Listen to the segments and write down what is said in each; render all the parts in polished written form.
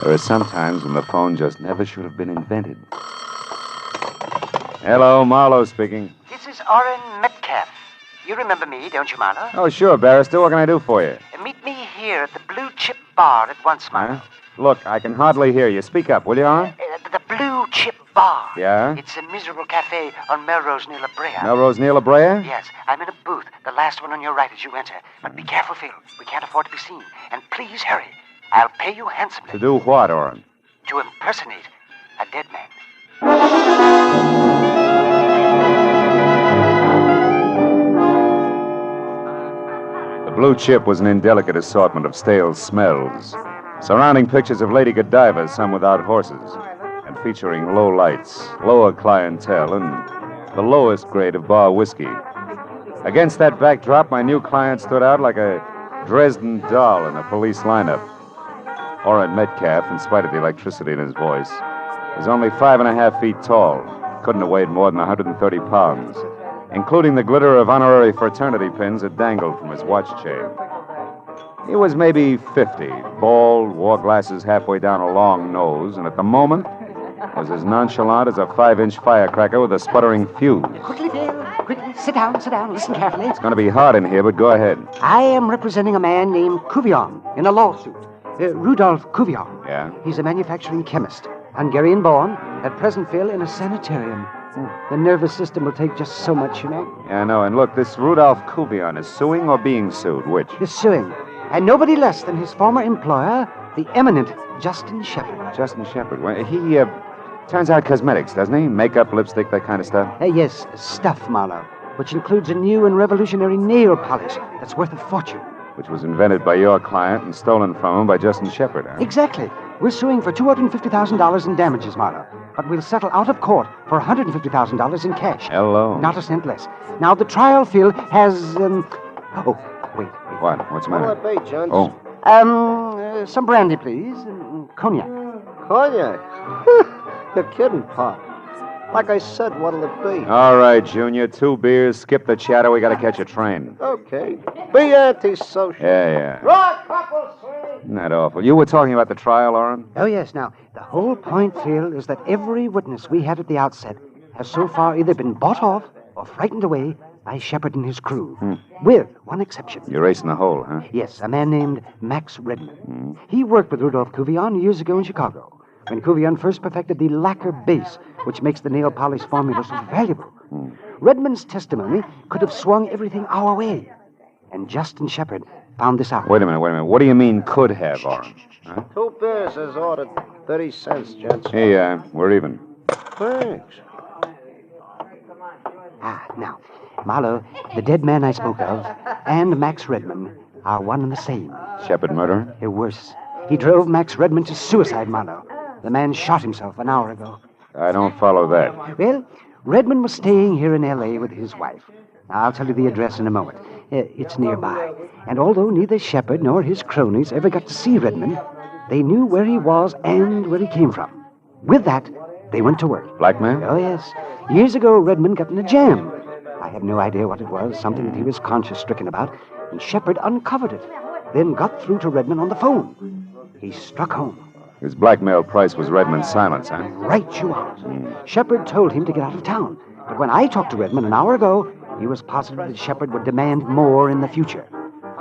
There are some times when the phone just never should have been invented. Hello, Marlowe speaking. This is Oren Metcalf. You remember me, don't you, Marlowe? Oh, sure, Barrister. What can I do for you? Meet me here at the Blue Chip Bar at once, Marlowe. Huh? Look, I can hardly hear you. Speak up, will you, Oren? The Blue Chip Bar. Yeah? It's a miserable cafe on Melrose near La Brea. Melrose near La Brea? Yes, I'm in a booth, the last one on your right as you enter. But be careful, Phil. We can't afford to be seen. And please hurry. I'll pay you handsomely. To do what, Oren? To impersonate a dead man. The Blue Chip was an indelicate assortment of stale smells, surrounding pictures of Lady Godiva, some without horses, and featuring low lights, lower clientele, and the lowest grade of bar whiskey. Against that backdrop, my new client stood out like a Dresden doll in a police lineup. Oren Metcalf, in spite of the electricity in his voice, was only 5.5 feet tall, couldn't have weighed more than 130 pounds, including the glitter of honorary fraternity pins that dangled from his watch chain. He was maybe 50, bald, wore glasses halfway down a long nose, and at the moment was as nonchalant as a 5-inch firecracker with a sputtering fuse. Quickly, Phil. Quickly. Sit down. Listen carefully. It's going to be hard in here, but go ahead. I am representing a man named Cuvion in a lawsuit. Rudolph Cuvion. Yeah? He's a manufacturing chemist, Hungarian born, at present, Phil, in a sanitarium. The nervous system will take just so much, you know. Yeah, I know. And look, this Rudolph Cuvion is suing or being sued? Which? He's suing. And nobody less than his former employer, the eminent Justin Shepard. Justin Shepard. Well, he turns out cosmetics, doesn't he? Makeup, lipstick, that kind of stuff? Yes, stuff, Marlowe, which includes a new and revolutionary nail polish that's worth a fortune. Which was invented by your client and stolen from him by Justin Shepard, huh? Exactly. We're suing for $250,000 in damages, Marlowe. But we'll settle out of court for $150,000 in cash. Hello. Not a cent less. Now, the trial, Phil, has, Oh, wait. What? What's the matter? What'll it be, Jones? Oh. Some brandy, please. Cognac. Cognac? You're kidding, Pop. Like I said, what'll it be? All right, Junior. 2 beers. Skip the chatter. We got to catch a train. Okay. Be antisocial. Yeah. Right, couple, sir. Isn't that awful? You were talking about the trial, Oren? Oh, yes. Now, the whole point, Phil, is that every witness we had at the outset has so far either been bought off or frightened away by Shepard and his crew. With one exception. You're racing the hole, huh? Yes, a man named Max Redman. He worked with Rudolph Cuvion years ago in Chicago, when Cuvion first perfected the lacquer base, which makes the nail polish formula so valuable. Redman's testimony could have swung everything our way. And Justin Shepard found this out. Wait a minute. What do you mean could have, Oren? Huh? 2 beers as ordered. 30 cents, gents. Hey, we're even. Thanks. Now, Marlowe, the dead man I spoke of, and Max Redman are one and the same. Shepard murder? Worse. He drove Max Redman to suicide, Marlowe. The man shot himself an hour ago. I don't follow that. Well, Redman was staying here in L.A. with his wife. I'll tell you the address in a moment. It's nearby. And although neither Shepard nor his cronies ever got to see Redman, they knew where he was and where he came from. With that, they went to work. Blackmail? Oh, yes. Years ago, Redman got in a jam. I have no idea what it was, something that he was conscience-stricken about, and Shepard uncovered it, then got through to Redman on the phone. He struck home. His blackmail price was Redman's silence, huh? Right you are. Shepard told him to get out of town, but when I talked to Redman an hour ago, he was positive that Shepard would demand more in the future.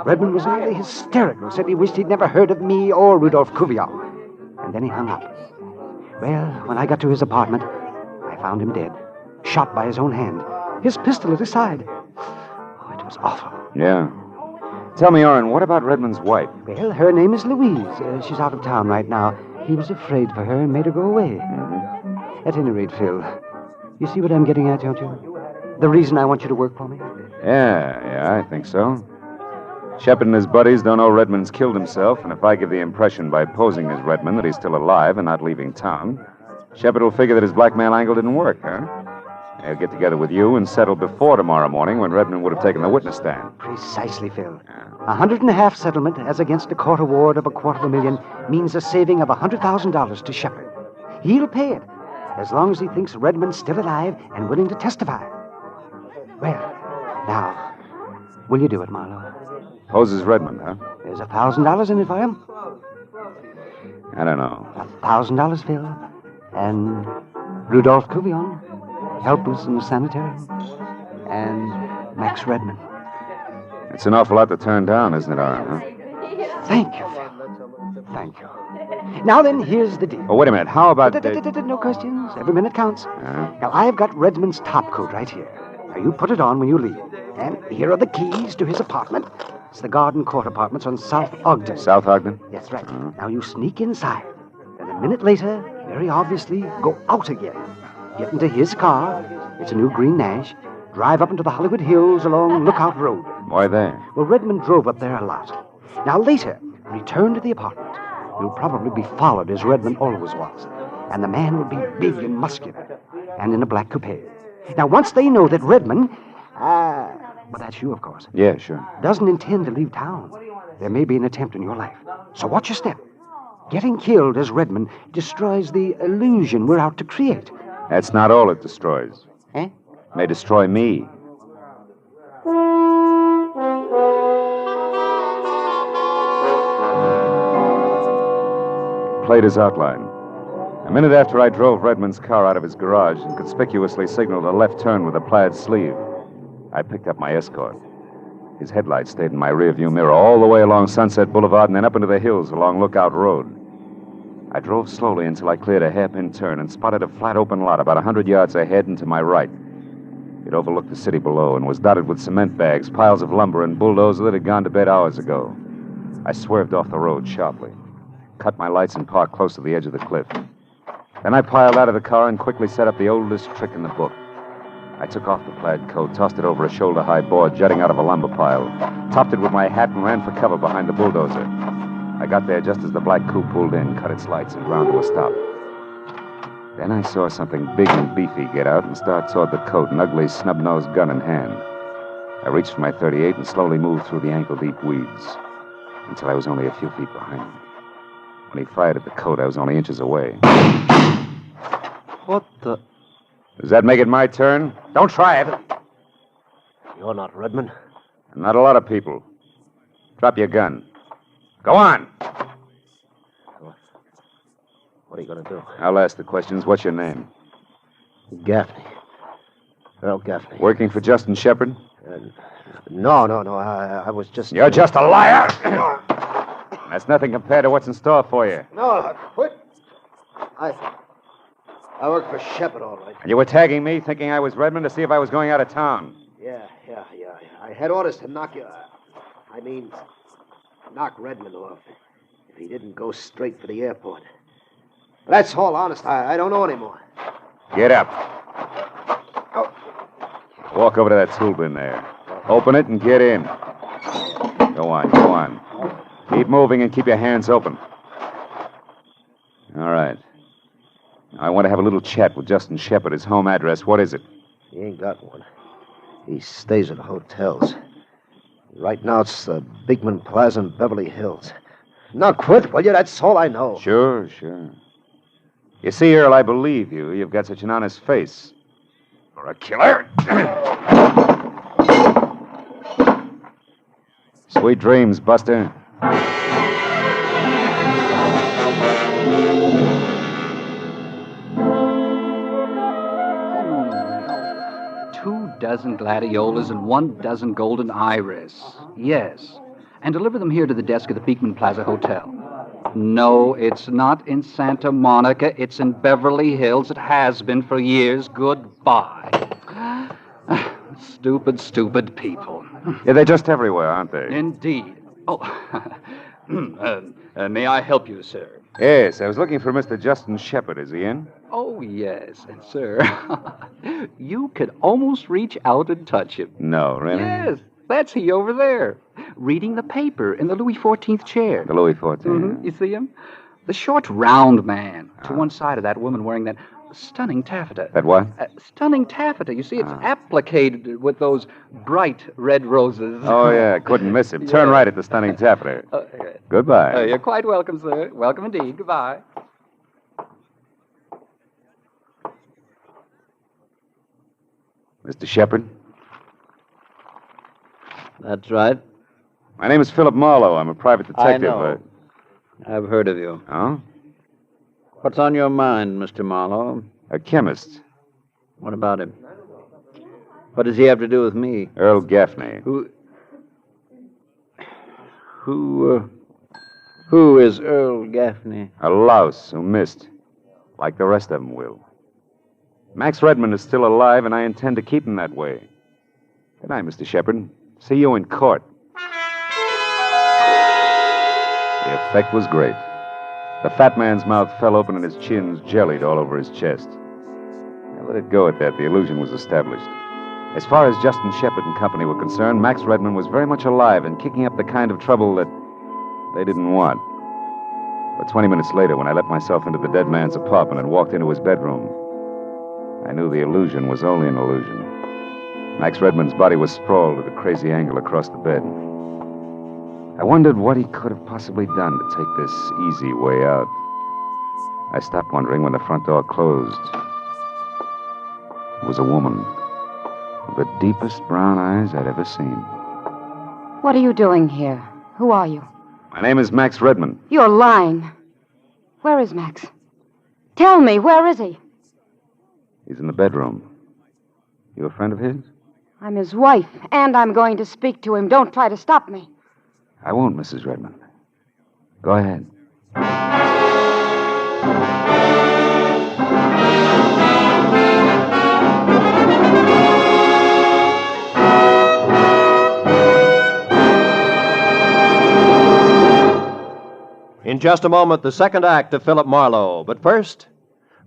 Redman was nearly hysterical, said he wished he'd never heard of me or Rudolph Cuvion. And then he hung up. Well, when I got to his apartment, I found him dead, shot by his own hand, his pistol at his side. Oh, it was awful. Yeah. Tell me, Oren, what about Redman's wife? Well, her name is Louise. She's out of town right now. He was afraid for her and made her go away. At any rate, Phil, you see what I'm getting at, don't you? The reason I want you to work for me? Yeah, I think so. Shepard and his buddies don't know Redman's killed himself, and if I give the impression by posing as Redman that he's still alive and not leaving town, Shepard will figure that his blackmail angle didn't work, huh? They'll get together with you and settle before tomorrow morning when Redman would have taken the witness stand. Precisely, Phil. $150,000 settlement as against a court award of $250,000 means a saving of $100,000 to Shepard. He'll pay it, as long as he thinks Redman's still alive and willing to testify. Well, now, will you do it, Marlowe? Poses Redman, huh? There's $1,000 in it for him. I don't know. $1,000, Phil. And Rudolph Cuvion, helpless in the sanitarium. And Max Redman. It's an awful lot to turn down, isn't it, Aaron? Huh? Thank you, Phil. Thank you. Now then, here's the deal. Oh, wait a minute. How about... No questions. Every minute counts. Now, I've got Redmond's top coat right here. Now, you put it on when you leave. And here are the keys to his apartment. It's the Garden Court Apartments on South Ogden. South Ogden? That's right. Now, you sneak inside. And a minute later, very obviously, go out again. Get into his car. It's a new green Nash. Drive up into the Hollywood Hills along Lookout Road. Why there? Well, Redmond drove up there a lot. Now, later, return to the apartment. You'll probably be followed as Redmond always was. And the man will be big and muscular. And in a black coupe. Now, once they know that Redmond... well, that's you, of course. Yeah, sure. Doesn't intend to leave town. There may be an attempt on your life. So watch your step. Getting killed as Redmond destroys the illusion we're out to create. That's not all it destroys. Eh? It may destroy me. Played his outline. A minute after I drove Redmond's car out of his garage and conspicuously signaled a left turn with a plaid sleeve, I picked up my escort. His headlights stayed in my rearview mirror all the way along Sunset Boulevard and then up into the hills along Lookout Road. I drove slowly until I cleared a hairpin turn and spotted a flat open lot about 100 yards ahead and to my right. It overlooked the city below and was dotted with cement bags, piles of lumber, and bulldozers that had gone to bed hours ago. I swerved off the road sharply, cut my lights, and parked close to the edge of the cliff. Then I piled out of the car and quickly set up the oldest trick in the book. I took off the plaid coat, tossed it over a shoulder-high board jutting out of a lumber pile, topped it with my hat, and ran for cover behind the bulldozer. I got there just as the black coupe pulled in, cut its lights, and ground to a stop. Then I saw something big and beefy get out and start toward the coat, an ugly, snub-nosed gun in hand. I reached for my .38 and slowly moved through the ankle-deep weeds until I was only a few feet behind him. When he fired at the coat, I was only inches away. What the... Does that make it my turn? Don't try it. You're not Redmond. Not a lot of people. Drop your gun. Go on. What are you going to do? I'll ask the questions. What's your name? Gaffney. Earl Gaffney. Working for Justin Shepard? No. I was just... You're just a liar! That's nothing compared to what's in store for you. No, quit. I work for Shepard, all right. And you were tagging me, thinking I was Redmond, to see if I was going out of town. Yeah. I had orders to knock you... knock Redmond off if he didn't go straight for the airport. But that's all, honest. I don't know anymore. Get up. Oh. Walk over to that tool bin there. Open it and get in. Go on. Keep moving and keep your hands open. All right. Now, I want to have a little chat with Justin Shepard. His home address, what is it? He ain't got one. He stays at hotels. Right now, it's the Beekman Plaza in Beverly Hills. Now, quit, will you? That's all I know. Sure. You see, Earl, I believe you. You've got such an honest face. For a killer. Sweet dreams, Buster. Dozen gladiolas and 1 dozen golden iris. Yes. And deliver them here to the desk of the Beekman Plaza Hotel. No, it's not in Santa Monica. It's in Beverly Hills. It has been for years. Goodbye. Stupid people. Yeah, they're just everywhere, aren't they? Indeed. Oh, may I help you, sir? Yes, I was looking for Mr. Justin Shepard. Is he in? Oh, yes. And, sir, you could almost reach out and touch him. No, really? Yes, that's he over there, reading the paper in the Louis XIV chair. The Louis XIV? Mm-hmm. You see him? The short, round man to one side of that woman wearing that stunning taffeta. That what? Stunning taffeta. You see, it's applicated with those bright red roses. Oh, yeah, couldn't miss him. Turn right at the stunning taffeta. Goodbye. You're quite welcome, sir. Welcome indeed. Goodbye. Mr. Shepard? That's right. My name is Philip Marlowe. I'm a private detective. I know. I've heard of you. Oh? What's on your mind, Mr. Marlowe? A chemist. What about him? What does he have to do with me? Earl Gaffney. Who is Earl Gaffney? A louse who missed. Like the rest of them will. Max Redmond is still alive, and I intend to keep him that way. Good night, Mr. Shepard. See you in court. The effect was great. The fat man's mouth fell open and his chins jellied all over his chest. I let it go at that. The illusion was established. As far as Justin Shepard and company were concerned, Max Redmond was very much alive and kicking up the kind of trouble that they didn't want. But 20 minutes later, when I let myself into the dead man's apartment and walked into his bedroom, I knew the illusion was only an illusion. Max Redmond's body was sprawled at a crazy angle across the bed. I wondered what he could have possibly done to take this easy way out. I stopped wondering when the front door closed. It was a woman with the deepest brown eyes I'd ever seen. What are you doing here? Who are you? My name is Max Redmond. You're lying. Where is Max? Tell me, where is he? He's in the bedroom. You a friend of his? I'm his wife, and I'm going to speak to him. Don't try to stop me. I won't, Mrs. Redmond. Go ahead. In just a moment, the second act of Philip Marlowe. But first,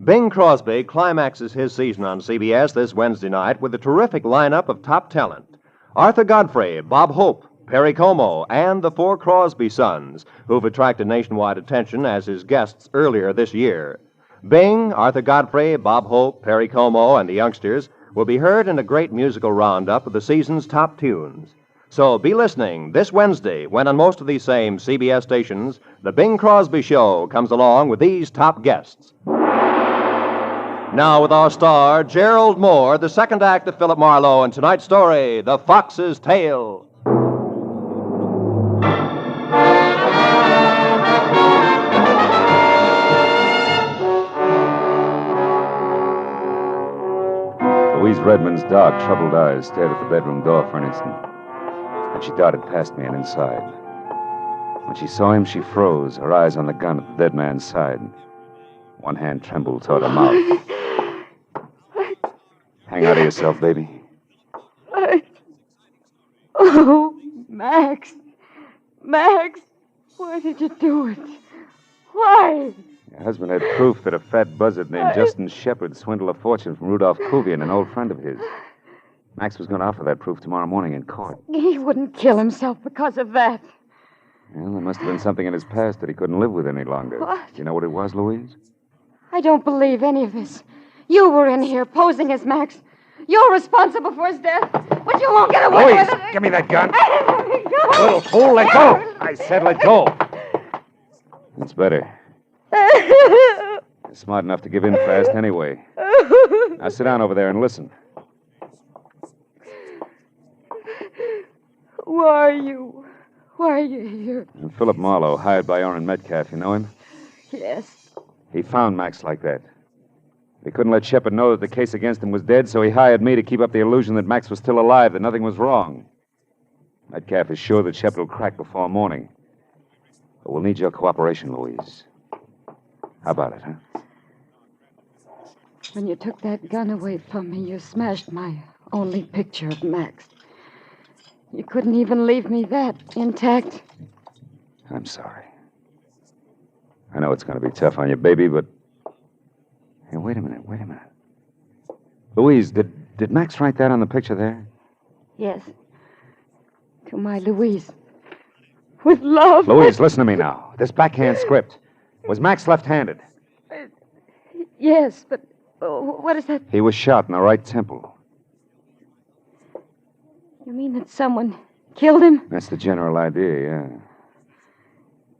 Bing Crosby climaxes his season on CBS this Wednesday night with a terrific lineup of top talent. Arthur Godfrey, Bob Hope, Perry Como, and the four Crosby sons, who've attracted nationwide attention as his guests earlier this year. Bing, Arthur Godfrey, Bob Hope, Perry Como, and the youngsters will be heard in a great musical roundup of the season's top tunes. So be listening this Wednesday when on most of these same CBS stations, the Bing Crosby Show comes along with these top guests. Now with our star, Gerald Moore, the second act of Philip Marlowe, and tonight's story, The Fox's Tale. Louise Redmond's dark, troubled eyes stared at the bedroom door for an instant. And she darted past me and inside. When she saw him, she froze, her eyes on the gun at the dead man's side. One hand trembled toward her mouth. Hang out of yourself, baby. Oh, Max. Max, why did you do it? Why? Your husband had proof that a fat buzzard named Justin Shepard swindled a fortune from Rudolph Kuvian, an old friend of his. Max was going to offer that proof tomorrow morning in court. He wouldn't kill himself because of that. Well, there must have been something in his past that he couldn't live with any longer. What? Do you know what it was, Louise? I don't believe any of this. You were in here posing as Max. You're responsible for his death, but you won't get away with it. Give me that gun. Let me go. Little fool, let go. I said let go. It's better. You're smart enough to give in fast anyway. Now sit down over there and listen. Who are you? Why are you here? I'm Philip Marlowe, hired by Orrin Metcalf. You know him? Yes. He found Max like that. He couldn't let Shepard know that the case against him was dead, so he hired me to keep up the illusion that Max was still alive, that nothing was wrong. Metcalf is sure that Shepard will crack before morning. But we'll need your cooperation, Louise. How about it, huh? When you took that gun away from me, you smashed my only picture of Max. You couldn't even leave me that intact. I'm sorry. I know it's going to be tough on you, baby, but... Hey, wait a minute. Louise, did Max write that on the picture there? Yes. To my Louise. With love. Louise, listen to me now. This backhand script. Was Max left-handed? Yes, but what is that? He was shot in the right temple. You mean that someone killed him? That's the general idea, yeah.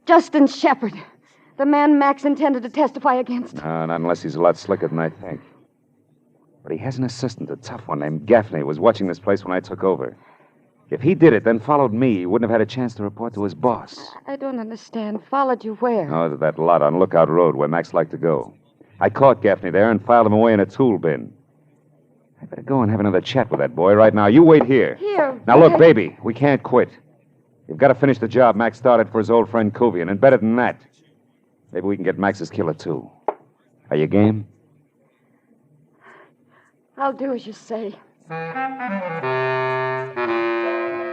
Justin Shepard. The man Max intended to testify against. No, not unless he's a lot slicker than I think. But he has an assistant, a tough one named Gaffney, who was watching this place when I took over. If he did it, then followed me, he wouldn't have had a chance to report to his boss. I don't understand. Followed you where? Oh, to that lot on Lookout Road where Max liked to go. I caught Gaffney there and filed him away in a tool bin. I better go and have another chat with that boy right now. You wait here. Here. Now, look, baby, we can't quit. You've got to finish the job Max started for his old friend Kuvian, and better than that, maybe we can get Max's killer, too. Are you game? I'll do as you say.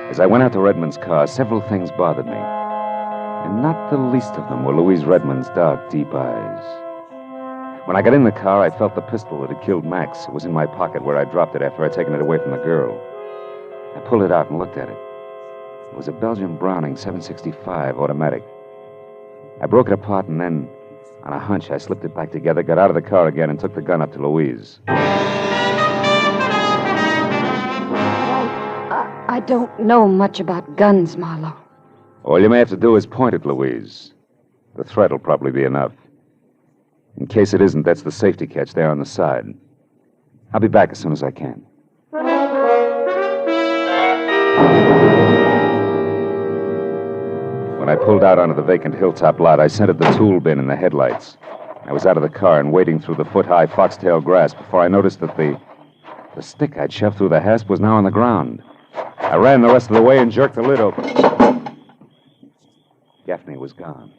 As I went out to Redmond's car, several things bothered me. And not the least of them were Louise Redmond's dark, deep eyes. When I got in the car, I felt the pistol that had killed Max. It was in my pocket where I dropped it after I'd taken it away from the girl. I pulled it out and looked at it. It was a Belgian Browning 765 automatic. I broke it apart and then, on a hunch, I slipped it back together, got out of the car again, and took the gun up to Louise. I don't know much about guns, Marlowe. All you may have to do is point it, Louise. The threat will probably be enough. In case it isn't, that's the safety catch there on the side. I'll be back as soon as I can. When I pulled out onto the vacant hilltop lot, I scented the tool bin in the headlights. I was out of the car and wading through the foot-high foxtail grass before I noticed that the stick I'd shoved through the hasp was now on the ground. I ran the rest of the way and jerked the lid open. Gaffney was gone.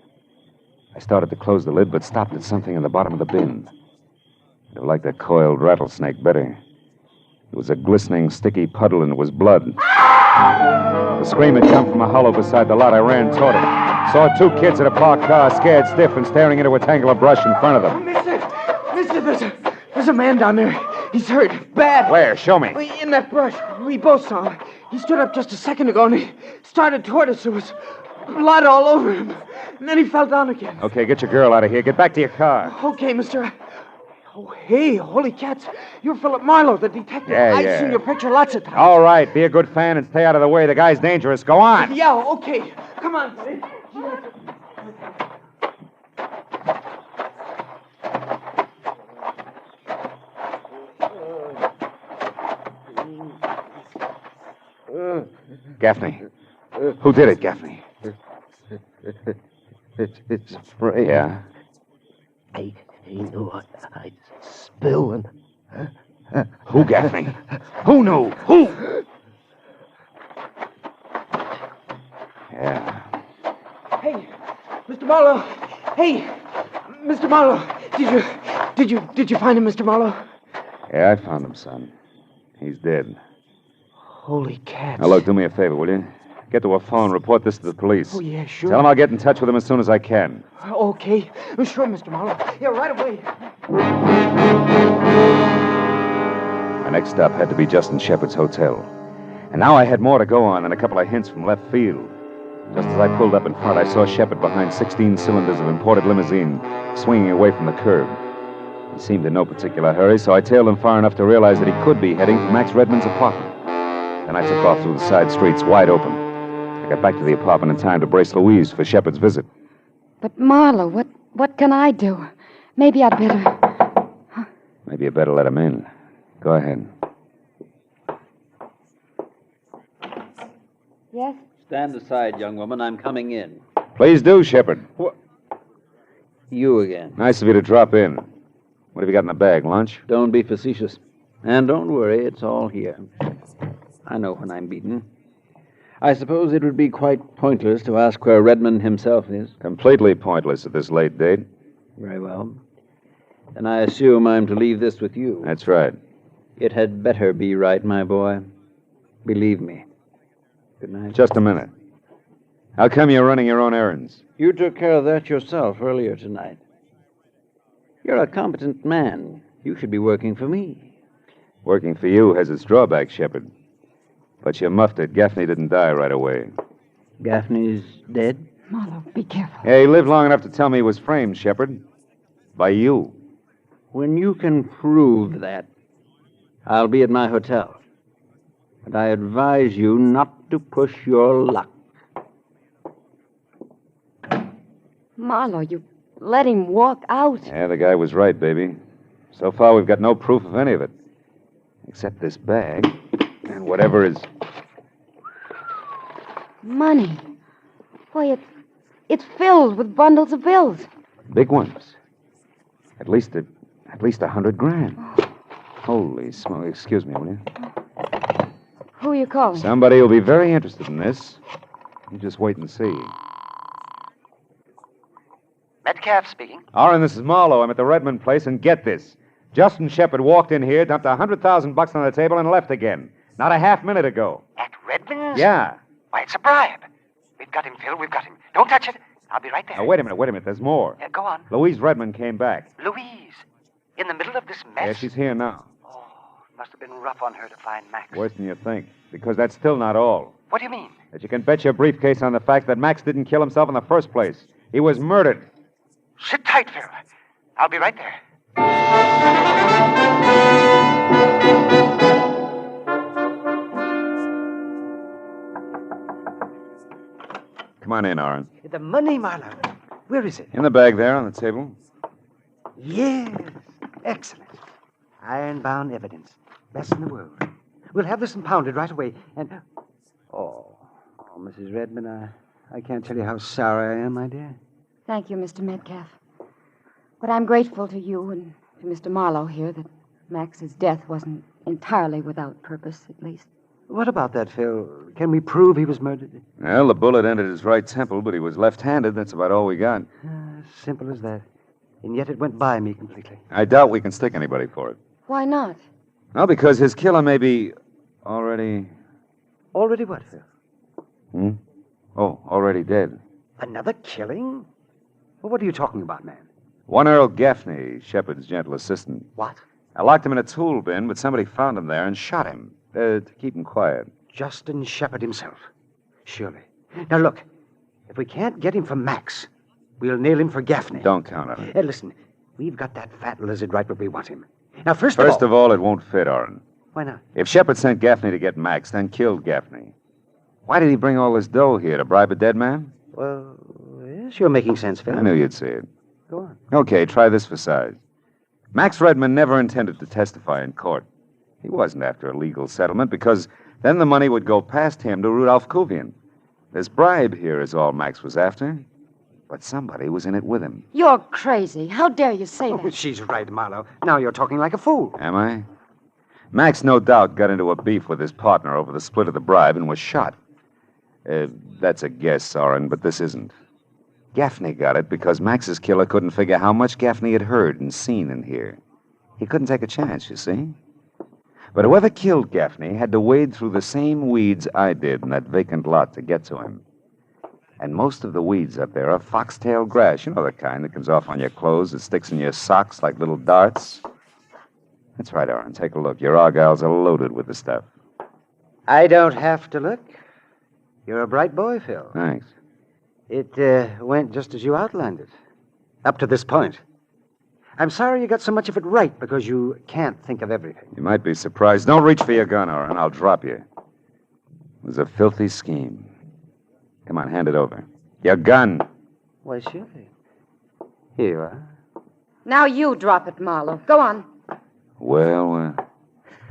I started to close the lid, but stopped at something in the bottom of the bin. I liked a coiled rattlesnake better. It was a glistening, sticky puddle, and it was blood. The scream had come from a hollow beside the lot. I ran toward it. Saw two kids in a parked car, scared stiff and staring into a tangle of brush in front of them. Mister, there's a man down there. He's hurt. Bad. Where? Show me. In that brush. We both saw him. He stood up just a second ago and he started toward us. There was blood all over him. And then he fell down again. Okay, get your girl out of here. Get back to your car. Okay, mister. Oh, hey, holy cats. You're Philip Marlowe, the detective. Yeah. I've seen your picture lots of times. All right, be a good fan and stay out of the way. The guy's dangerous. Go on. Yeah, okay. Come on, buddy. Gaffney. Who did it, Gaffney? It's Ray. Yeah? He knew I'd spill and... Who, Gaffney? Who knew? Who? Yeah. Hey, Mr. Marlowe. Hey, Mr. Marlowe. Did you find him, Mr. Marlowe? Yeah, I found him, son. He's dead. Holy cats. Now, look, do me a favor, will you? Get to a phone, report this to the police. Oh, yeah, sure. Tell them I'll get in touch with them as soon as I can. Okay. Sure, Mr. Marlowe. Yeah, right away. My next stop had to be Justin Shepard's hotel. And now I had more to go on than a couple of hints from left field. Just as I pulled up in front, I saw Shepard behind 16 cylinders of imported limousine, swinging away from the curb. He seemed in no particular hurry, so I tailed him far enough to realize that he could be heading for Max Redmond's apartment. Then I took off through the side streets, wide open. I got back to the apartment in time to brace Louise for Shepard's visit. But, Marlowe, what can I do? Maybe I'd better... Maybe you better let him in. Go ahead. Yes? Stand aside, young woman. I'm coming in. Please do, Shepard. What? You again. Nice of you to drop in. What have you got in the bag, lunch? Don't be facetious. And don't worry, it's all here. I know when I'm beaten. I suppose it would be quite pointless to ask where Redmond himself is. Completely pointless at this late date. Very well. Then I assume I'm to leave this with you. That's right. It had better be right, my boy. Believe me. Good night. Just a minute. How come you're running your own errands? You took care of that yourself earlier tonight. You're a competent man. You should be working for me. Working for you has its drawbacks, Shepard. But you muffed it. Gaffney didn't die right away. Gaffney's dead? Marlowe, be careful. Yeah, he lived long enough to tell me he was framed, Shepard. By you. When you can prove that, I'll be at my hotel. But I advise you not to push your luck. Marlowe, you let him walk out. Yeah, the guy was right, baby. So far, we've got no proof of any of it. Except this bag and whatever is... Money. Why, it's filled with bundles of bills. Big ones. At least 100 grand. Holy smoke. Excuse me, will you? Who are you calling? Somebody will be very interested in this. You just wait and see. Metcalf speaking. Aaron, this is Marlowe. I'm at the Redmond place, and get this. Justin Shepard walked in here, dumped $100,000 on the table, and left again. Not a half minute ago. At Redmond's? Yeah. Why, it's a bribe. We've got him, Phil. We've got him. Don't touch it. I'll be right there. Now, wait a minute. There's more. Go on. Louise Redmond came back. Louise, in the middle of this mess? Yeah, she's here now. Oh, must have been rough on her to find Max. Worse than you think. Because that's still not all. What do you mean? That you can bet your briefcase on the fact that Max didn't kill himself in the first place. He was murdered. Sit tight, Phil. I'll be right there. Come on in, Aaron. The money, Marlowe. Where is it? In the bag there on the table. Yes. Excellent. Iron-bound evidence. Best in the world. We'll have this impounded right away, and... Oh, Mrs. Redmond, I can't tell you how sorry I am, my dear. Thank you, Mr. Metcalf. But I'm grateful to you and to Mr. Marlowe here that Max's death wasn't entirely without purpose, at least. What about that, Phil? Can we prove he was murdered? Well, the bullet entered his right temple, but he was left-handed. That's about all we got. Simple as that. And yet it went by me completely. I doubt we can stick anybody for it. Why not? Well, because his killer may be already... Already what, Phil? Oh, already dead. Another killing? Well, what are you talking about, man? One Earl Gaffney, Shepard's gentle assistant. What? I locked him in a tool bin, but somebody found him there and shot him. To keep him quiet. Justin Shepard himself. Surely. Now, look. If we can't get him for Max, we'll nail him for Gaffney. Don't count on it. Listen, we've got that fat lizard right where we want him. Now, first of all, it won't fit, Aaron. Why not? If Shepard sent Gaffney to get Max, then killed Gaffney, why did he bring all this dough here? To bribe a dead man? Well, yes, you're making sense, Phil. I knew you'd see it. Go on. Okay, try this for size. Max Redmond never intended to testify in court. He wasn't after a legal settlement because then the money would go past him to Rudolph Kuvian. This bribe here is all Max was after. But somebody was in it with him. You're crazy. How dare you say that? She's right, Marlowe. Now you're talking like a fool. Am I? Max, no doubt, got into a beef with his partner over the split of the bribe and was shot. That's a guess, Aaron, but this isn't. Gaffney got it because Max's killer couldn't figure how much Gaffney had heard and seen in here. He couldn't take a chance, you see? But whoever killed Gaffney had to wade through the same weeds I did in that vacant lot to get to him. And most of the weeds up there are foxtail grass. You know the kind that comes off on your clothes, that sticks in your socks like little darts? That's right, Aaron. Take a look. Your argyles are loaded with the stuff. I don't have to look. You're a bright boy, Phil. Thanks. It went just as you outlined it. Up to this point. I'm sorry you got so much of it right because you can't think of everything. You might be surprised. Don't reach for your gun, Aaron. I'll drop you. It was a filthy scheme. Come on, hand it over. Your gun. Why, sure. Here you are. Now you drop it, Marlowe. Go on. Well,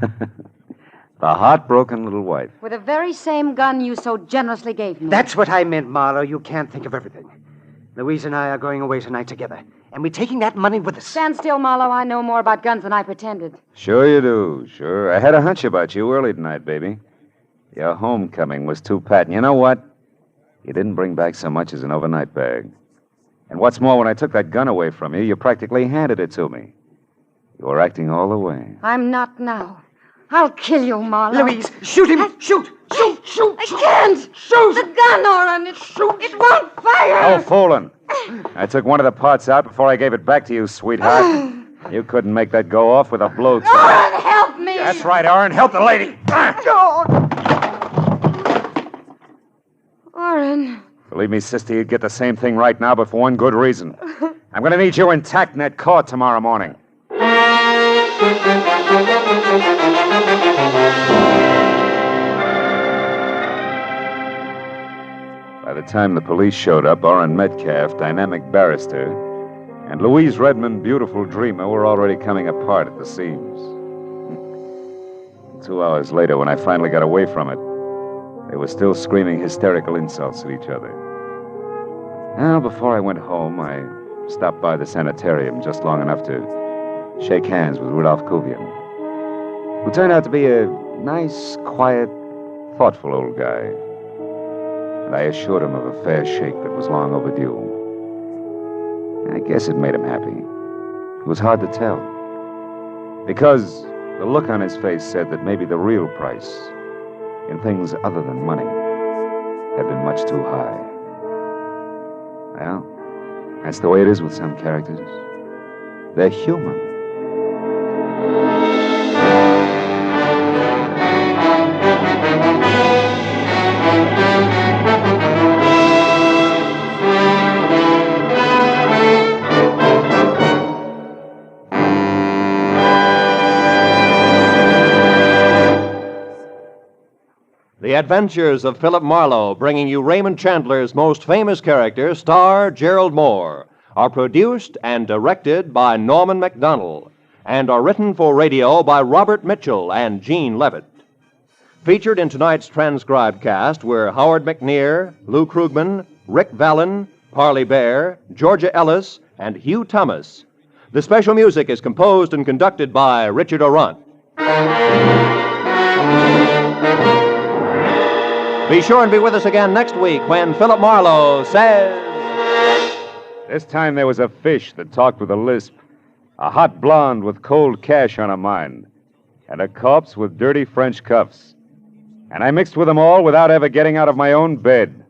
the heartbroken little wife. With the very same gun you so generously gave me. That's what I meant, Marlowe. You can't think of everything. Louise and I are going away tonight together, and we're taking that money with us. Stand still, Marlowe. I know more about guns than I pretended. Sure you do, sure. I had a hunch about you early tonight, baby. Your homecoming was too pat. And you know what? You didn't bring back so much as an overnight bag. And what's more, when I took that gun away from you, you practically handed it to me. You were acting all the way. I'm not now. I'll kill you, Marlowe. Louise, shoot him! Shoot! Shoot! I can't! Shoot! The gun, Oren! It won't fire! Oh, fooling. I took one of the parts out before I gave it back to you, sweetheart. You couldn't make that go off with a blowtorch. Oren, help me! That's right, Aaron. Help the lady. Oren. Believe me, sister, you'd get the same thing right now, but for one good reason. I'm going to need you intact in that court tomorrow morning. By the time the police showed up, Aaron Metcalf, dynamic barrister, and Louise Redmond, beautiful dreamer, were already coming apart at the seams. 2 hours later, when I finally got away from it, They were still screaming hysterical insults at each other. Now, before I went home, I stopped by the sanitarium just long enough to shake hands with Rudolph Kuvian, who turned out to be a nice, quiet, thoughtful old guy. And I assured him of a fair shake that was long overdue. I guess it made him happy. It was hard to tell, because the look on his face said that maybe the real price in things other than money had been much too high. Well, that's the way it is with some characters. They're human. The Adventures of Philip Marlowe, bringing you Raymond Chandler's most famous character, star Gerald Moore, are produced and directed by Norman MacDonald and are written for radio by Robert Mitchell and Gene Levitt. Featured in tonight's transcribed cast were Howard McNear, Lou Krugman, Rick Vallon, Parley Bear, Georgia Ellis, and Hugh Thomas. The special music is composed and conducted by Richard Aurunt. Be sure and be with us again next week when Philip Marlowe says... This time there was a fish that talked with a lisp, a hot blonde with cold cash on her mind, and a corpse with dirty French cuffs. And I mixed with them all without ever getting out of my own bed.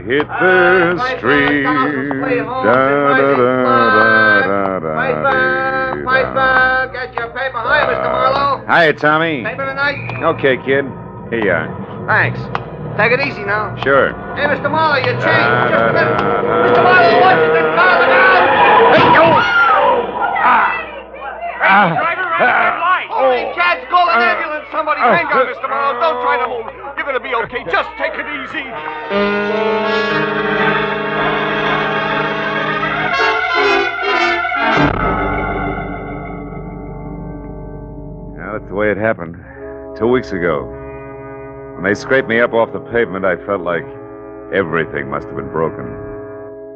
Hit the street. Piper, get your paper. Hi, Mr. Marlowe. Hi, Tommy. Paper tonight? Okay, kid. Here you are. Thanks. Take it easy now. Sure. Hey, Mr. Marlowe, your change. Just a minute. Mr. Marlowe, watch it. That car, look out. Hey, yo. Driver, red light. Holy cats, call an ambulance. Somebody hang on, Mr. Marlowe. Don't try to move. You're going to be okay. Just take it easy. Well, that's the way it happened. 2 weeks ago. When they scraped me up off the pavement, I felt like everything must have been broken.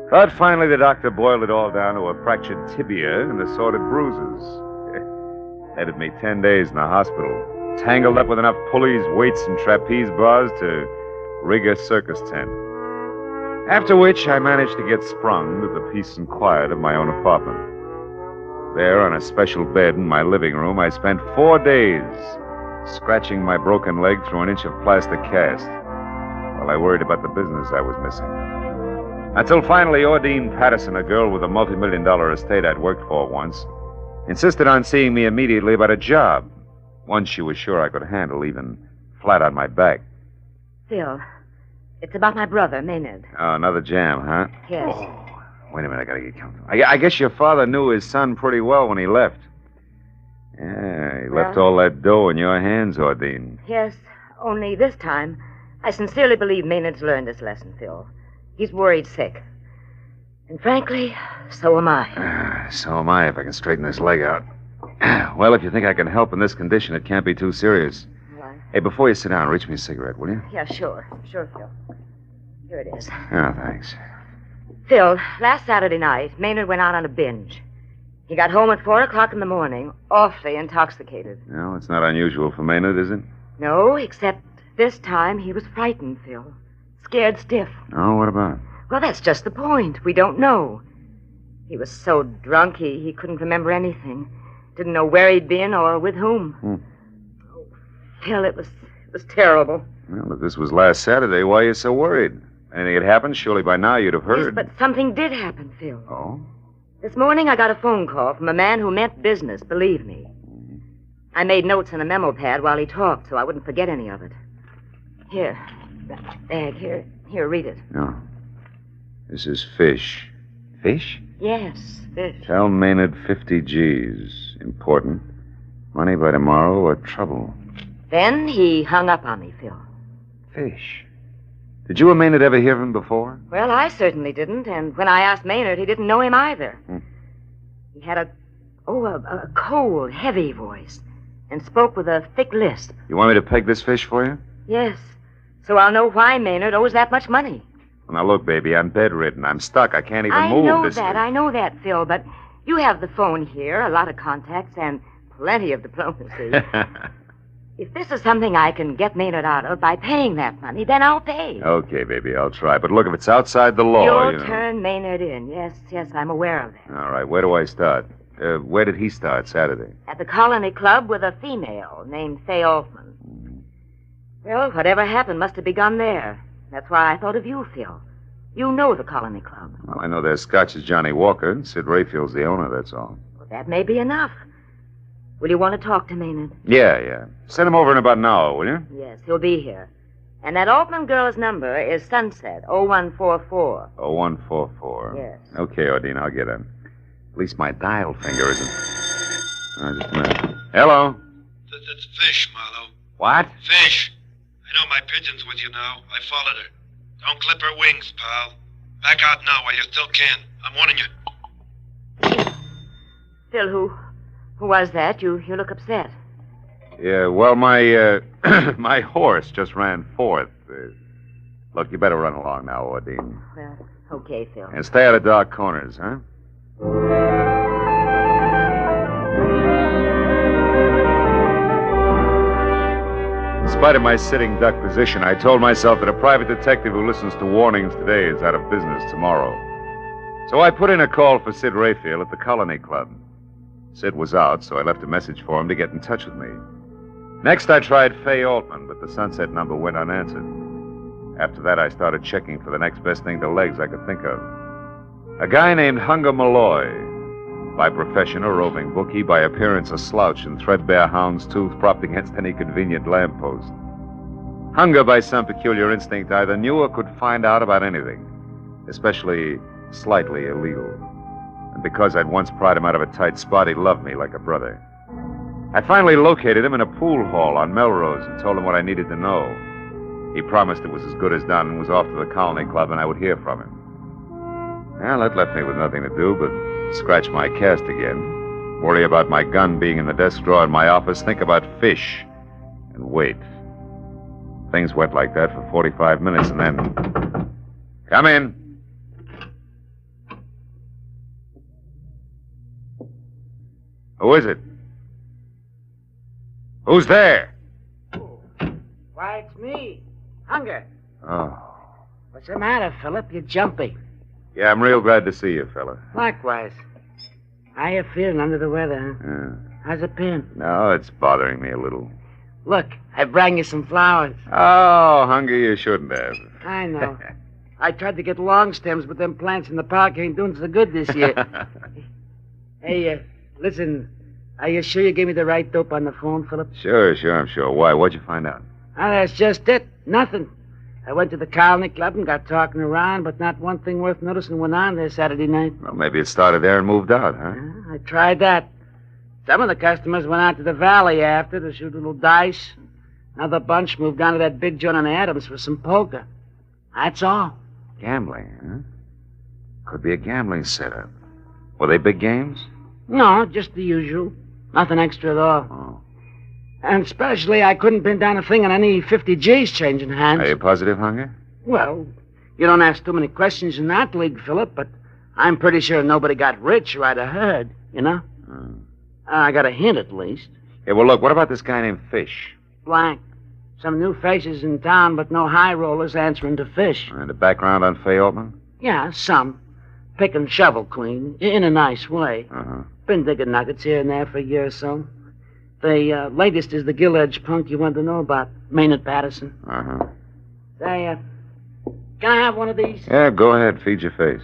But finally, the doctor boiled it all down to a fractured tibia and assorted bruises. Headed me 10 days in the hospital, tangled up with enough pulleys, weights, and trapeze bars to rig a circus tent. After which, I managed to get sprung to the peace and quiet of my own apartment. There, on a special bed in my living room, I spent 4 days scratching my broken leg through an inch of plaster cast while I worried about the business I was missing. Until finally, Ordine Patterson, a girl with a multi-million-dollar estate I'd worked for once, insisted on seeing me immediately about a job, one she was sure I could handle, even flat on my back. Phil, it's about my brother, Maynard. Oh, another jam, huh? Yes. Oh, wait a minute, I gotta get comfortable. I guess your father knew his son pretty well when he left. Yeah, he left all that dough in your hands, Ordine. Yes, only this time, I sincerely believe Maynard's learned his lesson, Phil. He's worried sick. And frankly, so am I. So am I, if I can straighten this leg out. Well, if you think I can help in this condition, it can't be too serious. What? Hey, before you sit down, reach me a cigarette, will you? Yeah, sure. Sure, Phil. Here it is. Oh, thanks. Phil, last Saturday night, Maynard went out on a binge. He got home at 4 o'clock in the morning, awfully intoxicated. No, it's not unusual for Maynard, is it? No, except this time he was frightened, Phil. Scared stiff. Oh, what about? Well, that's just the point. We don't know. He was so drunk he couldn't remember anything. Didn't know where he'd been or with whom. Oh, Phil, it was terrible. Well, if this was last Saturday, why are you so worried? Anything had happened, surely by now you'd have heard. Yes, but something did happen, Phil. Oh? This morning I got a phone call from a man who meant business, believe me. I made notes on a memo pad while he talked so I wouldn't forget any of it. Here, that bag, here, read it. No. This is Fish. Fish? Yes, fish. Tell Maynard 50 G's. Important. Money by tomorrow or trouble. Then he hung up on me, Phil. Fish. Did you and Maynard ever hear of him before? Well, I certainly didn't, and when I asked Maynard, he didn't know him either. He had a cold, heavy voice, and spoke with a thick lisp. You want me to peg this fish for you? Yes, so I'll know why Maynard owes that much money. Well, now look, baby, I'm bedridden. I'm stuck. I can't even move this thing. I know that, Phil, but you have the phone here, a lot of contacts, and plenty of diplomacy. If this is something I can get Maynard out of by paying that money, then I'll pay. Okay, baby, I'll try. But look, if it's outside the law, You'll turn Maynard in. Yes, I'm aware of that. All right, where do I start? Where did he start Saturday? At the Colony Club with a female named Fay Altman. Well, whatever happened must have begun there. That's why I thought of you, Phil. You know the Colony Club. Well, I know their Scotch is Johnny Walker, and Sid Rayfield's the owner, that's all. Well, that may be enough. Will you want to talk to Maynard? Yeah. Send him over in about an hour, will you? Yes, he'll be here. And that Altman girl's number is Sunset, 0144. 0144. Yes. Okay, Ordine, I'll get him. At least my dial finger isn't... just a minute. Hello? That's Fish, Marlowe. What? Fish. I know my pigeon's with you now. I followed her. Don't clip her wings, pal. Back out now while you still can. I'm warning you. Phil, who was that? You look upset. Yeah, well, my my horse just ran fourth. Look, you better run along now, Ordine. Well, okay, Phil. And stay out of dark corners, huh? In spite of my sitting duck position, I told myself that a private detective who listens to warnings today is out of business tomorrow. So I put in a call for Sid Rayfield at the Colony Club. Sid was out, so I left a message for him to get in touch with me. Next, I tried Fay Altman, but the Sunset number went unanswered. After that, I started checking for the next best thing to legs I could think of. A guy named Hunger Malloy. By profession, a roving bookie. By appearance, a slouch in threadbare hound's tooth propped against any convenient lamppost. Hunger, by some peculiar instinct, either knew or could find out about anything, especially slightly illegal. And because I'd once pried him out of a tight spot, he loved me like a brother. I finally located him in a pool hall on Melrose and told him what I needed to know. He promised it was as good as done and was off to the Colony Club and I would hear from him. Well, that left me with nothing to do but scratch my cast again, worry about my gun being in the desk drawer in my office, think about Fish, and wait. Things went like that for 45 minutes and then... Come in. Who is it? Who's there? Why, it's me. Hunger. Oh. What's the matter, Philip? You're jumpy. Yeah, I'm real glad to see you, fella. Likewise. How you feeling under the weather, huh? Yeah. How's it been? No, it's bothering me a little. Look, I brought you some flowers. Oh, Hunger, you shouldn't have. I know. I tried to get long stems, but them plants in the park ain't doing so good this year. Hey, listen, are you sure you gave me the right dope on the phone, Philip? Sure, I'm sure. Why? What'd you find out? Oh, that's just it. Nothing. I went to the Colony Club and got talking around, but not one thing worth noticing went on there Saturday night. Well, maybe it started there and moved out, huh? I tried that. Some of the customers went out to the valley after to shoot a little dice. Another bunch moved down to that big joint on Adams for some poker. That's all. Gambling, huh? Could be a gambling setup. Were they big games? No, just the usual. Nothing extra at all. Oh. And especially, I couldn't pin down a thing on any 50 G's changing hands. Are you positive, Hunger? Well, you don't ask too many questions in that league, Philip, but I'm pretty sure nobody got rich or I'd have heard, you know? I got a hint, at least. Yeah, well, look, what about this guy named Fish? Blank. Some new faces in town, but no high rollers answering to Fish. And a background on Fay Altman? Yeah, some. Pick and shovel clean, in a nice way. Uh-huh. Been digging nuggets here and there for a year or so. The latest is the gill-edged punk you want to know about, Maynard Patterson. Uh-huh. Say, can I have one of these? Yeah, go ahead, feed your face.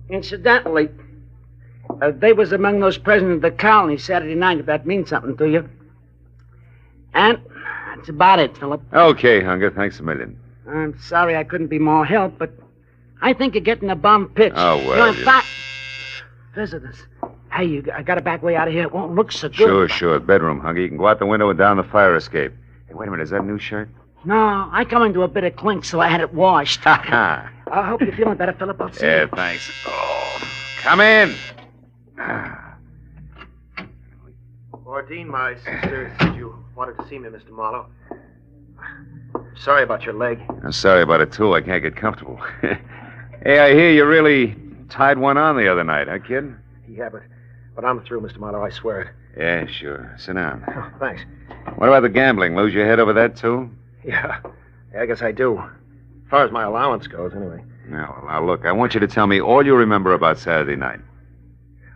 Incidentally, they was among those present at the colony Saturday night, if that means something to you. And that's about it, Philip. Okay, Hunger, thanks a million. I'm sorry I couldn't be more help, but I think you're getting a bum pitch. Oh, well, You know, in fact, visitors. Hey, I got a back way out of here. It won't look so good. Sure. Bedroom, Huggy. You can go out the window and down the fire escape. Hey, wait a minute. Is that a new shirt? No, I come into a bit of clink, so I had it washed. Ha I hope you're feeling better, Philip. I'll see Yeah, you. thanks. Oh, come in. Ordine, my sister said you wanted to see me, Mr. Marlowe. Sorry about your leg. I'm sorry about it, too. I can't get comfortable. Hey, I hear you really tied one on the other night, huh, kid? Yeah, but I'm through, Mr. Marlowe. I swear it. Yeah, sure. Sit down. Oh, thanks. What about the gambling? Lose your head over that, too? Yeah, I guess I do. As far as my allowance goes, anyway. Now, look, I want you to tell me all you remember about Saturday night.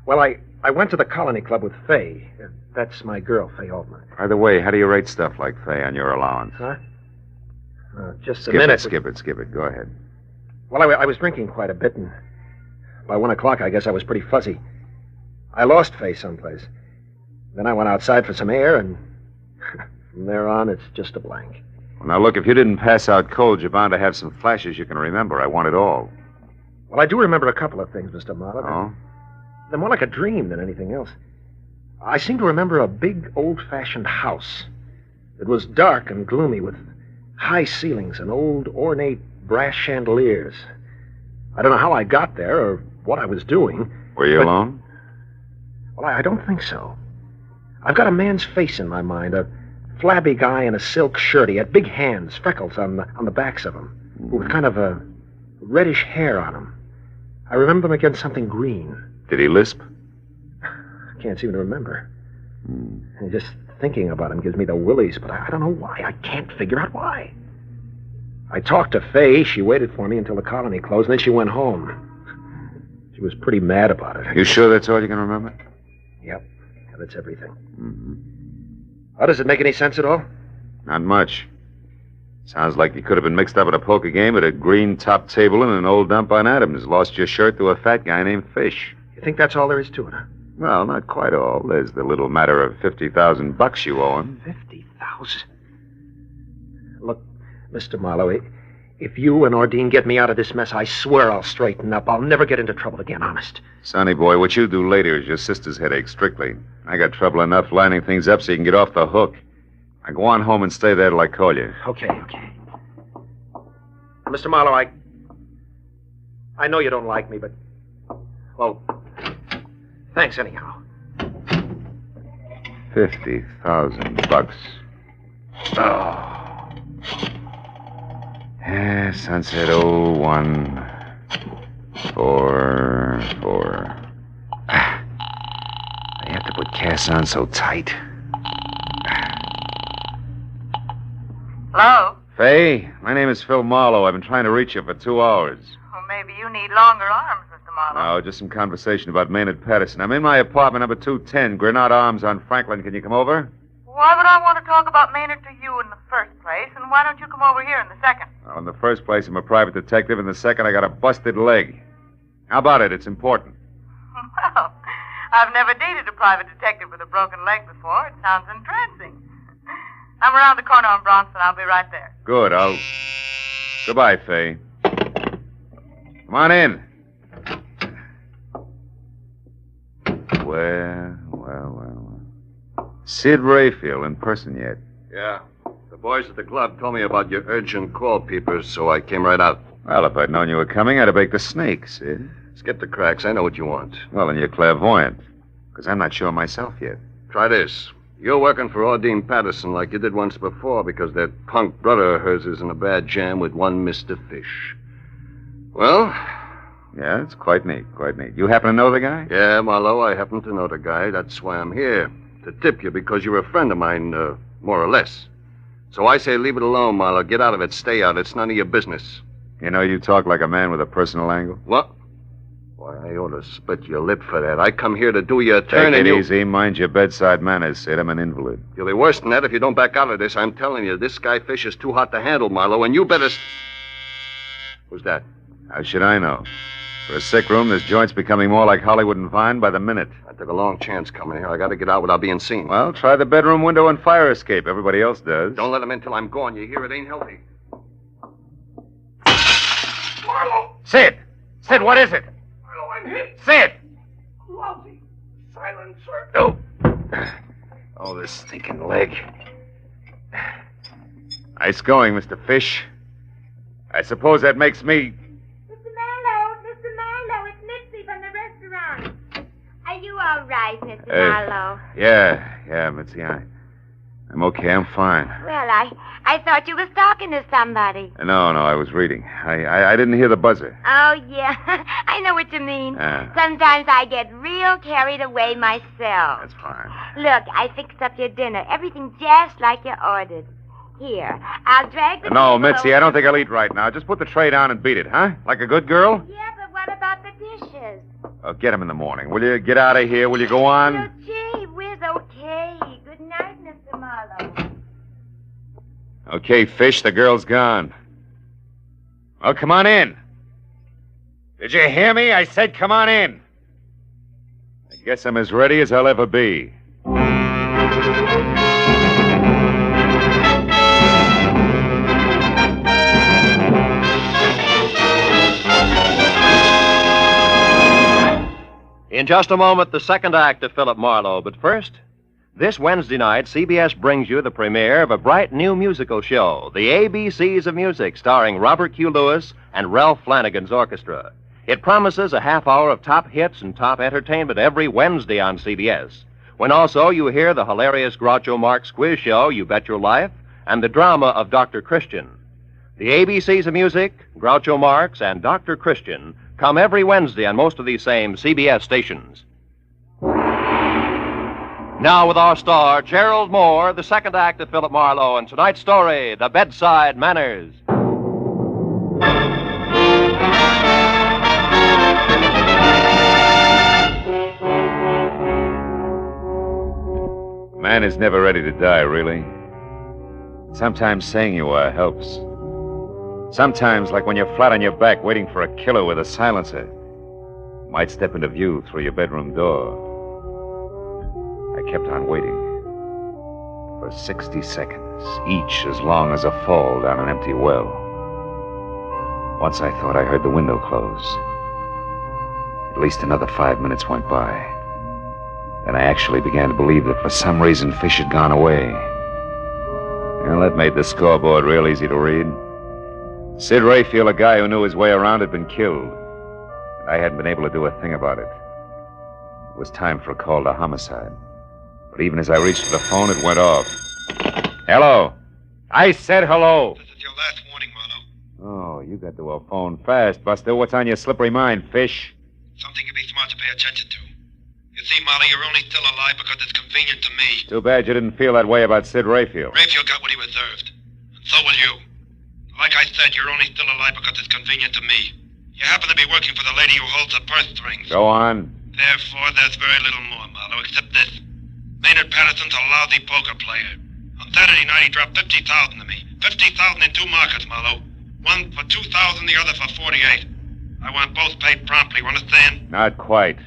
Well, I went to the Colony Club with Fay. That's my girl, Fay Altman. By the way, how do you rate stuff like Fay on your allowance? Huh? Just a minute. Skip it. Go ahead. Well, I was drinking quite a bit, and by 1 o'clock, I guess I was pretty fuzzy. I lost Fay someplace. Then I went outside for some air, and from there on, it's just a blank. Well, now, look, if you didn't pass out cold, you're bound to have some flashes you can remember. I want it all. Well, I do remember a couple of things, Mr. Marlowe. Oh? They're more like a dream than anything else. I seem to remember a big, old-fashioned house. It was dark and gloomy with high ceilings and old, ornate brass chandeliers. I don't know how I got there or what I was doing. Were you alone? Well, I don't think so. I've got a man's face in my mind, a flabby guy in a silk shirt. He had big hands, freckles on the backs of him, with kind of a reddish hair on him. I remember him against something green. Did he lisp? I can't seem to remember. And just thinking about him gives me the willies, but I don't know why. I can't figure out why. I talked to Fay. She waited for me until the Colony closed, and then she went home. She was pretty mad about it. You sure that's all you can remember? Yep. Yeah, that's everything. How does it make any sense at all? Not much. Sounds like you could have been mixed up at a poker game at a green top table in an old dump on Adams. Lost your shirt to a fat guy named Fish. You think that's all there is to it, huh? Well, not quite all. There's the little matter of $50,000 you owe him. 50,000? Look, Mr. Marlowe, if you and Ordine get me out of this mess, I swear I'll straighten up. I'll never get into trouble again, honest. Sonny boy, what you do later is your sister's headache, strictly. I got trouble enough lining things up so you can get off the hook. Now go on home and stay there till I call you. Okay. Mr. Marlowe, I know you don't like me, but... Well, thanks anyhow. $50,000. Oh. Yeah, sunset 01. 4. I have to put Cass on so tight. Hello? Fay, my name is Phil Marlowe. I've been trying to reach you for 2 hours. Well, maybe you need longer arms, Mr. Marlowe. No, just some conversation about Maynard Patterson. I'm in my apartment, number 210, Grenade Arms on Franklin. Can you come over? Why would I want to talk about Maynard to you in the first place, and why don't you come over here in the second? Well, in the first place, I'm a private detective. In the second, I got a busted leg. How about it? It's important. Well, I've never dated a private detective with a broken leg before. It sounds entrancing. I'm around the corner on Bronson. I'll be right there. Good, Goodbye, Fay. Come on in. Well. Sid Rayfield in person yet? Yeah. The boys at the club told me about your urgent call, Peepers, so I came right out. Well, if I'd known you were coming, I'd have baked the snake, Sid. Skip the cracks. I know what you want. Well, then you're clairvoyant. Because I'm not sure myself yet. Try this. You're working for Ordine Patterson like you did once before because that punk brother of hers is in a bad jam with one Mr. Fish. Well? Yeah, it's quite neat. You happen to know the guy? Yeah, Marlowe, I happen to know the guy. That's why I'm here. To tip you because you're a friend of mine, more or less. So I say leave it alone, Marlowe. Get out of it. Stay out. It's none of your business. You know, you talk like a man with a personal angle. What? Why, I ought to split your lip for that. I come here to do you a turn Take and it you... easy. Mind your bedside manners, Sid. I'm an invalid. You'll be worse than that if you don't back out of this. I'm telling you, this guy Fish is too hot to handle, Marlowe, and you better... Who's that? How should I know? For a sick room, this joint's becoming more like Hollywood and Vine by the minute. I took a long chance coming here. I got to get out without being seen. Well, try the bedroom window and fire escape. Everybody else does. Don't let him in till I'm gone. You hear? It ain't healthy. Sid! Sid, what is it? Marlowe, I'm hit. Sid! Lousy. Silencer. Oh. Oh, this stinking leg. Nice going, Mr. Fish. I suppose that makes me... Mr. Marlowe, it's Mitzi from the restaurant. Are you all right, Mr. Marlowe? Yeah, Mitzi, I'm okay, I'm fine. Well, I thought you was talking to somebody. No, I was reading. I didn't hear the buzzer. Oh, yeah. I know what you mean. Sometimes I get real carried away myself. That's fine. Look, I fixed up your dinner. Everything just like you ordered. Here, I'll drag the No, table Mitzi, over. I don't think I'll eat right now. Just put the tray down and beat it, huh? Like a good girl? Yeah, but what about the dishes? Oh, get them in the morning. Will you get out of here? Will you go on? Oh, gee whiz, okay. Good night, Mr. Marlowe. Okay, Fish, the girl's gone. Well, come on in. Did you hear me? I said come on in. I guess I'm as ready as I'll ever be. In just a moment, the second act of Philip Marlowe. But first, this Wednesday night, CBS brings you the premiere of a bright new musical show, The ABCs of Music, starring Robert Q. Lewis and Ralph Flanagan's orchestra. It promises a half hour of top hits and top entertainment every Wednesday on CBS, when also you hear the hilarious Groucho Marx quiz show, You Bet Your Life, and the drama of Dr. Christian. The ABCs of Music, Groucho Marx, and Dr. Christian come every Wednesday on most of these same CBS stations. Now with our star, Gerald Moore, the second act of Philip Marlowe, and tonight's story, The Bedside Manners. Man is never ready to die, really. Sometimes saying you are helps. Sometimes, like when you're flat on your back waiting for a killer with a silencer, might step into view through your bedroom door. I kept on waiting for 60 seconds, each as long as a fall down an empty well. Once I thought I heard the window close. At least another 5 minutes went by. Then I actually began to believe that for some reason Fish had gone away. Well, that made the scoreboard real easy to read. Sid Rayfield, a guy who knew his way around, had been killed. And I hadn't been able to do a thing about it. It was time for a call to homicide. But even as I reached for the phone, it went off. Hello? I said hello. This is your last warning, Marlowe. Oh, you got to a phone fast, Buster. What's on your slippery mind, Fish? Something you'd be smart to pay attention to. You see, Marlowe, you're only still alive because it's convenient to me. Too bad you didn't feel that way about Sid Rayfield. Rayfield got what he deserved. And so will you. Like I said, you're only still alive because it's convenient to me. You happen to be working for the lady who holds the purse strings. Go on. Therefore, there's very little more, Marlowe, except this. Maynard Patterson's a lousy poker player. On Saturday night, he dropped $50,000 to me. $50,000 in two markets, Marlowe. One for $2,000, the other for $48,000. I want both paid promptly, you understand? Not quite.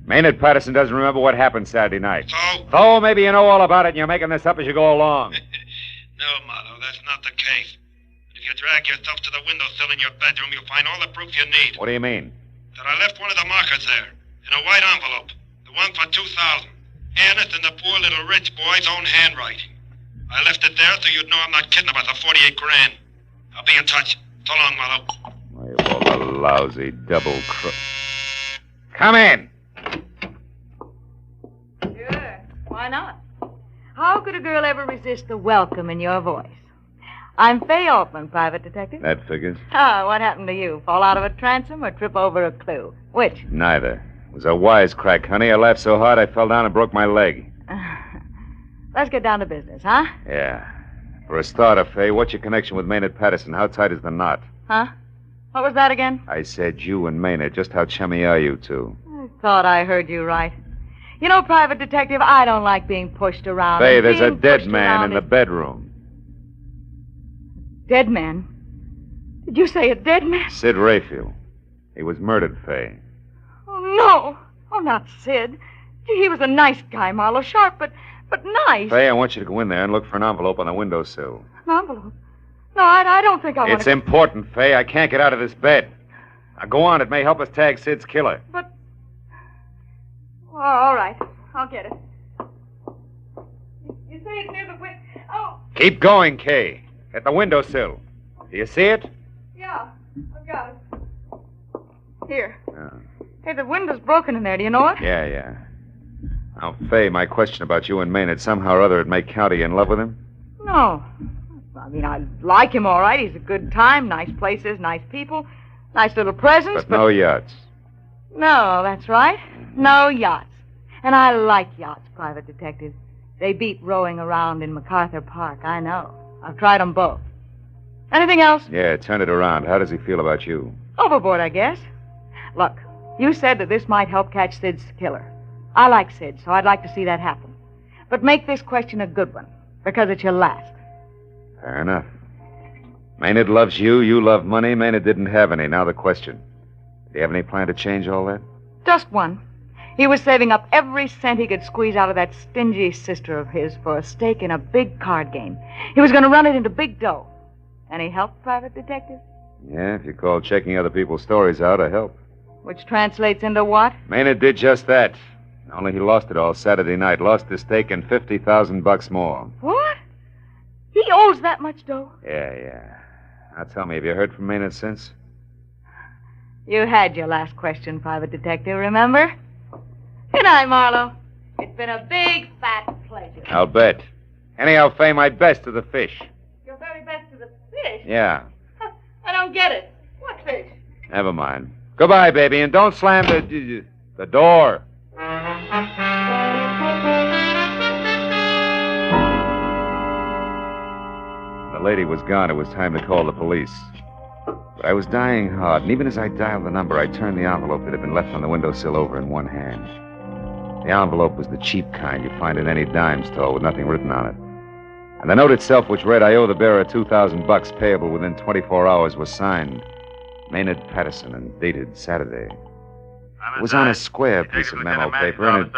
Maynard Patterson doesn't remember what happened Saturday night. So? So maybe you know all about it and you're making this up as you go along. No, Marlowe, that's not the case. If you drag yourself to the windowsill in your bedroom, you'll find all the proof you need. What do you mean? That I left one of the markers there, in a white envelope. The one for $2,000. And it's in the poor little rich boy's own handwriting. I left it there so you'd know I'm not kidding about the $48,000. I'll be in touch. So long, Marlowe. Why, you all the lousy double crook. Come in. Sure. Why not? How could a girl ever resist the welcome in your voice? I'm Fay Altman, private detective. That figures. Ah, what happened to you? Fall out of a transom or trip over a clue? Which? Neither. It was a wisecrack, honey. I laughed so hard I fell down and broke my leg. Let's get down to business, huh? Yeah. For a starter, Fay, what's your connection with Maynard Patterson? How tight is the knot? Huh? What was that again? I said you and Maynard. Just how chummy are you two? I thought I heard you right. You know, private detective, I don't like being pushed around. Fay, and there's a being dead pushed man around in the is- bedroom. Dead man? Did you say a dead man? Sid Rayfield. He was murdered, Fay. Oh, no. Oh, not Sid. Gee, he was a nice guy, Marlowe. Sharp, but nice. Fay, I want you to go in there and look for an envelope on the windowsill. An envelope? No, I don't think I want It's important, Fay. I can't get out of this bed. Now go on. It may help us tag Sid's killer. But... Oh, all right. I'll get it. You say it's near the window. Oh, Keep going, Kay. At the windowsill. Do you see it? yeah. I've got it. Here. Hey, the window's broken in there. Do you know it? Yeah. Now, Fay, my question about you and Maynard, somehow or other it may count. Are you in love with him? No. I mean, I like him all right. He's a good time. Nice places, nice people, nice little presents. But no yachts. No, that's right. No yachts. And I like yachts, Private Detective. They beat rowing around in MacArthur Park, I know. I've tried them both. Anything else? Yeah, turn it around. How does he feel about you? Overboard, I guess. Look, you said that this might help catch Sid's killer. I like Sid, so I'd like to see that happen. But make this question a good one, because it's your last. Fair enough. Maynard loves you. You love money. Maynard didn't have any. Now the question. Do you have any plan to change all that? Just one. He was saving up every cent he could squeeze out of that stingy sister of his for a stake in a big card game. He was going to run it into big dough. Any help, Private Detective? Yeah, if you call checking other people's stories out a help. Which translates into what? Maynard did just that. Only he lost it all Saturday night. Lost the stake and $50,000 more. What? He owes that much dough? Yeah. Now tell me, have you heard from Maynard since? You had your last question, Private Detective, remember? Good night, Marlowe. It's been a big, fat pleasure. I'll bet. Anyhow, Fay, my best to the fish. Your very best to the fish? Yeah. I don't get it. What fish? Never mind. Goodbye, baby, and don't slam the door. The lady was gone. It was time to call the police. But I was dying hard, and even as I dialed the number, I turned the envelope that had been left on the windowsill over in one hand. The envelope was the cheap kind you find in any dime store with nothing written on it. And the note itself, which read, "I owe the bearer $2,000 payable within 24 hours," was signed Maynard Patterson and dated Saturday. It was on a square piece of memo paper, and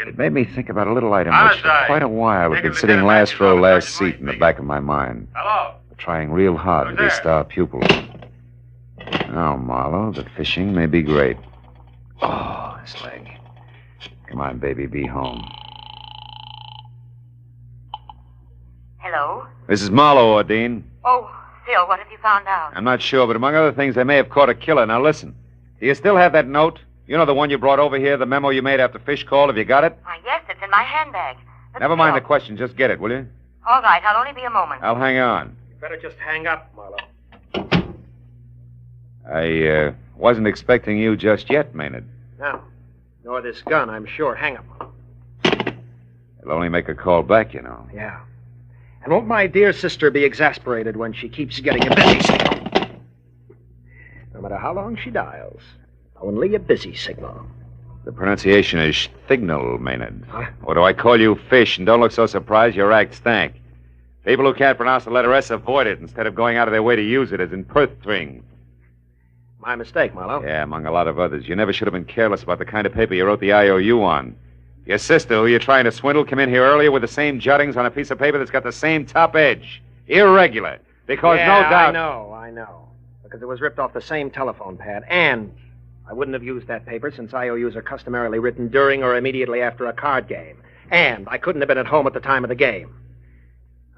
it made me think about a little item which for quite a while had been sitting last row, last seat in the back of my mind. Hello? Trying real hard to be star pupil. Now, Marlowe, the fishing may be great. Oh, this leg. Come on, baby, be home. Hello? This is Marlowe, Ordine. Oh, Phil, what have you found out? I'm not sure, but among other things, they may have caught a killer. Now, listen. Do you still have that note? You know the one you brought over here, the memo you made after Fish called? Have you got it? Why, yes, it's in my handbag. But Never mind Phil... the question. Just get it, will you? All right, I'll only be a moment. I'll hang on. Better just hang up, Marlowe. I wasn't expecting you just yet, Maynard. Now, nor this gun, I'm sure. Hang up, Marlowe. It'll only make a call back, you know. Yeah. And won't my dear sister be exasperated when she keeps getting a busy signal? No matter how long she dials, only a busy signal. The pronunciation is thignal, Maynard. Huh? Or do I call you Fish? And don't look so surprised, your act stank. People who can't pronounce the letter S avoid it instead of going out of their way to use it as in Perth thing. My mistake, Marlowe. Yeah, among a lot of others. You never should have been careless about the kind of paper you wrote the IOU on. Your sister, who you're trying to swindle, came in here earlier with the same jottings on a piece of paper that's got the same top edge. Irregular. Because no doubt... I know. Because it was ripped off the same telephone pad. And I wouldn't have used that paper since IOUs are customarily written during or immediately after a card game. And I couldn't have been at home at the time of the game.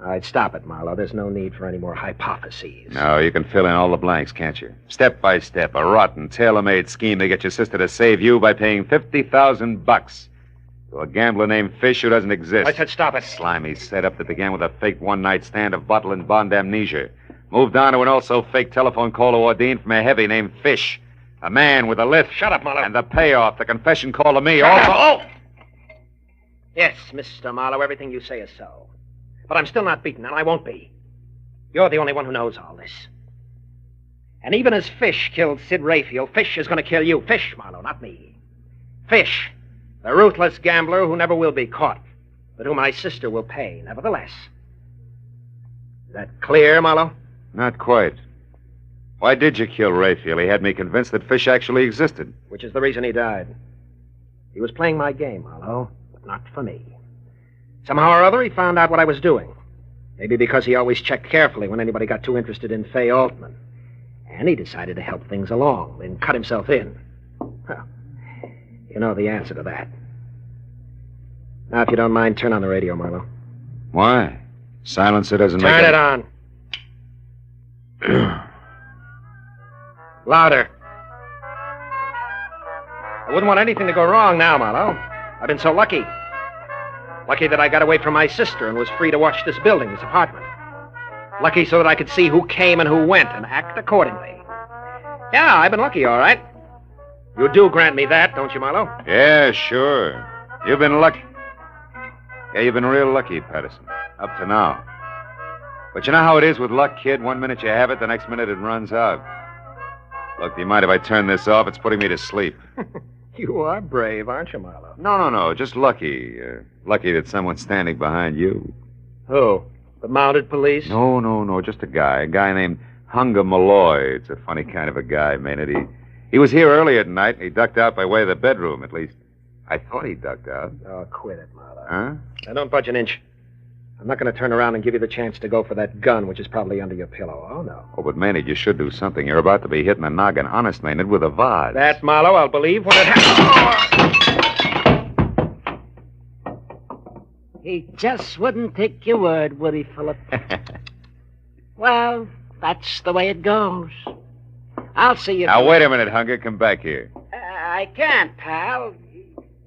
All right, stop it, Marlowe. There's no need for any more hypotheses. No, you can fill in all the blanks, can't you? Step by step, a rotten, tailor-made scheme to get your sister to save you by paying $50,000 to a gambler named Fish who doesn't exist. I said stop it. Slimy setup that began with a fake one-night stand of bottle and bond amnesia. Moved on to an also-fake telephone call to Ordine from a heavy named Fish. A man with a lift. Shut up, Marlowe. And the payoff, the confession call to me. Shut Also... up. Oh! Yes, Mr. Marlowe, everything you say is so. But I'm still not beaten, and I won't be. You're the only one who knows all this. And even as Fish killed Sid Rayfield, Fish is going to kill you. Fish, Marlowe, not me. Fish, the ruthless gambler who never will be caught, but who my sister will pay, nevertheless. Is that clear, Marlowe? Not quite. Why did you kill Rayfield? He had me convinced that Fish actually existed. Which is the reason he died. He was playing my game, Marlowe, but not for me. Somehow or other, he found out what I was doing. Maybe because he always checked carefully when anybody got too interested in Fay Altman. And he decided to help things along, then cut himself in. Well, you know the answer to that. Now, if you don't mind, turn on the radio, Marlowe. Why? Silencer doesn't make Turn it on. Louder. I wouldn't want anything to go wrong now, Marlowe. I've been so lucky. Lucky that I got away from my sister and was free to watch this building, this apartment. Lucky so that I could see who came and who went and act accordingly. Yeah, I've been lucky, all right. You do grant me that, don't you, Marlowe? Yeah, sure. You've been lucky. Yeah, you've been real lucky, Patterson. Up to now. But you know how it is with luck, kid? One minute you have it, the next minute it runs out. Look, do you mind if I turn this off? It's putting me to sleep. You are brave, aren't you, Marlowe? No. Just lucky. Lucky that someone's standing behind you. Who? The mounted police? No. Just a guy named Hunger Malloy. It's a funny kind of a guy, Maynard. He was here earlier tonight, and he ducked out by way of the bedroom, at least. I thought he ducked out. Oh, quit it, Marlowe. Huh? Now, don't budge an inch. I'm not going to turn around and give you the chance to go for that gun, which is probably under your pillow. Oh, no. Oh, but Maynard, you should do something. You're about to be hitting a noggin, honest, Maynard, with a vase. That, Marlowe, I'll believe when it happens. He just wouldn't take your word, would he, Philip? Well, that's the way it goes. I'll see you... Now, wait a minute, Hunger. Come back here. I can't, pal.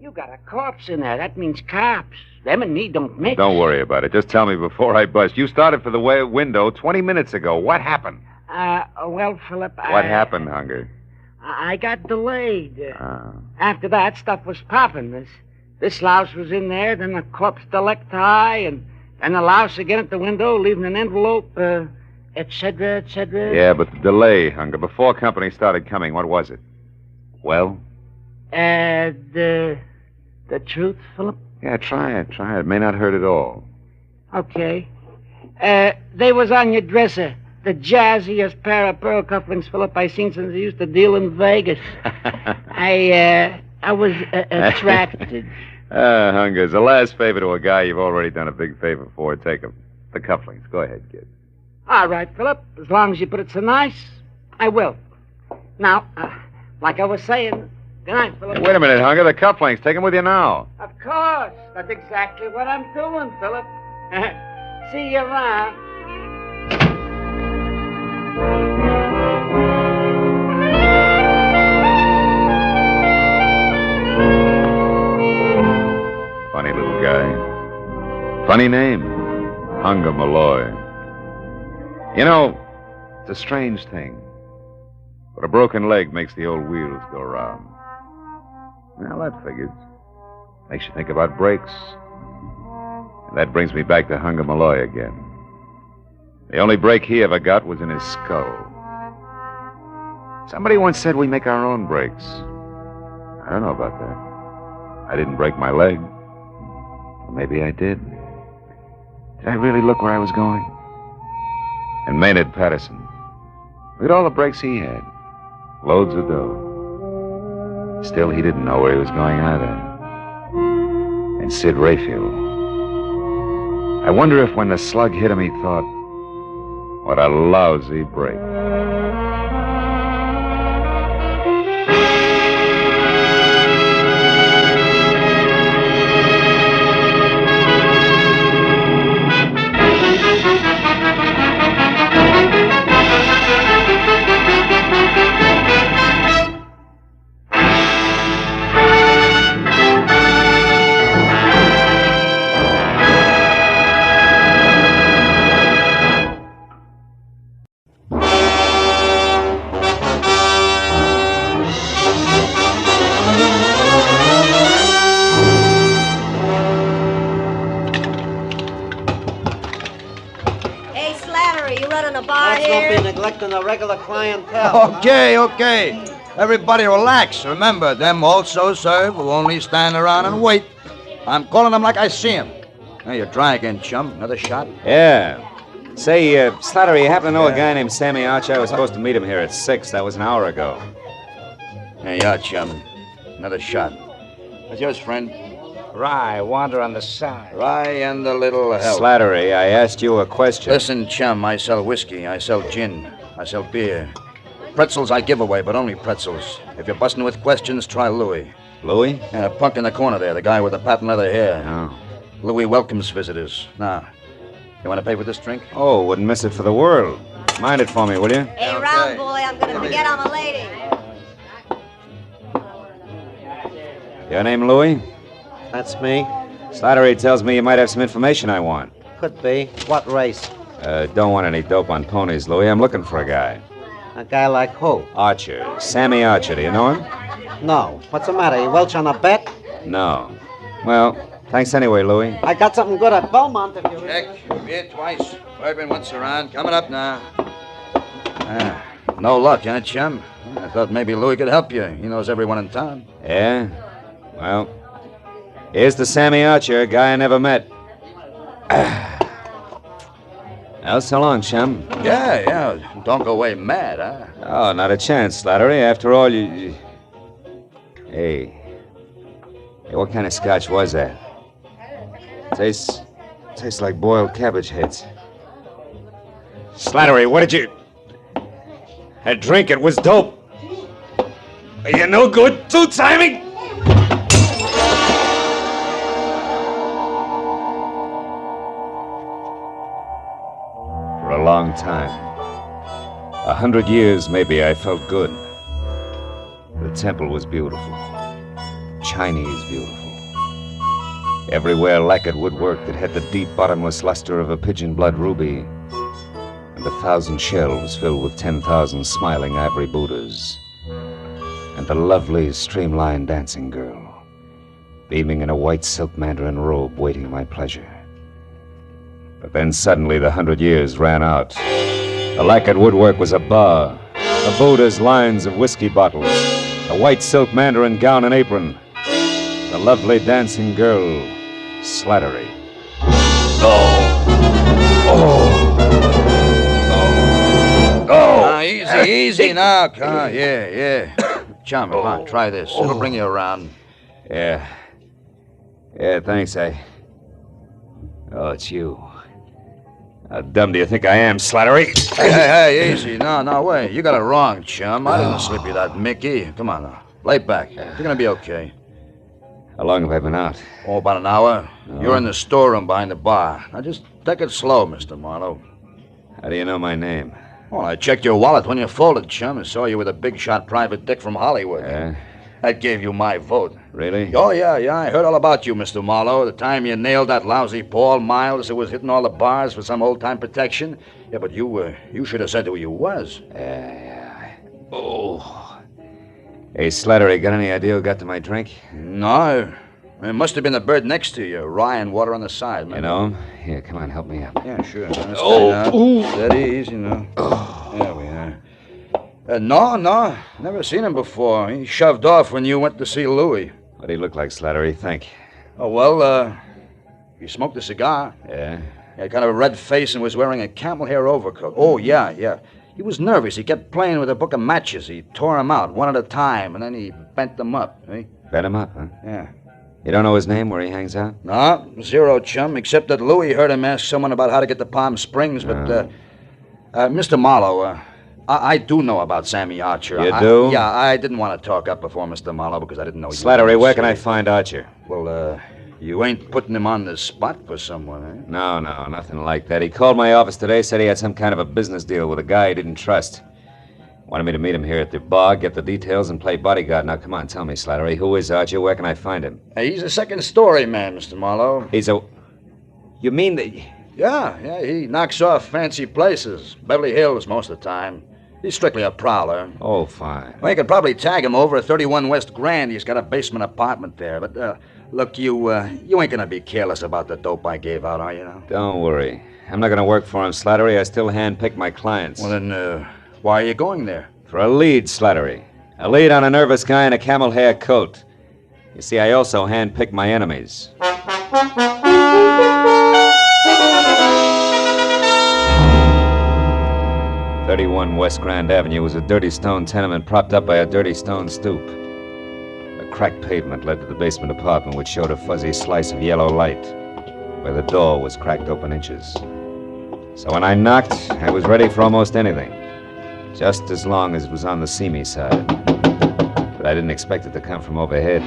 You got a corpse in there. That means cops. Them and me don't mix. Don't worry about it. Just tell me before I bust. You started for the window 20 minutes ago. What happened? Well, Philip, What happened, Hunger? I got delayed. After that, stuff was popping. This louse was in there, then the corpse delecti, and then the louse again at the window, leaving an envelope, et cetera, et cetera. Yeah, but the delay, Hunger. Before company started coming, what was it? Well? The truth, Philip? Yeah, try it. It may not hurt at all. Okay. They was on your dresser. The jazziest pair of pearl cufflinks, Philip, I seen since I used to deal in Vegas. I was attracted. Hunger, as a last favor to a guy you've already done a big favor for, take him. The cufflinks. Go ahead, kid. All right, Philip. As long as you put it so nice, I will. Now, like I was saying... Good night, Philip. Wait a minute, Hunger. The cufflinks. Take them with you now. Of course. That's exactly what I'm doing, Philip. See you around. Funny little guy. Funny name. Hunger Malloy. You know, it's a strange thing. But a broken leg makes the old wheels go round. Well, that figures. Makes you think about brakes. And that brings me back to Hunger Malloy again. The only break he ever got was in his skull. Somebody once said we make our own brakes. I don't know about that. I didn't break my leg. Or maybe I did. Did I really look where I was going? And Maynard Patterson. Look at all the breaks he had. Loads of dough. Still, he didn't know where he was going either. And Sid Rayfield. I wonder if when the slug hit him, he thought, what a lousy break. The regular clientele. Okay. Everybody relax. Remember, them also serve who only stand around and wait. I'm calling them like I see them. Hey, you're dry again, chum. Another shot? Yeah. Say, Slattery, you happen to know a guy named Sammy Arch? I was supposed to meet him here at 6. That was an hour ago. Hey, yeah, chum. Another shot. What's yours, friend? Rye, wander on the side. Rye and a little help. Slattery, I asked you a question. Listen, chum, I sell whiskey. I sell gin. I sell beer. Pretzels I give away, but only pretzels. If you're busting with questions, try Louis. Louis? Yeah, a punk in the corner there, the guy with the patent leather hair. Oh. Louis welcomes visitors. Now, you want to pay for this drink? Oh, wouldn't miss it for the world. Mind it for me, will you? Hey, round boy, I'm gonna forget I'm a lady. Your name Louis? That's me. Slattery tells me you might have some information I want. Could be. What race? Don't want any dope on ponies, Louis. I'm looking for a guy. A guy like who? Archer. Sammy Archer. Do you know him? No. What's the matter? You welch on a bet? No. Well, thanks anyway, Louis. I got something good at Belmont if you... Check. Beer twice. Bourbon once around. Coming up now. No luck, huh, chum? I thought maybe Louis could help you. He knows everyone in town. Yeah? Well, here's the Sammy Archer, guy I never met. Well, so long, chum. Yeah. Don't go away mad, huh? Oh, not a chance, Slattery. After all, you... Hey, what kind of scotch was that? Tastes like boiled cabbage heads. Slattery, what did you... That drink, it was dope. Are you no good, two-timing? For a long time, 100 years maybe, I felt good. The temple was beautiful. Chinese beautiful. Everywhere lacquered woodwork that had the deep, bottomless luster of a pigeon blood ruby, and 1,000 shelves filled with 10,000 smiling ivory Buddhas, and the lovely, streamlined dancing girl, beaming in a white silk mandarin robe, waiting my pleasure. But then suddenly the 100 years ran out. The lacquered woodwork was a bar, the Buddha's lines of whiskey bottles, the white silk mandarin gown and apron, the lovely dancing girl, Slattery. Easy now. Yeah. Chum, come on, try this. It'll bring you around. Yeah, thanks, Oh, it's you. How dumb do you think I am, Slattery? Hey, easy. No way. You got it wrong, chum. I didn't slip you that Mickey. Come on now. Lay back. You're gonna be okay. How long have I been out? Oh, about an hour. Oh. You're in the storeroom behind the bar. Now just take it slow, Mr. Marlowe. How do you know my name? Well, I checked your wallet when you folded, chum, and saw you with a big-shot private dick from Hollywood. Yeah? That gave you my vote. Really? Oh, yeah. I heard all about you, Mr. Marlowe. The time you nailed that lousy Paul Miles who was hitting all the bars for some old-time protection. Yeah, but you should have said who you was. Oh. Hey, Slattery, got any idea who got to my drink? No. It must have been the bird next to you. Rye and water on the side, man. You know him? Here, come on, help me up. Yeah, sure. Ooh. Steady, easy now. There we are. No. Never seen him before. He shoved off when you went to see Louis. What'd he look like, Slattery, think? Oh, well, he smoked a cigar. Yeah? He had kind of a red face and was wearing a camel hair overcoat. Oh, yeah. He was nervous. He kept playing with a book of matches. He tore them out one at a time, and then he bent them up. Eh? Bent him up, huh? Yeah. You don't know his name, where he hangs out? No, zero, chum, except that Louis heard him ask someone about how to get to Palm Springs, but, Mr. Marlowe, I do know about Sammy Archer. You do? Yeah, I didn't want to talk up before Mr. Marlowe because I didn't know you. Slattery, where can I find Archer? Well, you ain't putting him on the spot for someone, eh? No, nothing like that. He called my office today, said he had some kind of a business deal with a guy he didn't trust. Wanted me to meet him here at the bar, get the details, and play bodyguard. Now, come on, tell me, Slattery, who is Archer? Where can I find him? He's a second-story man, Mr. Marlowe. He's a... You mean that... Yeah, he knocks off fancy places. Beverly Hills most of the time. He's strictly a prowler. Oh, fine. Well, you could probably tag him over at 31 West Grand. He's got a basement apartment there. But, look, you ain't gonna be careless about the dope I gave out, are you now? Don't worry. I'm not gonna work for him, Slattery. I still handpick my clients. Well, then, why are you going there? For a lead, Slattery. A lead on a nervous guy in a camel hair coat. You see, I also handpick my enemies. 31 West Grand Avenue was a dirty stone tenement propped up by a dirty stone stoop. A cracked pavement led to the basement apartment, which showed a fuzzy slice of yellow light, where the door was cracked open inches. So when I knocked, I was ready for almost anything. just as long as it was on the seamy side. But I didn't expect it to come from overhead.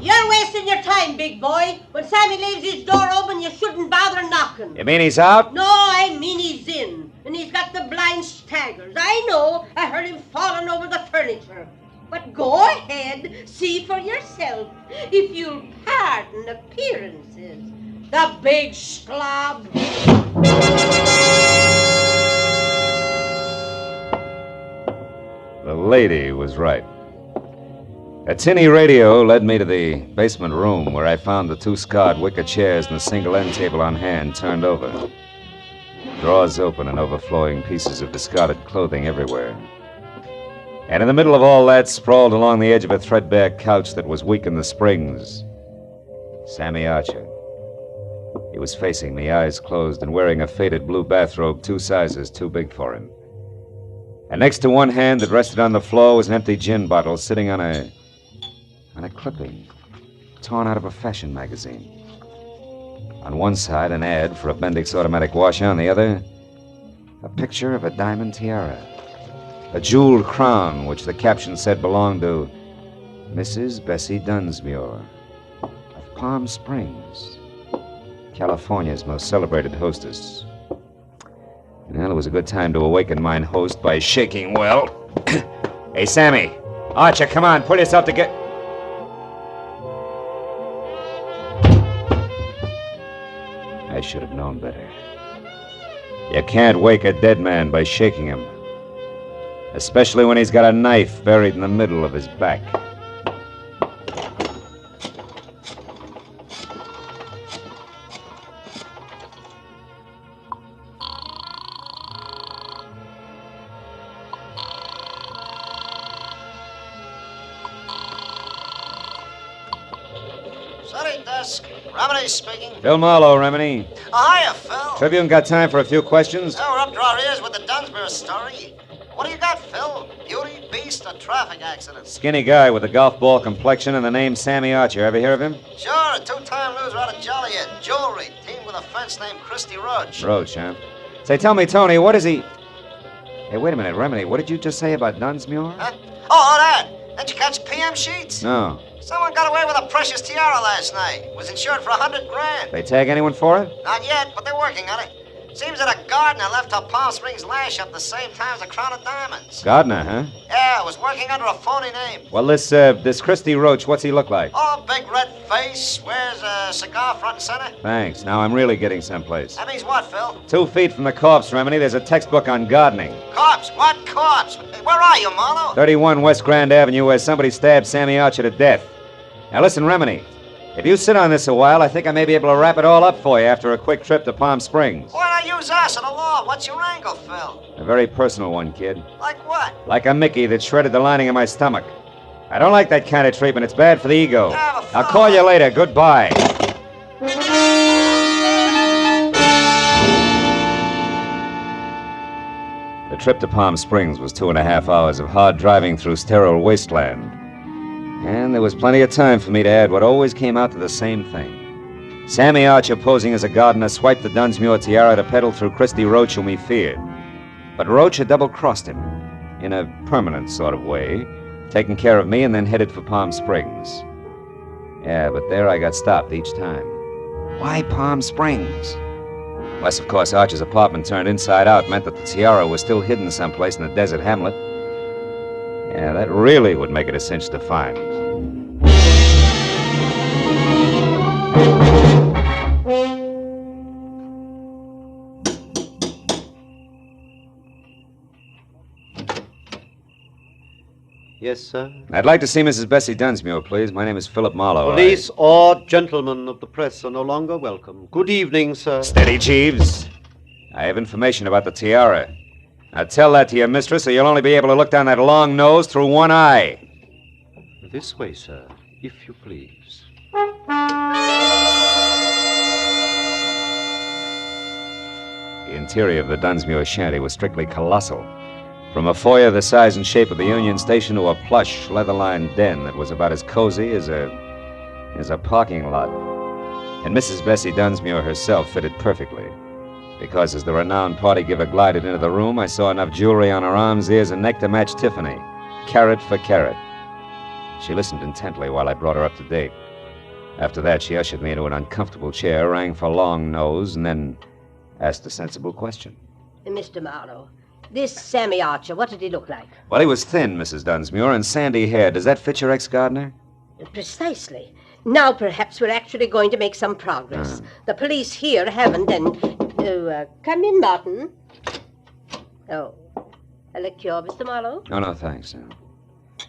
You're wasting your time, big boy. When Sammy leaves his door open, you shouldn't bother knocking. You mean he's out? No, I mean he's in. And he's got the blind staggers. I know. I heard him falling over the furniture. But go ahead, see for yourself, if you'll pardon appearances. The big slob. The lady was right. A tinny radio led me to the basement room where I found the 2 scarred wicker chairs and the single end table on hand turned over. Drawers open and overflowing pieces of discarded clothing everywhere. And in the middle of all that, sprawled along the edge of a threadbare couch that was weak in the springs, Sammy Archer. He was facing me, eyes closed, and wearing a faded blue bathrobe 2 sizes too big for him. And next to one hand that rested on the floor was an empty gin bottle sitting on a clipping, torn out of a fashion magazine. On one side, an ad for a Bendix automatic washer. On the other, a picture of a diamond tiara. A jeweled crown, which the caption said belonged to Mrs. Bessie Dunsmuir of Palm Springs, California's most celebrated hostess. Well, it was a good time to awaken mine host by shaking well. Hey, Sammy. Archer, come on, pull yourself together. I should have known better. You can't wake a dead man by shaking him. Especially when he's got a knife buried in the middle of his back. City desk. Remedy speaking. Phil Marlowe, Remini. Oh, hiya, Phil. Tribune got time for a few questions? Oh, we're up to our ears with the Dunsmuir story. What do you got, Phil? Beauty, beast, or traffic accident? Skinny guy with a golf ball complexion and the name Sammy Archer. Ever hear of him? Sure, a 2-time loser out of Joliet. Jewelry, teamed with a fence named Christy Roach. Roach, huh? Say, tell me, Tony, what is he... Hey, wait a minute, Remini. What did you just say about Dunsmuir? Huh? Oh, that. Didn't you catch PM sheets? No. Someone got away with a precious tiara last night. Was insured for $100,000. They tag anyone for it? Not yet, but they're working on it. Seems that a gardener left her Palm Springs lash up the same time as a crown of diamonds. Gardner, huh? Yeah, was working under a phony name. Well, this Christy Roach, what's he look like? Oh, big red face, wears a cigar front and center. Thanks. Now I'm really getting someplace. That means what, Phil? 2 feet from the corpse, Remini, there's a textbook on gardening. Corpse? What corpse? Where are you, Marlowe? 31 West Grand Avenue, where somebody stabbed Sammy Archer to death. Now listen, Remini. If you sit on this a while, I think I may be able to wrap it all up for you after a quick trip to Palm Springs. Why not use us and the law? What's your angle, Phil? A very personal one, kid. Like what? Like a Mickey that shredded the lining of my stomach. I don't like that kind of treatment. It's bad for the ego. I'll call you later. Goodbye. The trip to Palm Springs was 2.5 hours of hard driving through sterile wasteland. And there was plenty of time for me to add what always came out to the same thing. Sammy Archer, posing as a gardener, swiped the Dunsmuir tiara to peddle through Christy Roach, whom he feared. But Roach had double-crossed him, in a permanent sort of way, taking care of me and then headed for Palm Springs. Yeah, but there I got stopped each time. Why Palm Springs? Unless, of course, Archer's apartment turned inside out meant that the tiara was still hidden someplace in the desert hamlet. Yeah, that really would make it a cinch to find. Yes, sir? I'd like to see Mrs. Bessie Dunsmuir, please. My name is Philip Marlowe. Police or gentlemen of the press are no longer welcome. Good evening, sir. Steady, Jeeves. I have information about the tiara. Now tell that to your mistress, or you'll only be able to look down that long nose through one eye. This way, sir, if you please. The interior of the Dunsmuir shanty was strictly colossal. From a foyer the size and shape of the Union Station to a plush, leather-lined den that was about as cozy as a parking lot. And Mrs. Bessie Dunsmuir herself fitted perfectly. Because as the renowned party giver glided into the room, I saw enough jewelry on her arms, ears, and neck to match Tiffany, carat for carat. She listened intently while I brought her up to date. After that, she ushered me into an uncomfortable chair, rang for Long Nose, and then asked a sensible question. Mr. Marlowe, this Sammy Archer, what did he look like? Well, he was thin, Mrs. Dunsmuir, and sandy hair. Does that fit your ex-gardener? Precisely. Now perhaps we're actually going to make some progress. The police here haven't, and... come in, Martin. Oh, a liqueur, Mr. Marlowe? Oh, no, thanks.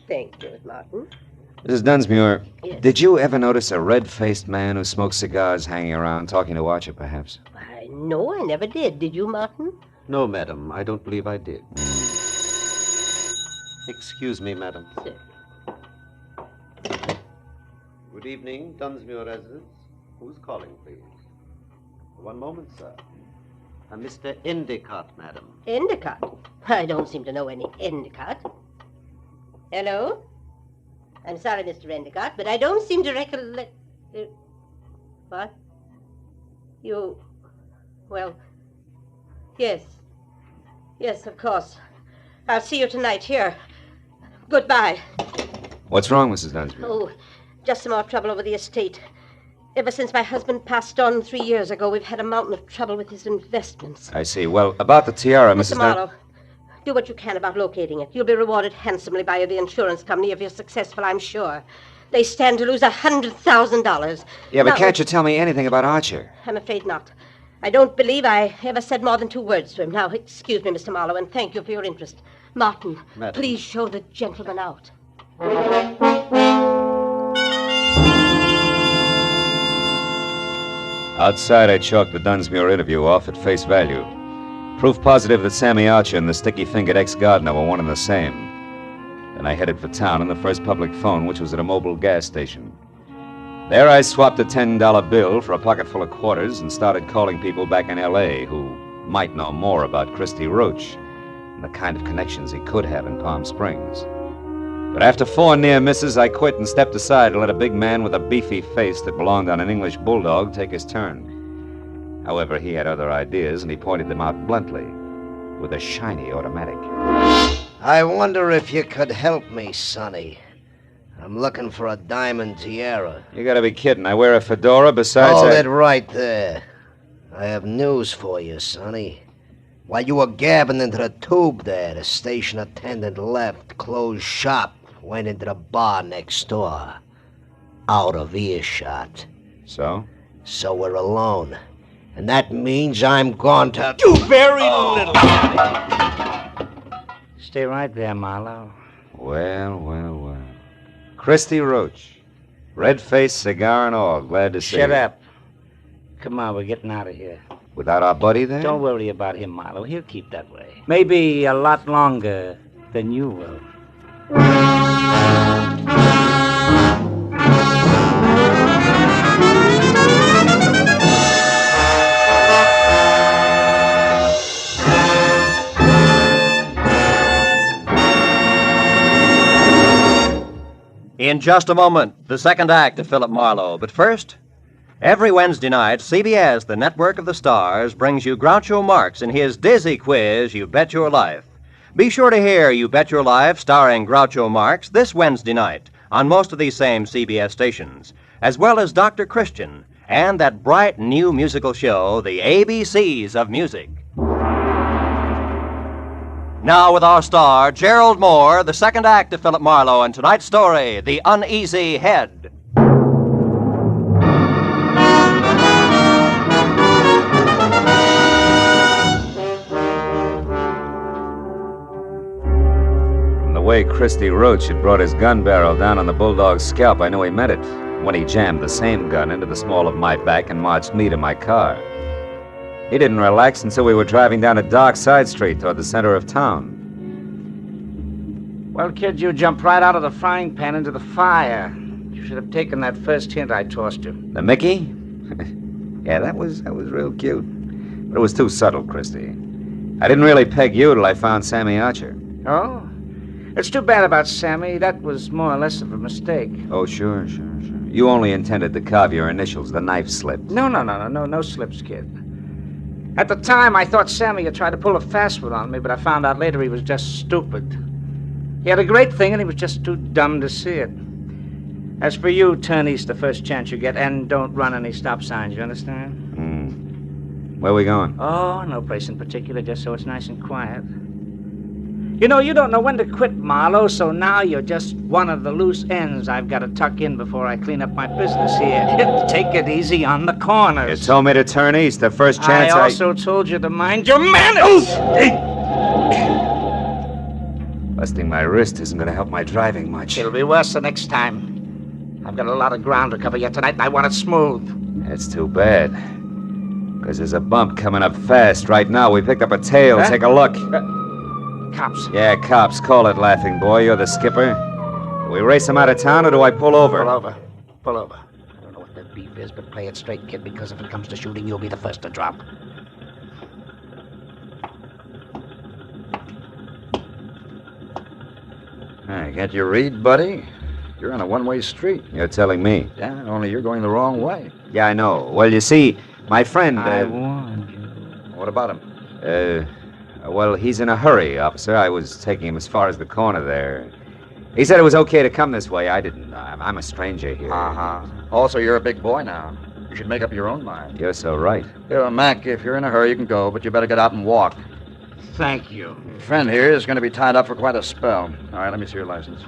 Thank you, Martin. Mrs. Dunsmuir, Yes. Did you ever notice a red-faced man who smoked cigars hanging around, talking to Archer, perhaps? No, I never did. Did you, Martin? No, madam, I don't believe I did. Excuse me, madam. Sir. Good evening, Dunsmuir residence. Who's calling, please? One moment, sir. Mr. Endicott, madam. Endicott? I don't seem to know any Endicott. Hello? I'm sorry, Mr. Endicott, but I don't seem to recollect... what? You... Well... Yes. Yes, of course. I'll see you tonight here. Goodbye. What's wrong, Mrs. Dunsmuir? Oh, just some more trouble over the estate. Ever since my husband passed on 3 years ago, we've had a mountain of trouble with his investments. I see. Well, about the tiara, Mr. Mrs. Marlowe, do what you can about locating it. You'll be rewarded handsomely by the insurance company if you're successful, I'm sure. They stand to lose $100,000. Yeah, but Now, can't you tell me anything about Archer? I'm afraid not. I don't believe I ever said more than 2 words to him. Now, excuse me, Mr. Marlowe, and thank you for your interest. Martin, Madam. Please show the gentleman out. Outside, I chalked the Dunsmuir interview off at face value. Proof positive that Sammy Archer and the sticky-fingered ex-gardener were one and the same. Then I headed for town on the first public phone, which was at a mobile gas station. There I swapped a $10 bill for a pocket full of quarters and started calling people back in L.A. who might know more about Christy Roach and the kind of connections he could have in Palm Springs. But after 4 near misses, I quit and stepped aside to let a big man with a beefy face that belonged on an English bulldog take his turn. However, he had other ideas, and he pointed them out bluntly with a shiny automatic. I wonder if you could help me, Sonny. I'm looking for a diamond tiara. You gotta be kidding. I wear a fedora besides... Hold it right there. I have news for you, Sonny. While you were gabbing into the tube there, the station attendant left, closed shop, went into the bar next door. Out of earshot. So? So we're alone. And that means I'm going to do very little. Stay right there, Marlowe. Well. Christy Roach. Red-faced, cigar and all. Glad to see you. Shut up. Come on, we're getting out of here. Without our buddy there? Don't worry about him, Marlowe. He'll keep that way. Maybe a lot longer than you will. In just a moment, the second act of Philip Marlowe. But first, every Wednesday night, CBS, the network of the stars, brings you Groucho Marx in his dizzy quiz, You Bet Your Life. Be sure to hear You Bet Your Life starring Groucho Marx this Wednesday night on most of these same CBS stations, as well as Dr. Christian and that bright new musical show, The ABCs of Music. Now with our star, Gerald Moore, the second act of Philip Marlowe, and tonight's story, The Uneasy Head. From the way Christy Roach had brought his gun barrel down on the bulldog's scalp, I knew he meant it when he jammed the same gun into the small of my back and marched me to my car. He didn't relax until we were driving down a dark side street toward the center of town. Well, kid, you jumped right out of the frying pan into the fire. You should have taken that first hint I tossed you. The Mickey? Yeah, that was real cute. But it was too subtle, Christy. I didn't really peg you till I found Sammy Archer. Oh? It's too bad about Sammy. That was more or less of a mistake. Oh, sure. You only intended to carve your initials. The knife slipped. No slips, kid. At the time, I thought Sammy had tried to pull a fast one on me, but I found out later he was just stupid. He had a great thing, and he was just too dumb to see it. As for you, turn east the first chance you get, and don't run any stop signs, you understand? Where we going? Oh, no place in particular, just so it's nice and quiet. You know, you don't know when to quit, Marlowe, so now you're just one of the loose ends I've got to tuck in before I clean up my business here. Take it easy on the corners. You told me to turn east the first chance I also told you to mind your manners! Busting my wrist isn't going to help my driving much. It'll be worse the next time. I've got a lot of ground to cover yet tonight, and I want it smooth. That's too bad. Because there's a bump coming up fast right now. We picked up a tail. Huh? Take a look. Cops. Yeah, cops. Call it, laughing boy. You're the skipper. Do we race them out of town, or do I pull over? Pull over. Pull over. I don't know what that beef is, but play it straight, kid, because if it comes to shooting, you'll be the first to drop. I got your read, buddy. You're on a one-way street. You're telling me. Yeah, only you're going the wrong way. Yeah, I know. Well, you see, my friend... I warned you. What about him? Well, he's in a hurry, officer. I was taking him as far as the corner there. He said it was okay to come this way. I didn't. I'm a stranger here. Uh-huh. Also, you're a big boy now. You should make up your own mind. You're so right. Here, Mac, if you're in a hurry, you can go, but you better get out and walk. Thank you. Your friend here is going to be tied up for quite a spell. All right, let me see your license.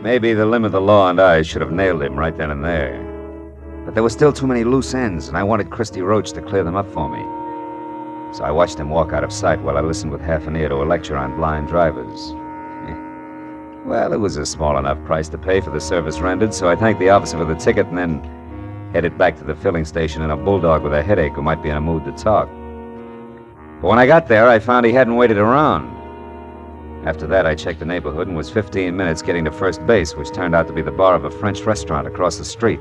Maybe the limb of the law and I should have nailed him right then and there. But there were still too many loose ends, and I wanted Christy Roach to clear them up for me. So I watched him walk out of sight while I listened with half an ear to a lecture on blind drivers. Well, it was a small enough price to pay for the service rendered, so I thanked the officer for the ticket and then headed back to the filling station in a bulldog with a headache who might be in a mood to talk. But when I got there, I found he hadn't waited around. After that, I checked the neighborhood and was 15 minutes getting to first base, which turned out to be the bar of a French restaurant across the street,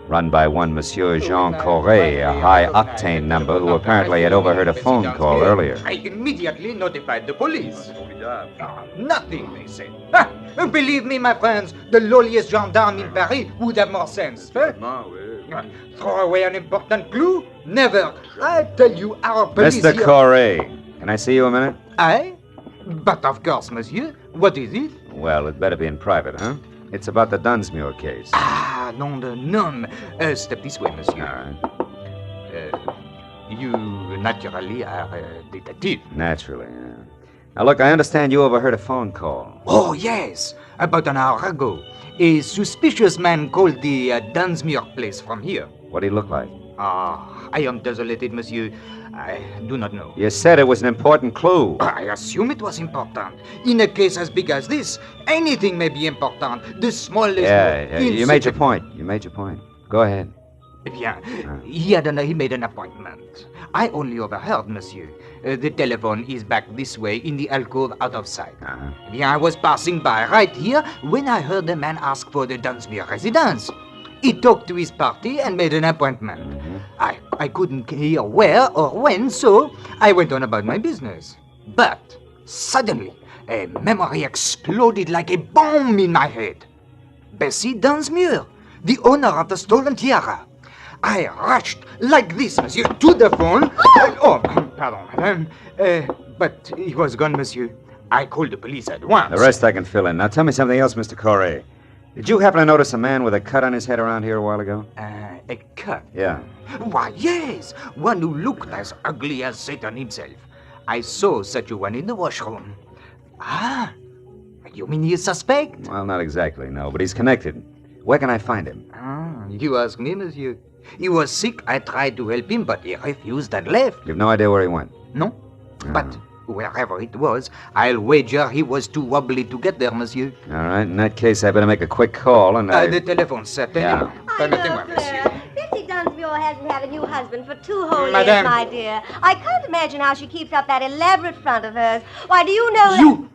run by one Monsieur Jean Corret, a high-octane number who apparently had overheard a phone call earlier. I immediately notified the police. Nothing, they said. Believe me, my friends, the lowliest gendarme in Paris would have more sense. Throw away an important clue? Never. I tell you, our police... Mr. Corret, can I see you a minute? I? But of course, monsieur. What is it? Well, it better be in private, huh? It's about the Dunsmuir case. Ah, nom de nom. Step this way, monsieur. All right. You naturally are a detective. Naturally, yeah. Now, look, I understand you overheard a phone call. Oh, yes. About an hour ago. A suspicious man called the Dunsmuir place from here. What did he look like? Ah, I am desolated, monsieur. I do not know. You said it was an important clue. I assume it was important. In a case as big as this, anything may be important. The smallest... Yeah, you made your point. You made your point. Go ahead. Bien. He made an appointment. I only overheard, monsieur. The telephone is back this way in the alcove out of sight. Bien, I was passing by right here when I heard the man ask for the Dunsmuir residence. He talked to his party and made an appointment. I couldn't hear where or when, so I went on about my business. But suddenly, a memory exploded like a bomb in my head. Bessie Dunsmuir, the owner of the stolen tiara. I rushed like this, monsieur, to the phone. Pardon, madame. But he was gone, monsieur. I called the police at once. The rest I can fill in. Now tell me something else, Mr. Corret. Did you happen to notice a man with a cut on his head around here a while ago? A cut? Yeah. Why, yes. One who looked as ugly as Satan himself. I saw such a one in the washroom. Ah, you mean he's suspect? Well, not exactly, no, but he's connected. Where can I find him? You ask me, monsieur. He was sick. I tried to help him, but he refused and left. You've no idea where he went? No. But wherever it was, I'll wager he was too wobbly to get there, monsieur. All right, in that case, I better make a quick call and The telephone's set. Yeah. Permettez-moi, monsieur. Bessie Dunsmuir hasn't had a new husband for 2 whole Madame. years, my dear. I can't imagine how she keeps up that elaborate front of hers. Why, do you know You!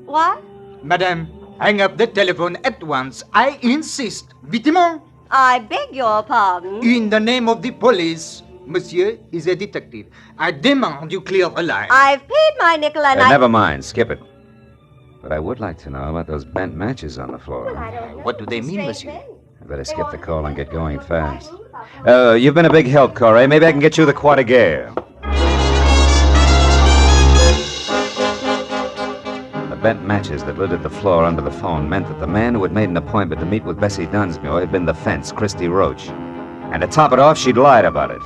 What? Madame, hang up the telephone at once. I insist. Vitement. I beg your pardon. In the name of the police, monsieur is a detective. I demand you clear the line. I've paid my nickel and Never mind, skip it. But I would like to know about those bent matches on the floor. What do they mean, monsieur? Better skip the call and get going fast. You've been a big help, Corey. Maybe I can get you the Croix de Guerre. The bent matches that littered the floor under the phone meant that the man who had made an appointment to meet with Bessie Dunsmuir had been the fence, Christy Roach. And to top it off, she'd lied about it.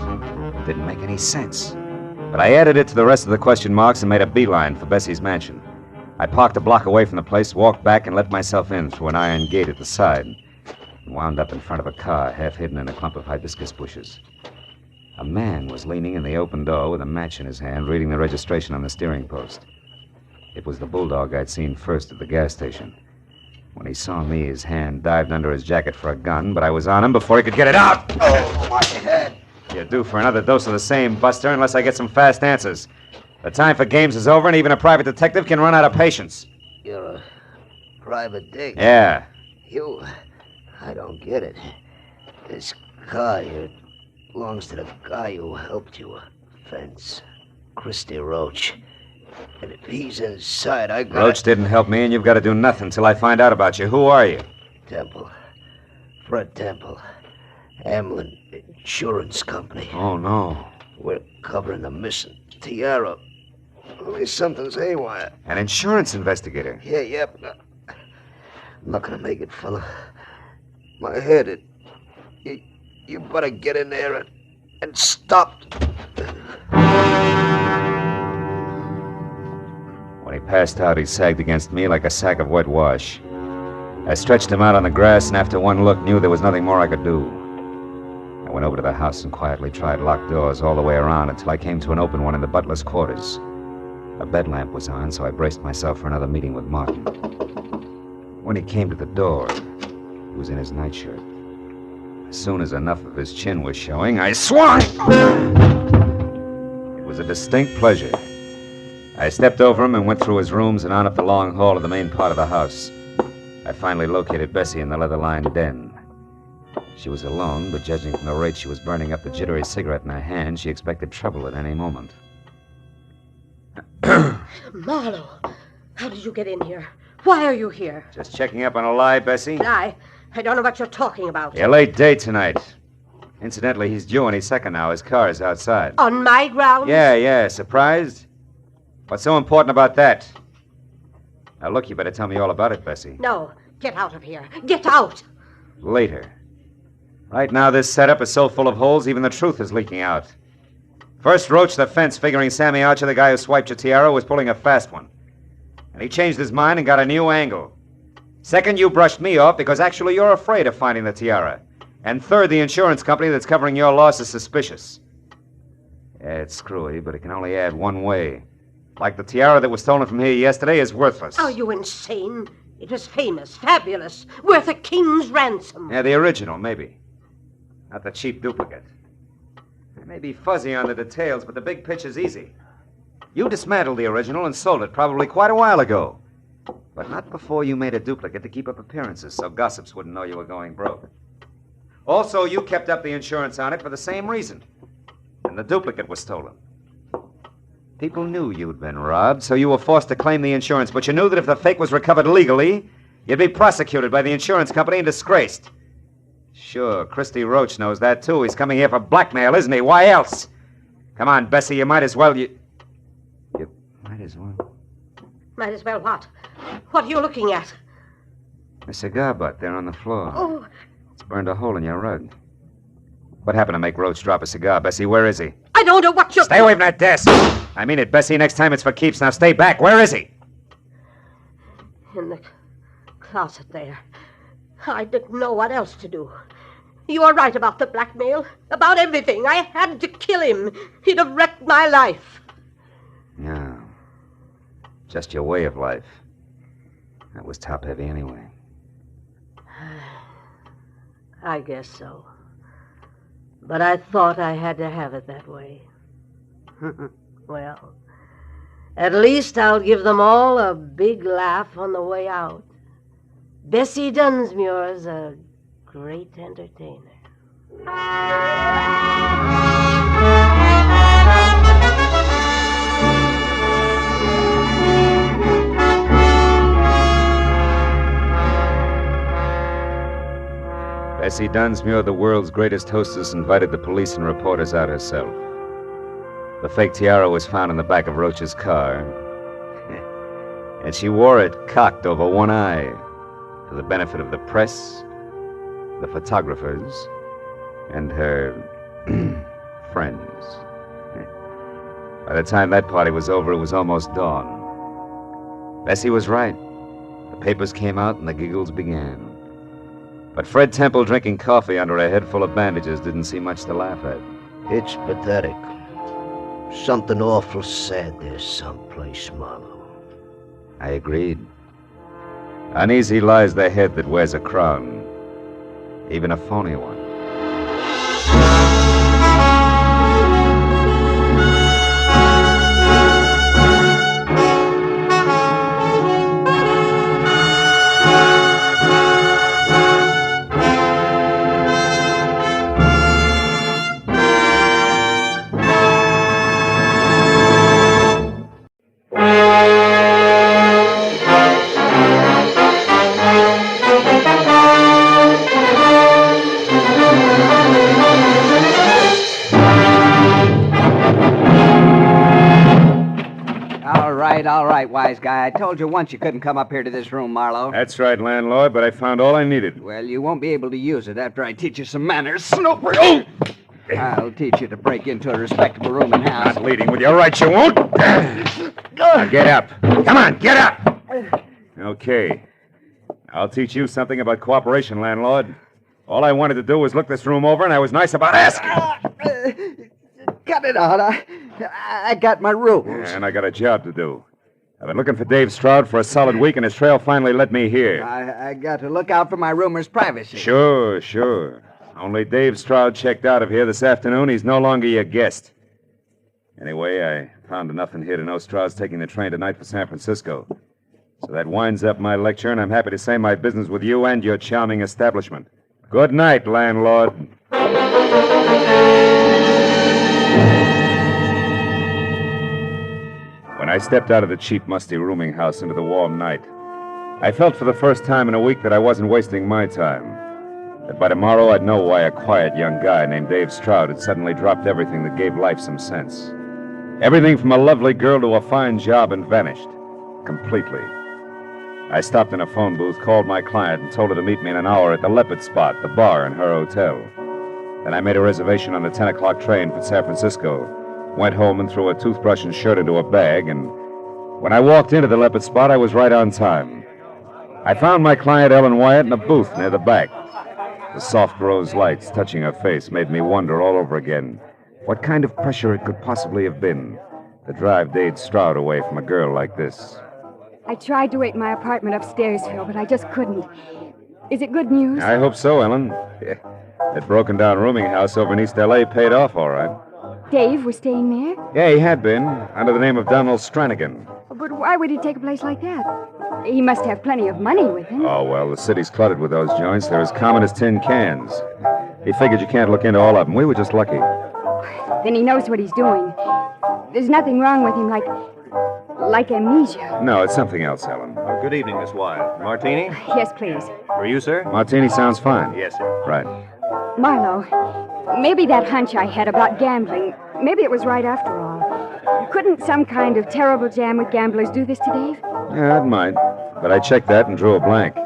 Didn't make any sense. But I added it to the rest of the question marks and made a beeline for Bessie's mansion. I parked a block away from the place, walked back, and let myself in through an iron gate at the side. And wound up in front of a car, half hidden in a clump of hibiscus bushes. A man was leaning in the open door with a match in his hand, reading the registration on the steering post. It was the bulldog I'd seen first at the gas station. When he saw me, his hand dived under his jacket for a gun, but I was on him before he could get it out. Oh, my head. You're due for another dose of the same, Buster, unless I get some fast answers. The time for games is over, and even a private detective can run out of patience. You're a private dick. Yeah. I don't get it. This car here belongs to the guy who helped you. Fence. Christy Roach. And if he's inside, I got... Roach didn't help me, and you've got to do nothing till I find out about you. Who are you? Temple. Fred Temple. Hamlin Insurance Company. Oh, no. We're covering the missing tiara. Only something's haywire. An insurance investigator? Yeah, but I'm not gonna make it, fella. My head, you better get in there and stop. When he passed out, he sagged against me like a sack of whitewash. I stretched him out on the grass, and after one look, knew there was nothing more I could do. I went over to the house and quietly tried locked doors all the way around until I came to an open one in the butler's quarters. A bed lamp was on, so I braced myself for another meeting with Martin. When he came to the door, he was in his nightshirt. As soon as enough of his chin was showing, I swung! It was a distinct pleasure. I stepped over him and went through his rooms and on up the long hall of the main part of the house. I finally located Bessie in the leather-lined den. She was alone, but judging from the rate she was burning up the jittery cigarette in her hand, she expected trouble at any moment. Marlowe, how did you get in here? Why are you here? Just checking up on a lie, Bessie? Lie? I don't know what you're talking about. A late day tonight. Incidentally, he's due any second now. His car is outside. On my grounds? Yeah. Surprised? What's so important about that? Now, look, you better tell me all about it, Bessie. No. Get out of here. Get out. Later. Right now, this setup is so full of holes, even the truth is leaking out. First, Roach the fence, figuring Sammy Archer, the guy who swiped your tiara, was pulling a fast one. And he changed his mind and got a new angle. Second, you brushed me off because actually you're afraid of finding the tiara. And third, the insurance company that's covering your loss is suspicious. Yeah, it's screwy, but it can only add one way. Like the tiara that was stolen from here yesterday is worthless. Are you insane? It was famous, fabulous, worth a king's ransom. Yeah, the original, maybe. Not the cheap duplicate. I may be fuzzy on the details, but the big picture's easy. You dismantled the original and sold it probably quite a while ago. But not before you made a duplicate to keep up appearances so gossips wouldn't know you were going broke. Also, you kept up the insurance on it for the same reason. And the duplicate was stolen. People knew you'd been robbed, so you were forced to claim the insurance, but you knew that if the fake was recovered legally, you'd be prosecuted by the insurance company and disgraced. Sure, Christy Roach knows that, too. He's coming here for blackmail, isn't he? Why else? Come on, Bessie, you might as well... You might as well... Might as well what? What are you looking at? A cigar butt there on the floor. Oh. It's burned a hole in your rug. What happened to make Roach drop a cigar, Bessie? Where is he? I don't know what you're... Stay away from that desk! I mean it, Bessie. Next time it's for keeps. Now stay back. Where is he? In the closet there. I didn't know what else to do. You are right about the blackmail. About everything. I had to kill him. He'd have wrecked my life. Yeah. Just your way of life. That was top-heavy anyway. I guess so. But I thought I had to have it that way. Well, at least I'll give them all a big laugh on the way out. Bessie Dunsmuir's a great entertainer. Bessie Dunsmuir, the world's greatest hostess, invited the police and reporters out herself. The fake tiara was found in the back of Roach's car, and she wore it cocked over one eye for the benefit of the press, the photographers, and her friends. By the time that party was over, it was almost dawn. Bessie was right. The papers came out and the giggles began. But Fred Temple drinking coffee under a head full of bandages didn't see much to laugh at. It's pathetic. Something awful sad there someplace, Marlowe. I agreed. Uneasy lies the head that wears a crown, even a phony one. All right, wise guy. I told you once you couldn't come up here to this room, Marlowe. That's right, landlord, but I found all I needed. Well, you won't be able to use it after I teach you some manners, Snooper. Oh! I'll teach you to break into a respectable room and house. Not leading with your right, you won't. Now get up. Come on, get up. Okay. I'll teach you something about cooperation, landlord. All I wanted to do was look this room over, and I was nice about asking. Cut it out. I got my rules. And I got a job to do. I've been looking for Dave Stroud for a solid week, and his trail finally led me here. I got to look out for my roomers' privacy. Sure. Only Dave Stroud checked out of here this afternoon. He's no longer your guest. Anyway, I found enough in here to know Stroud's taking the train tonight for San Francisco. So that winds up my lecture, and I'm happy to say my business with you and your charming establishment. Good night, landlord. When I stepped out of the cheap, musty rooming house into the warm night, I felt for the first time in a week that I wasn't wasting my time. That by tomorrow I'd know why a quiet young guy named Dave Stroud had suddenly dropped everything that gave life some sense. Everything from a lovely girl to a fine job and vanished. Completely. I stopped in a phone booth, called my client, and told her to meet me in an hour at the Leopard Spot, the bar in her hotel. Then I made a reservation on the 10 o'clock train for San Francisco, went home and threw a toothbrush and shirt into a bag, and when I walked into the Leopard Spot, I was right on time. I found my client, Ellen Wyatt, in a booth near the back. The soft rose lights touching her face made me wonder all over again what kind of pressure it could possibly have been to drive Dave Stroud away from a girl like this. I tried to wait in my apartment upstairs, Phil, but I just couldn't. Is it good news? I hope so, Ellen. That broken-down rooming house over in East L.A. paid off all right. Dave was staying there? Yeah, he had been, under the name of Donald Stranigan. But why would he take a place like that? He must have plenty of money with him. Oh, well, the city's cluttered with those joints. They're as common as tin cans. He figured you can't look into all of them. We were just lucky. Then he knows what he's doing. There's nothing wrong with him, like amnesia. No, it's something else, Ellen. Good evening, Miss Wyatt. Martini? Yes, please. For you, sir? Martini sounds fine. Yes, sir. Right. Marlowe, maybe that hunch I had about gambling, maybe it was right after all. Couldn't some kind of terrible jam with gamblers do this to Dave? Yeah, it might. But I checked that and drew a blank.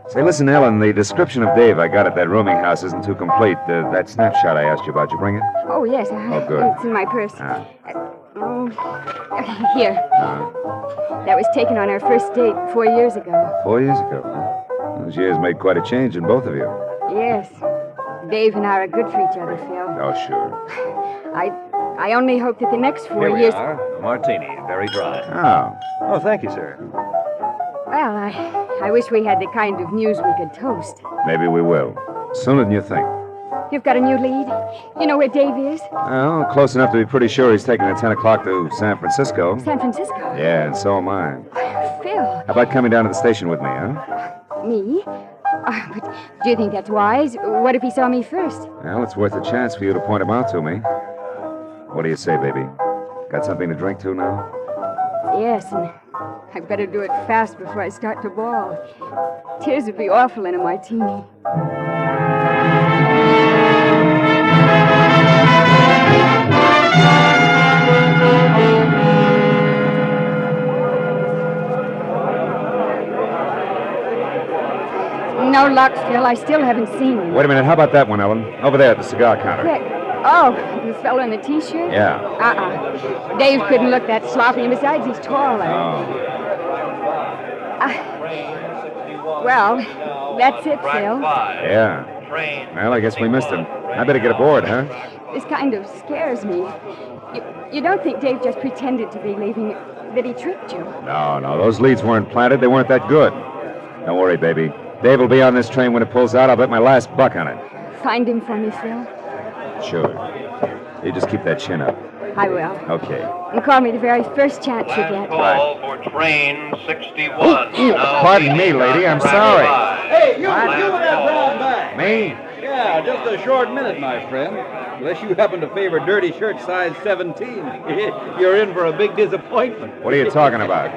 Say, listen, Ellen, the description of Dave I got at that rooming house isn't too complete. That snapshot I asked you about, you bring it? Oh, yes. Oh, good. It's in my purse. Here. That was taken on our first date 4 years ago. 4 years ago, huh? Those years made quite a change in both of you. Yes. Dave and I are good for each other, Phil. Oh, sure. I only hope that the next 4 Here years... we are. Martini, very dry. Oh. Oh, thank you, sir. Well, I wish we had the kind of news we could toast. Maybe we will. Sooner than you think. You've got a new lead? You know where Dave is? Well, close enough to be pretty sure he's taking the 10 o'clock to San Francisco. San Francisco? Yeah, and so am I. Phil. How about coming down to the station with me, huh? Me? But do you think that's wise? What if he saw me first? Well, it's worth a chance for you to point him out to me. What do you say, baby? Got something to drink to now? Yes, and I better do it fast before I start to bawl. Tears would be awful in a martini. luck, Phil. I still haven't seen him. Wait a minute. How about that one, Ellen? Over there at the cigar counter. Oh, the fellow in the T-shirt? Yeah. Dave couldn't look that sloppy, and besides, he's taller. Well, that's it, Phil. Yeah. Well, I guess we missed him. I better get aboard, huh? This kind of scares me. You don't think Dave just pretended to be leaving, that he tricked you? No. Those leads weren't planted. They weren't that good. Don't worry, baby. Dave will be on this train when it pulls out. I'll bet my last buck on it. Find him for me, Phil. Sure. You just keep that chin up. I will. Okay. And call me the very first chance you get. Call for train 61. Pardon me, lady. I'm sorry. Hey, you with that brown bag. Me? Yeah, just a short minute, my friend. Unless you happen to favor dirty shirt size 17. You're in for a big disappointment. What are you talking about?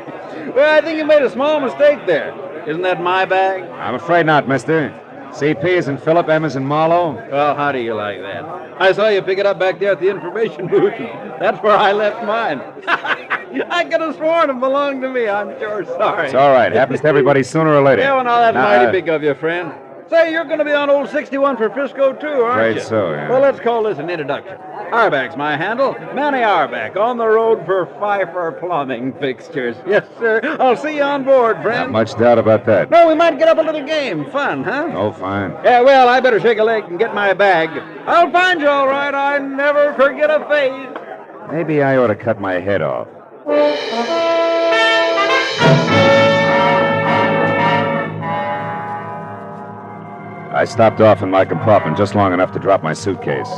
Well, I think you made a small mistake there. Isn't that my bag? I'm afraid not, mister. CP isn't Philip, M isn't Marlowe. Well, how do you like that? I saw you pick it up back there at the information booth. That's where I left mine. I could have sworn it belonged to me. I'm sure sorry. It's all right. Happens to everybody sooner or later. Yeah, well, now that's mighty big of you, friend. Say, you're going to be on old 61 for Frisco, too, aren't you? Afraid so, yeah. Well, let's call this an introduction. Auerbach's my handle. Manny Auerbach, on the road for Pfeiffer Plumbing Fixtures. Yes, sir. I'll see you on board, friend. Not much doubt about that. No, we might get up a little game. Fun, huh? Oh, fine. Yeah, well, I better shake a leg and get my bag. I'll find you all right. I never forget a face. Maybe I ought to cut my head off. I stopped off in my compartment just long enough to drop my suitcase.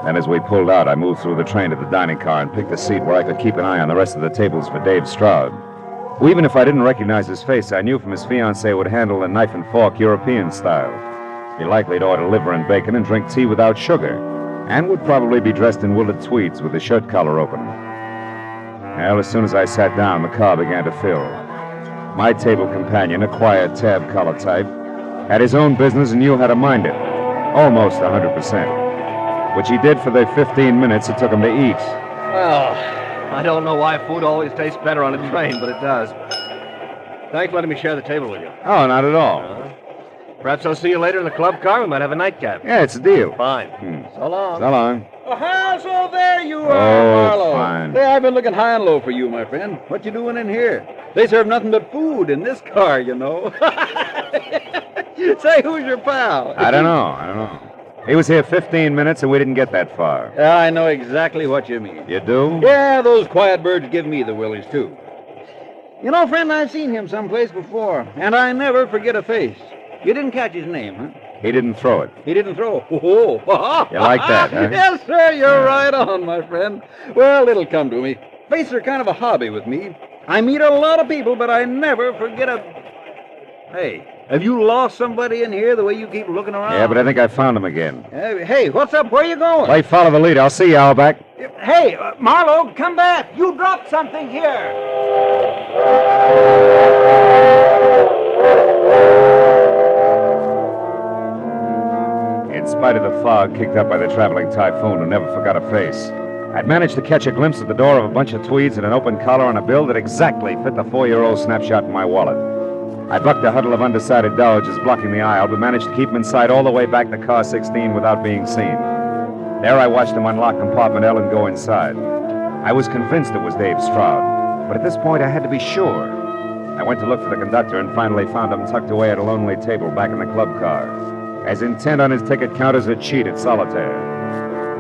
Then as we pulled out, I moved through the train to the dining car and picked a seat where I could keep an eye on the rest of the tables for Dave Stroud. Who, even if I didn't recognize his face, I knew from his fiancée would handle the knife and fork European style. Be likely to order liver and bacon and drink tea without sugar, and would probably be dressed in wooled tweeds with the shirt collar open. Well, as soon as I sat down, the car began to fill. My table companion, a quiet tab collar type, had his own business and knew how to mind it. Almost 100%. Which he did for the 15 minutes it took him to eat. Well, I don't know why food always tastes better on a train, but it does. Thanks for letting me share the table with you. Oh, not at all. Perhaps I'll see you later in the club car. We might have a nightcap. Yeah, it's a deal. Fine. So long. So long. So there you are, Oh, Marlowe. fine. Say, I've been looking high and low for you, my friend. What you doing in here? They serve nothing but food in this car, you know. Say, who's your pal? I don't know. He was here 15 minutes and we didn't get that far. I know exactly what you mean. You do? Yeah, those quiet birds give me the willies, too. You know, friend, I've seen him someplace before, and I never forget a face. You didn't catch his name, huh? He didn't throw it. He didn't throw. Oh. You like that, huh? Yes, sir, you're right on, my friend. Well, it'll come to me. Faces are kind of a hobby with me. I meet a lot of people, but I never forget a... Hey, have you lost somebody in here the way you keep looking around? Yeah, but I think I found him again. Hey, what's up? Where are you going? Play follow the lead. I'll see you, Auerbach. Hey, Marlowe, come back. You dropped something here. In spite of the fog kicked up by the traveling typhoon who never forgot a face, I'd managed to catch a glimpse at the door of a bunch of tweeds and an open collar on a bill that exactly fit the 4-year-old snapshot in my wallet. I bucked a huddle of undecided dowagers blocking the aisle, but managed to keep him in sight all the way back to car 16 without being seen. There I watched him unlock compartment L and go inside. I was convinced it was Dave Stroud, but at this point I had to be sure. I went to look for the conductor and finally found him tucked away at a lonely table back in the club car, as intent on his ticket count as a cheat at solitaire.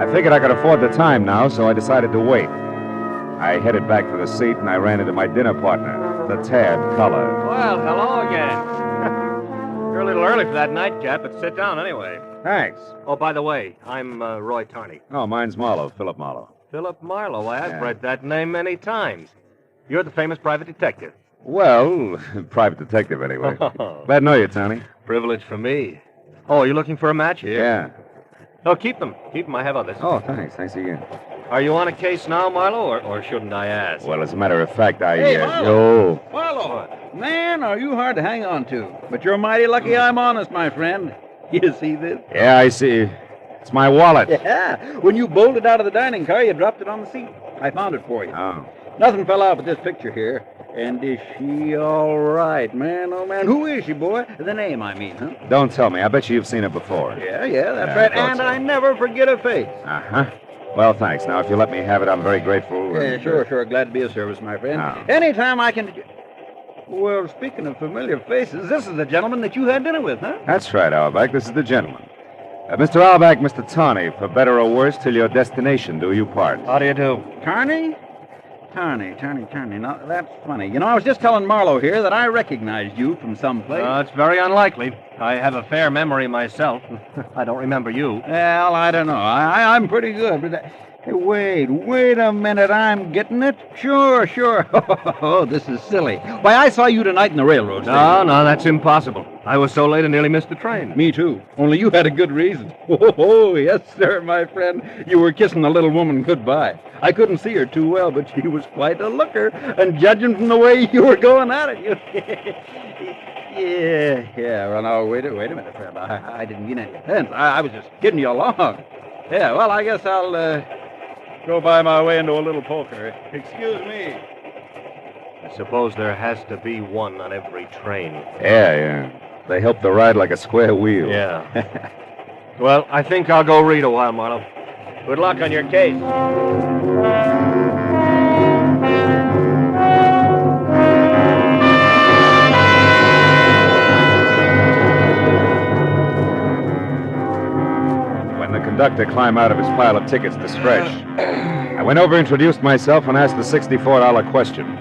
I figured I could afford the time now, so I decided to wait. I headed back for the seat and I ran into my dinner partner, the Tad Collar. Well, hello again. You're a little early for that nightcap, but sit down anyway. Thanks. Oh, by the way, I'm Roy Tarney. Oh, mine's Marlowe, Philip Marlowe. Philip Marlowe. Why, I've read that name many times. You're the famous private detective. Well, private detective anyway. Glad to know you, Tony. Privilege for me. Oh, you're looking for a match here? Yeah. Oh, keep them. Keep them. I have others. Oh, thanks. Thanks again. Are you on a case now, Marlowe, or shouldn't I ask? Well, as a matter of fact, Hey, Marlowe. Marlowe. Man, are you hard to hang on to. But you're mighty lucky I'm honest, my friend. You see this? Yeah, I see. It's my wallet. Yeah. When you bolted out of the dining car, you dropped it on the seat. I found it for you. Oh. Nothing fell out but this picture here. And is she all right, man? Oh, man. Who is she, boy? The name, I mean, huh? Don't tell me. I bet you've seen her before. Yeah, that's Yeah, right. I thought And so. I never forget her face. Uh-huh. Well, thanks. Now, if you let me have it, I'm very grateful. Yeah, and, sure. Glad to be of service, my friend. Oh. Anytime I can... Well, speaking of familiar faces, this is the gentleman that you had dinner with, huh? That's right, Auerbach. This is the gentleman. Mr. Auerbach, Mr. Tawney, for better or worse, till your destination do you part. How do you do? Tarney? Tarney. Now, that's funny. You know, I was just telling Marlowe here that I recognized you from someplace. It's very unlikely. I have a fair memory myself. I don't remember you. Well, I don't know. I'm pretty good, but... Hey, wait a minute. I'm getting it? Sure. Oh, this is silly. Why, I saw you tonight in the railroad station. No, that's impossible. I was so late I nearly missed the train. Me too. Only you had a good reason. Oh, yes, sir, my friend. You were kissing the little woman goodbye. I couldn't see her too well, but she was quite a looker. And judging from the way you were going at it, you... Yeah. Well, now, wait a minute, friend. I didn't mean any offense. I was just kidding you along. Yeah, well, I guess I'll go by my way into a little poker. Excuse me. I suppose there has to be one on every train. Yeah. They help the ride like a square wheel. Yeah. Well, I think I'll go read a while, Marlowe. Good luck on your case. The conductor climbed out of his pile of tickets to stretch. I went over, introduced myself, and asked the $64 question.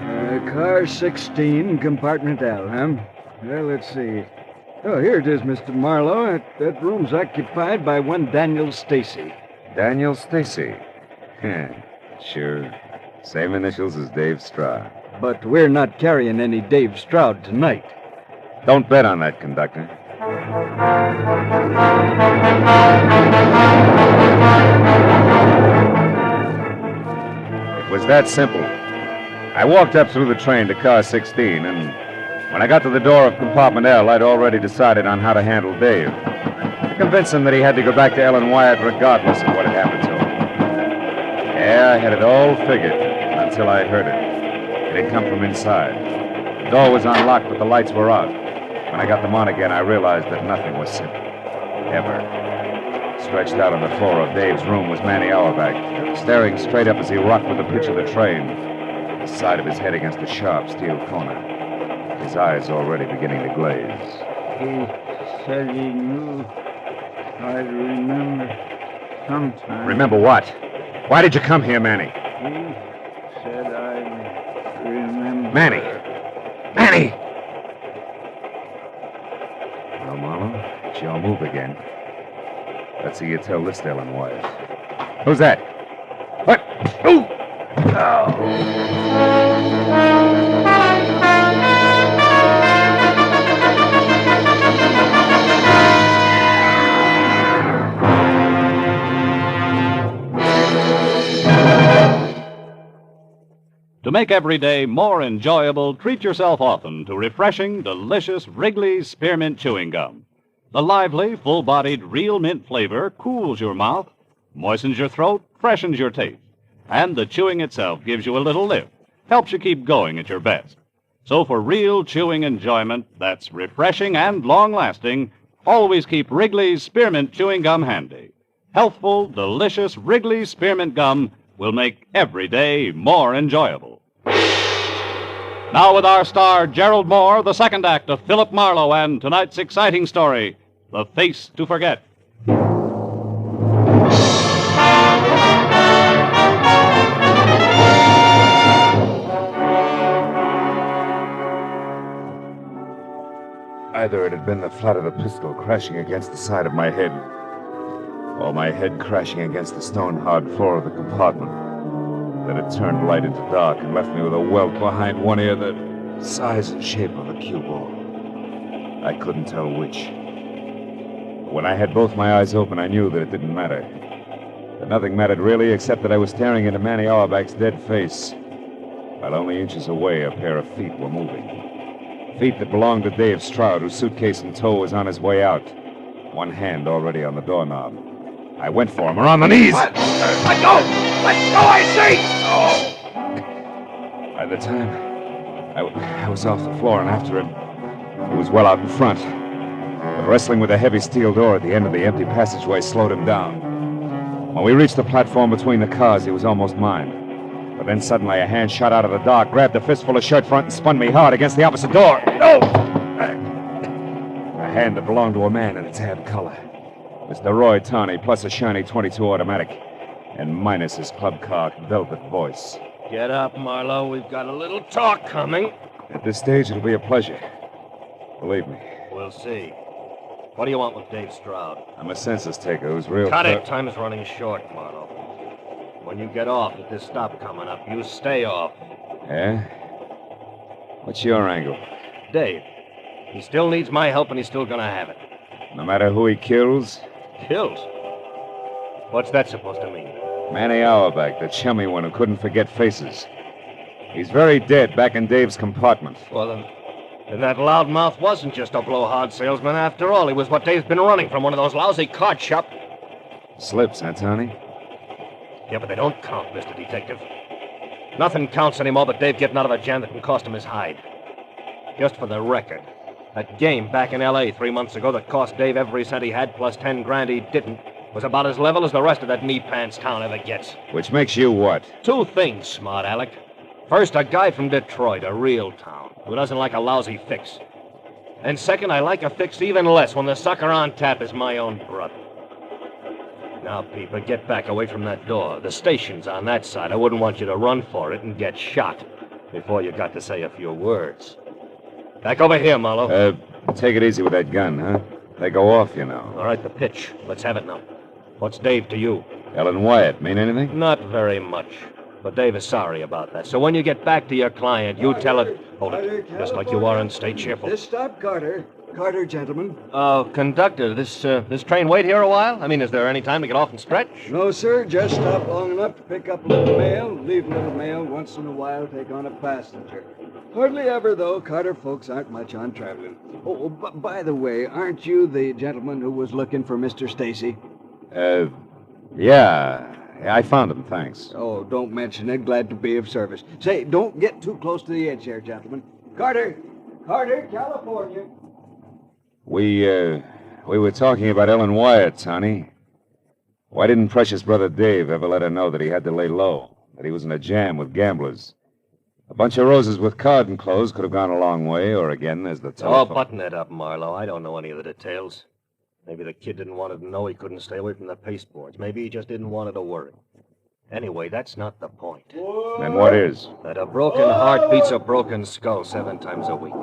Car 16, compartment L, huh? Well, let's see. Oh, here it is, Mr. Marlowe. That room's occupied by one Daniel Stacy. Daniel Stacy? Sure. Same initials as Dave Stroud. But we're not carrying any Dave Stroud tonight. Don't bet on that, conductor. It was that simple. I walked up through the train to car 16, and when I got to the door of compartment L, I'd already decided on how to handle Dave. To convince him that he had to go back to Ellen Wyatt regardless of what had happened to him. Yeah, I had it all figured until I heard it. It had come from inside. The door was unlocked, but the lights were out. When I got them on again, I realized that nothing was simple. Ever. Stretched out on the floor of Dave's room was Manny Auerbach, staring straight up as he rocked with the pitch of the train, the side of his head against a sharp steel corner, his eyes already beginning to glaze. He said he knew I'd remember sometime. Remember what? Why did you come here, Manny? He said I'd remember... Manny! Well, Marlowe, it's your move again. Let's see you tell this to Ellen Wyatt. Who's that? What? Ooh! To make every day more enjoyable, treat yourself often to refreshing, delicious Wrigley's Spearmint Chewing Gum. The lively, full-bodied, real mint flavor cools your mouth, moistens your throat, freshens your taste. And the chewing itself gives you a little lift, helps you keep going at your best. So for real chewing enjoyment that's refreshing and long-lasting, always keep Wrigley's Spearmint Chewing Gum handy. Healthful, delicious Wrigley's Spearmint Gum will make every day more enjoyable. Now with our star, Gerald Moore, the second act of Philip Marlowe and tonight's exciting story, The Face to Forget. Either it had been the flat of the pistol crashing against the side of my head, or my head crashing against the stone-hard floor of the compartment, that had turned light into dark and left me with a welt behind one ear the size and shape of a cue ball. I couldn't tell which. When I had both my eyes open, I knew that it didn't matter. That nothing mattered really, except that I was staring into Manny Auerbach's dead face, while only inches away a pair of feet were moving. Feet that belonged to Dave Stroud, whose suitcase in tow was on his way out, one hand already on the doorknob. I went for him, or on the knees. What? Let go! Let go, I say! By the time I was off the floor and after him. He was well out in front. But wrestling with a heavy steel door at the end of the empty passageway slowed him down. When we reached the platform between the cars, he was almost mine. But then suddenly a hand shot out of the dark, grabbed a fistful of shirt front, and spun me hard against the opposite door. No! A hand that belonged to a man in a tan color. Mr. Roy Tawney, plus a shiny .22 automatic. And minus his club car velvet voice. Get up, Marlowe. We've got a little talk coming. At this stage, it'll be a pleasure. Believe me. We'll see. What do you want with Dave Stroud? I'm a census taker who's real... Cut it. Time is running short, Marlowe. When you get off at this stop coming up, you stay off. Yeah? What's your angle? Dave. He still needs my help, and he's still gonna have it. No matter who he kills? Kills? What's that supposed to mean? Manny Auerbach, the chummy one who couldn't forget faces. He's very dead back in Dave's compartment. Well, then that loudmouth wasn't just a blowhard salesman after all. He was what Dave's been running from, one of those lousy card shop... Slips, huh, Tony? Yeah, but they don't count, Mr. Detective. Nothing counts anymore but Dave getting out of a jam that can cost him his hide. Just for the record, that game back in L.A. 3 months ago that cost Dave every cent he had plus 10 grand he didn't was about as level as the rest of that knee-pants town ever gets. Which makes you what? Two things, smart Alec. First, a guy from Detroit, a real town, who doesn't like a lousy fix. And second, I like a fix even less when the sucker on tap is my own brother. Now, Peeper, get back away from that door. The station's on that side. I wouldn't want you to run for it and get shot before you got to say a few words. Back over here, Marlowe. Take it easy with that gun, huh? They go off, you know. All right, the pitch. Let's have it now. What's Dave to you? Ellen Wyatt mean anything? Not very much. But Dave is sorry about that. So when you get back to your client, you tell it... Hold it. Just like you are and stay cheerful. This stop, Carter. Carter, gentlemen. Conductor, this train wait here a while? I mean, is there any time to get off and stretch? No, sir. Just stop long enough to pick up a little mail, leave a little mail, once in a while take on a passenger. Hardly ever, though. Carter folks aren't much on traveling. Oh, by the way, aren't you the gentleman who was looking for Mr. Stacy? Yeah, I found him, thanks. Oh, don't mention it. Glad to be of service. Say, don't get too close to the edge there, gentlemen. Carter, California. We were talking about Ellen Wyatt, Tony. Why didn't precious brother Dave ever let her know that he had to lay low, that he was in a jam with gamblers? A bunch of roses with card enclosed could have gone a long way, or again, there's the telephone. Oh, button it up, Marlowe. I don't know any of the details. Maybe the kid didn't want to know he couldn't stay away from the pasteboards. Maybe he just didn't want her to worry. Anyway, that's not the point. Then what is? That a broken heart beats a broken skull 7 times a week.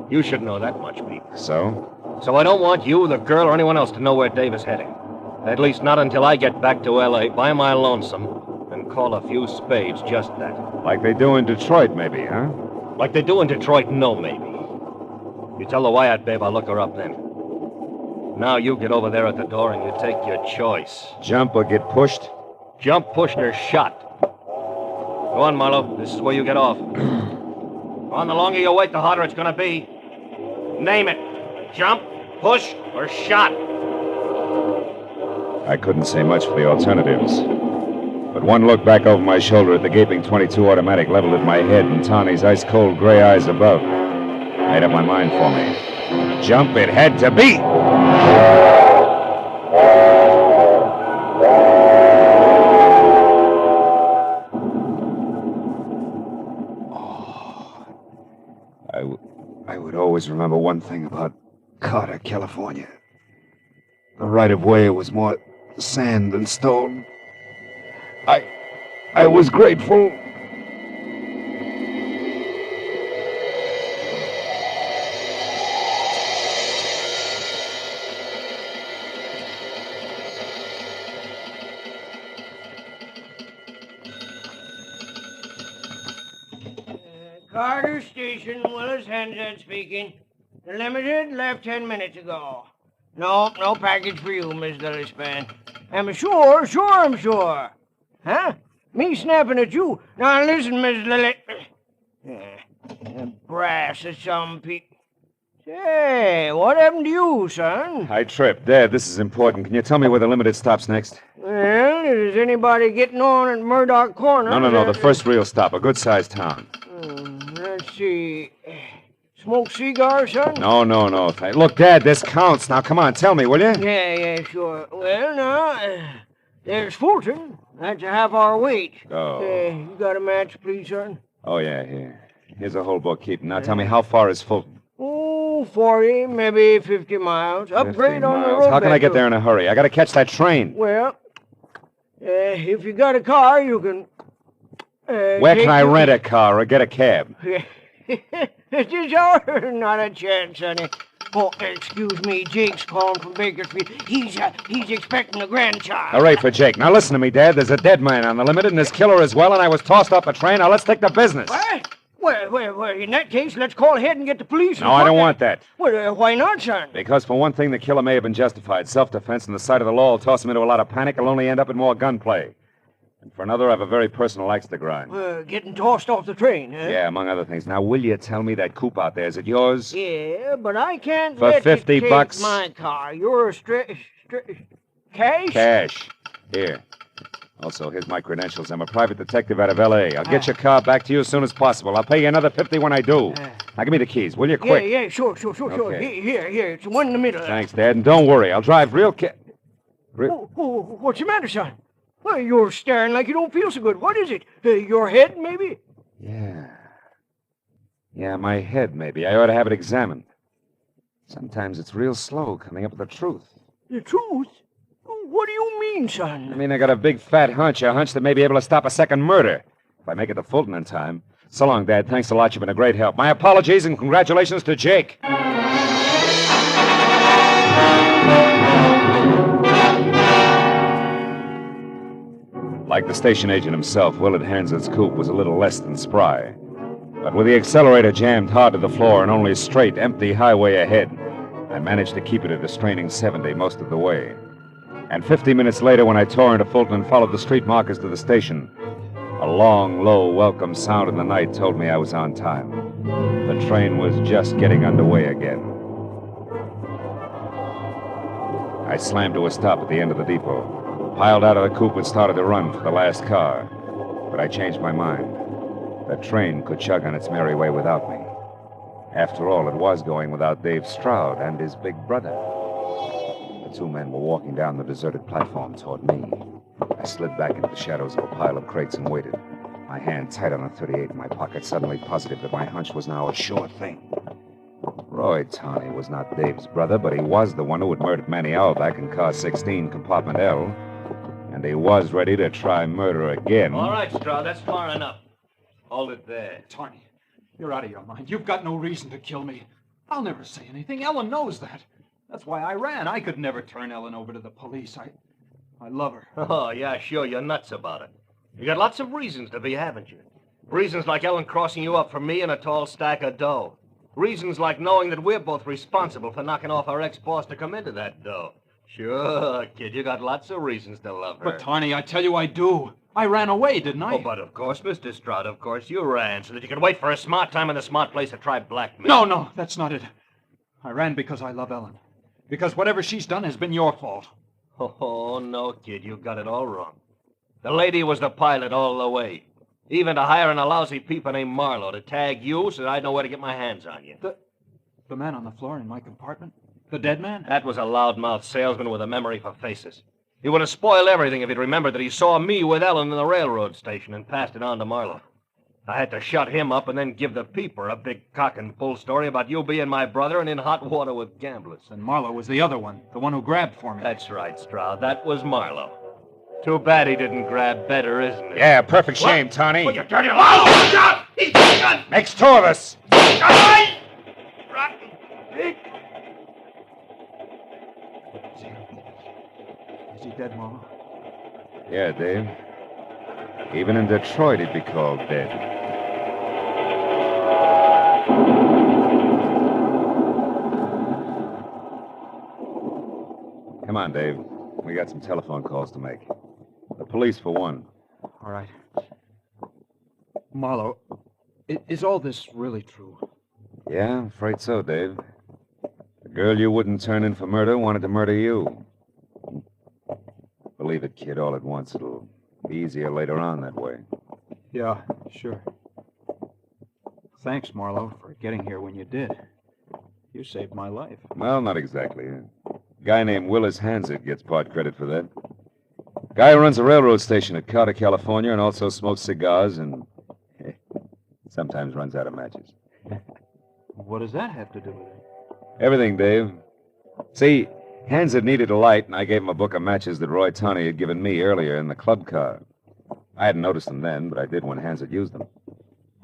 You should know that much, Pete. So? So I don't want you, the girl, or anyone else to know where Dave is heading. At least not until I get back to L.A. by my lonesome and call a few spades just that. Like they do in Detroit, maybe, huh? Like they do in Detroit, no, maybe. You tell the Wyatt babe I'll look her up then. Now you get over there at the door and you take your choice. Jump or get pushed? Jump, pushed, or shot. Go on, Marlowe. This is where you get off. Go on, the longer you wait, the harder it's gonna be. Name it. Jump, push, or shot. I couldn't say much for the alternatives. But one look back over my shoulder at the gaping .22 automatic leveled at my head and Tawny's ice-cold gray eyes above made up my mind for me. Jump it had to be! I would always remember one thing about Carter, California. The right-of-way was more sand than stone. I was grateful. Carter Station, Willis Hensett speaking. The Limited left 10 minutes ago. No package for you, Miss Lillispan. I'm sure I'm sure. Huh? Me snapping at you. Now listen, Miss Lily. Brass of some people. Say, what happened to you, son? I tripped. Dad, this is important. Can you tell me where the Limited stops next? Well, is anybody getting on at Murdoch Corner? No. The first real stop. A good-sized town. Let's see. Smoke cigar, son? No. Look, Dad, this counts. Now, come on, tell me, will you? Yeah, sure. Well, now, there's Fulton. That's a half-hour wait. Oh. You got a match, please, son? Oh, yeah, here. Here's a whole bookkeeping. Now, tell me, how far is Fulton? Oh, 40, maybe 50 miles. Upgrade 50 on the miles. road. How can I get there in a hurry? I got to catch that train. Well, if you got a car, you can... Where can I rent a car or get a cab? It is our... Not a chance, sonny. Oh, excuse me, Jake's calling from Bakersfield. He's expecting a grandchild. Hooray for Jake. Now, listen to me, Dad. There's a dead man on the limited and his killer as well, and I was tossed off a train. Now, let's take the business. What? Well, in that case, let's call ahead and get the police. No, I don't want that. Well, why not, son? Because, for one thing, the killer may have been justified. Self-defense and the sight of the law will toss him into a lot of panic. He'll only end up in more gunplay. And for another, I have a very personal axe to grind. Getting tossed off the train, huh? Yeah, among other things. Now, will you tell me that coupe out there, is it yours? Yeah, but I can't For let $50 you take bucks? my car. You're cash? Cash. Here. Also, here's my credentials. I'm a private detective out of L.A. I'll get your car back to you as soon as possible. I'll pay you another $50 when I do. Now, give me the keys, will you? Quick. Yeah, sure. Okay. Here. It's the one in the middle. Thanks, Dad. And don't worry. I'll drive real What's the matter, son? Well, you're staring like you don't feel so good. What is it? Your head, maybe? Yeah, my head, maybe. I ought to have it examined. Sometimes it's real slow coming up with the truth. The truth? What do you mean, son? I mean, I got a big fat hunch, a hunch that may be able to stop a second murder. If I make it to Fulton in time. So long, Dad. Thanks a lot. You've been a great help. My apologies and congratulations to Jake. Like the station agent himself, Willard Hansard's coupe was a little less than spry. But with the accelerator jammed hard to the floor and only a straight, empty highway ahead, I managed to keep it at a straining 70 most of the way. And 50 minutes later, when I tore into Fulton and followed the street markers to the station, a long, low, welcome sound in the night told me I was on time. The train was just getting underway again. I slammed to a stop at the end of the depot, piled out of the coupe and started to run for the last car. But I changed my mind. The train could chug on its merry way without me. After all, it was going without Dave Stroud and his big brother. The two men were walking down the deserted platform toward me. I slid back into the shadows of a pile of crates and waited, my hand tight on a .38 in my pocket, suddenly positive that my hunch was now a sure thing. Roy Tawney was not Dave's brother, but he was the one who had murdered Manny Auerbach in car 16, compartment L, and he was ready to try murder again. All right, Stroud, that's far enough. Hold it there. Tawney, you're out of your mind. You've got no reason to kill me. I'll never say anything. Ellen knows that. That's why I ran. I could never turn Ellen over to the police. I love her. Oh, yeah, sure, you're nuts about it. You got lots of reasons to be, haven't you? Reasons like Ellen crossing you up for me and a tall stack of dough. Reasons like knowing that we're both responsible for knocking off our ex-boss to come into that dough. Sure, kid, you got lots of reasons to love her. But, Tawney, I tell you I do. I ran away, didn't I? Oh, but of course, Mr. Stroud, of course, you ran so that you could wait for a smart time and a smart place to try blackmail. No, that's not it. I ran because I love Ellen. Because whatever she's done has been your fault. Oh, no, kid, you got it all wrong. The lady was the pilot all the way. Even to hiring a lousy peeper named Marlowe to tag you so that I'd know where to get my hands on you. The man on the floor in my compartment? The dead man? That was a loudmouth salesman with a memory for faces. He would have spoiled everything if he'd remembered that he saw me with Ellen in the railroad station and passed it on to Marlowe. I had to shut him up and then give the peeper a big cock and bull story about you being my brother and in hot water with gamblers. And Marlowe was the other one, the one who grabbed for me. That's right, Stroud. That was Marlowe. Too bad he didn't grab better, isn't it? Yeah, perfect shame, Tawney. Oh, you dirty liar! He's gun! Makes two of us. Rotten pig! Is he dead, Marlowe? Yeah, Dave. Even in Detroit, he'd be called dead. Come on, Dave. We got some telephone calls to make. The police, for one. All right. Marlowe, is all this really true? Yeah, I'm afraid so, Dave. The girl you wouldn't turn in for murder wanted to murder you. Believe it, kid, all at once. It'll be easier later on that way. Yeah, sure. Thanks, Marlowe, for getting here when you did. You saved my life. Well, not exactly. A guy named Willis Hansard gets part credit for that. Guy who runs a railroad station at Carter, California, and also smokes cigars and sometimes runs out of matches. What does that have to do with it? Everything, Dave. See, Hansard needed a light, and I gave him a book of matches that Roy Tawney had given me earlier in the club car. I hadn't noticed them then, but I did when Hansard used them.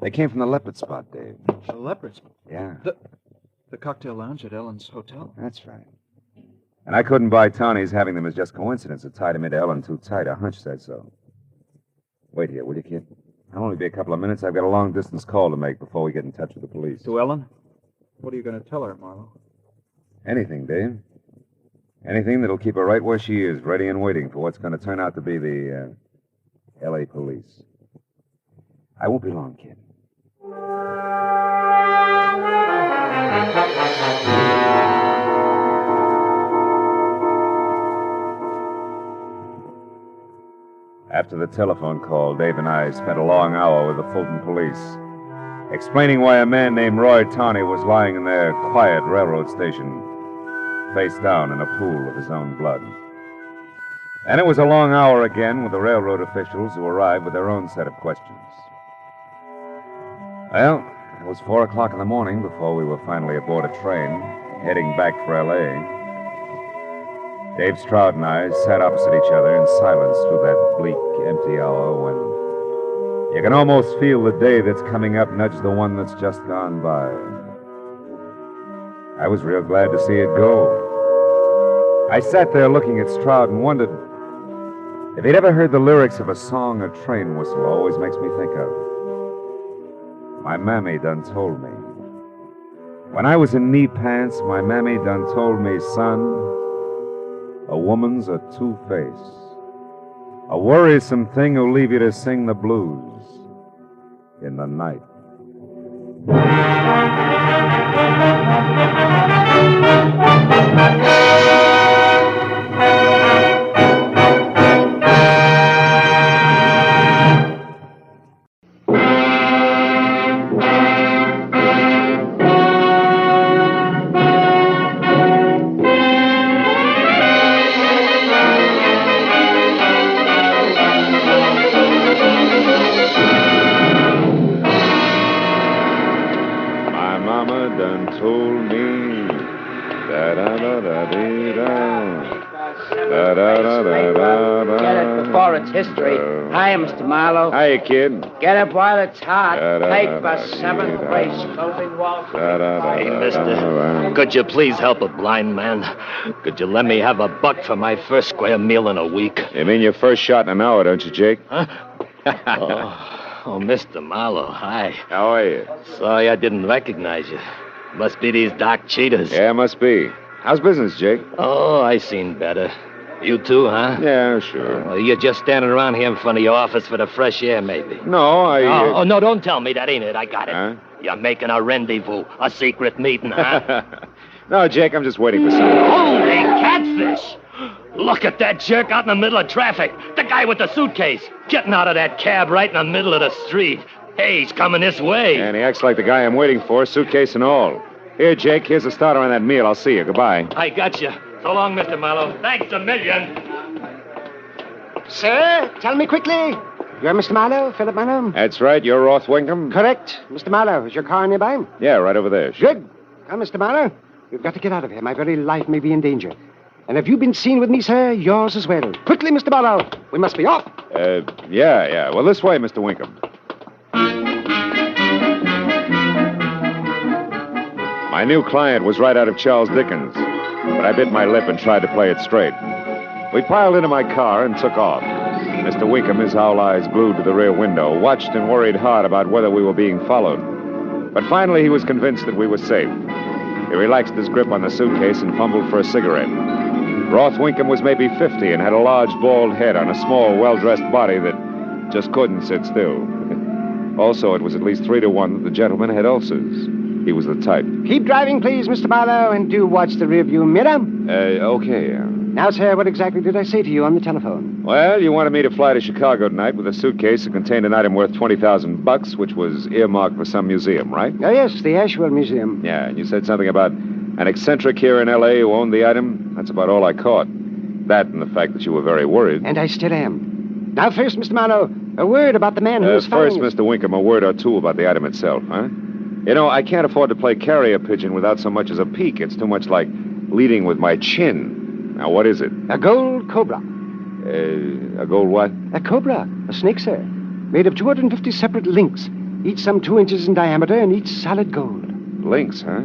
They came from the Leopard Spot, Dave. The Leopard Spot? Yeah. The cocktail lounge at Ellen's hotel? That's right. And I couldn't buy Tawney's having them as just coincidence. It tied him into Ellen too tight. A hunch said so. Wait here, will you, kid? It'll only be a couple of minutes. I've got a long-distance call to make before we get in touch with the police. To Ellen? What are you going to tell her, Marlowe? Anything, Dave. Anything that'll keep her right where she is, ready and waiting for what's going to turn out to be the, L.A. police. I won't be long, kid. After the telephone call, Dave and I spent a long hour with the Fulton police, explaining why a man named Roy Tawney was lying in their quiet railroad station, face down in a pool of his own blood. And it was a long hour again with the railroad officials who arrived with their own set of questions. Well, it was 4 o'clock in the morning before we were finally aboard a train, heading back for L.A. Dave Stroud and I sat opposite each other in silence through that bleak, empty hour when you can almost feel the day that's coming up nudge the one that's just gone by. I was real glad to see it go. I sat there looking at Stroud and wondered if he'd ever heard the lyrics of a song a train whistle always makes me think of. My mammy done told me. When I was in knee pants, my mammy done told me, son, a woman's a two-face, a worrisome thing who'll leave you to sing the blues in the night. History. Hi, Mr. Marlowe. Hiya, kid. Get up while it's hot. Paper, 7th place, clothing wall. Hey, mister, could you please help a blind man? Could you let me have a buck for my first square meal in a week? You mean your first shot in an hour, don't you, Jake? Huh? Oh, Mr. Marlowe, hi. How are you? Sorry I didn't recognize you. Must be these dark cheetahs. Yeah, must be. How's business, Jake? Oh, I seen better. You too, huh? Yeah, sure. Well, you're just standing around here in front of your office for the fresh air, maybe. No, Oh, no, don't tell me that ain't it. I got it. Huh? You're making a rendezvous, a secret meeting, huh? No, Jake, I'm just waiting for something. Holy catfish! Look at that jerk out in the middle of traffic. The guy with the suitcase. Getting out of that cab right in the middle of the street. Hey, he's coming this way. And he acts like the guy I'm waiting for, suitcase and all. Here, Jake, here's a starter on that meal. I'll see you. Goodbye. I got you. So long, Mr. Marlowe. Thanks a million. Sir, tell me quickly. You're Mr. Marlowe, Philip Marlowe? That's right. You're Roth Winkham? Correct. Mr. Marlowe, is your car nearby? Yeah, right over there. Good. Come, Mr. Marlowe. We've got to get out of here. My very life may be in danger. And have you been seen with me, sir? Yours as well. Quickly, Mr. Marlowe. We must be off. Yeah. Well, this way, Mr. Winkham. My new client was right out of Charles Dickens, but I bit my lip and tried to play it straight. We piled into my car and took off. Mr. Winkham, his owl eyes glued to the rear window, watched and worried hard about whether we were being followed. But finally, he was convinced that we were safe. He relaxed his grip on the suitcase and fumbled for a cigarette. Roth Winkham was maybe 50 and had a large, bald head on a small, well-dressed body that just couldn't sit still. Also, it was at least 3 to 1 that the gentleman had ulcers. He was the type. Keep driving, please, Mr. Marlowe, and do watch the rearview mirror. Okay. Now, sir, what exactly did I say to you on the telephone? Well, you wanted me to fly to Chicago tonight with a suitcase that contained an item worth $20,000, which was earmarked for some museum, right? Oh, yes, the Asheville Museum. Yeah, and you said something about an eccentric here in L.A. who owned the item. That's about all I caught. That and the fact that you were very worried. And I still am. Now, first, Mr. Marlowe, a word about the man who was First, found. Mr. Winkham, a word or two about the item itself, huh? You know, I can't afford to play carrier pigeon without so much as a peek. It's too much like leading with my chin. Now, what is it? A gold cobra. A gold what? A cobra. A snake, sir. Made of 250 separate links, each some 2 inches in diameter and each solid gold. Links, huh?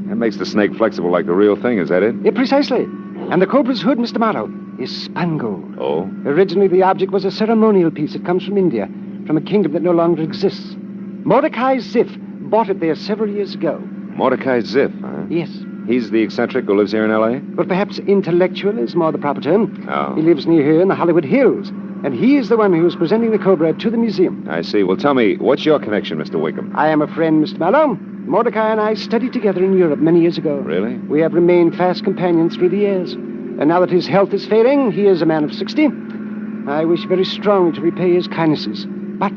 That makes the snake flexible like the real thing, is that it? Yeah, precisely. And the cobra's hood, Mr. Marlowe, is spun gold. Oh? Originally, the object was a ceremonial piece. It comes from India, from a kingdom that no longer exists. Mordecai Ziff bought it there several years ago. Mordecai Ziff, huh? Yes. He's the eccentric who lives here in L.A.? But perhaps intellectual is more the proper term. Oh. He lives near here in the Hollywood Hills, and he is the one who is presenting the cobra to the museum. I see. Well, tell me, what's your connection, Mr. Wickham? I am a friend, Mr. Marlowe. Mordecai and I studied together in Europe many years ago. Really? We have remained fast companions through the years. And now that his health is failing, he is a man of 60. I wish very strongly to repay his kindnesses, but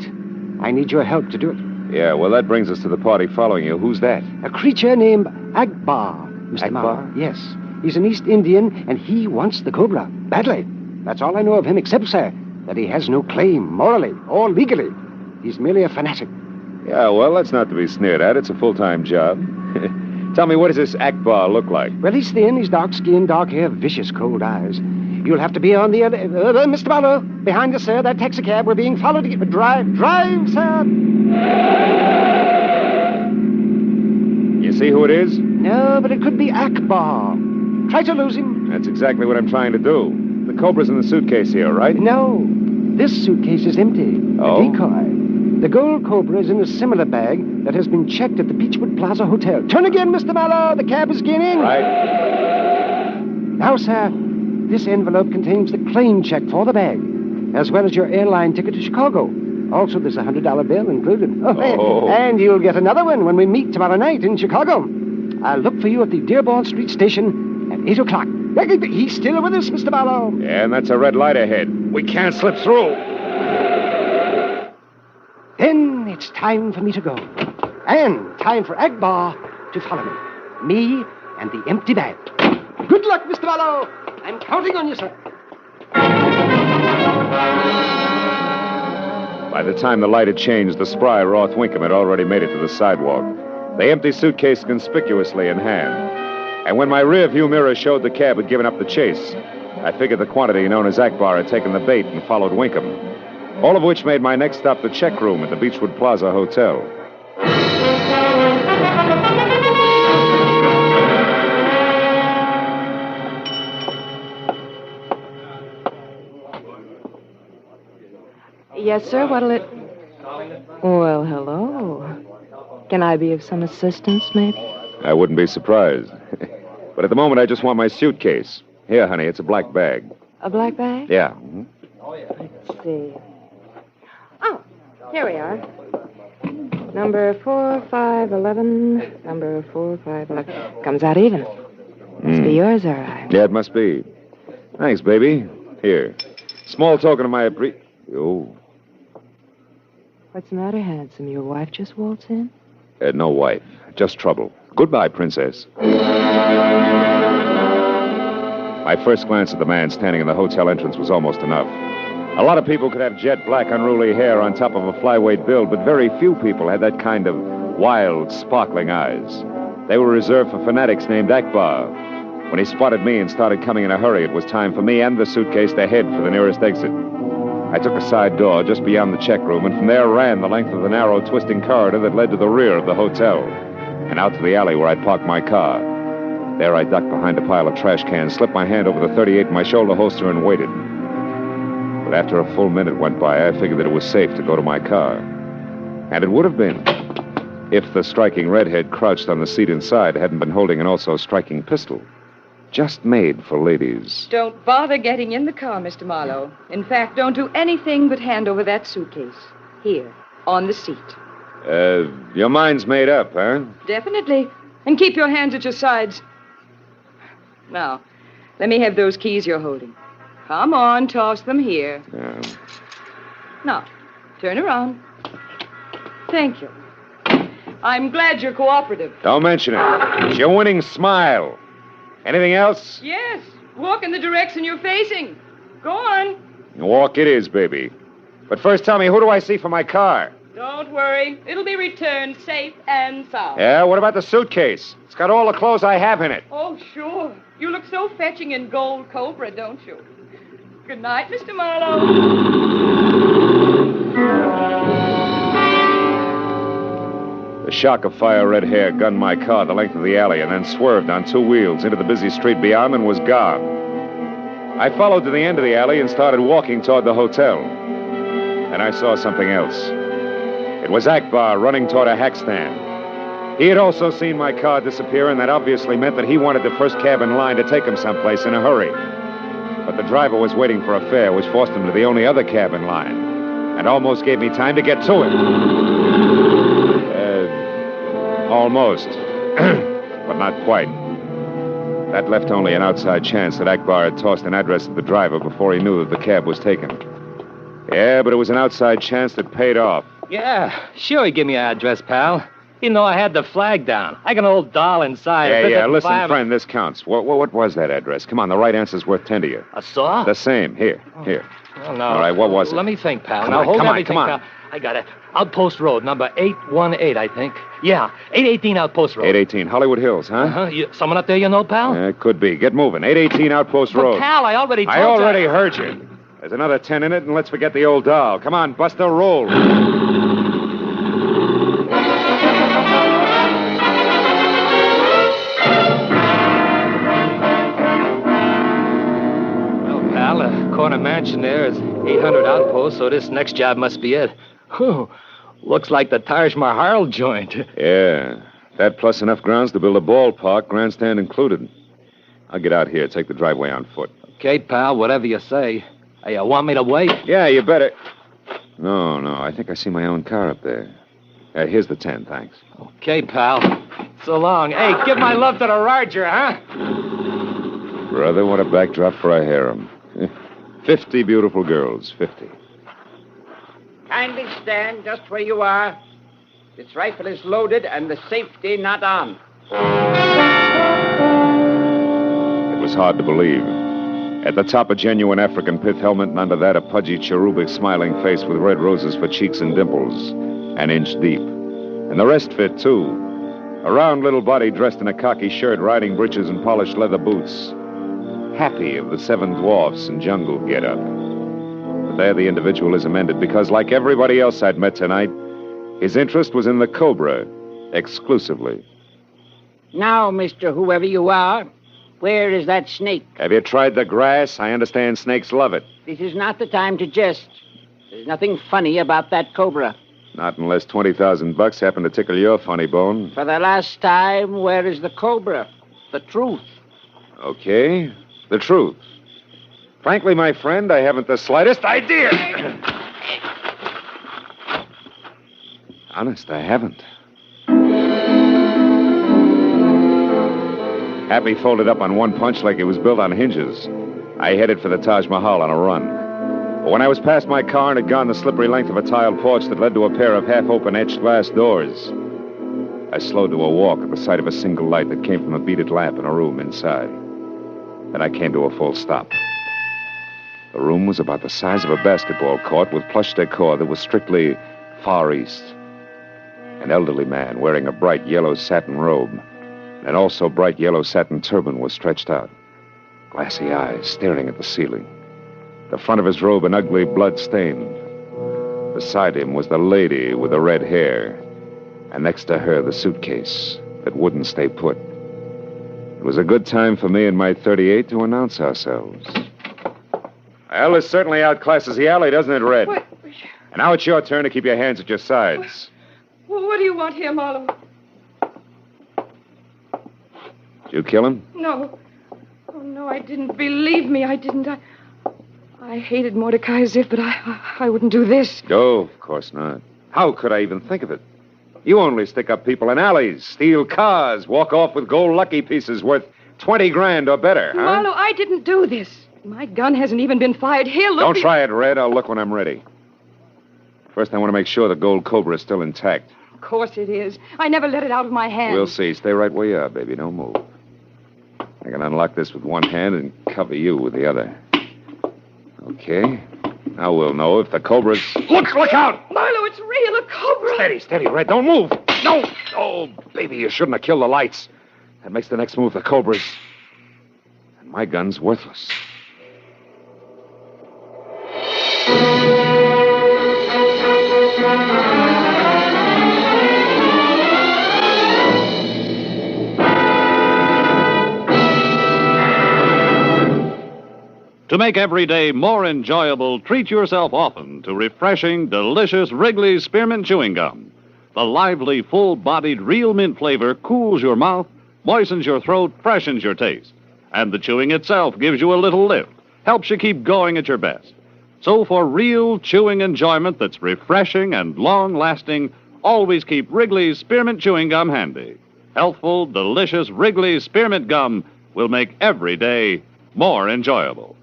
I need your help to do it. Yeah, well, that brings us to the party following you. Who's that? A creature named Akbar, Mr. Akbar? Marlowe. Yes. He's an East Indian, and he wants the cobra, badly. That's all I know of him, except, sir, that he has no claim, morally or legally. He's merely a fanatic. Yeah, well, that's not to be sneered at. It's a full-time job. Tell me, what does this Akbar look like? Well, he's thin, he's dark-skinned, dark hair, vicious, cold eyes. You'll have to be on the other... Mr. Marlowe, behind us, sir, that taxicab. We're being followed to get... Drive, sir! You see who it is? No, but it could be Akbar. Try to lose him. That's exactly what I'm trying to do. The cobra's in the suitcase here, right? No, this suitcase is empty. Oh? A decoy. The gold cobra is in a similar bag that has been checked at the Beechwood Plaza Hotel. Turn again, Mr. Marlowe. The cab is gaining. Right. Now, sir, this envelope contains the claim check for the bag, as well as your airline ticket to Chicago. Also, there's a $100 bill included. Oh. And you'll get another one when we meet tomorrow night in Chicago. I'll look for you at the Dearborn Street station at 8 o'clock. He's still with us, Mr. Marlowe. Yeah, and that's a red light ahead. We can't slip through. Then it's time for me to go. And time for Akbar to follow me. Me and the empty bag. Good luck, Mr. Marlowe. I'm counting on you, sir. By the time the light had changed, the spry Roth Winkham had already made it to the sidewalk, the empty suitcase conspicuously in hand. And when my rear-view mirror showed the cab had given up the chase, I figured the quantity known as Akbar had taken the bait and followed Winkham. All of which made my next stop the check room at the Beechwood Plaza Hotel. Yes, sir. What'll it... Well, hello. Can I be of some assistance, maybe? I wouldn't be surprised. But at the moment, I just want my suitcase. Here, honey, it's a black bag. A black bag? Yeah. Let's see. Oh, here we are. Number 4511. Number 4511. Comes out even. Must be yours, all right. Yeah, it must be. Thanks, baby. Here. Small token of my Oh. What's the matter, handsome? Your wife just waltzed in? No wife. Just trouble. Goodbye, princess. My first glance at the man standing in the hotel entrance was almost enough. A lot of people could have jet black, unruly hair on top of a flyweight build, but very few people had that kind of wild, sparkling eyes. They were reserved for fanatics named Akbar. When he spotted me and started coming in a hurry, it was time for me and the suitcase to head for the nearest exit. I took a side door just beyond the check room, and from there ran the length of the narrow, twisting corridor that led to the rear of the hotel, and out to the alley where I'd parked my car. There I ducked behind a pile of trash cans, slipped my hand over the .38 in my shoulder holster, and waited. But after a full minute went by, I figured that it was safe to go to my car. And it would have been, if the striking redhead crouched on the seat inside hadn't been holding an also striking pistol. Just made for ladies. Don't bother getting in the car, Mr. Marlowe. In fact, don't do anything but hand over that suitcase. Here, on the seat. Your mind's made up, huh? Definitely. And keep your hands at your sides. Now, let me have those keys you're holding. Come on, toss them here. Yeah. Now, turn around. Thank you. I'm glad you're cooperative. Don't mention it. It's your winning smile. Anything else? Yes, walk in the direction you're facing. Go on. Walk it is, baby. But first tell me, who do I see for my car? Don't worry. It'll be returned safe and sound. Yeah, what about the suitcase? It's got all the clothes I have in it. Oh, sure. You look so fetching in Gold Cobra, don't you? Good night, Mr. Marlowe. The shock of fire red hair gunned my car the length of the alley and then swerved on two wheels into the busy street beyond and was gone. I followed to the end of the alley and started walking toward the hotel. And I saw something else. It was Akbar running toward a hack stand. He had also seen my car disappear, and that obviously meant that he wanted the first cab in line to take him someplace in a hurry. But the driver was waiting for a fare, which forced him to the only other cab in line, and almost gave me time to get to him. Almost. But not quite. That left only an outside chance that Akbar had tossed an address to the driver before he knew that the cab was taken. Yeah, but it was an outside chance that paid off. Yeah, sure he gave me an address, pal. Even though I had the flag down. I got an old doll inside. Listen, friend, this counts. What was that address? Come on, the right answer's worth 10 to you. A saw? The same. Here. Oh, no. All right, what was it? Let me think, pal. Come now, on, hold come on, everything, come on. pal. I got it. Outpost Road, number 818, I think. Yeah, 818 Outpost Road. 818, Hollywood Hills, huh? Uh-huh. Someone up there you know, pal? Yeah, it could be. Get moving. 818 Outpost But, Road. pal, I already told you. I already heard you. There's another 10 in it, and let's forget the old doll. Come on, Buster, roll. Corner mansion there is 800 outposts, so this next job must be it. Whew. Looks like the Taj Mahal joint. Yeah, that plus enough grounds to build a ballpark, grandstand included. I'll get out here, take the driveway on foot. Okay, pal, whatever you say. Hey, you want me to wait? Yeah, you better. No, I think I see my own car up there. Here's the 10, thanks. Okay, pal. So long. Hey, give my love to the Roger, huh? Brother, what a backdrop for a harem. 50 beautiful girls, 50. Kindly stand just where you are. This rifle is loaded and the safety not on. It was hard to believe. At the top, a genuine African pith helmet, and under that, a pudgy, cherubic, smiling face with red roses for cheeks and dimples, an inch deep. And the rest fit, too. A round little body dressed in a khaki shirt, riding breeches, and polished leather boots. Happy of the seven dwarfs and jungle get-up. But there the individualism ended, because like everybody else I'd met tonight, his interest was in the Cobra, exclusively. Now, Mr. Whoever you are, where is that snake? Have you tried the grass? I understand snakes love it. This is not the time to jest. There's nothing funny about that Cobra. Not unless $20,000 happen to tickle your funny bone. For the last time, where is the Cobra? The truth. Okay. The truth. Frankly, my friend, I haven't the slightest idea. Honest, I haven't. Happy folded up on one punch like it was built on hinges. I headed for the Taj Mahal on a run. But when I was past my car and had gone the slippery length of a tiled porch that led to a pair of half-open etched glass doors, I slowed to a walk at the sight of a single light that came from a beaded lamp in a room inside. Then I came to a full stop. The room was about the size of a basketball court with plush decor that was strictly Far East. An elderly man wearing a bright yellow satin robe and an also bright yellow satin turban was stretched out. Glassy eyes staring at the ceiling. The front of his robe an ugly blood stain. Beside him was the lady with the red hair, and next to her the suitcase that wouldn't stay put. It was a good time for me and my 38 to announce ourselves. Well, this certainly outclasses the alley, doesn't it, Red? What? And now it's your turn to keep your hands at your sides. What do you want here, Marlowe? Did you kill him? No. Oh, no, I didn't. Believe me, I didn't. I hated Mordecai as if, but I wouldn't do this. Oh, of course not. How could I even think of it? You only stick up people in alleys, steal cars, walk off with gold lucky pieces worth 20 grand or better, huh? Marlowe, I didn't do this. My gun hasn't even been fired. Here, look. Don't try it, Red. I'll look when I'm ready. First, I want to make sure the Gold Cobra is still intact. Of course it is. I never let it out of my hands. We'll see. Stay right where you are, baby. Don't move. I can unlock this with one hand and cover you with the other. Okay. Now we'll know if the Cobra's... Look out! Marlowe, it's real, a cobra. Steady, Red. Don't move. No. Oh, baby, you shouldn't have killed the lights. That makes the next move the Cobra's. And my gun's worthless. To make every day more enjoyable, treat yourself often to refreshing, delicious Wrigley's Spearmint Chewing Gum. The lively, full-bodied, real mint flavor cools your mouth, moistens your throat, freshens your taste. And the chewing itself gives you a little lift, helps you keep going at your best. So for real chewing enjoyment that's refreshing and long-lasting, always keep Wrigley's Spearmint Chewing Gum handy. Healthful, delicious Wrigley's Spearmint Gum will make every day more enjoyable.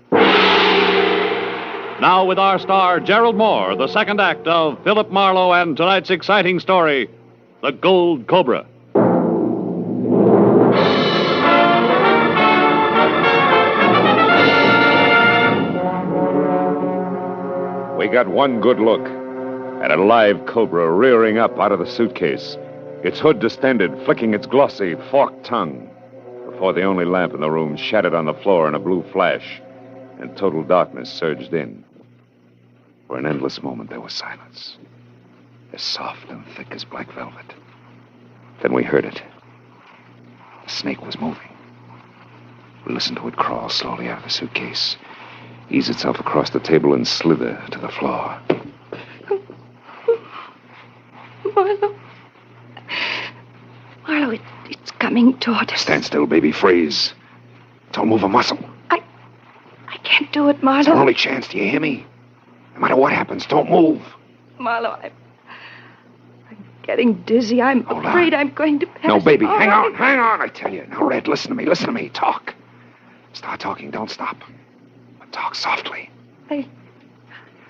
Now with our star, Gerald Moore, the second act of Philip Marlowe and tonight's exciting story, The Gold Cobra. We got one good look at a live cobra rearing up out of the suitcase, its hood distended, flicking its glossy, forked tongue, before the only lamp in the room shattered on the floor in a blue flash, and total darkness surged in. For an endless moment, there was silence, as soft and thick as black velvet. Then we heard it. The snake was moving. We listened to it crawl slowly out of the suitcase, ease itself across the table, and slither to the floor. Marlowe, it's coming toward us. Stand still, baby. Freeze. Don't move a muscle. I can't do it, Marlowe. It's our only chance. Do you hear me? No matter what happens, don't move. Marlowe, I'm getting dizzy. I'm afraid I'm going to pass. No, baby. out. Hang on, I tell you. Now, Red, listen to me. Talk. Start talking. Don't stop. But talk softly.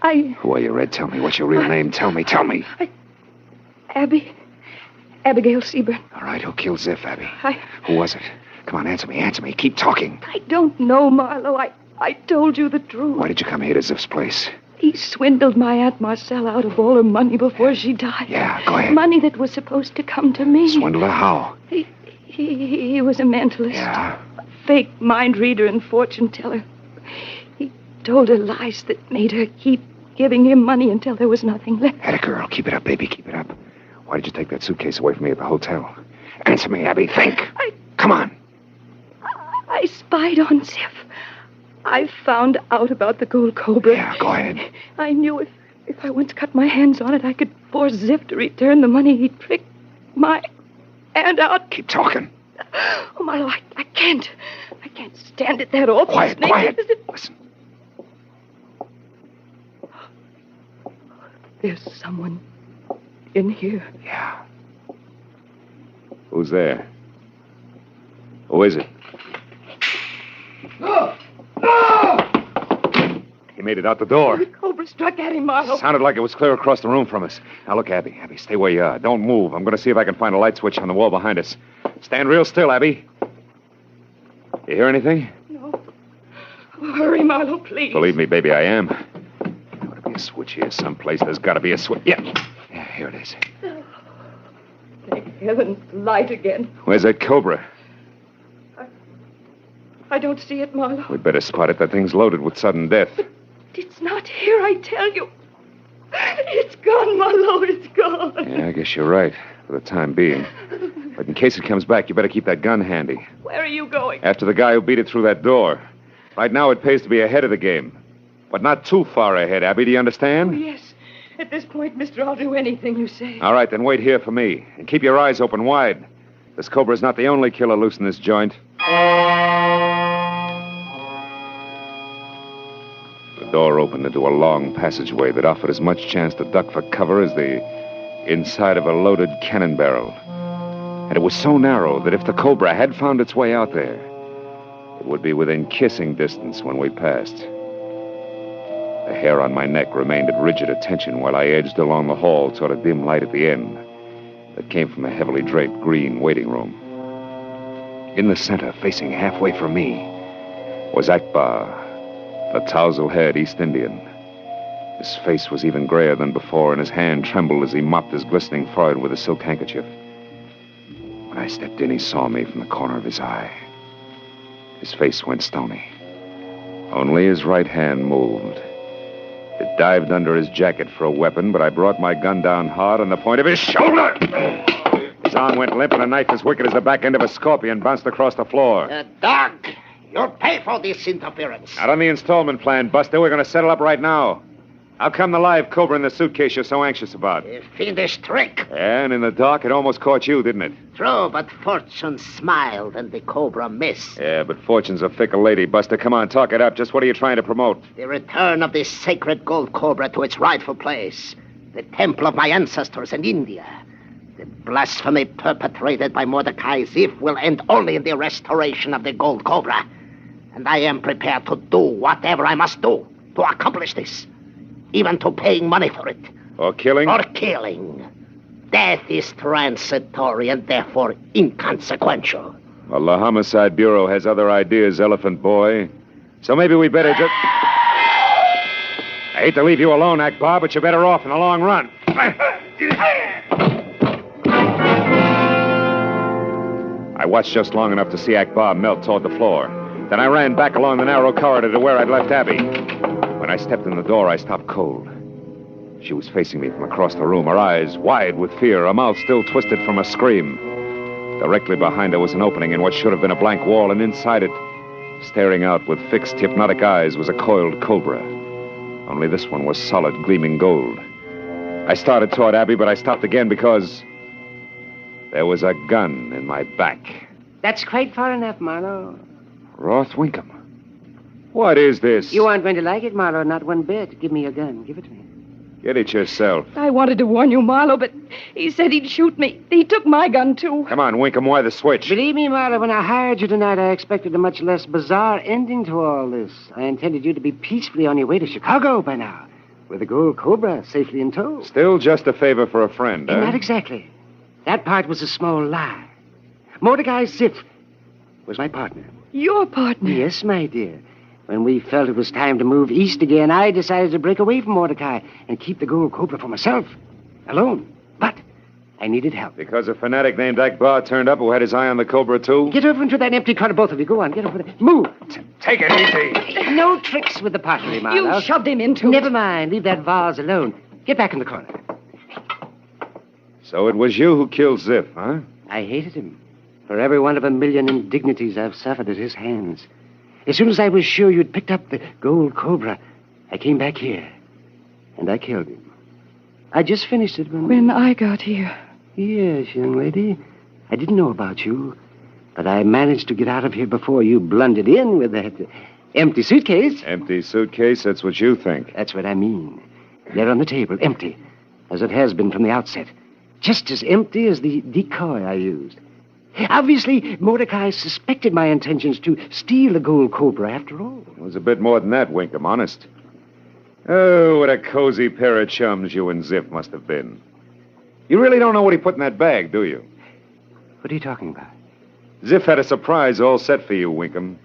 I... Who are you, Red? Tell me. What's your real name? Tell me. Abigail Seaburn. All right, who killed Ziff, Abby? I... Who was it? Come on, answer me. Keep talking. I don't know, Marlowe. I told you the truth. Why did you come here to Ziff's place? He swindled my Aunt Marcella out of all her money before she died. Yeah, go ahead. Money that was supposed to come to me. Swindled her how? He was a mentalist. Yeah. A fake mind reader and fortune teller. He told her lies that made her keep giving him money until there was nothing left. Atta girl. Keep it up, baby. Keep it up. Why did you take that suitcase away from me at the hotel? Answer me, Abby. Think. Come on. I spied on Ziff. I found out about the Gold Cobra. Yeah, go ahead. I knew if I once cut my hands on it, I could force Ziff to return the money he tricked my aunt out. Keep talking. Oh, Marlowe, I can't. I can't stand it, that awful Quiet. Listen. There's someone in here. Yeah. Who's there? Who is it? No! He made it out the door. The Cobra struck at him, Marlowe. Sounded like it was clear across the room from us. Now look, Abby, stay where you are. Don't move. I'm going to see if I can find a light switch on the wall behind us. Stand real still, Abby. You hear anything? No. Oh, hurry, Marlowe, please. Believe me, baby, I am. There ought to be a switch here someplace. There's got to be a switch. Yeah, here it is. Thank heaven, light again. Where's that Cobra? I don't see it, Marlowe. We'd better spot it. That thing's loaded with sudden death. It's not here, I tell you. It's gone, Marlowe, it's gone. Yeah, I guess you're right, for the time being. But in case it comes back, you better keep that gun handy. Where are you going? After the guy who beat it through that door. Right now, it pays to be ahead of the game. But not too far ahead, Abby, do you understand? Oh, yes. At this point, mister, I'll do anything you say. All right, then wait here for me. And keep your eyes open wide. This Cobra's not the only killer loose in this joint. The door opened into a long passageway that offered as much chance to duck for cover as the inside of a loaded cannon barrel. And it was so narrow that if the Cobra had found its way out there, It would be within kissing distance when we passed. The hair on my neck remained at rigid attention while I edged along the hall toward a dim light at the end that came from a heavily draped green waiting room. In the center, facing halfway from me, was Akbar, the tousle-haired East Indian. His face was even grayer than before, and his hand trembled as he mopped his glistening forehead with a silk handkerchief. When I stepped in, he saw me from the corner of his eye. His face went stony. Only his right hand moved. It dived under his jacket for a weapon, but I brought my gun down hard on the point of his shoulder. His arm went limp, and a knife as wicked as the back end of a scorpion bounced across the floor. Dog, you'll pay for this interference. Not on the installment plan, Buster. We're going to settle up right now. How come the live cobra in the suitcase you're so anxious about? A fiendish trick. Yeah, and in the dark, it almost caught you, didn't it? True, but fortune smiled and the cobra missed. Yeah, but fortune's a fickle lady, Buster. Come on, talk it up. Just what are you trying to promote? The return of the sacred gold cobra to its rightful place. The temple of my ancestors in India. The blasphemy perpetrated by Mordecai Zif will end only in the restoration of the gold cobra. And I am prepared to do whatever I must do to accomplish this. Even to paying money for it. Or killing? Or killing. Death is transitory and therefore inconsequential. Well, the Homicide Bureau has other ideas, Elephant Boy. So maybe we better just... I hate to leave you alone, Akbar, but you're better off in the long run. I watched just long enough to see Akbar melt toward the floor. Then I ran back along the narrow corridor to where I'd left Abby. When I stepped in the door, I stopped cold. She was facing me from across the room, her eyes wide with fear, her mouth still twisted from a scream. Directly behind her was an opening in what should have been a blank wall, and inside it, staring out with fixed, hypnotic eyes, was a coiled cobra. Only this one was solid, gleaming gold. I started toward Abby, but I stopped again because there was a gun in my back. That's quite far enough, Marlowe. Roth Winkham. What is this? You aren't going to like it, Marlowe, not one bit. Give me your gun. Give it to me. Get it yourself. I wanted to warn you, Marlowe, but he said he'd shoot me. He took my gun, too. Come on, Winkham, why the switch? Believe me, Marlowe, when I hired you tonight, I expected a much less bizarre ending to all this. I intended you to be peacefully on your way to Chicago by now, with the Gold Cobra safely in tow. Still just a favor for a friend, huh? Not exactly. That part was a small lie. Mordecai Zif was my partner. Your partner? Yes, my dear. When we felt it was time to move east again, I decided to break away from Mordecai and keep the Gold Cobra for myself. Alone. But I needed help. Because a fanatic named Akbar turned up who had his eye on the Cobra, too? Get over into that empty car, both of you. Go on, get over there. Move. Take it easy. No tricks with the pottery, Marlowe. You shoved him into Never mind. Leave that vase alone. Get back in the corner. So it was you who killed Zif, huh? I hated him. For every one of a million indignities I've suffered at his hands. As soon as I was sure you'd picked up the Gold Cobra, I came back here. And I killed him. I just finished it when I got here. Yes, young lady. I didn't know about you. But I managed to get out of here before you blundered in with that empty suitcase. Empty suitcase? That's what you think. That's what I mean. There on the table, empty. As it has been from the outset. Just as empty as the decoy I used. Obviously, Mordecai suspected my intentions to steal the Gold Cobra after all. It was a bit more than that, Winkham, honest. Oh, what a cozy pair of chums you and Zif must have been. You really don't know what he put in that bag, do you? What are you talking about? Zif had a surprise all set for you, Winkham.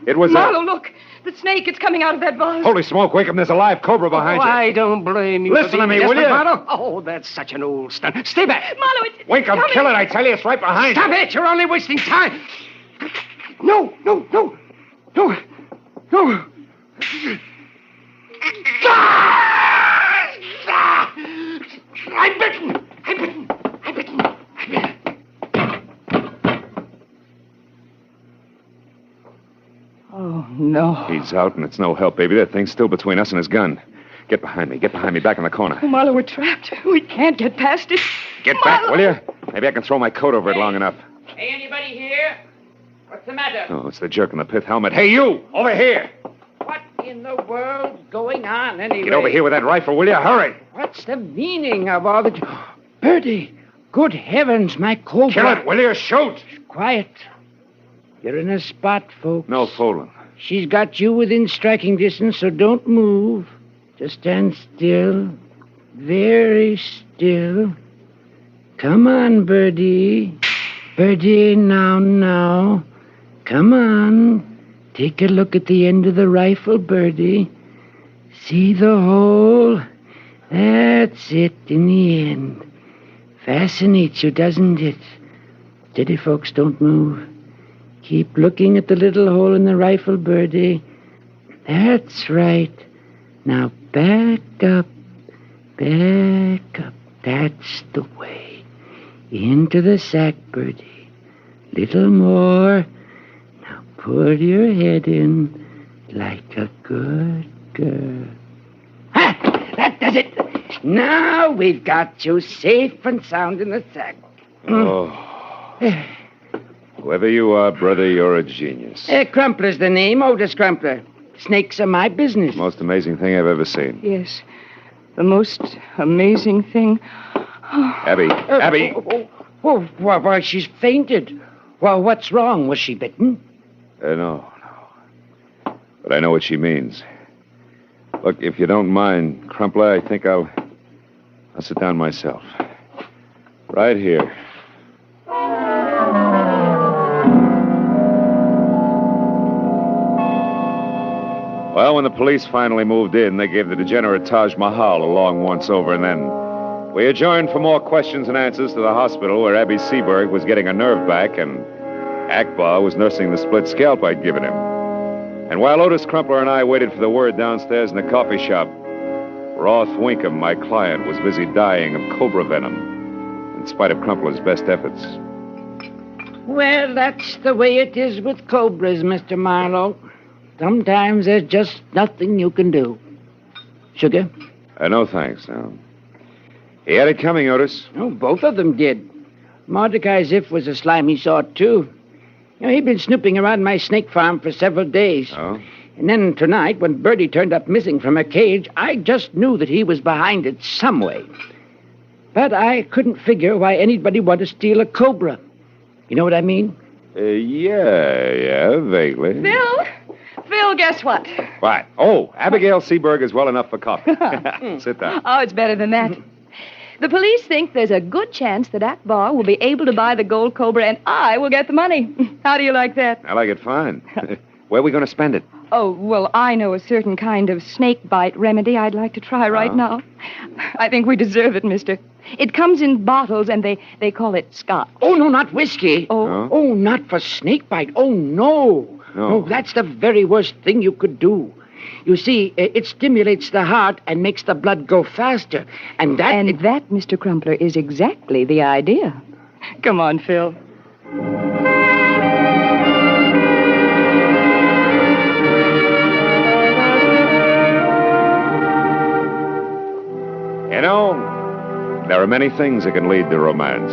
It was Marlowe, look. The snake, it's coming out of that vase. Holy smoke, Winkham, there's a live cobra behind you. I don't blame you. Listen to me, will you? Marlowe. Oh, that's such an old stunt. Stay back. Marlowe, it's Winkham, coming. kill it, I tell you, it's right behind Stop you. it, you're only wasting time. No. I'm bitten. Oh, no. He's out, and it's no help, baby. That thing's still between us and his gun. Get behind me, back in the corner. Oh, Marlowe, we're trapped. We can't get past it. Get back, will you? Maybe I can throw my coat over it long enough. Hey, anybody here? What's the matter? Oh, it's the jerk in the pith helmet. Hey, you! Over here! What in the world's going on, anyway? Get over here with that rifle, will you? Hurry! What's the meaning of all the... Bertie! Good heavens, my cobra... Kill it, will you? Shoot! Quiet. You're in a spot, folks. No fooling. She's got you within striking distance, so don't move. Just stand still. Very still. Come on, Birdie. Birdie, now. Come on. Take a look at the end of the rifle, Birdie. See the hole? That's it in the end. Fascinates you, doesn't it? Steady, folks, don't move. Keep looking at the little hole in the rifle, Birdie. That's right. Now back up. That's the way. Into the sack, Birdie. Little more. Now put your head in like a good girl. Ha! That does it. Now we've got you safe and sound in the sack. Oh. Whoever you are, brother, you're a genius. Crumpler's the name, Otis Crumpler. Snakes are my business. Most amazing thing I've ever seen. Yes. The most amazing thing. Abby. Abby! Why, she's fainted. Well, what's wrong? Was she bitten? No. But I know what she means. Look, if you don't mind, Crumpler, I think I'll sit down myself. Right here. Well, when the police finally moved in, they gave the degenerate Taj Mahal a long once-over, and then we adjourned for more questions and answers to the hospital where Abby Seberg was getting a nerve back and Akbar was nursing the split scalp I'd given him. And while Otis Crumpler and I waited for the word downstairs in the coffee shop, Roth Winkham, my client, was busy dying of cobra venom, in spite of Crumpler's best efforts. Well, that's the way it is with cobras, Mr. Marlowe. Sometimes there's just nothing you can do. Sugar? No, thanks, no. He had it coming, Otis. Oh, both of them did. Mordecai Ziff was a slimy sort, too. He'd been snooping around my snake farm for several days. Oh? And then tonight, when Birdie turned up missing from her cage, I just knew that he was behind it some way. But I couldn't figure why anybody wanted to steal a cobra. You know what I mean? Yeah, vaguely. Phil, guess what? What? Oh, Abigail Seberg is well enough for coffee. Sit down. Oh, it's better than that. The police think there's a good chance that Akbar will be able to buy the Gold Cobra and I will get the money. How do you like that? I like it fine. Where are we going to spend it? Oh, well, I know a certain kind of snake bite remedy I'd like to try right now. I think we deserve it, mister. It comes in bottles, and they call it scotch. Oh, no, not whiskey. Oh, not for snake bite. Oh, no. No, that's the very worst thing you could do. You see, it stimulates the heart and makes the blood go faster. And that, Mr. Crumpler, is exactly the idea. Come on, Phil. You know, there are many things that can lead to romance.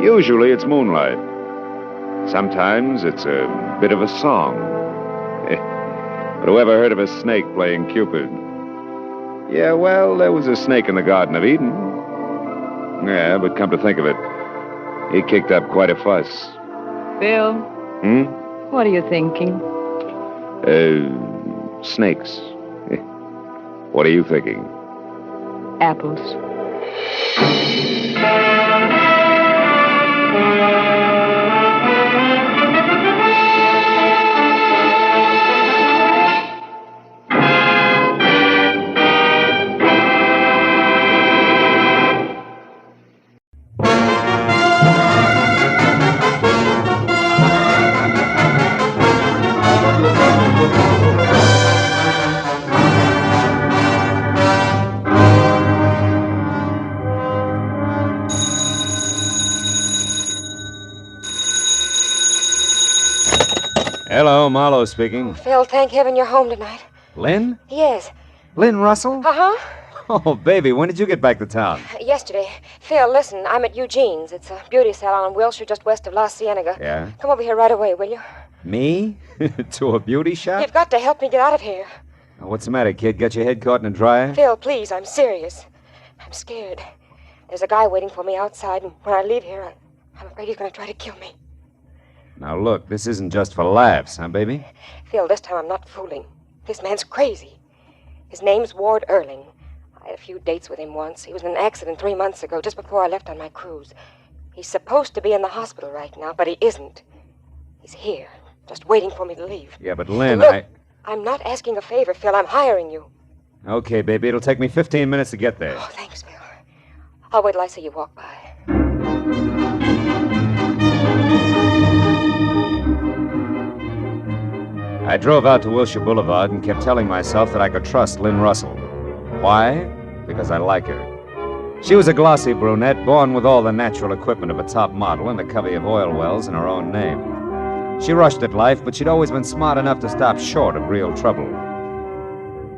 Usually it's moonlight. Sometimes it's a bit of a song. But whoever heard of a snake playing Cupid? Yeah, well, there was a snake in the Garden of Eden. Yeah, but come to think of it, he kicked up quite a fuss. Phil? What are you thinking? Snakes. What are you thinking? Apples. Hello, Marlowe speaking. Phil, thank heaven you're home tonight. Lynn? Yes. Lynn Russell? Uh-huh. Oh, baby, when did you get back to town? Yesterday. Phil, listen, I'm at Eugene's. It's a beauty salon in Wilshire just west of La Cienega. Yeah? Come over here right away, will you? Me? To a beauty shop? You've got to help me get out of here. What's the matter, kid? Got your head caught in a dryer? Phil, please, I'm serious. I'm scared. There's a guy waiting for me outside, and when I leave here, I'm afraid he's going to try to kill me. Now, look, this isn't just for laughs, huh, baby? Phil, this time I'm not fooling. This man's crazy. His name's Ward Erling. I had a few dates with him once. He was in an accident 3 months ago, just before I left on my cruise. He's supposed to be in the hospital right now, but he isn't. He's here, just waiting for me to leave. Yeah, but Lynn, Look, I'm not asking a favor, Phil. I'm hiring you. Okay, baby, it'll take me 15 minutes to get there. Oh, thanks, Phil. I'll wait till I see you walk by. I drove out to Wilshire Boulevard and kept telling myself that I could trust Lynn Russell. Why? Because I like her. She was a glossy brunette, born with all the natural equipment of a top model and a covey of oil wells in her own name. She rushed at life, but she'd always been smart enough to stop short of real trouble.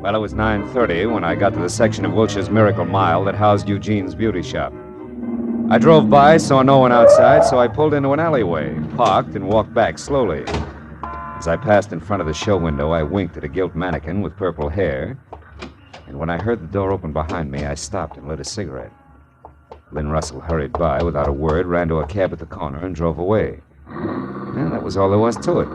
Well, it was 9:30 when I got to the section of Wilshire's Miracle Mile that housed Eugene's beauty shop. I drove by, saw no one outside, so I pulled into an alleyway, parked, and walked back slowly. As I passed in front of the show window, I winked at a gilt mannequin with purple hair, and when I heard the door open behind me, I stopped and lit a cigarette. Lynn Russell hurried by without a word, ran to a cab at the corner, and drove away. And that was all there was to it.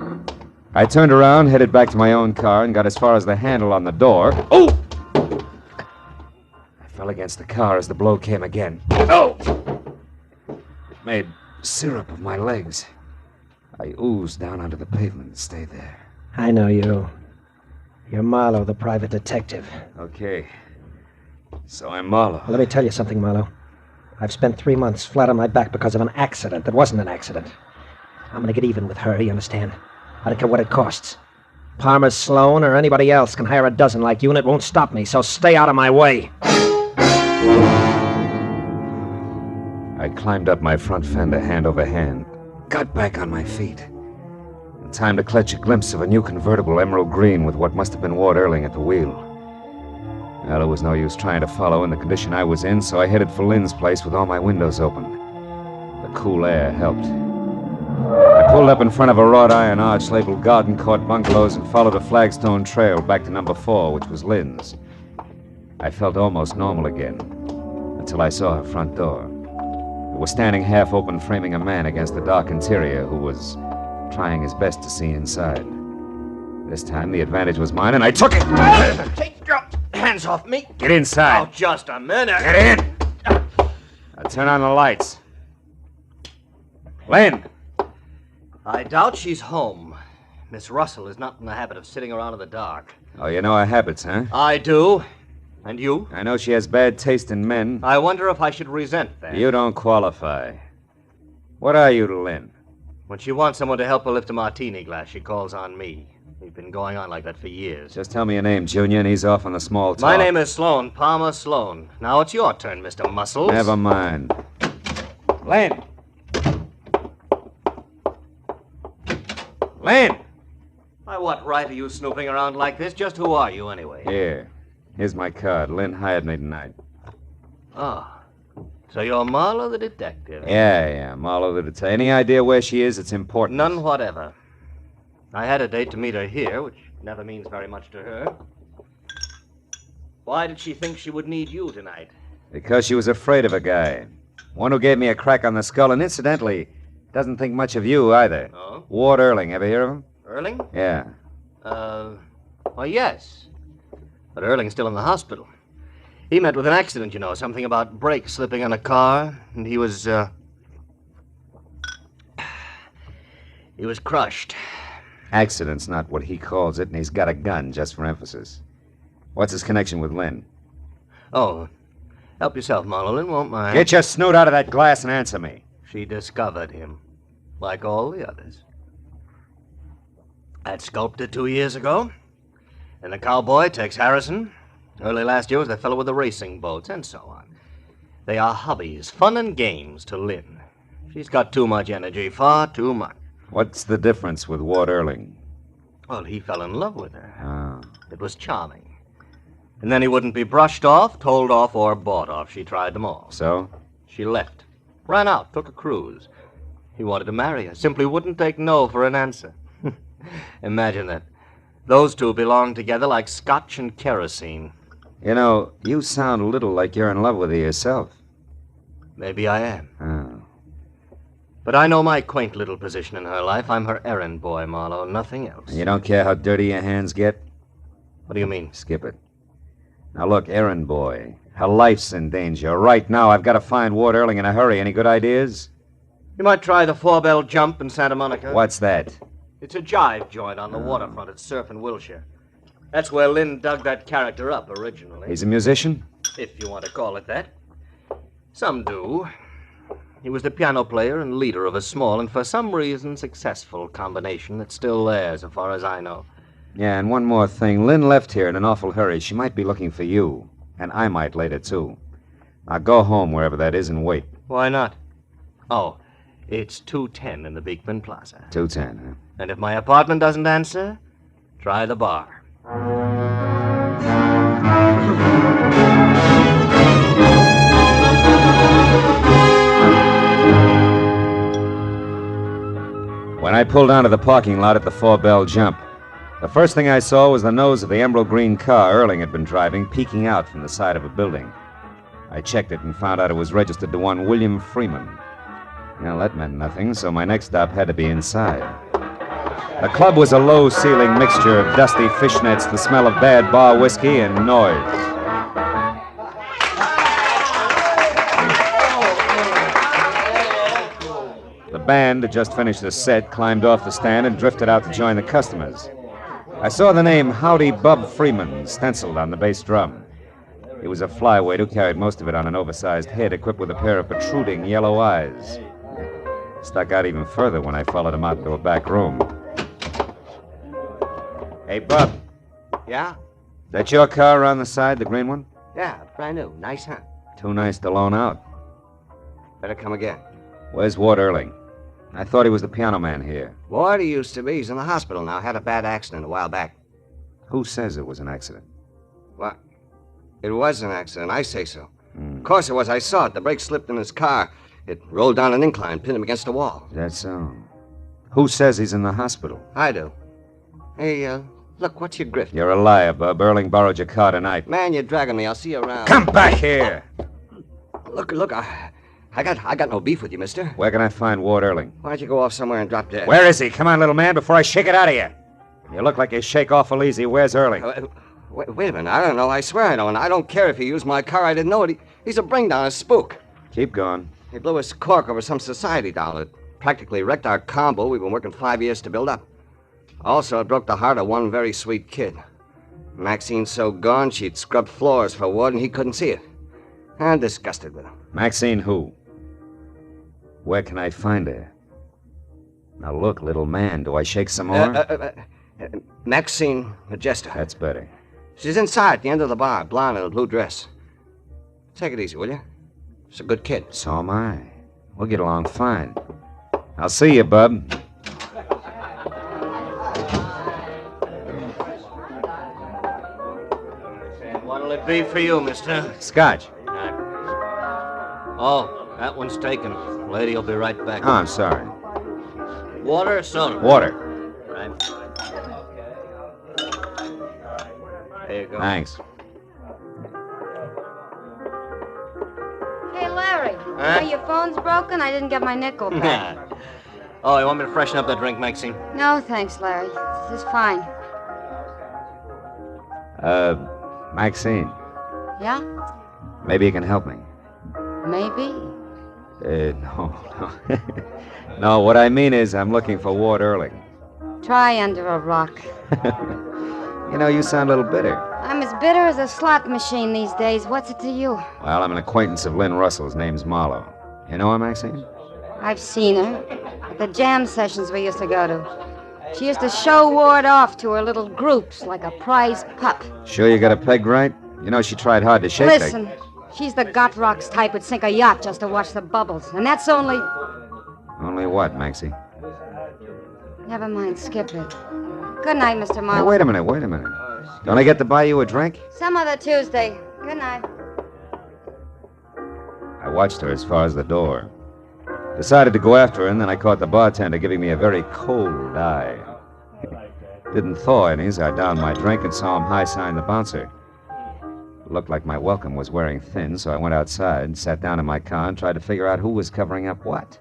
I turned around, headed back to my own car, and got as far as the handle on the door. Oh! I fell against the car as the blow came again. Oh! It made syrup of my legs. I oozed down onto the pavement and stayed there. I know you. You're Marlowe, the private detective. Okay. So I'm Marlowe. Well, let me tell you something, Marlowe. I've spent 3 months flat on my back because of an accident that wasn't an accident. I'm going to get even with her, you understand? I don't care what it costs. Palmer Sloan or anybody else can hire a dozen like you, and it won't stop me, so stay out of my way. I climbed up my front fender hand over hand, got back on my feet. In time to clutch a glimpse of a new convertible emerald green with what must have been Ward Erling at the wheel. Well, it was no use trying to follow in the condition I was in, so I headed for Lynn's place with all my windows open. The cool air helped. I pulled up in front of a wrought iron arch labeled Garden Court Bungalows and followed a flagstone trail back to number 4, which was Lynn's. I felt almost normal again, until I saw her front door. It was standing half open, framing a man against the dark interior who was trying his best to see inside. This time the advantage was mine, and I took it! Take your hands off me. Get inside. Oh, just a minute. Get in! Now turn on the lights. Lynn! I doubt she's home. Miss Russell is not in the habit of sitting around in the dark. Oh, you know her habits, huh? I do. And you? I know she has bad taste in men. I wonder if I should resent that. You don't qualify. What are you to Lynn? When she wants someone to help her lift a martini glass, she calls on me. We've been going on like that for years. Just tell me your name, Junior, and he's off on the small talk. My name is Sloan, Palmer Sloan. Now it's your turn, Mr. Muscles. Never mind. Lynn! Lynn! By what right are you snooping around like this? Just who are you, anyway? Here. Here's my card. Lynn hired me tonight. Ah. So you're Marlowe the detective? Yeah. Marlowe the detective. Any idea where she is? It's important. None whatever. I had a date to meet her here, which never means very much to her. Why did she think she would need you tonight? Because she was afraid of a guy. One who gave me a crack on the skull, and incidentally, doesn't think much of you either. Oh? Ward Erling. Ever hear of him? Erling? Yeah. Well, yes. But Erling's still in the hospital. He met with an accident, you know, something about brakes slipping on a car, and he was crushed. Accident's not what he calls it, and he's got a gun, just for emphasis. What's his connection with Lynn? Oh, help yourself, Marlowe. Lynn won't mind. Get your snoot out of that glass and answer me. She discovered him, like all the others. That sculptor 2 years ago. And the cowboy, Tex Harrison. Early last year was the fellow with the racing boats, and so on. They are hobbies, fun and games to Lynn. She's got too much energy, far too much. What's the difference with Ward Erling? Well, he fell in love with her. Oh. It was charming. And then he wouldn't be brushed off, told off, or bought off. She tried them all. So? She left. Ran out, took a cruise. He wanted to marry her, simply wouldn't take no for an answer. Imagine that. Those two belong together like scotch and kerosene. You know, you sound a little like you're in love with her yourself. Maybe I am. Oh. But I know my quaint little position in her life. I'm her errand boy, Marlowe, nothing else. You don't care how dirty your hands get? What do you mean? Skip it. Now look, errand boy, her life's in danger. Right now, I've got to find Ward Earling in a hurry. Any good ideas? You might try the 4-bell jump in Santa Monica. What's that? It's a jive joint on the waterfront at Surf and Wilshire. That's where Lynn dug that character up originally. He's a musician? If you want to call it that. Some do. He was the piano player and leader of a small and for some reason successful combination that's still there, so far as I know. Yeah, and one more thing. Lynn left here in an awful hurry. She might be looking for you. And I might later, too. Now go home, wherever that is, and wait. Why not? Oh, it's 210 in the Beekman Plaza. 210, huh? And if my apartment doesn't answer, try the bar. When I pulled onto the parking lot at the 4-bell jump, the first thing I saw was the nose of the emerald green car Earling had been driving peeking out from the side of a building. I checked it and found out it was registered to one William Freeman. Well, that meant nothing, so my next stop had to be inside. The club was a low-ceiling mixture of dusty fishnets, the smell of bad bar whiskey, and noise. The band had just finished the set, climbed off the stand, and drifted out to join the customers. I saw the name Howdy Bub Freeman stenciled on the bass drum. He was a flyweight who carried most of it on an oversized head equipped with a pair of protruding yellow eyes. Stuck out even further when I followed him out into a back room. Hey, Bub. Yeah? That your car around the side, the green one? Yeah, brand new. Nice, huh? Too nice to loan out. Better come again. Where's Ward Earling? I thought he was the piano man here. Ward, he used to be. He's in the hospital now. Had a bad accident a while back. Who says it was an accident? What? It was an accident. I say so. Of course it was. I saw it. The brake slipped in his car. It rolled down an incline, pinned him against a wall. That's so. Who says he's in the hospital? I do. Hey, look, what's your grift? You're a liar, Bub. Earling borrowed your car tonight. Man, you're dragging me. I'll see you around. Come back here! Look, I got no beef with you, mister. Where can I find Ward Earling? Why don't you go off somewhere and drop dead? Where is he? Come on, little man, before I shake it out of you. You look like you shake awful easy. Where's Earling? Wait a minute. I don't know. I swear I don't. I don't care if he used my car. I didn't know it. He's a bring-down, a spook. Keep going. He blew his cork over some society doll. It practically wrecked our combo we've been working 5 years to build up. Also, it broke the heart of one very sweet kid. Maxine's so gone, she'd scrubbed floors for Ward, and he couldn't see it. I'm disgusted with him. Maxine who? Where can I find her? Now look, little man, do I shake some more? Maxine Majesta. That's better. She's inside at the end of the bar, blonde in a blue dress. Take it easy, will you? She's a good kid. So am I. We'll get along fine. I'll see you, Bub. What'll it be for you, mister? Scotch. Oh, that one's taken. Lady'll be right back. Oh, I'm sorry. Water or soda? Water. Right. There you go. Thanks. Hey, Larry. Huh? Your phone's broken? I didn't get my nickel back. Oh, you want me to freshen up that drink, Maxine? No, thanks, Larry. This is fine. Maxine, Yeah? maybe you can help me. Maybe. No. No, what I mean is I'm looking for Ward Earling. Try under a rock. You know, you sound a little bitter. I'm as bitter as a slot machine these days. What's it to you? Well, I'm an acquaintance of Lynn Russell's. Name's Marlowe. You know her, Maxine? I've seen her at the jam sessions we used to go to. She used to show Ward off to her little groups like a prize pup. Sure you got it pegged right? You know, she tried hard to shake Listen, she's the got rocks type who'd sink a yacht just to watch the bubbles. And that's only... Only what, Maxie? Never mind, skip it. Good night, Mr. Hey, Marlowe. wait a minute. Don't I get to buy you a drink? Some other Tuesday. Good night. I watched her as far as the door. Decided to go after her, and then I caught the bartender giving me a very cold eye. Didn't thaw any as I downed my drink and saw him high-sign the bouncer. Looked like my welcome was wearing thin, so I went outside, sat down in my car, and tried to figure out who was covering up what.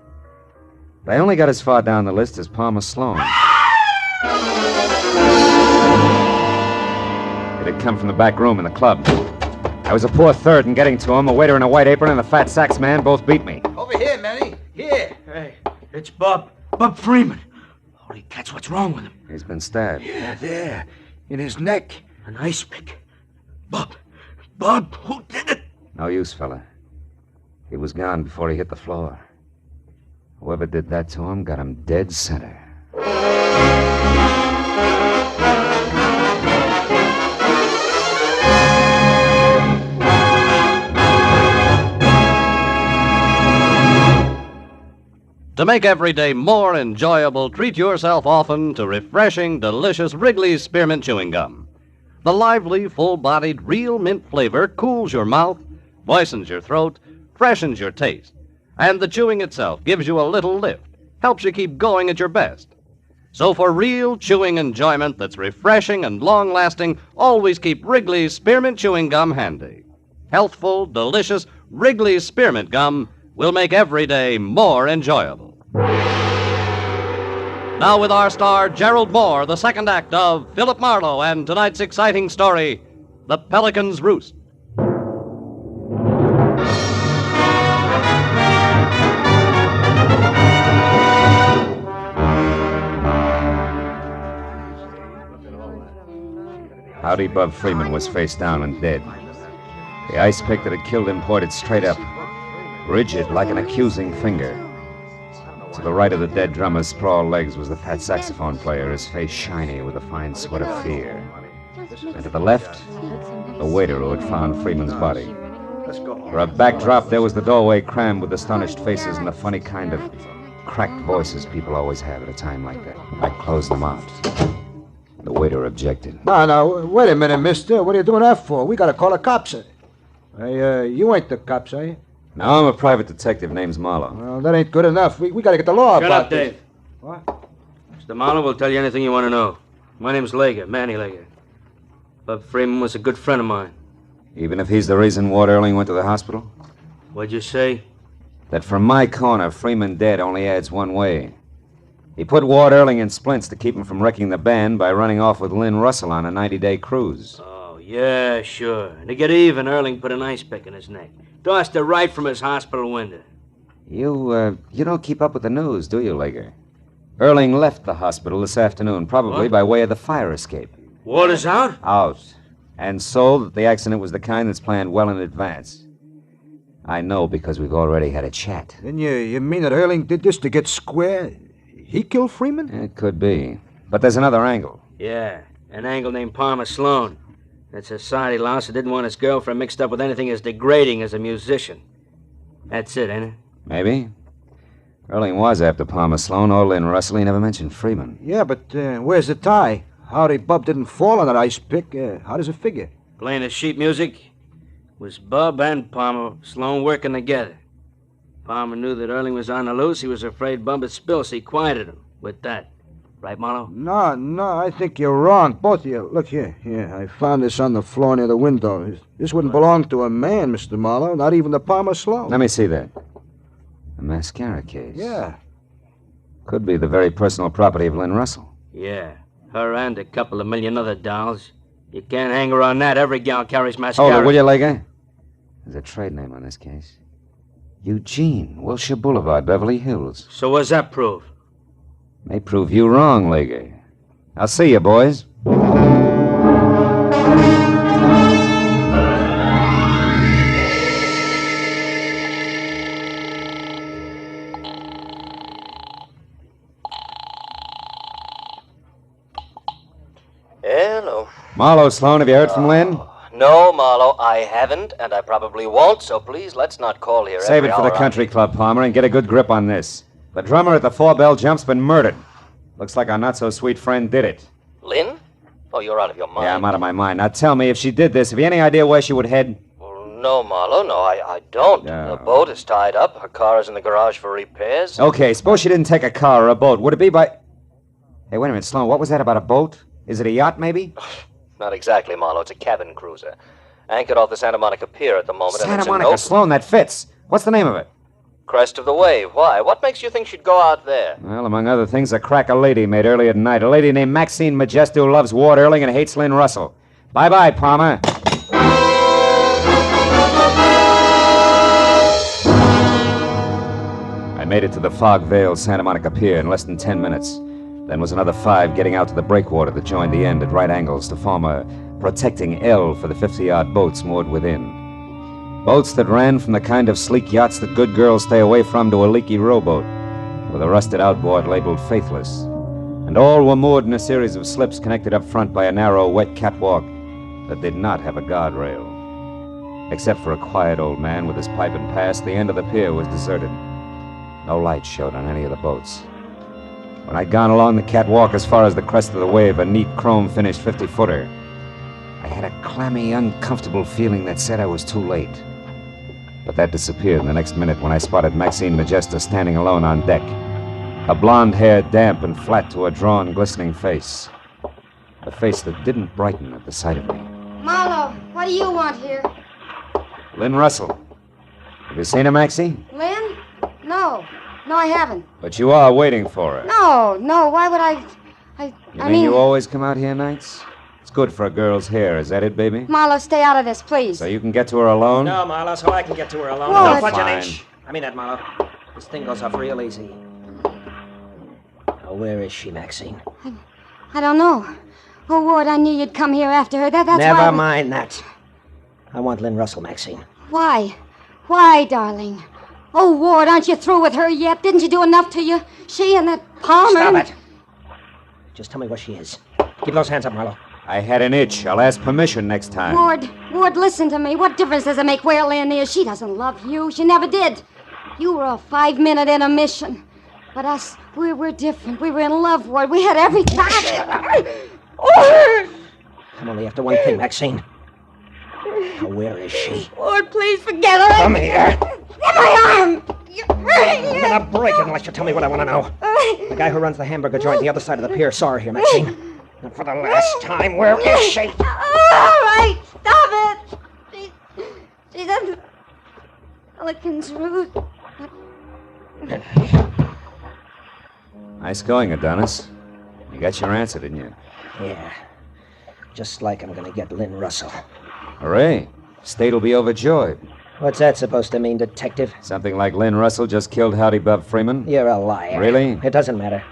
But I only got as far down the list as Palmer Sloan. It had come from the back room in the club. I was a poor third in getting to him. A waiter in a white apron and the fat sax man both beat me. Over here, Manny. Here. Hey, it's Bob. Bob Freeman. Holy cats, what's wrong with him? He's been stabbed. Yeah, there. In his neck. An ice pick. Bob, who did it? No use, fella. He was gone before he hit the floor. Whoever did that to him got him dead center. To make every day more enjoyable, treat yourself often to refreshing, delicious Wrigley's Spearmint Chewing Gum. The lively, full-bodied, real mint flavor cools your mouth, moistens your throat, freshens your taste. And the chewing itself gives you a little lift, helps you keep going at your best. So for real chewing enjoyment that's refreshing and long-lasting, always keep Wrigley's Spearmint Chewing Gum handy. Healthful, delicious Wrigley's Spearmint Gum will make every day more enjoyable. Now with our star, Gerald Moore, the second act of Philip Marlowe and tonight's exciting story, The Pelican's Roost. Howdy Bub Freeman was face down and dead. The ice pick that had killed him pointed straight up, rigid like an accusing finger. To the right of the dead drummer's sprawled legs was the fat saxophone player, his face shiny with a fine sweat of fear. And to the left, the waiter who had found Freeman's body. For a backdrop, there was the doorway crammed with astonished faces and the funny kind of cracked voices people always have at a time like that. I closed them out. The waiter objected. Now, wait a minute, mister. What are you doing that for? We gotta call the cops. Hey, you ain't the cops, are you? No, I'm a private detective. Name's Marlowe. Well, that ain't good enough. We gotta get the law Shut about up, this. Dave. What? Mr. Marlowe will tell you anything you want to know. My name's Lager, Manny Lager. Bub Freeman was a good friend of mine. Even if he's the reason Ward Earling went to the hospital? What'd you say? That from my corner, Freeman dead only adds one way. He put Ward Earling in splints to keep him from wrecking the band by running off with Lynn Russell on a 90-day cruise. Oh, yeah, sure. And to get even, Earling put an ice pick in his neck. Tossed it right from his hospital window. You don't keep up with the news, do you, Lager? Earling left the hospital this afternoon, probably by way of the fire escape. Water's out? Out. And so that the accident was the kind that's planned well in advance. I know because we've already had a chat. Then you mean that Earling did this to get square? He killed Freeman? It could be. But there's another angle. Yeah, an angle named Palmer Sloan. That society louse who didn't want his girlfriend mixed up with anything as degrading as a musician. That's it, ain't it? Maybe. Earling was after Palmer Sloan or Lynn Russell. He never mentioned Freeman. Yeah, but where's the tie? Howdy Bub didn't fall on that ice pick. How does it figure? Playing the sheet music was Bub and Palmer Sloan working together. Palmer knew that Earling was on the loose. He was afraid Bub would spill, so he quieted him with that. Right, Marlowe? No, I think you're wrong, both of you. Look here. I found this on the floor near the window. This wouldn't belong to a man, Mr. Marlowe, not even the Palmer Sloan. Let me see that. A mascara case. Yeah. Could be the very personal property of Lynn Russell. Yeah, her and a couple of million other dolls. You can't hang her on that. Every gal carries mascara. Hold it, will you, Lager? There's a trade name on this case. Eugene, Wilshire Boulevard, Beverly Hills. So what's that prove? May prove you wrong, Lager. I'll see you, boys. Hello. Marlowe, Sloan, have you heard from Lynn? No, Marlowe, I haven't, and I probably won't, so please let's not call here Save every it for the hour. country club, Palmer, and get a good grip on this. The drummer at the Four Bell Jump's been murdered. Looks like our not-so-sweet friend did it. Lynn? Oh, you're out of your mind. Yeah, I'm out of my mind. Now tell me, if she did this, have you any idea where she would head? No, Marlowe, no, I don't. No. The boat is tied up. Her car is in the garage for repairs. Okay, suppose she didn't take a car or a boat. Would it be by... Hey, wait a minute, Sloan. What was that about a boat? Is it a yacht, maybe? Not exactly, Marlowe. It's a cabin cruiser. Anchored off the Santa Monica Pier at the moment. and Santa it's an Monica, open- Sloan, that fits. What's the name of it? Crest of the wave. Why? What makes you think she'd go out there? Well, among other things, a crack a lady made early at night. A lady named Maxine Majesto who loves Ward Earling and hates Lynn Russell. Bye-bye, Palmer. I made it to the fog-veiled Santa Monica Pier in less than 10 minutes. Then was another 5 getting out to the breakwater that joined the end at right angles to form a protecting L for the 50-yard boats moored within. Boats that ran from the kind of sleek yachts that good girls stay away from to a leaky rowboat with a rusted outboard labeled Faithless. And all were moored in a series of slips connected up front by a narrow, wet catwalk that did not have a guardrail. Except for a quiet old man with his pipe and pass, the end of the pier was deserted. No light showed on any of the boats. When I'd gone along the catwalk as far as the crest of the wave, a neat chrome-finished 50-footer, I had a clammy, uncomfortable feeling that said I was too late. But that disappeared in the next minute when I spotted Maxine Majesto standing alone on deck, her blonde hair damp and flat to a drawn, glistening face. A face that didn't brighten at the sight of me. Marlowe, what do you want here? Lynn Russell. Have you seen her, Maxie? Lynn? No, I haven't. But you are waiting for her. No, why would I... You mean you always come out here nights? It's good for a girl's hair, is that it, baby? Marlowe, stay out of this, please. So you can get to her alone? No, Marlowe, so I can get to her alone. What? Don't budge an Fine. inch. I mean that, Marlowe. This thing goes off real easy. Now, where is she, Maxine? I don't know. Oh, Ward, I knew you'd come here after her. That's why... Never mind that. I want Lynn Russell, Maxine. Why? Why, darling? Oh, Ward, aren't you through with her yet? Didn't you do enough to you? She and that Palmer... Stop it. Just tell me where she is. Keep those hands up, Marlowe. I had an itch. I'll ask permission next time. Ward, listen to me. What difference does it make where Lynn is? She doesn't love you. She never did. You were a 5-minute intermission. But us, we're different. We were in love, Ward. We had everything. I'm only after one thing, Maxine. Now, where is she? Ward, please forget her. Come here. Get my arm. You're hurting I'm it. gonna break it unless you tell me what I want to know. The guy who runs the hamburger joint on the other side of the pier saw her here, Maxine. And for the last time, where is she? All right, stop it. She's at the Pelican's Roost. Nice going, Adonis. You got your answer, didn't you? Yeah. Just like I'm gonna get Lynn Russell. Hooray. State will be overjoyed. What's that supposed to mean, detective? Something like Lynn Russell just killed Howdy Bub Freeman? You're a liar. Really? It doesn't matter.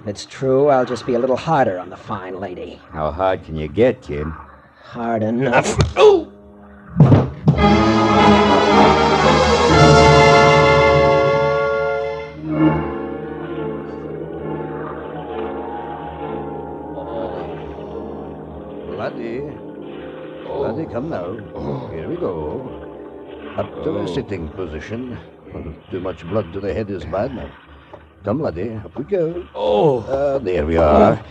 If it's true, I'll just be a little harder on the fine lady. How hard can you get, kid? Hard enough. Oh! Laddie, come now. Here we go. Up to a sitting position. Too much blood to the head is bad now. Come, laddie, up we go. There we are.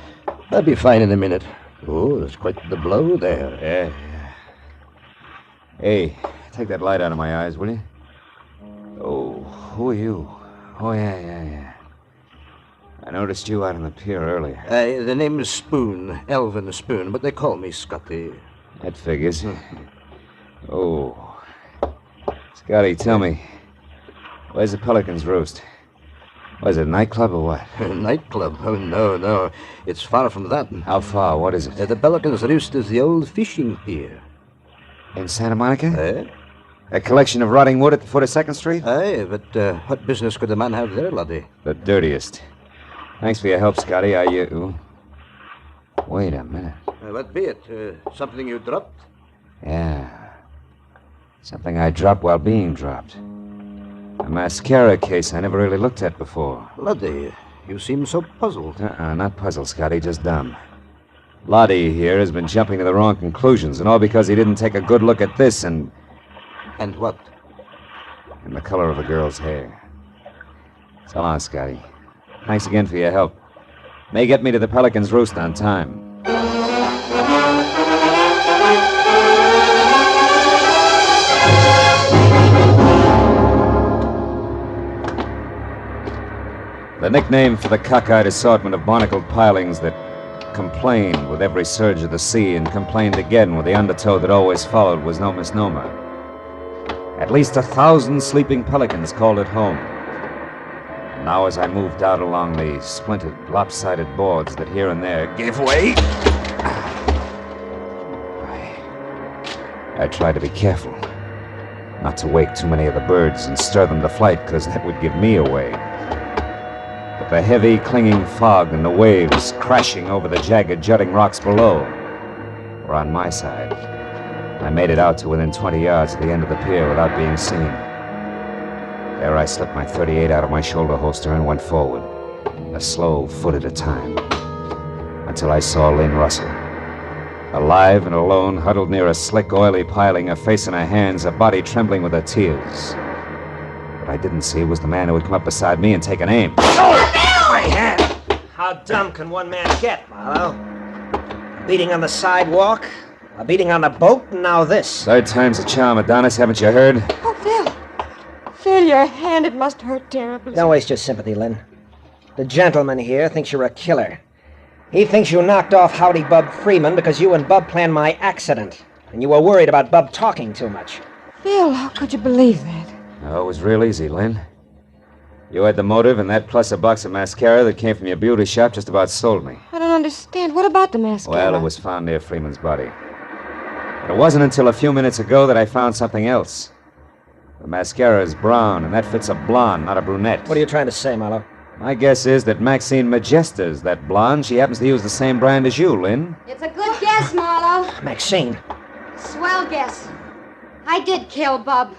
I'll be fine in a minute. Oh, there's quite the blow there. Yeah. Hey, take that light out of my eyes, will you? Oh, who are you? Oh, yeah. I noticed you out on the pier earlier. The name is Spoon, Elvin Spoon, but they call me Scotty. That figures. Oh. Scotty, tell me, where's the Pelican's Roost? Was it a nightclub or what? A nightclub? Oh, no. It's far from that. How far? What is it? The Pelican's Roost is the old fishing pier. In Santa Monica? A collection of rotting wood at the foot of 2nd Street? Aye, but what business could a man have there, laddie? The dirtiest. Thanks for your help, Scotty. Wait a minute. What be it? Something you dropped? Yeah. Something I dropped while being dropped. A mascara case I never really looked at before. Laddie, you seem so puzzled. Not puzzled, Scotty, just dumb. Lottie here has been jumping to the wrong conclusions, and all because he didn't take a good look at this and... And what? And the color of a girl's hair. So long, Scotty. Thanks again for your help. May get me to the Pelican's Roost on time. The nickname for the cockeyed assortment of barnacled pilings that complained with every surge of the sea and complained again with the undertow that always followed was no misnomer. At least 1,000 sleeping pelicans called it home. And now as I moved out along the splintered, lopsided boards that here and there gave way, I tried to be careful. Not to wake too many of the birds and stir them to flight, because that would give me away. But the heavy, clinging fog and the waves crashing over the jagged, jutting rocks below were on my side. I made it out to within 20 yards of the end of the pier without being seen. There I slipped my .38 out of my shoulder holster and went forward, a slow foot at a time, until I saw Lynn Russell. Alive and alone, huddled near a slick, oily piling, a face in her hands, a body trembling with her tears. What I didn't see was the man who had come up beside me and taken aim. Oh! My hand! How dumb can one man get, Marlowe? A beating on the sidewalk, a beating on the boat, and now this. Third time's a charm, Adonis, haven't you heard? Oh, Phil, your hand, it must hurt terribly. Don't waste your sympathy, Lynn. The gentleman here thinks you're a killer. He thinks you knocked off Howdy Bub Freeman because you and Bub planned my accident, and you were worried about Bub talking too much. Phil, how could you believe that? Oh, it was real easy, Lynn. You had the motive, and that plus a box of mascara that came from your beauty shop just about sold me. I don't understand. What about the mascara? Well, it was found near Freeman's body. But it wasn't until a few minutes ago that I found something else. The mascara is brown, and that fits a blonde, not a brunette. What are you trying to say, Marlowe? My guess is that Maxine Majesta's that blonde. She happens to use the same brand as you, Lynn. It's a good guess, Marlowe. Maxine. Swell guess. I did kill Bub.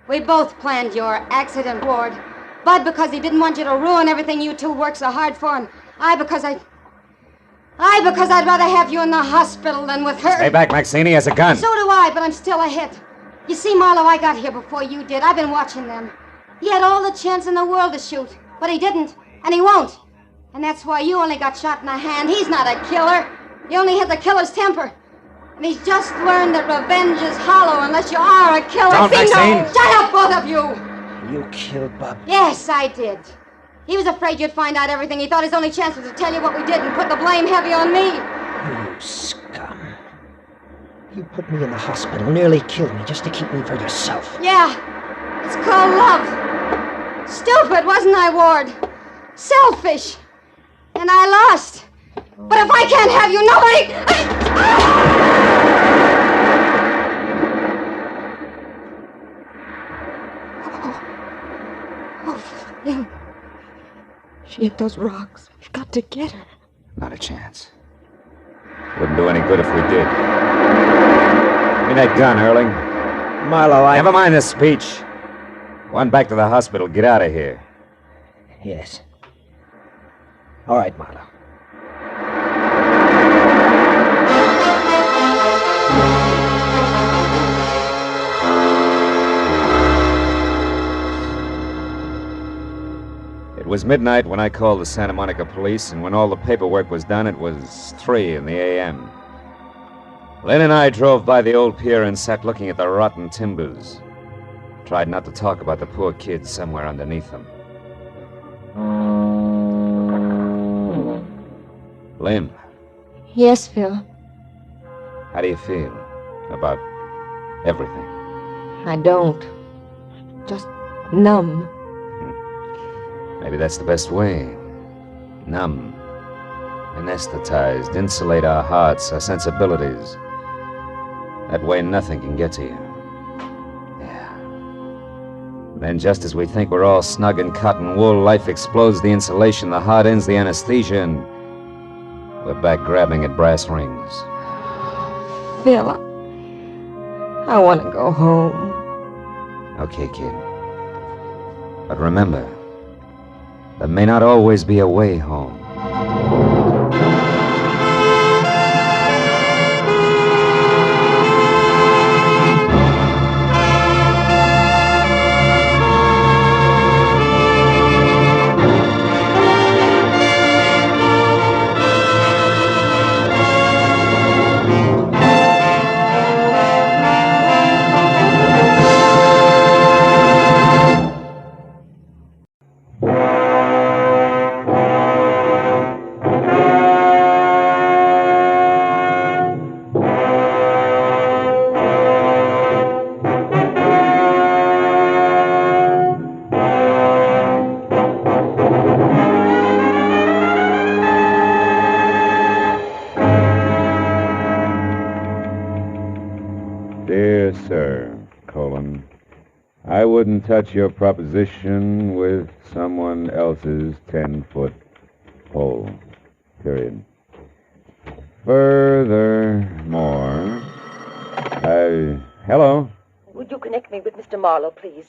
We both planned your accident, Ward. Bud because he didn't want you to ruin everything you two worked so hard for, and I because I'd rather have you in the hospital than with her. Stay back, Maxine. He has a gun. So do I, but I'm still a hit. You see, Marlowe, I got here before you did. I've been watching them. He had all the chance in the world to shoot, but he didn't, and he won't. And that's why you only got shot in the hand. He's not a killer. You only hit the killer's temper. And he's just learned that revenge is hollow unless you are a killer. Don't, Maxine. Shut up, both of you! You killed Bub. Yes, I did. He was afraid you'd find out everything. He thought his only chance was to tell you what we did and put the blame heavy on me. You scum. You put me in the hospital, nearly killed me just to keep me for yourself. Yeah, it's called love. Stupid, wasn't I, Ward? Selfish. And I lost. But if I can't have you, nobody... Phil, she hit those rocks. We've got to get her. Not a chance. Wouldn't do any good if we did. Give me that gun, Erling. Marlowe, Never mind the speech. Go on back to the hospital. Get out of here. Yes. All right, Marlowe. It was midnight when I called the Santa Monica police, and when all the paperwork was done, it was 3 in the a.m. Lynn and I drove by the old pier and sat looking at the rotten timbers. Tried not to talk about the poor kids somewhere underneath them. Lynn, Yes, Phil. how do you feel about everything? I don't. Just numb. Maybe that's the best way. Numb. Anesthetized. Insulate our hearts, our sensibilities. That way nothing can get to you. Yeah. Then just as we think we're all snug in cotton wool, life explodes the insulation, the heart ends the anesthesia, and we're back grabbing at brass rings. Phil, I want to go home. Okay, kid. But remember, there may not always be a way home. wouldn't touch your proposition with someone else's 10-foot pole. Period. Furthermore, hello? Would you connect me with Mr. Marlowe, please?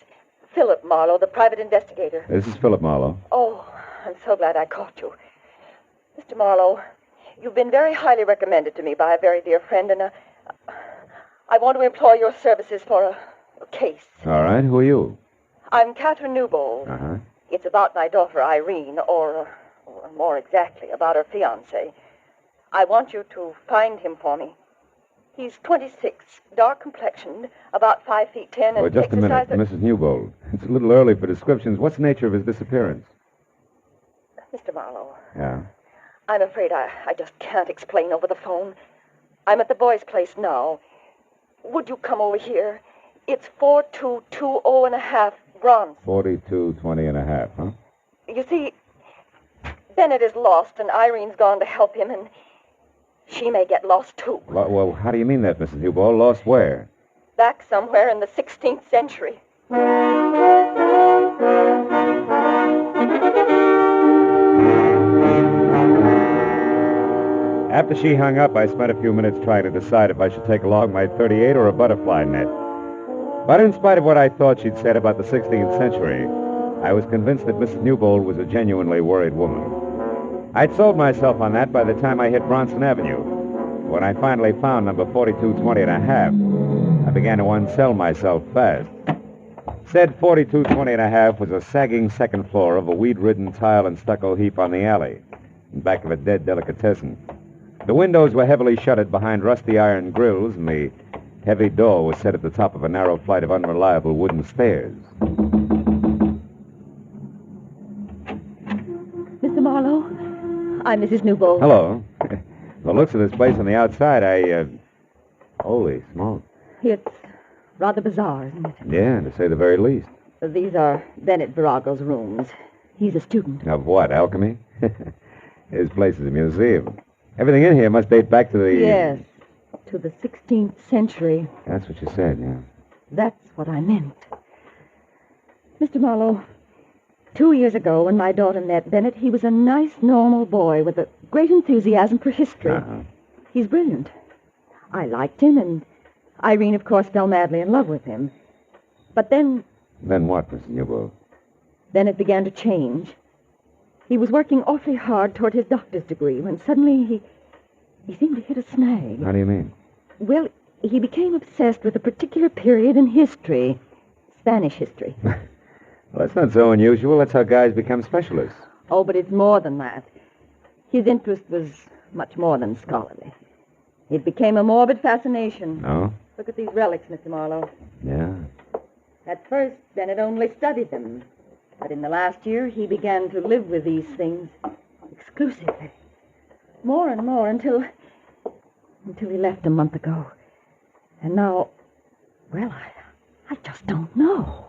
Philip Marlowe, the private investigator. This is Philip Marlowe. Oh, I'm so glad I caught you. Mr. Marlowe, you've been very highly recommended to me by a very dear friend, and I want to employ your services for a case. All right, who are you? I'm Catherine Newbold. Uh-huh. It's about my daughter, Irene, or more exactly, about her fiancé. I want you to find him for me. He's 26, dark-complexioned, about 5 feet 10, and Well, just a minute, Mrs. Newbold. It's a little early for descriptions. What's the nature of his disappearance? Mr. Marlowe, Yeah. I'm afraid I just can't explain over the phone. I'm at the boys' place now. Would you come over here? It's 4220.5 bronze. 42.20.5, huh? You see, Bennett is lost, and Irene's gone to help him, and she may get lost, too. Well, how do you mean that, Mrs. Newbold? Lost where? Back somewhere in the 16th century. After she hung up, I spent a few minutes trying to decide if I should take along my .38 or a butterfly net. But in spite of what I thought she'd said about the 16th century, I was convinced that Mrs. Newbold was a genuinely worried woman. I'd sold myself on that by the time I hit Bronson Avenue. When I finally found number 4220.5, I began to unsell myself fast. Said 4220.5 was a sagging second floor of a weed-ridden tile and stucco heap on the alley, in back of a dead delicatessen. The windows were heavily shuttered behind rusty iron grills, and the heavy door was set at the top of a narrow flight of unreliable wooden stairs. Mr. Marlowe, I'm Mrs. Newbold. Hello. The looks of this place on the outside, holy smoke. It's rather bizarre, isn't it? Yeah, to say the very least. These are Bennett Virago's rooms. He's a student. Of what, alchemy? His place is a museum. Everything in here must date back to the... Yes, to the 16th century. That's what you said, yeah. That's what I meant. Mr. Marlowe, 2 years ago, when my daughter met Bennett, he was a nice, normal boy with a great enthusiasm for history. Uh-huh. He's brilliant. I liked him, and Irene, of course, fell madly in love with him. But then... Then what, Mrs. Newbold? Then it began to change. He was working awfully hard toward his doctor's degree when suddenly he seemed to hit a snag. How do you mean? Well, he became obsessed with a particular period in history. Spanish history. Well, that's not so unusual. That's how guys become specialists. Oh, but it's more than that. His interest was much more than scholarly. It became a morbid fascination. Oh? Look at these relics, Mr. Marlowe. Yeah. At first, Bennett only studied them. But in the last year, he began to live with these things exclusively. More and more until he left a month ago. And now, well, I just don't know.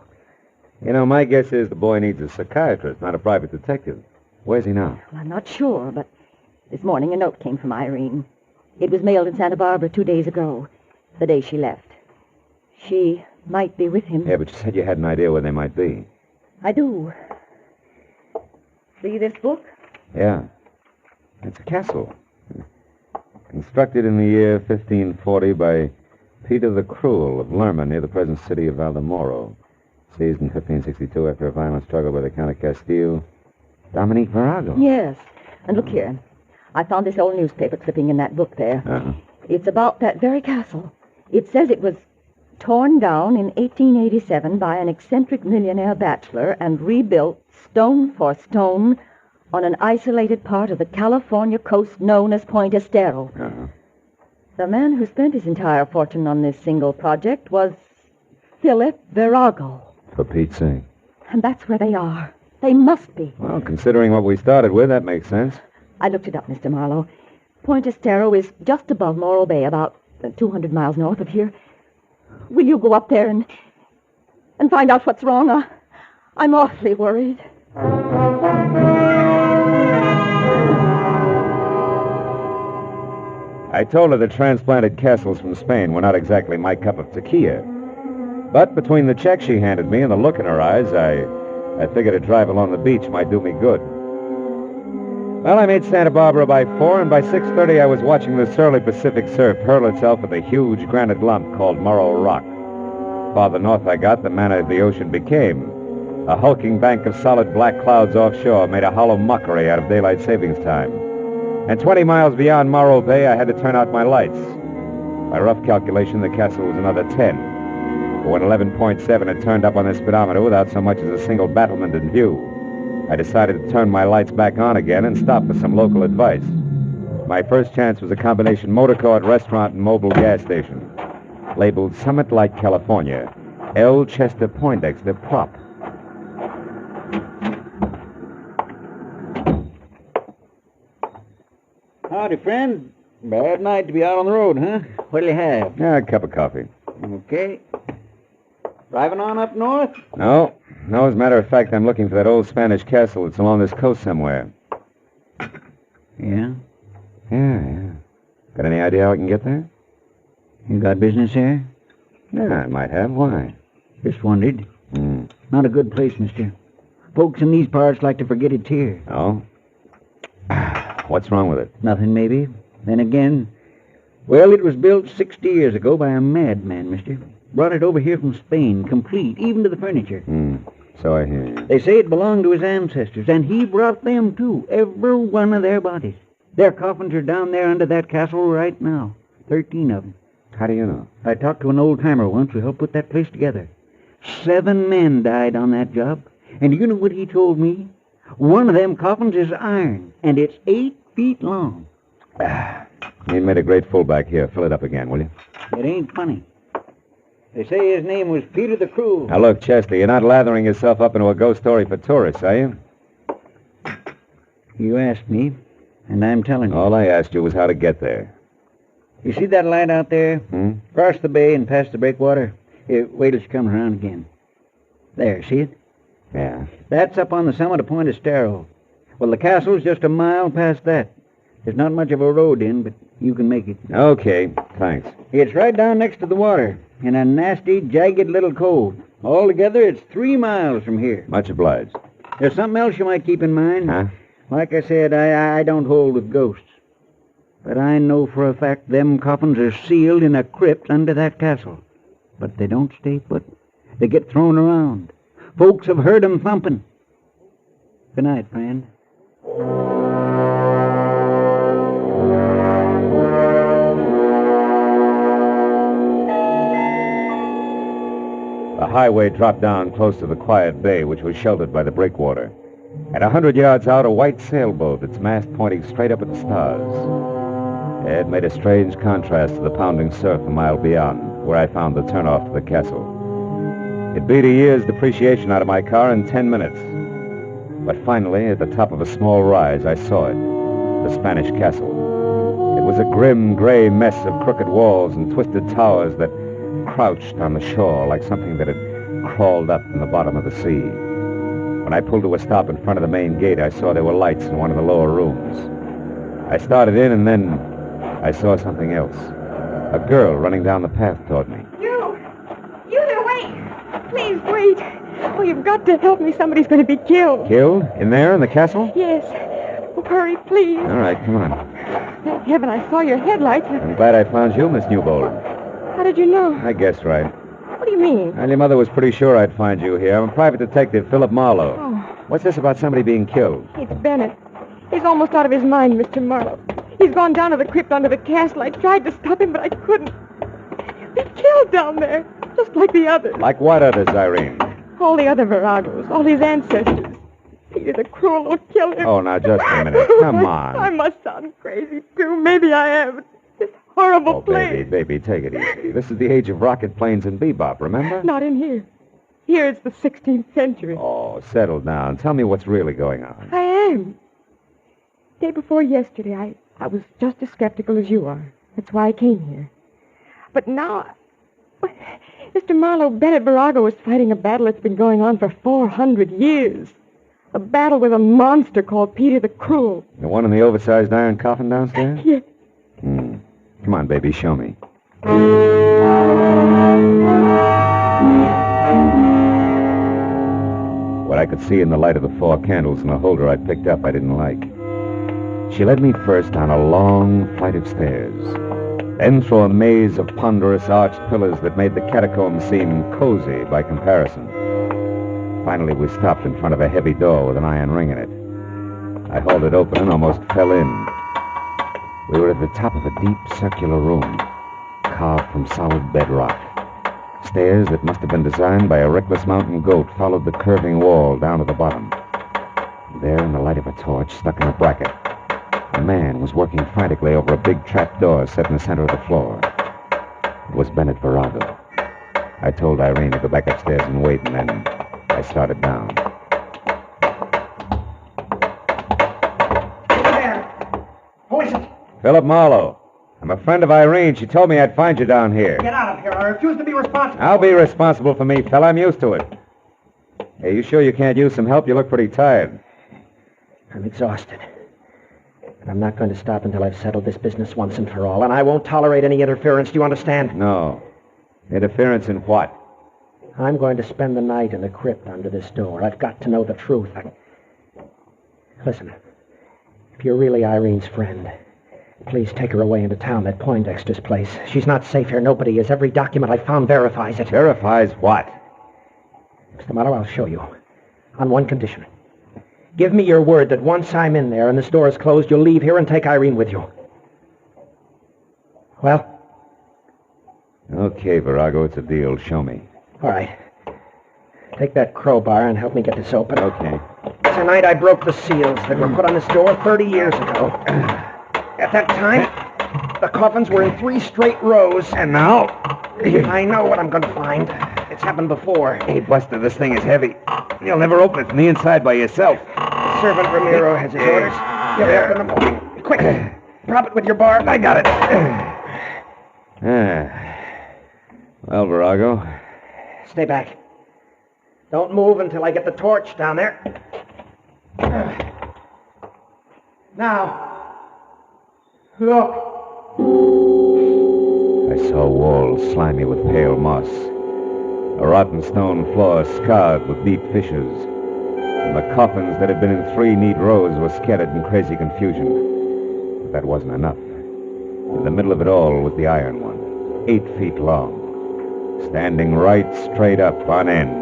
You know, my guess is the boy needs a psychiatrist, not a private detective. Where's he now? Well, I'm not sure, but this morning a note came from Irene. It was mailed in Santa Barbara 2 days ago, the day she left. She might be with him. Yeah, but you said you had an idea where they might be. I do. See this book? Yeah. It's a castle. Constructed in the year 1540 by Peter the Cruel of Lerma near the present city of Valdemoro. Seized in 1562 after a violent struggle by the Count of Castile. Dominique Virago. Yes. And look here. I found this old newspaper clipping in that book there. Uh-huh. It's about that very castle. It says it was torn down in 1887 by an eccentric millionaire bachelor and rebuilt stone for stone on an isolated part of the California coast known as Point Estero. Uh-huh. The man who spent his entire fortune on this single project was Philip Virago. For Pete's sake. And that's where they are. They must be. Well, considering what we started with, that makes sense. I looked it up, Mr. Marlowe. Point Estero is just above Morro Bay, about 200 miles north of here. Will you go up there and find out what's wrong? I'm awfully worried. I told her the transplanted castles from Spain were not exactly my cup of tequila. But between the check she handed me and the look in her eyes, I figured a drive along the beach might do me good. Well, I made Santa Barbara by 4, and by 6:30 I was watching the surly Pacific surf hurl itself at the huge granite lump called Morrow Rock. Farther north I got, the manner of the ocean became. A hulking bank of solid black clouds offshore made a hollow mockery out of daylight savings time. And 20 miles beyond Morrow Bay, I had to turn out my lights. By rough calculation, the castle was another 10. But when 11.7 had turned up on the speedometer without so much as a single battlement in view, I decided to turn my lights back on again and stop for some local advice. My first chance was a combination motor court, restaurant, and mobile gas station. Labeled Summit Light, California. L. Chester Poindexter Prop. Howdy, friend. Bad night to be out on the road, huh? What'll you have? Yeah, a cup of coffee. Okay. Driving on up north? No, as a matter of fact, I'm looking for that old Spanish castle that's along this coast somewhere. Yeah? Yeah. Got any idea how I can get there? You got business here? Yeah, I might have. Why? Just wondered. Not a good place, mister. Folks in these parts like to forget it's here. Oh? What's wrong with it? Nothing, maybe. Then again, well, it was built 60 years ago by a madman, mister. Brought it over here from Spain, complete, even to the furniture. So I hear you. They say it belonged to his ancestors, and he brought them, too. Every one of their bodies. Their coffins are down there under that castle right now. 13 of them. How do you know? I talked to an old-timer once who helped put that place together. 7 men died on that job. And you know what he told me? One of them coffins is iron, and it's 8 feet long. You made a great fullback here. Fill it up again, will you? It ain't funny. They say his name was Peter the Cruel. Now, look, Chester, you're not lathering yourself up into a ghost story for tourists, are you? You asked me, and I'm telling you. All I asked you was how to get there. You see that light out there? Across the bay and past the breakwater? Wait till she comes around again. There, see it? Yeah. That's up on the summit of Point Estero. Well, the castle's just a mile past that. There's not much of a road in, but you can make it. Okay, thanks. It's right down next to the water, in a nasty, jagged little cove. Altogether, it's 3 miles from here. Much obliged. There's something else you might keep in mind. Huh? Like I said, I don't hold with ghosts. But I know for a fact them coffins are sealed in a crypt under that castle. But they don't stay put. They get thrown around. Folks have heard 'em thumping. Good night, friend. The highway dropped down close to the quiet bay, which was sheltered by the breakwater. At 100 yards out, a white sailboat, its mast pointing straight up at the stars. It made a strange contrast to the pounding surf a mile beyond, where I found the turnoff to the castle. It beat a year's depreciation out of my car in 10 minutes. But finally, at the top of a small rise, I saw it, the Spanish castle. It was a grim, gray mess of crooked walls and twisted towers that crouched on the shore like something that had crawled up from the bottom of the sea. When I pulled to a stop in front of the main gate, I saw there were lights in one of the lower rooms. I started in, and then I saw something else. A girl running down the path toward me. You there, wait! Please, wait! Oh, you've got to help me. Somebody's going to be killed. Killed? In there, in the castle? Yes. Oh, hurry, please. All right, come on. Thank heaven I saw your headlights. I'm glad I found you, Miss Newbold. How did you know? I guessed right. What do you mean? Well, your mother was pretty sure I'd find you here. I'm a private detective, Philip Marlowe. Oh. What's this about somebody being killed? It's Bennett. He's almost out of his mind, Mr. Marlowe. He's gone down to the crypt under the castle. I tried to stop him, but I couldn't. He's killed down there, just like the others. Like what others, Irene? All the other Viragos, all his ancestors. Peter the Cruel will kill him. Oh, now, just a minute. Come on. I must sound crazy, too. Maybe I am. This horrible place. Baby, take it easy. This is the age of rocket planes and bebop, remember? Not in here. Here it's the 16th century. Oh, settle down. Tell me what's really going on. I am. Day before yesterday, I was just as skeptical as you are. That's why I came here. But now, Mr. Marlowe, Bennett Virago is fighting a battle that's been going on for 400 years. A battle with a monster called Peter the Cruel. The one in the oversized iron coffin downstairs? Yes. Come on, baby, show me. What I could see in the light of the 4 candles in the holder I picked up I didn't like. She led me first down a long flight of stairs, then through a maze of ponderous arched pillars that made the catacombs seem cozy by comparison. Finally, we stopped in front of a heavy door with an iron ring in it. I hauled it open and almost fell in. We were at the top of a deep circular room, carved from solid bedrock. Stairs that must have been designed by a reckless mountain goat followed the curving wall down to the bottom. There, in the light of a torch stuck in a bracket, a man was working frantically over a big trap door set in the center of the floor. It was Bennett Virago. I told Irene to go back upstairs and wait, and then I started down. Over there. Who is it? Philip Marlowe. I'm a friend of Irene. She told me I'd find you down here. Get out of here. I refuse to be responsible. I'll be responsible for me, fella. I'm used to it. Hey, you sure you can't use some help? You look pretty tired. I'm exhausted. But I'm not going to stop until I've settled this business once and for all, and I won't tolerate any interference. Do you understand? No. Interference in what? I'm going to spend the night in the crypt under this door. I've got to know the truth. Listen, if you're really Irene's friend, please take her away into town, that Poindexter's place. She's not safe here. Nobody is. Every document I found verifies it. Verifies what? Mr. Marlowe, I'll show you. On one condition. Give me your word that once I'm in there and this door is closed, you'll leave here and take Irene with you. Well? Okay, Virago, it's a deal. Show me. All right. Take that crowbar and help me get this open. Okay. Tonight I broke the seals that were put on this door 30 years ago. At that time, the coffins were in 3 straight rows. And now? I know what I'm going to find. It's happened before. Hey, Buster, this thing is heavy. You'll never open it from the inside by yourself. Servant Ramiro has his orders. Get it up in the morning. Quick. Prop it with your bar. I got it. Well, Virago. Stay back. Don't move until I get the torch down there. Now, look. I saw walls slimy with pale moss, a rotten stone floor scarred with deep fissures, and the coffins that had been in 3 neat rows were scattered in crazy confusion. But that wasn't enough. In the middle of it all was the iron one, 8 feet long, standing right straight up on end.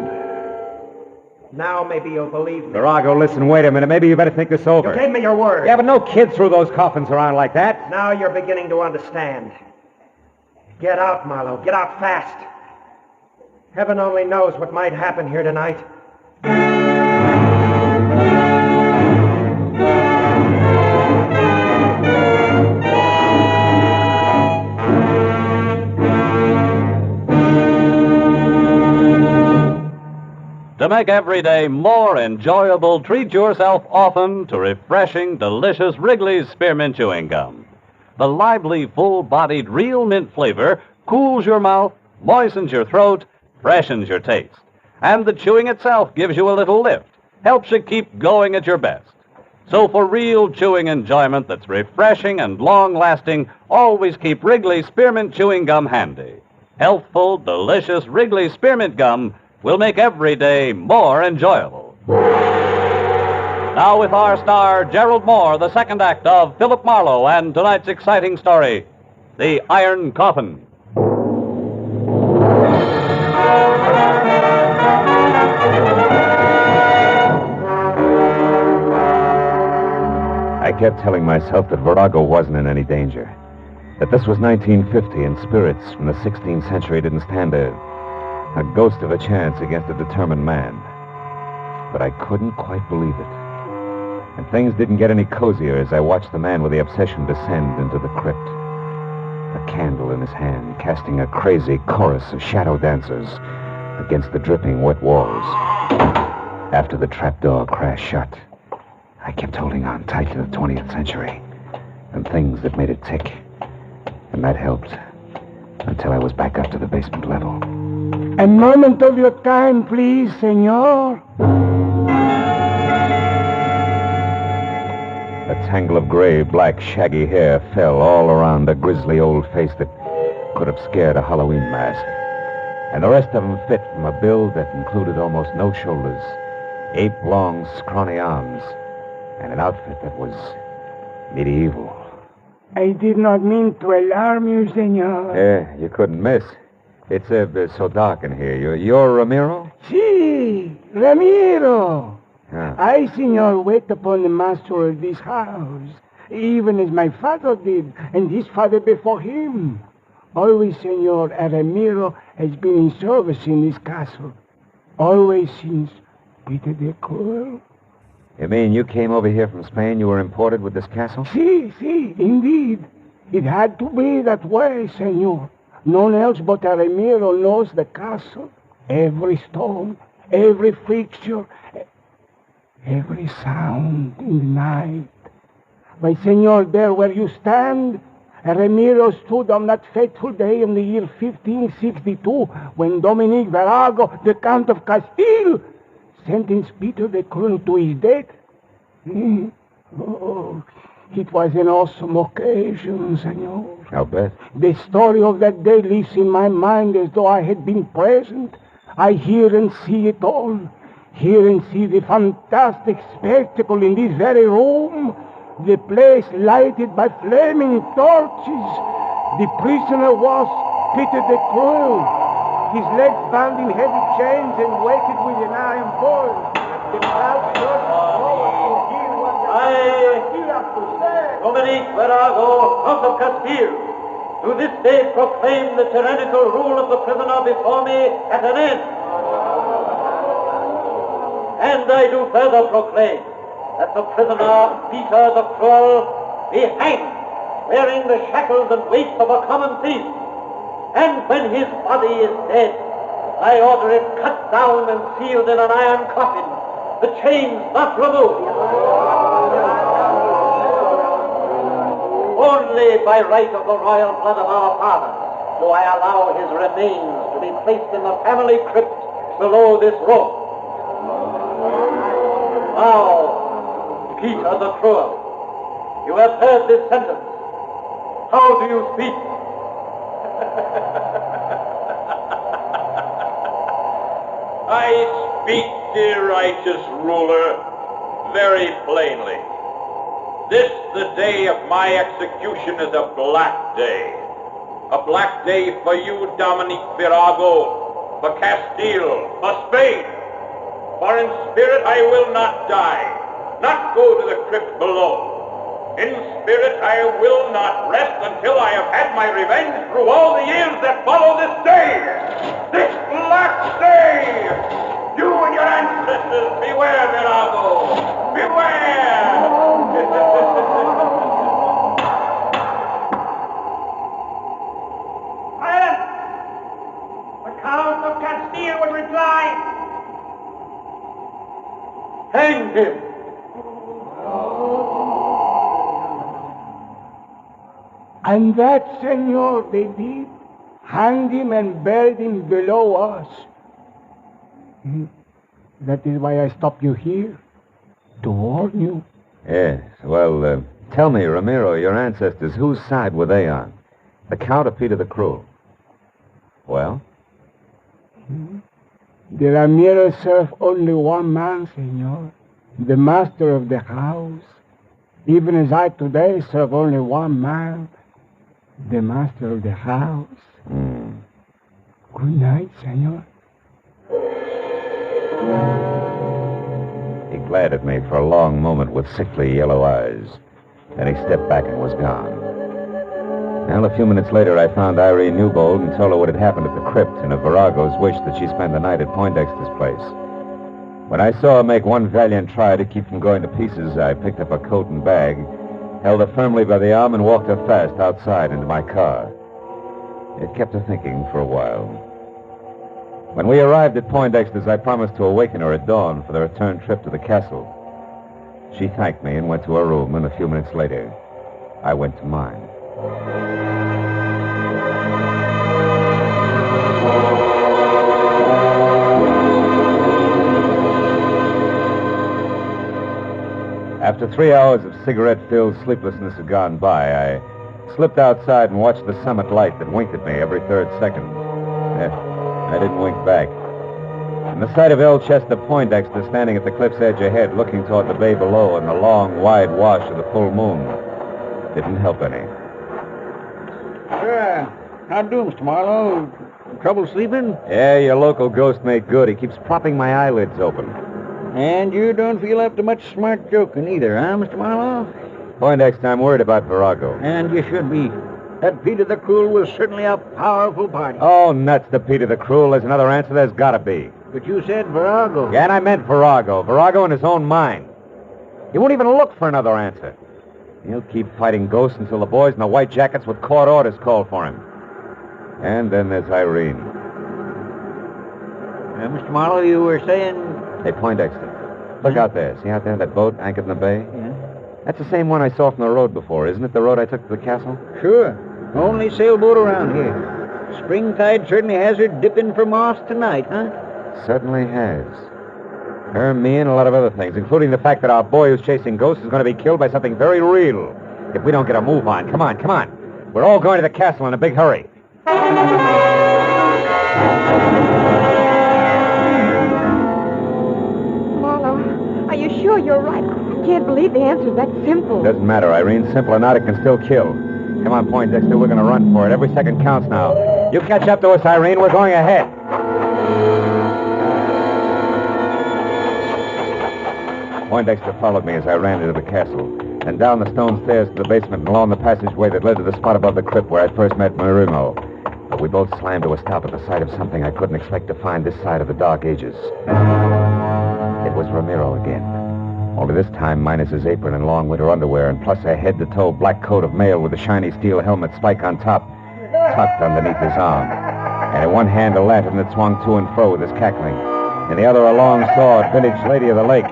Now maybe you'll believe me. Virago, listen, wait a minute. Maybe you better think this over. You gave me your word. Yeah, but no kid threw those coffins around like that. Now you're beginning to understand. Get out, Marlowe. Get out fast. Heaven only knows what might happen here tonight. To make every day more enjoyable, treat yourself often to refreshing, delicious Wrigley's Spearmint Chewing Gum. The lively, full-bodied, real mint flavor cools your mouth, moistens your throat, freshens your taste. And the chewing itself gives you a little lift, helps you keep going at your best. So for real chewing enjoyment that's refreshing and long-lasting, always keep Wrigley's Spearmint Chewing Gum handy. Healthful, delicious Wrigley's Spearmint Gum will make every day more enjoyable. Now with our star, Gerald Moore, the second act of Philip Marlowe and tonight's exciting story, The Iron Coffin. I kept telling myself that Virago wasn't in any danger, that this was 1950 and spirits from the 16th century didn't stand a ghost of a chance against a determined man. But I couldn't quite believe it. And things didn't get any cozier as I watched the man with the obsession descend into the crypt. A candle in his hand, casting a crazy chorus of shadow dancers against the dripping wet walls. After the trapdoor crashed shut, I kept holding on tight to the 20th century and things that made it tick. And that helped until I was back up to the basement level. A moment of your time, please, senor. A tangle of gray, black, shaggy hair fell all around a grisly old face that could have scared a Halloween mask. And the rest of them fit from a build that included almost no shoulders, ape-long, scrawny arms, and an outfit that was medieval. I did not mean to alarm you, senor. Yeah, you couldn't miss. It's so dark in here. You're Ramiro? Si, Ramiro. Yeah. I, senor, wait upon the master of this house, even as my father did, and his father before him. Always, senor, Ramiro has been in service in this castle. Always since Peter the Cruel. You mean you came over here from Spain? You were imported with this castle? Si, indeed. It had to be that way, senor. None else but Ramiro knows the castle. Every stone, every fixture, every sound in the night. Why, senor, there where you stand, Ramiro stood on that fateful day in the year 1562 when Dominic Virago, the Count of Castile, sentenced Peter the Cruel to his death. Oh, it was an awesome occasion, senor. I'll bet. The story of that day lives in my mind as though I had been present. I hear and see it all. Hear and see the fantastic spectacle in this very room. The place lighted by flaming torches. The prisoner was Peter the Cruel. His legs bound in heavy chains and weighted with an iron pole. The crowd surged forward to hear what the Castile had to say. Dominic Virago, Count of Castile, to this day proclaim the tyrannical rule of the prisoner before me at an end. And I do further proclaim that the prisoner, Peter the Cruel, be hanged, wearing the shackles and weights of a common thief. And when his body is dead, I order it cut down and sealed in an iron coffin, the chains not removed. Only by right of the royal blood of our father do I allow his remains to be placed in the family crypt below this room. Now, Peter the Cruel, you have heard this sentence. How do you speak? I speak, dear righteous ruler, very plainly. This, the day of my execution, is a black day. A black day for you, Dominic Virago, for Castile, for Spain. For in spirit I will not die, not go to the crypt below. In spirit I will not rest until I have had my revenge through all the years that follow this day. This black day! You and your ancestors, beware, Virago! Beware! Silence! The Count of Castile will reply. Hang him! And that, senor, they did. Hanged him and buried him below us. That is why I stopped you here, to warn you. Yes. Well, tell me, Ramiro, your ancestors, whose side were they on? The Count or Peter the Cruel? Well? The Ramiro served only one man, senor. The master of the house. Even as I today serve only one man. The master of the house. Good night, senor. He glared at me for a long moment with sickly yellow eyes. Then he stepped back and was gone. Well, a few minutes later, I found Irene Newbold and told her what had happened at the crypt and of Virago's wish that she spend the night at Poindexter's place. When I saw her make one valiant try to keep from going to pieces, I picked up her coat and bag, held her firmly by the arm, and walked her fast outside into my car. It kept her thinking for a while. When we arrived at Poindexter's, I promised to awaken her at dawn for the return trip to the castle. She thanked me and went to her room, and a few minutes later, I went to mine. After 3 hours of cigarette-filled sleeplessness had gone by, I slipped outside and watched the summit light that winked at me every third second. I didn't wink back. And the sight of El Chester Poindexter standing at the cliff's edge ahead, looking toward the bay below and the long, wide wash of the full moon, didn't help any. How do, Mr. Marlowe? Trouble sleeping? Yeah, your local ghost made good. He keeps propping my eyelids open. And you don't feel up to much smart joking either, huh, Mr. Marlowe? Poindexter, I'm worried about Virago. And you should be. That Peter the Cruel was certainly a powerful party. Oh, nuts to Peter the Cruel. There's another answer. There's got to be. But you said Virago. Yeah, and I meant Virago. Virago in his own mind. He won't even look for another answer. He'll keep fighting ghosts until the boys in the white jackets with court orders call for him. And then there's Irene. Mr. Marlowe, you were saying... Hey, Poindexter, look out there. See out there, that boat anchored in the bay? Yeah. That's the same one I saw from the road before, isn't it? The road I took to the castle? Sure. Only sailboat around here. Springtide certainly has her dipping for moss tonight, huh? Certainly has. Her, me, and a lot of other things, including the fact that our boy who's chasing ghosts is going to be killed by something very real. If we don't get a move on. Come on, come on. We're all going to the castle in a big hurry. Marlowe, are you sure you're right? I can't believe the answer's that simple. Doesn't matter, Irene. Simple or not, it can still kill. Come on, Poindexter. We're going to run for it. Every second counts now. You catch up to us, Irene. We're going ahead. Poindexter followed me as I ran into the castle, and down the stone stairs to the basement and along the passageway that led to the spot above the crypt where I first met Marino. But we both slammed to a stop at the sight of something I couldn't expect to find this side of the Dark Ages. It was Ramiro again. Only this time minus his apron and long winter underwear, and plus a head-to-toe black coat of mail with a shiny steel helmet spike on top, tucked underneath his arm. And in one hand a lantern that swung to and fro with his cackling. In the other a long sword, vintage Lady of the Lake.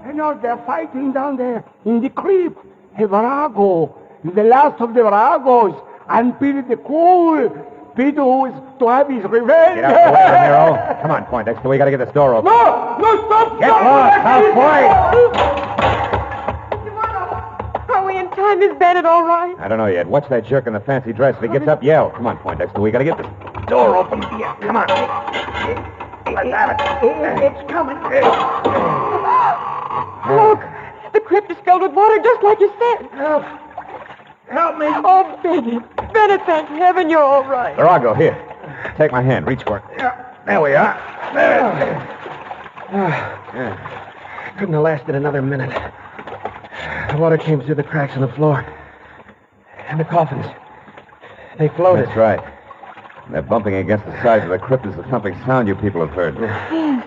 Senor, they're fighting down there in the crypt. Virago, the last of the Viragos, and Peter the Cruel. Peter who is to have his revenge. Get out of the way, Ramiro. Come on, Poindexter. We got to get this door open. No, stop! Get lost! Halfway! Are we in time? Is Bennett all right? I don't know yet. Watch that jerk in the fancy dress. If he gets up, yell. Come on, Poindexter. We got to get this door open. Yeah, come on. Let's have it. It's coming. Look, the crypt is filled with water, just like you said. Help me. Oh, Bennett. Bennett, thank heaven you're all right. Virago, here. Take my hand. Reach for it. There we are. Couldn't have lasted another minute. The water came through the cracks in the floor. And the coffins. They floated. That's right. And they're bumping against the sides of the crypt as the thumping sound you people have heard. Yes.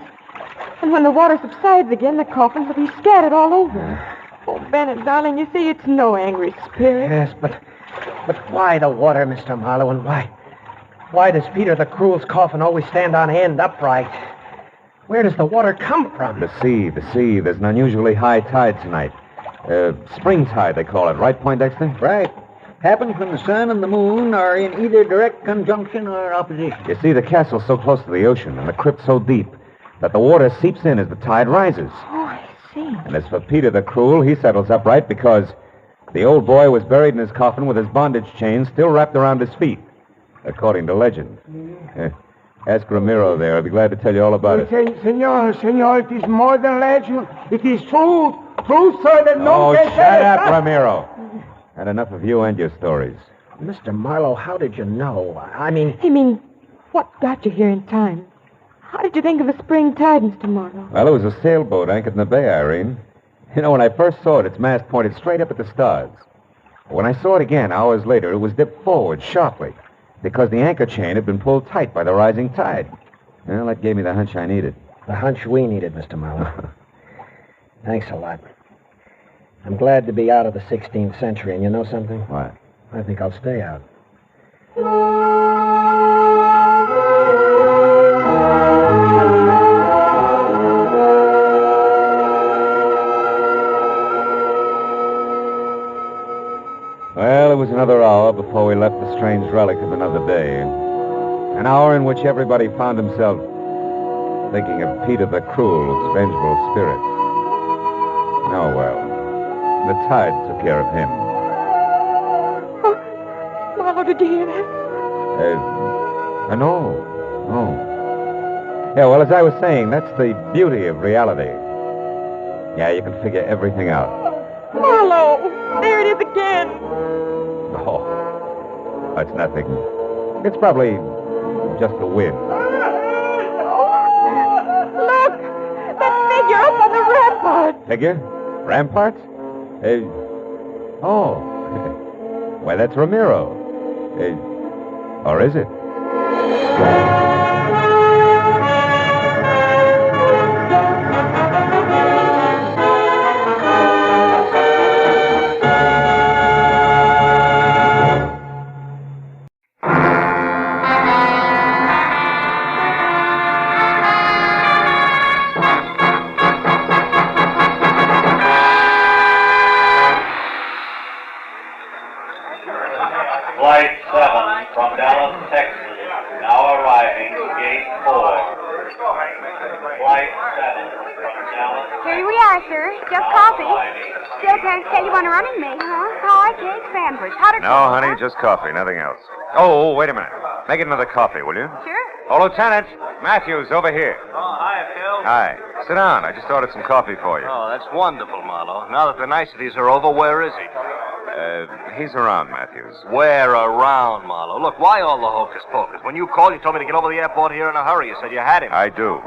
And when the water subsides again, the coffins will be scattered all over. Oh, Bennett, darling, you see, it's no angry spirit. Yes, but why the water, Mr. Marlowe, and why does Peter the Cruel's coffin always stand on end upright? Where does the water come from? The sea. There's an unusually high tide tonight. Spring tide, they call it. Right, Poindexter? Right. Happens when the sun and the moon are in either direct conjunction or opposition. You see, the castle's so close to the ocean and the crypt so deep that the water seeps in as the tide rises. Oh, I see. And as for Peter the Cruel, he settles upright because the old boy was buried in his coffin with his bondage chain still wrapped around his feet, according to legend. Ask Ramiro there. I'll be glad to tell you all about it. Senor, it is more than legend. It is truth. Truth, sir, that no Oh, can shut up, Ramiro. Had enough of you and your stories. Mr. Marlowe, how did you know? I mean, what got you here in time? How did you think of the spring tide, Mr. Marlowe? Well, it was a sailboat anchored in the bay, Irene. You know, when I first saw it, its mast pointed straight up at the stars. When I saw it again, hours later, it was dipped forward sharply because the anchor chain had been pulled tight by the rising tide. Well, that gave me the hunch I needed. The hunch we needed, Mr. Marlowe. Thanks a lot. I'm glad to be out of the 16th century, and you know something? What? I think I'll stay out. Well, it was another hour before we left the strange relic of another day. An hour in which everybody found himself thinking of Peter the Cruel's vengeful spirit. Oh, well. The tide took care of him. Oh, Marlowe, did you hear that? No. Yeah, well, as I was saying, that's the beauty of reality. Yeah, you can figure everything out. Marlowe! There it is again! Oh, that's nothing. It's probably just the wind. Look! That figure up on the rampart! Figure? Ramparts? Oh. Why, that's Ramiro. Or is it? Flight 7 from Dallas, Texas, now arriving, gate 4. Flight 7 from Dallas. Here we are, sir. Just coffee. Still can't tell you on a running mate, huh? Pie, cake, sandwich. Hot or No, cold, honey, huh? just coffee, nothing else. Oh, wait a minute. Make it another coffee, will you? Sure. Oh, Lieutenant, Matthews, over here. Oh, hi, Phil. Hi. Sit down. I just ordered some coffee for you. Oh, that's wonderful, Marlowe. Now that the niceties are over, where is he? He's around, Matthews. Where around, Marlowe? Look, why all the hocus pocus? When you called, you told me to get over to the airport here in a hurry. You said you had him. I do.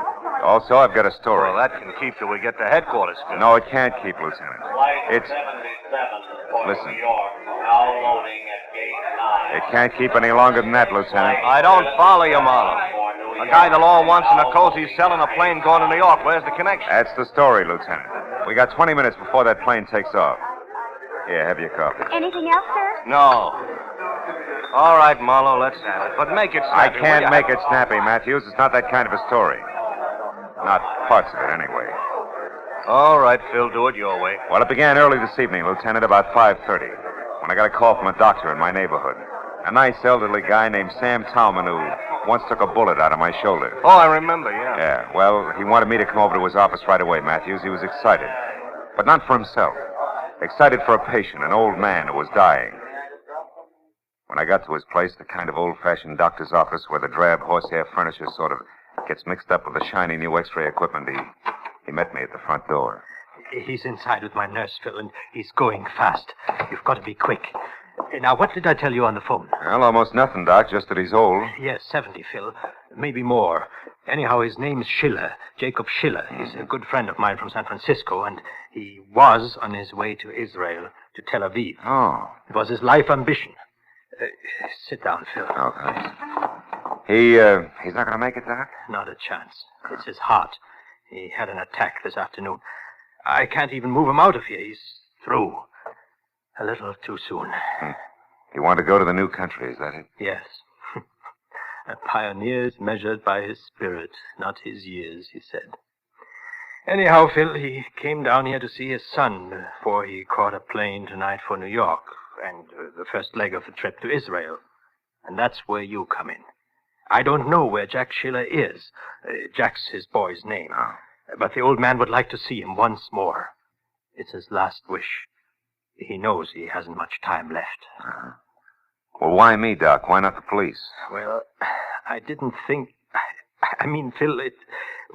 Also, I've got a story. Well, that can keep till we get to headquarters, Phil. No, it can't keep, Lieutenant. It's... 77 for Listen. New York, now loading at gate 9. It can't keep any longer than that, Lieutenant. I don't follow you, Marlowe. A guy the law wants in a cozy cell and a plane going to New York. Where's the connection? That's the story, Lieutenant. We got 20 minutes before that plane takes off. Here, have your coffee. Anything else, sir? No. All right, Marlowe, let's have it. But make it I snappy. can't make it snappy, Matthews. It's not that kind of a story. Not parts of it, anyway. All right, Phil, do it your way. Well, it began early this evening, Lieutenant, about 5:30, when I got a call from a doctor in my neighborhood. A nice elderly guy named Sam Talman who once took a bullet out of my shoulder. Oh, I remember, yeah. Yeah, well, he wanted me to come over to his office right away, Matthews. He was excited. But not for himself. Excited for a patient, an old man who was dying. When I got to his place, the kind of old-fashioned doctor's office where the drab horsehair furniture sort of gets mixed up with the shiny new x-ray equipment, he met me at the front door. He's inside with my nurse, Phil, and he's going fast. You've got to be quick. Now, what did I tell you on the phone? Well, almost nothing, Doc, just that he's old. Yes, 70, Phil. Maybe more. Anyhow, his name's Schiller, Jacob Schiller. He's a good friend of mine from San Francisco, and he was on his way to Israel, to Tel Aviv. Oh. It was his life ambition. Sit down, Phil. Oh, thanks. He's not going to make it, Doc? Not a chance. It's his heart. He had an attack this afternoon. I can't even move him out of here. He's through. A little too soon. He wanted to go to the new country, is that it? Yes. A pioneer's measured by his spirit, not his years, he said. Anyhow, Phil, he came down here to see his son before he caught a plane tonight for New York and the first leg of the trip to Israel. And that's where you come in. I don't know where Jack Schiller is. Jack's his boy's name. Oh. But the old man would like to see him once more. It's his last wish. He knows he hasn't much time left. Uh-huh. Well, why me, Doc? Why not the police? Well, I didn't think... I mean, Phil,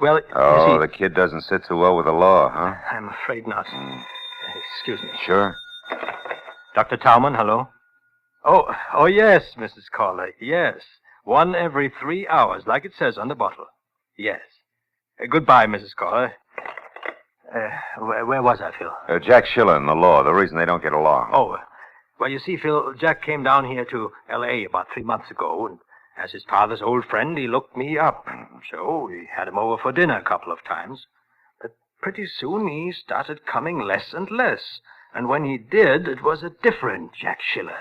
Well, Oh, you see... the kid doesn't sit too well with the law, huh? I'm afraid not. Excuse me. Sure. Dr. Talman, hello? Oh, yes, Mrs. Caller, yes. 1 every 3 hours, like it says on the bottle. Yes. Goodbye, Mrs. Caller. Where was I, Phil? Jack Schiller and the law, the reason they don't get along. Oh, well, you see, Phil, Jack came down here to L.A. about 3 months ago, and as his father's old friend, he looked me up. So we had him over for dinner a couple of times. But pretty soon he started coming less and less. And when he did, it was a different Jack Schiller.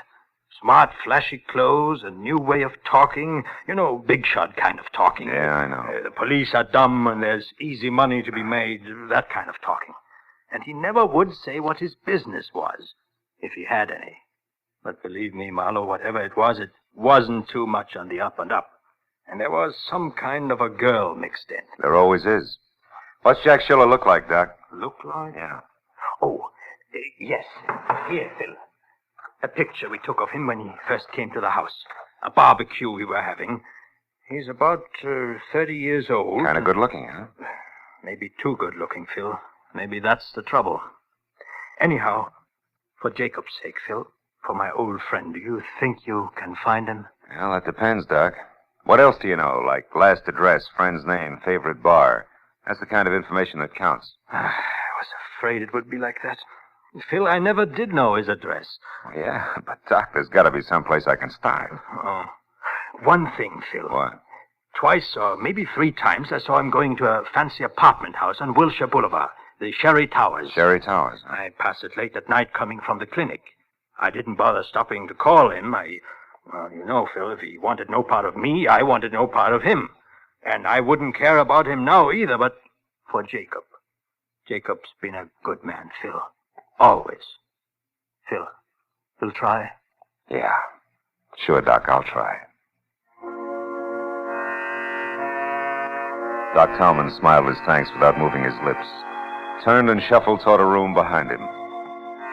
Smart, flashy clothes, a new way of talking. You know, big shot kind of talking. Yeah, I know. The police are dumb and there's easy money to be made. That kind of talking. And he never would say what his business was, if he had any. But believe me, Marlowe, whatever it wasn't too much on the up and up. And there was some kind of a girl mixed in. There always is. What's Jack Schiller look like, Doc? Look like? Yeah. Oh, yes. Here, Phil. A picture we took of him when he first came to the house. A barbecue we were having. He's about 30 years old. Kind of good looking, huh? Maybe too good looking, Phil. Maybe that's the trouble. Anyhow, for Jacob's sake, Phil, for my old friend, do you think you can find him? Well, that depends, Doc. What else do you know? Like last address, friend's name, favorite bar. That's the kind of information that counts. I was afraid it would be like that. Phil, I never did know his address. Yeah, but Doc, there's got to be someplace I can start. Oh. One thing, Phil. What? Twice or maybe 3 times I saw him going to a fancy apartment house on Wilshire Boulevard, the Sherry Towers. Sherry Towers? Huh? I passed it late at night coming from the clinic. I didn't bother stopping to call him. Well, you know, Phil, if he wanted no part of me, I wanted no part of him. And I wouldn't care about him now either, but for Jacob. Jacob's been a good man, Phil. Always. Phil, you'll try? Yeah. Sure, Doc, I'll try. Doc Talman smiled his thanks without moving his lips, turned and shuffled toward a room behind him.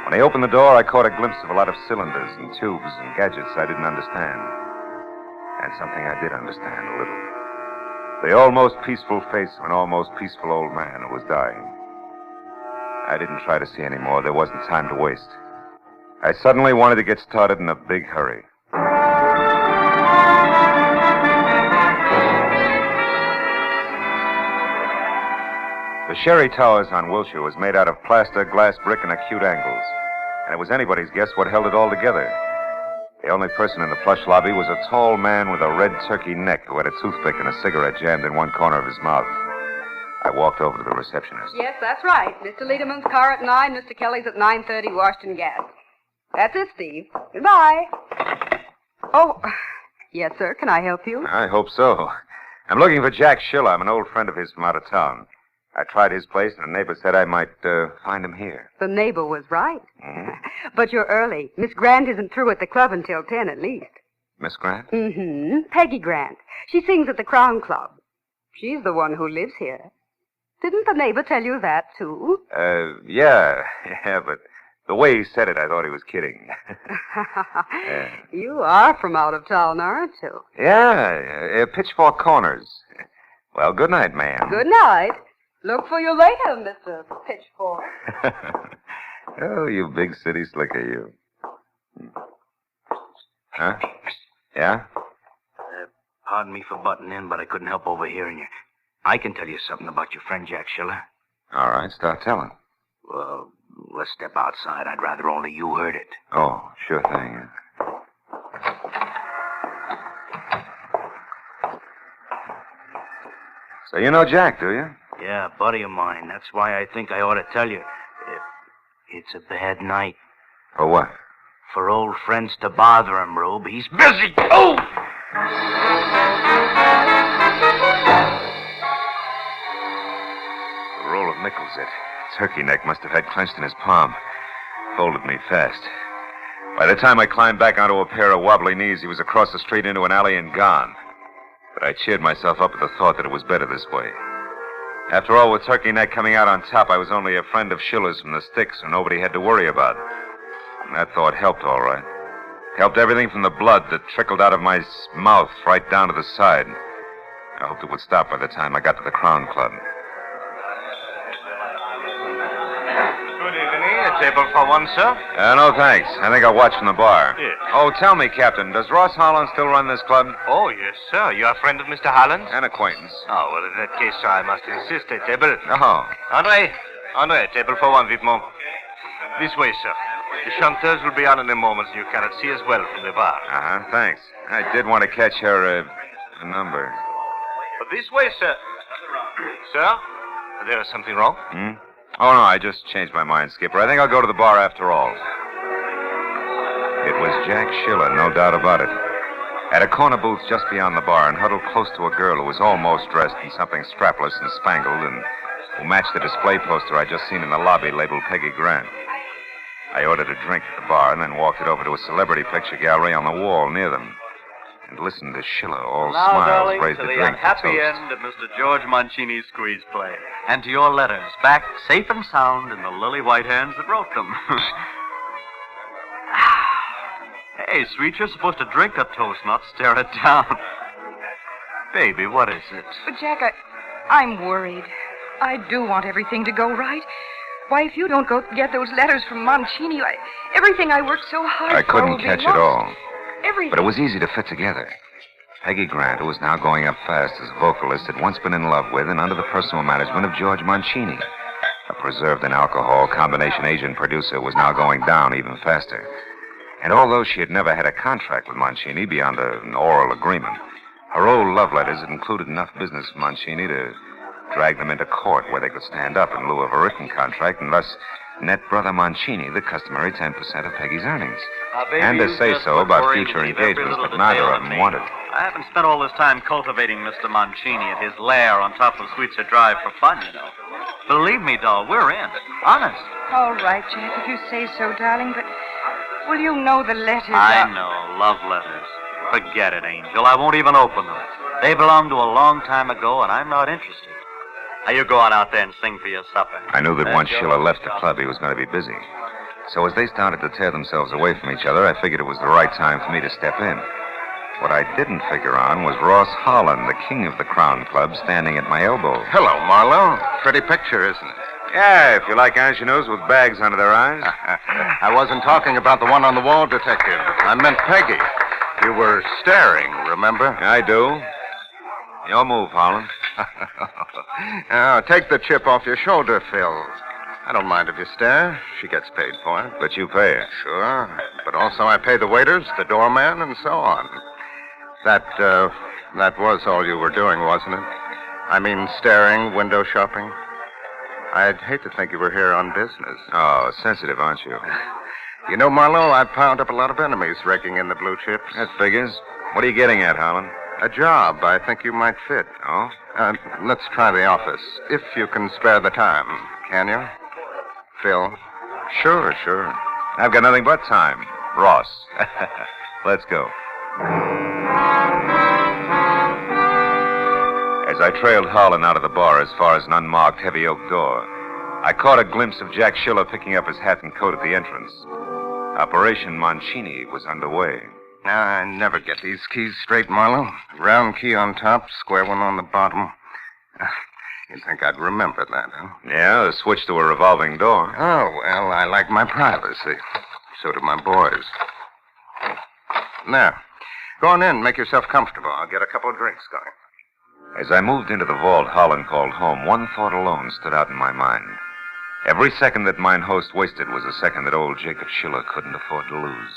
When he opened the door, I caught a glimpse of a lot of cylinders and tubes and gadgets I didn't understand. And something I did understand a little. The almost peaceful face of an almost peaceful old man who was dying. I didn't try to see any more. There wasn't time to waste. I suddenly wanted to get started in a big hurry. The Sherry Towers on Wilshire was made out of plaster, glass, brick, and acute angles. And it was anybody's guess what held it all together. The only person in the plush lobby was a tall man with a red turkey neck who had a toothpick and a cigarette jammed in one corner of his mouth. I walked over to the receptionist. Yes, that's right. Mr. Lederman's car at 9, Mr. Kelly's at 9:30, Washington Gas. That's it, Steve. Goodbye. Oh, yes, sir. Can I help you? I hope so. I'm looking for Jack Schiller. I'm an old friend of his from out of town. I tried his place, and a neighbor said I might find him here. The neighbor was right. Mm-hmm. But you're early. Miss Grant isn't through at the club until 10 at least. Miss Grant? Mm-hmm. Peggy Grant. She sings at the Crown Club. She's the one who lives here. Didn't the neighbor tell you that, too? Yeah, but the way he said it, I thought he was kidding. You are from out of town, aren't you? Yeah, Pitchfork Corners. Well, good night, ma'am. Good night. Look for you later, Mr. Pitchfork. Oh, you big city slicker, you. Huh? Yeah? Pardon me for butting in, but I couldn't help overhearing you. I can tell you something about your friend Jack Schiller. All right, start telling. Well, let's step outside. I'd rather only you heard it. Oh, sure thing. So you know Jack, do you? Yeah, buddy of mine. That's why I think I ought to tell you. It's a bad night. For what? For old friends to bother him, Rube. He's busy. Oh! The roll of nickels that turkey neck must have had clenched in his palm. Folded me fast. By the time I climbed back onto a pair of wobbly knees, he was across the street into an alley and gone. But I cheered myself up at the thought that it was better this way. After all, with Turkey Neck coming out on top, I was only a friend of Schiller's from the sticks, so nobody had to worry about. And that thought helped, all right. Helped everything from the blood that trickled out of my mouth right down to the side. I hoped it would stop by the time I got to the Crown Club. Good evening. A table for one, sir? No, thanks. I think I'll watch from the bar. Yes. Oh, tell me, Captain, does Ross Holland still run this club? Oh, yes, sir. You're a friend of Mr. Holland? An acquaintance. Oh, well, in that case, sir, I must insist. A table. Oh. Andre, a table for one, vivement. This way, sir. The chanteurs will be on in a moment, so you cannot see as well from the bar. Uh-huh, thanks. I did want to catch her, a number. But this way, sir. Sir, there is something wrong? Hmm? Oh, no, I just changed my mind, Skipper. I think I'll go to the bar after all. It was Jack Schiller, no doubt about it. At a corner booth just beyond the bar and huddled close to a girl who was almost dressed in something strapless and spangled and who matched the display poster I'd just seen in the lobby labeled Peggy Grant. I ordered a drink at the bar and then walked it over to a celebrity picture gallery on the wall near them and listened to Schiller, all now, smiles, darling, raise to the the drink unhappy to toast. end of Mr. George Mancini's squeeze play. And to your letters, back safe and sound in the lily white hands that wrote them. Hey, sweet, you're supposed to drink a toast, not stare it down. Baby, what is it? But, Jack, I'm worried. I do want everything to go right. Why, if you don't go get those letters from Mancini, everything I worked so hard for I couldn't will be catch it lost. all. Everything. But it was easy to fit together. Peggy Grant, who was now going up fast as a vocalist, had once been in love with and under the personal management of George Mancini. A preserved in alcohol combination agent producer was now going down even faster. And although she had never had a contract with Mancini beyond an oral agreement, her old love letters had included enough business with Mancini to drag them into court where they could stand up in lieu of a written contract and thus net Brother Mancini the customary 10% of Peggy's earnings. Baby, And to you say just so look about worried future and leave every engagements little that neither detail of to them me. wanted. I haven't spent all this time cultivating Mr. Mancini at his lair on top of Sweetser Drive for fun, you know. Believe me, doll, we're in. Honest. All right, Jack, if you say so, darling, but will you know the letters I know, love letters. Forget it, Angel. I won't even open them. They belong to a long time ago, and I'm not interested. Now, you go on out there and sing for your supper. I knew that once Schiller left the club, he was going to be busy. So as they started to tear themselves away from each other, I figured it was the right time for me to step in. What I didn't figure on was Ross Holland, the king of the Crown Club, standing at my elbow. Hello, Marlowe. Pretty picture, isn't it? Yeah, if you like ingenues with bags under their eyes. I wasn't talking about the one on the wall, Detective. I meant Peggy. You were staring, remember? I do. Your move, Holland. Now, take the chip off your shoulder, Phil. I don't mind if you stare. She gets paid for it. But you pay her. Sure. But also I pay the waiters, the doorman, and so on. That was all you were doing, wasn't it? I mean, staring, window shopping. I'd hate to think you were here on business. Oh, sensitive, aren't you? You know, Marlowe, I've piled up a lot of enemies raking in the blue chips. That figures. What are you getting at, Holland? A job I think you might fit. Oh? Let's try the office, if you can spare the time. Can you? Phil? Sure. I've got nothing but time. Ross. Let's go. As I trailed Holland out of the bar as far as an unmarked heavy oak door, I caught a glimpse of Jack Schiller picking up his hat and coat at the entrance. Operation Mancini was underway. I never get these keys straight, Marlowe. Round key on top, square one on the bottom. You'd think I'd remember that, huh? Yeah, the switch to a revolving door. Oh, well, I like my privacy. So do my boys. Now, go on in, make yourself comfortable. I'll get a couple of drinks going. As I moved into the vault Holland called home, one thought alone stood out in my mind. Every second that mine host wasted was a second that old Jacob Schiller couldn't afford to lose.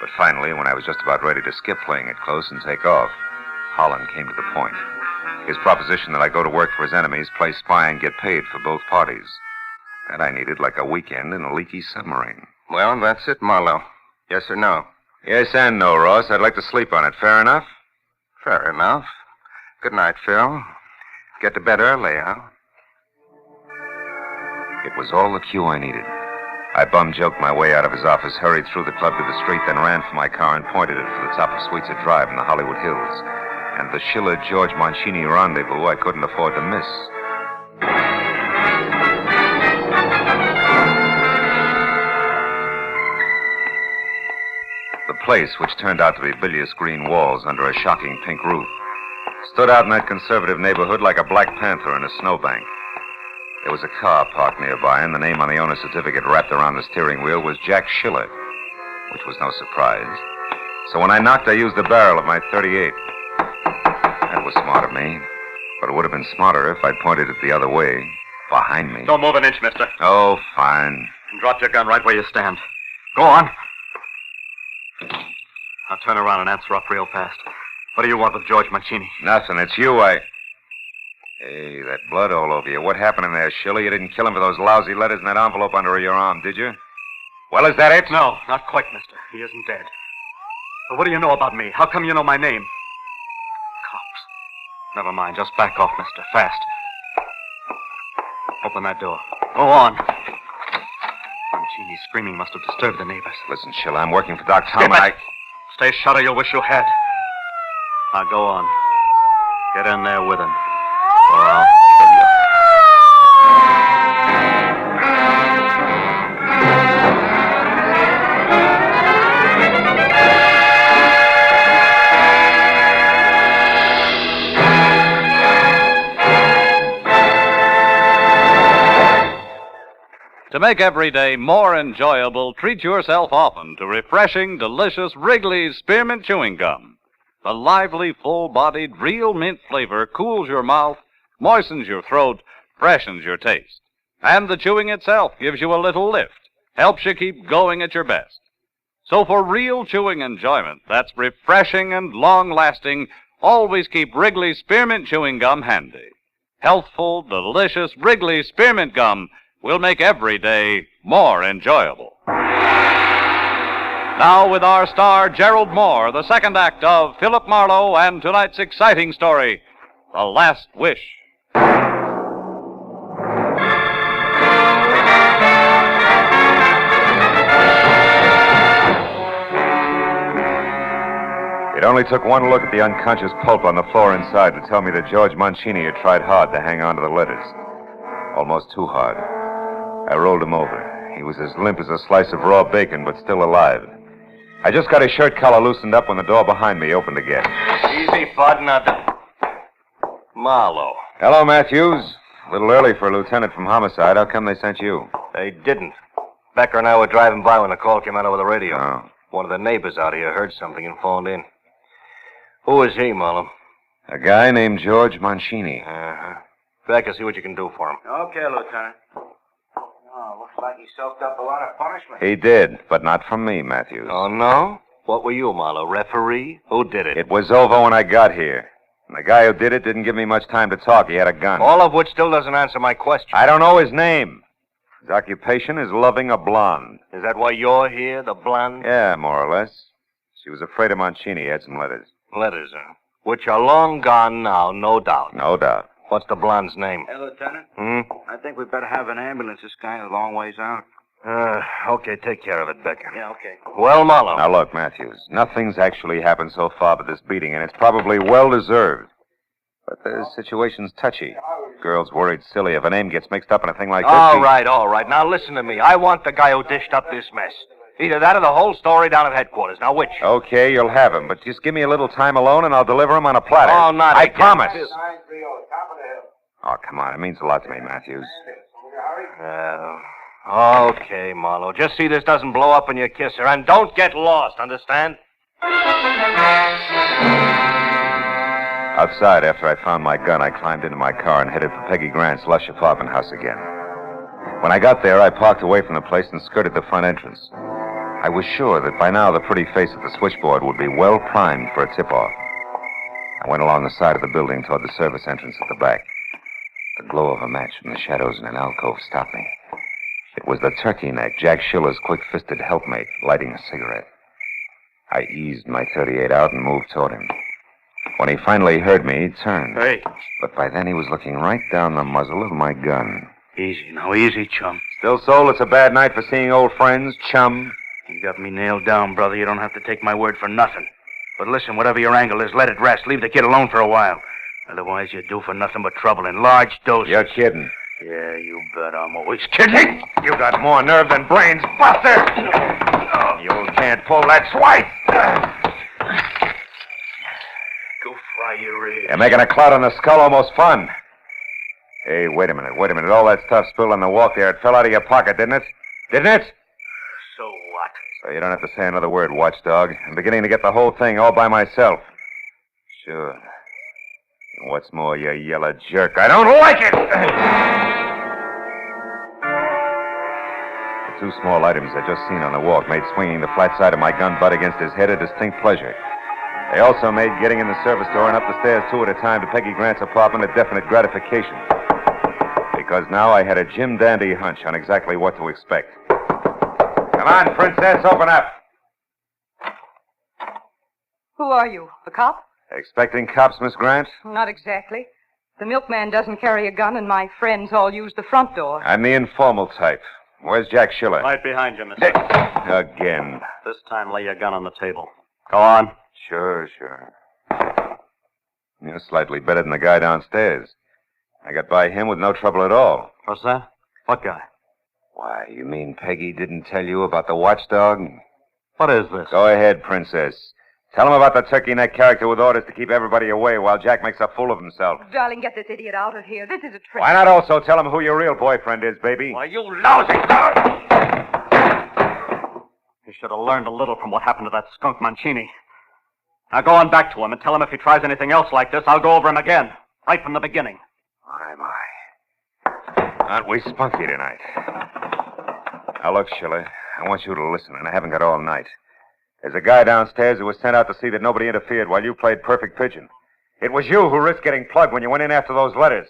But finally, when I was just about ready to skip playing it close and take off, Holland came to the point. His proposition that I go to work for his enemies, play spy, and get paid for both parties. That I needed like a weekend in a leaky submarine. Well, that's it, Marlowe. Yes or no? Yes and no, Ross. I'd like to sleep on it. Fair enough? Fair enough. Good night, Phil. Get to bed early, huh? It was all the cue I needed. I bum-joked my way out of his office, hurried through the club to the street, then ran for my car and pointed it for the top of Sweetser Drive in the Hollywood Hills. And the Schiller-George Mancini rendezvous I couldn't afford to miss. The place, which turned out to be bilious green walls under a shocking pink roof, stood out in that conservative neighborhood like a black panther in a snowbank. There was a car parked nearby, and the name on the owner's certificate wrapped around the steering wheel was Jack Schiller, which was no surprise. So when I knocked, I used the barrel of my .38. That was smart of me, but it would have been smarter if I'd pointed it the other way, behind me. Don't move an inch, mister. Oh, fine. And drop your gun right where you stand. Go on. Now turn around and answer up real fast. What do you want with George Mancini? Nothing. It's you, Hey, that blood all over you. What happened in there, Schiller? You didn't kill him for those lousy letters in that envelope under your arm, did you? Well, is that it? No, not quite, mister. He isn't dead. But what do you know about me? How come you know my name? Cops. Never mind. Just back off, mister. Fast. Open that door. Go on. Mancini's screaming must have disturbed the neighbors. Listen, Schiller, I'm working for Doc Tom. Stay shut or you'll wish you had. Now go on. Get in there with him. Or I'll kill you. To make every day more enjoyable, treat yourself often to refreshing, delicious Wrigley's Spearmint Chewing Gum. The lively, full-bodied, real mint flavor cools your mouth, moistens your throat, freshens your taste. And the chewing itself gives you a little lift, helps you keep going at your best. So for real chewing enjoyment that's refreshing and long-lasting, always keep Wrigley's Spearmint Chewing Gum handy. Healthful, delicious Wrigley's Spearmint Gum will make every day more enjoyable. Now with our star, Gerald Moore, the second act of Philip Marlowe and tonight's exciting story, The Last Wish. It only took one look at the unconscious pulp on the floor inside to tell me that George Mancini had tried hard to hang on to the letters. Almost too hard. I rolled him over. He was as limp as a slice of raw bacon, but still alive. I just got his shirt collar loosened up when the door behind me opened again. Easy, bud, nothing. Marlowe. Hello, Matthews. A little early for a lieutenant from Homicide. How come they sent you? They didn't. Becker and I were driving by when the call came out over the radio. Oh. One of the neighbors out here heard something and phoned in. Who is he, Marlowe? A guy named George Mancini. Uh-huh. Becker, see what you can do for him. Okay, Lieutenant. Oh, looks like he soaked up a lot of punishment. He did, but not from me, Matthews. Oh, no? What were you, Marlowe? Referee? Who did it? It was over when I got here. And the guy who did it didn't give me much time to talk. He had a gun. All of which still doesn't answer my question. I don't know his name. His occupation is loving a blonde. Is that why you're here, the blonde? Yeah, more or less. She was afraid of Mancini. He had some letters. Letters, huh? Which are long gone now, no doubt. No doubt. What's the blonde's name? Hey, Lieutenant. I think we better have an ambulance. This guy is a long ways out. Okay, take care of it, Becker. Yeah, okay. Well, Marlowe. Now, look, Matthews. Nothing's actually happened so far but this beating, and it's probably well-deserved. But the situation's touchy. Girl's worried silly if a name gets mixed up in a thing like this. All right. Now, listen to me. I want the guy who dished up this mess. Either that or the whole story down at headquarters. Now, which? Okay, you'll have him, but just give me a little time alone and I'll deliver him on a platter. Oh, not I again. promise. Oh, come on. It means a lot to me, Matthews. Okay, Marlowe. Just see this doesn't blow up in your kisser, and don't get lost, understand? Outside, after I found my gun, I climbed into my car and headed for Peggy Grant's lush apartment house again. When I got there, I parked away from the place and skirted the front entrance. I was sure that by now the pretty face at the switchboard would be well primed for a tip-off. I went along the side of the building toward the service entrance at the back. The glow of a match from the shadows in an alcove stopped me. It was the turkey neck, Jack Schiller's quick-fisted helpmate, lighting a cigarette. I eased my .38 out and moved toward him. When he finally heard me, he turned. Hey. But by then he was looking right down the muzzle of my gun. Easy now, easy, chum. Still sold it's a bad night for seeing old friends, chum? You got me nailed down, brother. You don't have to take my word for nothing. But listen, whatever your angle is, let it rest. Leave the kid alone for a while. Otherwise, you're due for nothing but trouble in large doses. You're kidding. Yeah, you bet I'm always kidding. You got more nerve than brains, Buster! You can't pull that swipe! Go fry your ears. You're making a cloud on the skull almost fun. Hey, wait a minute. All that stuff spilled on the walk there, it fell out of your pocket, didn't it? Didn't it? So what? So you don't have to say another word, watchdog. I'm beginning to get the whole thing all by myself. Sure. And what's more, you yellow jerk, I don't like it! The two small items I'd just seen on the walk made swinging the flat side of my gun butt against his head a distinct pleasure. They also made getting in the service door and up the stairs two at a time to Peggy Grant's apartment a definite gratification. Because now I had a Jim Dandy hunch on exactly what to expect. Come on, Princess, open up. Who are you? A cop? Expecting cops, Miss Grant? Not exactly. The milkman doesn't carry a gun, and my friends all use the front door. I'm the informal type. Where's Jack Schiller? Right behind you, mister. Again. This time, lay your gun on the table. Go on. Sure. You're slightly better than the guy downstairs. I got by him with no trouble at all. What's that? What guy? Why, you mean Peggy didn't tell you about the watchdog? What is this? Go ahead, Princess. Tell him about the turkey neck character with orders to keep everybody away while Jack makes a fool of himself. Darling, get this idiot out of here. This is a trick. Why not also tell him who your real boyfriend is, baby? Why, you lousy... You should have learned a little from what happened to that skunk Mancini. Now go on back to him and tell him if he tries anything else like this, I'll go over him again. Right from the beginning. My. Aren't we spunky tonight? Now, look, Schiller, I want you to listen, and I haven't got all night. There's a guy downstairs who was sent out to see that nobody interfered while you played perfect pigeon. It was you who risked getting plugged when you went in after those letters.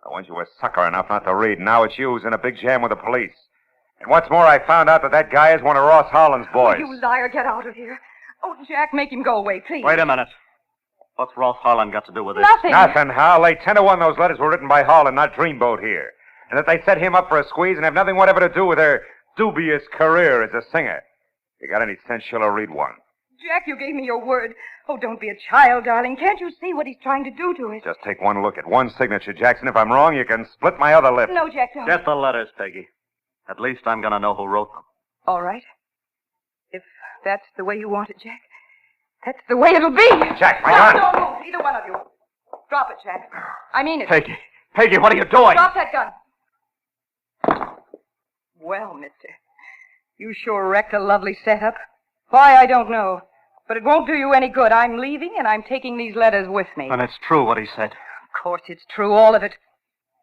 I want you were sucker enough not to read. Now it's you who's in a big jam with the police. And what's more, I found out that guy is one of Ross Harlan's boys. Oh, you liar, get out of here. Oh, Jack, make him go away, please. Wait a minute. What's Ross Harlan got to do with this? Nothing. Nothing, Hal. Late 10-1 those letters were written by Harlan, not Dreamboat here. And that they set him up for a squeeze and have nothing whatever to do with their dubious career as a singer. If you got any sense, Schiller, read one. Jack, you gave me your word. Oh, don't be a child, darling. Can't you see what he's trying to do to us? Just take one look at one signature, Jackson. If I'm wrong, you can split my other lip. No, Jack, don't. Get the letters, Peggy. At least I'm going to know who wrote them. All right. If that's the way you want it, Jack, that's the way it'll be. Jack, my gun. Don't move, either one of you. Drop it, Jack. I mean it. Peggy, what are you doing? Drop that gun. Well, mister, you sure wrecked a lovely setup. Why, I don't know. But it won't do you any good. I'm leaving, and I'm taking these letters with me. And it's true what he said. Of course it's true, all of it.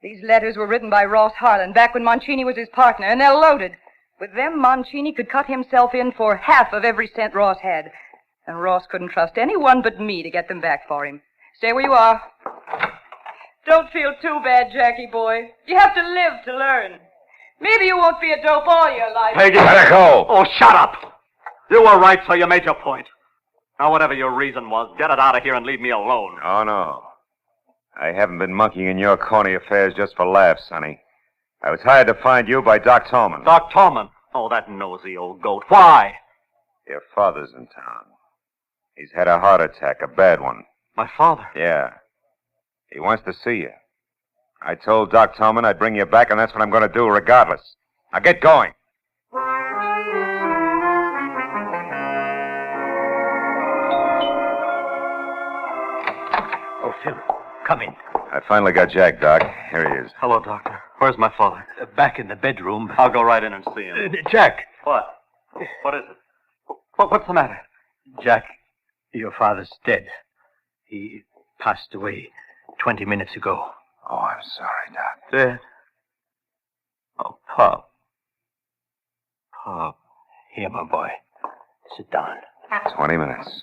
These letters were written by Ross Harlan back when Mancini was his partner, and they're loaded. With them, Mancini could cut himself in for half of every cent Ross had. And Ross couldn't trust anyone but me to get them back for him. Stay where you are. Don't feel too bad, Jackie boy. You have to live to learn. Maybe you won't be a dope all your life. Peggy, let her go. Oh, shut up. You were right, so you made your point. Now, whatever your reason was, get it out of here and leave me alone. Oh, no. I haven't been monkeying in your corny affairs just for laughs, Sonny. I was hired to find you by Doc Tallman. Doc Tallman? Oh, that nosy old goat. Why? Your father's in town. He's had a heart attack, a bad one. My father? Yeah. He wants to see you. I told Doc Tallman I'd bring you back, and that's what I'm going to do regardless. Now get going. Oh, Phil, come in. I finally got Jack, Doc. Here he is. Hello, Doctor. Where's my father? Back in the bedroom. I'll go right in and see him. Jack. What? What is it? What's the matter? Jack, your father's dead. He passed away 20 minutes ago. Oh, I'm sorry, Doc. Dead? Oh, Pop. Pop. Here, my boy. Sit down. 20 minutes.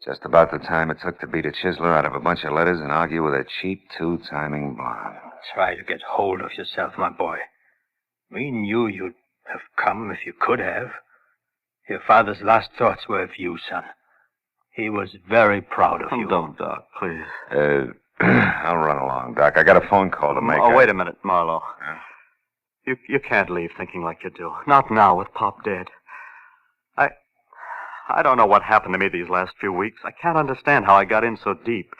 Just about the time it took to beat a chiseler out of a bunch of letters and argue with a cheap two-timing blonde. Try to get hold of yourself, my boy. We knew you'd have come if you could have. Your father's last thoughts were of you, son. He was very proud of you. Don't, Doc, please. I'll run along, Doc. I got a phone call to make. Oh, wait a minute, Marlowe. You can't leave thinking like you do. Not now with Pop dead. I don't know what happened to me these last few weeks. I can't understand how I got in so deep.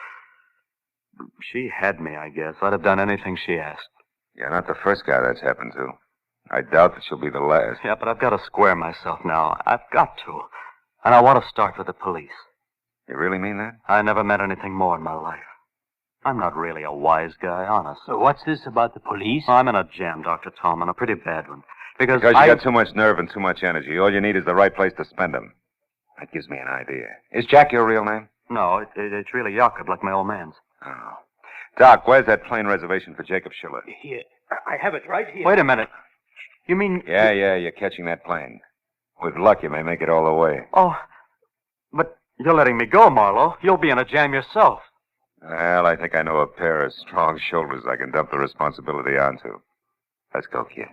She had me, I guess. I'd have done anything she asked. You're not the first guy that's happened to. I doubt that she'll be the last. Yeah, but I've got to square myself now. I've got to. And I want to start with the police. You really mean that? I never met anything more in my life. I'm not really a wise guy, honest. So what's this about the police? I'm in a jam, Dr. Tallman, a pretty bad one. Because you got too much nerve and too much energy. All you need is the right place to spend them. That gives me an idea. Is Jack your real name? No, it's really Jakob, like my old man's. Oh. Doc, where's that plane reservation for Jacob Schiller? Here. I have it right here. Wait a minute. You mean... Yeah, you're catching that plane. With luck, you may make it all the way. Oh, but you're letting me go, Marlowe. You'll be in a jam yourself. Well, I think I know a pair of strong shoulders I can dump the responsibility onto. Let's go, kid.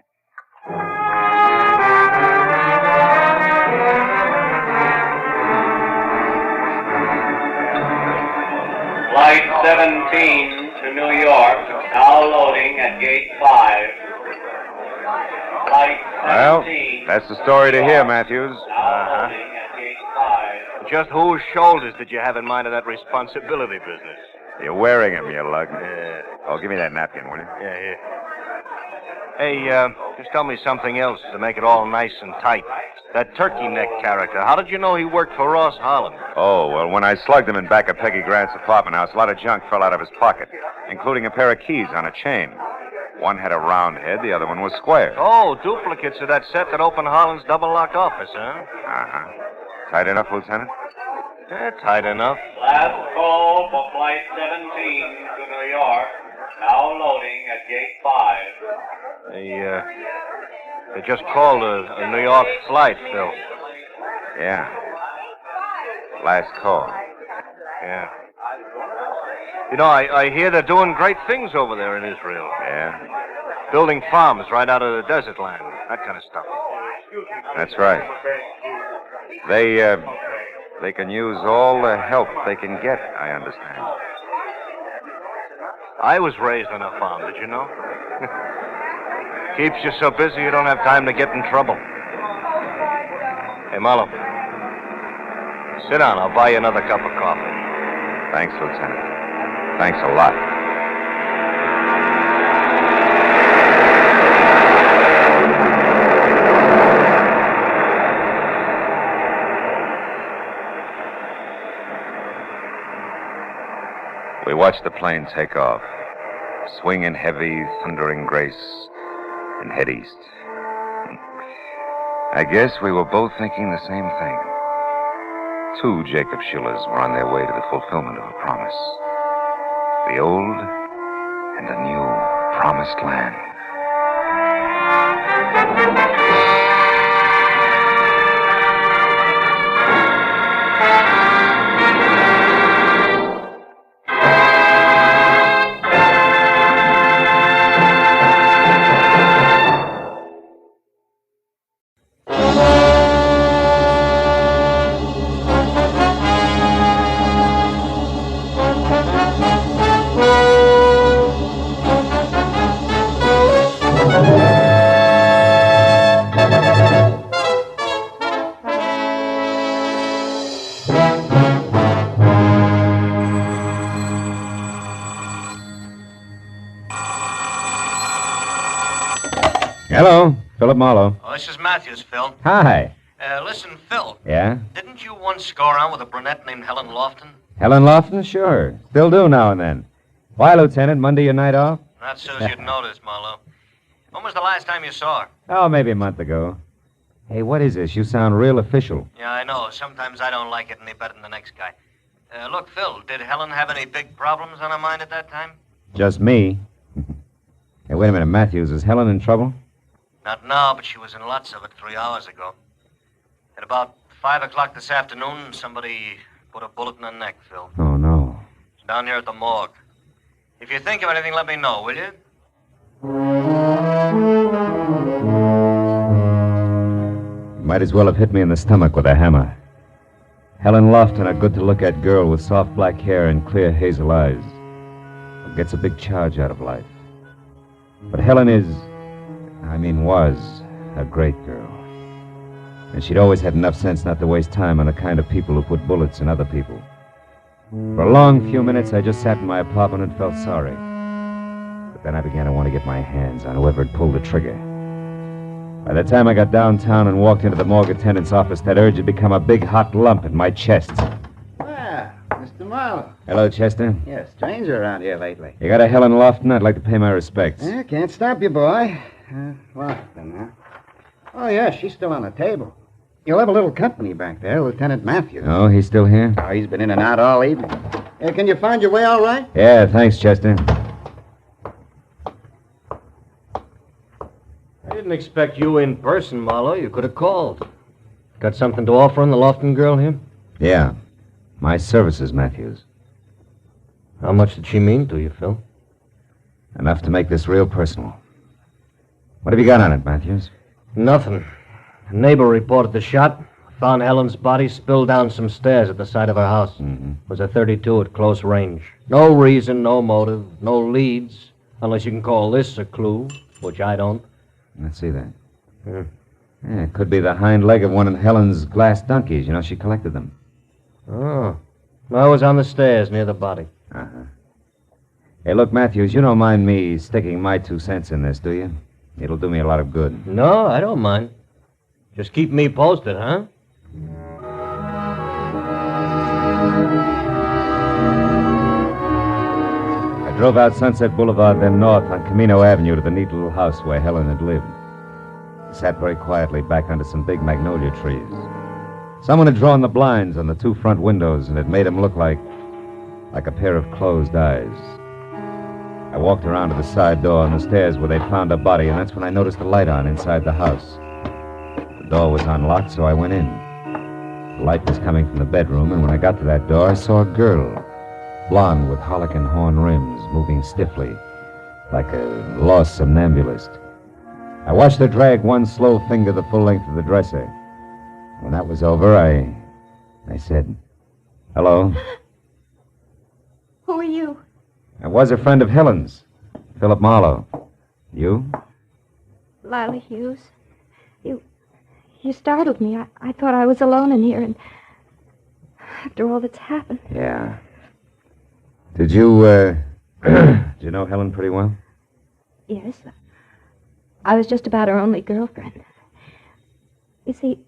Flight 17 to New York, now loading at Gate 5. Flight 17. Well, that's the story to hear, Matthews. Loading at Gate 5. Just whose shoulders did you have in mind in that responsibility business? You're wearing him, you lug. Yeah. Oh, give me that napkin, will you? Yeah, here. Hey, just tell me something else to make it all nice and tight. That turkey neck character, how did you know he worked for Ross Harlan? Oh, well, when I slugged him in back of Peggy Grant's apartment house, a lot of junk fell out of his pocket, including a pair of keys on a chain. One had a round head, the other one was square. Oh, duplicates of that set that opened Harlan's double-locked office, huh? Uh-huh. Tight enough, Lieutenant? Yeah, tight enough. Last call for Flight 17 to New York. Now loading at Gate 5. They just called a New York flight, Phil. Yeah. Last call. Yeah. You know, I hear they're doing great things over there in Israel. Yeah? Building farms right out of the desert land. That kind of stuff. That's right. They can use all the help they can get, I understand. I was raised on a farm, did you know? Keeps you so busy you don't have time to get in trouble. Hey, Marlowe. Sit down. I'll buy you another cup of coffee. Thanks, Lieutenant. Thanks a lot. We watched the plane take off, swing in heavy, thundering grace, and head east. I guess we were both thinking the same thing. Two Jacob Schillers were on their way to the fulfillment of a promise. The old and the new promised land. Hello, Philip Marlowe. Oh, this is Matthews, Phil. Hi. Listen, Phil. Yeah? Didn't you once go around with a brunette named Helen Lofton? Helen Lofton? Sure. Still do now and then. Why, Lieutenant? Monday your night off? Not so as you'd notice, Marlowe. When was the last time you saw her? Oh, maybe a month ago. Hey, what is this? You sound real official. Yeah, I know. Sometimes I don't like it any better than the next guy. Look, Phil, did Helen have any big problems on her mind at that time? Just me. Hey, wait a minute, Matthews. Is Helen in trouble? Not now, but she was in lots of it 3 hours ago. At about 5 o'clock this afternoon, somebody put a bullet in her neck, Phil. Oh, no. It's down here at the morgue. If you think of anything, let me know, will you? Might as well have hit me in the stomach with a hammer. Helen Lofton, a good-to-look-at girl with soft black hair and clear hazel eyes. Gets a big charge out of life. But Helen was a great girl. And she'd always had enough sense not to waste time on the kind of people who put bullets in other people. For a long few minutes, I just sat in my apartment and felt sorry. But then I began to want to get my hands on whoever had pulled the trigger. By the time I got downtown and walked into the morgue attendant's office, that urge had become a big hot lump in my chest. Well, Mr. Marlowe. Hello, Chester. Yeah, stranger around here lately. You got a Helen Lofton? I'd like to pay my respects. Yeah, can't stop you, boy. Lofton, huh? Oh, yeah, she's still on the table. You'll have a little company back there, Lieutenant Matthews. Oh, he's still here? Oh, he's been in and out all evening. Can you find your way all right? Yeah, thanks, Chester. I didn't expect you in person, Marlowe. You could have called. Got something to offer on the Lofton girl here? Yeah. My services, Matthews. How much did she mean to you, Phil? Enough to make this real personal. What have you got on it, Matthews? Nothing. A neighbor reported the shot. Found Helen's body spilled down some stairs at the side of her house. Mm-hmm. It was a .32 at close range. No reason, no motive, no leads. Unless you can call this a clue, which I don't. Let's see that. Yeah, it could be the hind leg of one of Helen's glass donkeys. You know, she collected them. Oh. I was on the stairs near the body. Uh-huh. Hey, look, Matthews, you don't mind me sticking my 2 cents in this, do you? It'll do me a lot of good. No, I don't mind. Just keep me posted, huh? I drove out Sunset Boulevard, then north on Camino Avenue to the neat little house where Helen had lived. I sat very quietly back under some big magnolia trees. Someone had drawn the blinds on the two front windows, and it made them look like a pair of closed eyes. I walked around to the side door on the stairs where they'd found a body, and that's when I noticed the light on inside the house. The door was unlocked, so I went in. The light was coming from the bedroom, and when I got to that door, I saw a girl, blonde with harlequin horn rims, moving stiffly, like a lost somnambulist. I watched her drag one slow finger the full length of the dresser. When that was over, I said, "Hello." Who are you? I was a friend of Helen's, Philip Marlowe. You? Lila Hughes. You startled me. I thought I was alone in here, and after all that's happened. Yeah. Did you, did you know Helen pretty well? Yes. I was just about her only girlfriend. You see,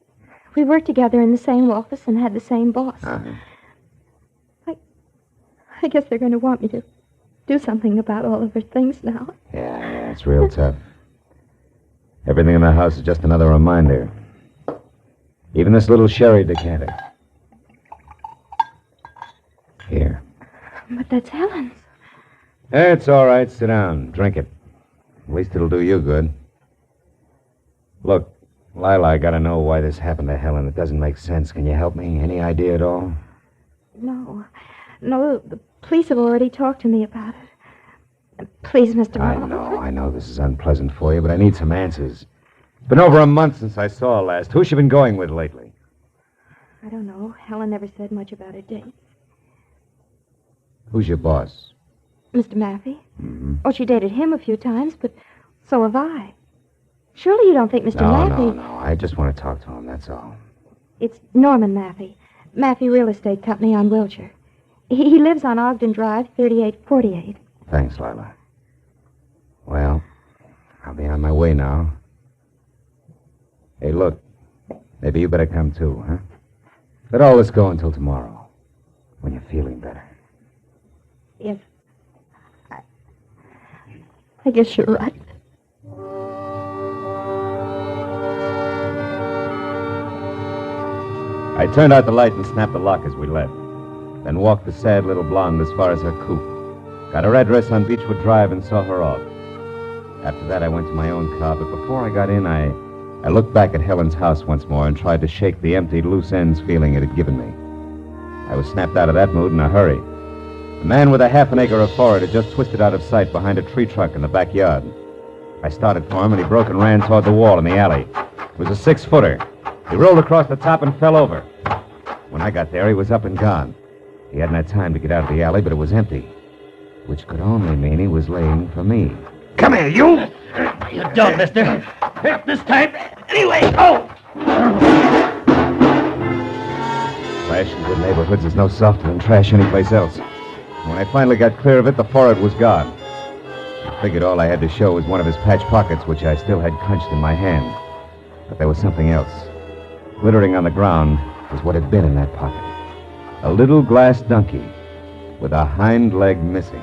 we worked together in the same office and had the same boss. Uh-huh. I guess they're going to want me to do something about all of her things now. Yeah, it's real tough. Everything in the house is just another reminder. Even this little sherry decanter. Here. But that's Helen's. It's all right. Sit down. Drink it. At least it'll do you good. Look, Lila, I gotta know why this happened to Helen. It doesn't make sense. Can you help me? Any idea at all? No, the police have already talked to me about it. Please, Mr. Marlowe. I know this is unpleasant for you, but I need some answers. It's been over a month since I saw her last. Who's she been going with lately? I don't know. Helen never said much about her date. Who's your boss? Mr. Maffey? Mm-hmm. Oh, she dated him a few times, but so have I. Surely you don't think Mr. Maffey... No. I just want to talk to him, that's all. It's Norman Maffey. Maffey Real Estate Company on Wilshire. He lives on Ogden Drive, 3848. Thanks, Lila. Well, I'll be on my way now. Hey, look. Maybe you better come too, huh? Let all this go until tomorrow, when you're feeling better. Yes. I guess you're right. I turned out the light and snapped the lock as we left. Then walked the sad little blonde as far as her coupe. Got her address on Beechwood Drive and saw her off. After that, I went to my own car, but before I got in, I looked back at Helen's house once more and tried to shake the empty, loose ends feeling it had given me. I was snapped out of that mood in a hurry. A man with a half an acre of forage had just twisted out of sight behind a tree trunk in the backyard. I started for him, and he broke and ran toward the wall in the alley. It was a 6-footer. He rolled across the top and fell over. When I got there, he was up and gone. He hadn't had time to get out of the alley, but it was empty, which could only mean he was laying for me. Come here, you! You don't, mister. Hit this time. Anyway, oh! Trash in good neighborhoods is no softer than trash anyplace else. When I finally got clear of it, the forehead was gone. I figured all I had to show was one of his patch pockets, which I still had clenched in my hand. But there was something else. Glittering on the ground was what had been in that pocket. A little glass donkey with a hind leg missing.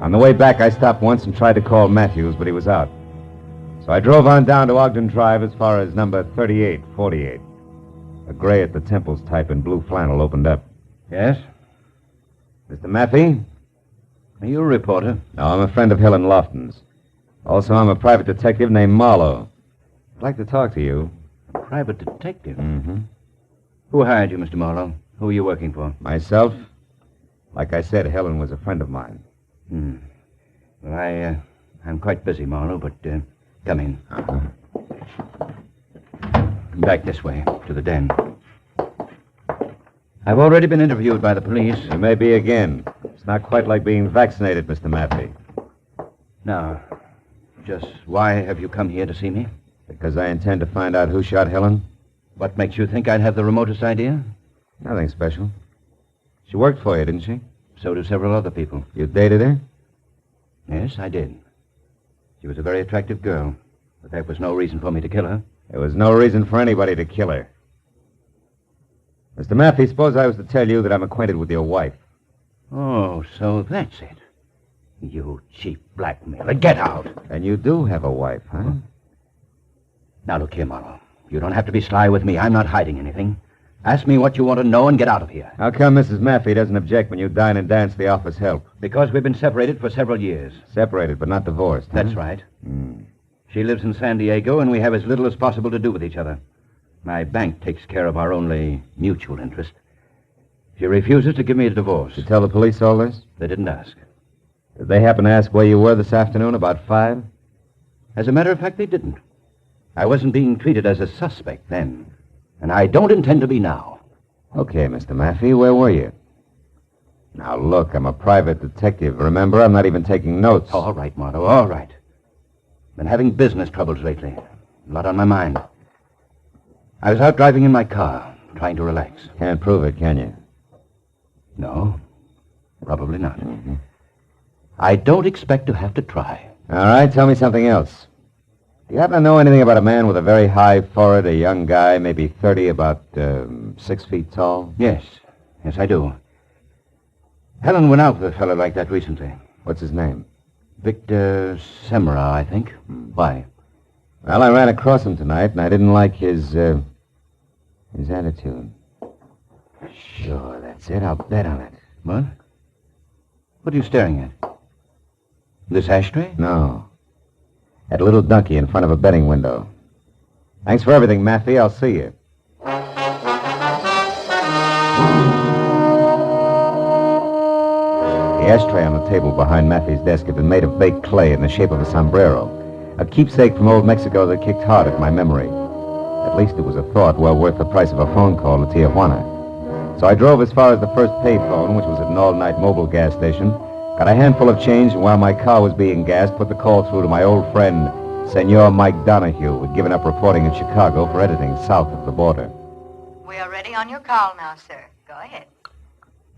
On the way back, I stopped once and tried to call Matthews, but he was out. So I drove on down to Ogden Drive as far as number 3848. A gray at the temples type in blue flannel opened up. Yes? Mr. Maffey? Are you a reporter? No, I'm a friend of Helen Lofton's. Also, I'm a private detective named Marlowe. I'd like to talk to you. A private detective? Mm-hmm. Who hired you, Mr. Marlowe? Who are you working for? Myself. Like I said, Helen was a friend of mine. Well, I'm quite busy, Marlowe, but come in. Uh-huh. Come back this way, to the den. I've already been interviewed by the police. You may be again. It's not quite like being vaccinated, Mr. Maffey. Now, just why have you come here to see me? Because I intend to find out who shot Helen. What makes you think I'd have the remotest idea? Nothing special. She worked for you, didn't she? So do several other people. You dated her? Yes, I did. She was a very attractive girl, but that was no reason for me to kill her. There was no reason for anybody to kill her. Mr. Matthew, suppose I was to tell you that I'm acquainted with your wife. Oh, so that's it. You cheap blackmailer. Get out. And you do have a wife, huh? Now, look here, Marlowe. You don't have to be sly with me. I'm not hiding anything. Ask me what you want to know and get out of here. How come Mrs. Maffey doesn't object when you dine and dance the office help? Because we've been separated for several years. Separated, but not divorced, huh? That's right. She lives in San Diego, and we have as little as possible to do with each other. My bank takes care of our only mutual interest. She refuses to give me a divorce. Did you tell the police all this? They didn't ask. Did they happen to ask where you were this afternoon about 5? As a matter of fact, they didn't. I wasn't being treated as a suspect then, and I don't intend to be now. Okay, Mr. Maffey, where were you? Now, look, I'm a private detective. Remember, I'm not even taking notes. All right, Marlowe, all right. Been having business troubles lately. A lot on my mind. I was out driving in my car, trying to relax. Can't prove it, can you? No, probably not. I don't expect to have to try. All right, tell me something else. Do you happen to know anything about a man with a very high forehead, a young guy, maybe 30, about 6 feet tall? Yes, I do. Helen went out with a fellow like that recently. What's his name? Victor Semra, I think. Why? Well, I ran across him tonight, and I didn't like his attitude. Sure, that's it. I'll bet on it. What? What are you staring at? This ashtray? No. That little donkey in front of a betting window. Thanks for everything, Maffey. I'll see you. The ashtray on the table behind Maffey's desk had been made of baked clay in the shape of a sombrero, a keepsake from old Mexico that kicked hard at my memory. At least it was a thought well worth the price of a phone call to Tijuana. So I drove as far as the first payphone, which was at an all-night mobile gas station, got a handful of change, and while my car was being gassed, put the call through to my old friend, Senor Mike Donahue, who had given up reporting in Chicago for editing south of the border. We are ready on your call now, sir. Go ahead.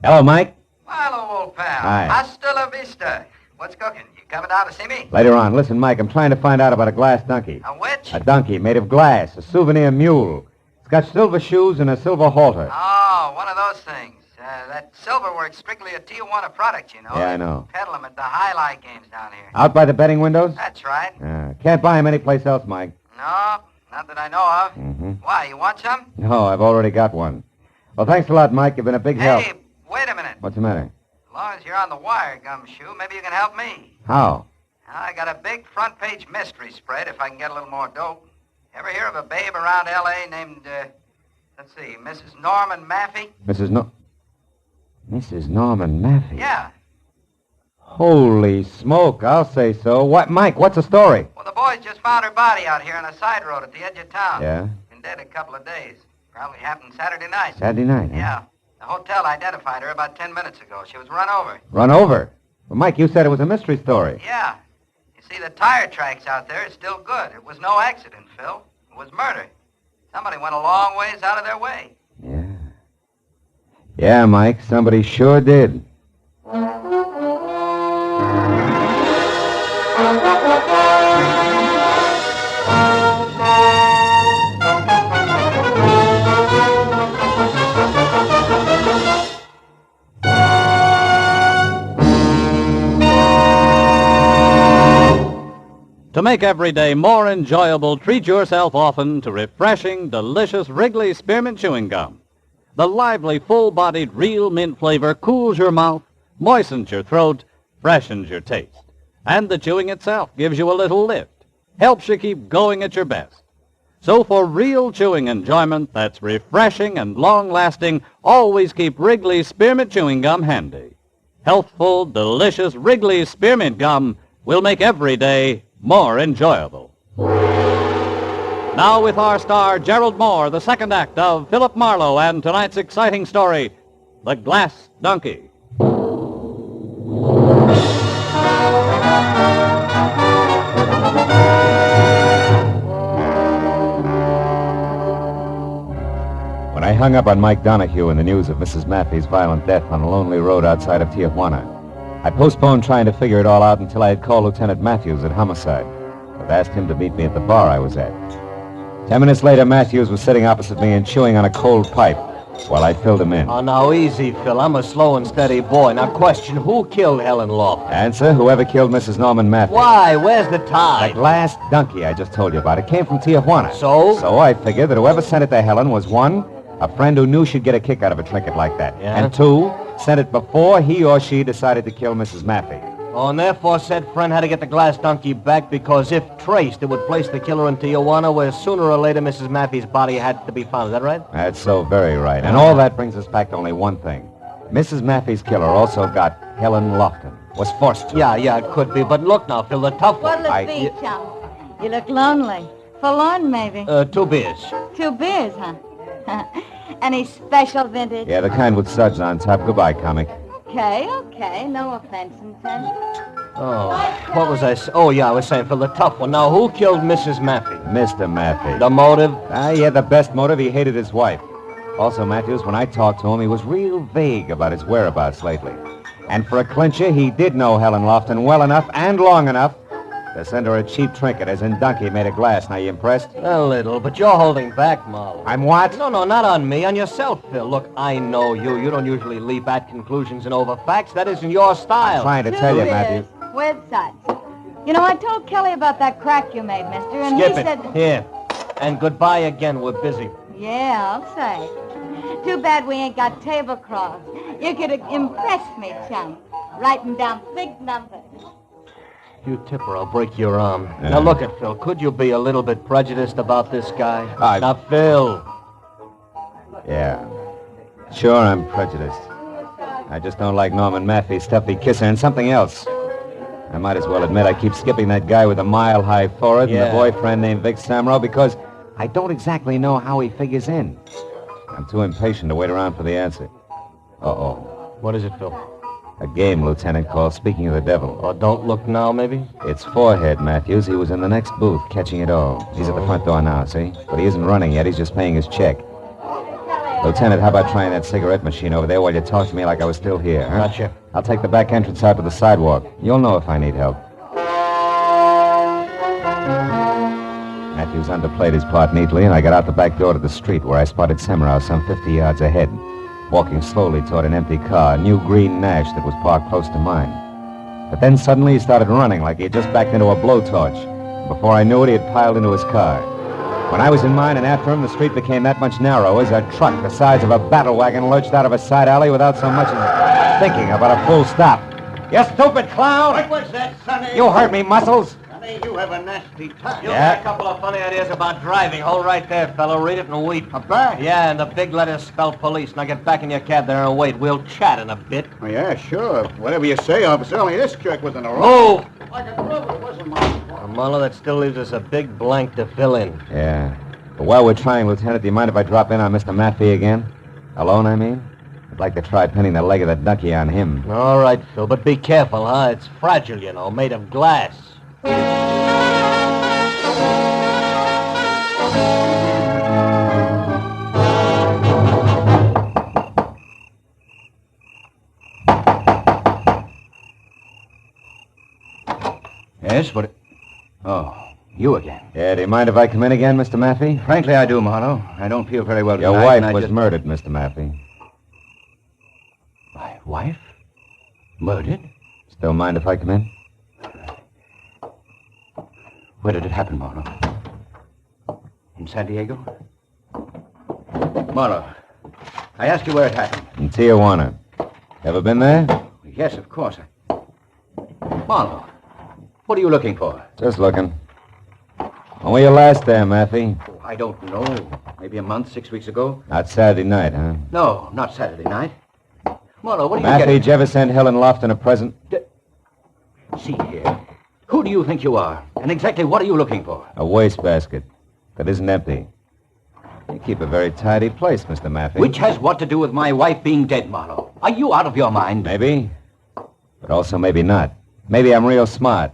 Hello, Mike. Hello, old pal. Hi. Hasta la vista. What's cooking? You coming down to see me? Later on. Listen, Mike, I'm trying to find out about a glass donkey. A which? A donkey made of glass, a souvenir mule. It's got silver shoes and a silver halter. Oh, one of those things. That silver works strictly a Tijuana product, you know. Yeah, I know. They peddle them at the highlight games down here. Out by the betting windows? That's right. Can't buy him anyplace else, Mike. No, not that I know of. Why, you want some? No, I've already got one. Well, thanks a lot, Mike. You've been a big help. Hey, wait a minute. What's the matter? As long as you're on the wire, Gumshoe, maybe you can help me. How? I got a big front-page mystery spread if I can get a little more dope. Ever hear of a babe around L.A. named, let's see, Mrs. Norman Maffey? Mrs. Norman Maffey? Yeah. Holy smoke, I'll say so. What, Mike, what's the story? Well, the boys just found her body out here on a side road at the edge of town. Yeah? Been dead a couple of days. Probably happened Saturday night. Saturday night, huh? Yeah. The hotel identified her about 10 minutes ago. She was run over. Run over? Well, Mike, you said it was a mystery story. Yeah. You see, the tire tracks out there is still good. It was no accident, Phil. It was murder. Somebody went a long ways out of their way. Yeah, Mike, somebody sure did. To make every day more enjoyable, treat yourself often to refreshing, delicious Wrigley Spearmint Chewing Gum. The lively, full-bodied, real mint flavor cools your mouth, moistens your throat, freshens your taste. And the chewing itself gives you a little lift, helps you keep going at your best. So for real chewing enjoyment that's refreshing and long-lasting, always keep Wrigley Spearmint Chewing Gum handy. Healthful, delicious Wrigley Spearmint Gum will make every day more enjoyable. Now with our star, Gerald Moore, the second act of Philip Marlowe and tonight's exciting story, The Glass Donkey. When I hung up on Mike Donahue in the news of Mrs. Maffey's violent death on a lonely road outside of Tijuana, I postponed trying to figure it all out until I had called Lieutenant Matthews at Homicide. I'd asked him to meet me at the bar I was at. 10 minutes later, Matthews was sitting opposite me and chewing on a cold pipe while I filled him in. Oh, now, easy, Phil. I'm a slow and steady boy. Now, question, who killed Helen Lofton? Answer, whoever killed Mrs. Norman Matthews. Why? Where's the tie? The glass donkey I just told you about. It came from Tijuana. So? So I figured that whoever sent it to Helen was, one, a friend who knew she'd get a kick out of a trinket like that. Yeah? And two, sent it before he or she decided to kill Mrs. Matthews. Oh, and therefore said friend had to get the glass donkey back because if traced, it would place the killer in Tijuana where sooner or later Mrs. Matthew's body had to be found. Is that right? That's so very right. And all that brings us back to only one thing. Mrs. Matthew's killer also got Helen Lofton. Was forced to. Yeah, it could be. But look now, Phil, the tough one. What'll it be, chum? You look lonely. Forlorn, maybe. 2 beers. 2 beers, huh? Any special vintage? Yeah, the kind with suds on top. Goodbye, comic. Okay. No offense intended. Oh, what was I saying? Oh, yeah, I was saying, Phil, the tough one. Now, who killed Mrs. Matthew? Mr. Matthews. The motive? He had the best motive. He hated his wife. Also, Matthews, when I talked to him, he was real vague about his whereabouts lately. And for a clincher, he did know Helen Lofton well enough and long enough to send her a cheap trinket, as in donkey made of glass. Now, you impressed? A little, but you're holding back, Marlowe. I'm what? No, not on me, on yourself, Phil. Look, I know you. You don't usually leap at conclusions and over facts. That isn't your style. I'm trying to tell you, Matthews. With such. You know, I told Kelly about that crack you made, mister, and Skip he it. said... Here. And goodbye again. We're busy. Yeah, I'll say. Too bad we ain't got tablecloths. You could have impressed me, chum. Writing down big numbers. You tip her, I'll break your arm. Yeah. Now, look at Phil. Could you be a little bit prejudiced about this guy? Now, Phil. Yeah. Sure, I'm prejudiced. I just don't like Norman Matthew's stuffy kisser and something else. I might as well admit I keep skipping that guy with a mile-high forehead and a boyfriend named Vic Samro because I don't exactly know how he figures in. I'm too impatient to wait around for the answer. Uh-oh. What is it, Phil? A game, Lieutenant, called Speaking of the Devil. Oh, Don't Look Now, maybe? It's Forehead, Matthews. He was in the next booth, catching it all. He's at the front door now, see? But he isn't running yet. He's just paying his check. Lieutenant, how about trying that cigarette machine over there while you talk to me like I was still here, huh? Gotcha. I'll take the back entrance out to the sidewalk. You'll know if I need help. Matthews underplayed his part neatly, and I got out the back door to the street where I spotted Semrau some 50 yards ahead, walking slowly toward an empty car, a new green Nash that was parked close to mine. But then suddenly he started running like he had just backed into a blowtorch. Before I knew it, he had piled into his car. When I was in mine and after him, the street became that much narrower as a truck the size of a battle wagon lurched out of a side alley without so much as thinking about a full stop. You stupid clown! What was that, Sonny? You heard me, Muscles. Sonny, you have a nasty tongue. You got a couple of funny ideas about driving. Hold right there, fellow. Read it and weep. A bat? Yeah, and the big letters spell police. Now get back in your cab there and wait. We'll chat in a bit. Oh, yeah, sure. Whatever you say, officer. Only this jerk was in the wrong. Move! Like a brother, it wasn't my fault. Marlowe, that still leaves us a big blank to fill in. Yeah. But while we're trying, Lieutenant, do you mind if I drop in on Mr. Matthew again? Alone, I mean? I'd like to try pinning the leg of the donkey on him. All right, Phil, but be careful, huh? It's fragile, you know, made of glass. Yes, but... Oh, you again. Yeah, do you mind if I come in again, Mr. Matthew? Frankly, I do, Marlowe. I don't feel very well Your tonight, wife was murdered, Mr. Matthew. My wife? Murdered? Still mind if I come in? Where did it happen, Marlowe? In San Diego? Marlowe, I asked you where it happened. In Tijuana. Ever been there? Yes, of course. Marlowe, what are you looking for? Just looking. When were you last there, Matthew? Oh, I don't know. Maybe a month, 6 weeks ago? Not Saturday night, huh? No, not Saturday night. Marlowe, what are you Matthew, getting? did you ever send Helen Lofton a present? See here. Who do you think you are? And exactly what are you looking for? A wastebasket that isn't empty. You keep a very tidy place, Mr. Matthew. Which has what to do with my wife being dead, Marlowe? Are you out of your mind? Maybe. But also maybe not. Maybe I'm real smart.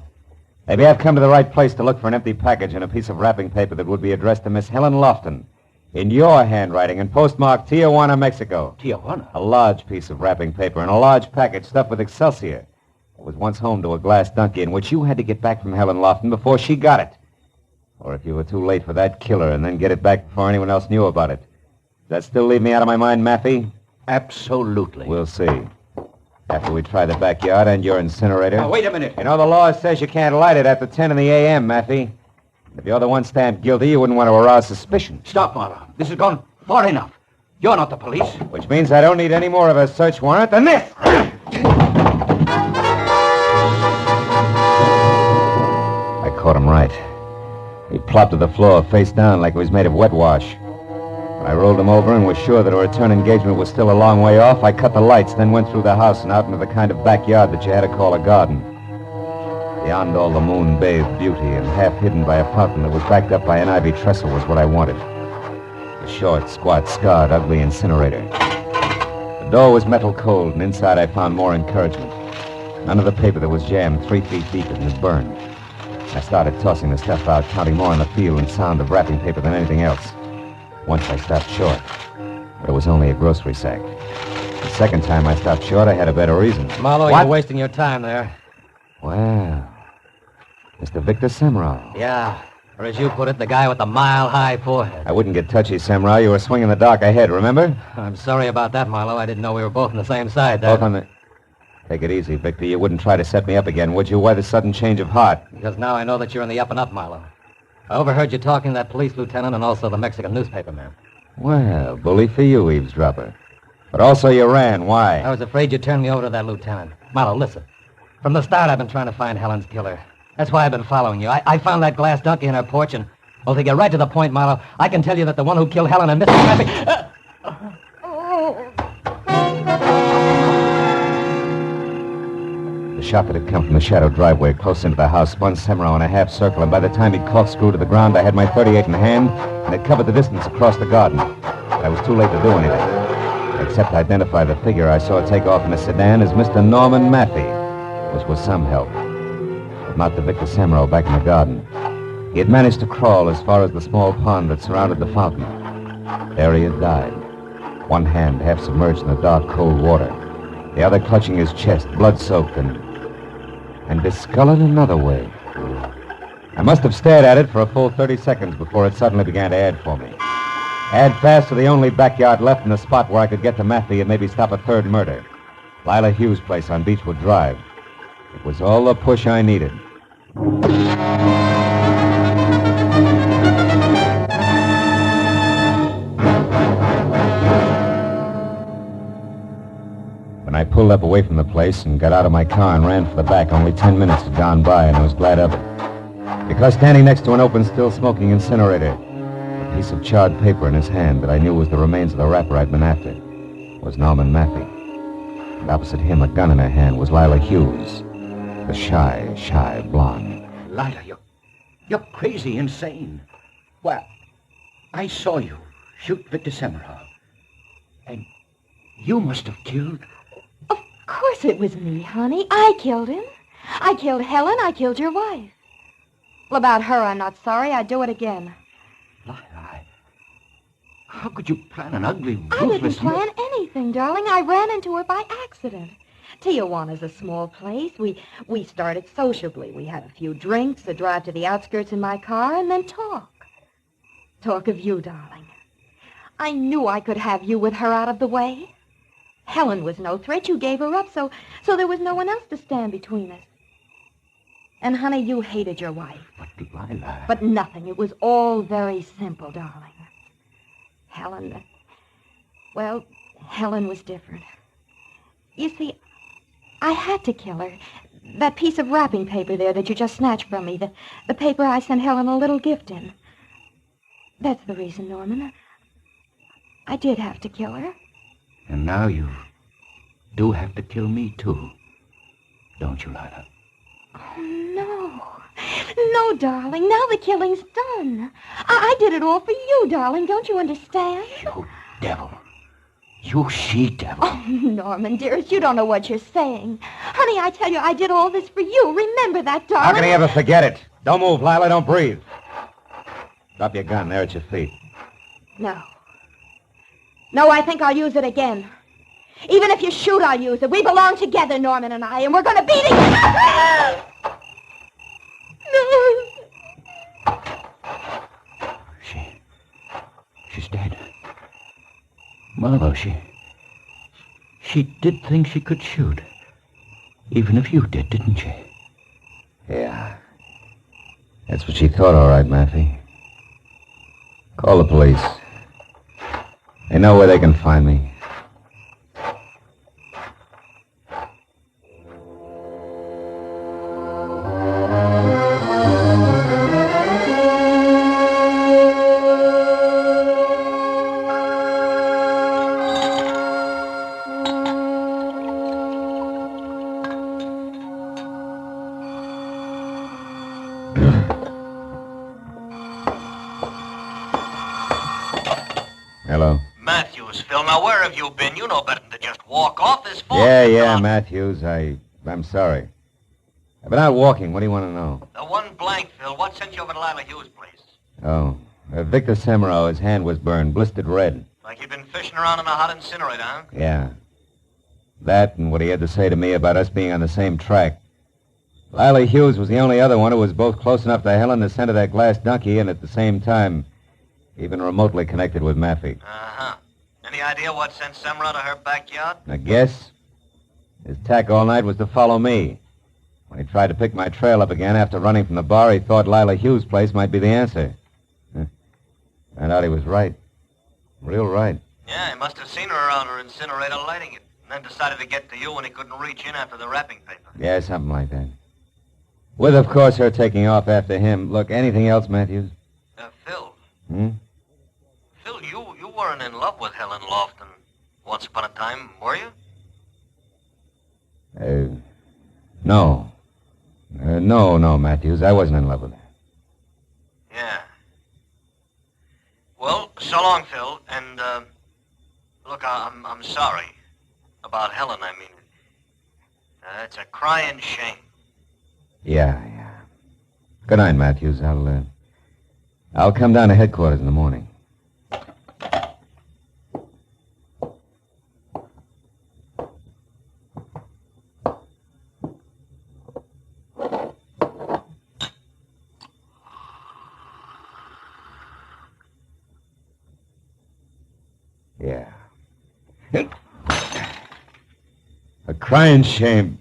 Maybe I've come to the right place to look for an empty package and a piece of wrapping paper that would be addressed to Miss Helen Lofton. In your handwriting and postmarked Tijuana, Mexico. Tijuana? A large piece of wrapping paper and a large package stuffed with Excelsior. I was once home to a glass donkey in which you had to get back from Helen Lofton before she got it. Or if you were too late for that killer and then get it back before anyone else knew about it. Does that still leave me out of my mind, Maffey? Absolutely. We'll see. After we try the backyard and your incinerator. Now, wait a minute. You know, the law says you can't light it after 10 in the a.m., Maffey. If you're the one stamped guilty, you wouldn't want to arouse suspicion. Stop, Marlowe. This has gone far enough. You're not the police. Which means I don't need any more of a search warrant than this. I caught him right. He plopped to the floor, face down, like he was made of wet wash. When I rolled him over and was sure that a return engagement was still a long way off, I cut the lights, then went through the house and out into the kind of backyard that you had to call a garden. Beyond all the moon-bathed beauty and half hidden by a fountain that was backed up by an ivy trestle was what I wanted. A short, squat, scarred, ugly incinerator. The door was metal cold, and inside I found more encouragement. None of the paper that was jammed 3 feet deep in was burned. I started tossing the stuff out, counting more on the feel and sound of wrapping paper than anything else. Once I stopped short, but it was only a grocery sack. The second time I stopped short, I had a better reason. Marlowe, you're wasting your time there. Well, Mr. Victor Semrau. Yeah, or as you put it, the guy with the mile-high forehead. I wouldn't get touchy, Semrau. You were swinging the dock ahead, remember? I'm sorry about that, Marlowe. I didn't know we were both on the same side there. Both on the... Take it easy, Victor. You wouldn't try to set me up again, would you? Why the sudden change of heart? Because now I know that you're in the up and up, Marlowe. I overheard you talking to that police lieutenant and also the Mexican newspaper man. Well, bully for you, eavesdropper. But also you ran. Why? I was afraid you'd turn me over to that lieutenant. Marlowe, listen. From the start, I've been trying to find Helen's killer. That's why I've been following you. I found that glass donkey in her porch, and, well, to get right to the point, Marlowe, I can tell you that the one who killed Helen and Mr. Magpie... The shot that had come from the shadow driveway close into the house spun Semrau in a half circle, and by the time he'd corkscrewed to the ground, I had my .38 in hand, and it covered the distance across the garden. But I was too late to do anything, except identify the figure I saw take off in a sedan as Mr. Norman Maffey, which was some help. But not to Victor Semrau back in the garden. He had managed to crawl as far as the small pond that surrounded the fountain. There he had died, one hand half submerged in the dark, cold water, the other clutching his chest, blood-soaked and discolored another way. I must have stared at it for a full 30 seconds before it suddenly began to add for me. Add fast to the only backyard left in the spot where I could get to Maffey and maybe stop a third murder. Lila Hughes' place on Beechwood Drive. It was all the push I needed. When I pulled up away from the place and got out of my car and ran for the back, only 10 minutes had gone by, and I was glad of it. Because standing next to an open, still-smoking incinerator, a piece of charred paper in his hand that I knew was the remains of the rapper I'd been after, was Norman Maffey. And opposite him, a gun in her hand, was Lila Hughes, the shy blonde. Lila, you're crazy, insane. Well, I saw you shoot Victor Semrau. And you must have killed... Of course it was me, honey. I killed him. I killed Helen. I killed your wife. Well, about her, I'm not sorry. I'd do it again. How could you plan an ugly, I didn't ruthless... plan anything, darling. I ran into her by accident. Tijuana's a small place. We started sociably. We had a few drinks, a drive to the outskirts in my car, and then talk. Talk of you, darling. I knew I could have you with her out of the way. Helen was no threat. You gave her up, so there was no one else to stand between us. And, honey, you hated your wife. But, Lila... But nothing. It was all very simple, darling. Helen... Well, Helen was different. You see, I had to kill her. That piece of wrapping paper there that you just snatched from me, the paper I sent Helen a little gift in. That's the reason, Norman. I did have to kill her. And now you do have to kill me, too. Don't you, Lila? Oh, no. No, darling. Now the killing's done. I did it all for you, darling. Don't you understand? You devil. You she-devil. Oh, Norman, dearest, you don't know what you're saying. Honey, I tell you, I did all this for you. Remember that, darling. How can he ever forget it? Don't move, Lila. Don't breathe. Drop your gun there at your feet. No. No, I think I'll use it again. Even if you shoot, I'll use it. We belong together, Norman and I, and we're going to beat each other. She's dead. Marlowe, she did think she could shoot. Even if you did, didn't she? Yeah. That's what she thought, all right, Matthew. Call the police. They know where they can find me. Hello. Matthews, Phil, now where have you been? You know better than to just walk off this phone. Yeah, Matthews. I'm sorry. I've been out walking. What do you want to know? The one blank, Phil. What sent you over to Lila Hughes' place? Oh, Victor Semero, his hand was burned, blistered red. Like you'd been fishing around in a hot incinerator, huh? Yeah. That and what he had to say to me about us being on the same track. Lila Hughes was the only other one who was both close enough to Helen to send her that glass donkey and at the same time even remotely connected with Maffei. Uh-huh. Any idea what sent Semra to her backyard? I guess his tack all night was to follow me. When he tried to pick my trail up again after running from the bar, he thought Lila Hughes' place might be the answer. Turned out he was right. Real right. Yeah, he must have seen her around her incinerator lighting it, and then decided to get to you when he couldn't reach in after the wrapping paper. Yeah, something like that. With, of course, her taking off after him. Look, anything else, Matthews? Phil. Hmm? Phil, you weren't in love with Helen Lofton once upon a time, were you? No. No, Matthews. I wasn't in love with her. Yeah. Well, so long, Phil. And, look, I'm sorry. About Helen, I mean. It's a crying shame. Yeah. Good night, Matthews. I'll come down to headquarters in the morning. Yeah. A crying shame.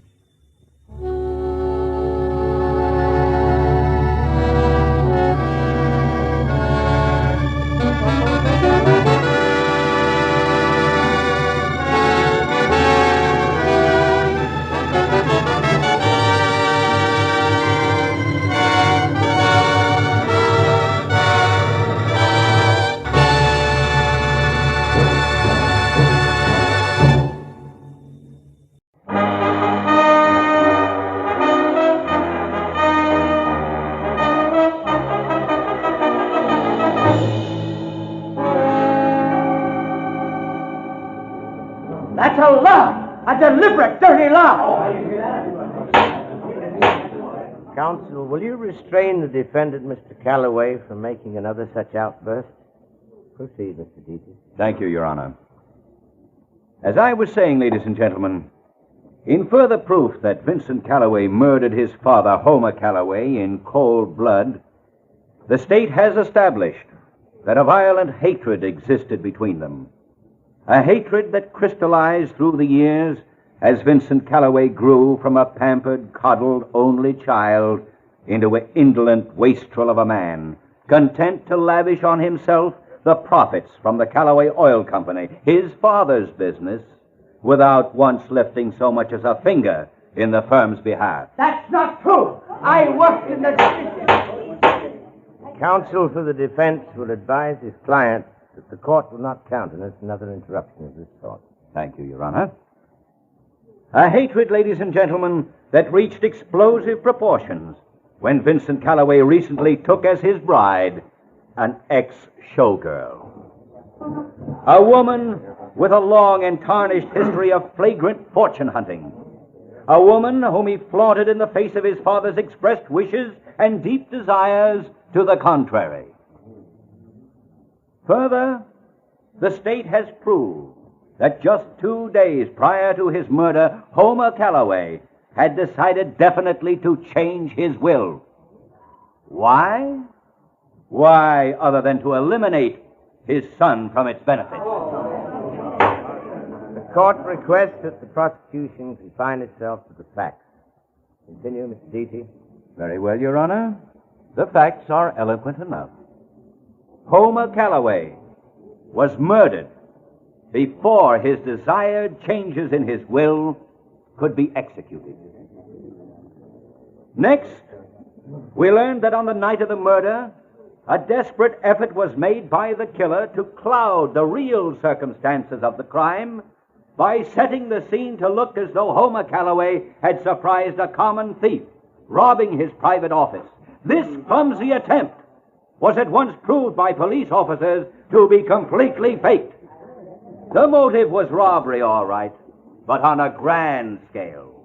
That's a lie! A deliberate, dirty lie! Counsel, will you restrain the defendant, Mr. Calloway, from making another such outburst? Proceed, Mr. Deaton. Thank you, Your Honor. As I was saying, ladies and gentlemen, in further proof that Vincent Calloway murdered his father, Homer Calloway, in cold blood, the state has established that a violent hatred existed between them. A hatred that crystallized through the years as Vincent Calloway grew from a pampered, coddled, only child into an indolent wastrel of a man, content to lavish on himself the profits from the Calloway Oil Company, his father's business, without once lifting so much as a finger in the firm's behalf. That's not true! I worked in the... Counsel for the defense will advise his client that the court will not countenance another interruption of this sort. Thank you, Your Honor. A hatred, ladies and gentlemen, that reached explosive proportions when Vincent Calloway recently took as his bride an ex-showgirl. A woman with a long and tarnished history of flagrant fortune hunting. A woman whom he flaunted in the face of his father's expressed wishes and deep desires to the contrary. Further, the state has proved that just 2 days prior to his murder, Homer Calloway had decided definitely to change his will. Why? Why, other than to eliminate his son from its benefits? The court requests that the prosecution confine itself to the facts. Continue, Mr. Deity. Very well, Your Honor. The facts are eloquent enough. Homer Calloway was murdered before his desired changes in his will could be executed. Next, we learned that on the night of the murder, a desperate effort was made by the killer to cloud the real circumstances of the crime by setting the scene to look as though Homer Calloway had surprised a common thief, robbing his private office. This clumsy attempt was at once proved by police officers to be completely faked. The motive was robbery, all right, but on a grand scale.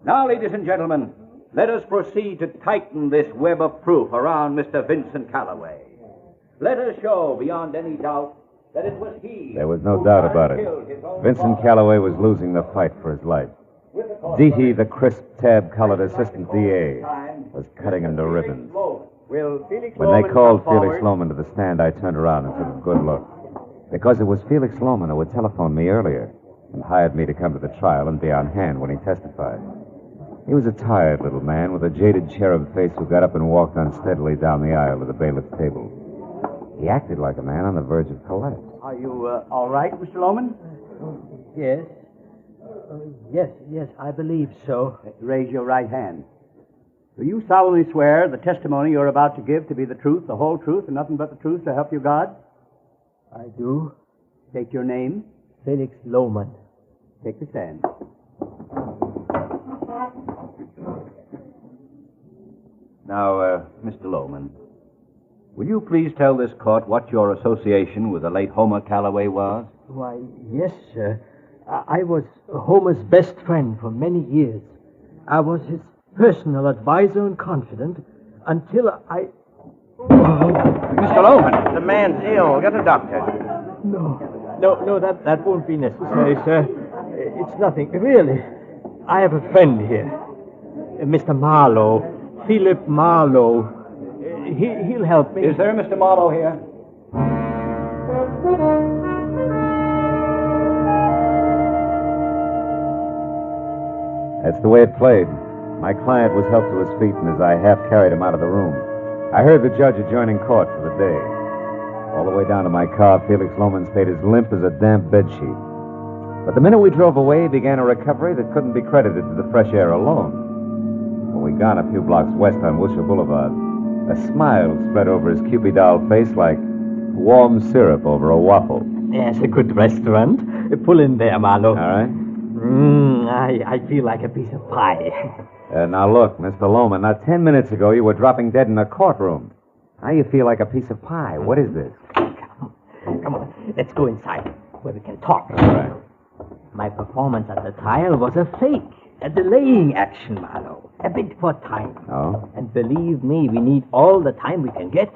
Now, ladies and gentlemen, let us proceed to tighten this web of proof around Mr. Vincent Calloway. Let us show beyond any doubt that it was he. There was no doubt about it. Vincent Calloway was losing the fight for his life. Deity, the crisp, tab-colored assistant DA, was cutting him to ribbons. When they called Felix Lohman to the stand, I turned around and took a good look. Because it was Felix Lohman who had telephoned me earlier and hired me to come to the trial and be on hand when he testified. He was a tired little man with a jaded cherub face who got up and walked unsteadily down the aisle to the bailiff's table. He acted like a man on the verge of collapse. Are you all right, Mr. Lohman? Yes. Yes, I believe so. Raise your right hand. Do you solemnly swear the testimony you're about to give to be the truth, the whole truth, and nothing but the truth to help you God? I do. State your name. Felix Lohman. Take the stand. Now, Mr. Lohman, will you please tell this court what your association with the late Homer Calloway was? Why, yes, sir. I was Homer's best friend for many years. I was his personal advisor and confidant until I... Mr. Lohman, the man's ill. Get a doctor. No, that won't be necessary, sir. It's nothing. Really, I have a friend here. Mr. Marlowe. Philip Marlowe. He'll help me. Is there Mr. Marlowe here? That's the way it played. My client was helped to his feet, and as I half carried him out of the room, I heard the judge adjourning court for the day. All the way down to my car, Felix Lohman stayed as limp as a damp bedsheet. But the minute we drove away, he began a recovery that couldn't be credited to the fresh air alone. When we got a few blocks west on Wilshire Boulevard, a smile spread over his Cupid doll face like warm syrup over a waffle. Yes, a good restaurant. Pull in there, Marlowe. All right. I feel like a piece of pie. Now look, Mr. Lohman, now 10 minutes ago you were dropping dead in a courtroom. Now you feel like a piece of pie. What is this? Come on, let's go inside where we can talk. All right. My performance at the trial was a fake, a delaying action, Marlowe. A bit for time. Oh? And believe me, we need all the time we can get.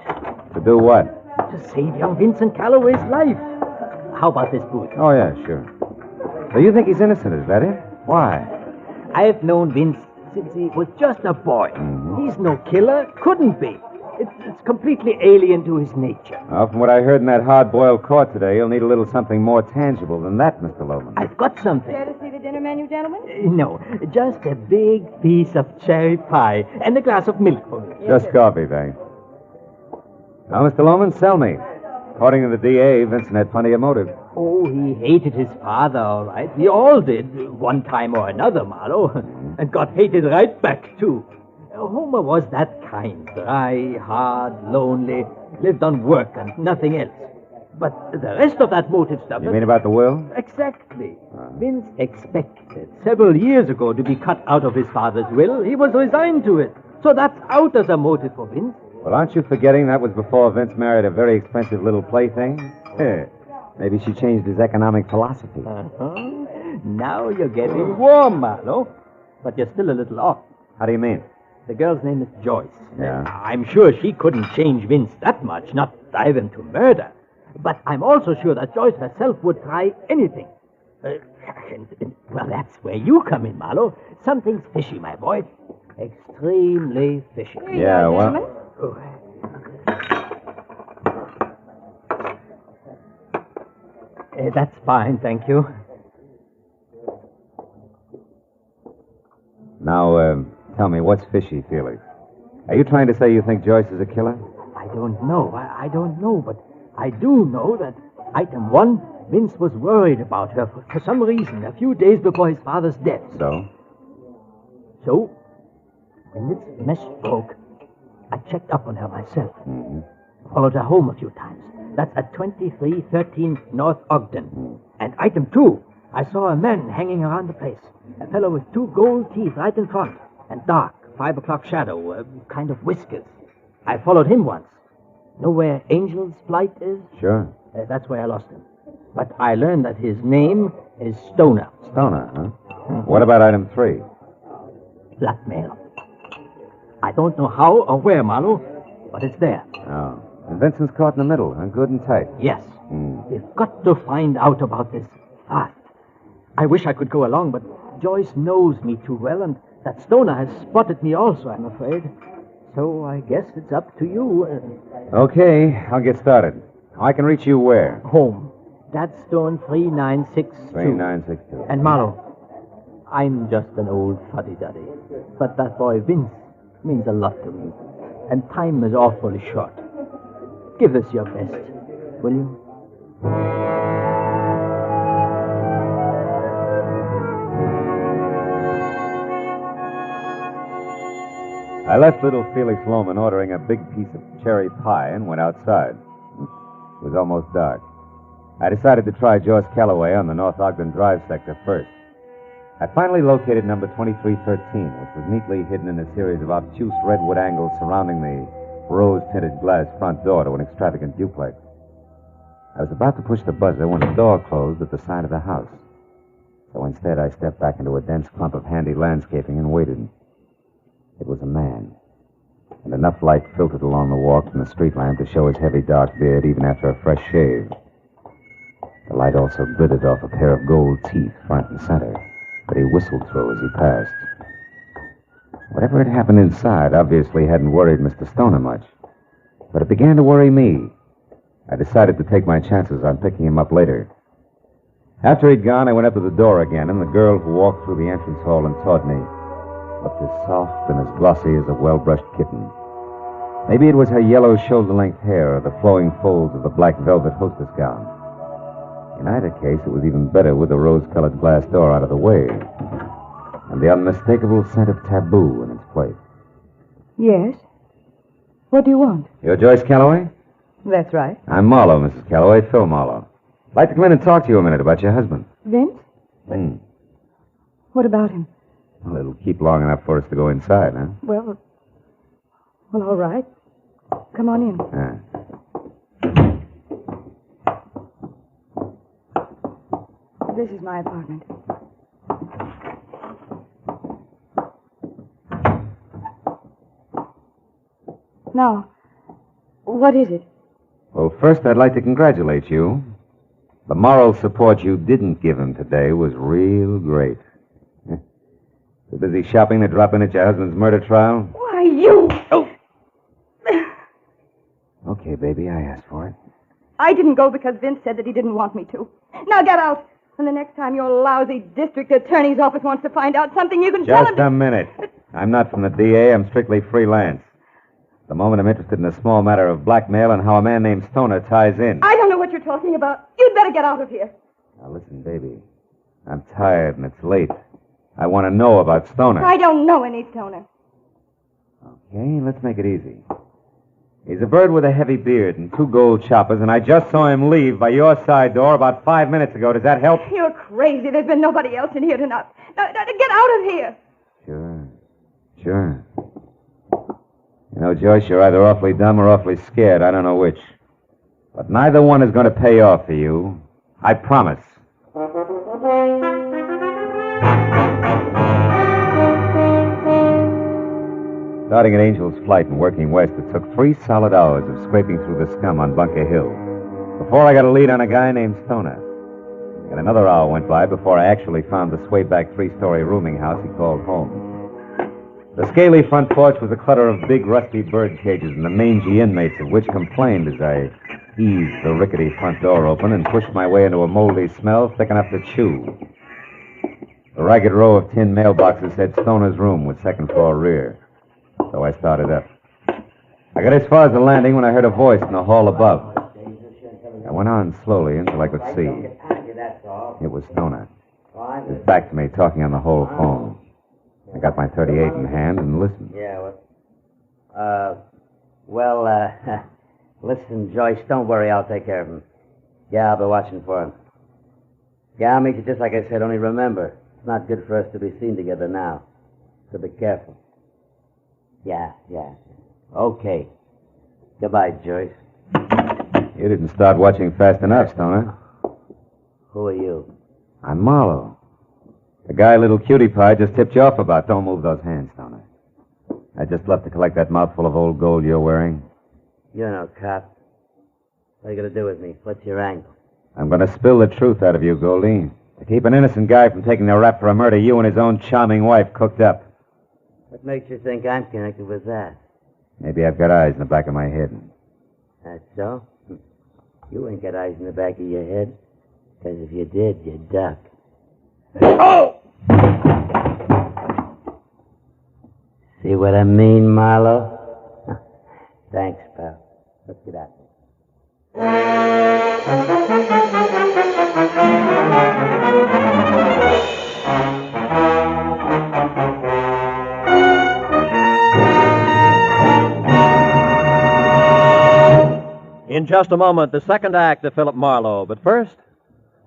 To do what? To save young Vincent Calloway's life. How about this booth? Oh, yeah, sure. So you think he's innocent, is that it? Why? I've known Vince since he was just a boy. Mm-hmm. He's no killer. Couldn't be. It's completely alien to his nature. Well, from what I heard in that hard-boiled court today, you'll need a little something more tangible than that, Mr. Lohman. I've got something. Care to see the dinner menu, gentlemen? No, just a big piece of cherry pie and a glass of milk for me. Just coffee, thanks. Now, Mr. Lohman, sell me. According to the DA, Vincent had plenty of motive. Oh, he hated his father, all right. We all did, one time or another, Marlowe. And got hated right back, too. Homer was that kind. Dry, hard, lonely, lived on work and nothing else. But the rest of that motive stuff... You mean about the will? Exactly. Vince expected several years ago to be cut out of his father's will. He was resigned to it. So that's out as a motive for Vince. Well, aren't you forgetting that was before Vince married a very expensive little plaything? Maybe she changed his economic philosophy. Now you're getting warm, Marlowe. But you're still a little off. How do you mean? The girl's name is Joyce. Yeah. I'm sure she couldn't change Vince that much, not drive him to murder. But I'm also sure that Joyce herself would try anything. Well, that's where you come in, Marlowe. Something's fishy, my boy. Extremely fishy. Yeah, well... That's fine, thank you. Now, tell me, what's fishy, Felix? Are you trying to say you think Joyce is a killer? I don't know. I don't know, but I do know that item 1, Vince was worried about her for some reason a few days before his father's death. So, when this mess broke, I checked up on her myself. Followed her home a few times. That's at 2313 North Ogden. And item 2, I saw a man hanging around the place. A fellow with 2 gold teeth right in front. And dark, 5 o'clock shadow, kind of whiskers. I followed him once. Know where Angel's Flight is? Sure. That's where I lost him. But I learned that his name is Stoner. Stoner, huh? What about item 3? Blackmail. I don't know how or where, Marlowe, but it's there. Oh. And Vincent's caught in the middle, huh? Good and tight. Yes. We've got to find out about this fast. I wish I could go along, but Joyce knows me too well, and that Stoner has spotted me also, I'm afraid. So I guess it's up to you. Okay, I'll get started. I can reach you where? Home. Gladstone 3962. 3962. And Marlowe, I'm just an old fuddy-duddy. But that boy Vince means a lot to me. And time is awfully short. Give us your best, will you? I left little Felix Loman ordering a big piece of cherry pie and went outside. It was almost dark. I decided to try Joyce Calloway on the North Ogden Drive sector first. I finally located number 2313, which was neatly hidden in a series of obtuse redwood angles surrounding the rose-tinted glass front door to an extravagant duplex. I was about to push the buzzer when the door closed at the side of the house. So instead, I stepped back into a dense clump of handy landscaping and waited. It was a man, and enough light filtered along the walk from the street lamp to show his heavy dark beard even after a fresh shave. The light also glittered off a pair of gold teeth front and center that he whistled through as he passed. Whatever had happened inside obviously hadn't worried Mr. Stoner much, but it began to worry me. I decided to take my chances on picking him up later. After he'd gone, I went up to the door again, and the girl who walked through the entrance hall and taught me looked as soft and as glossy as a well-brushed kitten. Maybe it was her yellow shoulder-length hair or the flowing folds of the black velvet hostess gown. In either case, it was even better with the rose-colored glass door out of the way and the unmistakable scent of taboo in its place. Yes? What do you want? You're Joyce Calloway? That's right. I'm Marlowe, Mrs. Calloway, Phil Marlowe. I'd like to come in and talk to you a minute about your husband. Vince? What about him? Well, it'll keep long enough for us to go inside, huh? Well, all right. Come on in. This is my apartment. Now, what is it? Well, first, I'd like to congratulate you. The moral support you didn't give him today was real great. Too busy shopping to drop in at your husband's murder trial? Why, you... Oh! Okay, baby, I asked for it. I didn't go because Vince said that he didn't want me to. Now get out. And the next time your lousy district attorney's office wants to find out something, you can tell him... Just a minute. I'm not from the DA. I'm strictly freelance. At the moment, I'm interested in a small matter of blackmail and how a man named Stoner ties in. I don't know what you're talking about. You'd better get out of here. Now, listen, baby. I'm tired and it's late. I want to know about Stoner. I don't know any Stoner. Okay, let's make it easy. He's a bird with a heavy beard and 2 gold choppers, and I just saw him leave by your side door about 5 minutes ago. Does that help? You're crazy. There's been nobody else in here tonight. Now, get out of here. Sure. You know, Joyce, you're either awfully dumb or awfully scared. I don't know which. But neither one is going to pay off for you. I promise. Starting at Angel's Flight and working west, it took 3 solid hours of scraping through the scum on Bunker Hill. Before I got a lead on a guy named Stoner. And another hour went by before I actually found the sway-back three-story rooming house he called home. The scaly front porch was a clutter of big, rusty bird cages, and the mangy inmates of which complained as I eased the rickety front door open and pushed my way into a moldy smell thick enough to chew. The ragged row of tin mailboxes said Stoner's room with second-floor rear. So I started up. I got as far as the landing when I heard a voice in the hall above. I went on slowly until I could see. It was Stoner. His back to me, talking on the whole phone. I got my .38 in hand and listened. Yeah, listen, Joyce, don't worry, I'll take care of him. Yeah, I'll be watching for him. Yeah, I'll meet you just like I said, only remember, it's not good for us to be seen together now. So be careful. Yeah. Okay. Goodbye, Joyce. You didn't start watching fast enough, Stoner. Who are you? I'm Marlowe. The guy Little Cutie Pie just tipped you off about. Don't move those hands, Stoner. I just left to collect that mouthful of old gold you're wearing. You're no cop. What are you going to do with me? What's your angle? I'm going to spill the truth out of you, Goldie. To keep an innocent guy from taking the rap for a murder you and his own charming wife cooked up. What makes you think I'm connected with that? Maybe I've got eyes in the back of my head. That's so? You ain't got eyes in the back of your head. Because if you did, you'd duck. Oh! See what I mean, Marlowe? Thanks, pal. Let's get out. In just a moment, the second act of Philip Marlowe. But first,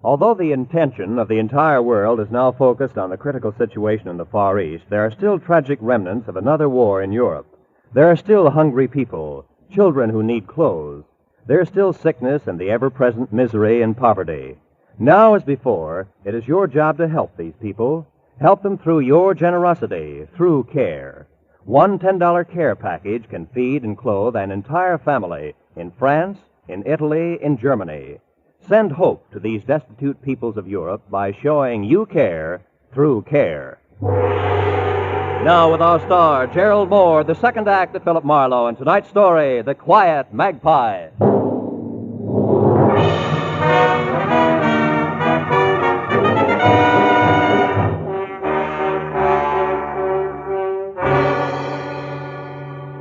although the intention of the entire world is now focused on the critical situation in the Far East, there are still tragic remnants of another war in Europe. There are still hungry people, children who need clothes. There is still sickness and the ever-present misery and poverty. Now, as before, it is your job to help these people. Help them through your generosity, through care. One $10 care package can feed and clothe an entire family in France, in Italy, in Germany. Send hope to these destitute peoples of Europe by showing you care through care. Now with our star, Gerald Moore, the second act of Philip Marlowe, and tonight's story, The Quiet Magpie.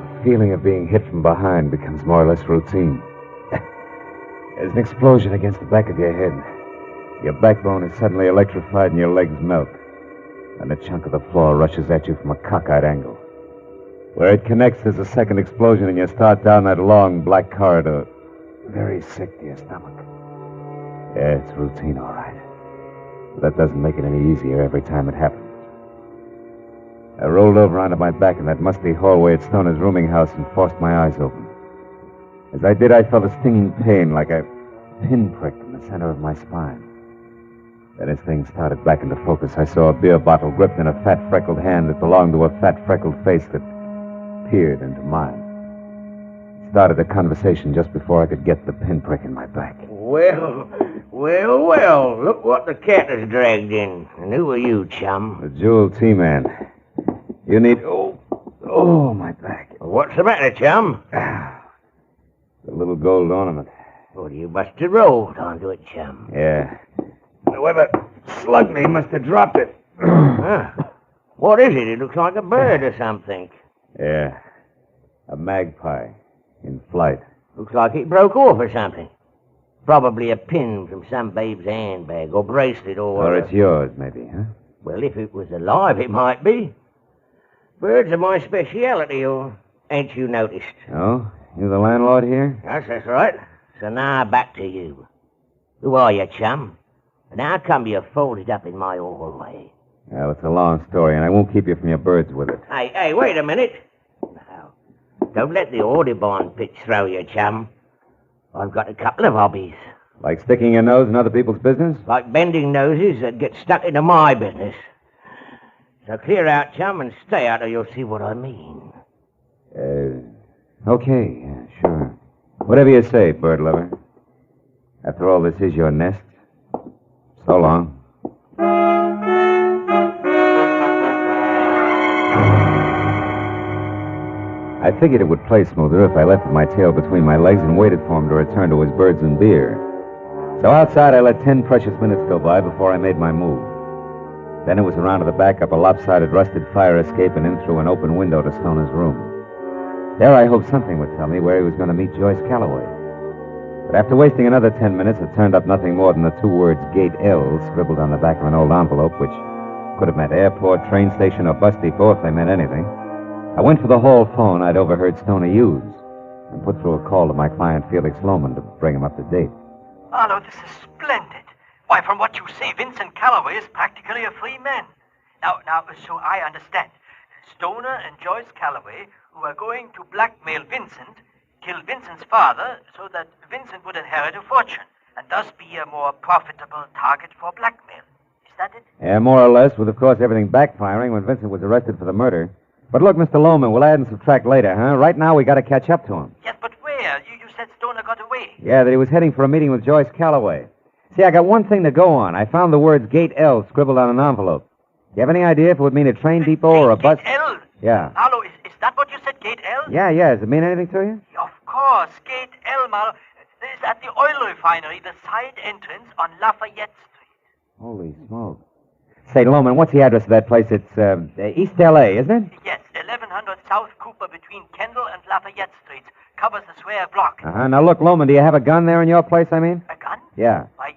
The feeling of being hit from behind becomes more or less routine. There's an explosion against the back of your head. Your backbone is suddenly electrified and your legs melt. And a chunk of the floor rushes at you from a cockeyed angle. Where it connects, there's a second explosion and you start down that long black corridor. Very sick to your stomach. Yeah, it's routine, all right. But that doesn't make it any easier every time it happens. I rolled over onto my back in that musty hallway at Stoner's rooming house and forced my eyes open. As I did, I felt a stinging pain like a pinprick in the center of my spine. Then as things started back into focus, I saw a beer bottle gripped in a fat, freckled hand that belonged to a fat, freckled face that peered into mine. It started a conversation just before I could get the pinprick in my back. Well, look what the cat has dragged in. And who are you, chum? The Jewel T-Man. You need... Oh, my back. What's the matter, chum? The little gold ornament. Well, you must have rolled onto it, chum. Yeah. Whoever slugged me must have dropped it. What is it? It looks like a bird or something. Yeah. A magpie in flight. Looks like it broke off or something. Probably a pin from some babe's handbag or bracelet or... Or it's yours, maybe, huh? Well, if it was alive, it might be. Birds are my speciality, or ain't you noticed? Oh? You the landlord here? Yes, that's right. So now back to you. Who are you, chum? And how come you folded up in my hallway? Well, it's a long story, and I won't keep you from your birds with it. Hey, wait a minute. Now, don't let the Audubon pitch throw you, chum. I've got a couple of hobbies. Like sticking your nose in other people's business? Like bending noses that get stuck into my business. So clear out, chum, and stay out or you'll see what I mean. Okay, yeah, sure. Whatever you say, bird lover. After all, this is your nest. So long. I figured it would play smoother if I left with my tail between my legs and waited for him to return to his birds and beer. So outside, I let 10 precious minutes go by before I made my move. Then it was around to the back up a lopsided, rusted fire escape and in through an open window to Stoner's room. There I hoped something would tell me where he was going to meet Joyce Calloway. But after wasting another 10 minutes, it turned up nothing more than the 2 words Gate L scribbled on the back of an old envelope, which could have meant airport, train station, or bus depot if they meant anything. I went for the hall phone I'd overheard Stoner use and put through a call to my client Felix Lohman to bring him up to date. Marlowe, this is splendid. Why, from what you say, Vincent Calloway is practically a free man. Now, so I understand. Stoner and Joyce Calloway, who are going to blackmail Vincent, kill Vincent's father so that Vincent would inherit a fortune and thus be a more profitable target for blackmail. Is that it? Yeah, more or less, with, of course, everything backfiring when Vincent was arrested for the murder. But look, Mr. Lohman, we'll add and subtract later, huh? Right now, we got to catch up to him. Yes, but where? You said Stoner got away. Yeah, that he was heading for a meeting with Joyce Calloway. See, I got one thing to go on. I found the words Gate L scribbled on an envelope. Do you have any idea if it would mean a train depot or a bus? Gate L? Yeah. Marlowe, is that what you said, Gate L? Yeah. Does it mean anything to you? Of course, Gate L, Marlowe. It's at the oil refinery, the side entrance on Lafayette Street. Holy smoke. Say, Lohman, what's the address of that place? It's East L.A., isn't it? Yes, 1100 South Cooper between Kendall and Lafayette Streets. Covers the square block. Uh-huh. Now, look, Lohman, do you have a gun there in your place, I mean? A gun? Yeah. Why,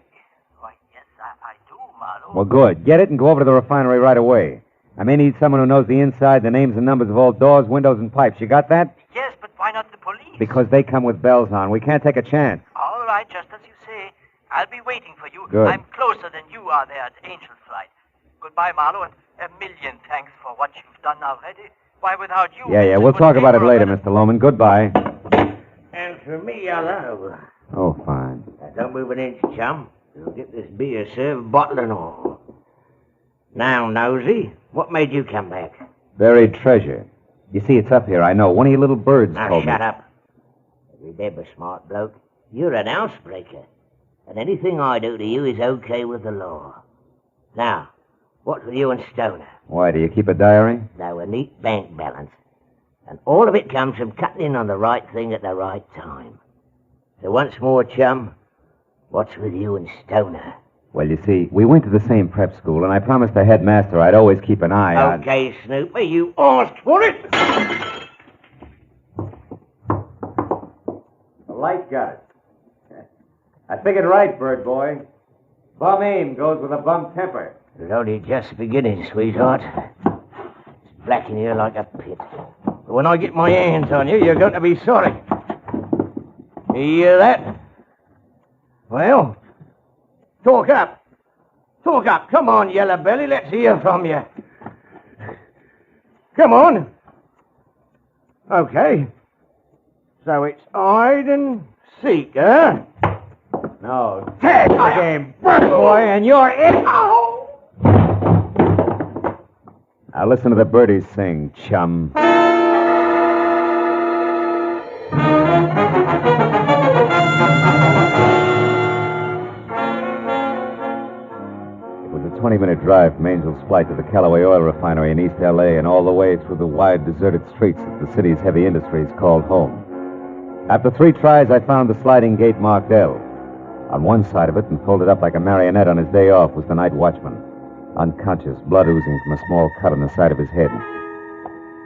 yes, I do, Marlowe. Well, good. Get it and go over to the refinery right away. I may need someone who knows the inside, the names and numbers of all doors, windows, and pipes. You got that? Yes, but why not the police? Because they come with bells on. We can't take a chance. All right, just as you say. I'll be waiting for you. Good. I'm closer than you are there at Angel Flight. Goodbye, Marlowe, and a million thanks for what you've done already. Why, without you... Yeah, we'll talk about it later, Mr. Lohman. Goodbye. And for me, hello. Oh, fine. Now, don't move an inch, chum. You'll get this beer served, bottle and all. Now, Nosy, what made you come back? Buried treasure. You see, it's up here, I know. One of your little birds Now, told me. shut up. Remember, smart bloke, you're an housebreaker. And anything I do to you is okay with the law. Now, what's with you and Stoner? Why, do you keep a diary? Now, a neat bank balance. And all of it comes from cutting in on the right thing at the right time. So once more, chum, what's with you and Stoner? Well, you see, we went to the same prep school, and I promised the headmaster I'd always keep an eye on... Okay, Snooper, you asked for it. The light got it. I figured right, bird boy. Bum aim goes with a bum temper. It's only just beginning, sweetheart. It's black in here like a pit. But when I get my hands on you, you're going to be sorry. You hear that? Well, talk up. Talk up. Come on, Yellow Belly. Let's hear from you. Come on. Okay. So it's hide and seek, huh? No. Tag the game, bird boy, and you're it. Now listen to the birdies sing, chum. It was a 20-minute drive from Angel's Flight to the Callaway Oil Refinery in East L.A. and all the way through the wide, deserted streets that the city's heavy industries called home. After 3 tries, I found the sliding gate marked L. On one side of it, and folded up like a marionette on his day off, was the night watchman, unconscious, blood oozing from a small cut on the side of his head.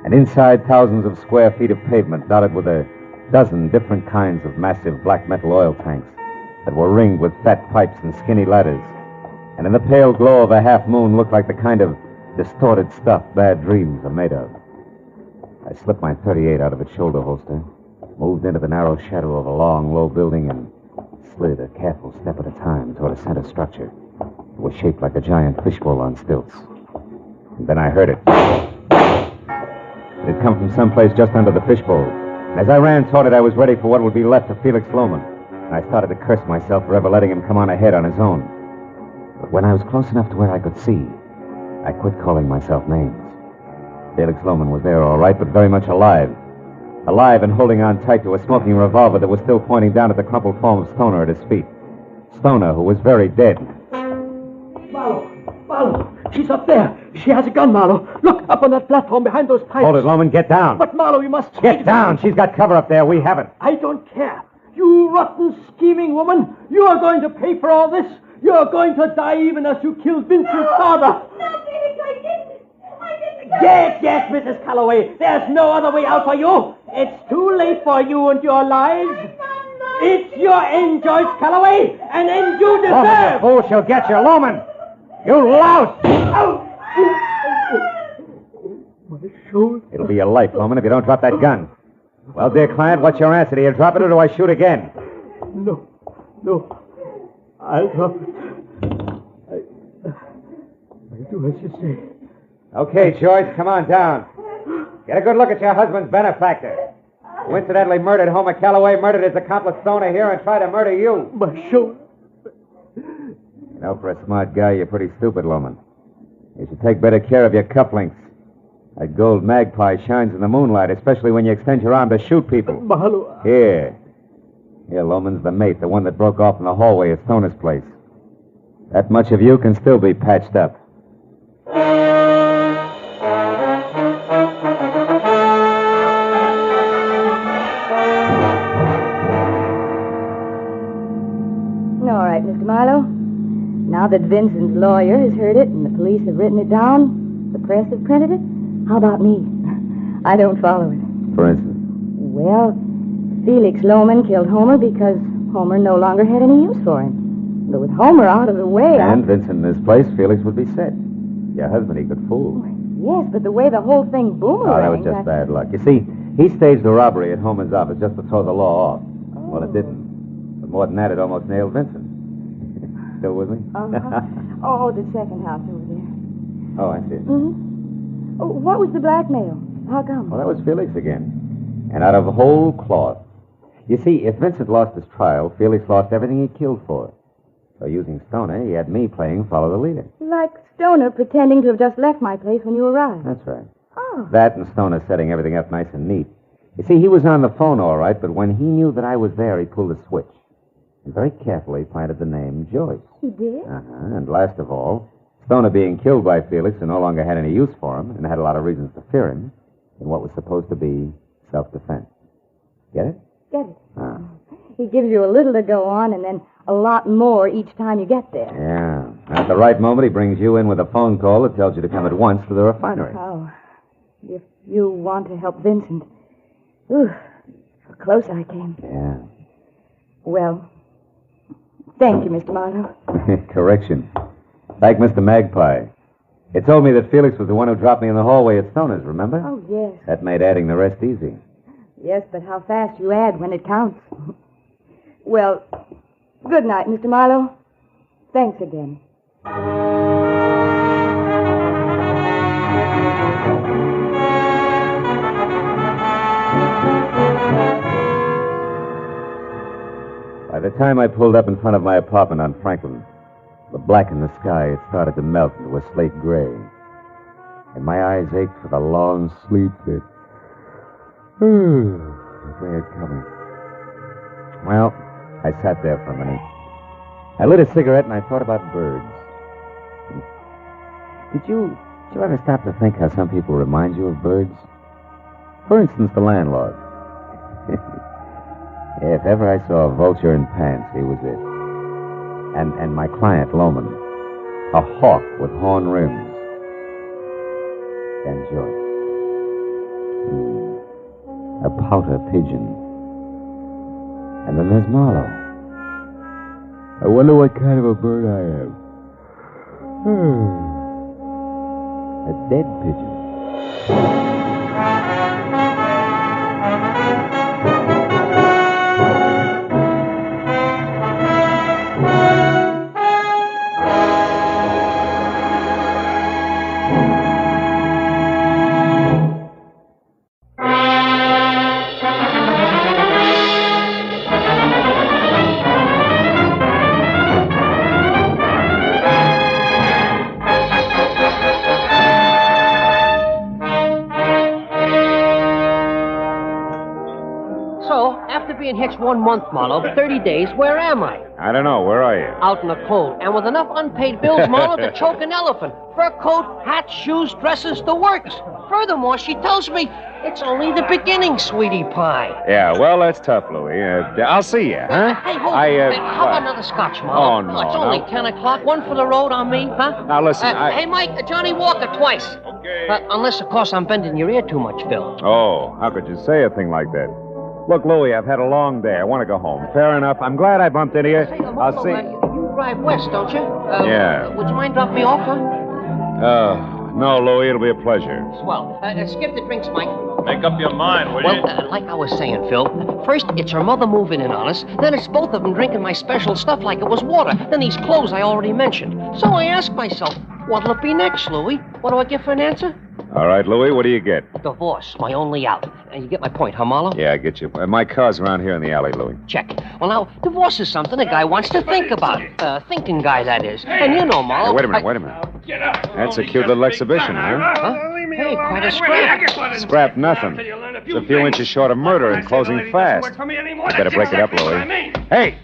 And inside, thousands of square feet of pavement dotted with a dozen different kinds of massive black metal oil tanks that were ringed with fat pipes and skinny ladders, and in the pale glow of a half moon looked like the kind of distorted stuff bad dreams are made of. I slipped my .38 out of its shoulder holster, moved into the narrow shadow of a long, low building, and slid a careful step at a time toward a center structure. It was shaped like a giant fishbowl on stilts. And then I heard it. It had come from someplace just under the fishbowl. And as I ran toward it, I was ready for what would be left of Felix Lohman. And I started to curse myself for ever letting him come on ahead on his own. But when I was close enough to where I could see, I quit calling myself names. Felix Lohman was there all right, but very much alive. Alive and holding on tight to a smoking revolver that was still pointing down at the crumpled form of Stoner at his feet. Stoner, who was very dead. Marlowe, she's up there. She has a gun, Marlowe. Look, up on that platform behind those pipes. Hold it, Loman. Get down. But, Marlowe, you must... Get down. She's got cover up there. We haven't. I don't care. You rotten, scheming woman. You are going to pay for all this. You're going to die even as you killed Vincent's father. No, Felix, I didn't. Yes, Mrs. Calloway. There's no other way out for you. It's too late for you and your lies. It's your end, Joyce Calloway, an end you deserve. Loman, you fool. She'll get you. Loman. You louse. My shoulder. It'll be your life, Loman, if you don't drop that gun. Well, dear client, what's your answer? Do you drop it or do I shoot again? No. I'll drop it. I'll do as you say. Okay, Joyce, come on down. Get a good look at your husband's benefactor, who incidentally murdered Homer Calloway, murdered his accomplice Stoner here, and tried to murder you. My shoulder. You know, for a smart guy, you're pretty stupid, Loman. You should take better care of your cufflinks. That gold magpie shines in the moonlight, especially when you extend your arm to shoot people. Marlowe. Here, Loman's the mate, the one that broke off in the hallway at Stoner's place. That much of you can still be patched up. All right, Mr. Marlowe. Now that Vincent's lawyer has heard it and the police have written it down, the press have printed it, how about me? I don't follow it. For instance? Well, Felix Loman killed Homer because Homer no longer had any use for him. But with Homer out of the way... And Vincent in his place, Felix would be set. Your husband he could fool. Yes, but the way the whole thing boomeranged... Oh, that was just bad luck. You see, he staged a robbery at Homer's office just to throw the law off. Well, it didn't. But more than that, it almost nailed Vincent. Still with me? Oh, the second house over there. Oh, I see. Mm-hmm. Oh, what was the blackmail? How come? Well, that was Felix again. And out of whole cloth. You see, if Vincent lost his trial, Felix lost everything he killed for. So using Stoner, he had me playing follow the leader. Like Stoner pretending to have just left my place when you arrived. That's right. Oh. That and Stoner setting everything up nice and neat. You see, he was on the phone all right, but when he knew that I was there, he pulled a switch. And very carefully planted the name Joyce. He did? And last of all, Stoner being killed by Felix and no longer had any use for him and had a lot of reasons to fear him in what was supposed to be self-defense. Get it? Get it. He gives you a little to go on and then a lot more each time you get there. Yeah. At the right moment, he brings you in with a phone call that tells you to come at once to the refinery. Oh, if you want to help Vincent. Ooh, how close I came. Yeah. Well, thank you, Mr. Marlowe. Correction. Thank Mr. Magpie. It told me that Felix was the one who dropped me in the hallway at Stoner's, remember? Oh, yes. That made adding the rest easy. Yes, but how fast you add when it counts. Well, good night, Mr. Marlowe. Thanks again. By the time I pulled up in front of my apartment on Franklin, the black in the sky had started to melt into a slate gray. And my eyes ached for the long sleep that they had coming. Well, I sat there for a minute. I lit a cigarette and I thought about birds. Did you ever stop to think how some people remind you of birds? For instance, the landlord. If ever I saw a vulture in pants, he was it. And my client, Loman, a hawk with horn rims. And Joyce. A pouter pigeon. And then there's Marlowe. I wonder what kind of a bird I am. A dead pigeon. After being hitched 1 month, Marlowe, 30 days, where am I? I don't know. Where are you? Out in the cold, and with enough unpaid bills, Marlowe, to choke an elephant. Fur coat, hat, shoes, dresses, the works. Furthermore, she tells me it's only the beginning, sweetie pie. Yeah, well, that's tough, Louis. I'll see you, huh? Hey, hold on. How about another scotch, Marlowe? Oh, no, It's only 10 o'clock. One for the road on me, huh? Now, listen, Hey, Mike, Johnny Walker twice. Okay. Unless, of course, I'm bending your ear too much, Phil. Oh, how could you say a thing like that? Look, Louis, I've had a long day. I want to go home. Fair enough. I'm glad I bumped into you. I'll see. You drive west, don't you? Yeah. Would you mind dropping me off, huh? No, Louis, it'll be a pleasure. Swell. Skip the drinks, Mike. Make up your mind, will you? Well, like I was saying, Phil, first it's her mother moving in on us, then it's both of them drinking my special stuff like it was water, then these clothes I already mentioned. So I ask myself, what'll it be next, Louis? What do I get for an answer? All right, Louis, what do you get? Divorce, my only out. And you get my point, huh, Marlowe? Yeah, I get you. My car's around here in the alley, Louis. Check. Well, now, divorce is something a guy wants to think about. Thinking guy, that is. And you know, Marlowe... Hey, wait a minute. Get up. That's a cute little exhibition, huh? Hey, quite a scrap. Scrap nothing. It's a few inches short of murder and closing fast. Better break it up, Louis. Hey,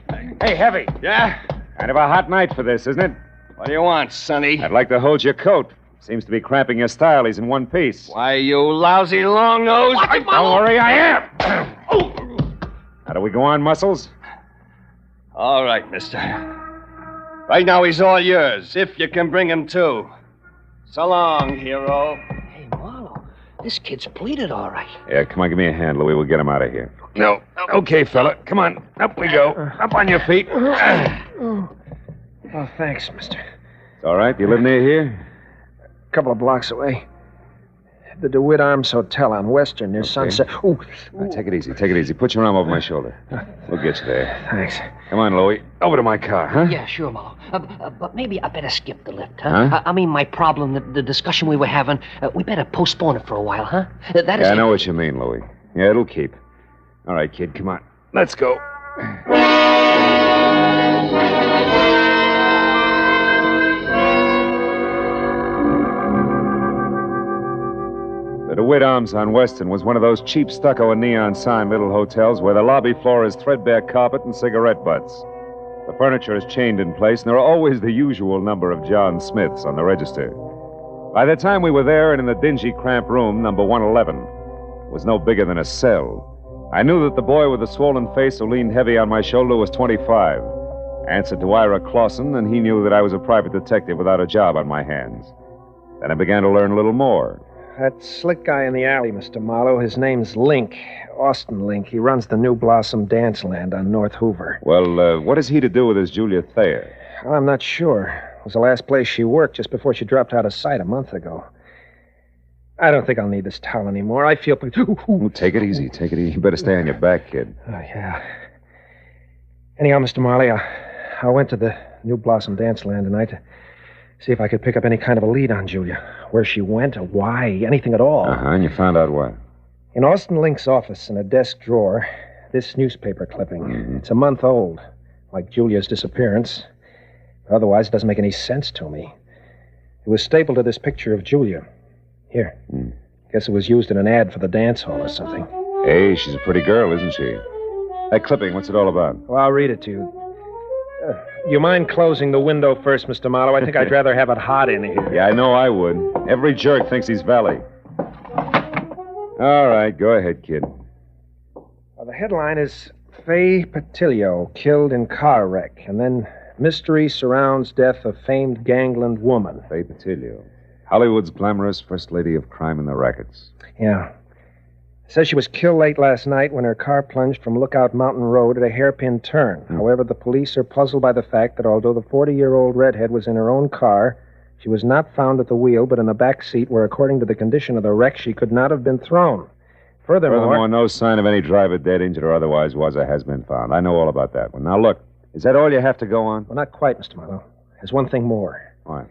Heavy. Yeah? Kind of a hot night for this, isn't it? What do you want, Sonny? I'd like to hold your coat. Seems to be cramping your style. He's in one piece. Why, you lousy long nose. Don't worry, I am. How do we go on, Muscles? All right, mister. Right now, he's all yours, if you can bring him to. So long, hero. Hey, Marlowe, this kid's pleaded all right. Yeah, come on, give me a hand, Louis. We'll get him out of here. No. Okay, fella. Come on. Up we go. Up on your feet. Oh, thanks, mister. It's all right. You live near here? A couple of blocks away. The DeWitt Arms Hotel on Western near Sunset. Ooh. Now, take it easy. Take it easy. Put your arm over my shoulder. We'll get you there. Thanks. Come on, Louis. Over to my car, huh? Yeah, sure, Marlowe. But maybe I better skip the lift, huh? I mean, my problem, the discussion we were having, we better postpone it for a while, huh? That is... I know what you mean, Louis. Yeah, it'll keep. All right, kid, come on. Let's go. The DeWitt Arms on Weston was one of those cheap stucco and neon sign little hotels where the lobby floor is threadbare carpet and cigarette butts. The furniture is chained in place, and there are always the usual number of John Smiths on the register. By the time we were there and in the dingy, cramped room, number 111, it was no bigger than a cell. I knew that the boy with the swollen face who leaned heavy on my shoulder was 25. Answered to Ira Clausen, and he knew that I was a private detective without a job on my hands. Then I began to learn a little more. That slick guy in the alley, Mr. Marlowe, his name's Link. Austin Link. He runs the New Blossom Dance Land on North Hoover. Well, what has he to do with this Julia Thayer? I'm not sure. It was the last place she worked just before she dropped out of sight a month ago. I don't think I'll need this towel anymore. I feel... Ooh, take it easy. Take it easy. You better stay on your back, kid. Oh, yeah. Anyhow, Mr. Marley, I went to the New Blossom Dance Land tonight to see if I could pick up any kind of a lead on Julia. Where she went, or why, anything at all. And you found out what? In Austin Link's office, in a desk drawer, this newspaper clipping. Mm-hmm. It's a month old, like Julia's disappearance. Otherwise, it doesn't make any sense to me. It was stapled to this picture of Julia. Here. Guess it was used in an ad for the dance hall or something. Hey, she's a pretty girl, isn't she? That clipping, what's it all about? Well, I'll read it to you. You mind closing the window first, Mr. Marlowe? I think I'd rather have it hot in here. Yeah, I know I would. Every jerk thinks he's Valley. All right, go ahead, kid. Well, the headline is Faye Patillo killed in car wreck, and then mystery surrounds death of famed gangland woman. Faye Patillo. Hollywood's glamorous first lady of crime in the rackets. Yeah. It says she was killed late last night when her car plunged from Lookout Mountain Road at a hairpin turn. However, the police are puzzled by the fact that although the 40-year-old redhead was in her own car, she was not found at the wheel, but in the back seat where, according to the condition of the wreck, she could not have been thrown. Furthermore, no sign of any driver dead, injured, or otherwise was or has been found. I know all about that one. Now, look, is that all you have to go on? Well, not quite, Mr. Marlowe. There's one thing more. What?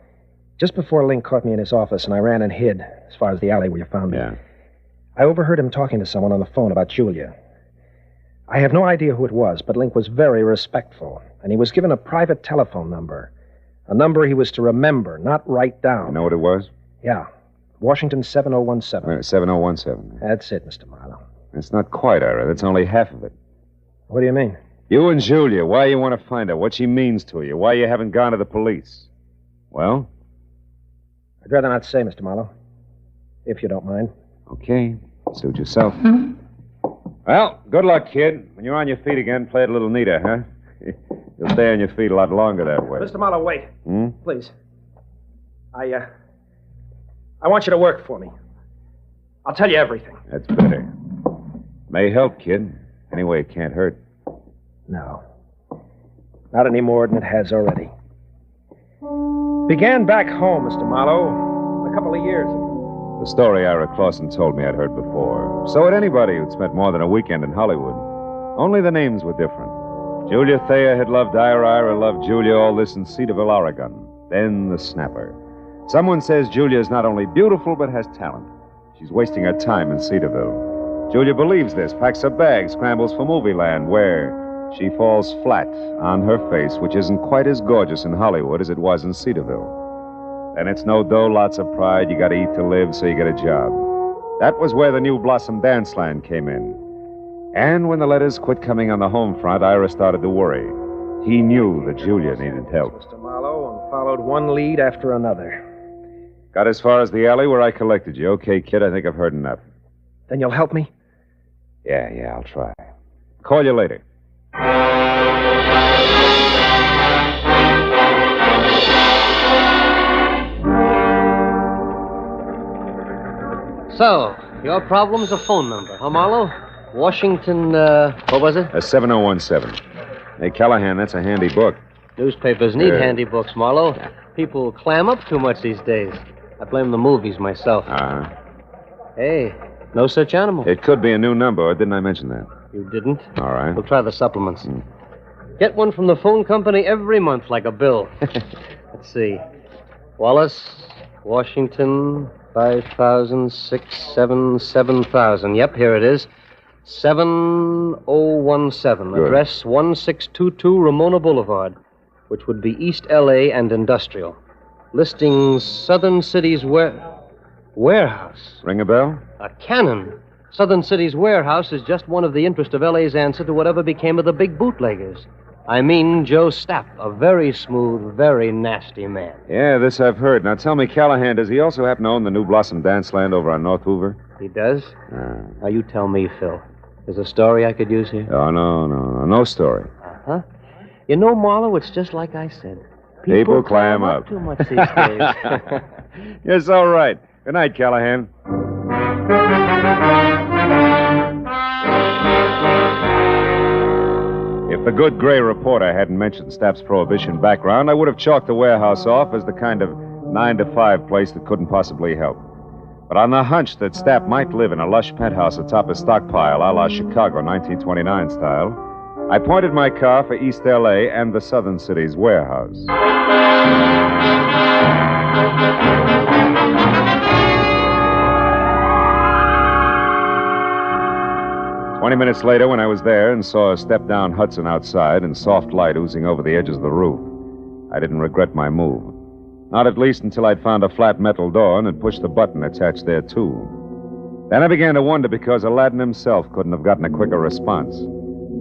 Just before Link caught me in his office and I ran and hid, as far as the alley where you found me. Yeah. I overheard him talking to someone on the phone about Julia. I have no idea who it was, but Link was very respectful, and he was given a private telephone number. A number he was to remember, not write down. You know what it was? Yeah. Washington 7017. 7017. That's it, Mr. Marlowe. It's not quite, Ira. That's only half of it. What do you mean? You and Julia, why you want to find her, what she means to you, why you haven't gone to the police. Well? I'd rather not say, Mr. Marlowe. If you don't mind. Okay. Suit yourself. Well, good luck, kid. When you're on your feet again, play it a little neater, huh? You'll stay on your feet a lot longer that way. Mr. Marlowe, wait. Hmm? Please. I want you to work for me. I'll tell you everything. That's better. May help, kid. Anyway, it can't hurt. No. Not any more than it has already. Began back home, Mr. Marlowe, a couple of years ago. The story Ira Clausen told me I'd heard before. So had anybody who'd spent more than a weekend in Hollywood. Only the names were different. Julia Thayer had loved Ira loved Julia, all this in Cedarville, Oregon. Then the snapper. Someone says Julia's not only beautiful, but has talent. She's wasting her time in Cedarville. Julia believes this, packs her bag, scrambles for movie land, where she falls flat on her face, which isn't quite as gorgeous in Hollywood as it was in Cedarville. Then it's no dough, lots of pride. You gotta eat to live, so you get a job. That was where the New Blossom Dance Land came in. And when the letters quit coming on the home front, Ira started to worry. He knew that Julia needed help. Mr. Marlowe, and followed one lead after another. Got as far as the alley where I collected you. Okay, kid, I think I've heard enough. Then you'll help me? Yeah, I'll try. Call you later. So, your problem's a phone number, huh, Marlowe? Washington, what was it? 7017. Hey, Callahan, that's a handy book. Newspapers need handy books, Marlowe. People clam up too much these days. I blame the movies myself. Hey, no such animal. It could be a new number, or didn't I mention that? You didn't? All right. We'll try the supplements. Get one from the phone company every month, like a bill. Let's see. Wallace, Washington, 5,000, 6, 7, 7,000. Yep, here it is. 7017. Good. Address 1622 Ramona Boulevard, which would be East L.A. and Industrial. Listings Southern City's warehouse. Ring a bell? A cannon. Southern City's warehouse is just one of the interest of L.A.'s answer to whatever became of the big bootleggers. I mean Joe Stapp, a very smooth, very nasty man. Yeah, this I've heard. Now tell me, Callahan, does he also happen to own the New Blossom Dance Land over on North Hoover? He does? Now you tell me, Phil. There's a story I could use here? Oh, no story. Uh-huh. You know, Marlowe, it's just like I said. People clam up. Too much these days. Yes, all right. Good night, Callahan. If the good gray reporter hadn't mentioned Stapp's prohibition background, I would have chalked the warehouse off as the kind of 9-to-5 place that couldn't possibly help. But on the hunch that Stapp might live in a lush penthouse atop a stockpile a la Chicago 1929 style, I pointed my car for East L.A. and the Southern City's warehouse. 20 minutes later, when I was there and saw a step-down Hudson outside and soft light oozing over the edges of the roof, I didn't regret my move. Not at least until I'd found a flat metal door and had pushed the button attached there, too. Then I began to wonder because Aladdin himself couldn't have gotten a quicker response.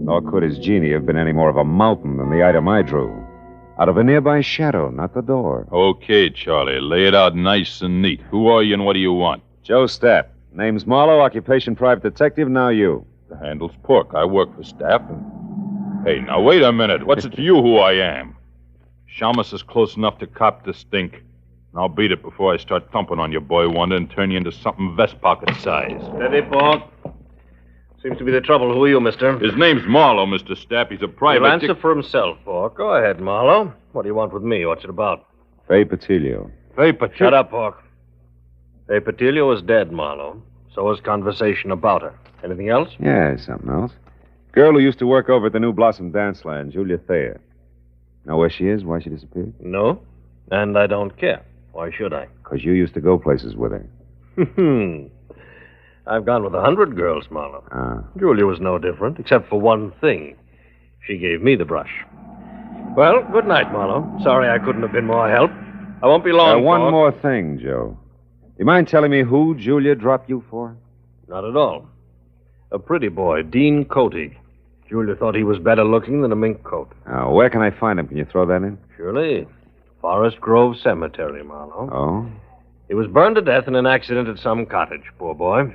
Nor could his genie have been any more of a mountain than the item I drew. Out of a nearby shadow, not the door. Okay, Charlie. Lay it out nice and neat. Who are you and what do you want? Joe Stapp. Name's Marlowe, occupation private detective, now you. The handle's Pork. I work for Stapp and... Hey, now wait a minute. What's it to you who I am? Shamus is close enough to cop the stink. And I'll beat it before I start thumping on your boy Wonder and turn you into something vest pocket size. Steady, Pork. Seems to be the trouble. Who are you, mister? His name's Marlowe, Mr. Stapp. He's a private... He'll answer for himself, Pork. Go ahead, Marlowe. What do you want with me? What's it about? Faye Patilio. Faye Patilio? Shut up, Pork. Faye Patilio is dead, Marlowe. So is conversation about her. Anything else? Yeah, something else. Girl who used to work over at the New Blossom Dance Land, Julia Thayer. Know where she is? Why she disappeared? No. And I don't care. Why should I? Because you used to go places with her. I've gone with 100 girls, Marlowe. Julia was no different, except for one thing. She gave me the brush. Well, good night, Marlowe. Sorry I couldn't have been more help. I won't be long, One Pork. more thing, Joe. You mind telling me who Julia dropped you for? Not at all. A pretty boy, Dean Coty. Julia thought he was better looking than a mink coat. Now, where can I find him? Can you throw that in? Surely. Forest Grove Cemetery, Marlowe. Oh? He was burned to death in an accident at some cottage, poor boy.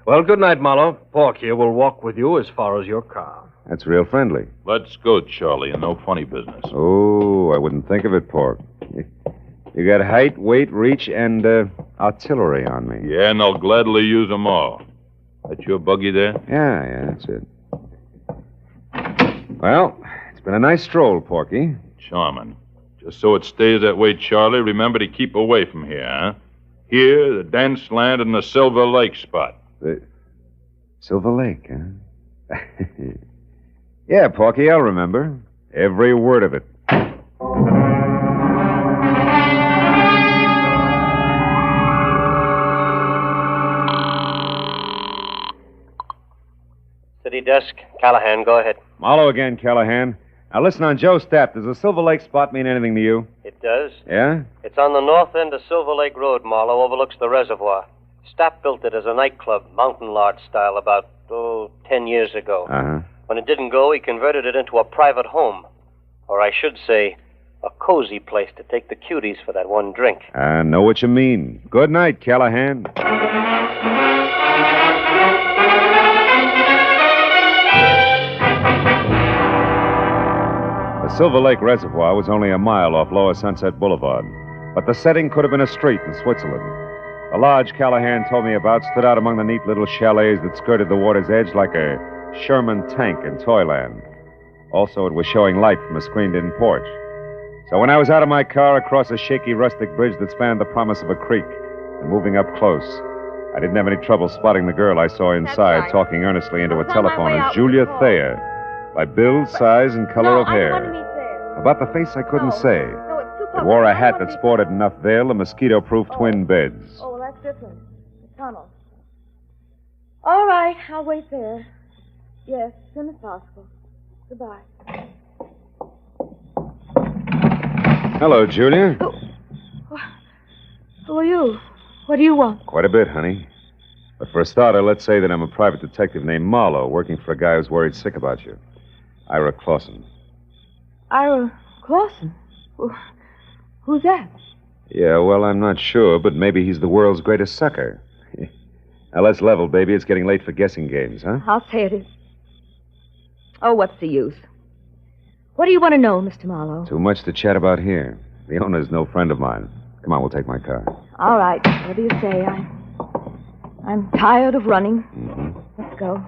Well, good night, Marlowe. Pork here will walk with you as far as your car. That's real friendly. Let's go, Charlie, and no funny business. Oh, I wouldn't think of it, Pork. You got height, weight, reach, and artillery on me. Yeah, and I'll gladly use them all. That's your buggy there? Yeah, that's it. Well, it's been a nice stroll, Porky. Charming. Just so it stays that way, Charlie, remember to keep away from here, huh? Here, the dance land, and the Silver Lake spot. The Silver Lake, huh? Yeah, Porky, I'll remember. Every word of it. City desk. Callahan, go ahead. Marlowe again, Callahan. Now listen, on Joe Stapp, does the Silver Lake spot mean anything to you? It does. Yeah? It's on the north end of Silver Lake Road, Marlowe, overlooks the reservoir. Stapp built it as a nightclub, mountain lodge style, about, 10 years ago. Uh-huh. When it didn't go, he converted it into a private home. Or I should say, a cozy place to take the cuties for that one drink. I know what you mean. Good night, Callahan. The Silver Lake Reservoir was only a mile off Lower Sunset Boulevard, but the setting could have been a street in Switzerland. The lodge Callahan told me about stood out among the neat little chalets that skirted the water's edge like a Sherman tank in Toyland. Also, it was showing light from a screened-in porch. So when I was out of my car across a shaky rustic bridge that spanned the promise of a creek and moving up close, I didn't have any trouble spotting the girl I saw inside talking earnestly into a telephone as Julia Thayer, by build, size, and color of hair. About the face I couldn't say. It wore a hat that sported enough veil and mosquito-proof twin beds. Oh, well, that's different. The tunnel. All right, I'll wait there. Yes, as soon as possible. Goodbye. Hello, Julia. Who are you? What do you want? Quite a bit, honey. But for a starter, let's say that I'm a private detective named Marlowe, working for a guy who's worried sick about you. Ira Clausen. Ira Clausen? Who's that? Yeah, well, I'm not sure, but maybe he's the world's greatest sucker. Now, let's level, baby. It's getting late for guessing games, huh? I'll say it is. Oh, what's the use? What do you want to know, Mr. Marlowe? Too much to chat about here. The owner's no friend of mine. Come on, we'll take my car. All right, whatever you say. I'm tired of running. Mm-hmm. Let's go.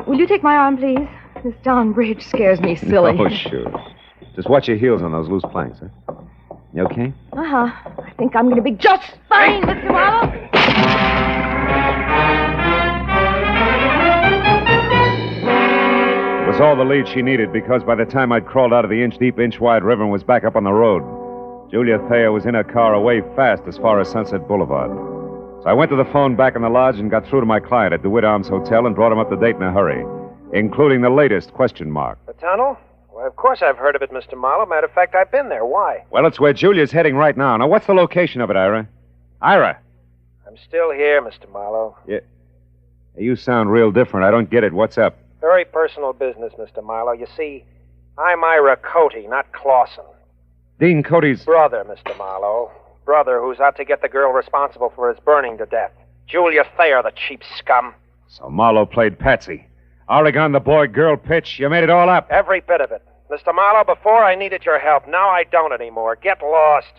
Will you take my arm, please? This darn bridge scares me silly. Oh, sure. Just watch your heels on those loose planks, huh? You okay? Uh-huh. I think I'm going to be just fine, Mr. Marlowe. It was all the lead she needed because by the time I'd crawled out of the inch-deep, inch-wide river and was back up on the road, Julia Thayer was in her car away fast as far as Sunset Boulevard. So I went to the phone back in the lodge and got through to my client at DeWitt Arms Hotel and brought him up to date in a hurry, including the latest question mark. The tunnel? Well, of course I've heard of it, Mr. Marlowe. Matter of fact, I've been there. Why? Well, it's where Julia's heading right now. Now, what's the location of it, Ira? Ira! I'm still here, Mr. Marlowe. Yeah. You sound real different. I don't get it. What's up? Very personal business, Mr. Marlowe. You see, I'm Ira Cody, not Clausen. Dean Cody's brother, Mr. Marlowe. Brother who's out to get the girl responsible for his burning to death. Julia Thayer, the cheap scum. So Marlowe played Patsy. Oregon, the boy-girl pitch. You made it all up. Every bit of it. Mr. Marlowe, before I needed your help. Now I don't anymore. Get lost.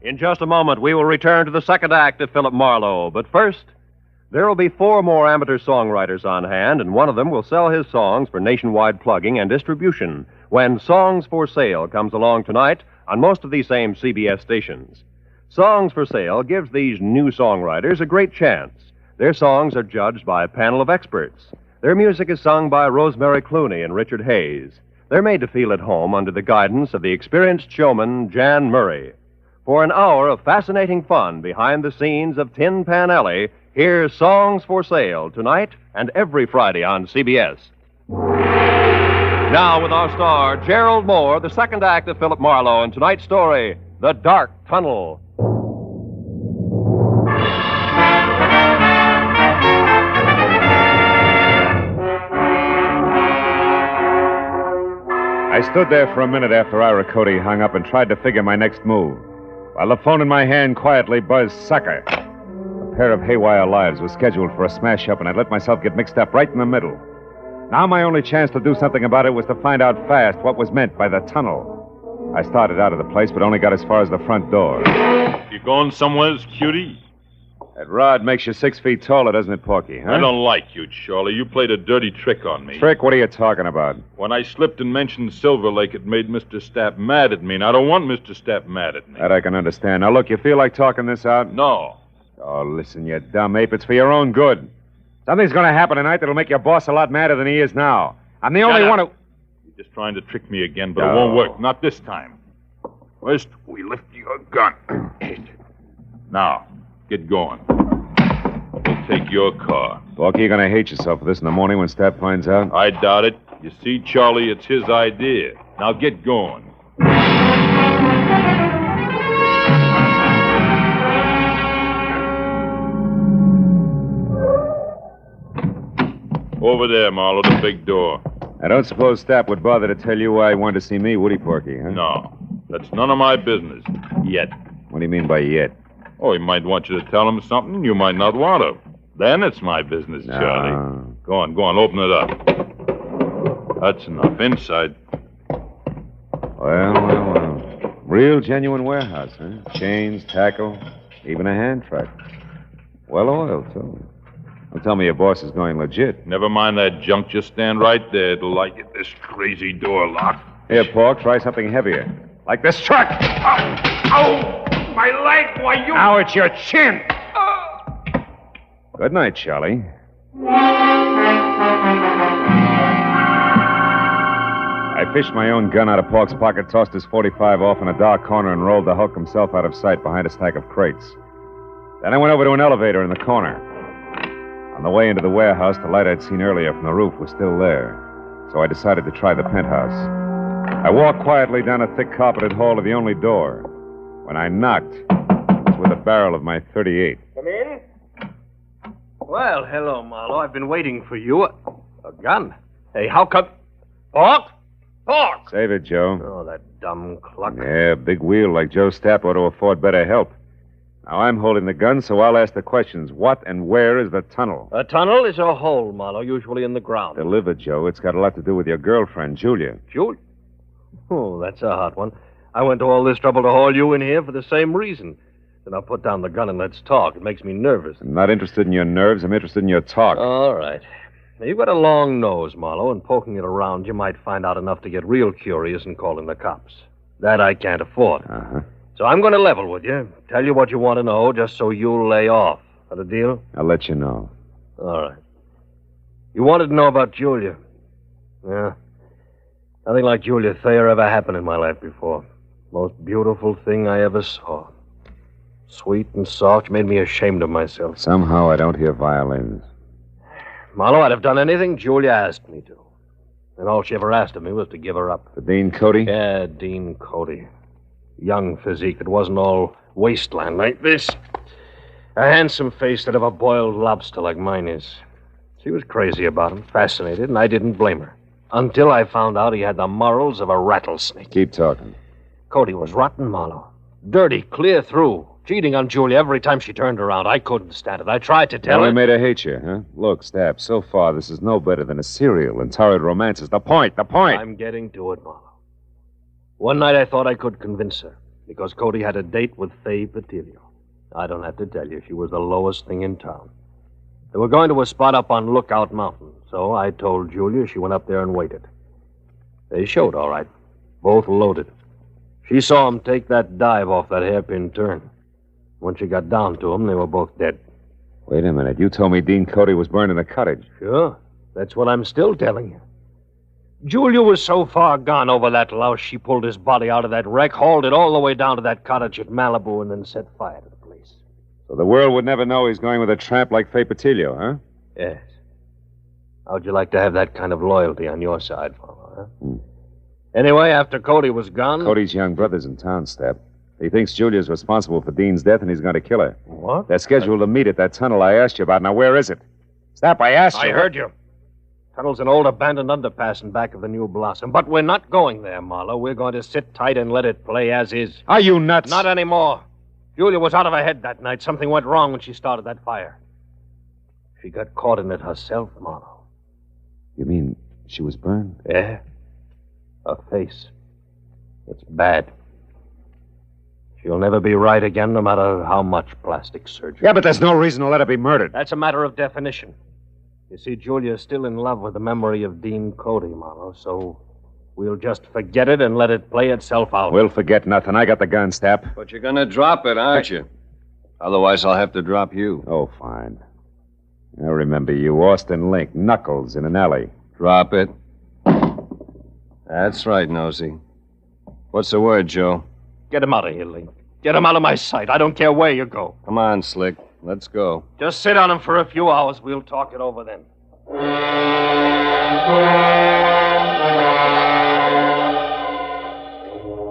In just a moment, we will return to the second act of Philip Marlowe. But first, there will be 4 more amateur songwriters on hand, and one of them will sell his songs for nationwide plugging and distribution when Songs for Sale comes along tonight on most of these same CBS stations. Songs for Sale gives these new songwriters a great chance. Their songs are judged by a panel of experts. Their music is sung by Rosemary Clooney and Richard Hayes. They're made to feel at home under the guidance of the experienced showman Jan Murray. For an hour of fascinating fun behind the scenes of Tin Pan Alley, here's Songs for Sale tonight and every Friday on CBS. Now, with our star, Gerald Moore, the second act of Philip Marlowe, and tonight's story, The Dark Tunnel. I stood there for a minute after Ira Cody hung up and tried to figure my next move, while the phone in my hand quietly buzzed sucker. A pair of haywire lives was scheduled for a smash-up, and I'd let myself get mixed up right in the middle. Now my only chance to do something about it was to find out fast what was meant by the tunnel. I started out of the place, but only got as far as the front door. You going somewhere, cutie? That rod makes you 6 feet taller, doesn't it, Porky? Huh? I don't like you, Charlie. You played a dirty trick on me. Trick? What are you talking about? When I slipped and mentioned Silver Lake, it made Mr. Stapp mad at me, and I don't want Mr. Stapp mad at me. That I can understand. Now, look, you feel like talking this out? No. Oh, listen, you dumb ape. It's for your own good. Something's going to happen tonight that'll make your boss a lot madder than he is now. I'm the only one who... You're just trying to trick me again, but it won't work. Not this time. First, we lift your gun. Now, get going. We'll take your car. Porky, you're going to hate yourself for this in the morning when Stapp finds out. I doubt it. You see, Charlie, it's his idea. Now get going. Over there, Marlowe, the big door. I don't suppose Stapp would bother to tell you why he wanted to see me, would he, Porky, huh? No. That's none of my business. Yet. What do you mean by yet? Oh, he might want you to tell him something you might not want to. Then it's my business, Charlie. Go on, open it up. That's enough. Inside. Well. Real genuine warehouse, huh? Chains, tackle, even a hand truck. Well oiled, too. Don't tell me your boss is going legit. Never mind that junk. Just stand right there till I get this crazy door locked. Here, Pork, try something heavier. Like this truck. Ow! My leg, why you... Now it's your chin. Good night, Charlie. I fished my own gun out of Pork's pocket, tossed his .45 off in a dark corner, and rolled the Hulk himself out of sight behind a stack of crates. Then I went over to an elevator in the corner. On the way into the warehouse, the light I'd seen earlier from the roof was still there, so I decided to try the penthouse. I walked quietly down a thick carpeted hall to the only door. When I knocked, it was with the barrel of my .38. Come in. Well, hello, Marlowe. I've been waiting for you. A gun? Hey, how come... Pork? Pork! Save it, Joe. Oh, that dumb cluck. Yeah, big wheel like Joe Stapp ought to afford better help. Now, I'm holding the gun, so I'll ask the questions. What and where is the tunnel? A tunnel is a hole, Marlowe, usually in the ground. Delivered, Joe. It's got a lot to do with your girlfriend, Julia. Julia? Oh, that's a hot one. I went to all this trouble to haul you in here for the same reason. Then I'll put down the gun and let's talk. It makes me nervous. I'm not interested in your nerves. I'm interested in your talk. All right. Now, you've got a long nose, Marlowe, and poking it around, you might find out enough to get real curious and call in the cops. That I can't afford. Uh-huh. So I'm going to level with you, tell you what you want to know, just so you'll lay off. That a deal? I'll let you know. All right. You wanted to know about Julia. Yeah. Nothing like Julia Thayer ever happened in my life before. Most beautiful thing I ever saw. Sweet and soft, made me ashamed of myself. Somehow I don't hear violins. Marlowe, I'd have done anything Julia asked me to. And all she ever asked of me was to give her up. The Dean Cody? Yeah, Dean Cody. Young physique that wasn't all wasteland like this. A handsome face that of a boiled lobster like mine is. She was crazy about him, fascinated, and I didn't blame her. Until I found out he had the morals of a rattlesnake. Keep talking. Cody was rotten, Marlowe. Dirty, clear through. Cheating on Julia every time she turned around. I couldn't stand it. I tried to tell her. Only made her hate you, huh? Look, Stapp, so far this is no better than a serial and torrid romances. The point. I'm getting to it, Marlowe. One night I thought I could convince her, because Cody had a date with Faye Patilio. I don't have to tell you, she was the lowest thing in town. They were going to a spot up on Lookout Mountain, so I told Julia. She went up there and waited. They showed, all right. Both loaded. She saw him take that dive off that hairpin turn. When she got down to him, they were both dead. Wait a minute. You told me Dean Cody was burned in the cottage. Sure. That's what I'm still telling you. Julia was so far gone over that louse, she pulled his body out of that wreck, hauled it all the way down to that cottage at Malibu, and then set fire to the place. So the world would never know he's going with a tramp like Faye Patilio, huh? Yes. How'd you like to have that kind of loyalty on your side, Father? huh? Anyway, after Cody was gone... Cody's young brother's in town, Step. He thinks Julia's responsible for Dean's death, and he's going to kill her. What? They're scheduled to meet at that tunnel I asked you about. Now, where is it? Step, I asked you. I heard you. Tunnel's an old abandoned underpass in back of the New Blossom. But we're not going there, Marlowe. We're going to sit tight and let it play as is. Are you nuts? Not anymore. Julia was out of her head that night. Something went wrong when she started that fire. She got caught in it herself, Marlowe. You mean she was burned? Yeah. Her face. It's bad. She'll never be right again, no matter how much plastic surgery. Yeah, but there's no reason to let her be murdered. That's a matter of definition. You see, Julia's still in love with the memory of Dean Cody, Marlowe, so we'll just forget it and let it play itself out. We'll forget nothing. I got the gun, Step. But you're going to drop it, aren't you? Otherwise, I'll have to drop you. Oh, fine. I remember you, Austin Link, Knuckles, in an alley. Drop it. That's right, Nosy. What's the word, Joe? Get him out of here, Link. Get him out of my sight. I don't care where you go. Come on, Slick. Let's go. Just sit on him for a few hours. We'll talk it over then.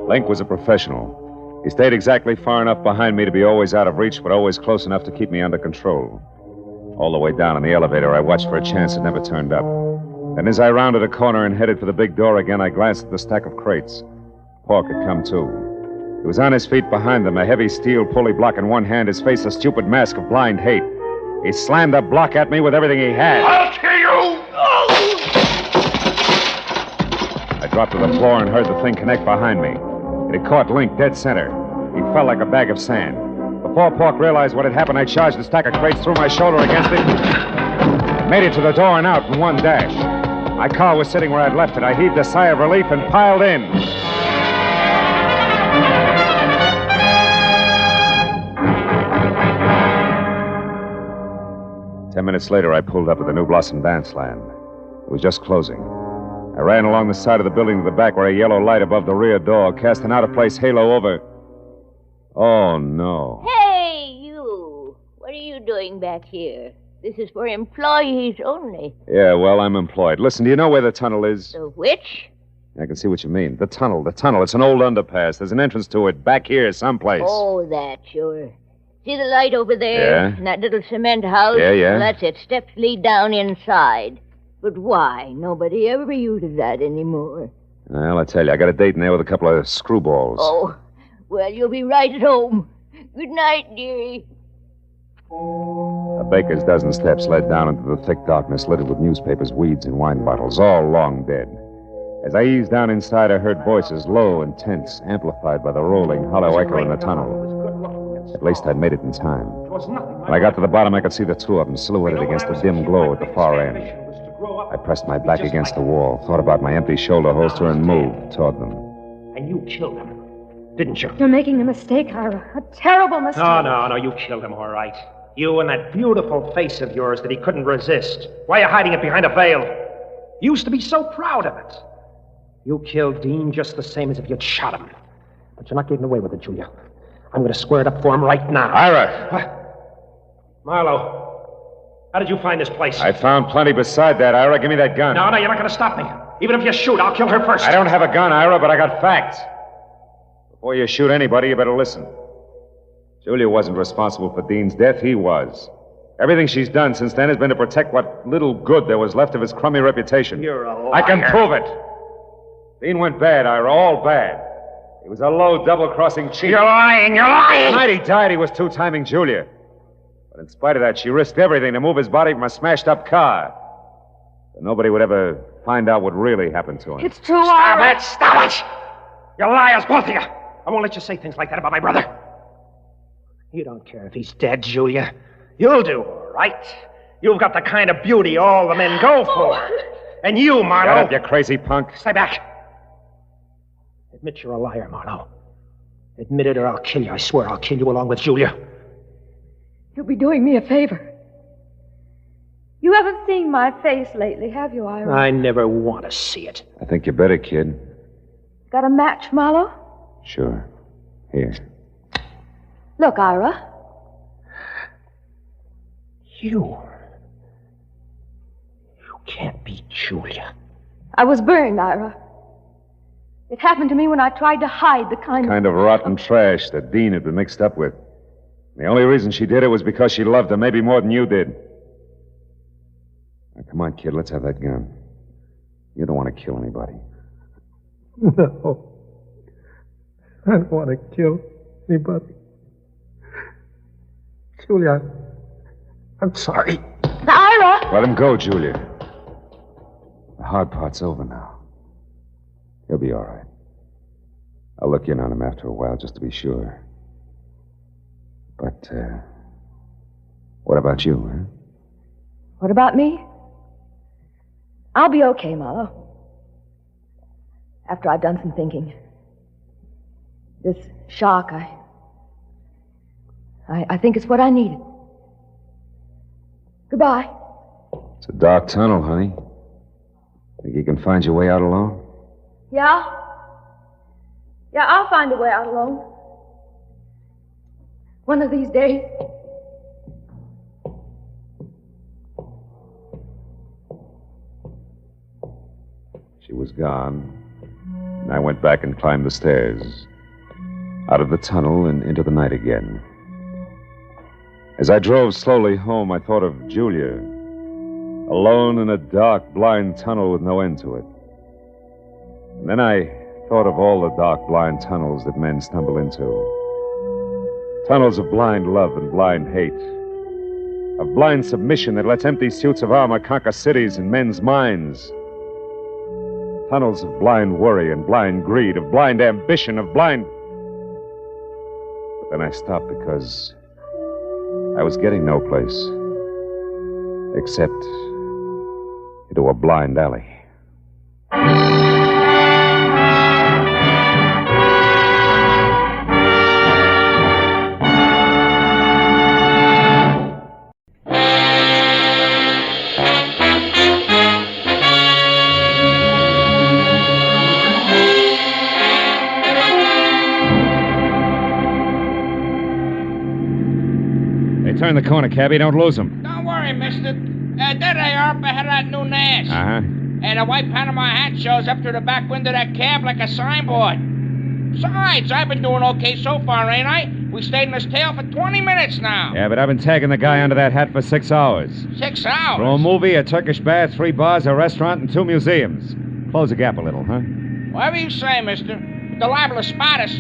Link was a professional. He stayed exactly far enough behind me to be always out of reach, but always close enough to keep me under control. All the way down in the elevator, I watched for a chance that never turned up. Then as I rounded a corner and headed for the big door again, I glanced at the stack of crates. Pork had come too. He was on his feet behind them, a heavy steel pulley block in one hand, his face a stupid mask of blind hate. He slammed the block at me with everything he had. I'll kill you! I dropped to the floor and heard the thing connect behind me. It had caught Link dead center. He fell like a bag of sand. Before Pork realized what had happened, I charged the stack of crates, threw my shoulder against it, made it to the door and out in one dash. My car was sitting where I'd left it. I heaved a sigh of relief and piled in. 10 minutes later, I pulled up at the New Blossom Dance Land. It was just closing. I ran along the side of the building to the back where a yellow light above the rear door cast an out-of-place halo over... Oh, no. Hey, you! What are you doing back here? This is for employees only. Yeah, well, I'm employed. Listen, do you know where the tunnel is? The which? I can see what you mean. The tunnel. It's an old underpass. There's an entrance to it back here someplace. Oh, that, sure. See the light over there? Yeah. In that little cement house? Yeah. Well, that's it. Steps lead down inside. But why? Nobody ever uses that anymore. Well, I tell you, I got a date in there with a couple of screwballs. Oh, well, you'll be right at home. Good night, dearie. A baker's dozen steps led down into the thick darkness littered with newspapers, weeds, and wine bottles, all long dead. As I eased down inside, I heard voices, low and tense, amplified by the rolling, hollow echo in the tunnel. At least I'd made it in time. When I got to the bottom, I could see the two of them silhouetted against the dim glow at the far end. I pressed my back against the wall, thought about my empty shoulder holster, and moved toward them. And you killed him, didn't you? You're making a mistake, Ira. A terrible mistake. No, you killed him, all right. You and that beautiful face of yours that he couldn't resist. Why are you hiding it behind a veil? You used to be so proud of it. You killed Dean just the same as if you'd shot him. But you're not getting away with it, Julia. I'm going to square it up for him right now. Ira! What? Marlowe, how did you find this place? I found plenty beside that, Ira. Give me that gun. No, you're not going to stop me. Even if you shoot, I'll kill her first. I don't have a gun, Ira, but I got facts. Before you shoot anybody, you better listen. Julia wasn't responsible for Dean's death. He was. Everything she's done since then has been to protect what little good there was left of his crummy reputation. You're a liar. I can prove it. Dean went bad, Ira, all bad. He was a low, double-crossing cheat. You're lying! The night he died, he was two-timing Julia. But in spite of that, she risked everything to move his body from a smashed-up car. So nobody would ever find out what really happened to him. It's true, Ira. Stop it! You liars, both of you! I won't let you say things like that about my brother. You don't care if he's dead, Julia. You'll do all right. You've got the kind of beauty all the men go for. And you, Marlowe... Shut up, you crazy punk. Stay back. Admit you're a liar, Marlowe. Admit it or I'll kill you. I swear I'll kill you along with Julia. You'll be doing me a favor. You haven't seen my face lately, have you, Ira? I never want to see it. I think you better, kid. Got a match, Marlowe? Sure. Here. Look, Ira. You can't be Julia. I was burned, Ira. It happened to me when I tried to hide the Kind of rotten trash that Dean had been mixed up with. The only reason she did it was because she loved him, maybe more than you did. Now, come on, kid, let's have that gun. You don't want to kill anybody. No. I don't want to kill anybody. Julia, I'm sorry. Ira! Let him go, Julia. The hard part's over now. He'll be all right. I'll look in on him after a while just to be sure. But, what about you, huh? What about me? I'll be okay, Marlowe. After I've done some thinking. This shock, I think it's what I needed. Goodbye. It's a dark tunnel, honey. Think you can find your way out alone? Yeah? Yeah, I'll find a way out alone. One of these days. She was gone, and I went back and climbed the stairs, out of the tunnel and into the night again. As I drove slowly home, I thought of Julia, alone in a dark, blind tunnel with no end to it. And then I thought of all the dark, blind tunnels that men stumble into. Tunnels of blind love and blind hate. Of blind submission that lets empty suits of armor conquer cities and men's minds. Tunnels of blind worry and blind greed, of blind ambition, of blind... But then I stopped because I was getting no place. Except into a blind alley. Turn the corner, cabby. Don't lose him. Don't worry, mister. There they are up ahead of that new Nash. Uh-huh. And a white Panama hat shows up through the back window of that cab like a signboard. Besides, I've been doing okay so far, ain't I? We stayed in this tail for 20 minutes now. Yeah, but I've been tagging the guy under that hat for 6 hours. 6 hours? For a movie, a Turkish bath, 3 bars, a restaurant, and 2 museums. Close the gap a little, huh? Whatever you say, mister. They're liable to spot us.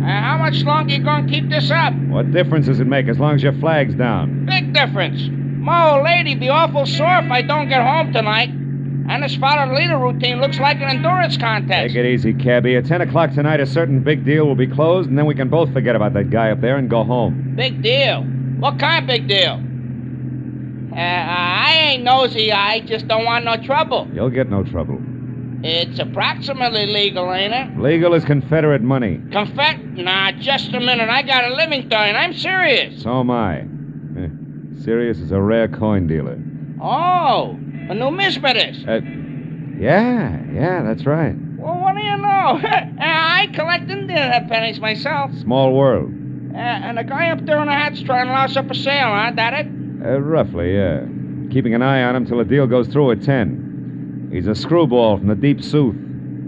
How much longer you gonna keep this up? What difference does it make as long as your flag's down? Big difference. My old lady'd be awful sore if I don't get home tonight. And this follow-the-leader routine looks like an endurance contest. Take it easy, cabby. At 10 o'clock tonight, a certain big deal will be closed, and then we can both forget about that guy up there and go home. Big deal? What kind of big deal? I ain't nosy. I just don't want no trouble. You'll get no trouble. It's approximately legal, ain't it? Legal as Confederate money. Nah, just a minute. I got a living doing. I'm serious. So am I. Serious as a rare coin dealer. Oh, a numismatist. Yeah, that's right. Well, what do you know? I collect Indian pennies myself. Small world. And the guy up there in the hat's trying to louse up a sale, huh? That it? Roughly, yeah. Keeping an eye on him till the deal goes through at 10. He's a screwball from the deep south.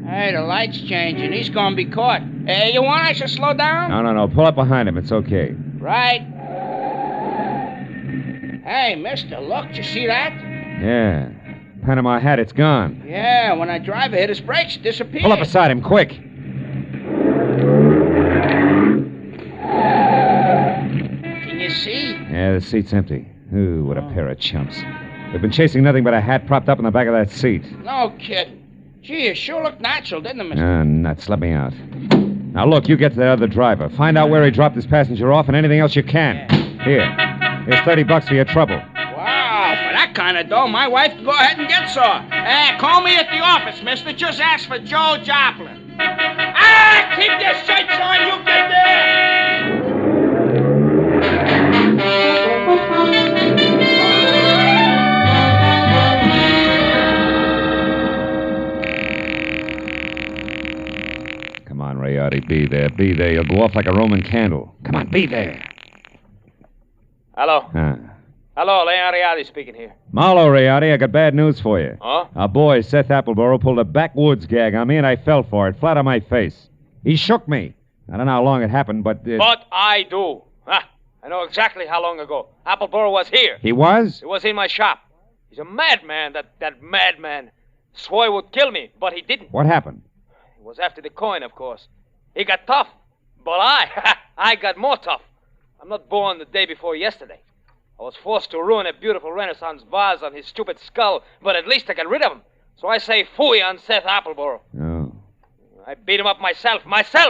Hey, the light's changing. He's gonna be caught. You want I should slow down? No. Pull up behind him. It's okay. Right. Hey, mister, look. You see that? Yeah. Panama hat, it's gone. Yeah, when a driver hit his brakes, it disappeared. Pull up beside him, quick. Can you see? Yeah, the seat's empty. Ooh, what a pair of chumps. They've been chasing nothing but a hat propped up in the back of that seat. No kidding. Gee, it sure looked natural, didn't it, mister? Nuts. Let me out. Now, look, you get to that other driver. Find out where he dropped his passenger off and anything else you can. Yeah. Here's $30 for your trouble. Wow, for that kind of dough, my wife can go ahead and get some. Call me at the office, mister. Just ask for Joe Joplin. Keep your shirts on, you get there! Come on, Rayardi, be there. You'll go off like a Roman candle. Come on, be there. Hello. Huh. Hello, Leon Rayardi speaking here. Marlowe, Rayardi, I got bad news for you. Huh? Our boy, Seth Appleboro, pulled a backwoods gag on me, and I fell for it, flat on my face. He shook me. I don't know how long it happened, but... But I do. I know exactly how long ago. Appleboro was here. He was? He was in my shop. He's a madman, that madman. Swore he would kill me, but he didn't. What happened? It was after the coin, of course. He got tough. But I got more tough. I'm not born the day before yesterday. I was forced to ruin a beautiful Renaissance vase on his stupid skull, but at least I got rid of him. So I say phooey on Seth Appleboro. Oh. I beat him up myself,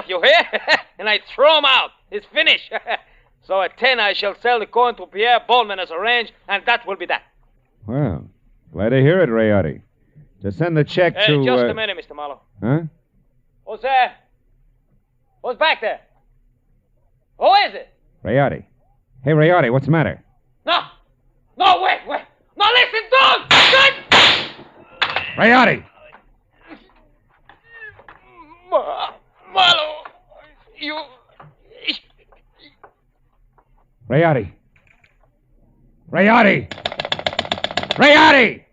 you hear? And I throw him out. It's finished. So at 10 I shall sell the coin to Pierre Baldwin as arranged, and that will be that. Well, glad to hear it, Rayardi. To send the check to... Just a minute, Mr. Marlowe. Huh? Who's there? Who's back there? Who is it? Rayardi. Hey, Rayardi, what's the matter? No, wait. No, listen, dog! Rayardi! Marlowe, you... Rayardi! Rayardi! Rayardi!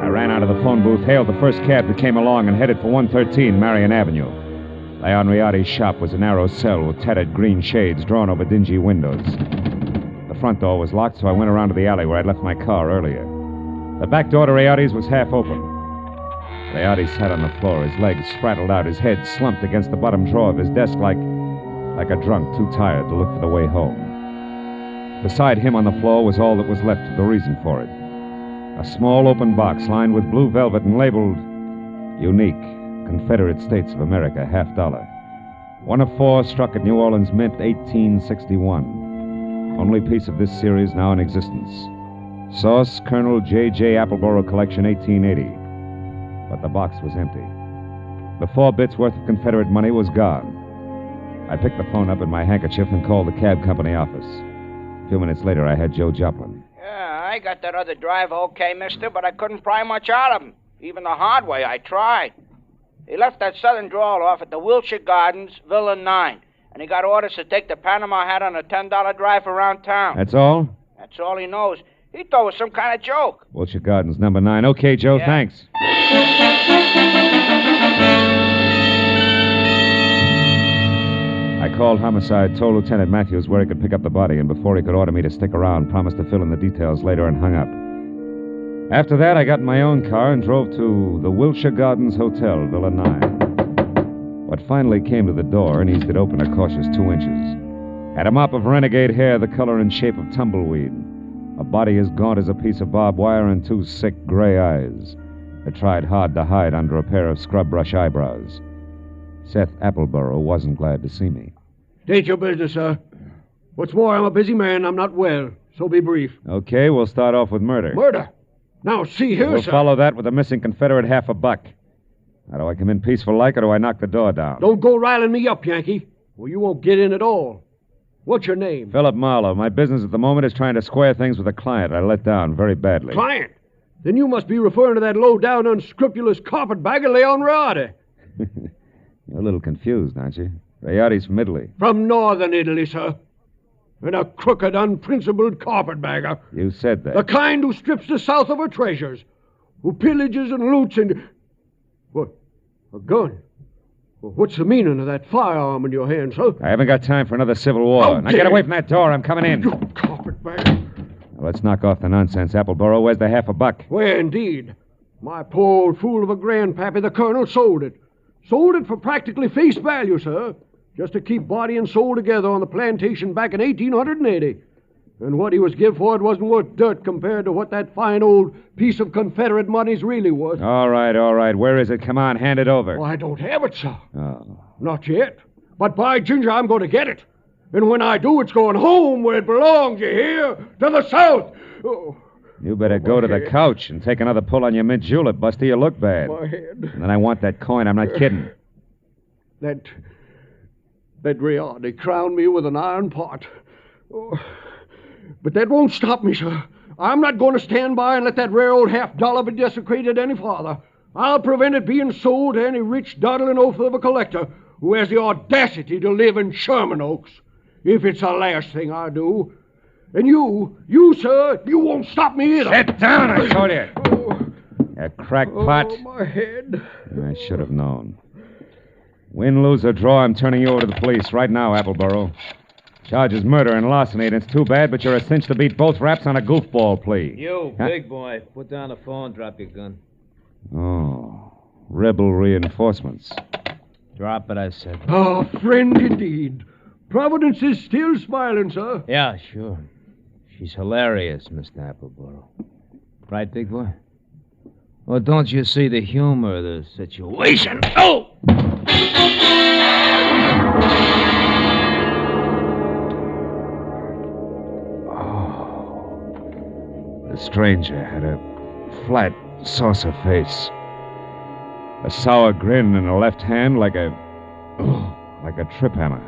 I ran out of the phone booth, hailed the first cab that came along, and headed for 113 Marion Avenue. Leon Rayardi's shop was a narrow cell with tattered green shades drawn over dingy windows. The front door was locked, so I went around to the alley where I'd left my car earlier. The back door to Rayardi's was half open. Rayardi sat on the floor, his legs spraddled out, his head slumped against the bottom drawer of his desk like a drunk too tired to look for the way home. Beside him on the floor was all that was left of the reason for it. A small open box lined with blue velvet and labeled Unique, Confederate States of America, $50. One of 4 struck at New Orleans Mint, 1861. Only piece of this series now in existence. Source, Colonel J.J. Appleboro Collection, 1880. But the box was empty. The 4 bits worth of Confederate money was gone. I picked the phone up in my handkerchief and called the cab company office. A few minutes later, I had Joe Joplin. Yeah, I got that other driver okay, mister, but I couldn't pry much out of him. Even the hard way, I tried. He left that southern drawl off at the Wilshire Gardens, Villa 9, and he got orders to take the Panama hat on a $10 drive around town. That's all? That's all he knows. He thought it was some kind of joke. Wilshire Gardens, number 9. Okay, Joe, Yeah. thanks. I called Homicide, told Lieutenant Matthews where he could pick up the body, and before he could order me to stick around, promised to fill in the details later and hung up. After that, I got in my own car and drove to the Wilshire Gardens Hotel, Villa 9. What finally came to the door and eased it open a cautious 2 inches had a mop of renegade hair the color and shape of tumbleweed, a body as gaunt as a piece of barbed wire, and 2 sick gray eyes that tried hard to hide under a pair of scrub brush eyebrows. Seth Appleboro wasn't glad to see me. State your business, sir. What's more, I'm a busy man. I'm not well, so be brief. Okay, we'll start off with murder. Murder? Now, see here, We'll sir. follow that with a missing Confederate $50. Now, do I come in peaceful like, or do I knock the door down? Don't go riling me up, Yankee, or you won't get in at all. What's your name? Philip Marlowe. My business at the moment is trying to square things with a client I let down very badly. Client? Then you must be referring to that low-down, unscrupulous carpetbagger, Leon Rayardi. You're a little confused, aren't you? Rayardi's from Italy. From northern Italy, sir. And a crooked, unprincipled carpetbagger. You said that. The kind who strips the South of her treasures, who pillages and loots and... What? A gun? Well, what's the meaning of that firearm in your hand, sir? I haven't got time for another civil war. Now get away from that door. I'm coming in. Carpetbagger. Now, let's knock off the nonsense, Appleboro. Where's the $50? Where, indeed? My poor old fool of a grandpappy, the colonel, sold it. Sold it for practically face value, sir. Just to keep body and soul together on the plantation back in 1880. And what he was give for it wasn't worth dirt compared to what that fine old piece of Confederate money's really worth. All right. Where is it? Come on, hand it over. Well, I don't have it, sir. Oh. Not yet. But by ginger, I'm going to get it. And when I do, it's going home where it belongs, you hear? To the South. Oh. You better go to the couch and take another pull on your mint julep, Busty. You look bad. My head. And then I want that coin. I'm not kidding. That Rayardi crowned me with an iron pot. Oh. But that won't stop me, sir. I'm not going to stand by and let that rare old $50 be desecrated any farther. I'll prevent it being sold to any rich, dawdling oaf of a collector who has the audacity to live in Sherman Oaks. If it's the last thing I do. And you, sir, you won't stop me either. Sit down, I told you. You crackpot. Oh, my head. I should have known. Win, lose, or draw, I'm turning you over to the police right now, Appleboro. Charge is murder and larceny, and it's too bad, but you're a cinch to beat both raps on a goofball plea. You, big boy, put down the phone, drop your gun. Oh, rebel reinforcements. Drop it, I said. Oh, friend indeed. Providence is still smiling, sir. Yeah, sure. She's hilarious, Mr. Appleboro. Right, big boy? Well, don't you see the humor of the situation? Oh! The stranger had a flat, saucer face. A sour grin in the left hand like a trip hammer.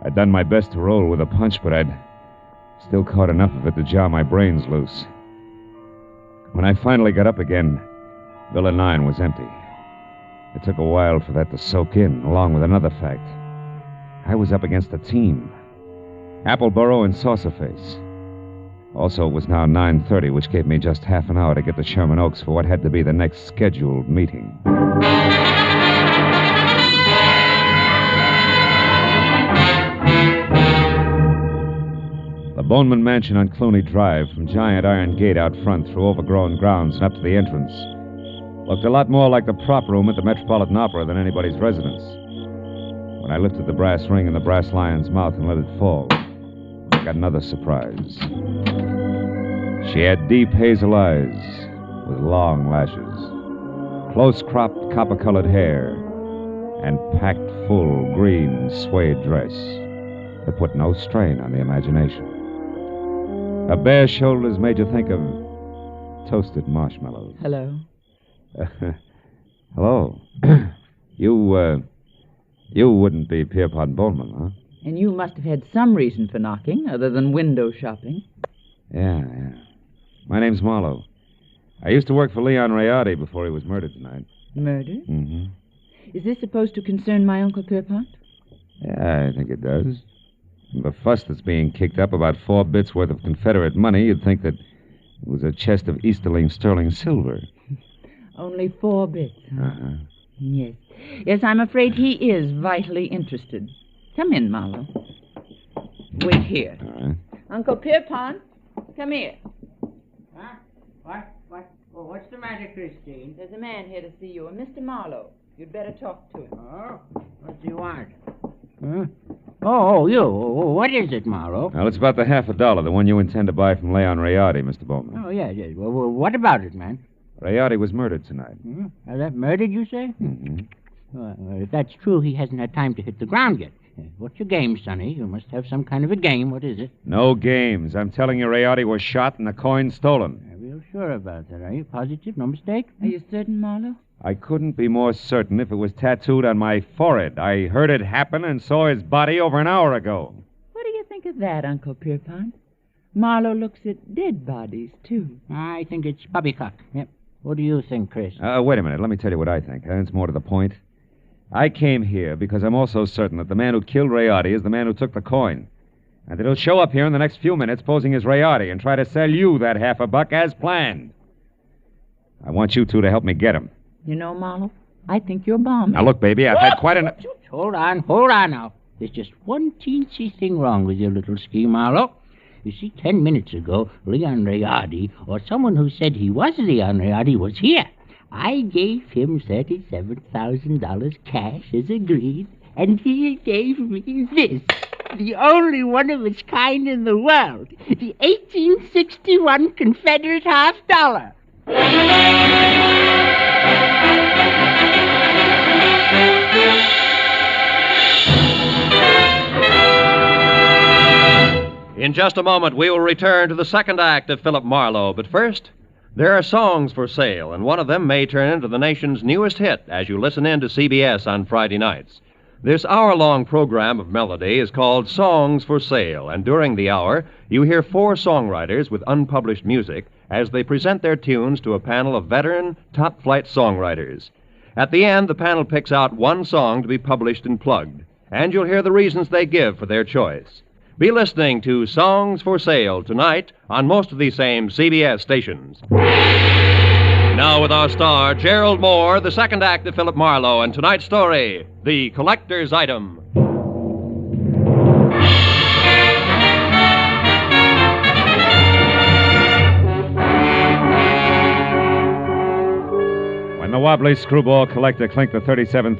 I'd done my best to roll with a punch, but I'd still caught enough of it to jar my brains loose. When I finally got up again, Villa 9 was empty. It took a while for that to soak in, along with another fact. I was up against a team. Appleboro and Saucerface. Also, it was now 9:30, which gave me just half an hour to get to Sherman Oaks for what had to be the next scheduled meeting. The Boneman Mansion on Clooney Drive, from giant iron gate out front through overgrown grounds and up to the entrance, looked a lot more like the prop room at the Metropolitan Opera than anybody's residence. When I lifted the brass ring in the brass lion's mouth and let it fall, I got another surprise. She had deep hazel eyes with long lashes, close-cropped copper-colored hair, and packed full green suede dress that put no strain on the imagination. Her bare shoulders made you think of toasted marshmallows. Hello. Hello. You wouldn't be Pierpont Bowman, huh? And you must have had some reason for knocking, other than window shopping. Yeah. My name's Marlowe. I used to work for Leon Rayardi before he was murdered tonight. Murdered? Mm-hmm. Is this supposed to concern my Uncle Pierpont? Yeah, I think it does. From the fuss that's being kicked up about 4 bits worth of Confederate money, you'd think that it was a chest of Easterling sterling silver. Only 4 bits, huh? Uh-huh. Yes. Yes, I'm afraid he is vitally interested. Come in, Marlowe. Wait here. All right. Uncle Pierpont, come here. Huh? What? Well, what's the matter, Christine? There's a man here to see you, a Mr. Marlowe. You'd better talk to him. Oh? What do you want? Huh? Oh, you. What is it, Marlowe? Well, it's about the $50, the one you intend to buy from Leon Rayardi, Mr. Bowman. Oh, yes. Well, what about it, man? Rayardi was murdered tonight. Hmm? That murdered, you say? Mm-hmm. Well, if that's true, he hasn't had time to hit the ground yet. What's your game, Sonny? You must have some kind of a game. What is it? No games. I'm telling you, Rayardi was shot and the coin stolen. Are you sure about that? Are you positive? No mistake? Are you certain, Marlowe? I couldn't be more certain if it was tattooed on my forehead. I heard it happen and saw his body over an hour ago. What do you think of that, Uncle Pierpont? Marlowe looks at dead bodies, too. I think it's poppycock. Yep. What do you think, Chris? Wait a minute. Let me tell you what I think. It's more to the point. I came here because I'm also certain that the man who killed Rayardi is the man who took the coin. And that he'll show up here in the next few minutes posing as Rayardi and try to sell you that $50 as planned. I want you two to help me get him. You know, Marlowe, I think you're bombing. Now, look, baby, I've had quite enough... Hold on now. There's just one teensy thing wrong with your little scheme, Marlowe. You see, 10 minutes ago, Leon Rayardi, or someone who said he was Leon Rayardi, was here. I gave him $37,000 cash as agreed, and he gave me this, the only one of its kind in the world, the 1861 Confederate $50. In just a moment, we will return to the second act of Philip Marlowe. But first, there are songs for sale, and one of them may turn into the nation's newest hit as you listen in to CBS on Friday nights. This hour-long program of melody is called Songs for Sale, and during the hour, you hear 4 songwriters with unpublished music as they present their tunes to a panel of veteran, top-flight songwriters. At the end, the panel picks out one song to be published and plugged, and you'll hear the reasons they give for their choice. Be listening to Songs for Sale tonight on most of these same CBS stations. Now with our star, Gerald Moore, the second act of Philip Marlowe, and tonight's story, The Collector's Item. When the wobbly screwball collector clinked the $37,000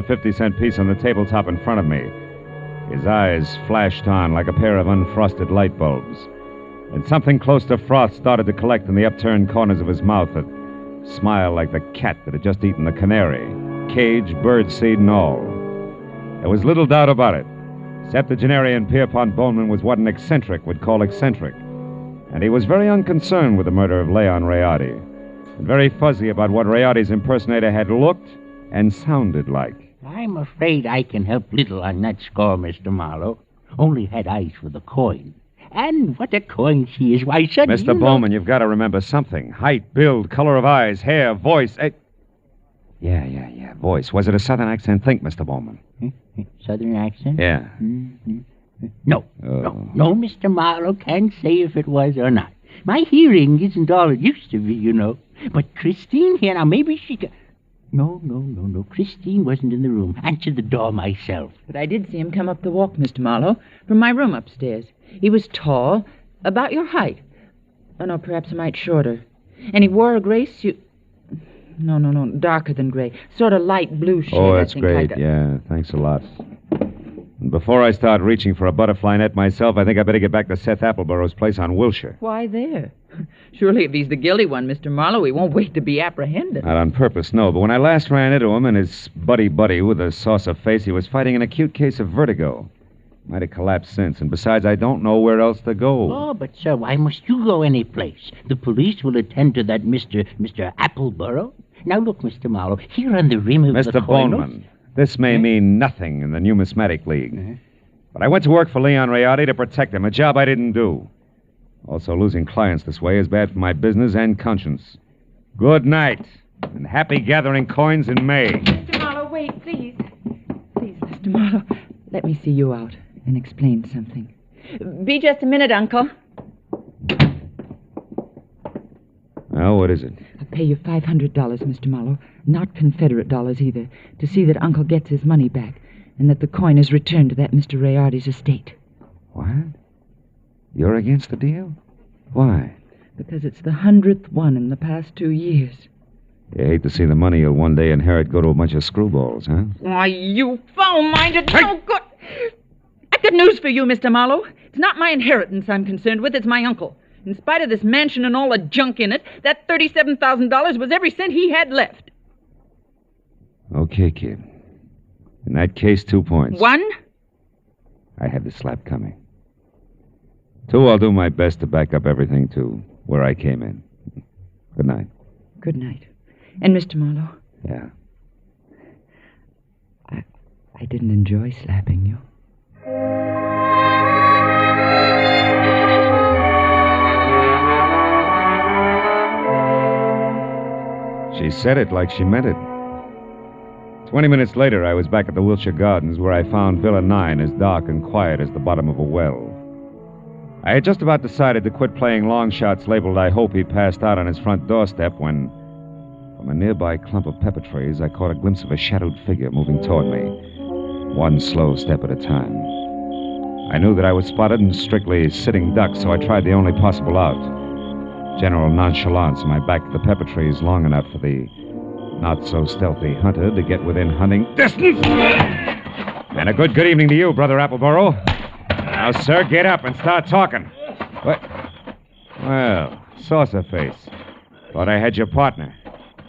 50-cent piece on the tabletop in front of me, his eyes flashed on like a pair of unfrosted light bulbs. And something close to froth started to collect in the upturned corners of his mouth that smiled like the cat that had just eaten the canary, cage, birdseed, and all. There was little doubt about it. Septuagenarian Pierpont Bowman was what an eccentric would call eccentric. And he was very unconcerned with the murder of Leon Rayardi, and very fuzzy about what Rayardi's impersonator had looked and sounded like. I'm afraid I can help little on that score, Mr. Marlowe. Only had eyes for the coin. And what a coin she is. Why, son, Mr. Bowman, you've got to remember something. Height, build, color of eyes, hair, voice. Yeah, voice. Was it a southern accent? Think, Mr. Bowman. Southern accent? Yeah. No, Mr. Marlowe can't say if it was or not. My hearing isn't all it used to be, you know. But Christine here, now maybe she could... No. Christine wasn't in the room. Answered the door myself. But I did see him come up the walk, Mr. Marlowe, from my room upstairs. He was tall, about your height. Oh, no, perhaps a mite shorter. And he wore a gray suit. No, darker than gray. Sort of light blue shade. Oh, that's I think, great. like Yeah, thanks a lot. And before I start reaching for a butterfly net myself, I think I better get back to Seth Appleborough's place on Wilshire. Why there? Surely if he's the guilty one, Mr. Marlowe, he won't wait to be apprehended. Not on purpose, no. But when I last ran into him and his buddy with a saucer face, he was fighting an acute case of vertigo. Might have collapsed since, and besides, I don't know where else to go. Oh, but, sir, why must you go any place? The police will attend to that Mr. Appleborough. Now, look, Mr. Marlowe, here on the rim of the Mr. Bowman, this may mean nothing in the Numismatic League. But I went to work for Leon Rayardi to protect him, a job I didn't do. Also, losing clients this way is bad for my business and conscience. Good night, and happy gathering coins in May. Mr. Marlowe, wait, please. Please, Mr. Marlowe, let me see you out and explain something. Be just a minute, Uncle. Well, what is it? I'll pay you $500, Mr. Marlowe, not Confederate dollars either, to see that Uncle gets his money back and that the coin is returned to that Mr. Rayardi's estate. What? You're against the deal? Why? Because it's the 100th one in the past 2 years. You hate to see the money you'll one day inherit go to a bunch of screwballs, huh? Why, you foul-minded, no good... I've got news for you, Mr. Marlowe. It's not my inheritance I'm concerned with, it's my uncle. In spite of this mansion and all the junk in it, that $37,000 was every cent he had left. Okay, kid. In that case, 2 points. 1? I had the slap coming. 2, I'll do my best to back up everything to where I came in. Good night. Good night. And Mr. Marlowe? Yeah. I didn't enjoy slapping you. She said it like she meant it. 20 minutes later, I was back at the Wilshire Gardens, where I found Villa 9 as dark and quiet as the bottom of a well. I had just about decided to quit playing long shots labeled I Hope He Passed Out on his front doorstep when, from a nearby clump of pepper trees, I caught a glimpse of a shadowed figure moving toward me, one slow step at a time. I knew that I was spotted and strictly sitting duck, so I tried the only possible out. General nonchalance in my back to the pepper trees long enough for the not-so-stealthy hunter to get within hunting distance. And a good evening to you, Brother Appleborough. Now, sir, get up and start talking. What? Well, saucer face. Thought I had your partner.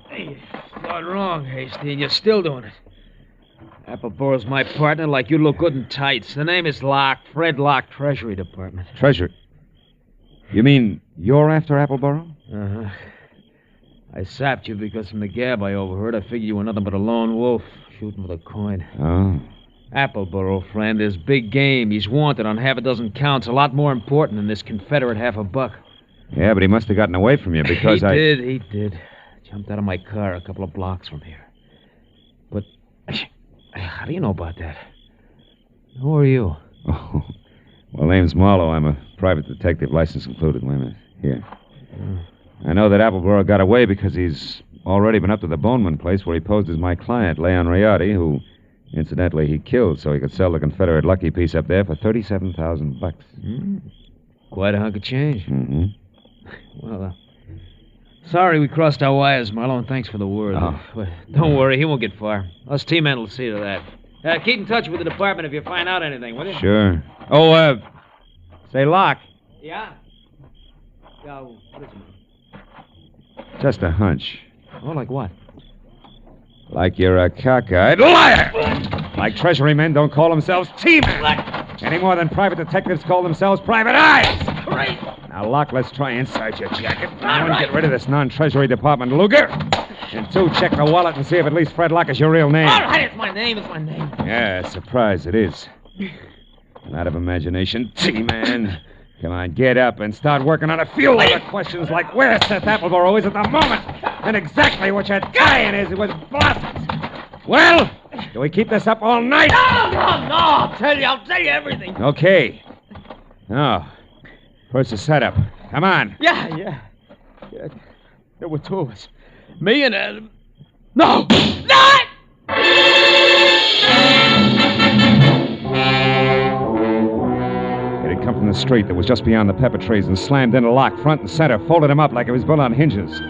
Hey, you started wrong, Hasty, and you're still doing it. Appleborough's my partner like you look good in tights. The name is Locke, Fred Locke, Treasury Department. Treasury? You mean you're after Appleborough? Uh-huh. I sapped you because from the gab I overheard, I figured you were nothing but a lone wolf shooting for the coin. Oh. Appleborough, friend, is big game. He's wanted on half a dozen counts, a lot more important than this Confederate $50. Yeah, but he must have gotten away from you because He did. Jumped out of my car a couple of blocks from here. But how do you know about that? Who are you? Oh, Well, name's Marlowe. I'm a private detective, license included. Wait a minute. Here. I know that Appleboro got away because he's already been up to the Boneman place where he posed as my client, Leon Riotti, who, incidentally, he killed so he could sell the Confederate lucky piece up there for $37,000. Quite a hunk of change. Mm-hmm. Well, sorry we crossed our wires, Marlowe, and thanks for the word. But don't worry, he won't get far. Us T-men will see to that. Keep in touch with the department if you find out anything, will you? Sure. Oh, say, Locke. Yeah? Yeah, what is it? Just a hunch. Oh, like what? Like you're a cockeyed liar! Like Treasury men don't call themselves T-men! Any more than private detectives call themselves private eyes! Great! Now, Locke, let's try inside your jacket. One, get rid of this non-Treasury Department Luger. And two, check the wallet and see if at least Fred Locke is your real name. All right, it's my name, Yeah, surprise, it is. Out of imagination, T-man. Come on, get up and start working on a few other questions like where Seth Appleboro is at the moment and exactly what your tie-in is with Blossoms. Well, do we keep this up all night? No! I'll tell you everything. Okay. Now, first the setup. Come on. Yeah. There were two of us. Me and Adam. No! Not! It had come from the street that was just beyond the pepper trees and slammed into Locke front and center, folded him up like it was built on hinges.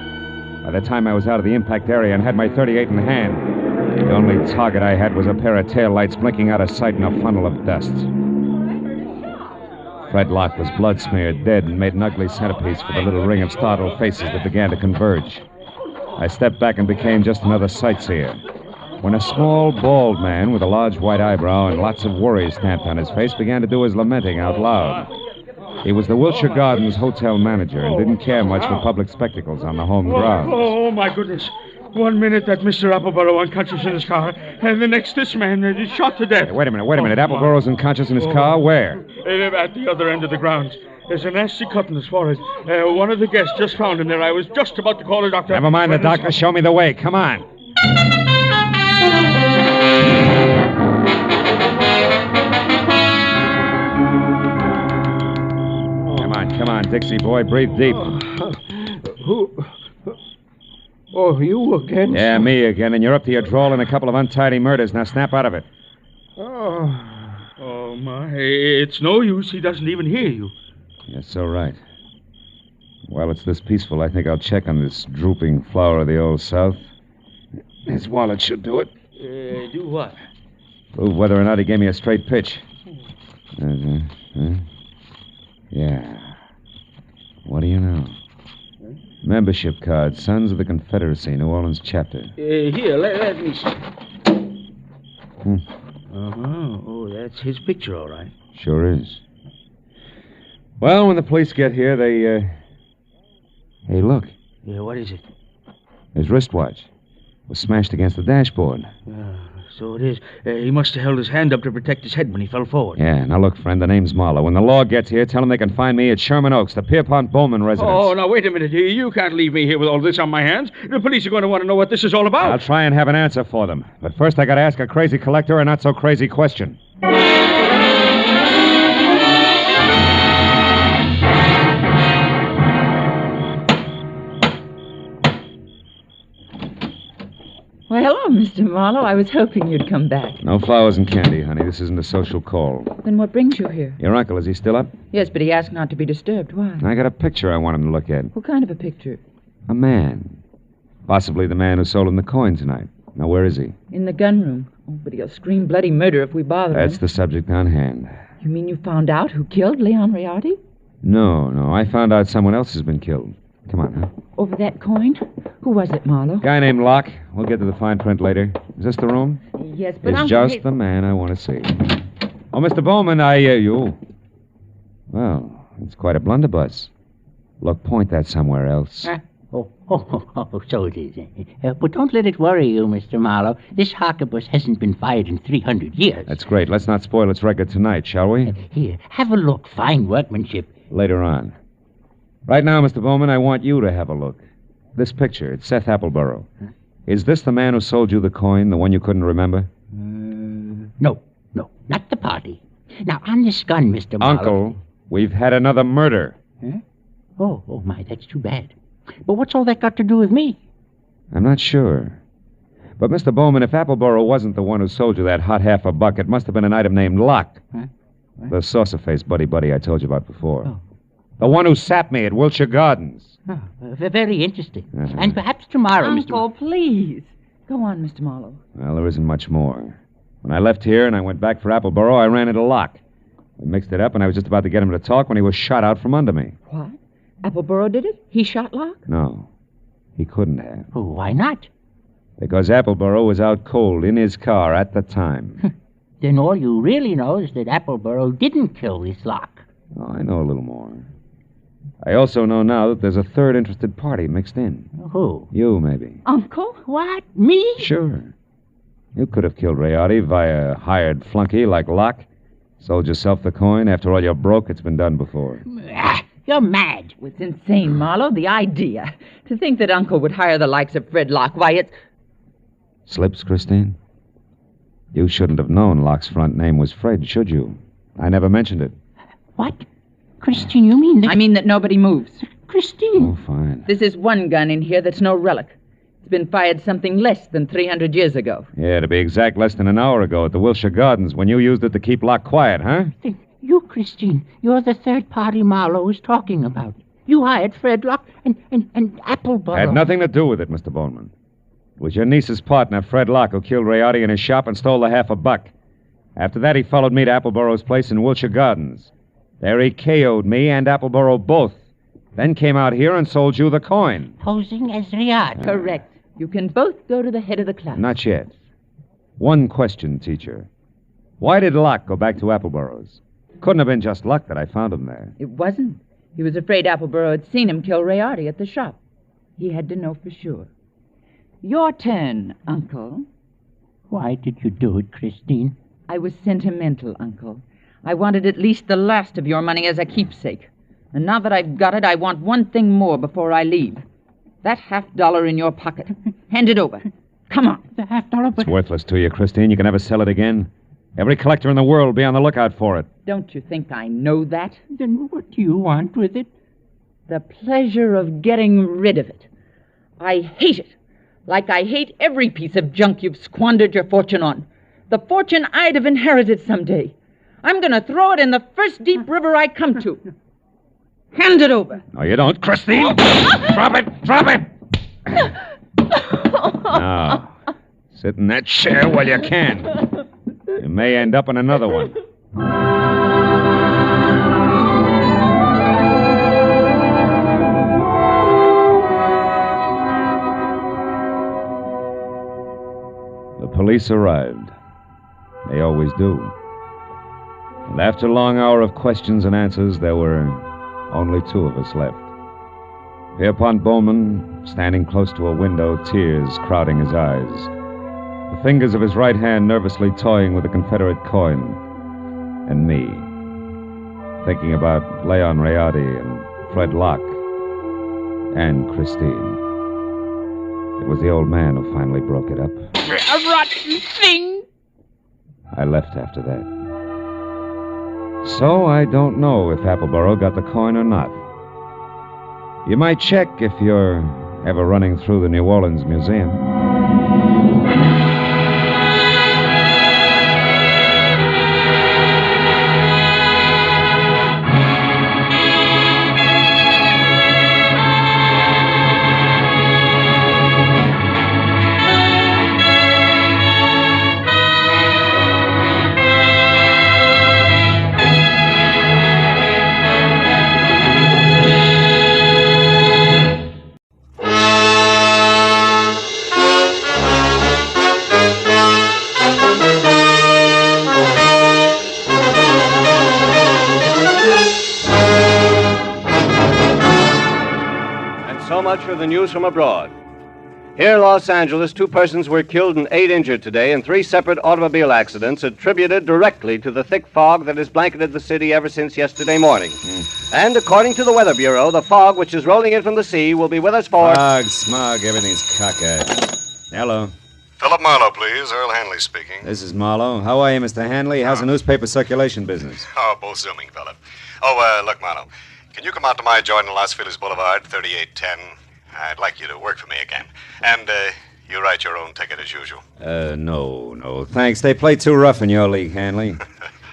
By the time I was out of the impact area and had my .38 in hand, the only target I had was a pair of taillights blinking out of sight in a funnel of dust. Fred Locke was blood-smeared, dead, and made an ugly centerpiece for the little ring of startled faces that began to converge. I stepped back and became just another sightseer, when a small, bald man with a large white eyebrow and lots of worry stamped on his face began to do his lamenting out loud. He was the Wilshire Gardens hotel manager and didn't care much for public spectacles on the home grounds. Oh, my goodness. 1 minute that Mr. Appleboro unconscious in his car, and the next this man is shot to death. Hey, wait a minute. Appleboro's unconscious in his car? Where? At the other end of the grounds. There's a nasty cut in his forehead. One of the guests just found him there. I was just about to call a doctor. Never mind the doctor. Show me the way. Come on. Come on, Dixie boy. Breathe deep. Who? Oh, you again? Yeah, me again. And you're up to your drawl in a couple of untidy murders. Now snap out of it. Oh, my. It's no use. He doesn't even hear you. Yes, so right. While it's this peaceful, I think I'll check on this drooping flower of the Old South. His wallet should do it. Do what? Prove whether or not he gave me a straight pitch. Yeah. What do you know? Membership card, Sons of the Confederacy, New Orleans chapter. Here, let me see. Uh-huh. Oh, that's his picture, all right. Sure is. Well, when the police get here, they, Hey, look. Yeah, what is it? His wristwatch was smashed against the dashboard. So it is. He must have held his hand up to protect his head when he fell forward. Yeah, now look, friend, the name's Marlowe. When the law gets here, tell them they can find me at Sherman Oaks, the Pierpont Bowman residence. Oh, now, wait a minute. You can't leave me here with all this on my hands. The police are going to want to know what this is all about. I'll try and have an answer for them. But first, I got to ask a crazy collector a not-so-crazy question. Well, hello, Mr. Marlowe. I was hoping you'd come back. No flowers and candy, honey. This isn't a social call. Then what brings you here? Your uncle, is he still up? Yes, but he asked not to be disturbed. Why? I got a picture I want him to look at. What kind of a picture? A man. Possibly the man who sold him the coin tonight. Now, where is he? In the gun room. Oh, but he'll scream bloody murder if we bother him. That's the subject on hand. You mean you found out who killed Leon Riotti? No. I found out someone else has been killed. Come on, huh? Over that coin? Who was it, Marlowe? Guy named Locke. We'll get to the fine print later. Is this the room? Yes, but It's just the man I want to see. Oh, Mr. Bowman, you. Well, it's quite a blunderbuss. Look, point that somewhere else. So it is. But don't let it worry you, Mr. Marlowe. This harquebus hasn't been fired in 300 years. That's great. Let's not spoil its record tonight, shall we? Here, have a look. Fine workmanship. Later on. Right now, Mr. Bowman, I want you to have a look. This picture, it's Seth Appleboro. Huh? Is this the man who sold you the coin, the one you couldn't remember? No, not the party. Now, on this gun, Mr. Marlowe... Uncle, we've had another murder. Huh? Oh, my, that's too bad. But what's all that got to do with me? I'm not sure. But, Mr. Bowman, if Appleboro wasn't the one who sold you that hot half a buck, it must have been an item named Locke. Huh? The saucer-faced buddy I told you about before. Oh. The one who sapped me at Wilshire Gardens. Oh, very interesting. And perhaps tomorrow, Uncle, please. Go on, Mr. Marlowe. Well, there isn't much more. When I left here and I went back for Appleboro, I ran into Locke. We mixed it up, and I was just about to get him to talk when he was shot out from under me. What? Appleboro did it? He shot Locke? No, he couldn't have. Oh, why not? Because Appleboro was out cold in his car at the time. Then all you really know is that Appleboro didn't kill this Locke. Oh, I know a little more. I also know now that there's a third interested party mixed in. Who? You, maybe. Uncle? What? Me? Sure. You could have killed Rayardi via hired flunky like Locke. Sold yourself the coin. After all, you're broke. It's been done before. You're mad. It's insane, Marlowe. The idea. To think that Uncle would hire the likes of Fred Locke. Why, it's... Slips, Christine? You shouldn't have known Locke's front name was Fred, should you? I never mentioned it. What? Christine, you mean that... I mean that nobody moves. Christine. Oh, fine. This is one gun in here that's no relic. It's been fired something less than 300 years ago. Yeah, to be exact, less than an hour ago at the Wilshire Gardens when you used it to keep Locke quiet, huh? You, Christine, you're the third party Marlowe is talking about. You hired Fred Locke and Appleboro. Had nothing to do with it, Mr. Bowman. It was your niece's partner, Fred Locke, who killed Rayardi in his shop and stole the half a buck. After that, he followed me to Appleboro's place in Wilshire Gardens. There he KO'd me and Appleboro both. Then came out here and sold you the coin. Posing as Rayardi. Correct. You can both go to the head of the class. Not yet. One question, teacher. Why did Locke go back to Appleboro's? Couldn't have been just luck that I found him there. It wasn't. He was afraid Appleboro had seen him kill Rayardi at the shop. He had to know for sure. Your turn, Uncle. Why did you do it, Christine? I was sentimental, Uncle. I wanted at least the last of your money as a keepsake. And now that I've got it, I want one thing more before I leave. That $50 in your pocket. Hand it over. Come on. The $50, It's worthless to you, Christine. You can never sell it again. Every collector in the world will be on the lookout for it. Don't you think I know that? Then what do you want with it? The pleasure of getting rid of it. I hate it. Like I hate every piece of junk you've squandered your fortune on. The fortune I'd have inherited someday. I'm going to throw it in the first deep river I come to. Hand it over. No, you don't, Christine. Drop it. Drop it. Now, sit in that chair while you can. You may end up in another one. The police arrived. They always do. And after a long hour of questions and answers, there were only two of us left. Pierpont Bowman, standing close to a window, tears crowding his eyes. The fingers of his right hand nervously toying with the Confederate coin. And me, thinking about Leon Rayardi and Fred Locke and Christine. It was the old man who finally broke it up. A rotten thing! I left after that. So I don't know if Appleboro got the coin or not. You might check if you're ever running through the New Orleans Museum. For the news from abroad. Here in Los Angeles, 2 persons were killed and 8 injured today in 3 separate automobile accidents attributed directly to the thick fog that has blanketed the city ever since yesterday morning. And according to the Weather Bureau, the fog which is rolling in from the sea will be with us for... Fog, smog, everything's cockeyed. Hello. Philip Marlowe, please. Earl Hanley speaking. This is Marlowe. How are you, Mr. Hanley? How's the newspaper circulation business? Oh, both zooming, Philip. Oh, look, Marlowe. Can you come out to my joint in Los Feliz Boulevard, 3810? I'd like you to work for me again. And, you write your own ticket as usual. No. Thanks. They play too rough in your league, Hanley.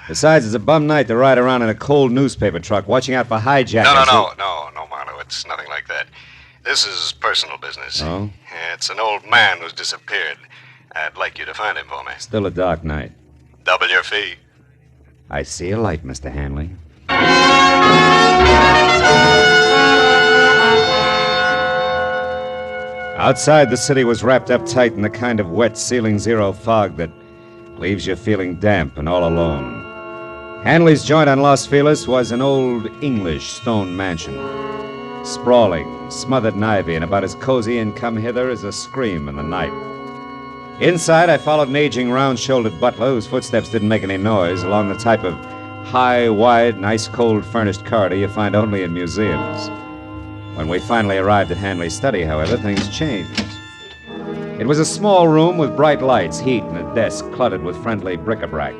Besides, it's a bum night to ride around in a cold newspaper truck, watching out for hijackers. No, Marlowe. It's nothing like that. This is personal business. Oh? It's an old man who's disappeared. I'd like you to find him for me. Still a dark night. Double your fee. I see a light, Mr. Hanley. Outside, the city was wrapped up tight in the kind of wet ceiling zero fog that leaves you feeling damp and all alone. Hanley's joint on Los Feliz was an old English stone mansion, sprawling, smothered in ivy, and about as cozy and come hither as a scream in the night. Inside, I followed an aging, round-shouldered butler whose footsteps didn't make any noise along the type of high, wide, and ice-cold furnished corridor you find only in museums. When we finally arrived at Hanley's study, however, things changed. It was a small room with bright lights, heat, and a desk cluttered with friendly bric-a-brac.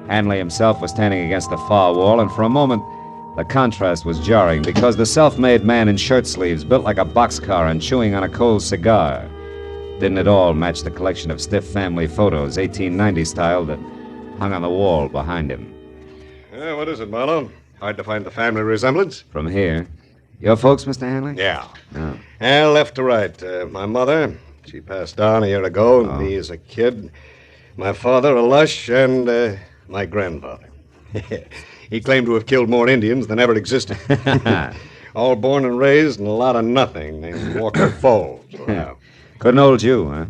Hanley himself was standing against the far wall, and for a moment, the contrast was jarring because the self-made man in shirt sleeves, built like a boxcar and chewing on a cold cigar, didn't at all match the collection of stiff family photos, 1890 style, that hung on the wall behind him. What is it, Marlowe? Hard to find the family resemblance? From here. Your folks, Mr. Hanley? Yeah. Oh. Left to right. My mother, she passed on a year ago. Oh. Me as a kid. My father, a lush, and my grandfather. He claimed to have killed more Indians than ever existed. All born and raised in a lot of nothing named Walker Falls. Wow. Couldn't hold you, huh?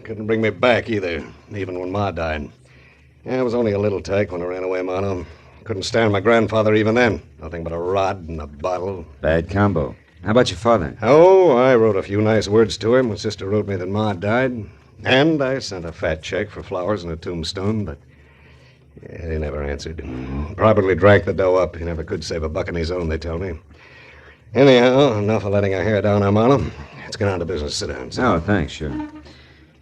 Couldn't bring me back either, even when Ma died. I was only a little tyke when I ran away, Marlowe. Couldn't stand my grandfather even then. Nothing but a rod and a bottle. Bad combo. How about your father? Oh, I wrote a few nice words to him when Sister wrote me that Ma died. And I sent a fat check for flowers and a tombstone, but he never answered. Probably drank the dough up. He never could save a buck on his own, they tell me. Anyhow, enough of letting our hair down there, Marlowe. Let's get on to business. Sit down. Oh, thanks, sure.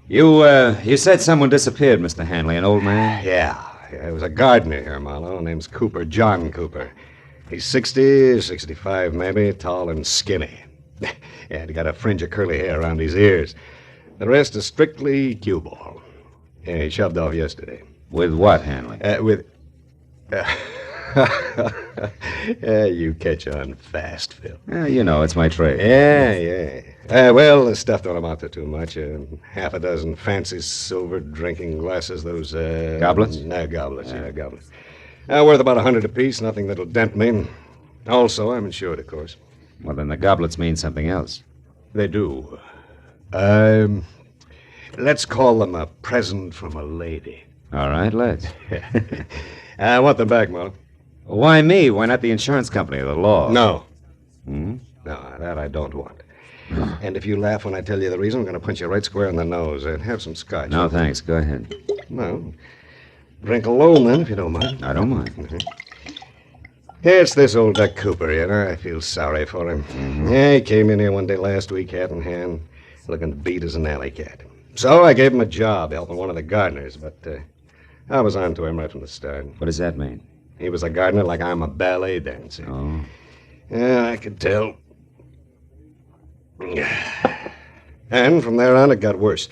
You said someone disappeared, Mr. Hanley, an old man? Yeah, he was a gardener here, Marlowe. Name's Cooper, John Cooper. He's 60, 65 maybe, tall and skinny. Yeah, he got a fringe of curly hair around his ears. The rest is strictly cue ball. Yeah, he shoved off yesterday. With what, Hanley? You catch on fast, Phil. You know, it's my trade. Yeah. Well, the stuff don't amount to too much. Half a dozen fancy silver drinking glasses, those... Goblets? Goblets. Worth about 100 apiece, nothing that'll dent me. Also, I'm insured, of course. Well, then the goblets mean something else. They do. Let's call them a present from a lady. All right, let's. I want them back, Marlowe. Why me? Why not the insurance company or the law? No. Hmm? No, that I don't want. And if you laugh when I tell you the reason, I'm going to punch you right square in the nose. Have some scotch. No, thanks. Go ahead. No. Drink alone, then, if you don't mind. I don't mind. Mm-hmm. Yeah, it's this old Duck Cooper, you know. I feel sorry for him. Mm-hmm. Yeah, he came in here one day last week, hat in hand, looking beat as an alley cat. So I gave him a job helping one of the gardeners, but I was on to him right from the start. What does that mean? He was a gardener like I'm a ballet dancer. Oh. Yeah, I could tell. And from there on, it got worse.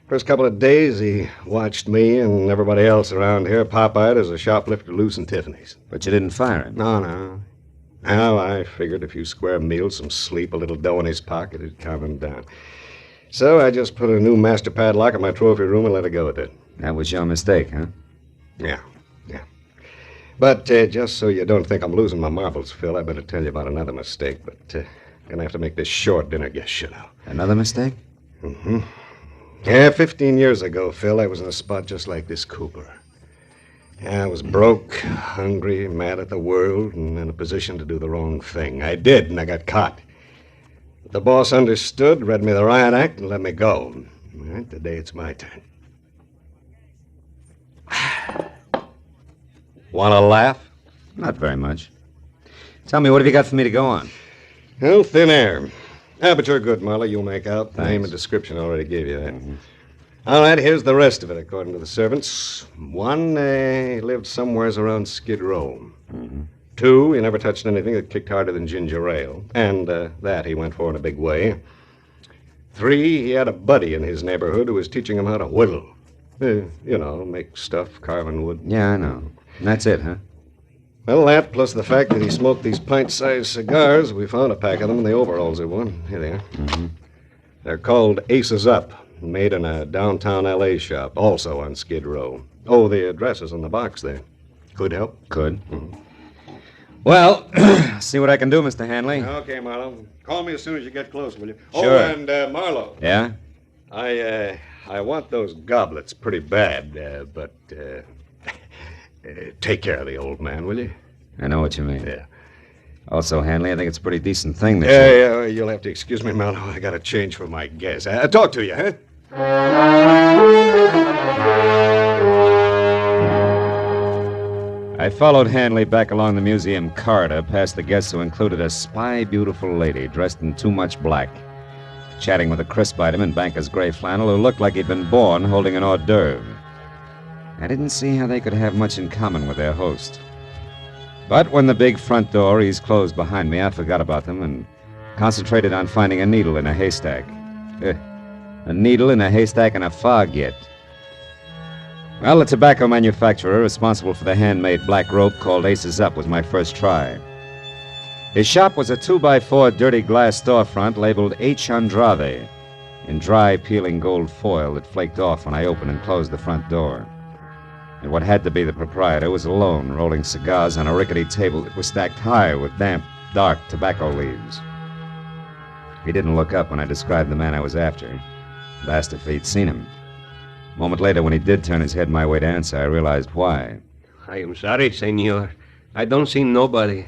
First couple of days, he watched me and everybody else around here pop-eyed as a shoplifter loose in Tiffany's. But you didn't fire him? No. Now, I figured a few square meals, some sleep, a little dough in his pocket, it'd calm him down. So I just put a new master padlock in my trophy room and let it go with it. That was your mistake, huh? Yeah. But just so you don't think I'm losing my marbles, Phil, I better tell you about another mistake. But I'm going to have to make this short, dinner guest, you know. Another mistake? Mm-hmm. Yeah, 15 years ago, Phil, I was in a spot just like this Cooper. I was broke, hungry, mad at the world, and in a position to do the wrong thing. I did, and I got caught. The boss understood, read me the riot act, and let me go. All right, today it's my turn. Want to laugh? Not very much. Tell me, what have you got for me to go on? Well, thin air. But you're good, Marlowe. You'll make out. Thanks. Name and description already gave you that. All right, here's the rest of it, according to the servants. One, lived somewheres around Skid Row. Mm-hmm. Two, he never touched anything that kicked harder than ginger ale. And that he went for in a big way. Three, he had a buddy in his neighborhood who was teaching him how to whittle. Make stuff, carving wood. Yeah, I know. And that's it, huh? Well, that, plus the fact that he smoked these pint-sized cigars. We found a pack of them in the overalls of one. Here they are. Mm-hmm. They're called Aces Up, made in a downtown L.A. shop, also on Skid Row. Oh, the address is on the box there. Could help? Could. Mm-hmm. Well, see what I can do, Mr. Hanley. Okay, Marlowe. Call me as soon as you get close, will you? Sure. Oh, and Marlowe. Yeah? I want those goblets pretty bad, but take care of the old man, will you? I know what you mean. Yeah. Also, Hanley, I think it's a pretty decent thing that Yeah, you'll have to excuse me, Marlowe. I got to change for my guess. Talk to you, huh? I followed Hanley back along the museum corridor, past the guests who included a spy beautiful lady dressed in too much black, chatting with a crisp item in banker's gray flannel who looked like he'd been born holding an hors d'oeuvre. I didn't see how they could have much in common with their host. But when the big front door eased closed behind me, I forgot about them and concentrated on finding a needle in a haystack. A needle in a haystack and a fog yet. Well, the tobacco manufacturer responsible for the handmade black rope called Aces Up was my first try. His shop was a 2x4 dirty glass storefront labeled H. Andrade in dry, peeling gold foil that flaked off when I opened and closed the front door. And what had to be the proprietor was alone, rolling cigars on a rickety table that was stacked high with damp, dark tobacco leaves. He didn't look up when I described the man I was after and asked if he'd seen him. A moment later, when he did turn his head my way to answer, I realized why. I am sorry, senor. I don't see nobody.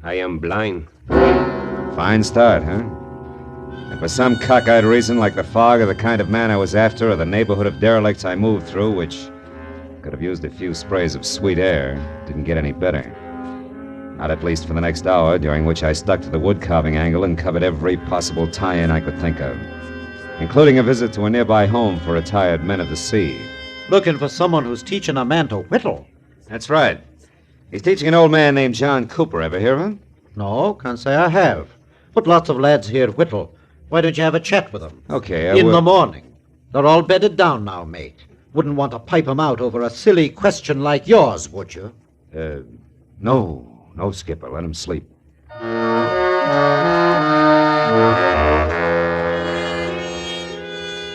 I am blind. Fine start, huh? And for some cockeyed reason, like the fog or the kind of man I was after or the neighborhood of derelicts I moved through, which could have used a few sprays of sweet air, didn't get any better. Not at least for the next hour, during which I stuck to the wood carving angle and covered every possible tie-in I could think of, including a visit to a nearby home for retired men of the sea. Looking for someone who's teaching a man to whittle. That's right. He's teaching an old man named John Cooper. Ever hear of him? No, can't say I have. But lots of lads here whittle. Why don't you have a chat with them? Okay, I In will. the morning. They're all bedded down now, mate. Wouldn't want to pipe 'em out over a silly question like yours, would you? No, Skipper. Let him sleep.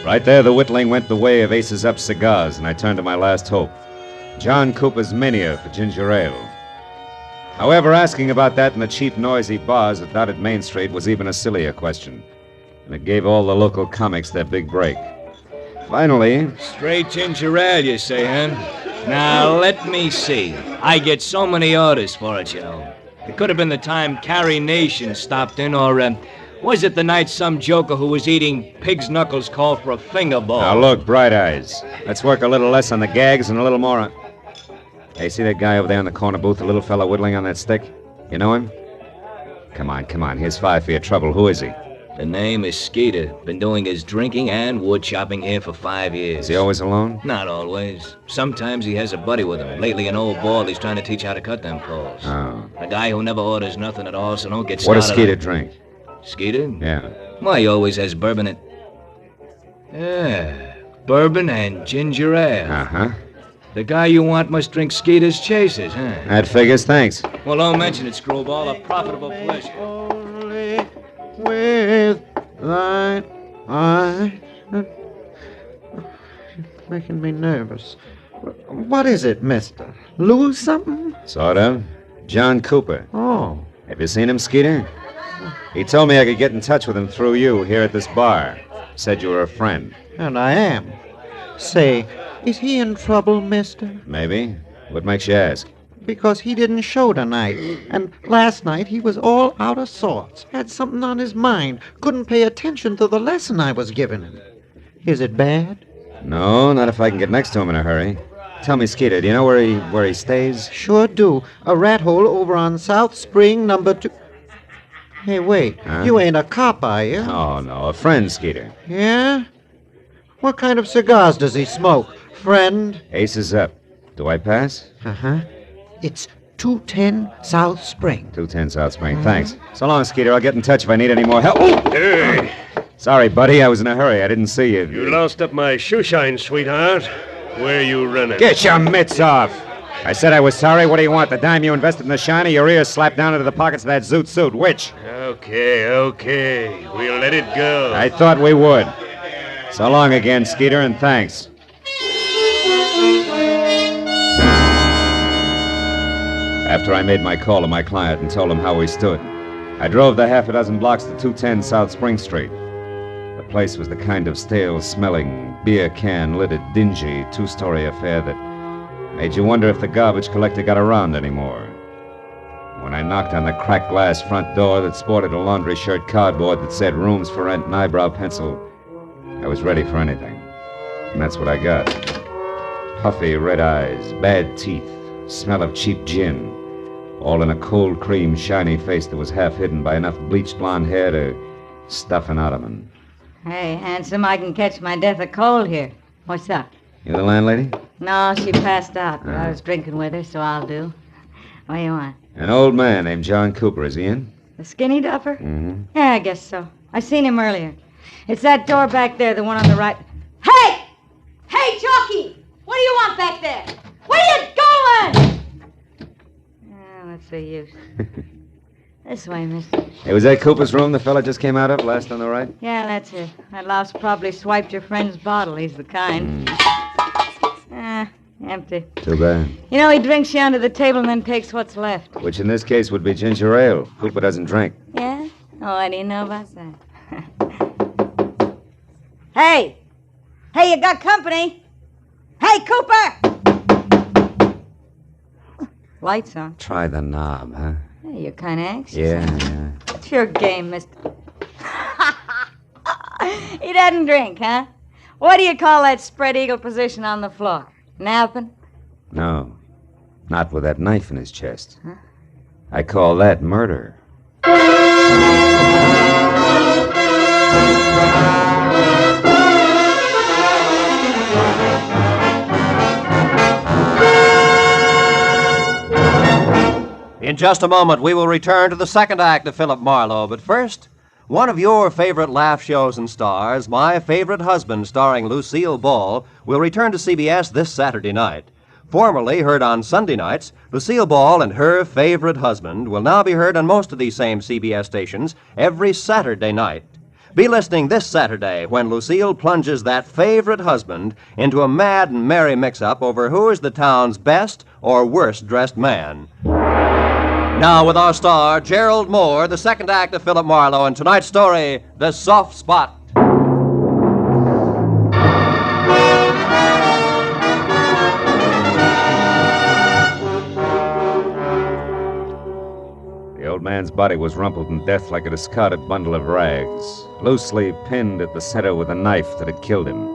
Right there, the whittling went the way of Aces Up cigars, and I turned to my last hope, John Cooper's mania for ginger ale. However, asking about that in the cheap, noisy bars that dotted Main Street was even a sillier question, and it gave all the local comics their big break. Finally... Straight ginger ale, you say, huh? Now, let me see. I get so many orders for it, you know. It could have been the time Carrie Nation stopped in, or was it the night some joker who was eating pig's knuckles called for a finger bowl? Now, look, Bright Eyes. Let's work a little less on the gags and a little more on... Hey, see that guy over there in the corner booth, the little fella whittling on that stick? You know him? Come on. Here's 5 for your trouble. Who is he? The name is Skeeter. Been doing his drinking and wood chopping here for 5 years. Is he always alone? Not always. Sometimes he has a buddy with him. Lately, an old ball he's trying to teach how to cut them poles. Oh. A guy who never orders nothing at all, so don't get started. What does Skeeter drink? Skeeter? Yeah. Why, he always has bourbon and... Yeah, bourbon and ginger ale. Uh-huh. The guy you want must drink Skeeter's Chasers, huh? That figures, thanks. Well, don't mention it, Screwball. A profitable pleasure. Only with thine eyes. Making me nervous. What is it, mister? Lose something? Sort of. John Cooper. Oh. Have you seen him, Skeeter? He told me I could get in touch with him through you here at this bar. Said you were a friend. And I am. Say, is he in trouble, mister? Maybe. What makes you ask? Because he didn't show tonight. And last night he was all out of sorts. Had something on his mind. Couldn't pay attention to the lesson I was giving him. Is it bad? No, not if I can get next to him in a hurry. Tell me, Skeeter, do you know where he stays? Sure do. A rat hole over on South Spring, number 2... Hey, wait. Huh? You ain't a cop, are you? Oh, no. A friend, Skeeter. Yeah? What kind of cigars does he smoke, friend? Ace is up. Do I pass? Uh-huh. It's 210 South Spring. 210 South Spring. Thanks. So long, Skeeter. I'll get in touch if I need any more help. Oh! Hey! Sorry, buddy. I was in a hurry. I didn't see you. You lost up my shoe shine, sweetheart. Where you running? Get your mitts off. I said I was sorry. What do you want? The dime you invested in the shiny, your ears slapped down into the pockets of that zoot suit. Which? Okay. We'll let it go. I thought we would. So long again, Skeeter, and thanks. After I made my call to my client and told him how we stood, I drove the half a dozen blocks to 210 South Spring Street. The place was the kind of stale-smelling, beer can-lidded, dingy, two-story affair that made you wonder if the garbage collector got around anymore. When I knocked on the cracked glass front door that sported a laundry shirt cardboard that said rooms for rent and eyebrow pencil, I was ready for anything. And that's what I got. Puffy red eyes, bad teeth, smell of cheap gin, all in a cold cream, shiny face that was half hidden by enough bleached blonde hair to stuff an ottoman. Hey, handsome, I can catch my death of cold here. What's up? You the landlady? No, she passed out, but I was drinking with her, so I'll do. What do you want? An old man named John Cooper. Is he in? The skinny duffer? Mm-hmm. Yeah, I guess so. I seen him earlier. It's that door back there, the one on the right. Hey! Hey, Jockey! What do you want back there? Where you going? What's the use? This way, mister. Hey, was that Cooper's room the fella just came out of, last on the right? Yeah, that's it. That louse probably swiped your friend's bottle. He's the kind. Empty. Too bad. You know, he drinks you under the table and then takes what's left. Which in this case would be ginger ale. Cooper doesn't drink. Yeah? Oh, I didn't know about that. Hey! Hey, you got company? Hey, Cooper! Lights on. Try the knob, huh? Hey, you're kind of anxious. Yeah. It's your game, mister. He doesn't drink, huh? What do you call that spread eagle position on the floor? Napping? No. Not with that knife in his chest. Huh? I call that murder. In just a moment, we will return to the second act of Philip Marlowe. But first, one of your favorite laugh shows and stars, My Favorite Husband, starring Lucille Ball, will return to CBS this Saturday night. Formerly heard on Sunday nights, Lucille Ball and Her Favorite Husband will now be heard on most of these same CBS stations every Saturday night. Be listening this Saturday when Lucille plunges that favorite husband into a mad and merry mix-up over who is the town's best or worst-dressed man. Now with our star, Gerald Moore, the second act of Philip Marlowe, and tonight's story, The Soft Spot. The old man's body was rumpled in death like a discarded bundle of rags, loosely pinned at the center with a knife that had killed him.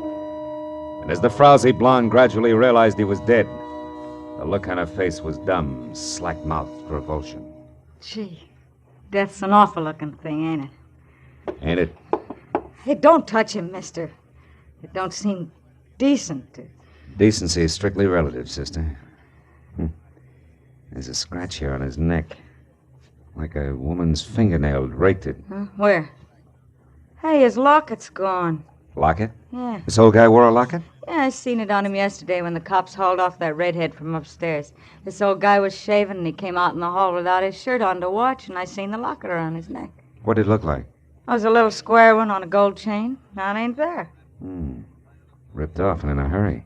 And as the frowsy blonde gradually realized he was dead, the look on her face was dumb, slack-mouthed revulsion. Gee, death's an awful-looking thing, ain't it? Ain't it? Hey, don't touch him, mister. It don't seem decent to... Decency is strictly relative, sister. There's a scratch here on his neck. Like a woman's fingernail raked it. Huh? Where? Hey, his locket's gone. Locket? Yeah. This old guy wore a locket? Yeah, I seen it on him yesterday when the cops hauled off that redhead from upstairs. This old guy was shaving, and he came out in the hall without his shirt on to watch, and I seen the locket around his neck. What did it look like? It was a little square one on a gold chain. Now it ain't there. Ripped off and in a hurry.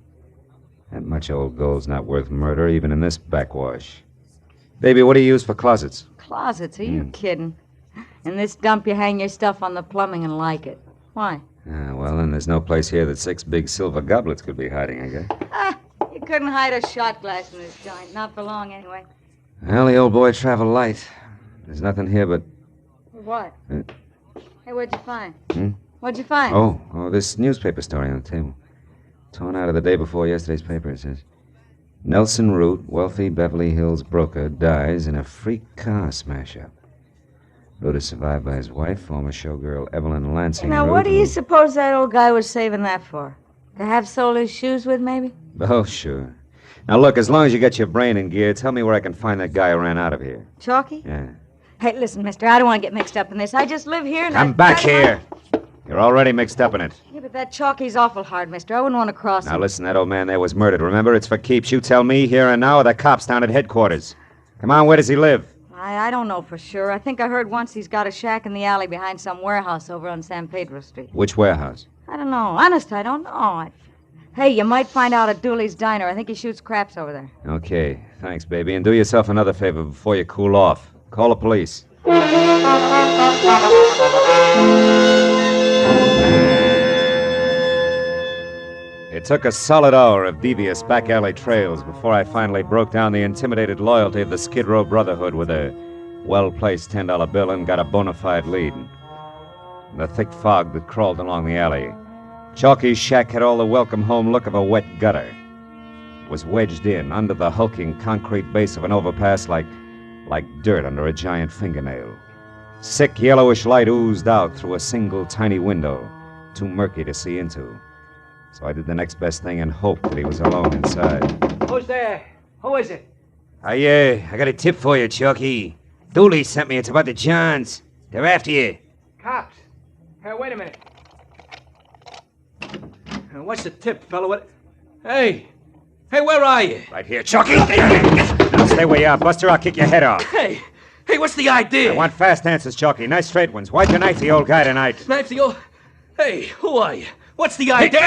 That much old gold's not worth murder, even in this backwash. Baby, what do you use for closets? Closets? Are you kidding? In this dump, you hang your stuff on the plumbing and like it. Why? Well, then there's no place here that 6 big silver goblets could be hiding, I guess. You couldn't hide a shot glass in this joint. Not for long, anyway. Well, the old boy traveled light. There's nothing here but... What? Hey, what'd you find? What'd you find? Oh, this newspaper story on the table. Torn out of the day before yesterday's paper, it says. Nelson Root, wealthy Beverly Hills broker, dies in a freak car smash-up. Root is survived by his wife, former showgirl Evelyn Lansing Now, Root, what do you suppose that old guy was saving that for? To have sold his shoes with, maybe? Oh, sure. Now, look, as long as you get your brain in gear, tell me where I can find that guy who ran out of here. Chalky? Yeah. Hey, listen, mister, I don't want to get mixed up in this. I just live here and Come back here. You're already mixed up in it. Yeah, but that Chalky's awful hard, mister. I wouldn't want to cross Now, him. listen, that old man there was murdered. Remember, it's for keeps. You tell me here and now, or the cops down at headquarters. Come on, where does he live? I don't know for sure. I think I heard once he's got a shack in the alley behind some warehouse over on San Pedro Street. Which warehouse? I don't know. Honest, I don't know. Hey, you might find out at Dooley's Diner. I think he shoots craps over there. Okay, thanks, baby. And do yourself another favor before you cool off. Call the police. It took a solid hour of devious back alley trails before I finally broke down the intimidated loyalty of the Skid Row Brotherhood with a well-placed $10 bill and got a bona fide lead. In the thick fog that crawled along the alley, Chalky's shack had all the welcome home look of a wet gutter. It was wedged in under the hulking concrete base of an overpass like dirt under a giant fingernail. Sick yellowish light oozed out through a single tiny window, too murky to see into. So I did the next best thing and hoped that he was alone inside. Who's there? Who is it? I got a tip for you, Chalky. Dooley sent me. It's about the Johns. They're after you. Cops. Hey, wait a minute. What's the tip, fella? What? Hey, where are you? Right here, Chalky. Now stay where you are, Buster. I'll kick your head off. Hey, what's the idea? I want fast answers, Chalky. Nice straight ones. Why'd you knife the old guy tonight? Knife the old... Hey, who are you? What's the idea?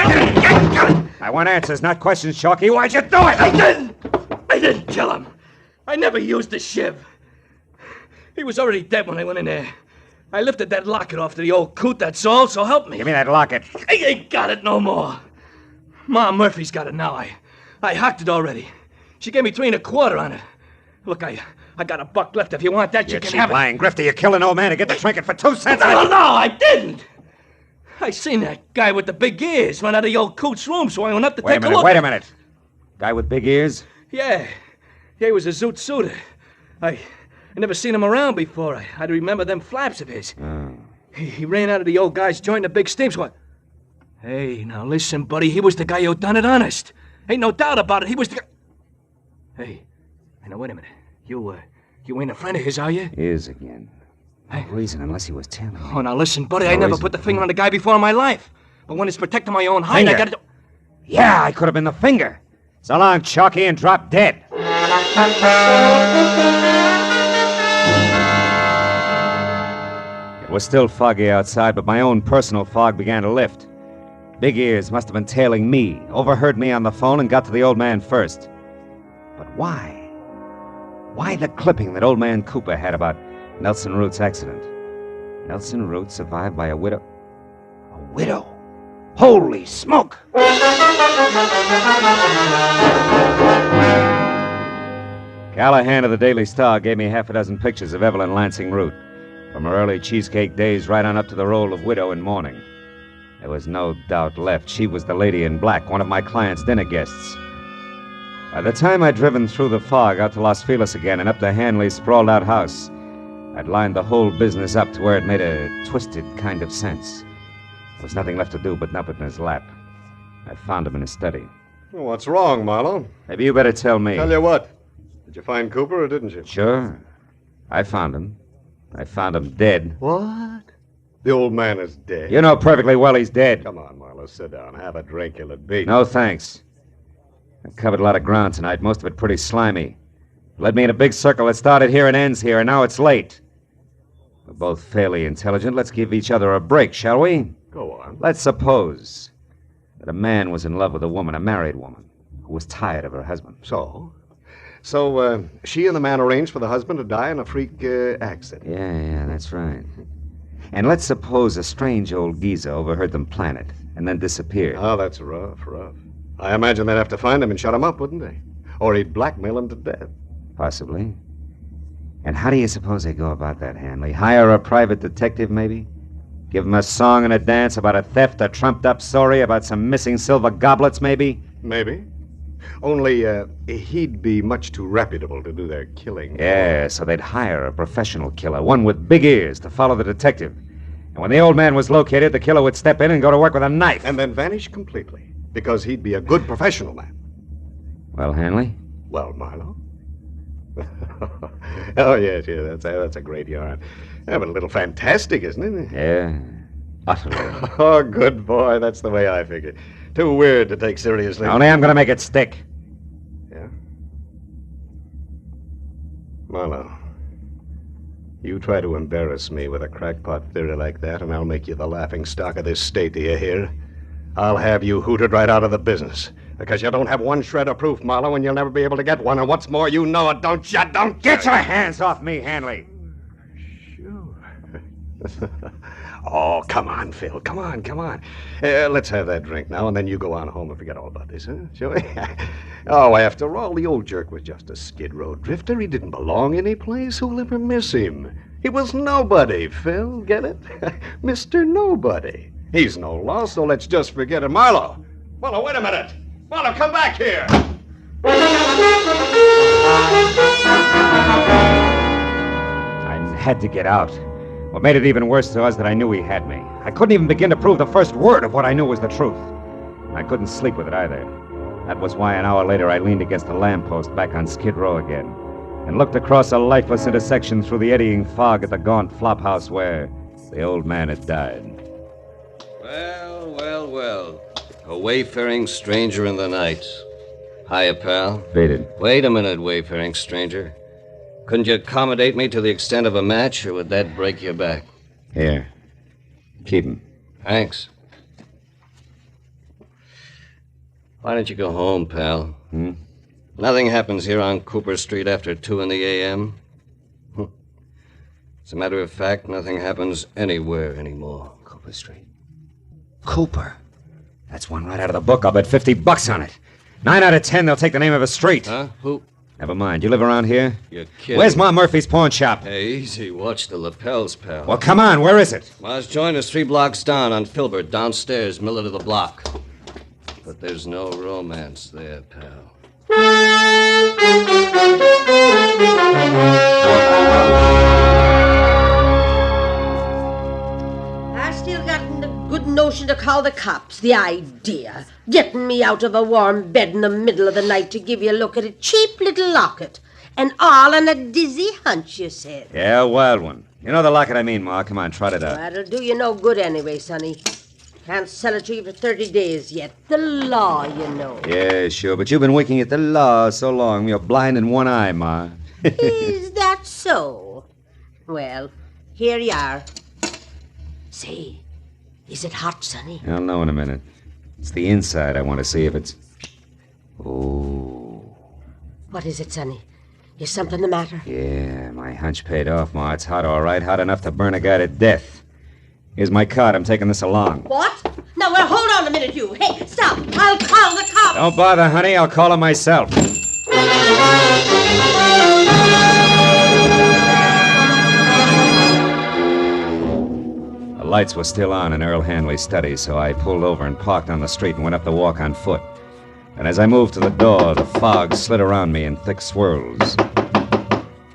I want answers, not questions, Chalky. Why'd you do it? I didn't kill him. I never used the shiv. He was already dead when I went in there. I lifted that locket off to the old coot, that's all, so help me. Give me that locket. I ain't got it no more. Ma Murphy's got it now. I hocked it already. She gave me 3 1/4 on it. Look, I got $1 left. If you want that, you can have it. Lying grifter, you kill an old man to get the trinket for 2 cents. No, I didn't. I seen that guy with the big ears run out of the old coot's room, so I went up to take a look. Wait a minute. Guy with big ears? Yeah, he was a zoot suitor. I never seen him around before. I'd remember them flaps of his. Oh. He ran out of the old guy's joint in a big steam squad. Hey, now listen, buddy. He was the guy who done it honest. Ain't no doubt about it. He was the guy... Hey, now wait a minute. You ain't a friend of his, are you? Is again. No reason unless he was telling me. Oh, now listen, buddy. I never put the finger on a guy before in my life. But when it's protecting my own hide, I gotta do... Yeah, I could have been the finger. So long, Chalky, and drop dead. It was still foggy outside, but my own personal fog began to lift. Big Ears must have been tailing me, overheard me on the phone, and got to the old man first. But why? Why the clipping that old man Cooper had about Nelson Root's accident? Nelson Root survived by a widow. A widow? Holy smoke! Callahan of the Daily Star gave me half a dozen pictures of Evelyn Lansing Root, from her early cheesecake days right on up to the role of widow in mourning. There was no doubt left. She was the lady in black, one of my client's dinner guests. By the time I'd driven through the fog out to Los Feliz again and up to Hanley's sprawled-out house, I'd lined the whole business up to where it made a twisted kind of sense. There was nothing left to do but nub it in his lap. I found him in his study. Well, what's wrong, Marlowe? Maybe you better tell me. Tell you what. Did you find Cooper or didn't you? Sure. I found him. I found him dead. What? The old man is dead. You know perfectly well he's dead. Come on, Marlowe, sit down. Have a drink, you'll beat. No, thanks. I've covered a lot of ground tonight, most of it pretty slimy. Led me in a big circle that started here and ends here, and now it's late. We're both fairly intelligent. Let's give each other a break, shall we? Go on. Let's suppose that a man was in love with a woman, a married woman, who was tired of her husband. So, she and the man arranged for the husband to die in a freak accident. Yeah, that's right. And let's suppose a strange old geezer overheard them plan it and then disappeared. Oh, that's rough. I imagine they'd have to find him and shut him up, wouldn't they? Or he'd blackmail him to death. Possibly. And how do you suppose they go about that, Hanley? Hire a private detective, maybe? Give him a song and a dance about a theft, a trumped-up story about some missing silver goblets, maybe? Maybe. Only, he'd be much too reputable to do their killing. Yeah, so they'd hire a professional killer, one with big ears, to follow the detective. And when the old man was located, the killer would step in and go to work with a knife. And then vanish completely. Because he'd be a good professional man. Well, Hanley? Well, Marlowe? Oh, yes, that's a great yarn. Yeah, but a little fantastic, isn't it? Yeah, utterly. Oh, good boy. That's the way I figure. Too weird to take seriously. Only I'm going to make it stick. Yeah? Marlowe, you try to embarrass me with a crackpot theory like that, and I'll make you the laughing stock of this state, do you hear? I'll have you hooted right out of the business. Because you don't have one shred of proof, Marlowe, and you'll never be able to get one. And what's more, you know it, don't you? Don't Get your hands off me, Hanley. Oh, come on, Phil. Come on. Let's have that drink now, and then you go on home and forget all about this, huh? Shall we? Oh, after all, the old jerk was just a skid row drifter. He didn't belong anyplace. Who'll ever miss him? He was nobody, Phil. Get it? Mr. Nobody. He's no loss, so let's just forget it. Marlowe, wait a minute. Marlowe, come back here. I had to get out. What made it even worse was that I knew he had me. I couldn't even begin to prove the first word of what I knew was the truth. I couldn't sleep with it either. That was why an hour later I leaned against a lamppost back on Skid Row again and looked across a lifeless intersection through the eddying fog at the gaunt flophouse where the old man had died. Well. A wayfaring stranger in the night. Hiya, pal. Beat it. Wait a minute, wayfaring stranger. Couldn't you accommodate me to the extent of a match, or would that break your back? Here. Keep him. Thanks. Why don't you go home, pal? Nothing happens here on Cooper Street after 2 a.m. As a matter of fact, nothing happens anywhere anymore. Cooper Street. Cooper? That's one right out of the book. I'll bet $50 on it. 9 out of 10, they'll take the name of a street. Huh? Who? Never mind. You live around here? You're kidding. Where's Ma Murphy's pawn shop? Hey, easy. Watch the lapels, pal. Well, come on. Where is it? Ma's joint is 3 blocks down on Filbert, downstairs, middle of the block. But there's no romance there, pal. I still got the good notion to call the cops. The idea. Getting me out of a warm bed in the middle of the night to give you a look at a cheap little locket. And all on a dizzy hunch, you said. Yeah, a wild one. You know the locket I mean, Ma. Come on, trot it out. That'll do you no good anyway, Sonny. Can't sell it to you for 30 days yet. The law, you know. Yeah, sure, but you've been winking at the law so long, you're blind in one eye, Ma. Is that so? Well, here you are. Say, is it hot, Sonny? I'll know in a minute. It's the inside I want to see if it's... Oh. What is it, Sonny? Is something the matter? Yeah, my hunch paid off, Ma. It's hot, all right. Hot enough to burn a guy to death. Here's my card. I'm taking this along. What? Now, well, hold on a minute, you. Hey, stop. I'll call the cops. Don't bother, honey. I'll call him myself. The lights were still on in Earl Hanley's study, so I pulled over and parked on the street and went up the walk on foot. And as I moved to the door, the fog slid around me in thick swirls.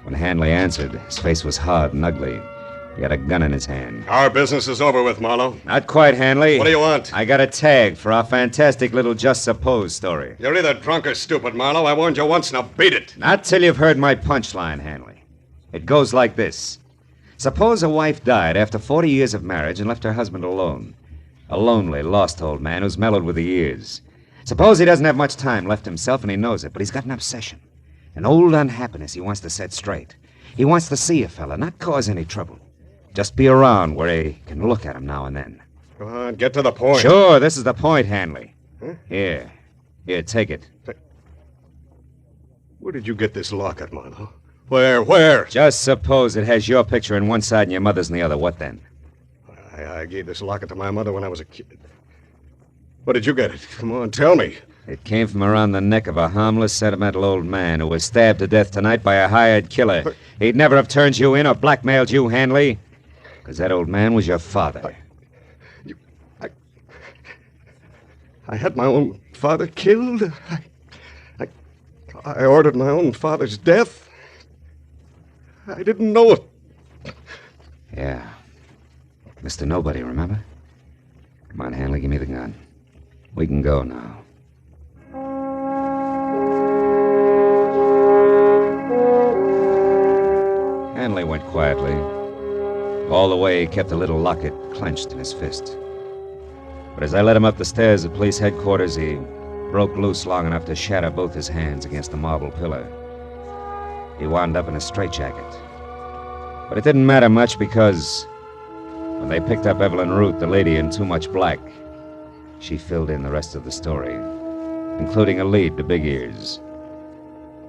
When Hanley answered, his face was hard and ugly. He had a gun in his hand. Our business is over with, Marlowe. Not quite, Hanley. What do you want? I got a tag for our fantastic little Just Suppose story. You're either drunk or stupid, Marlowe. I warned you once, now beat it. Not till you've heard my punchline, Hanley. It goes like this. Suppose a wife died after 40 years of marriage and left her husband alone. A lonely, lost old man who's mellowed with the years. Suppose he doesn't have much time left himself and he knows it, but he's got an obsession. An old unhappiness he wants to set straight. He wants to see a fella, not cause any trouble. Just be around where he can look at him now and then. Come on, get to the point. Sure, this is the point, Hanley. Huh? Here, take it. Where did you get this locket, Marlowe? Where? Just suppose it has your picture on one side and your mother's on the other. What then? I gave this locket to my mother when I was a kid. Where did you get it? Come on, tell me. It came from around the neck of a harmless, sentimental old man who was stabbed to death tonight by a hired killer. He'd never have turned you in or blackmailed you, Hanley. Because that old man was your father. I had my own father killed. I ordered my own father's death. I didn't know it. Yeah. Mr. Nobody, remember? Come on, Hanley, give me the gun. We can go now. Hanley went quietly. All the way, he kept the little locket clenched in his fist. But as I led him up the stairs at police headquarters, he broke loose long enough to shatter both his hands against the marble pillar. He wound up in a straitjacket. But it didn't matter much because when they picked up Evelyn Root, the lady in too much black, she filled in the rest of the story, including a lead to Big Ears.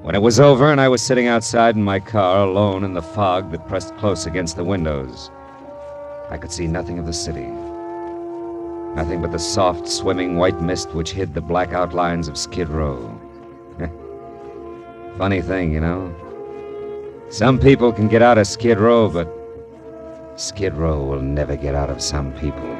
When it was over and I was sitting outside in my car alone in the fog that pressed close against the windows, I could see nothing of the city. Nothing but the soft, swimming white mist which hid the black outlines of Skid Row. Funny thing, you know. Some people can get out of Skid Row, but Skid Row will never get out of some people.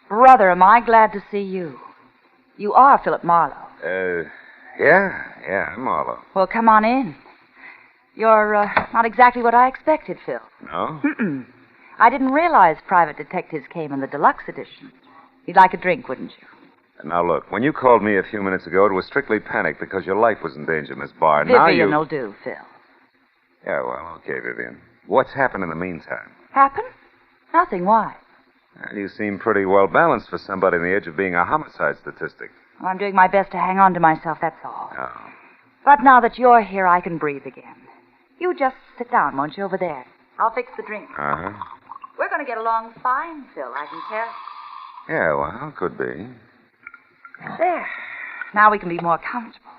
Brother, am I glad to see you. You are Philip Marlowe. Yeah, I'm Marlowe. Well, come on in. You're not exactly what I expected, Phil. No? Mm-mm. I didn't realize private detectives came in the deluxe edition. You'd like a drink, wouldn't you? Now, look, when you called me a few minutes ago, it was strictly panic because your life was in danger, Miss Barr. Now Vivian will do, Phil. Yeah, well, okay, Vivian. What's happened in the meantime? Happen? Nothing. Why? Well, you seem pretty well balanced for somebody on the edge of being a homicide statistic. Well, I'm doing my best to hang on to myself, that's all. Oh. But now that you're here, I can breathe again. You just sit down, won't you, over there? I'll fix the drink. Uh-huh. We're going to get along fine, Phil, I can tell. Yeah, well, could be. There. Now we can be more comfortable.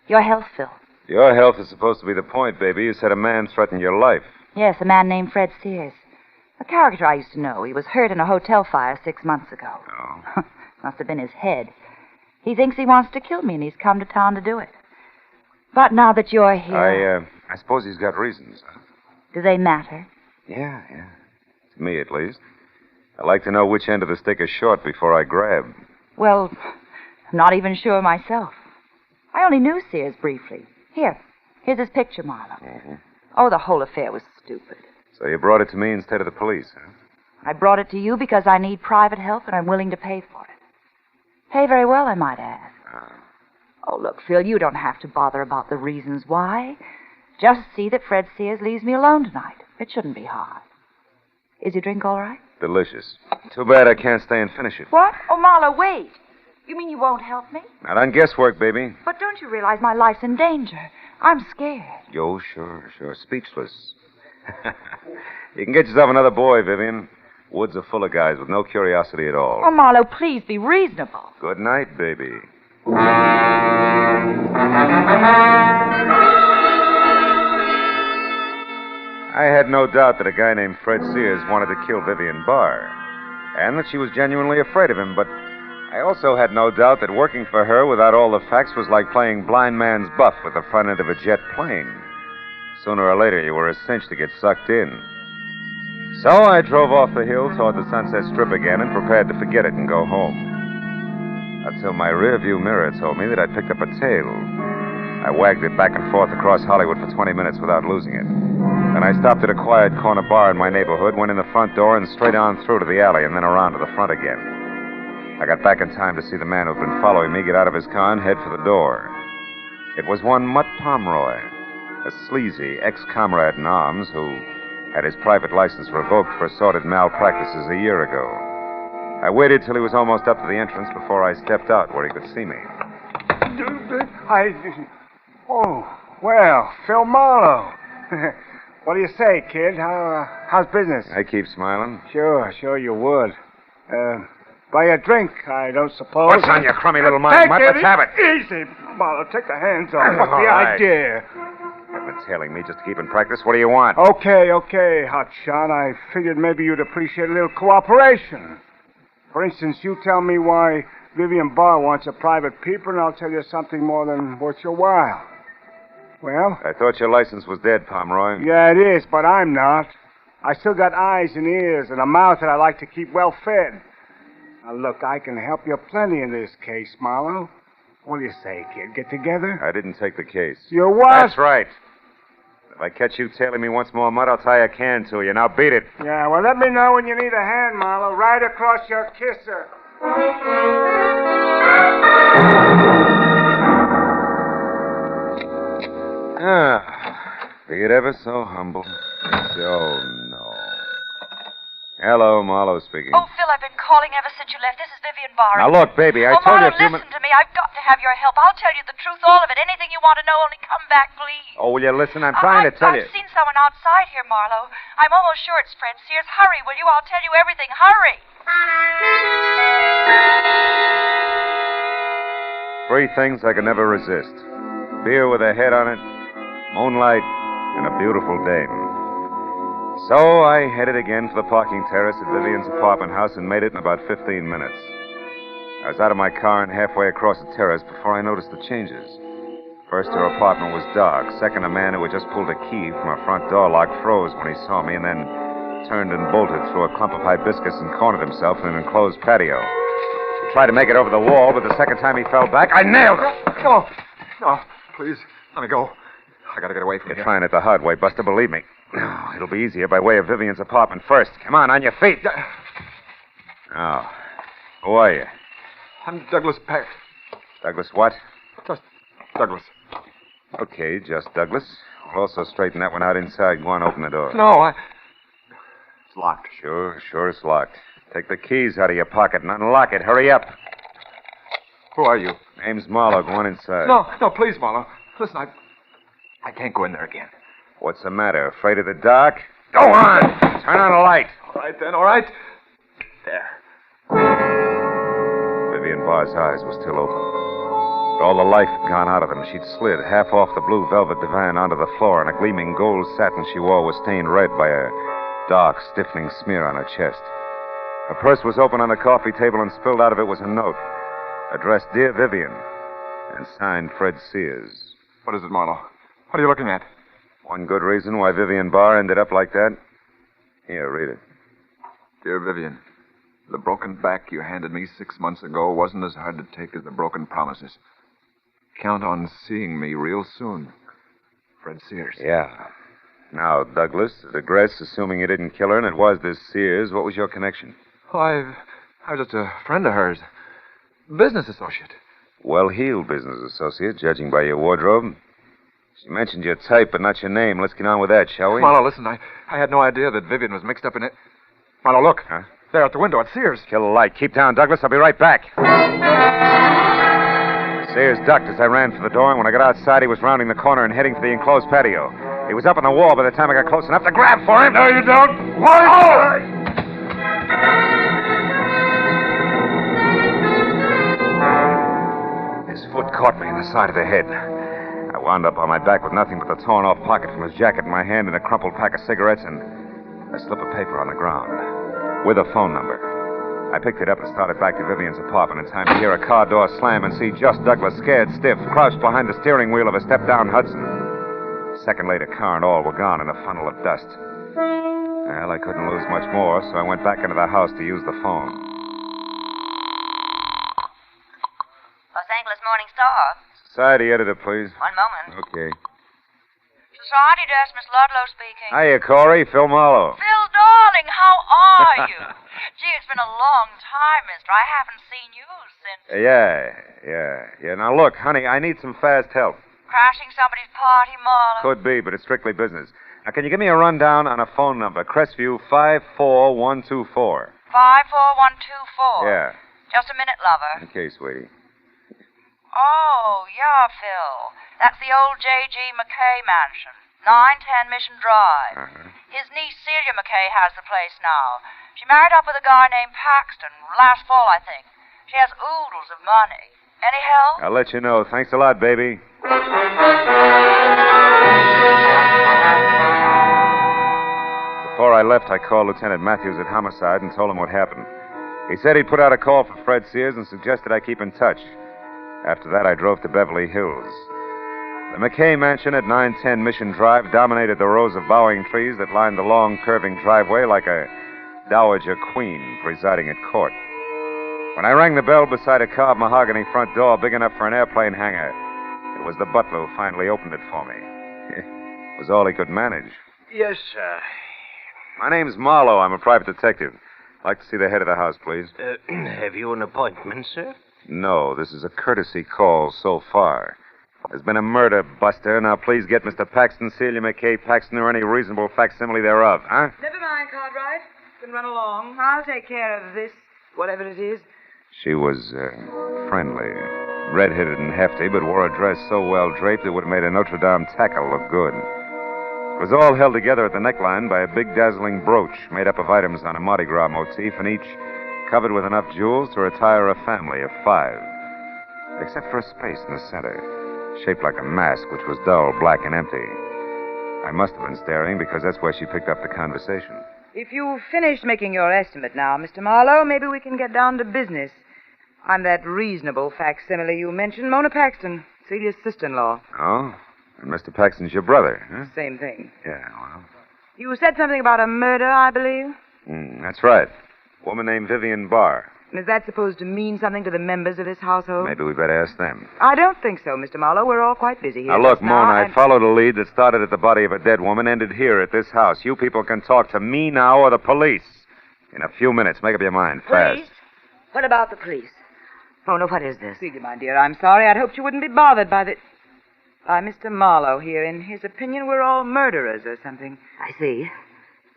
Your health, Phil. Your health is supposed to be the point, baby. You said a man threatened your life. Yes, a man named Fred Sears. A character I used to know. He was hurt in a hotel fire 6 months ago. Oh. Must have been his head. He thinks he wants to kill me, and he's come to town to do it. But now that you're here... I suppose he's got reasons, huh? Do they matter? Yeah. To me, at least. I like to know which end of the stick is short before I grab. Well, I'm not even sure myself. I only knew Sears briefly. Here's his picture, Marlowe. Mm-hmm. Oh, the whole affair was stupid. So you brought it to me instead of the police, huh? I brought it to you because I need private help, and I'm willing to pay for it. Pay very well, I might add. Oh, look, Phil, you don't have to bother about the reasons why. Just see that Fred Sears leaves me alone tonight. It shouldn't be hard. Is your drink all right? Delicious. Too bad I can't stay and finish it. What? Oh, Marlowe, wait. You mean you won't help me? Not on guesswork, baby. But don't you realize my life's in danger? I'm scared. Yo, sure. Speechless. You can get yourself another boy, Vivian. Woods are full of guys with no curiosity at all. Oh, Marlowe, please be reasonable. Good night, baby. I had no doubt that a guy named Fred Sears wanted to kill Vivian Barr, and that she was genuinely afraid of him, but I also had no doubt that working for her without all the facts was like playing blind man's buff with the front end of a jet plane. Sooner or later, you were a cinch to get sucked in. So I drove off the hill toward the Sunset Strip again and prepared to forget it and go home. Until my rearview mirror told me that I'd picked up a tail. I wagged it back and forth across Hollywood for 20 minutes without losing it. Then I stopped at a quiet corner bar in my neighborhood, went in the front door, and straight on through to the alley, and then around to the front again. I got back in time to see the man who'd been following me get out of his car and head for the door. It was one Mutt Pomeroy, a sleazy ex-comrade in arms who had his private license revoked for assorted malpractices a year ago. I waited till he was almost up to the entrance before I stepped out where he could see me. Oh, well, Phil Marlowe. What do you say, kid? How's business? I keep smiling. Sure you would. Buy a drink, I don't suppose. What's on your crummy little mind, Mutt? Let's have it. Easy. Marlowe, take the hands off. What's the All right. idea? You've been tailing me just to keep in practice. What do you want? Okay, hotshot. I figured maybe you'd appreciate a little cooperation. For instance, you tell me why Vivian Barr wants a private peeper, and I'll tell you something more than worth your while. Well? I thought your license was dead, Pomeroy. Yeah, it is, but I'm not. I still got eyes and ears and a mouth that I like to keep well fed. Now, look, I can help you plenty in this case, Marlowe. What do you say, kid? Get together? I didn't take the case. You what? That's right. If I catch you tailing me once more mud, I'll tie a can to you. Now beat it. Yeah, well, let me know when you need a hand, Marlowe. Right across your kisser. Be it ever so humble. Oh, no. Hello, Marlowe speaking. Oh, Phil, I've been calling ever since you left. This is Vivian Barr. Now, look, baby, I told you a few Marlowe, listen to me. I've got to have your help. I'll tell you the truth, all of it. Anything you want to know, only come back, please. Oh, will you listen? I'm trying to tell you. I've seen someone outside here, Marlowe. I'm almost sure it's Fred Sears. Hurry, will you? I'll tell you everything. Hurry. 3 things I could never resist. Beer with a head on it, moonlight, and a beautiful dame. So I headed again for the parking terrace at Vivian's apartment house and made it in about 15 minutes. I was out of my car and halfway across the terrace before I noticed the changes. First, her apartment was dark. Second, a man who had just pulled a key from her front door lock froze when he saw me and then turned and bolted through a clump of hibiscus and cornered himself in an enclosed patio. He tried to make it over the wall, but the second time he fell back, I nailed him. No, please, let me go. I gotta get away from You're here. trying it the hard way, Buster, believe me. Oh, it'll be easier by way of Vivian's apartment first. Come on your feet. Oh, who are you? I'm Douglas Peck. Douglas what? Just Douglas. Okay, just Douglas. We'll also straighten that one out inside. Go on, open the door. No, it's locked. Sure it's locked. Take the keys out of your pocket and unlock it. Hurry up. Who are you? Name's Marlowe. Go on inside. No, please, Marlowe. Listen, I can't go in there again. What's the matter? Afraid of the dark? Go on! Turn on a light. All right, then, all right. There. Vivian Barr's eyes were still open. But all the life had gone out of them. She'd slid half off the blue velvet divan onto the floor, and a gleaming gold satin she wore was stained red by a dark, stiffening smear on her chest. Her purse was open on the coffee table, and spilled out of it was a note addressed Dear Vivian and signed Fred Sears. What is it, Marlowe? What are you looking at? One good reason why Vivian Barr ended up like that. Here, read it. Dear Vivian, the broken back you handed me 6 months ago wasn't as hard to take as the broken promises. Count on seeing me real soon. Fred Sears. Yeah. Now, Douglas, at address, assuming you didn't kill her and it was this Sears, what was your connection? Oh, I was just a friend of hers. Business associate. Well-heeled business associate, judging by your wardrobe. She mentioned your type, but not your name. Let's get on with that, shall we? Marlowe, listen, I had no idea that Vivian was mixed up in it. Marlowe, look. Huh? There at the window at Sears. Kill the light. Keep down, Douglas. I'll be right back. Sears ducked as I ran for the door, and when I got outside, he was rounding the corner and heading for the enclosed patio. He was up on the wall by the time I got close enough to grab for him. No, you don't. What? Oh! His foot caught me in the side of the head. I wound up on my back with nothing but the torn-off pocket from his jacket in my hand and a crumpled pack of cigarettes and a slip of paper on the ground with a phone number. I picked it up and started back to Vivian's apartment in time to hear a car door slam and see just Douglas, scared stiff, crouched behind the steering wheel of a step-down Hudson. A second later, car and all were gone in a funnel of dust. Well, I couldn't lose much more, so I went back into the house to use the phone. Los Angeles Morning Star. Society editor, please. One moment. Okay. Society desk, Miss Ludlow speaking. Hiya, Corey. Phil Marlowe. Phil, darling, how are you? Gee, it's been a long time, mister. I haven't seen you since... Yeah. Now, look, honey, I need some fast help. Crashing somebody's party, Marlowe? Could be, but it's strictly business. Now, can you give me a rundown on a phone number? Crestview 54124. 54124? Yeah. Just a minute, lover. Okay, sweetie. Oh, yeah, Phil. That's the old J.G. McKay mansion. 910 Mission Drive. Uh-huh. His niece Celia McKay has the place now. She married up with a guy named Paxton last fall, I think. She has oodles of money. Any help? I'll let you know. Thanks a lot, baby. Before I left, I called Lieutenant Matthews at Homicide and told him what happened. He said he'd put out a call for Fred Sears and suggested I keep in touch. After that, I drove to Beverly Hills. The McKay mansion at 910 Mission Drive dominated the rows of bowing trees that lined the long, curving driveway like a dowager queen presiding at court. When I rang the bell beside a carved mahogany front door big enough for an airplane hangar, it was the butler who finally opened it for me. It was all he could manage. Yes, sir. My name's Marlowe. I'm a private detective. I'd like to see the head of the house, please. Have you an appointment, sir? No, this is a courtesy call so far. There's been a murder, Buster. Now, please get Mr. Paxton, Celia McKay Paxton, or any reasonable facsimile thereof, huh? Never mind, Cartwright. You can run along. I'll take care of this, whatever it is. She was friendly, red-headed and hefty, but wore a dress so well draped it would have made a Notre Dame tackle look good. It was all held together at the neckline by a big dazzling brooch made up of items on a Mardi Gras motif, and each covered with enough jewels to retire a family of 5. Except for a space in the center, shaped like a mask, which was dull, black, and empty. I must have been staring because that's where she picked up the conversation. If you've finished making your estimate now, Mr. Marlowe, maybe we can get down to business. I'm that reasonable facsimile you mentioned, Mona Paxton, Celia's sister-in-law. Oh? And Mr. Paxton's your brother, huh? Same thing. Yeah, well. You said something about a murder, I believe? That's right. A woman named Vivian Barr. Is that supposed to mean something to the members of this household? Maybe we better ask them. I don't think so, Mr. Marlowe. We're all quite busy here. Now, look, just now, Mona, and... I followed a lead that started at the body of a dead woman, ended here at this house. You people can talk to me now or the police. In a few minutes. Make up your mind, fast. Police? What about the police? Mona, what is this? Celia, my dear, I'm sorry. I'd hoped you wouldn't be bothered by Mr. Marlowe here. In his opinion, we're all murderers or something. I see.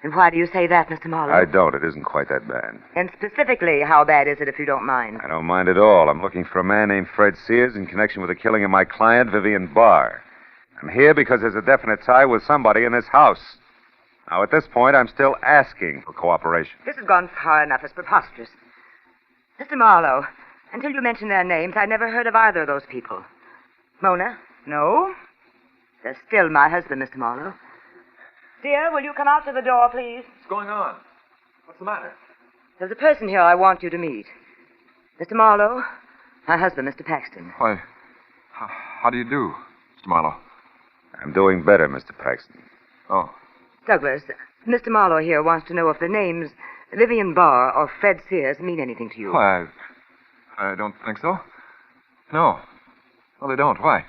And why do you say that, Mr. Marlowe? I don't. It isn't quite that bad. And specifically, how bad is it, if you don't mind? I don't mind at all. I'm looking for a man named Fred Sears in connection with the killing of my client, Vivian Barr. I'm here because there's a definite tie with somebody in this house. Now, at this point, I'm still asking for cooperation. This has gone far enough. It's preposterous. Mr. Marlowe, until you mentioned their names, I'd never heard of either of those people. Mona? No. They're still my husband, Mr. Marlowe. Dear, will you come out to the door, please? What's going on? What's the matter? There's a person here I want you to meet. Mr. Marlowe, my husband, Mr. Paxton. Why, how do you do, Mr. Marlowe? I'm doing better, Mr. Paxton. Oh. Douglas, Mr. Marlowe here wants to know if the names Vivian Barr or Fred Sears mean anything to you. Why, I don't think so. No. No, they don't. Why?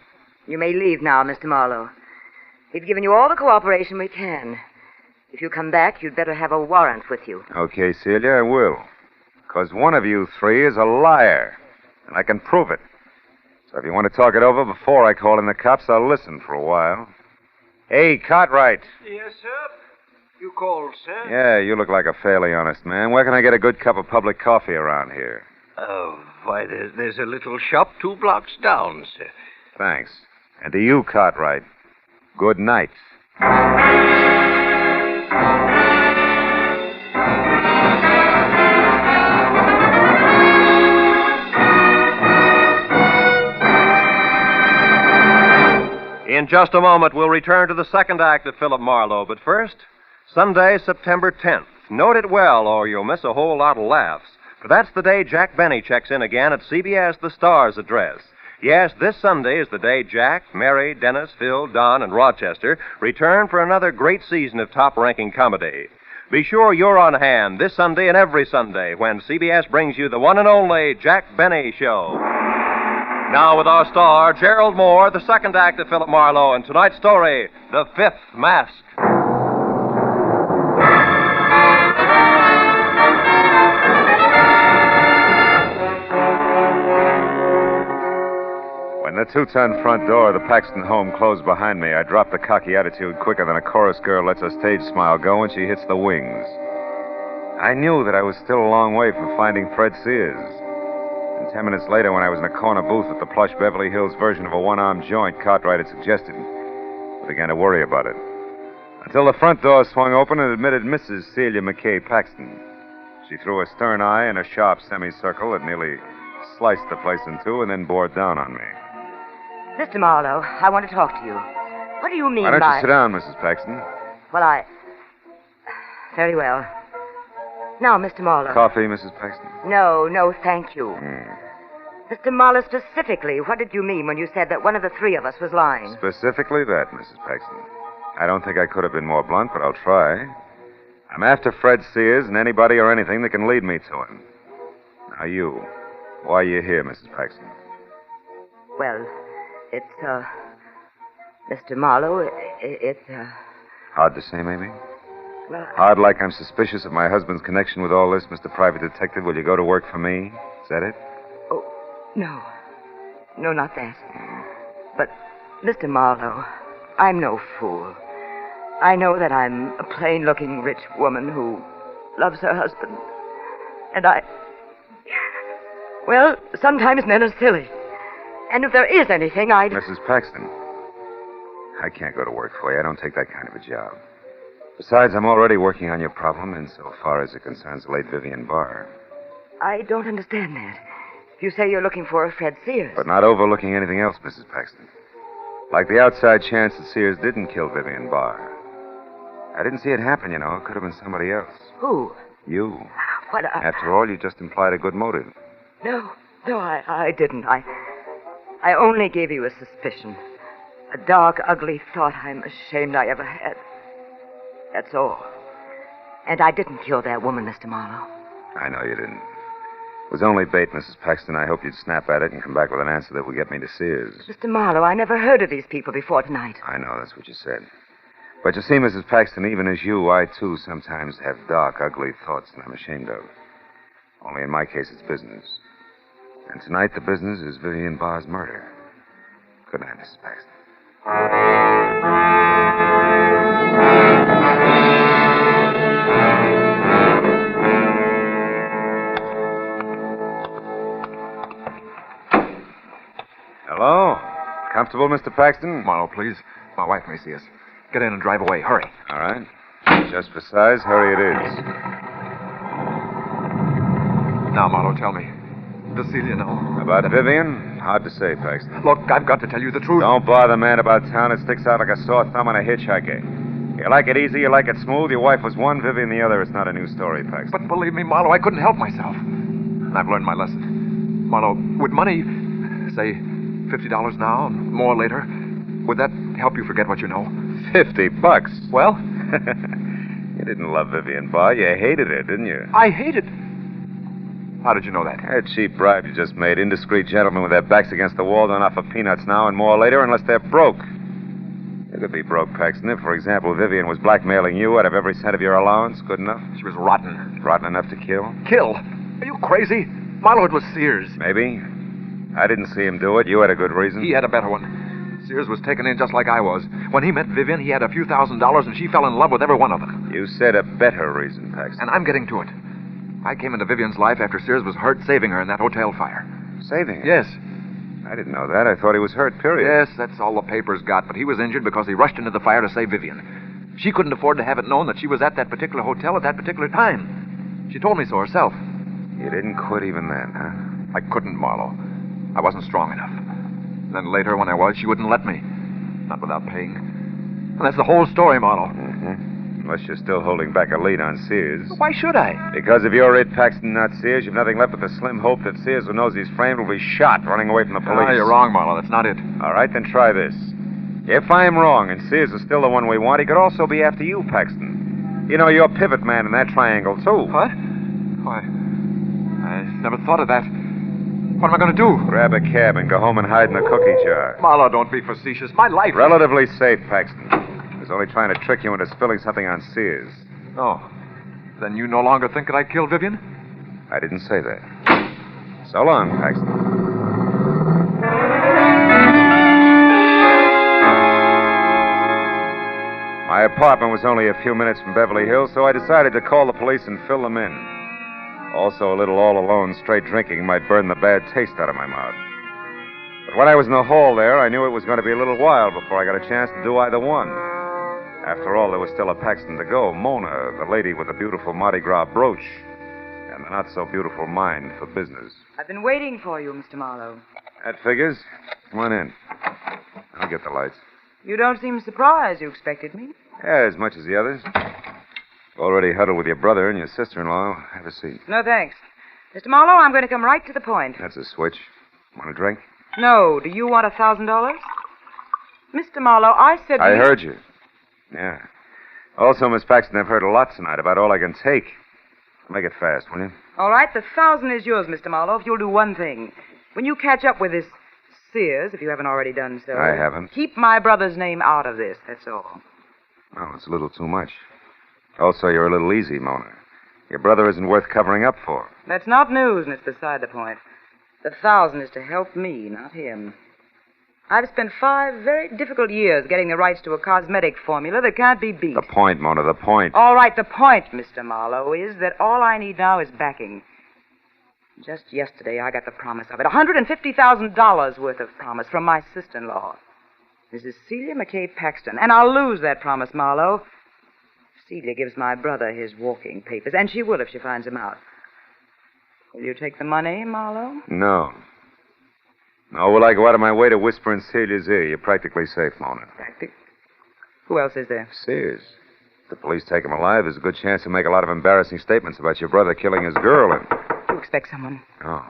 You may leave now, Mr. Marlowe. We've given you all the cooperation we can. If you come back, you'd better have a warrant with you. Okay, Celia, I will. Because one of you 3 is a liar, and I can prove it. So if you want to talk it over before I call in the cops, I'll listen for a while. Hey, Cartwright. Yes, sir. You called, sir? Yeah, you look like a fairly honest man. Where can I get a good cup of public coffee around here? Why, there's a little shop 2 blocks down, sir. Thanks. And to you, Cartwright, good night. In just a moment, we'll return to the second act of Philip Marlowe. But first, Sunday, September 10th. Note it well, or you'll miss a whole lot of laughs. For that's the day Jack Benny checks in again at CBS The Star's address. Yes, this Sunday is the day Jack, Mary, Dennis, Phil, Don, and Rochester return for another great season of top-ranking comedy. Be sure you're on hand this Sunday and every Sunday when CBS brings you the one and only Jack Benny Show. Now with our star, Gerald Moore, the second act of Philip Marlowe, and tonight's story, The Fifth Mask. When the 2-ton front door of the Paxton home closed behind me, I dropped the cocky attitude quicker than a chorus girl lets her stage smile go when she hits the wings. I knew that I was still a long way from finding Fred Sears. And 10 minutes later, when I was in a corner booth at the plush Beverly Hills version of a one-armed joint Cartwright had suggested, I began to worry about it. Until the front door swung open and admitted Mrs. Celia McKay Paxton. She threw a stern eye and a sharp semicircle at nearly sliced the place in two and then bore down on me. Mr. Marlowe, I want to talk to you. What do you mean Why don't by... you sit down, Mrs. Paxton? Well, Very well. Now, Mr. Marlowe. Coffee, Mrs. Paxton? No, thank you. Mr. Marlowe, specifically, what did you mean when you said that one of the three of us was lying? Specifically that, Mrs. Paxton. I don't think I could have been more blunt, but I'll try. I'm after Fred Sears and anybody or anything that can lead me to him. Now, why are you here, Mrs. Paxton? Well, it's, Mr. Marlowe, it's, Hard to say, maybe? Well, Hard like I'm suspicious of my husband's connection with all this, Mr. Private Detective. Will you go to work for me? Is that it? No, not that. But, Mr. Marlowe, I'm no fool. I know that I'm a plain-looking rich woman who loves her husband. And well, sometimes men are silly. And if there is anything, Mrs. Paxton, I can't go to work for you. I don't take that kind of a job. Besides, I'm already working on your problem insofar as it concerns the late Vivian Barr. I don't understand that. You say you're looking for a Fred Sears. But not overlooking anything else, Mrs. Paxton. Like the outside chance that Sears didn't kill Vivian Barr. I didn't see it happen, you know. It could have been somebody else. Who? You. What? After all, you just implied a good motive. No, I didn't. I only gave you a suspicion. A dark, ugly thought I'm ashamed I ever had. That's all. And I didn't kill that woman, Mr. Marlowe. I know you didn't. It was only bait, Mrs. Paxton. I hope you'd snap at it and come back with an answer that would get me to Sears. Mr. Marlowe, I never heard of these people before tonight. I know, that's what you said. But you see, Mrs. Paxton, even as you, I, too, sometimes have dark, ugly thoughts that I'm ashamed of. Only in my case, it's business. And tonight, the business is Vivian Barr's murder. Good night, Mrs. Paxton. Hello? Comfortable, Mr. Paxton? Marlowe, please. My wife may see us. Get in and drive away. Hurry. All right. Just for size, hurry it is. Now, Marlowe, tell me. Does Celia know? About Vivian? Hard to say, Paxton. Look, I've got to tell you the truth. Don't bother, man, about town. It sticks out like a sore thumb on a hitchhiker. You like it easy, you like it smooth. Your wife was one, Vivian the other. It's not a new story, Paxton. But believe me, Marlowe, I couldn't help myself. And I've learned my lesson. Marlowe, would money, say, $50 now and more later, would that help you forget what you know? $50? Well? You didn't love Vivian Barr. You hated her, didn't you? I hated... How did you know that? A cheap bribe you just made. Indiscreet gentlemen with their backs against the wall don't offer peanuts now and more later unless they're broke. You could be broke, Paxton. If, for example, Vivian was blackmailing you out of every cent of your allowance, good enough? She was rotten. Rotten enough to kill? Kill? Are you crazy? Marlowe, it was Sears. Maybe. I didn't see him do it. You had a good reason. He had a better one. Sears was taken in just like I was. When he met Vivian, he had a few $1,000s, and she fell in love with every one of them. You said a better reason, Paxton. And I'm getting to it. I came into Vivian's life after Sears was hurt saving her in that hotel fire. Saving her? Yes. I didn't know that. I thought he was hurt, period. Yes, that's all the papers got, but he was injured because he rushed into the fire to save Vivian. She couldn't afford to have it known that she was at that particular hotel at that particular time. She told me so herself. You didn't quit even then, huh? I couldn't, Marlowe. I wasn't strong enough. And then later, when I was, she wouldn't let me. Not without paying. And that's the whole story, Marlowe. Mm-hmm. Unless you're still holding back a lead on Sears. Why should I? Because if you're it, Paxton, not Sears, you've nothing left but the slim hope that Sears, who knows he's framed, will be shot running away from the police. Ah, you're wrong, Marlowe. That's not it. All right, then try this. If I'm wrong and Sears is still the one we want, he could also be after you, Paxton. You know, you're pivot man in that triangle, too. What? Why, I never thought of that. What am I going to do? Grab a cab and go home and hide in the cookie jar. Marlowe, don't be facetious. My life... Relatively safe, Paxton. I was only trying to trick you into spilling something on Sears. Oh. Then you no longer think that I killed Vivian? I didn't say that. So long, Paxton. My apartment was only a few minutes from Beverly Hills, so I decided to call the police and fill them in. Also, a little all-alone straight drinking might burn the bad taste out of my mouth. But when I was in the hall there, I knew it was going to be a little while before I got a chance to do either one. After all, there was still a Paxton to go. Mona, the lady with the beautiful Mardi Gras brooch. and the not-so-beautiful mind for business. I've been waiting for you, Mr. Marlowe. That figures. Come on in. I'll get the lights. You don't seem surprised you expected me. Yeah, as much as the others. Already huddled with your brother and your sister-in-law. Have a seat. No, thanks. Mr. Marlowe, I'm going to come right to the point. That's a switch. Want a drink? No. Do you want $1,000? Mr. Marlowe, I said... I heard you. Yeah. Also, Miss Paxton, I've heard a lot tonight about all I can take. Make it fast, will you? All right, the 1,000 is yours, Mr. Marlowe, if you'll do one thing. When you catch up with this Sears, if you haven't already done so... I haven't. Keep my brother's name out of this, that's all. Well, it's a little too much. Also, you're a little easy, Mona. Your brother isn't worth covering up for. That's not news, and it's beside the point. The 1,000 is to help me, not him. I've spent 5 very difficult years getting the rights to a cosmetic formula that can't be beat. The point, Mona, the point. All right, the point, Mr. Marlowe, is that all I need now is backing. Just yesterday, I got the promise of it. $150,000 worth of promise from my sister-in-law, Mrs. Celia McKay Paxton. And I'll lose that promise, Marlowe. Celia gives my brother his walking papers, and she will if she finds him out. Will you take the money, Marlowe? No. No, will I go out of my way to whisper in Celia's ear? You're practically safe, Mona. Who else is there? Sears. If the police take him alive, there's a good chance he'll make a lot of embarrassing statements about your brother killing his girl and... You expect someone? Oh.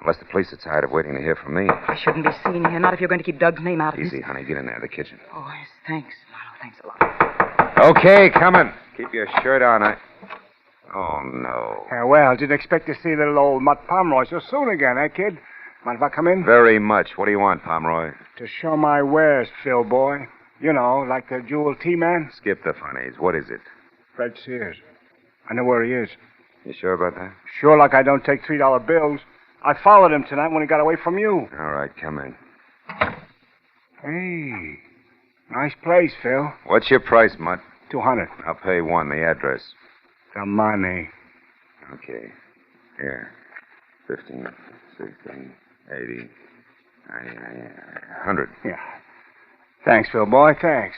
Unless the police are tired of waiting to hear from me. I shouldn't be seen here, not if you're going to keep Doug's name out of this. Easy, honey. Get in there, the kitchen. Oh, yes, thanks, Marlowe. Thanks a lot. Okay, coming. Keep your shirt on. Oh, no. Well, didn't expect to see little old Mutt Pomeroy so soon again, eh, kid? Mind if I come in? Very much. What do you want, Pomeroy? To show my wares, Phil boy. You know, like the jewel tea man. Skip the funnies. What is it? Fred Sears. I know where he is. You sure about that? Sure, like I don't take $3 bills. I followed him tonight when he got away from you. All right, come in. Hey, nice place, Phil. What's your price, Mutt? $200. I'll pay $1. The address. The money. Okay. Here. 15, 16, 80, 90, 100. Yeah. Thanks, Phil boy, thanks.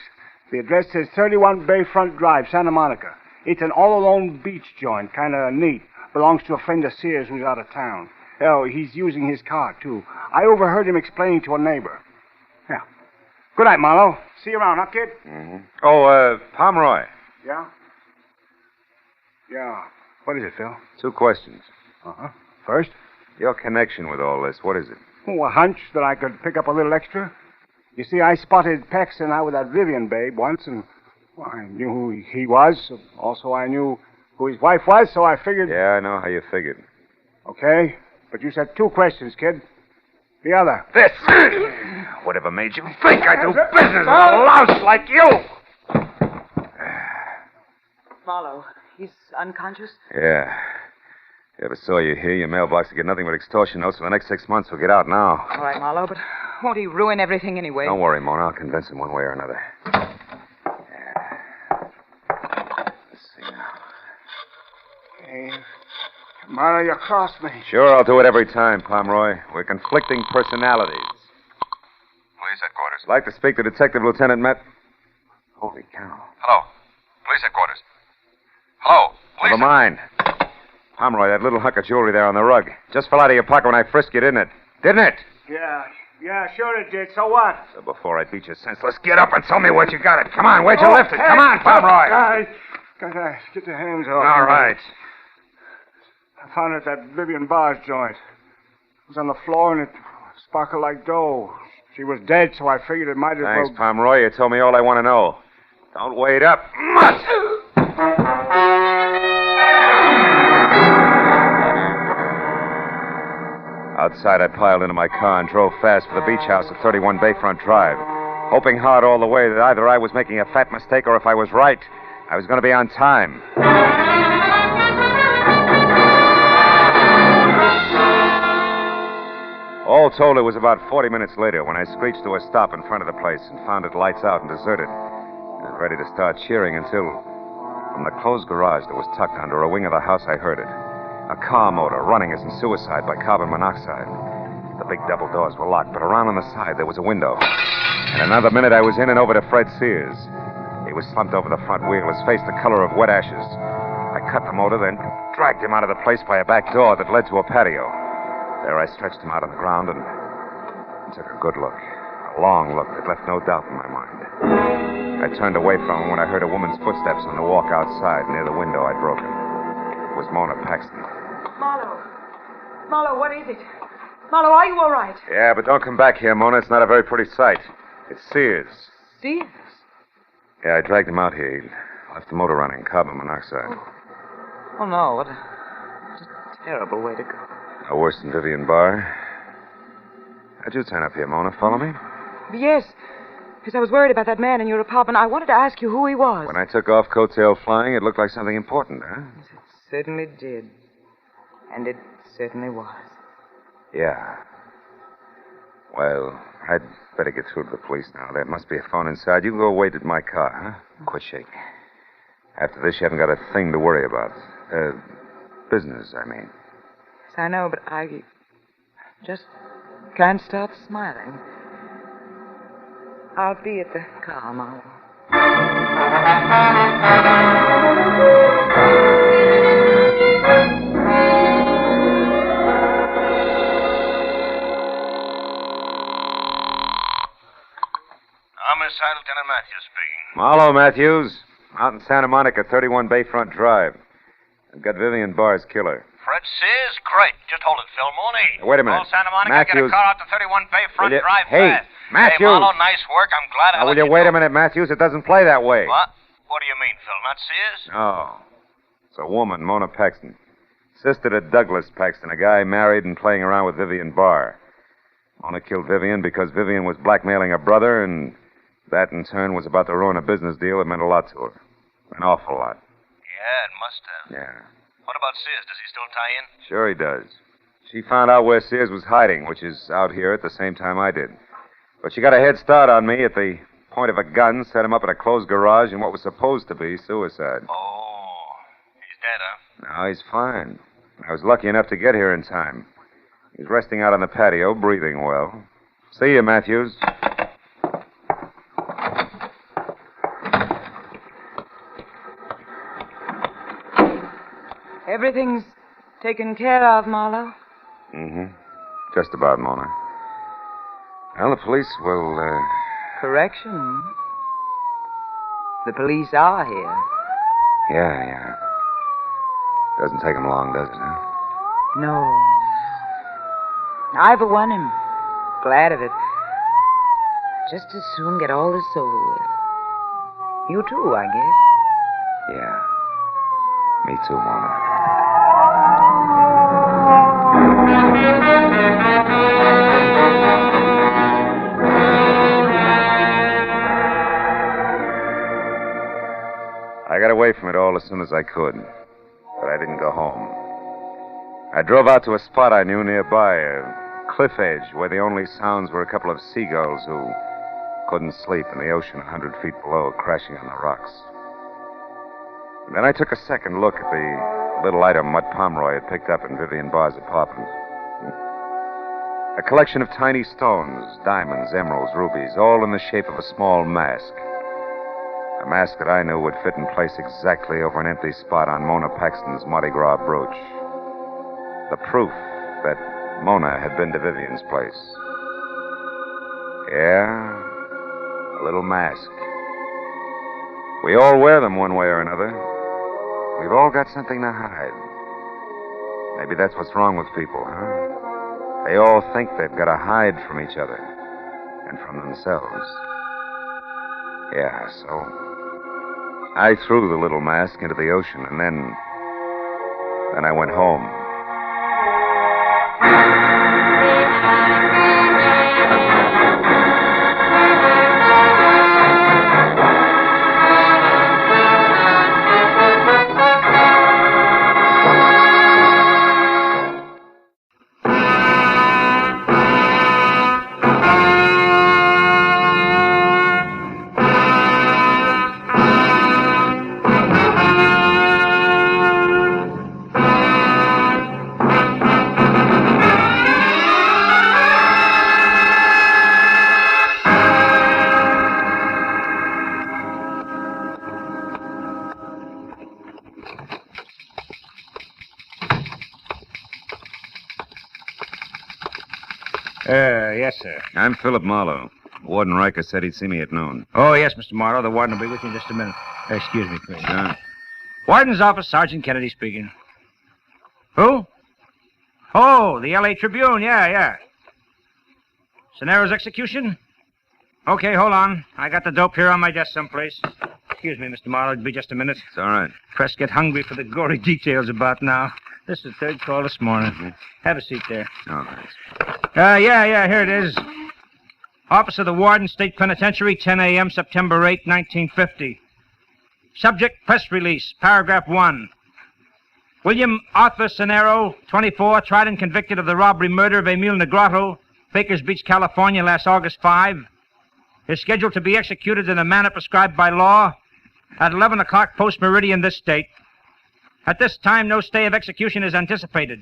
The address says 31 Bayfront Drive, Santa Monica. It's an all-alone beach joint, kind of neat. Belongs to a friend of Sears who's out of town. Oh, he's using his car, too. I overheard him explaining to a neighbor. Yeah. Good night, Marlowe. See you around, huh, kid? Mm-hmm. Oh, Pomeroy. Yeah? Yeah. What is it, Phil? 2 questions. Uh-huh. First? Your connection with all this, what is it? Oh, a hunch that I could pick up a little extra. You see, I spotted Paxton out with that Vivian babe once, and well, I knew who he was. Also, I knew who his wife was, so I figured... Yeah, I know how you figured. Okay, but you said 2 questions, kid. The other. This! Whatever made you think I do business with a louse like you? Marlowe, he's unconscious? Yeah. If I ever saw you here, your mailbox would get nothing but extortion notes for the next 6 months. We'll get out now. All right, Marlowe, but won't he ruin everything anyway? Don't worry, Mona. I'll convince him one way or another. Let's see now. Hey, Marlowe, you crossed me. Sure, I'll do it every time, Pomeroy. We're conflicting personalities. Police headquarters. Like to speak to Detective Lieutenant Met. Holy cow. Hello. Police headquarters. Hello. Police. Never mind. Pomeroy, that little hunk of jewelry there on the rug. Just fell out of your pocket when I frisked you, didn't it? Didn't it? Yeah, sure it did. So what? So before I beat you senseless, get up and tell me where you got it. Come on, where'd you lift it? Come on, Pomeroy. Gotta get your hands off. All right. I found it at that Vivian Bar's joint. It was on the floor and it sparkled like dough. She was dead, so I figured it might as well... Thanks, Pomeroy. You told me all I want to know. Don't wait up. Mutt! Outside, I piled into my car and drove fast for the beach house at 31 Bayfront Drive, hoping hard all the way that either I was making a fat mistake or if I was right, I was going to be on time. All told, it was about 40 minutes later when I screeched to a stop in front of the place and found it lights out and deserted. I was ready to start cheering until, from the closed garage that was tucked under a wing of the house, I heard it. A car motor running as in suicide by carbon monoxide. The big double doors were locked, but around on the side there was a window. In another minute, I was in and over to Fred Sears. He was slumped over the front wheel, his face the color of wet ashes. I cut the motor, then dragged him out of the place by a back door that led to a patio. There I stretched him out on the ground and took a good look. A long look that left no doubt in my mind. I turned away from him when I heard a woman's footsteps on the walk outside near the window I'd broken. It was Mona Paxton. Marlowe. Marlowe, what is it? Marlowe, are you all right? Yeah, but don't come back here, Mona. It's not a very pretty sight. It's Sears. Sears? Yeah, I dragged him out here. He left the motor running, carbon monoxide. Oh, no. What a terrible way to go. No worse than Vivian Barr. How'd you turn up here, Mona? Follow me? Yes. Because I was worried about that man in your apartment. I wanted to ask you who he was. When I took off coattail flying, it looked like something important, huh? It certainly did. And it certainly was. Yeah. Well, I'd better get through to the police now. There must be a phone inside. You can go wait at my car, huh? Quit shaking. After this, you haven't got a thing to worry about. Business, I mean. Yes, I know, but I just can't stop smiling. I'll be at the car, Marlowe. Homicide, Lieutenant Matthews speaking. Marlowe, Matthews. Out in Santa Monica, 31 Bayfront Drive. I've got Vivian Barr's killer. Fred Sears? Great. Just hold it, Phil Mooney. Wait a minute. Call Santa Monica, Matthews. get a car out to 31 Bayfront Drive Hey, fast. Matthews. Hey, Marlowe, nice work. I'm glad I Now, let will you you wait know. a minute, Matthews? It doesn't play that way. What? What do you mean, Phil? Not Sears? No. It's a woman, Mona Paxton. Sister to Douglas Paxton, a guy married and playing around with Vivian Barr. Mona killed Vivian because Vivian was blackmailing her brother, and that, in turn, was about to ruin a business deal that meant a lot to her. An awful lot. Yeah, it must have. Yeah. What about Sears? Does he still tie in? Sure he does. She found out where Sears was hiding, which is out here at the same time I did. But she got a head start on me at the point of a gun, set him up in a closed garage in what was supposed to be suicide. Oh, he's dead, huh? No, he's fine. I was lucky enough to get here in time. He's resting out on the patio, breathing well. See you, Matthews. Everything's taken care of, Marlowe. Mm-hmm. Just about, Mona. Well, the police will, Correction. The police are here. Yeah. Doesn't take them long, does it, huh? No. I, for one, am glad of it. Just as soon get all this over with. You too, I guess. Yeah. Me too, Mona. I got away from it all as soon as I could, but I didn't go home. I drove out to a spot I knew nearby, a cliff edge where the only sounds were a couple of seagulls who couldn't sleep in the ocean 100 feet below, crashing on the rocks. And then I took a second look at the little item Mutt Pomeroy had picked up in Vivian Barr's apartment. A collection of tiny stones, diamonds, emeralds, rubies, all in the shape of a small mask. A mask that I knew would fit in place exactly over an empty spot on Mona Paxton's Mardi Gras brooch. The proof that Mona had been to Vivian's place. Yeah, a little mask. We all wear them one way or another. We've all got something to hide. Maybe that's what's wrong with people, huh? They all think they've got to hide from each other and from themselves. Yeah, so I threw the little mask into the ocean, and then I went home. Yes, sir. I'm Philip Marlowe. Warden Riker said he'd see me at noon. Oh, yes, Mr. Marlowe. The warden will be with you in just a minute. Excuse me, please. Sure. Warden's office, Sergeant Kennedy speaking. Who? Oh, the L.A. Tribune. Yeah. Cenaro's execution? Okay, hold on. I got the dope here on my desk someplace. Excuse me, Mr. Marlowe. It'll be just a minute. It's all right. Press get hungry for the gory details about now. This is the third call this morning. Mm-hmm. Have a seat there. Oh, thanks. Yeah, here it is. Office of the Warden, State Penitentiary, 10 a.m., September 8, 1950. Subject, press release, paragraph 1. William Arthur Cenaro, 24, tried and convicted of the robbery murder of Emil Negrato, Bakers Beach, California, last August 5. Is scheduled to be executed in a manner prescribed by law at 11 o'clock post-meridian this date. At this time, no stay of execution is anticipated.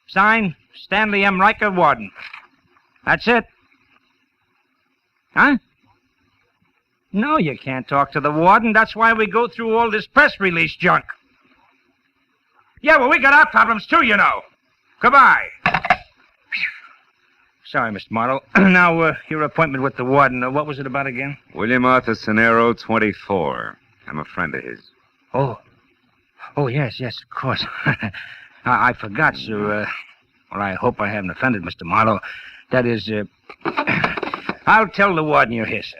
Signed, Stanley M. Riker, Warden. That's it. Huh? No, you can't talk to the warden. That's why we go through all this press release junk. Yeah, well, we got our problems too, you know. Goodbye. Sorry, Mr. Marlowe. Now, your appointment with the warden, what was it about again? William Arthur Cenaro, 24. I'm a friend of his. Oh, yes, of course. I forgot, sir. Well, I hope I haven't offended Mr. Marlowe. That is, I'll tell the warden you're here, sir.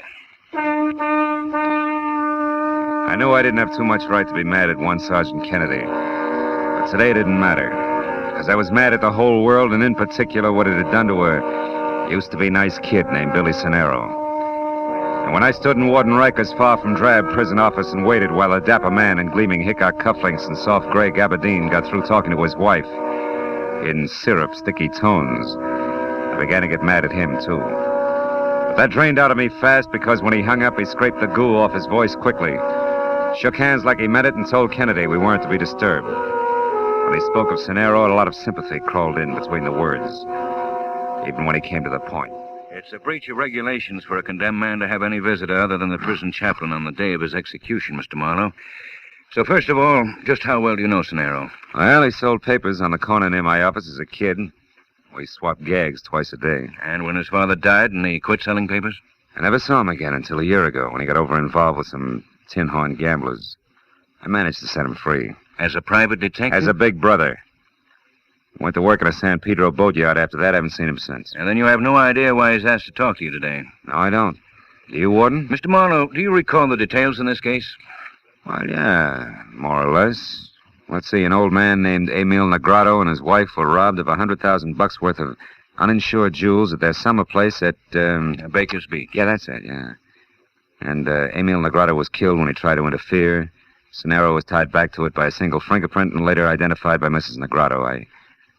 I knew I didn't have too much right to be mad at one Sergeant Kennedy. But today it didn't matter. Because I was mad at the whole world, and in particular what it had done to a used-to-be nice kid named Billy Cenaro. And when I stood in Warden Riker's far from drab prison office and waited while a dapper man in gleaming Hickok cufflinks and soft gray gabardine got through talking to his wife in syrup-sticky tones, I began to get mad at him, too. But that drained out of me fast because when he hung up, he scraped the goo off his voice quickly, shook hands like he meant it, and told Kennedy we weren't to be disturbed. When he spoke of Cenaro, a lot of sympathy crawled in between the words, even when he came to the point. It's a breach of regulations for a condemned man to have any visitor other than the prison chaplain on the day of his execution, Mr. Marlowe. So first of all, just how well do you know Cenaro? Well, he sold papers on the corner near my office as a kid. We swapped gags twice a day. And when his father died and he quit selling papers? I never saw him again until a year ago when he got over-involved with some tin horn gamblers. I managed to set him free. As a private detective? As a big brother. Went to work in a San Pedro boatyard after that. I haven't seen him since. And then you have no idea why he's asked to talk to you today? No, I don't. Do you, Warden? Mr. Marlowe, do you recall the details in this case? Well, yeah, more or less. Let's see, an old man named Emil Negrato and his wife were robbed of $100,000 worth of uninsured jewels at their summer place at, Baker's Beach. Yeah, that's it, yeah. And Emil Negrato was killed when he tried to interfere. Cenaro was tied back to it by a single fingerprint and later identified by Mrs. Negrato.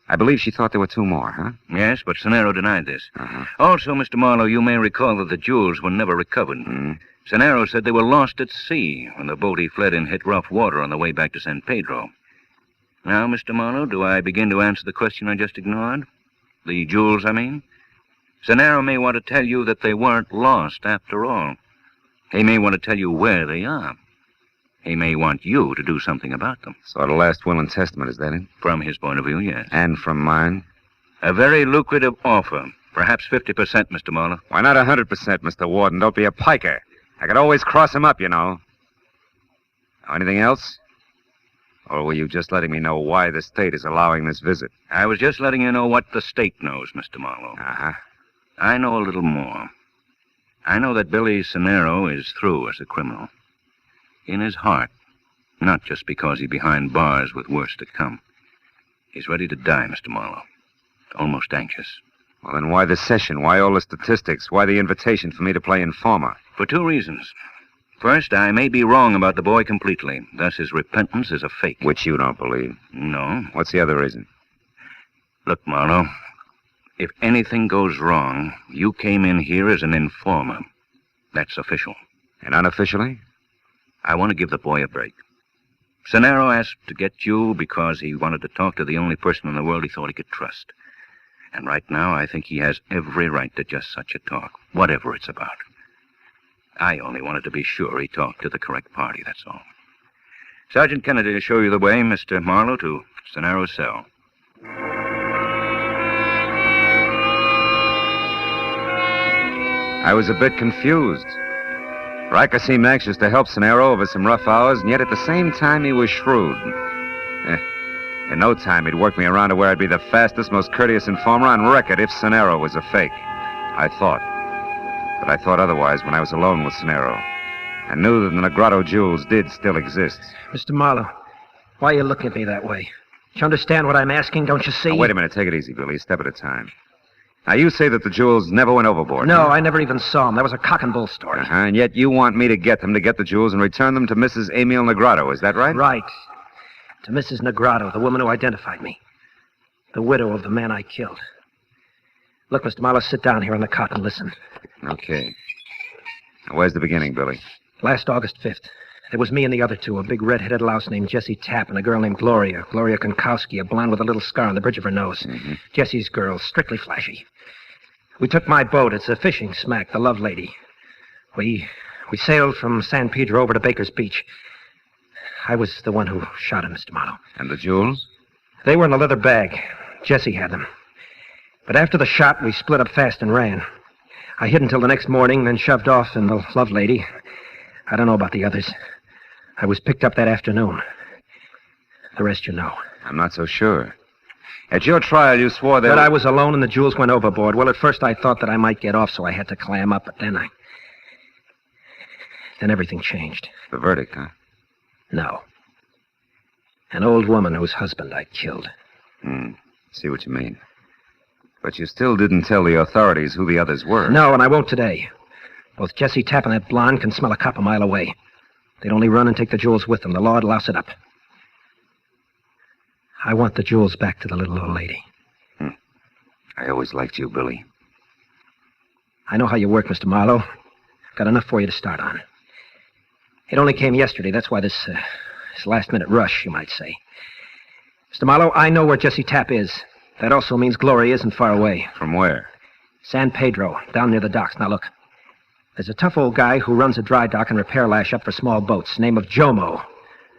I believe she thought there were two more, huh? Yes, but Cenaro denied this. Uh-huh. Also, Mr. Marlowe, you may recall that the jewels were never recovered. Mm-hmm. Cenaro said they were lost at sea when the boat he fled in hit rough water on the way back to San Pedro. Now, Mr. Marlowe, do I begin to answer the question I just ignored? The jewels, I mean? Cenaro may want to tell you that they weren't lost after all. He may want to tell you where they are. He may want you to do something about them. So the last will and testament, is that it? From his point of view, yes. And from mine? A very lucrative offer. Perhaps 50%, Mr. Marlowe. Why not 100%, Mr. Warden? Don't be a piker. I could always cross him up, you know. Anything else? Or were you just letting me know why the state is allowing this visit? I was just letting you know what the state knows, Mr. Marlowe. Uh-huh. I know a little more. I know that Billy Cenaro is through as a criminal. In his heart, not just because he's behind bars with worse to come. He's ready to die, Mr. Marlowe. Almost anxious. Well, then why the session? Why all the statistics? Why the invitation for me to play informer? For two reasons. First, I may be wrong about the boy completely. Thus, his repentance is a fake. Which you don't believe. No. What's the other reason? Look, Marlowe, if anything goes wrong, you came in here as an informer. That's official. And unofficially? I want to give the boy a break. Cenaro asked to get you because he wanted to talk to the only person in the world he thought he could trust. And right now, I think he has every right to just such a talk, whatever it's about. I only wanted to be sure he talked to the correct party, that's all. Sergeant Kennedy will show you the way, Mr. Marlowe, to Cenaro's cell. I was a bit confused. Riker seemed anxious to help Cenero over some rough hours, and yet at the same time he was shrewd. In no time, he'd work me around to where I'd be the fastest, most courteous informer on record if Cenero was a fake. I thought. But I thought otherwise when I was alone with Cenero. I knew that the Negrado jewels did still exist. Mr. Marlowe, why are you looking at me that way? Do you understand what I'm asking? Don't you see? Now, wait a minute. Take it easy, Billy. A step at a time. Now, you say that the jewels never went overboard. No, I never even saw them. That was a cock and bull story. And yet you want me to get them, to get the jewels, and return them to Mrs. Emil Negrado. Is that right? Right. To Mrs. Negrado, the woman who identified me. The widow of the man I killed. Look, Mr. Marlowe, sit down here on the cot and listen. Okay. Now, where's the beginning, Billy? Last August 5th. It was me and the other two, a big red-headed louse named Jessie Tapp and a girl named Gloria Konkowski, a blonde with a little scar on the bridge of her nose. Mm-hmm. Jessie's girl, strictly flashy. We took my boat. It's a fishing smack, the Love Lady. We sailed from San Pedro over to Baker's Beach. I was the one who shot him, Mr. Marlowe. And the jewels? They were in a leather bag. Jessie had them. But after the shot, we split up fast and ran. I hid until the next morning, then shoved off in the Love Lady. I don't know about the others. I was picked up that afternoon. The rest you know. I'm not so sure. At your trial, you swore that... That I was alone and the jewels went overboard. Well, at first I thought that I might get off, so I had to clam up, but then everything changed. The verdict, huh? No. An old woman whose husband I killed. See what you mean. But you still didn't tell the authorities who the others were. No, and I won't today. Both Jessie Tapp and that blonde can smell a cop a mile away. They'd only run and take the jewels with them. The law'd louse it up. I want the jewels back to the little old lady. I always liked you, Billy. I know how you work, Mr. Marlowe. Got enough for you to start on. It only came yesterday. That's why this last-minute rush, you might say. Mr. Marlowe, I know where Jessie Tapp is. That also means Gloria isn't far away. From where? San Pedro, down near the docks. Now, look. There's a tough old guy who runs a dry dock and repair lash up for small boats, name of Jomo.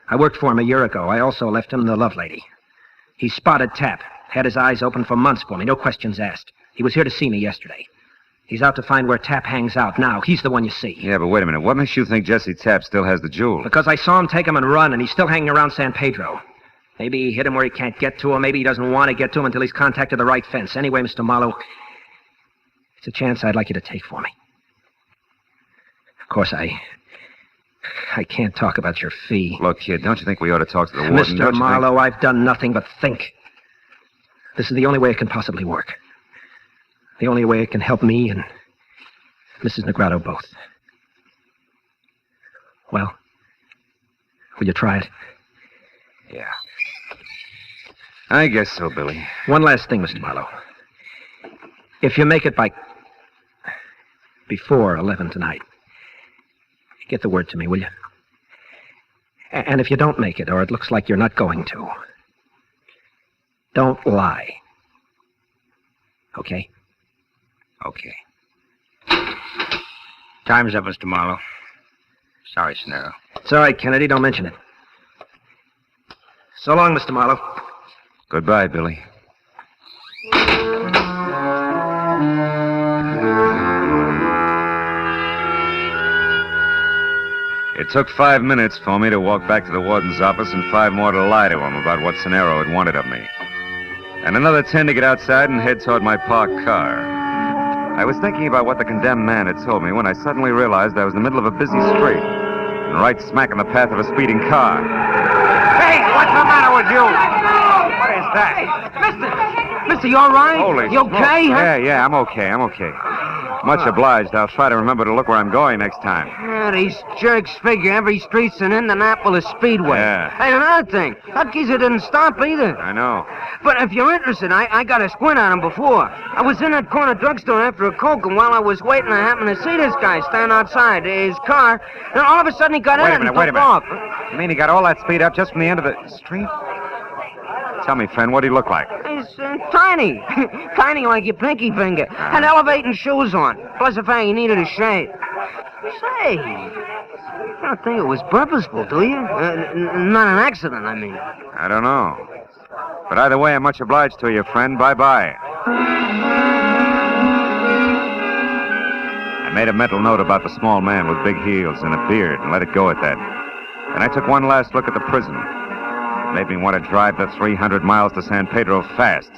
I worked for him a year ago. I also left him the Love Lady. He spotted Tapp. Had his eyes open for months for me, no questions asked. He was here to see me yesterday. He's out to find where Tapp hangs out now. He's the one you see. Yeah, but wait a minute. What makes you think Jessie Tapp still has the jewel? Because I saw him take him and run, and he's still hanging around San Pedro. Maybe he hit him where he can't get to him. Maybe he doesn't want to get to him until he's contacted the right fence. Anyway, Mr. Marlowe, it's a chance I'd like you to take for me. Of course, I can't talk about your fee. Look, kid, don't you think we ought to talk to the warden? Mr. Marlowe, I've done nothing but think. This is the only way it can possibly work. The only way it can help me and Mrs. Negrado both. Well, will you try it? Yeah. I guess so, Billy. One last thing, Mr. Marlowe. If you make it before 11 tonight, get the word to me, will you? And if you don't make it, or it looks like you're not going to, don't lie. Okay? Okay. Time's up, Mr. Marlowe. Sorry, Cenero. It's all right, Kennedy. Don't mention it. So long, Mr. Marlowe. Goodbye, Billy. It took 5 minutes for me to walk back to the warden's office and 5 more to lie to him about what Cenero had wanted of me. And another 10 to get outside and head toward my parked car. I was thinking about what the condemned man had told me when I suddenly realized I was in the middle of a busy street and right smack in the path of a speeding car. Hey, what's the matter with you? What is that? Mister, you all right? Holy You okay, smoke. huh? Yeah, I'm okay. Much obliged. I'll try to remember to look where I'm going next time. Yeah, these jerks figure every street's an Indianapolis Speedway. Yeah. Hey, another thing. That geezer didn't stop either. I know. But if you're interested, I got a squint on him before. I was in that corner drugstore after a Coke, and while I was waiting, I happened to see this guy stand outside his car, and all of a sudden he got in and took off. You mean he got all that speed up just from the end of the street? Tell me, friend, what did he look like? He's tiny. Tiny like your pinky finger. Had elevating shoes on. Plus the fact he needed a shave. Say, you don't think it was purposeful, do you? Not an accident, I mean. I don't know. But either way, I'm much obliged to you, friend. Bye-bye. And made a mental note about the small man with big heels and a beard and let it go at that. Then I took one last look at the prison. It made me want to drive the 300 miles to San Pedro fast.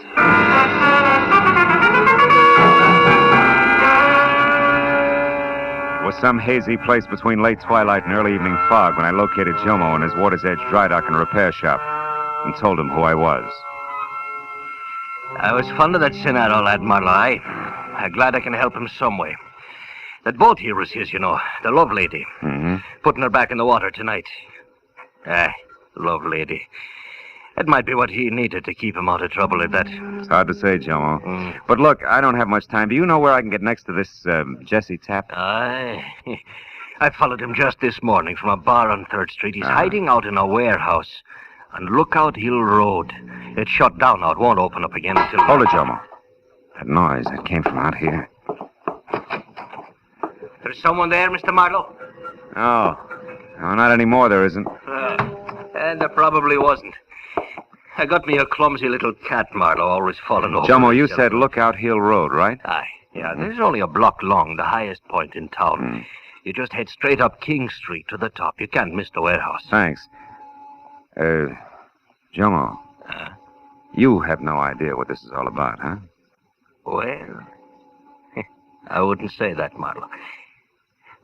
It was some hazy place between late twilight and early evening fog when I located Jomo in his Water's Edge dry dock and repair shop and told him who I was. I was fond of that Senaro lad, Marlowe. I'm glad I can help him some way. That boat here was his, you know, the love lady. Mm-hmm. Putting her back in the water tonight. Love lady. That might be what he needed to keep him out of trouble at that. It's hard to say, Jomo. But look, I don't have much time. Do you know where I can get next to this Jesse Tapp? I followed him just this morning from a bar on 3rd Street. He's hiding out in a warehouse on Lookout Hill Road. It's shut down now. It won't open up again until... Hold it, Jomo. That noise, that came from out here. There's someone there, Mr. Marlowe? Oh. No, not anymore, there isn't. And there probably wasn't. I got me a clumsy little cat, Marlowe, always falling over. Jomo, you said Lookout Hill Road, right? Aye. Yeah, this is only a block long, the highest point in town. You just head straight up King Street to the top. You can't miss the warehouse. Thanks. Jomo. You have no idea what this is all about, huh? Well, I wouldn't say that, Marlowe.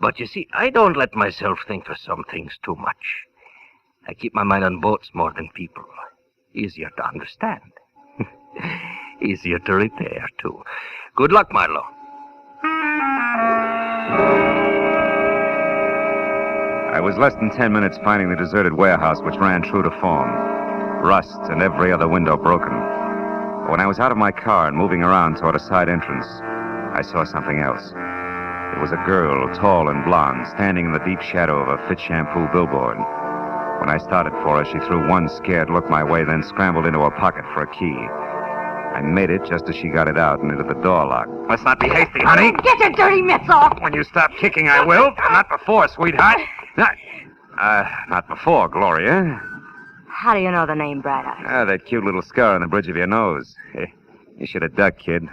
But you see, I don't let myself think for some things too much. I keep my mind on boats more than people. Easier to understand. Easier to repair, too. Good luck, Marlowe. I was less than 10 minutes finding the deserted warehouse, which ran true to form. Rust and every other window broken. But when I was out of my car and moving around toward a side entrance, I saw something else. It was a girl, tall and blonde, standing in the deep shadow of a Fit Shampoo billboard. When I started for her, she threw one scared look my way, then scrambled into her pocket for a key. I made it just as she got it out and into the door lock. Let's not be hasty, honey. Get your dirty mitts off! When you stop kicking, I will. Not before, sweetheart. Not before, Gloria. How do you know the name, Bright Eye? That cute little scar on the bridge of your nose. You should have ducked, kid.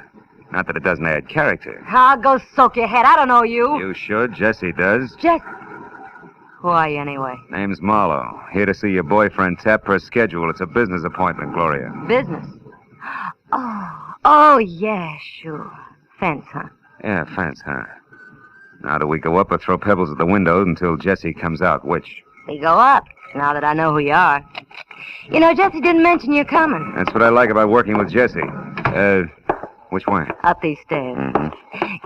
Not that it doesn't add character. I'll go soak your head. I don't know you. You should. Jesse does. Who are you, anyway? Name's Marlowe. Here to see your boyfriend Tap per schedule. It's a business appointment, Gloria. Business? Oh, yeah, sure. Fence, huh? Yeah, fence, huh? Now, do we go up or throw pebbles at the window until Jesse comes out? Which? We go up, now that I know who you are. You know, Jesse didn't mention you're coming. That's what I like about working with Jesse. Which way? Up these stairs.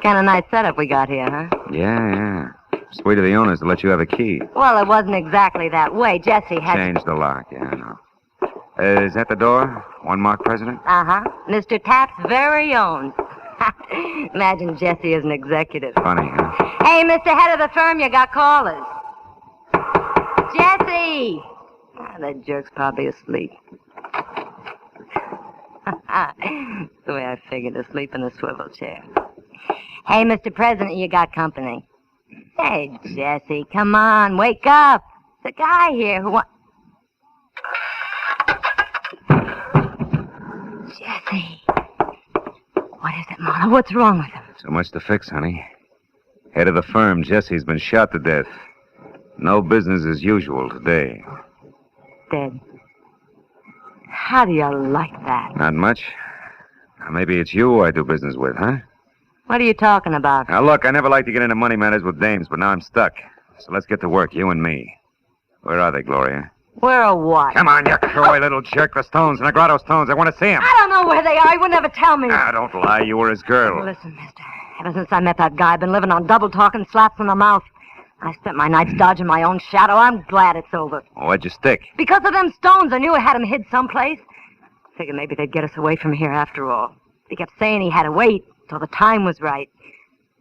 Kind of nice setup we got here, huh? Yeah. Sweet of the owners to let you have a key. Well, it wasn't exactly that way. Jesse had... Changed the lock, yeah, I know. Is that the door? One Mark President? Uh-huh. Mr. Tapp's very own. Imagine Jesse as an executive. Funny, huh? Hey, Mr. Head of the firm, you got callers. Jesse! That jerk's probably asleep. The way I figured, asleep in a swivel chair. Hey, Mr. President, you got company. Hey, Jesse, come on, wake up. There's a guy here who wants... Jesse. What is it, Marlowe? What's wrong with him? So much to fix, honey. Head of the firm, Jesse's been shot to death. No business as usual today. Dead. How do you like that? Not much. Now, maybe it's you I do business with, huh? What are you talking about? Now, look, I never like to get into money matters with dames, but now I'm stuck. So let's get to work, you and me. Where are they, Gloria? Where or what? Come on, you coy little jerk. The stones, the Grotto stones. I want to see them. I don't know where they are. He would never tell me. Ah, don't lie. You were his girl. Listen, mister. Ever since I met that guy, I've been living on double talk and slaps in the mouth. I spent my nights dodging my own shadow. I'm glad it's over. Why'd you stick? Because of them stones. I knew I had them hid someplace. Figured maybe they'd get us away from here after all. He kept saying he had to wait till the time was right.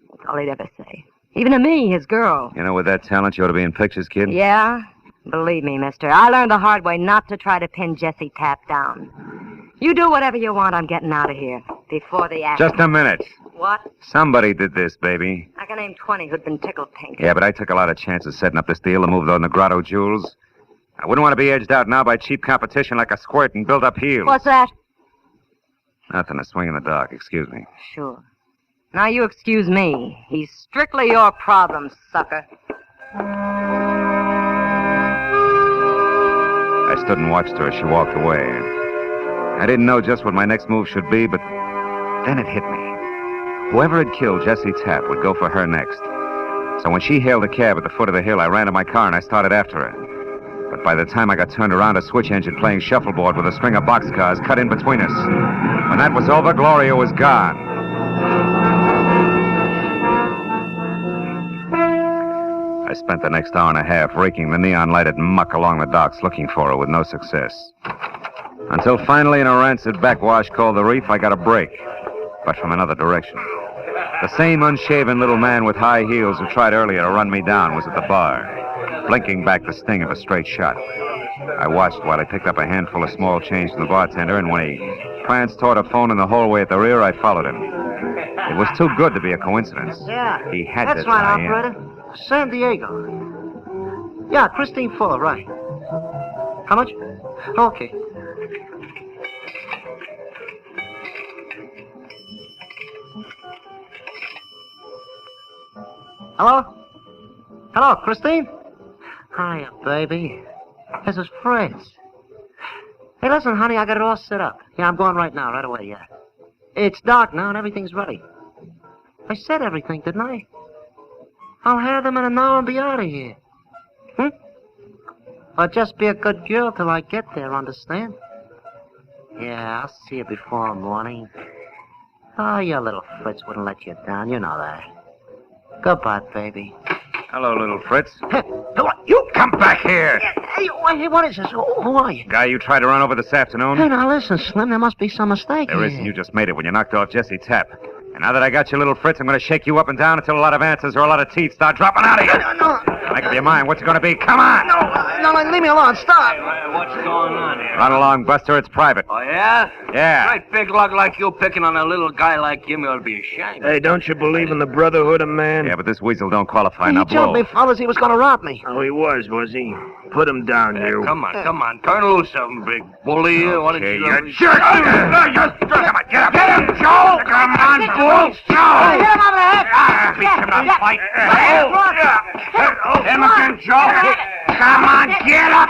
That's all he'd ever say. Even to me, his girl. You know, with that talent, you ought to be in pictures, kid. Yeah? Believe me, mister, I learned the hard way not to try to pin Jesse Tapp down. You do whatever you want, I'm getting out of here. Before the action. Just a minute. What? Somebody did this, baby. I can name 20 who'd been tickled pink. Yeah, but I took a lot of chances setting up this deal to move those Negrotto jewels. I wouldn't want to be edged out now by cheap competition like a squirt and build up heels. What's that? Nothing, a swing in the dark, excuse me. Sure. Now you excuse me. He's strictly your problem, sucker. I stood and watched her as she walked away. I didn't know just what my next move should be, but then it hit me. Whoever had killed Jessie Tapp would go for her next. So when she hailed a cab at the foot of the hill, I ran to my car and I started after her. But by the time I got turned around, a switch engine playing shuffleboard with a string of boxcars cut in between us. When that was over, Gloria was gone. I spent the next hour and a half raking the neon-lighted muck along the docks looking for her with no success. Until finally, in a rancid backwash called the Reef, I got a break, but from another direction. The same unshaven little man with high heels who tried earlier to run me down was at the bar, blinking back the sting of a straight shot. I watched while he picked up a handful of small change from the bartender, and when he pranced toward a phone in the hallway at the rear, I followed him. It was too good to be a coincidence. Yeah. He had That's to right, tie in. operator. San Diego. Yeah, Christine Fuller, right. How much? Okay. Hello? Hello, Christine? Hiya, baby. This is Fritz. Hey, listen, honey, I got it all set up. Yeah, I'm going right now, right away, yeah. It's dark now and everything's ready. I said everything, didn't I? I'll have them in an hour and be out of here. Or just be a good girl till I get there, understand? Yeah, I'll see you before morning. Oh, your little Fritz wouldn't let you down, you know that. Goodbye, baby. Hello, little Fritz. You come back here. Hey, what is this? Who are you? Guy you tried to run over this afternoon? Hey, now listen, Slim, there must be some mistake There here. isn't. You just made it when you knocked off Jessie Tapp. And now that I got you, little Fritz, I'm going to shake you up and down until a lot of answers or a lot of teeth start dropping out of you. No. Make up your mind. What's it going to be? Come on. No, leave me alone. Stop. What's going on here? Run along, Buster. It's private. Oh, yeah? Yeah. Great big lug like you picking on a little guy like him, you'll be ashamed. Hey, don't you believe in the brotherhood of man? Yeah, but this weasel don't qualify. He Now told blow. me, fellas, he was going to rob me. Oh, he was he? Put him down, you. Come on. Turn loose of him, big bully. Why don't you... jerk! Come on, get up! Get him, Joe! Come on, fool! Joe! Hit him over the head! Beat him up, fight! Him again, Joe! Come on, get up!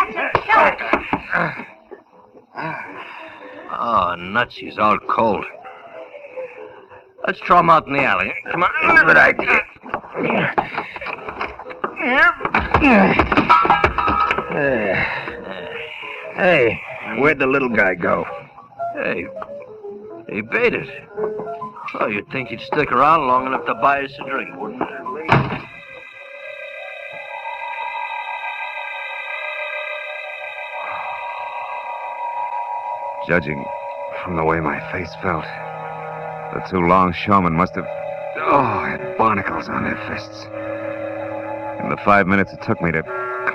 Oh, nuts, he's all cold. Let's throw him out in the alley. Come on. Good idea. Hey, where'd the little guy go? Hey, he baited. Oh, you'd think he'd stick around long enough to buy us a drink, wouldn't you? Judging from the way my face felt, the two longshoremen must have, had barnacles on their fists. In the 5 minutes it took me to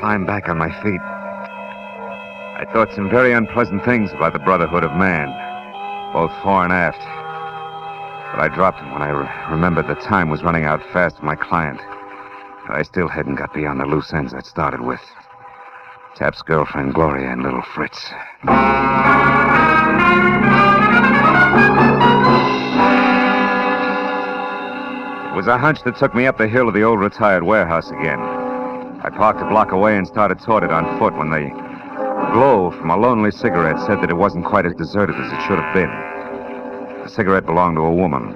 climb back on my feet, I thought some very unpleasant things about the brotherhood of man, both fore and aft. But I dropped them when I remembered the time was running out fast for my client. And I still hadn't got beyond the loose ends I'd started with. Tapp's girlfriend, Gloria, and little Fritz. It was a hunch that took me up the hill to the old retired warehouse again. I parked a block away and started toward it on foot when the glow from a lonely cigarette said that it wasn't quite as deserted as it should have been. The cigarette belonged to a woman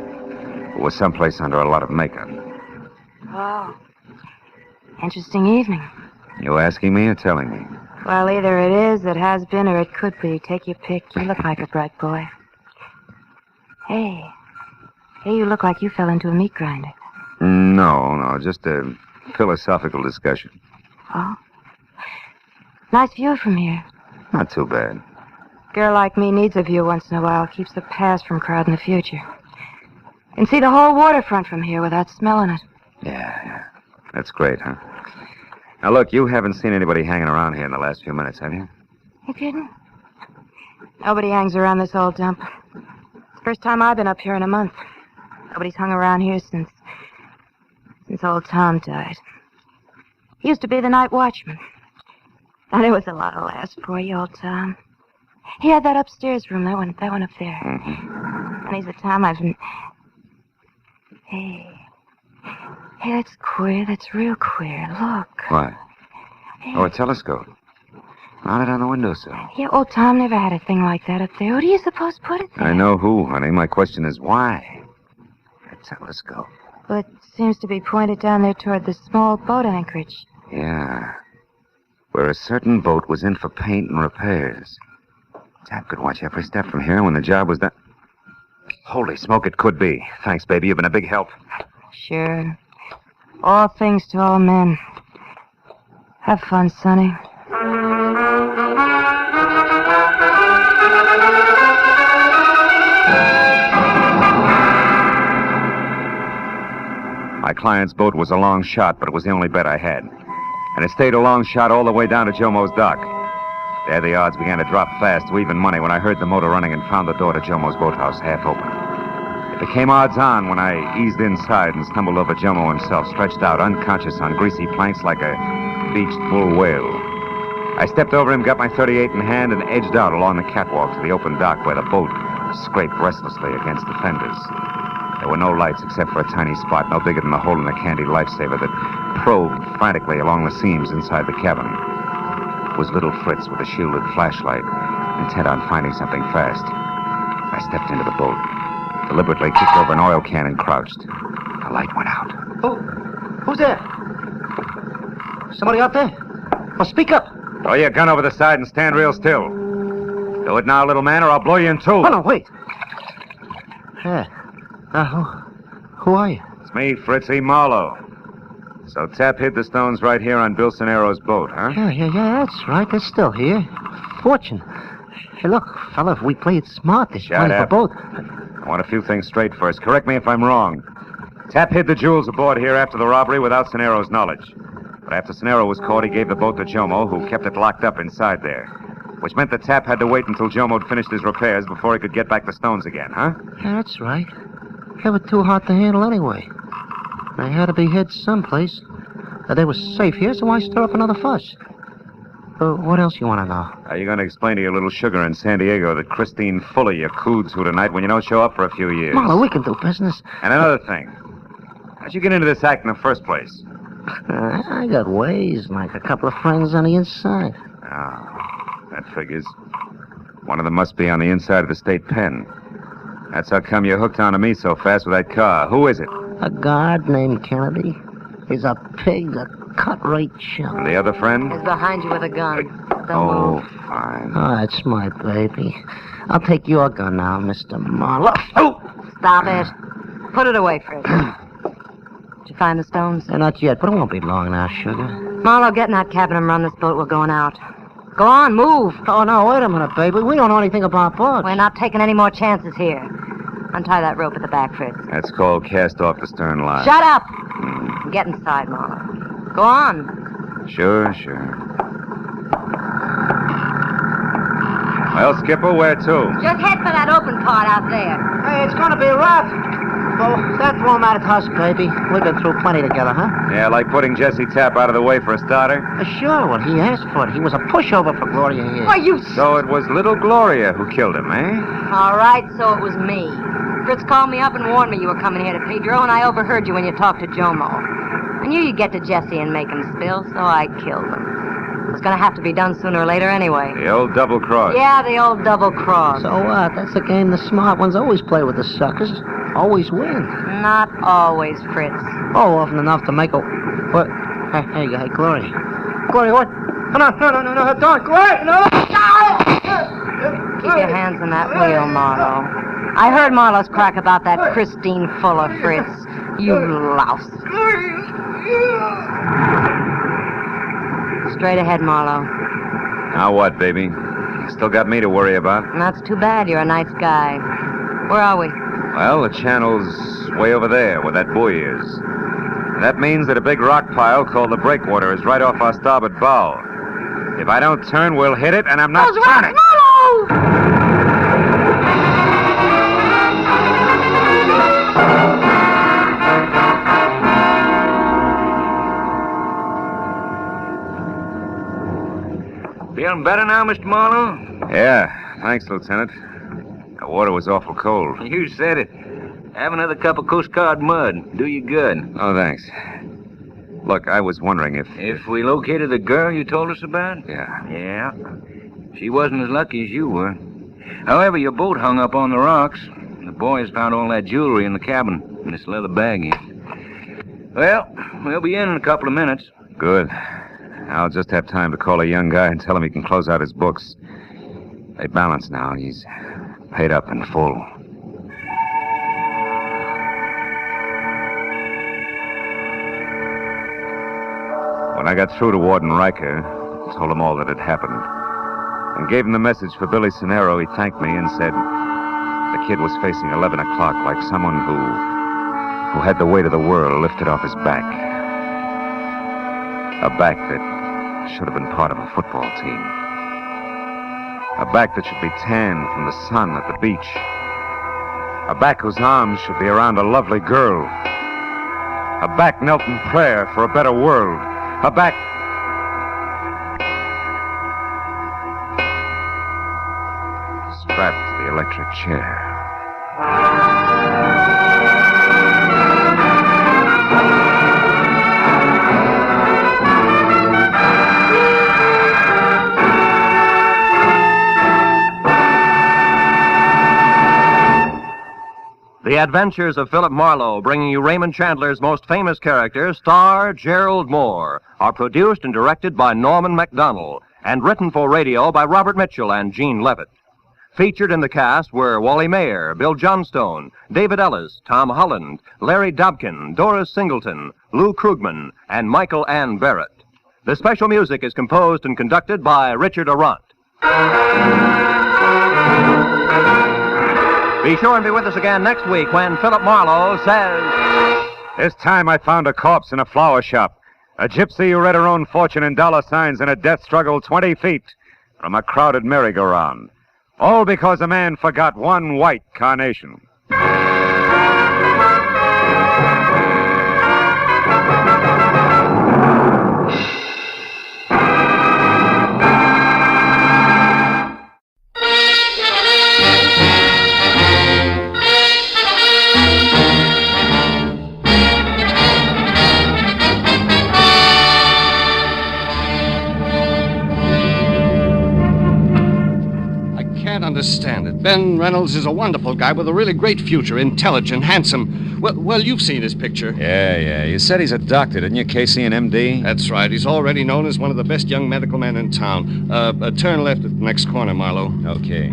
who was someplace under a lot of makeup. Oh. Interesting evening. You asking me or telling me? Well, either it is, it has been, or it could be. Take your pick. You look like a bright boy. Hey, you look like you fell into a meat grinder. No, just a philosophical discussion. Oh? Nice view from here. Not too bad. Girl like me needs a view once in a while. Keeps the past from crowding the future. Can see the whole waterfront from here without smelling it. Yeah. That's great, huh? Now, look, you haven't seen anybody hanging around here in the last few minutes, have you? You kidding? Nobody hangs around this old dump. It's the first time I've been up here in a month. Nobody's hung around here since old Tom died. He used to be the night watchman. And it was a lot of laughs for you, old Tom. He had that upstairs room, that one up there. Mm-hmm. Many's the time I've been... Hey, that's queer. That's real queer. Look. What? Oh, a telescope. Mounted on the windowsill. Yeah, old Tom never had a thing like that up there. Who do you suppose put it there? I know who, honey. My question is why? A telescope. Well, it seems to be pointed down there toward the small boat anchorage. Yeah. Where a certain boat was in for paint and repairs. Tap could watch every step from here when the job was done. Holy smoke, it could be. Thanks, baby. You've been a big help. Sure. All things to all men. Have fun, Sonny. My client's boat was a long shot, but it was the only bet I had. And it stayed a long shot all the way down to Jomo's dock. There the odds began to drop fast to even money when I heard the motor running and found the door to Jomo's boathouse half open. It became odds on when I eased inside and stumbled over Jomo himself, stretched out unconscious on greasy planks like a beached bull whale. I stepped over him, got my .38 in hand, and edged out along the catwalk to the open dock where the boat scraped restlessly against the fenders. There were no lights except for a tiny spot no bigger than the hole in the candy lifesaver that probed frantically along the seams inside the cabin. It was little Fritz with a shielded flashlight, intent on finding something fast. I stepped into the boat, deliberately kicked over an oil can and crouched. The light went out. Oh, who's there? Somebody out there? Well, speak up. Throw your gun over the side and stand real still. Do it now, little man, or I'll blow you in two. Oh, no, wait. Yeah. Who are you? It's me, Fritzy Marlowe. So Tap hid the stones right here on Bill Cinero's boat, huh? Yeah, that's right. They're still here. Fortune. Hey, look, fella, if we play it smart, there's plenty for both. I want a few things straight first. Correct me if I'm wrong. Tap hid the jewels aboard here after the robbery without Cinero's knowledge. But after Cinero was caught, he gave the boat to Jomo, who kept it locked up inside there. Which meant that Tap had to wait until Jomo'd finished his repairs before he could get back the stones again, huh? Yeah, that's right. They were too hard to handle anyway. They had to be hid someplace. They were safe here, so why stir up another fuss? What else you want to know? Are you going to explain to your little sugar in San Diego that Christine Fuller you cooed to tonight when you don't show up for a few years? Marlowe, we can do business. And another thing. How'd you get into this act in the first place? I got ways, like a couple of friends on the inside. Ah, that figures. One of them must be on the inside of the state pen. That's how come you hooked onto me so fast with that car. Who is it? A guard named Kennedy. He's a pig, a cut-rate chump. And the other friend? He's behind you with a gun. Oh, fine. Oh, that's my baby. I'll take your gun now, Mr. Marlowe. Oh! Stop it. Put it away, Fritz. Did you find the stones? Not yet, but it won't be long now, sugar. Marlowe, get in that cabin and run this boat. We're going out. Go on, move. Oh, no, wait a minute, baby. We don't know anything about boats. We're not taking any more chances here. Untie that rope at the back, Fritz. That's called cast off the stern line. Shut up! Get inside, Marlowe. Go on. Sure. Well, Skipper, where to? Just head for that open part out there. Hey, it's gonna be rough. Well, that won't matter to us, baby. We've been through plenty together, huh? Yeah, like putting Jesse Tapp out of the way for a starter? Sure, well, he asked for it. He was a pushover for Gloria here. Why, you... So it was little Gloria who killed him, eh? All right, so it was me. Fritz called me up and warned me you were coming here to Pedro, and I overheard you when you talked to Jomo. I knew you'd get to Jesse and make him spill, so I killed him. It was going to have to be done sooner or later anyway. The old double cross. Yeah, the old double cross. So what? That's a game the smart ones always play with the suckers. Always win. Not always, Fritz. Oh, often enough to make a... What? Hey, Gloria. Gloria, what? No, don't, Gloria, no! Keep your hands on that wheel, Marlowe. I heard Marlowe's crack about that Christine Fuller, Fritz. You louse. Straight ahead, Marlowe. Now what, baby? You still got me to worry about. That's too bad. You're a nice guy. Where are we? Well, the channel's way over there where that buoy is. And that means that a big rock pile called the breakwater is right off our starboard bow. If I don't turn, we'll hit it, and I'm not turning. Feeling better now, Mr. Marlowe? Yeah, thanks, Lieutenant. The water was awful cold. You said it. Have another cup of Coast Guard mud. Do you good. Oh, thanks. Look, I was wondering if... If we located the girl you told us about? Yeah. Yeah. She wasn't as lucky as you were. However, your boat hung up on the rocks. The boys found all that jewelry in the cabin, in this leather bag here. Well, we'll be in a couple of minutes. Good. I'll just have time to call a young guy and tell him he can close out his books. They balance now. He's paid up in full. When I got through to Warden Riker, told him all that had happened, and gave him the message for Billy Cenero, he thanked me and said the kid was facing 11 o'clock like someone who had the weight of the world lifted off his back. A back that should have been part of a football team. A back that should be tanned from the sun at the beach. A back whose arms should be around a lovely girl. A back knelt in prayer for a better world. A back... strapped to the electric chair. The Adventures of Philip Marlowe, bringing you Raymond Chandler's most famous character, star Gerald Moore, are produced and directed by Norman MacDonald and written for radio by Robert Mitchell and Gene Levitt. Featured in the cast were Wally Mayer, Bill Johnstone, David Ellis, Tom Holland, Larry Dobkin, Doris Singleton, Lou Krugman, and Michael Ann Barrett. The special music is composed and conducted by Richard Arant. Be sure and be with us again next week when Philip Marlowe says... This time I found a corpse in a flower shop. A gypsy who read her own fortune in dollar signs in a death struggle 20 feet from a crowded merry-go-round. All because a man forgot one white carnation. Understand it. Ben Reynolds is a wonderful guy with a really great future, intelligent, handsome. Well, you've seen his picture. Yeah. You said he's a doctor, didn't you, Casey, an MD? That's right. He's already known as one of the best young medical men in town. Turn left at the next corner, Marlowe. Okay.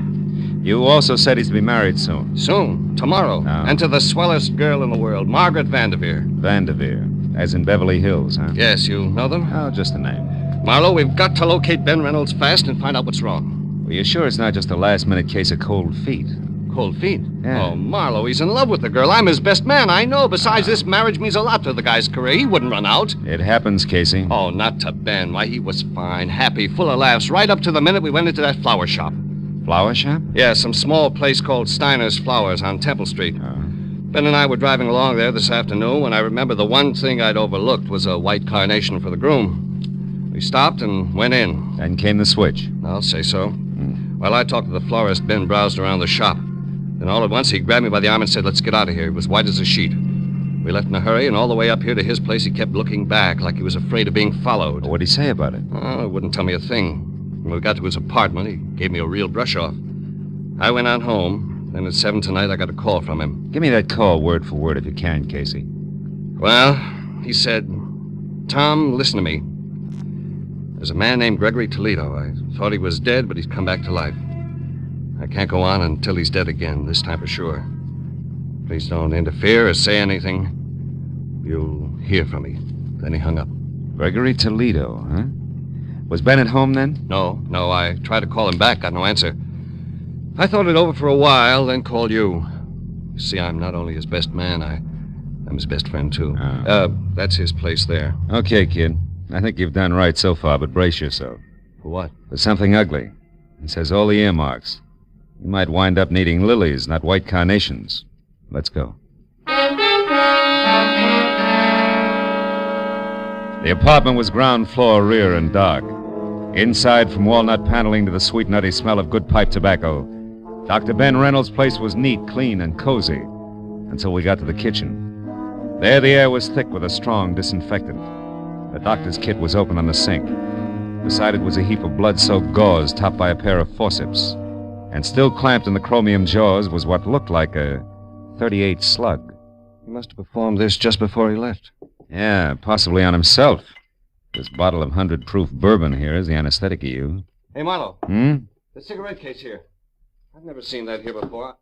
You also said he's to be married soon. Soon. Tomorrow. Oh. And to the swellest girl in the world, Margaret Vanderveer. Vanderveer. As in Beverly Hills, huh? Yes, you know them? Oh, just a name. Marlowe, we've got to locate Ben Reynolds fast and find out what's wrong. Well, you sure it's not just a last-minute case of cold feet? Cold feet? Yeah. Oh, Marlowe, he's in love with the girl. I'm his best man, I know. Besides, this marriage means a lot to the guy's career. He wouldn't run out. It happens, Casey. Oh, not to Ben. Why, he was fine, happy, full of laughs, right up to the minute we went into that flower shop. Flower shop? Yeah, some small place called Steiner's Flowers on Temple Street. Oh. Ben and I were driving along there this afternoon when I remember the one thing I'd overlooked was a white carnation for the groom. We stopped and went in. Then came the switch. I'll say so. While I talked to the florist, Ben browsed around the shop. Then all at once, he grabbed me by the arm and said, "Let's get out of here." He was white as a sheet. We left in a hurry, and all the way up here to his place, he kept looking back like he was afraid of being followed. What'd he say about it? Oh, he wouldn't tell me a thing. When we got to his apartment, he gave me a real brush-off. I went on home. Then at 7 tonight, I got a call from him. Give me that call word for word if you can, Casey. Well, he said, "Tom, listen to me. There's a man named Gregory Toledo. I thought he was dead, but he's come back to life. I can't go on until he's dead again, this time for sure. Please don't interfere or say anything. You'll hear from me." Then he hung up. Gregory Toledo, huh? Was Ben at home then? No. I tried to call him back, got no answer. I thought it over for a while, then called you. You see, I'm not only his best man, I'm his best friend, too. Oh. That's his place there. Okay, kid. I think you've done right so far, but brace yourself. For what? For something ugly. It says all the earmarks. You might wind up needing lilies, not white carnations. Let's go. The apartment was ground floor, rear, and dark. Inside, from walnut paneling to the sweet, nutty smell of good pipe tobacco, Dr. Ben Reynolds' place was neat, clean, and cozy. until we got to the kitchen. There, the air was thick with a strong disinfectant. The doctor's kit was open on the sink. Beside it was a heap of blood-soaked gauze topped by a pair of forceps. And still clamped in the chromium jaws was what looked like a .38 slug. He must have performed this just before he left. Yeah, possibly on himself. This bottle of 100-proof bourbon here is the anesthetic he used. Hey, Marlowe. The cigarette case here. I've never seen that here before.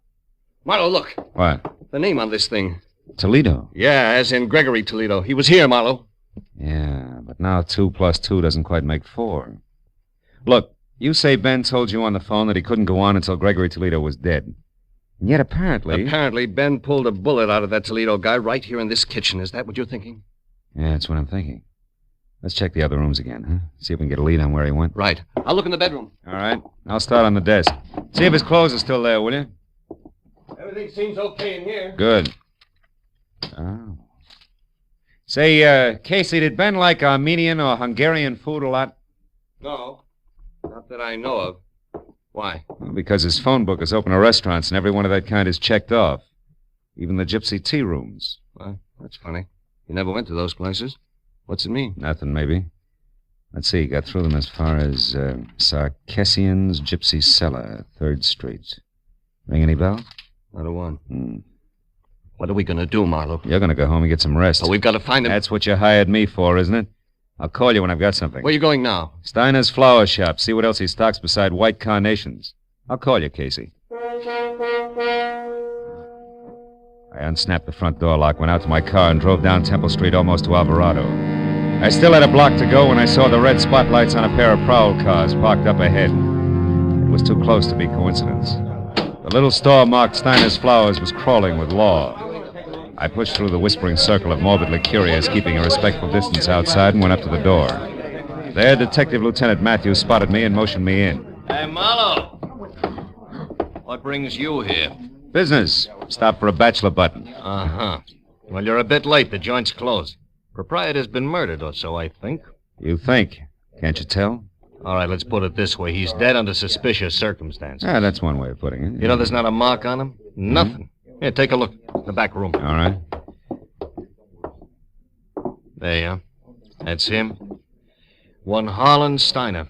Marlowe, look. What? The name on this thing. Toledo. Yeah, as in Gregory Toledo. He was here, Marlowe. Yeah, but now 2 plus 2 doesn't quite make 4. Look, you say Ben told you on the phone that he couldn't go on until Gregory Toledo was dead. And yet Apparently, Ben pulled a bullet out of that Toledo guy right here in this kitchen. Is that what you're thinking? Yeah, that's what I'm thinking. Let's check the other rooms again, huh? See if we can get a lead on where he went. Right. I'll look in the bedroom. All right. I'll start on the desk. See if his clothes are still there, will you? Everything seems okay in here. Good. Oh. Say, Casey, did Ben like Armenian or Hungarian food a lot? No. Not that I know of. Why? Well, because his phone book is open to restaurants, and every one of that kind is checked off. Even the gypsy tea rooms. Well, that's funny. He never went to those places. What's it mean? Nothing, maybe. Let's see, got through them as far as Sarkessian's Gypsy Cellar, 3rd Street. Ring any bell? Not a one. What are we going to do, Marlowe? You're going to go home and get some rest. But we've got to find him. That's what you hired me for, isn't it? I'll call you when I've got something. Where are you going now? Steiner's Flower Shop. See what else he stocks beside White Carnations. I'll call you, Casey. I unsnapped the front door lock, went out to my car, and drove down Temple Street almost to Alvarado. I still had a block to go when I saw the red spotlights on a pair of prowl cars parked up ahead. It was too close to be coincidence. The little store marked Steiner's Flowers was crawling with law. I pushed through the whispering circle of morbidly curious, keeping a respectful distance outside, and went up to the door. There, Detective Lieutenant Matthews spotted me and motioned me in. Hey, Marlowe. What brings you here? Business. Stop for a bachelor button. Uh-huh. Well, you're a bit late. The joint's closed. Proprietor's been murdered or so, I think. You think? Can't you tell? All right, let's put it this way. He's dead under suspicious circumstances. Ah, that's one way of putting it. You know there's not a mark on him? Nothing. Here, take a look. The back room. All right. There you are. That's him. One Harlan Steiner.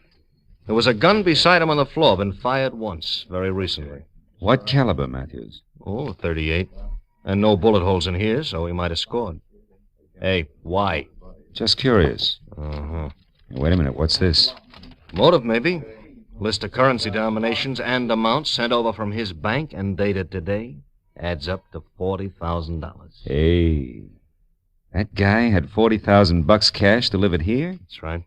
There was a gun beside him on the floor, been fired once, very recently. What caliber, Matthews? Oh, 38. And no bullet holes in here, so he might have scored. Hey, why? Just curious. Uh-huh. Wait a minute, what's this? Motive, maybe. List of currency denominations and amounts sent over from his bank and dated today. Adds up to $40,000. Hey, that guy had $40,000 cash delivered here? That's right.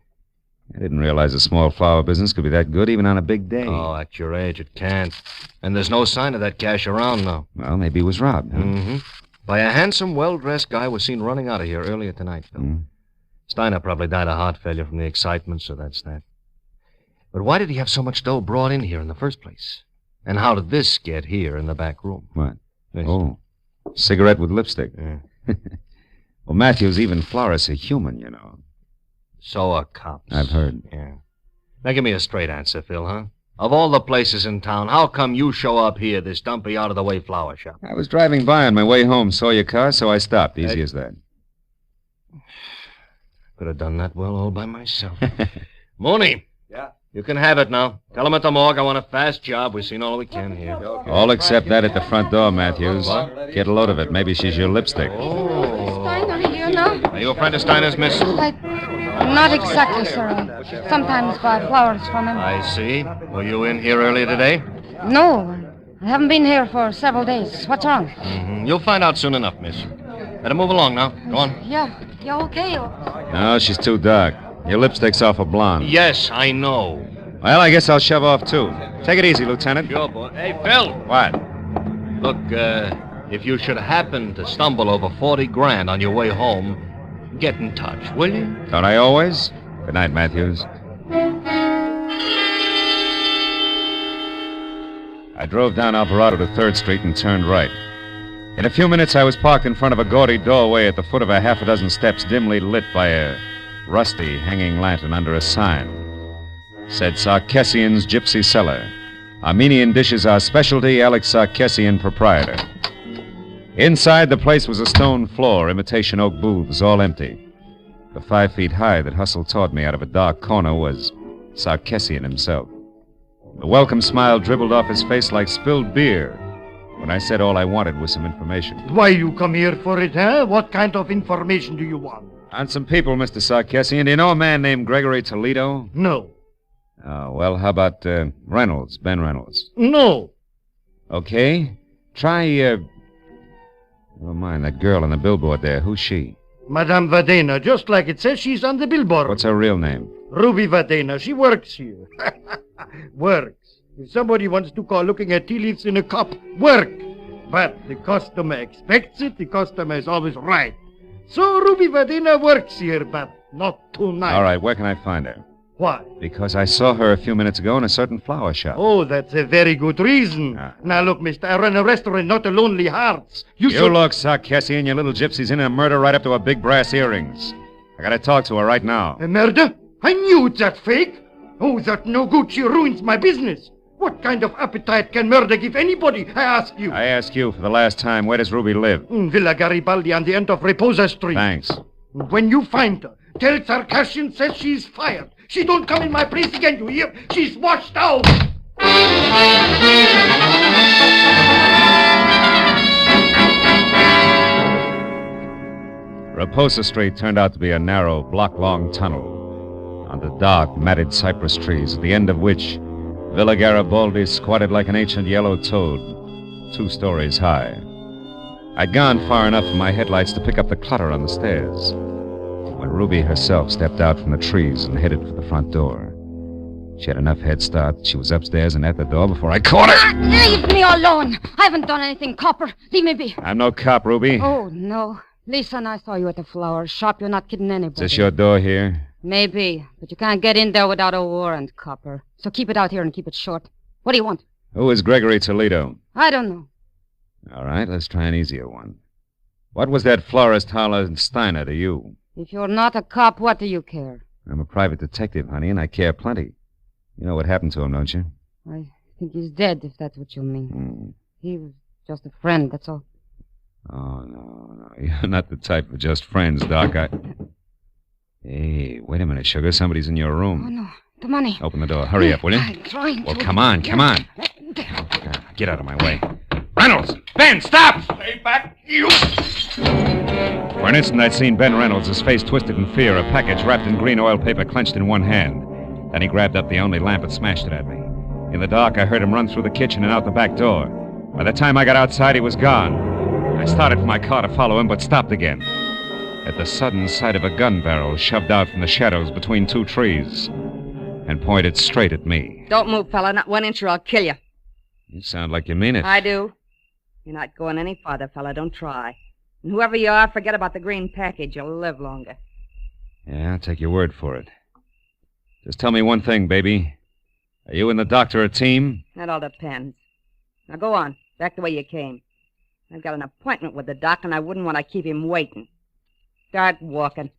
I didn't realize a small flower business could be that good even on a big day. Oh, at your age, it can't. And there's no sign of that cash around now. Well, maybe he was robbed, huh? Mm-hmm. By a handsome, well-dressed guy was seen running out of here earlier tonight, Phil. Steiner probably died of heart failure from the excitement, so that's that. But why did he have so much dough brought in here in the first place? And how did this get here in the back room? What? This. Oh, cigarette with lipstick. Yeah. Well, Matthews, even florists are human, you know. So are cops. I've heard. Yeah. Now give me a straight answer, Phil, huh? Of all the places in town, how come you show up here, this dumpy, out-of-the-way flower shop? I was driving by on my way home, saw your car, so I stopped. Easy as that. Could have done that well all by myself. Mooney. Yeah? You can have it now. Tell him at the morgue I want a fast job. We've seen all we can here. All except that at the front door, Matthews. What? Get a load of it. Maybe she's your lipstick. Oh. Steiner here now? Are you a friend of Steiner's, miss? Not exactly, sir. I sometimes buy flowers from him. I see. Were you in here earlier today? No, I haven't been here for several days. What's wrong? Mm-hmm. You'll find out soon enough, miss. Better move along now. Go on. Yeah, okay. No, she's too dark. Your lipstick's awful blonde. Yes, I know. Well, I guess I'll shove off, too. Take it easy, Lieutenant. Sure, boy. Hey, Phil. What? Look, if you should happen to stumble over 40 grand on your way home, get in touch, will you? Don't I always? Good night, Matthews. I drove down Alvarado to 3rd Street and turned right. In a few minutes, I was parked in front of a gaudy doorway at the foot of a half a dozen steps dimly lit by a rusty hanging lantern under a sign. Said Sarkessian's Gypsy Cellar. Armenian dishes are specialty, Alex Sarkessian, proprietor. Inside, the place was a stone floor, imitation oak booths, all empty. The 5 feet high that hustled toward me out of a dark corner was Sarkessian himself. The welcome smile dribbled off his face like spilled beer when I said all I wanted was some information. Why you come here for it, huh? What kind of information do you want? On some people, Mr. Sarkessian. Do you know a man named Gregory Toledo? No. Oh, well, how about Reynolds, Ben Reynolds? No. Okay. Try, never mind, that girl on the billboard there. Who's she? Madame Vadena, just like it says, she's on the billboard. What's her real name? Ruby Vadena. She works here. Works. If somebody wants to call looking at tea leaves in a cup, work. But the customer expects it. The customer is always right. So Ruby Vadena works here, but not tonight. All right, where can I find her? Why? Because I saw her a few minutes ago in a certain flower shop. Oh, that's a very good reason. Now, look, mister, I run a restaurant, not a Lonely Hearts. You look, Sarkessian, you little gypsy's in a murder right up to her big brass earrings. I gotta talk to her right now. A murder? I knew it's that fake. Oh, that no good. She ruins my business. What kind of appetite can murder give anybody, I ask you? I ask you for the last time, where does Ruby live? In Villa Garibaldi on the end of Reposa Street. Thanks. When you find her, tell Sarkessian says she's fired. She don't come in my place again, you hear? She's washed out. Reposa Street turned out to be a narrow, block-long tunnel under dark, matted cypress trees, at the end of which Villa Garibaldi squatted like an ancient yellow toad, 2 stories high. I'd gone far enough in my headlights to pick up the clutter on the stairs when Ruby herself stepped out from the trees and headed for the front door. She had enough head start that she was upstairs and at the door before I caught her. Leave me alone. I haven't done anything, Copper. Leave me be. I'm no cop, Ruby. Oh, no. Lisa and I saw you at the flower shop. You're not kidding anybody. Is this your door here? Maybe, but you can't get in there without a warrant, Copper. So keep it out here and keep it short. What do you want? Who is Gregory Toledo? I don't know. All right, let's try an easier one. What was that florist Harlan Steiner to you? If you're not a cop, what do you care? I'm a private detective, honey, and I care plenty. You know what happened to him, don't you? I think he's dead, if that's what you mean. He was just a friend, that's all. Oh, no. You're not the type of just friends, Doc. Hey, wait a minute, sugar. Somebody's in your room. Oh, no. The money. Open the door. Hurry up, will you? I'm trying Well, to. come on. Get out of my way. Reynolds! Ben, stop! Stay back, you! For an instant, I'd seen Ben Reynolds, his face twisted in fear, a package wrapped in green oil paper clenched in one hand. Then he grabbed up the only lamp and smashed it at me. In the dark, I heard him run through the kitchen and out the back door. By the time I got outside, he was gone. I started for my car to follow him, but stopped again at the sudden sight of a gun barrel shoved out from the shadows between 2 trees and pointed straight at me. Don't move, fella. Not 1 inch or I'll kill you. You sound like you mean it. I do. You're not going any farther, fella. Don't try. And whoever you are, forget about the green package. You'll live longer. Yeah, I'll take your word for it. Just tell me one thing, baby. Are you and the doctor a team? That all depends. Now go on. Back the way you came. I've got an appointment with the doc, and I wouldn't want to keep him waiting. Start walking.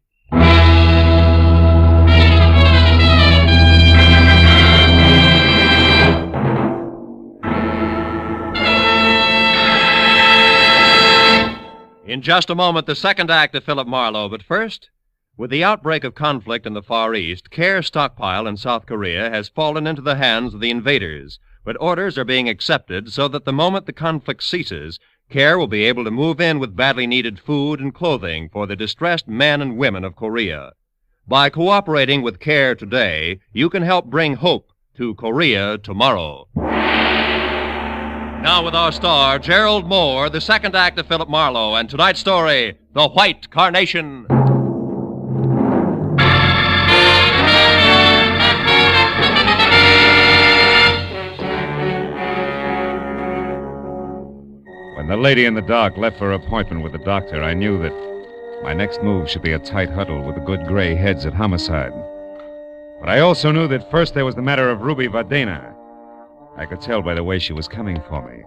In just a moment, the second act of Philip Marlowe. But first, with the outbreak of conflict in the Far East, Care stockpile in South Korea has fallen into the hands of the invaders. But orders are being accepted so that the moment the conflict ceases, Care will be able to move in with badly needed food and clothing for the distressed men and women of Korea. By cooperating with Care today, you can help bring hope to Korea tomorrow. Now with our star, Gerald Moore, the second act of Philip Marlowe, and tonight's story, The White Carnation. When the lady in the dark left for her appointment with the doctor, I knew that my next move should be a tight huddle with the good gray heads at homicide. But I also knew that first there was the matter of Ruby Vadena. I could tell by the way she was coming for me.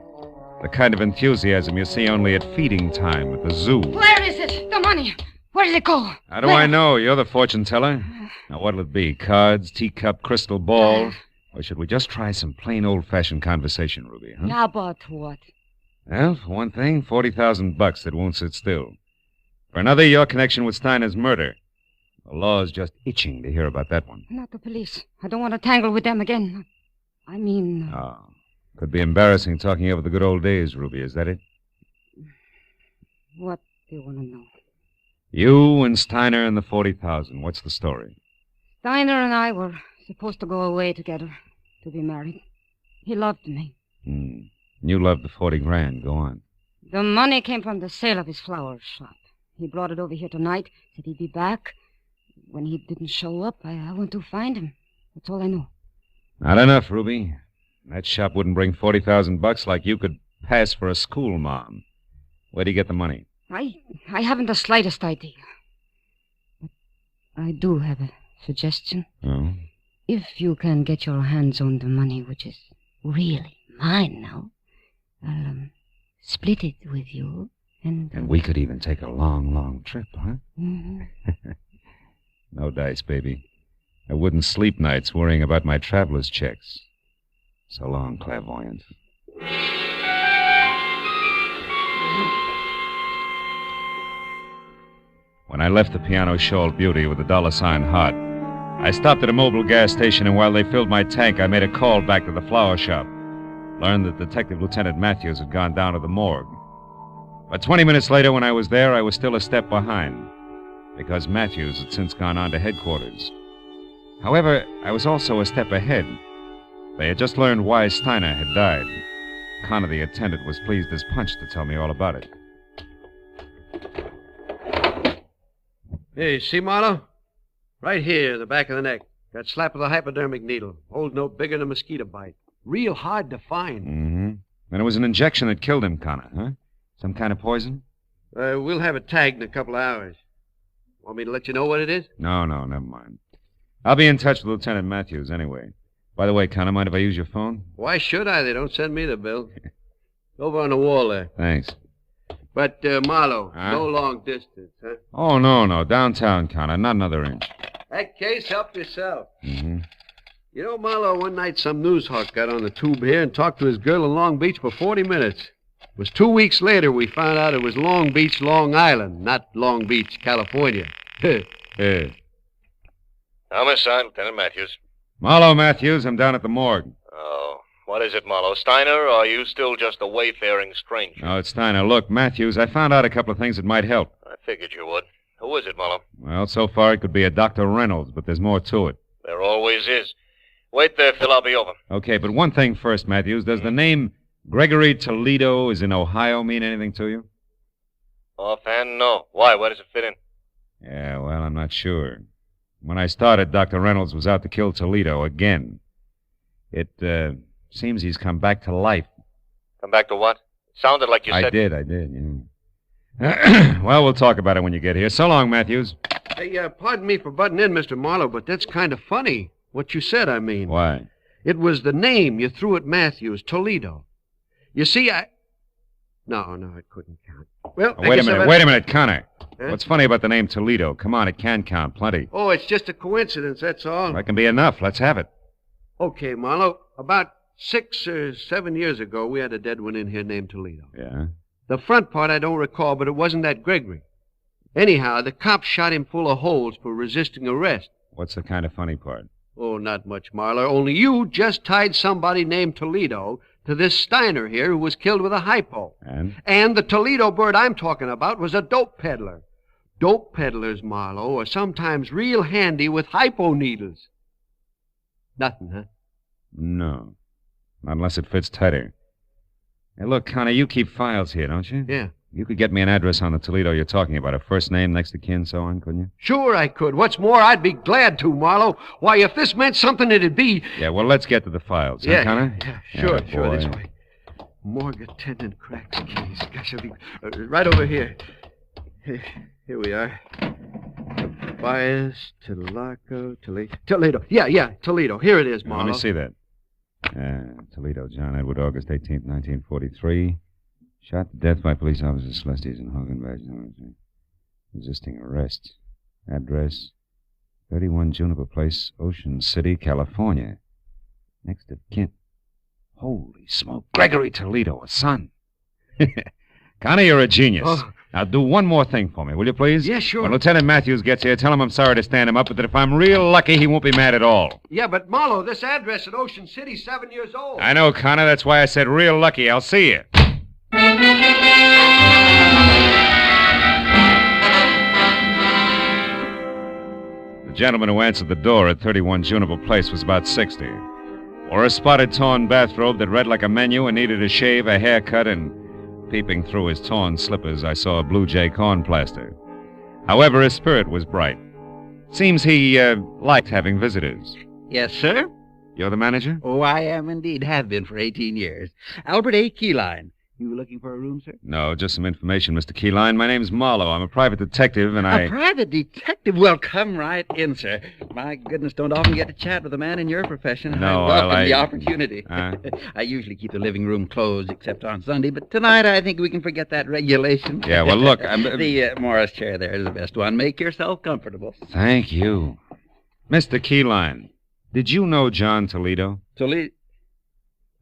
The kind of enthusiasm you see only at feeding time at the zoo. Where is it? The money. Where does it go? How do I know? You're the fortune teller. Now, what'll it be? Cards, teacup, crystal ball? Or should we just try some plain old-fashioned conversation, Ruby? Huh? Now, about what? Well, for one thing, $40,000 that won't sit still. For another, your connection with Steiner's murder. The law's just itching to hear about that one. Not the police. I don't want to tangle with them again. I mean... Oh. Could be embarrassing talking over the good old days, Ruby. Is that it? What do you want to know? You and Steiner and the 40,000. What's the story? Steiner and I were supposed to go away together to be married. He loved me. You loved the 40 grand. Go on. The money came from the sale of his flower shop. He brought it over here tonight, said he'd be back. When he didn't show up, I went to find him. That's all I know. Not enough, Ruby. That shop wouldn't bring $40,000 like you could pass for a school mom. Where'd he get the money? I haven't the slightest idea. But I do have a suggestion. Oh? If you can get your hands on the money, which is really mine now, I'll split it with you. And we could even take a long, long trip, huh? Mm-hmm. No dice, baby. I wouldn't sleep nights worrying about my traveler's checks. So long, clairvoyant. When I left the piano-shawled beauty with the $sign heart, I stopped at a mobile gas station, and while they filled my tank, I made a call back to the flower shop. Learned that Detective Lieutenant Matthews had gone down to the morgue. But 20 minutes later, when I was there, I was still a step behind, because Matthews had since gone on to headquarters. However, I was also a step ahead. They had just learned why Steiner had died. Connor, the attendant, was pleased as punch to tell me all about it. Hey, see, Marlowe? Right here, the back of the neck. Got slapped with a hypodermic needle. Hole's no bigger than a mosquito bite. Real hard to find. Mm-hmm. And it was an injection that killed him, Connor, huh? Some kind of poison? We'll have it tagged in a couple of hours. Want me to let you know what it is? No, never mind. I'll be in touch with Lieutenant Matthews anyway. By the way, Connor, mind if I use your phone? Why should I? They don't send me the bill. Over on the wall there. Thanks. But, Marlowe, no long distance, huh? Oh, no. Downtown, Connor. Not another inch. That case, help yourself. Mm-hmm. You know, Marlowe, one night some news hawk got on the tube here and talked to his girl in Long Beach for 40 minutes. It was 2 weeks later we found out it was Long Beach, Long Island, not Long Beach, California. Yeah. Homicide, Lieutenant Matthews. Marlowe Matthews, I'm down at the morgue. Oh, what is it, Marlowe? Steiner, or are you still just a wayfaring stranger? No, it's Steiner. Look, Matthews, I found out a couple of things that might help. I figured you would. Who is it, Marlowe? Well, so far it could be a Dr. Reynolds, but there's more to it. There always is. Wait there, Phil. I'll be over. Okay, but one thing first, Matthews. Does the name Gregory Toledo is in Ohio mean anything to you? Offhand, no. Why? Where does it fit in? Yeah, well, I'm not sure. When I started, Dr. Reynolds was out to kill Toledo again. It seems he's come back to life. Come back to what? It sounded like you said... I did, yeah. Well, we'll talk about it when you get here. So long, Matthews. Hey, pardon me for butting in, Mr. Marlowe, but that's kind of funny. What you said, I mean. Why? It was the name you threw at Matthews, Toledo. You see, No, it couldn't count. Well, wait a minute, Connor. Huh? What's funny about the name Toledo? Come on, it can count plenty. Oh, it's just a coincidence, that's all. That can be enough. Let's have it. Okay, Marlowe. About 6 or 7 years ago, we had a dead one in here named Toledo. Yeah? The front part I don't recall, but it wasn't that Gregory. Anyhow, the cops shot him full of holes for resisting arrest. What's the kind of funny part? Oh, not much, Marlowe. Only you just tied somebody named Toledo to this Steiner here who was killed with a hypo. And the Toledo bird I'm talking about was a dope peddler. Dope peddlers, Marlowe, are sometimes real handy with hypo needles. Nothing, huh? No. Not unless it fits tighter. Hey, look, Connor, you keep files here, don't you? Yeah. You could get me an address on the Toledo you're talking about, a first name, next of kin, so on, couldn't you? Sure I could. What's more, I'd be glad to, Marlowe. Why, if this meant something, it'd be... Yeah, well, let's get to the files, huh, Connor? Yeah, sure, this way. Morgue attendant cracks case. Gosh, it'll be right over here. Here we are. Tobias, Toledo. Yeah, Toledo. Here it is, Marlowe. Let me see that. Toledo, John Edward, August 18th, 1943. Shot to death by police officers Celestes and Hogan Badge. Resisting arrest. Address, 31 Juniper Place, Ocean City, California. Next of kin. Holy smoke. Gregory Toledo, a son. Connie, you're a genius. Oh. Now, do one more thing for me, will you, please? Yeah, sure. When Lieutenant Matthews gets here, tell him I'm sorry to stand him up, but that if I'm real lucky, he won't be mad at all. Yeah, but Marlowe, this address at Ocean City's 7 years old. I know, Connor. That's why I said real lucky. I'll see you. The gentleman who answered the door at 31 Juniper Place was about 60. Wore a spotted torn bathrobe that read like a menu and needed a shave, a haircut, and peeping through his torn slippers, I saw a Blue Jay corn plaster. However, his spirit was bright. Seems he liked having visitors. Yes, sir? You're the manager? Oh, I am indeed. Have been for 18 years. Albert A. Keyline. You looking for a room, sir? No, just some information, Mr. Keyline. My name's Marlowe. I'm a private detective, and A private detective? Well, come right in, sir. My goodness, don't often get to chat with a man in your profession. No, I welcome the opportunity. Uh? I usually keep the living room closed except on Sunday, but tonight I think we can forget that regulation. Yeah, well, look, The Morris chair there is the best one. Make yourself comfortable. Thank you. Mr. Keyline, did you know John Toledo? Toledo?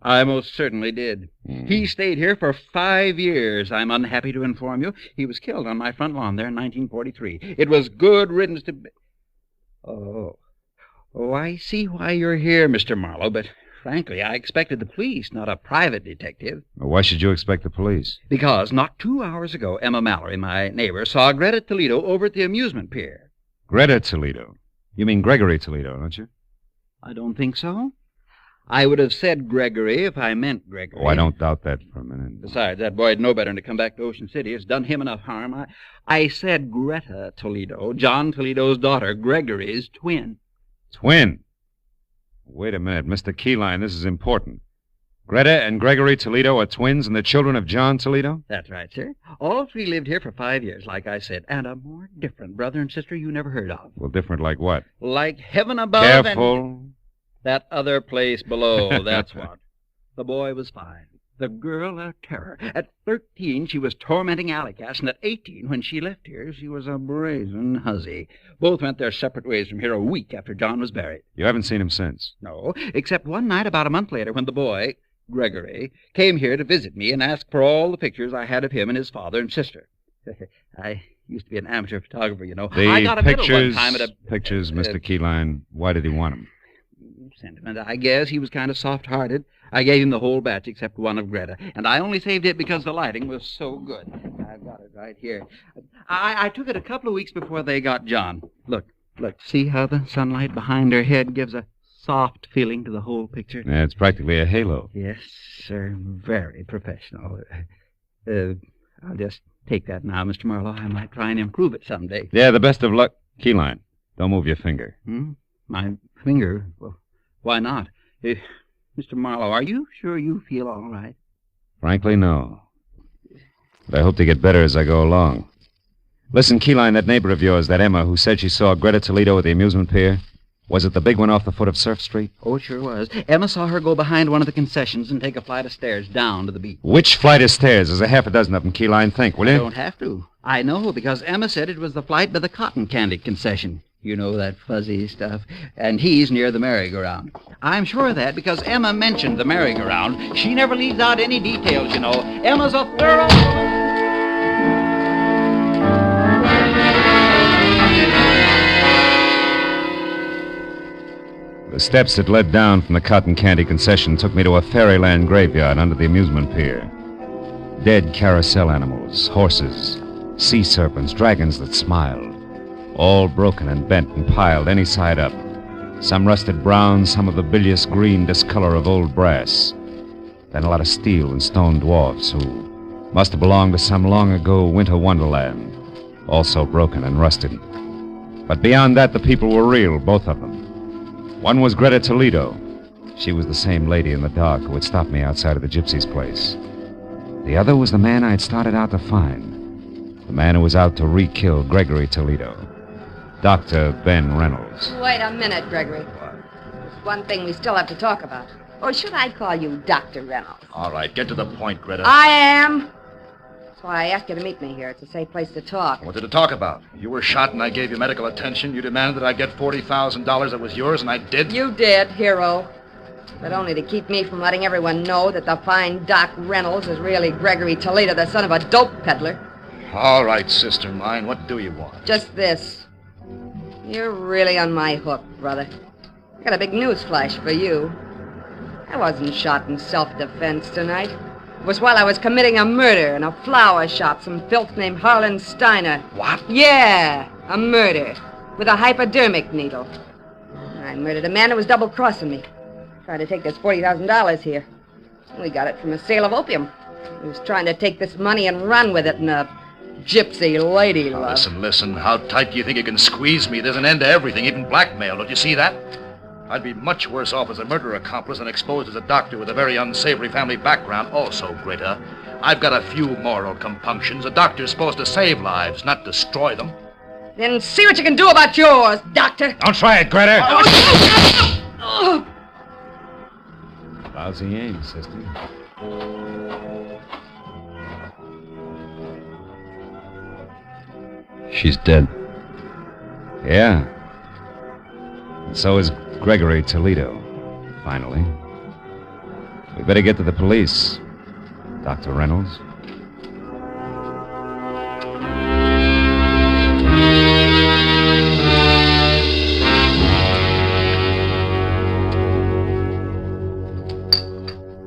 I most certainly did. He stayed here for 5 years, I'm unhappy to inform you. He was killed on my front lawn there in 1943. It was good riddance to... Oh, I see why you're here, Mr. Marlowe, but frankly, I expected the police, not a private detective. Why should you expect the police? Because not 2 hours ago, Emma Mallory, my neighbor, saw Greta Toledo over at the amusement pier. Greta Toledo? You mean Gregory Toledo, don't you? I don't think so. I would have said Gregory if I meant Gregory. Oh, I don't doubt that for a minute. Besides, that boy'd know better than to come back to Ocean City. It's done him enough harm. I said Greta Toledo, John Toledo's daughter, Gregory's twin. Twin? Wait a minute, Mr. Keyline, this is important. Greta and Gregory Toledo are twins and the children of John Toledo? That's right, sir. All three lived here for 5 years, like I said, and a more different brother and sister you never heard of. Well, different like what? Like heaven above Careful. and... That other place below, that's what. The boy was 5. The girl a terror. At 13, she was tormenting Alley Cats, and at 18, when she left here, she was a brazen hussy. Both went their separate ways from here a week after John was buried. You haven't seen him since? No, except one night about a month later when the boy, Gregory, came here to visit me and asked for all the pictures I had of him and his father and sister. I used to be an amateur photographer, you know. I got a medal one time at a... Pictures, Mr. Keyline, why did he want them? Sentiment, I guess. He was kind of soft-hearted. I gave him the whole batch except one of Greta, and I only saved it because the lighting was so good. I've got it right here. I took it a couple of weeks before they got John. Look, see how the sunlight behind her head gives a soft feeling to the whole picture? Yeah, it's practically a halo. Yes, sir. Very professional. I'll just take that now, Mr. Marlowe. I might try and improve it someday. Yeah, the best of luck. Keyline, don't move your finger. My finger? Well, why not? Mr. Marlowe, are you sure you feel all right? Frankly, no. But I hope to get better as I go along. Listen, Keyline, that neighbor of yours, that Emma, who said she saw Greta Toledo at the amusement pier, was it the big one off the foot of Surf Street? Oh, it sure was. Emma saw her go behind one of the concessions and take a flight of stairs down to the beach. Which flight of stairs? There's a half a dozen of them, Keyline. Think, will you? You don't have to. I know, because Emma said it was the flight by the cotton candy concession. You know, that fuzzy stuff. And he's near the merry-go-round. I'm sure of that because Emma mentioned the merry-go-round. She never leaves out any details, you know. Emma's a thorough... The steps that led down from the cotton candy concession took me to a fairyland graveyard under the amusement pier. Dead carousel animals, horses, sea serpents, dragons that smiled. All broken and bent and piled any side up. Some rusted brown, some of the bilious green discolor of old brass. Then a lot of steel and stone dwarfs who must have belonged to some long ago winter wonderland. Also broken and rusted. But beyond that, the people were real, both of them. One was Greta Toledo. She was the same lady in the dark who had stopped me outside of the gypsy's place. The other was the man I'd started out to find. The man who was out to re-kill Gregory Toledo. Dr. Ben Reynolds. Wait a minute, Gregory. There's one thing we still have to talk about. Or should I call you Dr. Reynolds? All right, get to the point, Greta. I am. That's why I asked you to meet me here. It's a safe place to talk. What did it talk about? You were shot and I gave you medical attention. You demanded that I get $40,000 that was yours, and I did. You did, hero. But only to keep me from letting everyone know that the fine Doc Reynolds is really Gregory Toledo, the son of a dope peddler. All right, sister mine, what do you want? Just this. You're really on my hook, brother. I got a big news flash for you. I wasn't shot in self-defense tonight. It was while I was committing a murder in a flower shop, some filth named Harlan Steiner. What? Yeah, a murder. With a hypodermic needle. I murdered a man who was double-crossing me. Tried to take this $40,000 here. We got it from a sale of opium. He was trying to take this money and run with it in a gypsy lady Now, love. listen. How tight do you think you can squeeze me? There's an end to everything, even blackmail. Don't you see that? I'd be much worse off as a murder accomplice than exposed as a doctor with a very unsavory family background. Also, Greta, I've got a few moral compunctions. A doctor's supposed to save lives, not destroy them. Then see what you can do about yours, Doctor. Don't try it, Greta. Lousy aim, sister. She's dead. Yeah. And so is Gregory Toledo, finally. We better get to the police, Dr. Reynolds.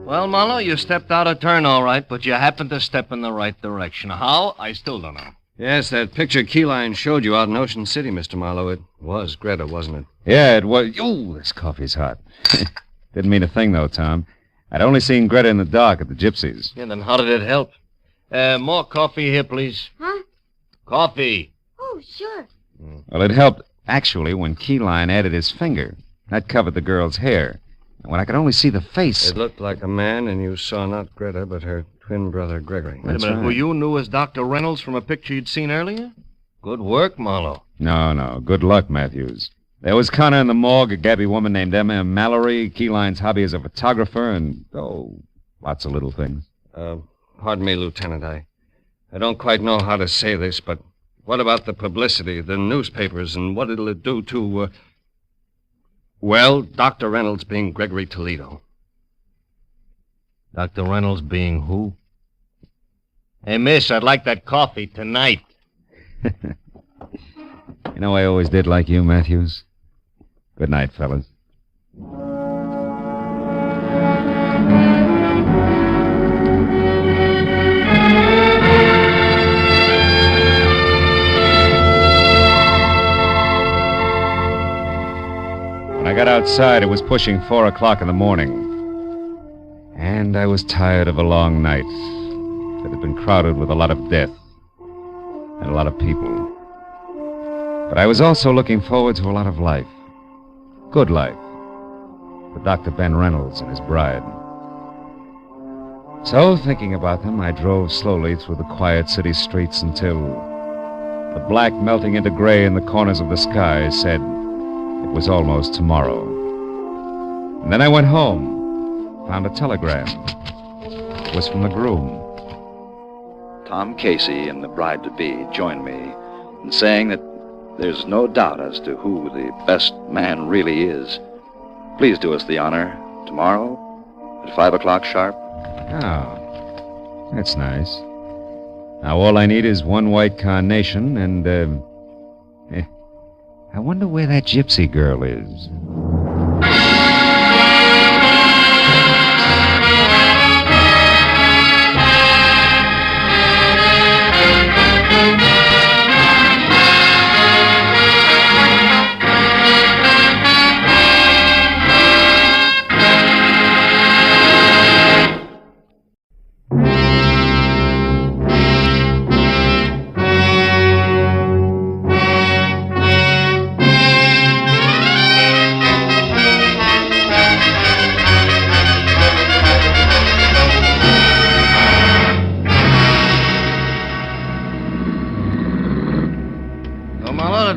Well, Marlowe, you stepped out of turn all right, but you happened to step in the right direction. How? I still don't know. Yes, that picture Keyline showed you out in Ocean City, Mr. Marlowe. It was Greta, wasn't it? Yeah, it was. Oh, this coffee's hot. Didn't mean a thing, though, Tom. I'd only seen Greta in the dark at the Gypsies. Yeah, then how did it help? More coffee here, please. Huh? Coffee. Oh, sure. Well, it helped, actually, when Keyline added his finger. That covered the girl's hair. And when I could only see the face... It looked like a man, and you saw not Greta, but her twin brother, Gregory. Wait a minute. Who you knew as Dr. Reynolds from a picture you'd seen earlier? Good work, Marlowe. No. Good luck, Matthews. There was Connor in the morgue, a gabby woman named Emma Mallory, Keyline's hobby as a photographer, and, lots of little things. Pardon me, Lieutenant. I don't quite know how to say this, but what about the publicity, the newspapers, and what it'll do to, well, Dr. Reynolds being Gregory Toledo. Dr. Reynolds being who? Hey, miss, I'd like that coffee tonight. You know, I always did like you, Matthews. Good night, fellas. When I got outside, it was pushing 4 o'clock in the morning. And I was tired of a long night that had been crowded with a lot of death and a lot of people. But I was also looking forward to a lot of life. Good life. For Dr. Ben Reynolds and his bride. So, thinking about them, I drove slowly through the quiet city streets until the black melting into gray in the corners of the sky said it was almost tomorrow. And then I went home, found a telegram. It was from the groom. Tom Casey and the bride-to-be joined me in saying that there's no doubt as to who the best man really is. Please do us the honor tomorrow at 5 o'clock sharp. Oh, that's nice. Now, all I need is one White Carnation and, I wonder where that gypsy girl is.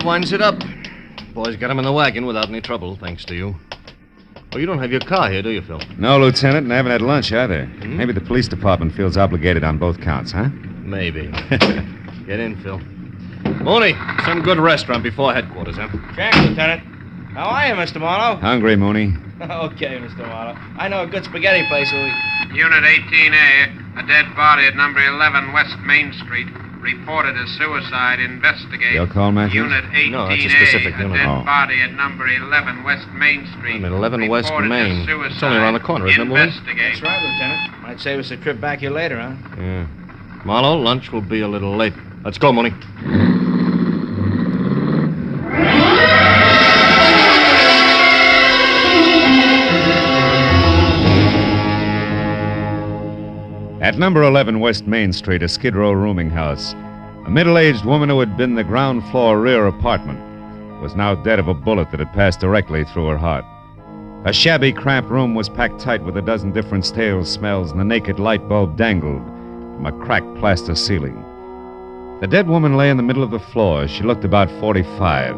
Winds it up. Boys got him in the wagon without any trouble, thanks to you. Oh, you don't have your car here, do you, Phil? No, Lieutenant, and I haven't had lunch either. Maybe the police department feels obligated on both counts, huh? Maybe. Get in, Phil. Mooney, some good restaurant before headquarters, huh? Check, Lieutenant. How are you, Mr. Marlowe? Hungry, Mooney. Okay, Mr. Marlowe. I know a good spaghetti place where we... Unit 18A, a dead body at number 11 West Main Street. Reported as suicide. Investigate. Your call, Matthew? Unit 18A, No, that's a specific a unit. dead body at number 11 West Main Street. I'm at 11 West Reported Main. as suicide. It's only around the corner, isn't it, Mooney? Investigate. That's right, Lieutenant. Might save us a trip back here later, huh? Yeah. Marlowe, lunch will be a little late. Let's go, Mooney. At number 11 West Main Street, a Skid Row rooming house, a middle-aged woman who had been in the ground floor rear apartment was now dead of a bullet that had passed directly through her heart. A shabby, cramped room was packed tight with a dozen different stale smells, and the naked light bulb dangled from a cracked plaster ceiling. The dead woman lay in the middle of the floor. She looked about 45,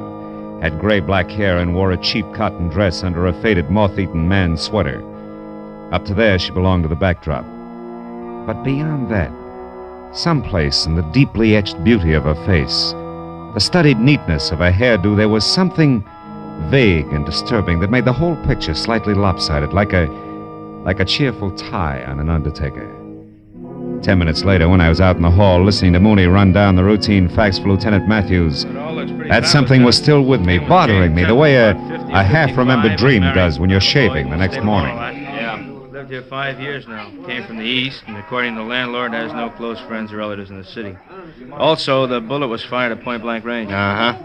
had gray-black hair, and wore a cheap cotton dress under a faded, moth-eaten man's sweater. Up to there, she belonged to the backdrop. But beyond that, someplace in the deeply etched beauty of her face, the studied neatness of her hairdo, there was something vague and disturbing that made the whole picture slightly lopsided, like a cheerful tie on an undertaker. 10 minutes later, when I was out in the hall listening to Mooney run down the routine facts for Lieutenant Matthews, that something was still with me, bothering me, the way a half-remembered dream does when you're shaving the next morning. Lived here 5 years now. Came from the east, and according to the landlord, has no close friends or relatives in the city. Also, the bullet was fired at point-blank range. Uh-huh.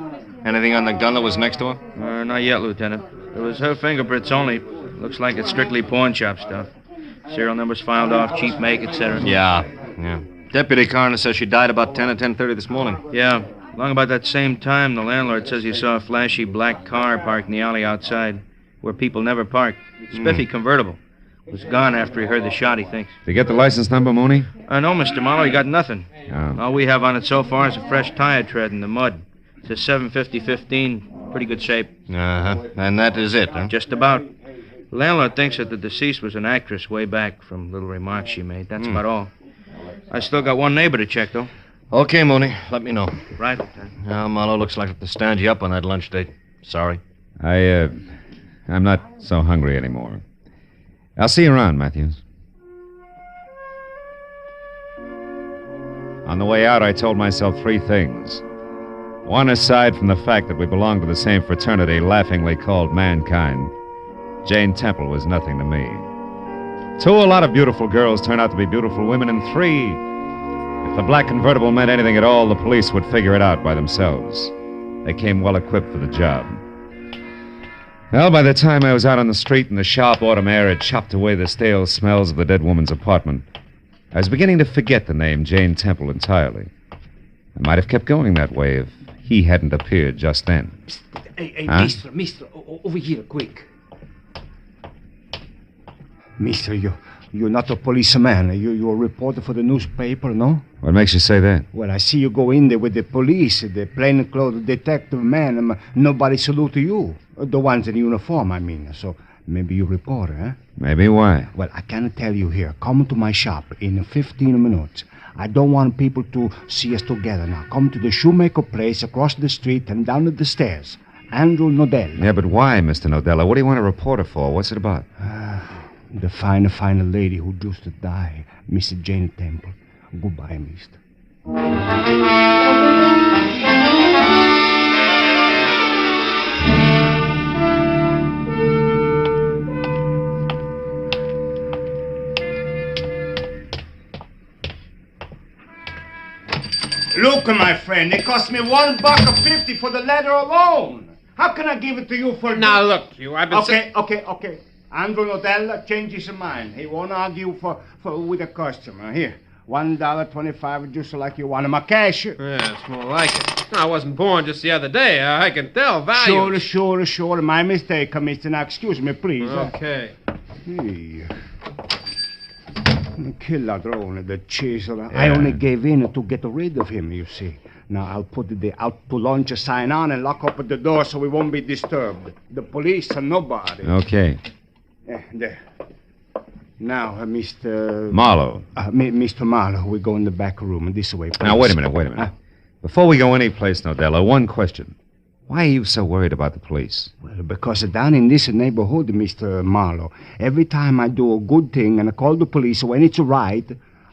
Anything on the gun that was next to her? Not yet, Lieutenant. It was her fingerprints only. Looks like it's strictly pawn shop stuff. Serial numbers filed off, cheap make, etc. Yeah. Deputy coroner says she died about 10 or 10:30 this morning. Yeah. Along about that same time, the landlord says he saw a flashy black car parked in the alley outside, where people never park. Spiffy convertible. Was gone after he heard the shot, he thinks. Did you get the license number, Mooney? No, Mr. Marlowe, he got nothing. Oh. All we have on it so far is a fresh tire tread in the mud. It's a 750-15, pretty good shape. Uh-huh. And that is it, huh? Just about. The landlord thinks that the deceased was an actress way back from little remarks she made. That's about all. I still got one neighbor to check, though. Okay, Mooney. Let me know. Right, Lieutenant. Well, Marlowe, looks like I have to stand you up on that lunch date. Sorry. I'm not so hungry anymore. I'll see you around, Matthews. On the way out, I told myself 3 things. One, aside from the fact that we belonged to the same fraternity laughingly called mankind, Jane Temple was nothing to me. 2, a lot of beautiful girls turn out to be beautiful women. And 3, if the black convertible meant anything at all, the police would figure it out by themselves. They came well equipped for the job. Well, by the time I was out on the street and the sharp autumn air had chopped away the stale smells of the dead woman's apartment, I was beginning to forget the name Jane Temple entirely. I might have kept going that way if he hadn't appeared just then. Hey, Huh? mister, over here, quick. Mister, you're not a policeman. You're a reporter for the newspaper, no? What makes you say that? Well, I see you go in there with the police, the plainclothes detective man. Nobody salute to you. The ones in uniform, I mean. So maybe you're a reporter, huh? Maybe. Why? Well, I can tell you here. Come to my shop in 15 minutes. I don't want people to see us together now. Come to the shoemaker place across the street and down the stairs. Andrew Nodell. Yeah, but why, Mr. Nodella? What do you want a reporter for? What's it about? The fine lady who just died, Miss Jane Temple. Goodbye, mister. Look, my friend, it cost me $1.50 for the letter alone. How can I give it to you for... Now, look, I've been... Okay. Andrew Nodell changed his mind. He won't argue with a customer. Here, $1.25, just like you want him. A cash. Yeah, it's more like it. No, I wasn't born just the other day. I can tell value. Sure. My mistake, mister. Now, excuse me, please. Okay. Hey. Che ladrone, the chisel. Yeah. I only gave in to get rid of him, you see. Now, I'll put the out to lunch sign on and lock up the door so we won't be disturbed. The police and nobody. Okay. There. Now, Mr... Marlowe. Mr. Marlowe, we go in the back room. This way, please. Now, wait a minute. Before we go any place, Nodella, one question. Why are you so worried about the police? Well, because down in this neighborhood, Mr. Marlowe, every time I do a good thing and I call the police when it's right,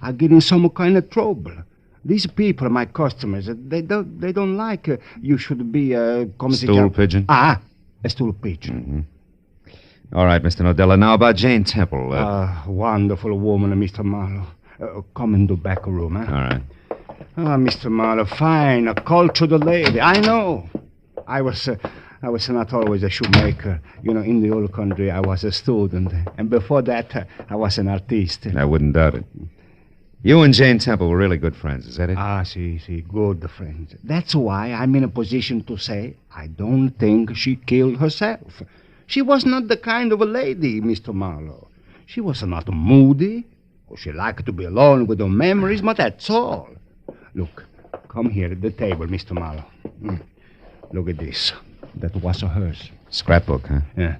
I get in some kind of trouble. These people, my customers, they don't like you should be a... Stool pigeon? A stool pigeon. Mm-hmm. All right, Mr. Nodella. Now about Jane Temple. Wonderful woman, Mr. Marlowe. Come in the back room, huh? All right. Mr. Marlowe, fine, a cultured lady. I know. I was not always a shoemaker. You know, in the old country, I was a student. And before that, I was an artist. I wouldn't doubt it. You and Jane Temple were really good friends, is that it? See, good friends. That's why I'm in a position to say I don't think she killed herself. She was not the kind of a lady, Mr. Marlowe. She was not moody. She liked to be alone with her memories, but that's all. Look, come here at the table, Mr. Marlowe. Look at this. That was hers. Scrapbook, huh? Yeah.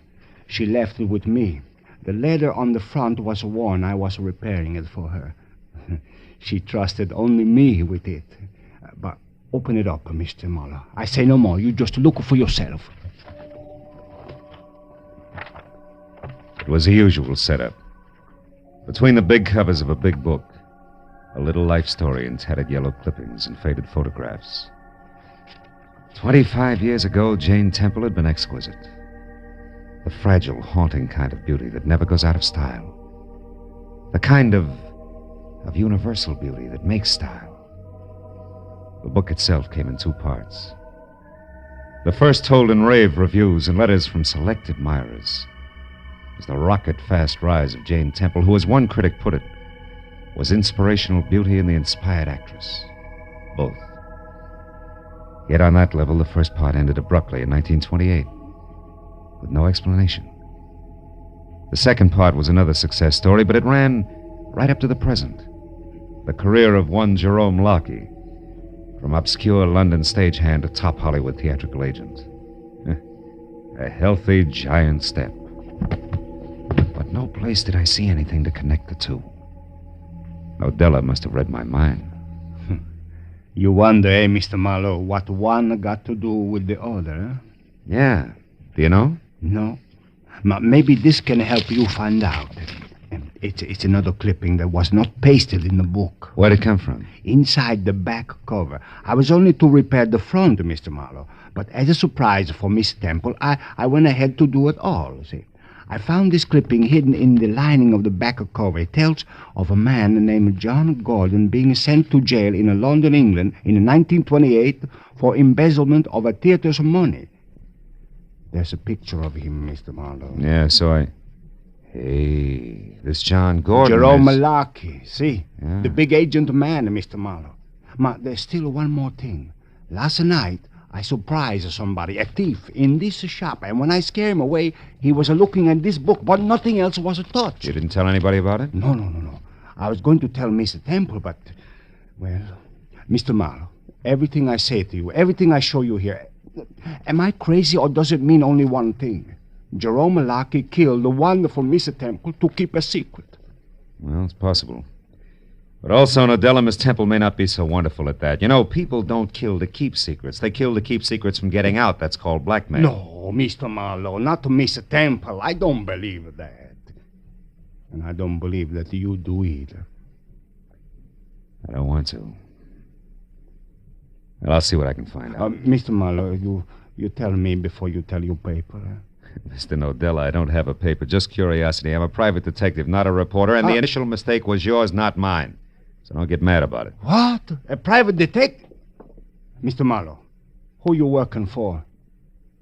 She left it with me. The leather on the front was worn. I was repairing it for her. She trusted only me with it. But open it up, Mr. Marlowe. I say no more. You just look for yourself. It was the usual setup. Between the big covers of a big book, a little life story in tattered yellow clippings and faded photographs. 25 years ago, Jane Temple had been exquisite. The fragile, haunting kind of beauty that never goes out of style. The kind of universal beauty that makes style. The book itself came in 2 parts. The first told in rave reviews and letters from select admirers. It was the rocket-fast rise of Jane Temple, who, as one critic put it, was inspirational beauty and the inspired actress. Both. Yet on that level, the first part ended abruptly in 1928, with no explanation. The second part was another success story, but it ran right up to the present. The career of one Jerome Locke, from obscure London stagehand to top Hollywood theatrical agent. A healthy, giant step. But no place did I see anything to connect the two. Nodella must have read my mind. You wonder, Mr. Marlowe, what one got to do with the other, huh? Yeah. Do you know? No. Maybe this can help you find out. It's another clipping that was not pasted in the book. Where'd it come from? Inside the back cover. I was only to repair the front, Mr. Marlowe. But as a surprise for Miss Temple, I went ahead to do it all, see. I found this clipping hidden in the lining of the back cover. It tells of a man named John Gordon being sent to jail in London, England in 1928 for embezzlement of a theater's money. There's a picture of him, Mr. Marlowe. Yeah, so Hey, this John Gordon Jerome is... Locke, see? Yeah. The big agent man, Mr. Marlowe. There's still one more thing. Last night, I surprised somebody, a thief, in this shop, and when I scared him away, he was looking at this book, but nothing else was touched. You didn't tell anybody about it? No. I was going to tell Mr. Temple, but, well, Mr. Marlowe, everything I say to you, everything I show you here, am I crazy or does it mean only one thing? Jerome Locke killed the wonderful Mr. Temple to keep a secret. Well, it's possible. But also, Nodella, Miss Temple may not be so wonderful at that. You know, people don't kill to keep secrets. They kill to keep secrets from getting out. That's called blackmail. No, Mr. Marlowe, not to Mr. Temple. I don't believe that. And I don't believe that you do either. I don't want to. Well, I'll see what I can find out. Mr. Marlowe, you tell me before you tell your paper. Mr. Nodella, I don't have a paper, just curiosity. I'm a private detective, not a reporter, and the initial mistake was yours, not mine. So don't get mad about it. What? A private detective? Mr. Marlowe, who you working for?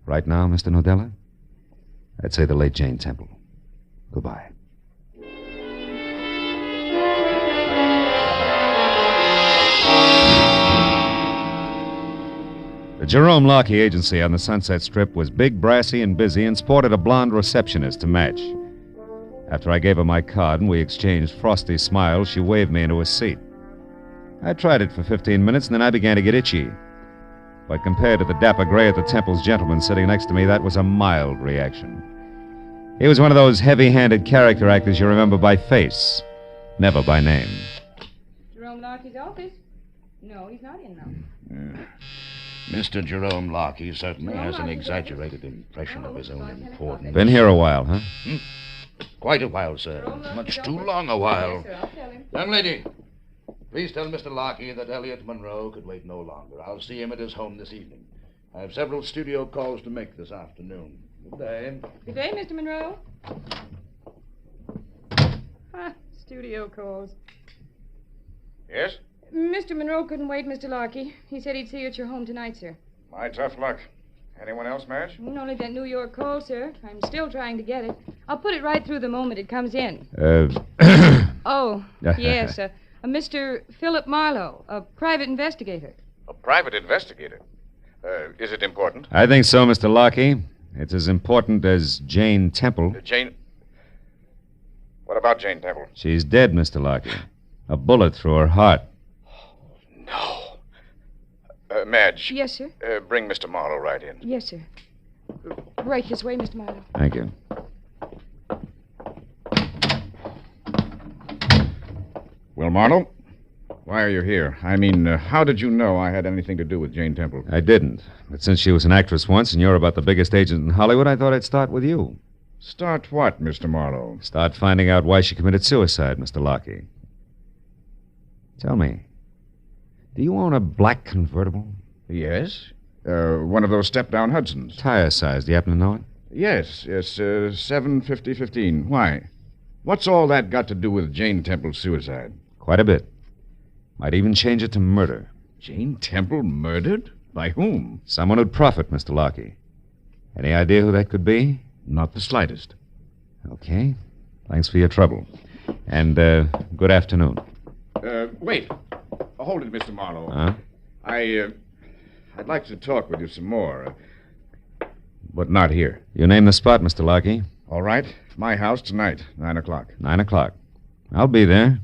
Right now, Mr. Nodella? I'd say the late Jane Temple. Goodbye. The Jerome Locke agency on the Sunset Strip was big, brassy, and busy, and sported a blonde receptionist to match. After I gave her my card and we exchanged frosty smiles, she waved me into a seat. I tried it for 15 minutes, and then I began to get itchy. But compared to the dapper gray at the Temple's gentleman sitting next to me, that was a mild reaction. He was one of those heavy-handed character actors you remember by face, never by name. Jerome Locke's office? No, he's not in now. Mr. Jerome Larkey certainly has an exaggerated impression of his own importance. Been here a while, huh? Quite a while, sir. Much too long a while. Young lady, please tell Mr. Larkey that Elliot Monroe could wait no longer. I'll see him at his home this evening. I have several studio calls to make this afternoon. Good day. Good day, Mr. Monroe. Studio calls. Yes? Mr. Monroe couldn't wait, Mr. Larkey. He said he'd see you at your home tonight, sir. My tough luck. Anyone else, Madge? Only that New York call, sir. I'm still trying to get it. I'll put it right through the moment it comes in. Oh, yes. A Mr. Philip Marlowe, a private investigator. A private investigator? Is it important? I think so, Mr. Larkey. It's as important as Jane Temple. Jane? What about Jane Temple? She's dead, Mr. Larkey. A bullet through her heart. Madge. Yes, sir? Bring Mr. Marlowe right in. Yes, sir. Right this way, Mr. Marlowe. Thank you. Well, Marlowe, why are you here? I mean, how did you know I had anything to do with Jane Temple? I didn't. But since she was an actress once and you're about the biggest agent in Hollywood, I thought I'd start with you. Start what, Mr. Marlowe? Start finding out why she committed suicide, Mr. Larkey. Tell me, do you own a black convertible? Yes. One of those step-down Hudsons. Tire size. Do you happen to know it? Yes. 750-15. Why? What's all that got to do with Jane Temple's suicide? Quite a bit. Might even change it to murder. Jane Temple murdered? By whom? Someone who'd profit, Mr. Larkey. Any idea who that could be? Not the slightest. Okay. Thanks for your trouble. And, good afternoon. Wait. Hold it, Mr. Marlowe. Huh? I'd like to talk with you some more. But not here. You name the spot, Mr. Larkey. All right. My house tonight, 9 o'clock. 9 o'clock. I'll be there.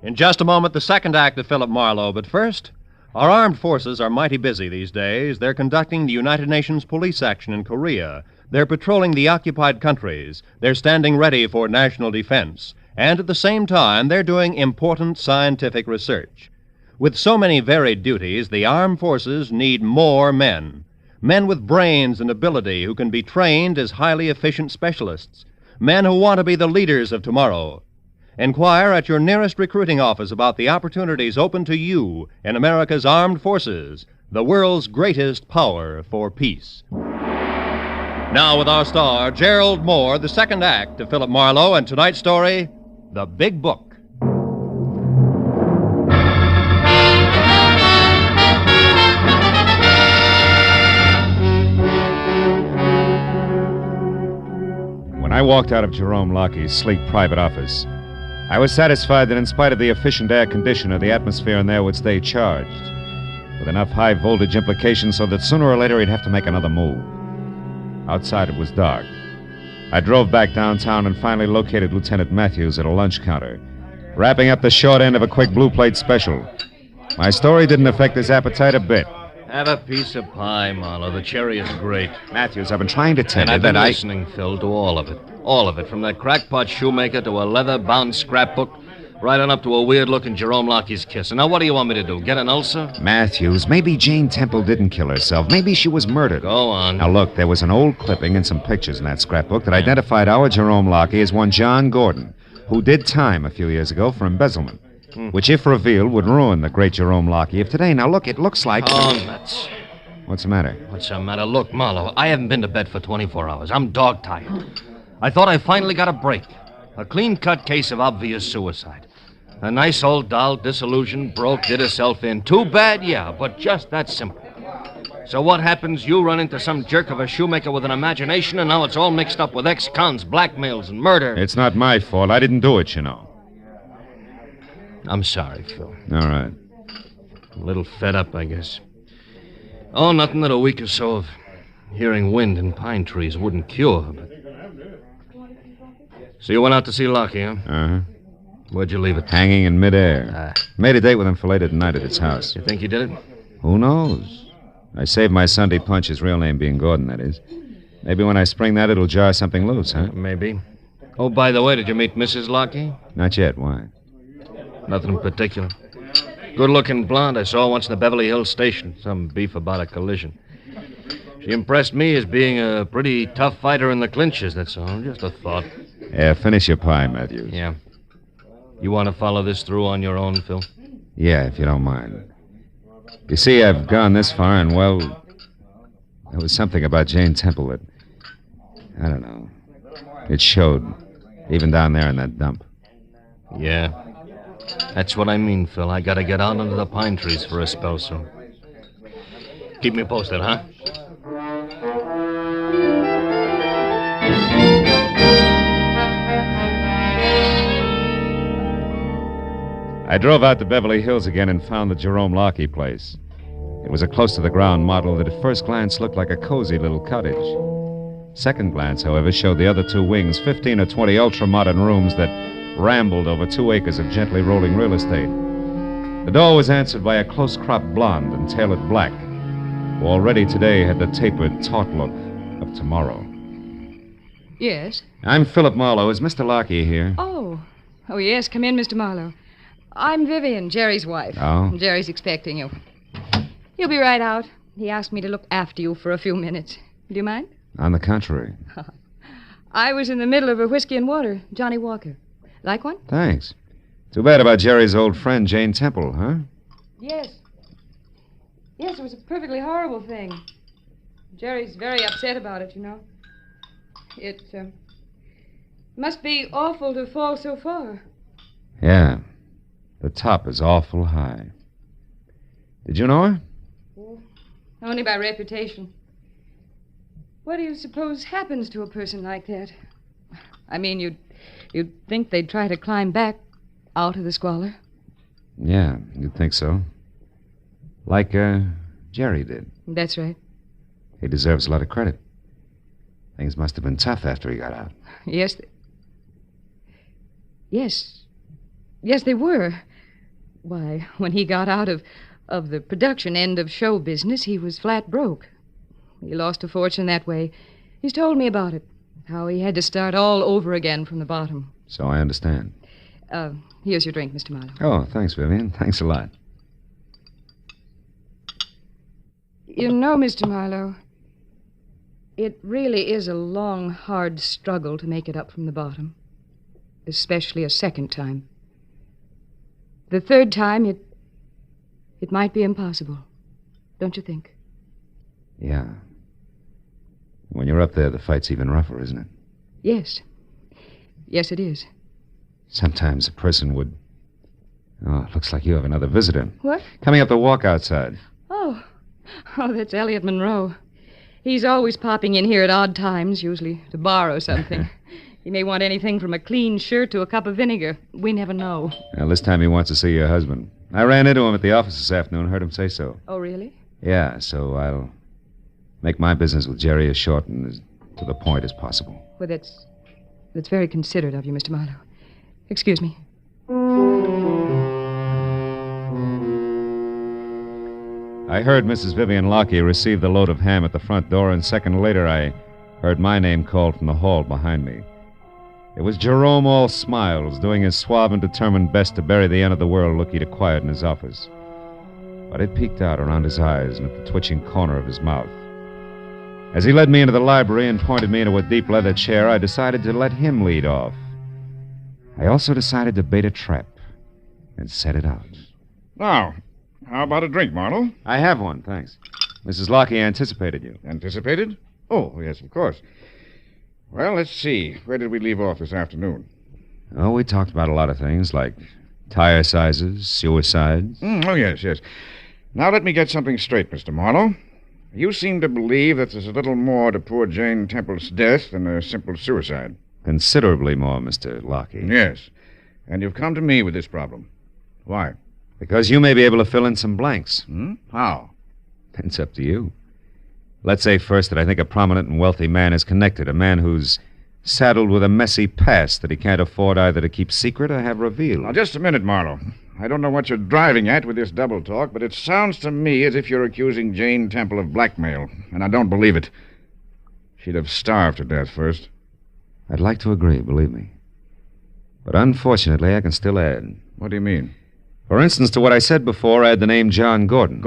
In just a moment, the second act of Philip Marlowe. But first, our armed forces are mighty busy these days. They're conducting the United Nations police action in Korea. They're patrolling the occupied countries. They're standing ready for national defense. And at the same time, they're doing important scientific research. With so many varied duties, the armed forces need more men. Men with brains and ability who can be trained as highly efficient specialists. Men who want to be the leaders of tomorrow. Inquire at your nearest recruiting office about the opportunities open to you in America's armed forces, the world's greatest power for peace. Now with our star, Gerald Moore, the second act of Philip Marlowe, and tonight's story, The Big Book. When I walked out of Jerome Larkey's sleek private office, I was satisfied that in spite of the efficient air conditioner, the atmosphere in there would stay charged, with enough high-voltage implications so that sooner or later he'd have to make another move. Outside, it was dark. I drove back downtown and finally located Lieutenant Matthews at a lunch counter, wrapping up the short end of a quick blue plate special. My story didn't affect his appetite a bit. Have a piece of pie, Marlowe. The cherry is great. Matthews, I've been trying to tell you I've that been listening, Phil, to all of it. All of it, from that crackpot shoemaker to a leather-bound scrapbook, right on up to a weird-looking Jerome Larkey's kiss. And now what do you want me to do, get an ulcer? Matthews, maybe Jane Temple didn't kill herself. Maybe she was murdered. Go on. Now, look, there was an old clipping and some pictures in that scrapbook that identified our Jerome Larkey as one John Gordon, who did time a few years ago for embezzlement, which, if revealed, would ruin the great Jerome Larkey of today. Now, look, it looks like... Oh, nuts. What's the matter? What's the matter? Look, Marlowe, I haven't been to bed for 24 hours. I'm dog-tired. I thought I finally got a break. A clean-cut case of obvious suicide. A nice old doll, disillusioned, broke, did herself in. Too bad, yeah, but just that simple. So what happens? You run into some jerk of a shoemaker with an imagination, and now it's all mixed up with ex-cons, blackmails, and murder. It's not my fault. I didn't do it, you know. I'm sorry, Phil. All right. A little fed up, I guess. Oh, nothing that a week or so of hearing wind in pine trees wouldn't cure, but... So you went out to see Larkey, huh? Uh-huh. Where'd you leave it? Hanging in midair. Made a date with him for later tonight at his house. You think he did it? Who knows? I saved my Sunday punch, his real name being Gordon, that is. Maybe when I spring that, it'll jar something loose, huh? Maybe. Oh, by the way, did you meet Mrs. Lockie? Not yet. Why? Nothing in particular. Good-looking blonde I saw once in the Beverly Hills station. Some beef about a collision. She impressed me as being a pretty tough fighter in the clinches, that's all. Just a thought. Yeah, finish your pie, Matthews. Yeah. You want to follow this through on your own, Phil? Yeah, if you don't mind. You see, I've gone this far, and, well, there was something about Jane Temple that, I don't know, it showed, even down there in that dump. Yeah. That's what I mean, Phil. I gotta get out under the pine trees for a spell soon. Keep me posted, huh? I drove out to Beverly Hills again and found the Jerome Lockie place. It was a close-to-the-ground model that at first glance looked like a cozy little cottage. Second glance, however, showed the other two wings, 15 or 20 ultra-modern rooms that rambled over 2 acres of gently rolling real estate. The door was answered by a close-cropped blonde and tailored black, who already today had the tapered, taut look of tomorrow. Yes? I'm Philip Marlowe. Is Mr. Lockie here? Oh, yes. Come in, Mr. Marlowe. I'm Vivian, Jerry's wife. Oh? Jerry's expecting you. He'll be right out. He asked me to look after you for a few minutes. Do you mind? On the contrary. I was in the middle of a whiskey and water. Johnny Walker. Like one? Thanks. Too bad about Jerry's old friend, Jane Temple, huh? Yes. Yes, it was a perfectly horrible thing. Jerry's very upset about it, you know. It must be awful to fall so far. Yeah. The top is awful high. Did you know her? Well, only by reputation. What do you suppose happens to a person like that? I mean, you'd think they'd try to climb back out of the squalor. Yeah, you'd think so. Like, Jerry did. That's right. He deserves a lot of credit. Things must have been tough after he got out. Yes. Yes, they were. Why, when he got out of the production end of show business, he was flat broke. He lost a fortune that way. He's told me about it, how he had to start all over again from the bottom. So I understand. Here's your drink, Mr. Marlowe. Oh, thanks, Vivian. Thanks a lot. You know, Mr. Marlowe, it really is a long, hard struggle to make it up from the bottom, especially a second time. The third time, it might be impossible, don't you think? Yeah. When you're up there, the fight's even rougher, isn't it? Yes. Yes, it is. Sometimes a person would... Oh, it looks like you have another visitor. What? Coming up the walk outside. Oh, that's Elliot Monroe. He's always popping in here at odd times, usually to borrow something. He may want anything from a clean shirt to a cup of vinegar. We never know. Well, this time he wants to see your husband. I ran into him at the office this afternoon, heard him say so. Oh, really? Yeah, so I'll make my business with Jerry as short and as to the point as possible. Well, that's very considerate of you, Mr. Marlowe. Excuse me. I heard Mrs. Vivian Lockie receive the load of ham at the front door, and a second later I heard my name called from the hall behind me. It was Jerome, all smiles, doing his suave and determined best to bury the end of the world looky to quiet in his office. But it peeked out around his eyes and at the twitching corner of his mouth. As he led me into the library and pointed me into a deep leather chair, I decided to let him lead off. I also decided to bait a trap and set it out. Now, how about a drink, Marlowe? I have one, thanks. Mrs. Lockie anticipated you. Anticipated? Oh, yes, of course. Well, let's see. Where did we leave off this afternoon? Oh, we talked about a lot of things, like tire sizes, suicides. Oh, yes. Now let me get something straight, Mr. Marlowe. You seem to believe that there's a little more to poor Jane Temple's death than a simple suicide. Considerably more, Mr. Lockie. Yes. And you've come to me with this problem. Why? Because you may be able to fill in some blanks. How? It's up to you. Let's say first that I think a prominent and wealthy man is connected, a man who's saddled with a messy past that he can't afford either to keep secret or have revealed. Now, just a minute, Marlowe. I don't know what you're driving at with this double talk, but it sounds to me as if you're accusing Jane Temple of blackmail, and I don't believe it. She'd have starved to death first. I'd like to agree, believe me. But unfortunately, I can still add. What do you mean? For instance, to what I said before, add the name John Gordon.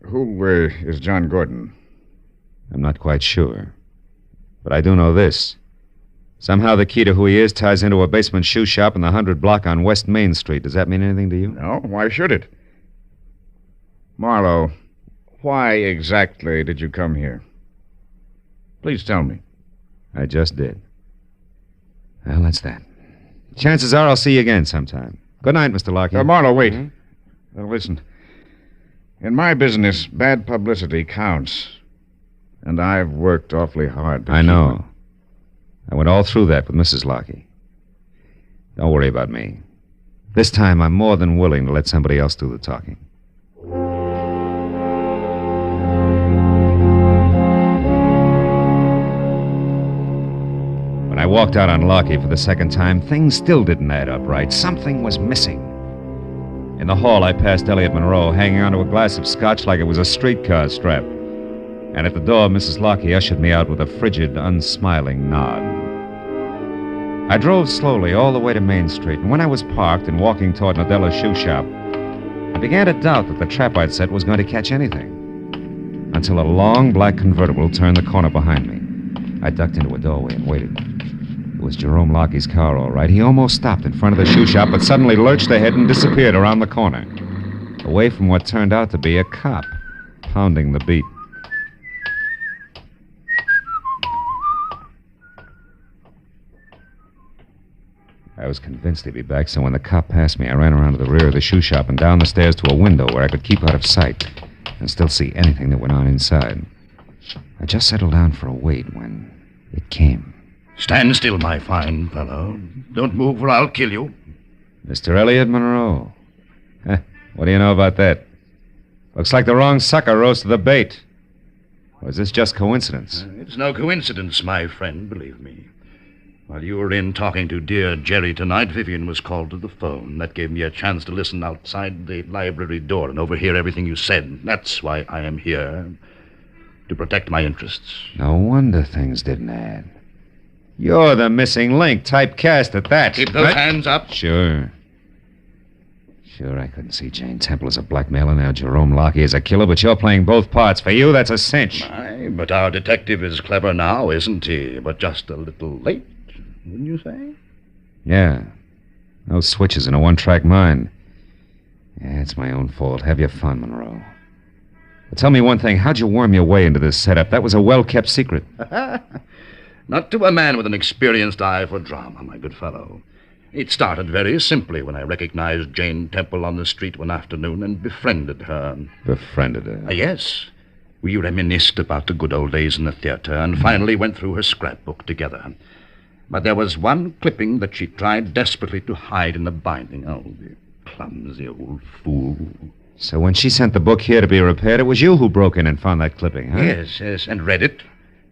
Who is John Gordon? I'm not quite sure. But I do know this. Somehow the key to who he is ties into a basement shoe shop in the 100 block on West Main Street. Does that mean anything to you? No, why should it? Marlowe, why exactly did you come here? Please tell me. I just did. Well, that's that. Chances are I'll see you again sometime. Good night, Mr. Lockheed. Marlowe, wait. Now, listen. In my business, bad publicity counts. And I've worked awfully hard to I know. I went all through that with Mrs. Lockheed. Don't worry about me. This time, I'm more than willing to let somebody else do the talking. When I walked out on Lockheed for the second time, things still didn't add up right. Something was missing. In the hall, I passed Elliot Monroe, hanging onto a glass of scotch like it was a streetcar strap. And at the door, Mrs. Lockheed ushered me out with a frigid, unsmiling nod. I drove slowly all the way to Main Street, and when I was parked and walking toward Nadella's shoe shop, I began to doubt that the trap I'd set was going to catch anything. Until a long black convertible turned the corner behind me. I ducked into a doorway and waited. It was Jerome Lockheed's car, all right. He almost stopped in front of the shoe shop, but suddenly lurched ahead and disappeared around the corner, away from what turned out to be a cop, pounding the beat. I was convinced he'd be back, so when the cop passed me, I ran around to the rear of the shoe shop and down the stairs to a window where I could keep out of sight and still see anything that went on inside. I just settled down for a wait when it came. Stand still, my fine fellow. Don't move or I'll kill you. Mr. Elliot Monroe. What do you know about that? Looks like the wrong sucker rose to the bait. Or is this just coincidence? It's no coincidence, my friend, believe me. While you were in talking to dear Jerry tonight, Vivian was called to the phone. That gave me a chance to listen outside the library door and overhear everything you said. That's why I am here, to protect my interests. No wonder things didn't add. You're the missing link, typecast at that. Keep those hands up. Sure, I couldn't see Jane Temple as a blackmailer, now Jerome Lockheed as a killer, but you're playing both parts. For you, that's a cinch. Aye, but our detective is clever now, isn't he? But just a little late, wouldn't you say? Yeah. No switches in a one-track mind. Yeah, it's my own fault. Have your fun, Monroe. But tell me one thing. How'd you worm your way into this setup? That was a well-kept secret. Not to a man with an experienced eye for drama, my good fellow. It started very simply when I recognized Jane Temple on the street one afternoon and befriended her. Befriended her? Yes. We reminisced about the good old days in the theater and finally went through her scrapbook together. But there was one clipping that she tried desperately to hide in the binding. Oh, the clumsy old fool. So when she sent the book here to be repaired, it was you who broke in and found that clipping, huh? Yes, and read it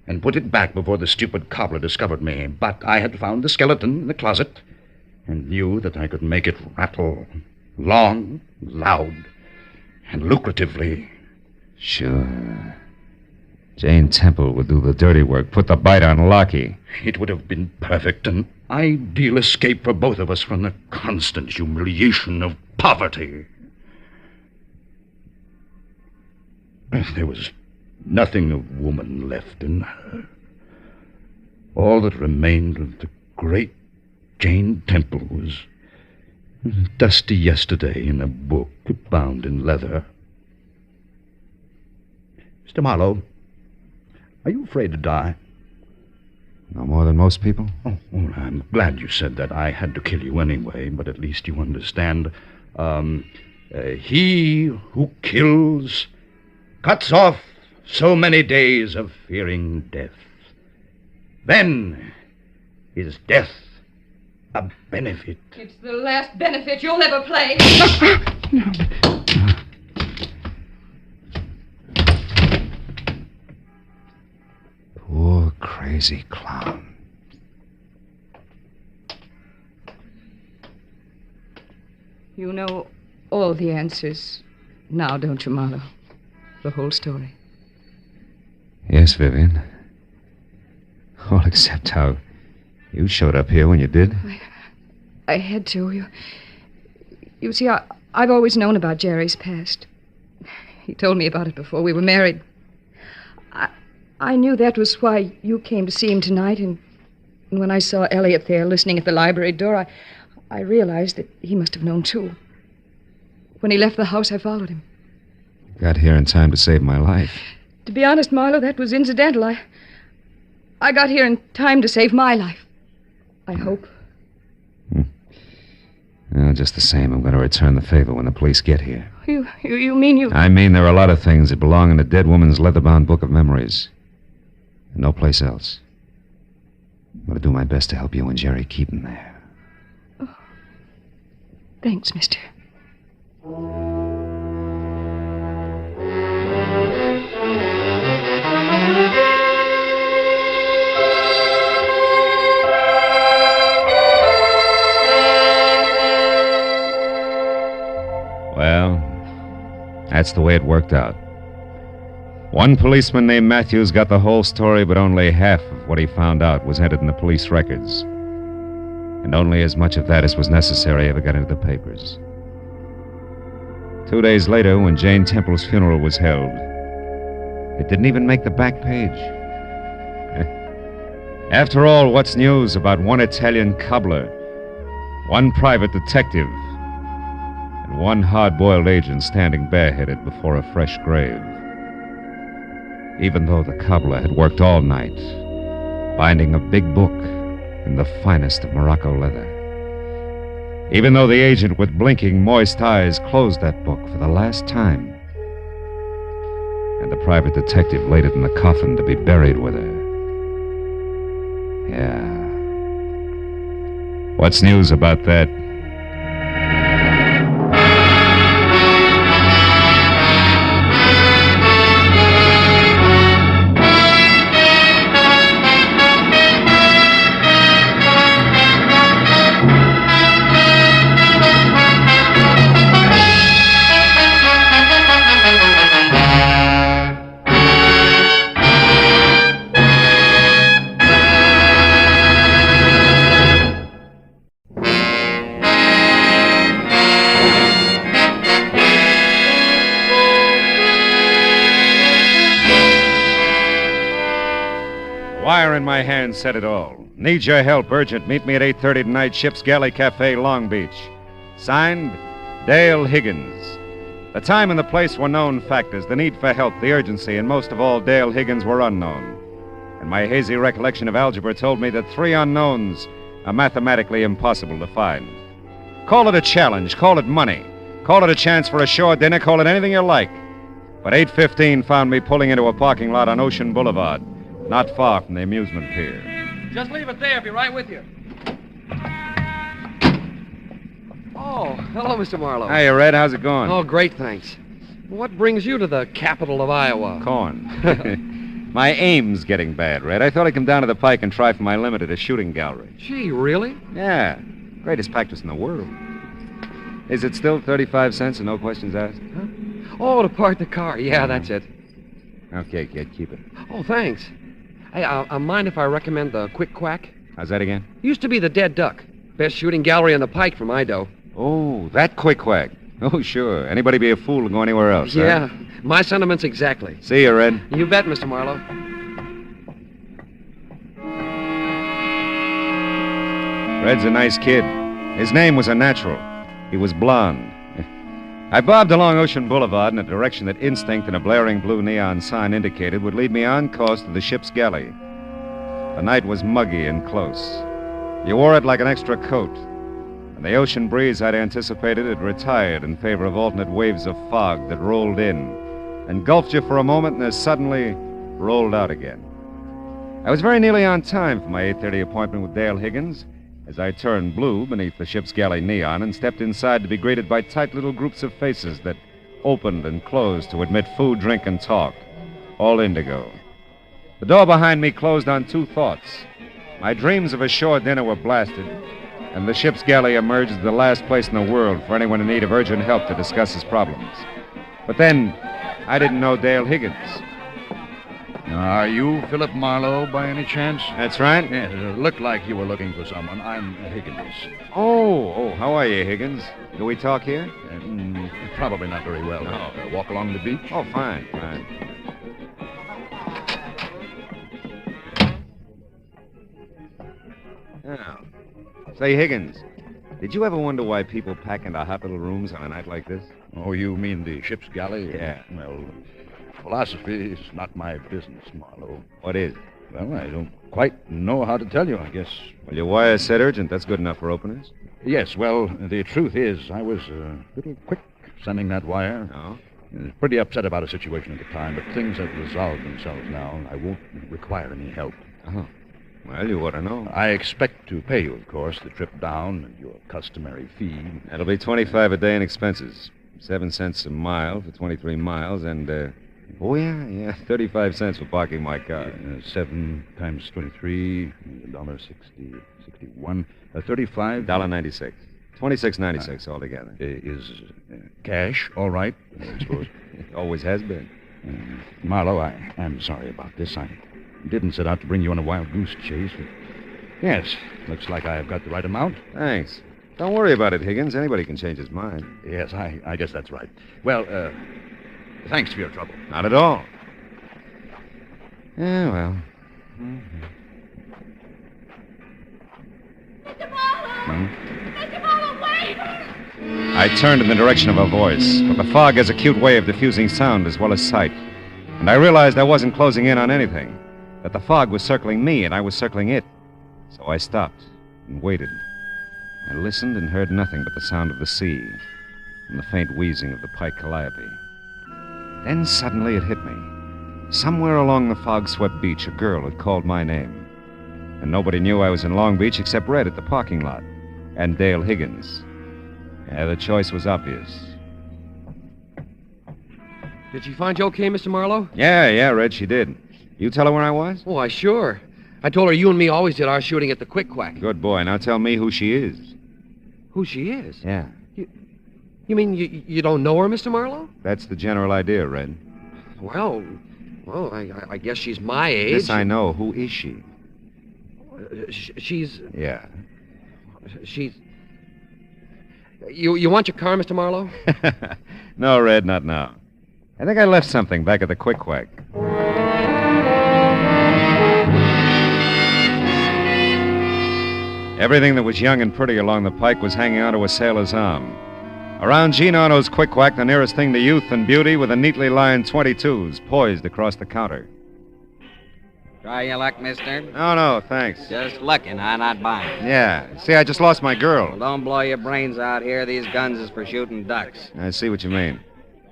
and put it back before the stupid cobbler discovered me. But I had found the skeleton in the closet and knew that I could make it rattle long, loud, and lucratively. Sure. Jane Temple would do the dirty work, put the bite on Lockheed. It would have been perfect, an ideal escape for both of us from the constant humiliation of poverty. There was nothing of woman left in her. All that remained of the great Jane Temple was dusty yesterday in a book bound in leather. Mr. Marlowe, are you afraid to die? No more than most people? Oh, I'm glad you said that. I had to kill you anyway, but at least you understand. He who kills cuts off so many days of fearing death. Then is death a benefit. It's the last benefit you'll ever play. Poor crazy. crazy clown. You know all the answers now, don't you, Marlowe? The whole story. Yes, Vivian. All except how you showed up here when you did. I had to. You see, I've always known about Jerry's past. He told me about it before we were married. I knew that was why you came to see him tonight, and when I saw Elliot there listening at the library door, I realized that he must have known, too. When he left the house, I followed him. Got here in time to save my life. To be honest, Marlowe, that was incidental. I got here in time to save my life. I hope. Well, just the same, I'm going to return the favor when the police get here. You mean you... I mean there are a lot of things that belong in a dead woman's leather-bound book of memories. And no place else. I'm going to do my best to help you and Jerry keep them there. Oh. Thanks, mister. Well, that's the way it worked out. One policeman named Matthews got the whole story, but only half of what he found out was entered in the police records. And only as much of that as was necessary ever got into the papers. 2 days later, when Jane Temple's funeral was held, it didn't even make the back page. After all, what's news about one Italian cobbler, one private detective, and one hard-boiled agent standing bareheaded before a fresh grave? Even though the cobbler had worked all night, binding a big book in the finest of Morocco leather. Even though the agent with blinking, moist eyes closed that book for the last time. And the private detective laid it in the coffin to be buried with her. Yeah. What's news about that? Wire in my hand said it all. Need your help, urgent. Meet me at 8:30 tonight, Ship's Galley Cafe, Long Beach. Signed, Dale Higgins. The time and the place were known factors, the need for help, the urgency, and most of all, Dale Higgins were unknown. And my hazy recollection of algebra told me that 3 unknowns are mathematically impossible to find. Call it a challenge, call it money, call it a chance for a shore dinner, call it anything you like. But 8:15 found me pulling into a parking lot on Ocean Boulevard, not far from the amusement pier. Just leave it there. I'll be right with you. Oh, hello, Mr. Marlowe. Hiya, Red. How's it going? Oh, great, thanks. What brings you to the capital of Iowa? Corn. My aim's getting bad, Red. I thought I'd come down to the Pike and try for my limit at a shooting gallery. Gee, really? Yeah. Greatest practice in the world. Is it still 35 cents and no questions asked? Huh? Oh, to park the car. Yeah, that's it. Okay, kid, keep it. Oh, thanks. Hey, mind if I recommend the Quick Quack? How's that again? Used to be the Dead Duck. Best shooting gallery on the Pike for my dough. Oh, that Quick Quack. Oh, sure. Anybody be a fool to go anywhere else, Yeah, huh? my sentiments exactly. See you, Red. You bet, Mr. Marlowe. Red's a nice kid. His name was a natural. He was blonde. I bobbed along Ocean Boulevard in a direction that instinct and a blaring blue neon sign indicated would lead me on course to the ship's galley. The night was muggy and close. You wore it like an extra coat, and the ocean breeze I'd anticipated had retired in favor of alternate waves of fog that rolled in, engulfed you for a moment and as suddenly rolled out again. I was very nearly on time for my 8:30 appointment with Dale Higgins, as I turned blue beneath the ship's galley neon and stepped inside to be greeted by tight little groups of faces that opened and closed to admit food, drink, and talk, all indigo. The door behind me closed on 2 thoughts. My dreams of a shore dinner were blasted, and the ship's galley emerged as the last place in the world for anyone in need of urgent help to discuss his problems. But then, I didn't know Dale Higgins. Are you Philip Marlowe by any chance? That's right. Yes, it looked like you were looking for someone. I'm Higgins. Oh, how are you, Higgins? Do we talk here? Probably not very well. No. Walk along the beach? Oh, fine. Now, say, Higgins, did you ever wonder why people pack into hot little rooms on a night like this? Oh, you mean the ship's galley? Yeah. Well, philosophy is not my business, Marlowe. What is? Well, I don't quite know how to tell you, I guess. Well, your wire said urgent. That's good enough for openers. Yes, well, the truth is, I was a little quick sending that wire. Oh? I was pretty upset about a situation at the time, but things have resolved themselves now. I won't require any help. Oh. Well, you ought to know. I expect to pay you, of course, the trip down and your customary fee. That'll be $25 a day in expenses. 7 cents a mile for 23 miles, and, 35 cents for parking my car. 7 times 23, $1.60, 61, $35. $1.96. $26.96 altogether. Is cash all right, I suppose? It always has been. Marlowe, I am sorry about this. I didn't set out to bring you on a wild goose chase. But yes, looks like I have got the right amount. Thanks. Don't worry about it, Higgins. Anybody can change his mind. Yes, I guess that's right. Well, thanks for your trouble. Not at all. Yeah, well. Mm-hmm. Mr. Marlowe! Mr. Marlowe, wait! I turned in the direction of a voice, but the fog has a cute way of diffusing sound as well as sight. And I realized I wasn't closing in on anything, that the fog was circling me and I was circling it. So I stopped and waited. I listened and heard nothing but the sound of the sea and the faint wheezing of the pike calliope. Then suddenly it hit me. Somewhere along the fog-swept beach, a girl had called my name. And nobody knew I was in Long Beach except Red at the parking lot and Dale Higgins. Yeah, the choice was obvious. Did she find you okay, Mr. Marlowe? Yeah, Red, she did. You tell her where I was? Oh, I sure. I told her you and me always did our shooting at the Quick Quack. Good boy. Now tell me who she is. Who she is? Yeah. You mean you don't know her, Mr. Marlowe? That's the general idea, Red. Well, I guess she's my age. This I know. Who is she? She's... Yeah. She's... You want your car, Mr. Marlowe? No, Red, not now. I think I left something back at the Quick Quack. Everything that was young and pretty along the pike was hanging onto a sailor's arm. Around Gene Arno's Quick Quack, the nearest thing to youth and beauty were the neatly lined 22s poised across the counter. Try your luck, mister? No, thanks. Just looking, not buying. Yeah. See, I just lost my girl. Well, don't blow your brains out here. These guns is for shooting ducks. I see what you mean.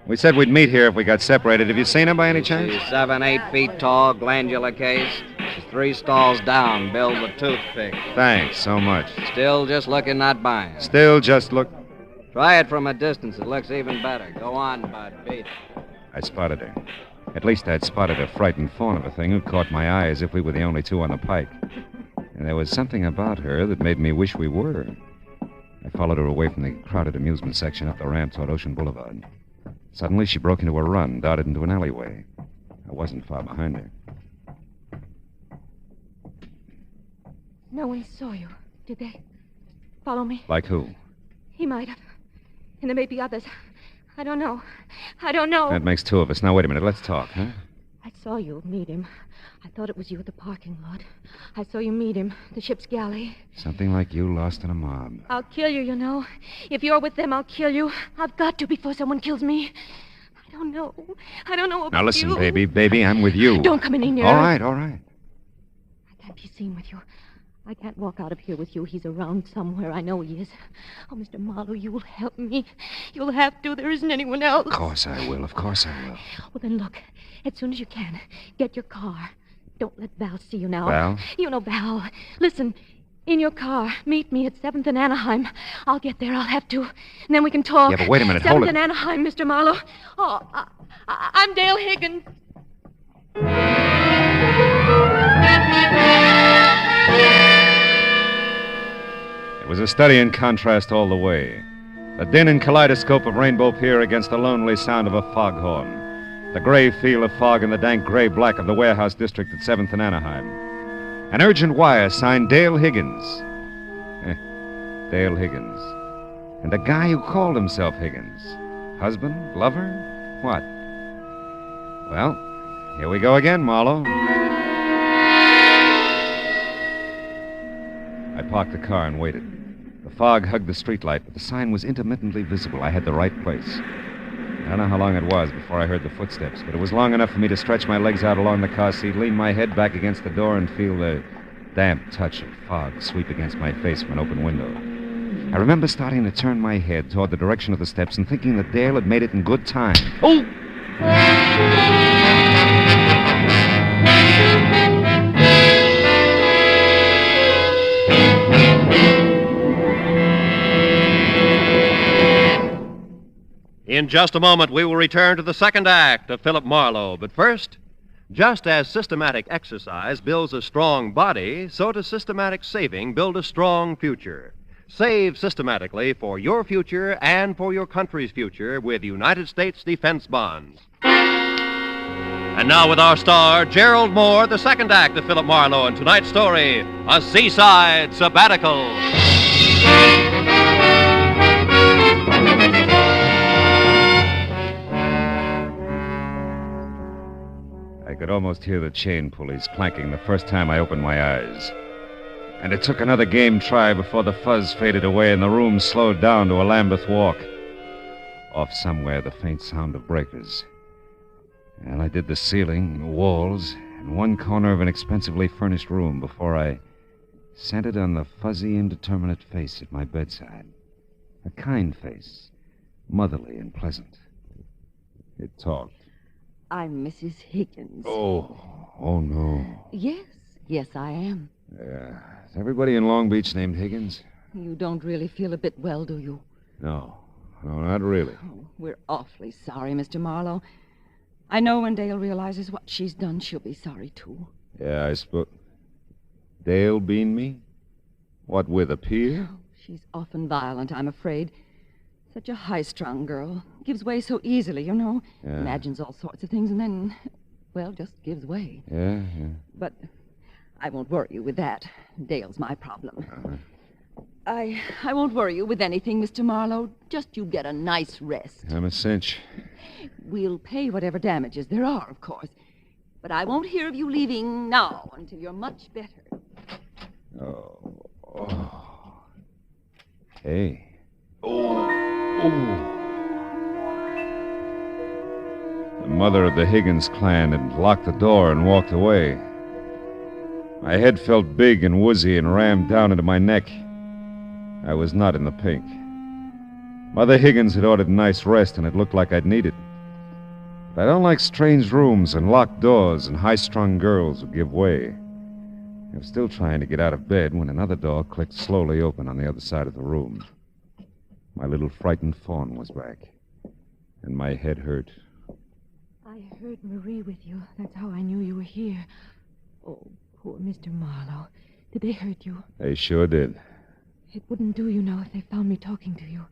We said we'd meet here if we got separated. Have you seen her by any chance? She's 7, 8 feet tall, glandular case. She's 3 stalls down, billed with toothpick. Thanks so much. Still just looking, not buying. Still just look... Try it from a distance. It looks even better. Go on, bud. Beat it. I spotted her. At least I'd spotted a frightened fawn of a thing who caught my eye as if we were the only two on the pike. And there was something about her that made me wish we were. I followed her away from the crowded amusement section up the ramp toward Ocean Boulevard. Suddenly, she broke into a run, darted into an alleyway. I wasn't far behind her. No one saw you, did they? Follow me. Like who? He might have. And there may be others. I don't know. That makes 2 of us. Now, wait a minute. Let's talk, huh? I saw you meet him. I thought it was you at the parking lot. I saw you meet him, the ship's galley. Something like you lost in a mob. I'll kill you, you know. If you're with them, I'll kill you. I've got to before someone kills me. I don't know about Now, listen, you. baby, I'm with you. Don't come any nearer. All right. I can't be seen with you. I can't walk out of here with you. He's around somewhere. I know he is. Oh, Mr. Marlowe, you will help me. You'll have to. There isn't anyone else. Of course I will. Well, then look. As soon as you can, get your car. Don't let Val see you now. Val? You know Val. Listen, in your car. Meet me at 7th and Anaheim. I'll get there. I'll have to. And then we can talk. Yeah, but wait a minute. 7th Hold it. and Anaheim, Mr. Marlowe. Oh, I'm Dale Higgins. It was a study in contrast all the way. The din and kaleidoscope of Rainbow Pier against the lonely sound of a foghorn. The gray feel of fog and the dank gray black of the warehouse district at 7th and Anaheim. An urgent wire signed Dale Higgins. Dale Higgins. And a guy who called himself Higgins. Husband? Lover? What? Well, here we go again, Marlowe. I parked the car and waited. The fog hugged the streetlight, but the sign was intermittently visible. I had the right place. I don't know how long it was before I heard the footsteps, but it was long enough for me to stretch my legs out along the car seat, lean my head back against the door, and feel the damp touch of fog sweep against my face from an open window. I remember starting to turn my head toward the direction of the steps and thinking that Dale had made it in good time. Oh! In just a moment, we will return to the second act of Philip Marlowe. But first, just as systematic exercise builds a strong body, so does systematic saving build a strong future. Save systematically for your future and for your country's future with United States Defense Bonds. And now with our star, Gerald Moore, the second act of Philip Marlowe, and tonight's story, A Seaside Sabbatical. I could almost hear the chain pulleys clanking the first time I opened my eyes. And it took another game try before the fuzz faded away and the room slowed down to a Lambeth walk. Off somewhere, the faint sound of breakers. And I did the ceiling, the walls, and one corner of an expensively furnished room before I centered on the fuzzy, indeterminate face at my bedside. A kind face, motherly and pleasant. It talked. I'm Mrs. Higgins. Oh no. Yes, I am. Is everybody in Long Beach named Higgins? You don't really feel a bit well, do you? No, not really. Oh, we're awfully sorry, Mr. Marlowe. I know when Dale realizes what she's done, she'll be sorry, too. Yeah, I suppose. Dale beaned me? What, with a pier? Oh, she's often violent, I'm afraid. Such a high-strung girl. Gives way so easily, you know. Yeah. Imagines all sorts of things and then, well, just gives way. Yeah. But I won't worry you with that. Dale's my problem. I won't worry you with anything, Mr. Marlowe. Just you get a nice rest. I'm a cinch. We'll pay whatever damages there are, of course. But I won't hear of you leaving now until you're much better. Oh. Hey. The mother of the Higgins clan had locked the door and walked away. My head felt big and woozy and rammed down into my neck. I was not in the pink. Mother Higgins had ordered a nice rest, and it looked like I'd need it. But I don't like strange rooms and locked doors and high-strung girls who give way. I was still trying to get out of bed when another door clicked slowly open on the other side of the room. My little frightened fawn was back, and my head hurt. I heard Marie with you. That's how I knew you were here. Oh, poor Mr. Marlowe. Did they hurt you? They sure did. It wouldn't do, you know, if they found me talking to you.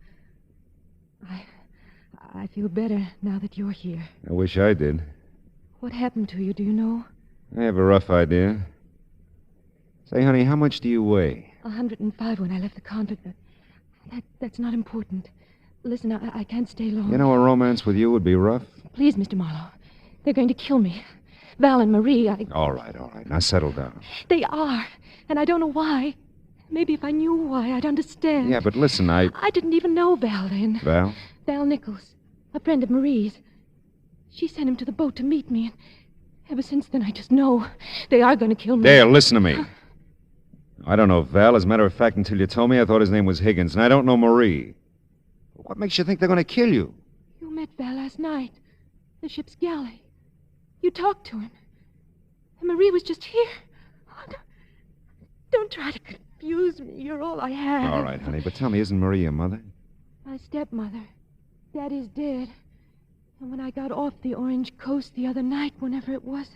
I feel better now that you're here. I wish I did. What happened to you, do you know? I have a rough idea. Say, honey, how much do you weigh? 105 when I left the convent. That's not important. Listen, I can't stay long. You know, a romance with you would be rough. Please, Mr. Marlowe. They're going to kill me. Val and Marie, All right. Now settle down. They are, and I don't know why. Maybe if I knew why, I'd understand. Yeah, but listen, I didn't even know Val then. Val? Val Nichols, a friend of Marie's. She sent him to the boat to meet me, and ever since then I just know they are going to kill me. Dale, listen to me. I don't know Val. As a matter of fact, until you told me, I thought his name was Higgins, and I don't know Marie. What makes you think they're going to kill you? You met Val last night. The ship's galley. You talked to him. And Marie was just here. Oh, don't try to confuse me. You're all I have. All right, honey, but tell me, isn't Marie your mother? My stepmother. Daddy's dead. And when I got off the Orange Coast the other night, whenever it was,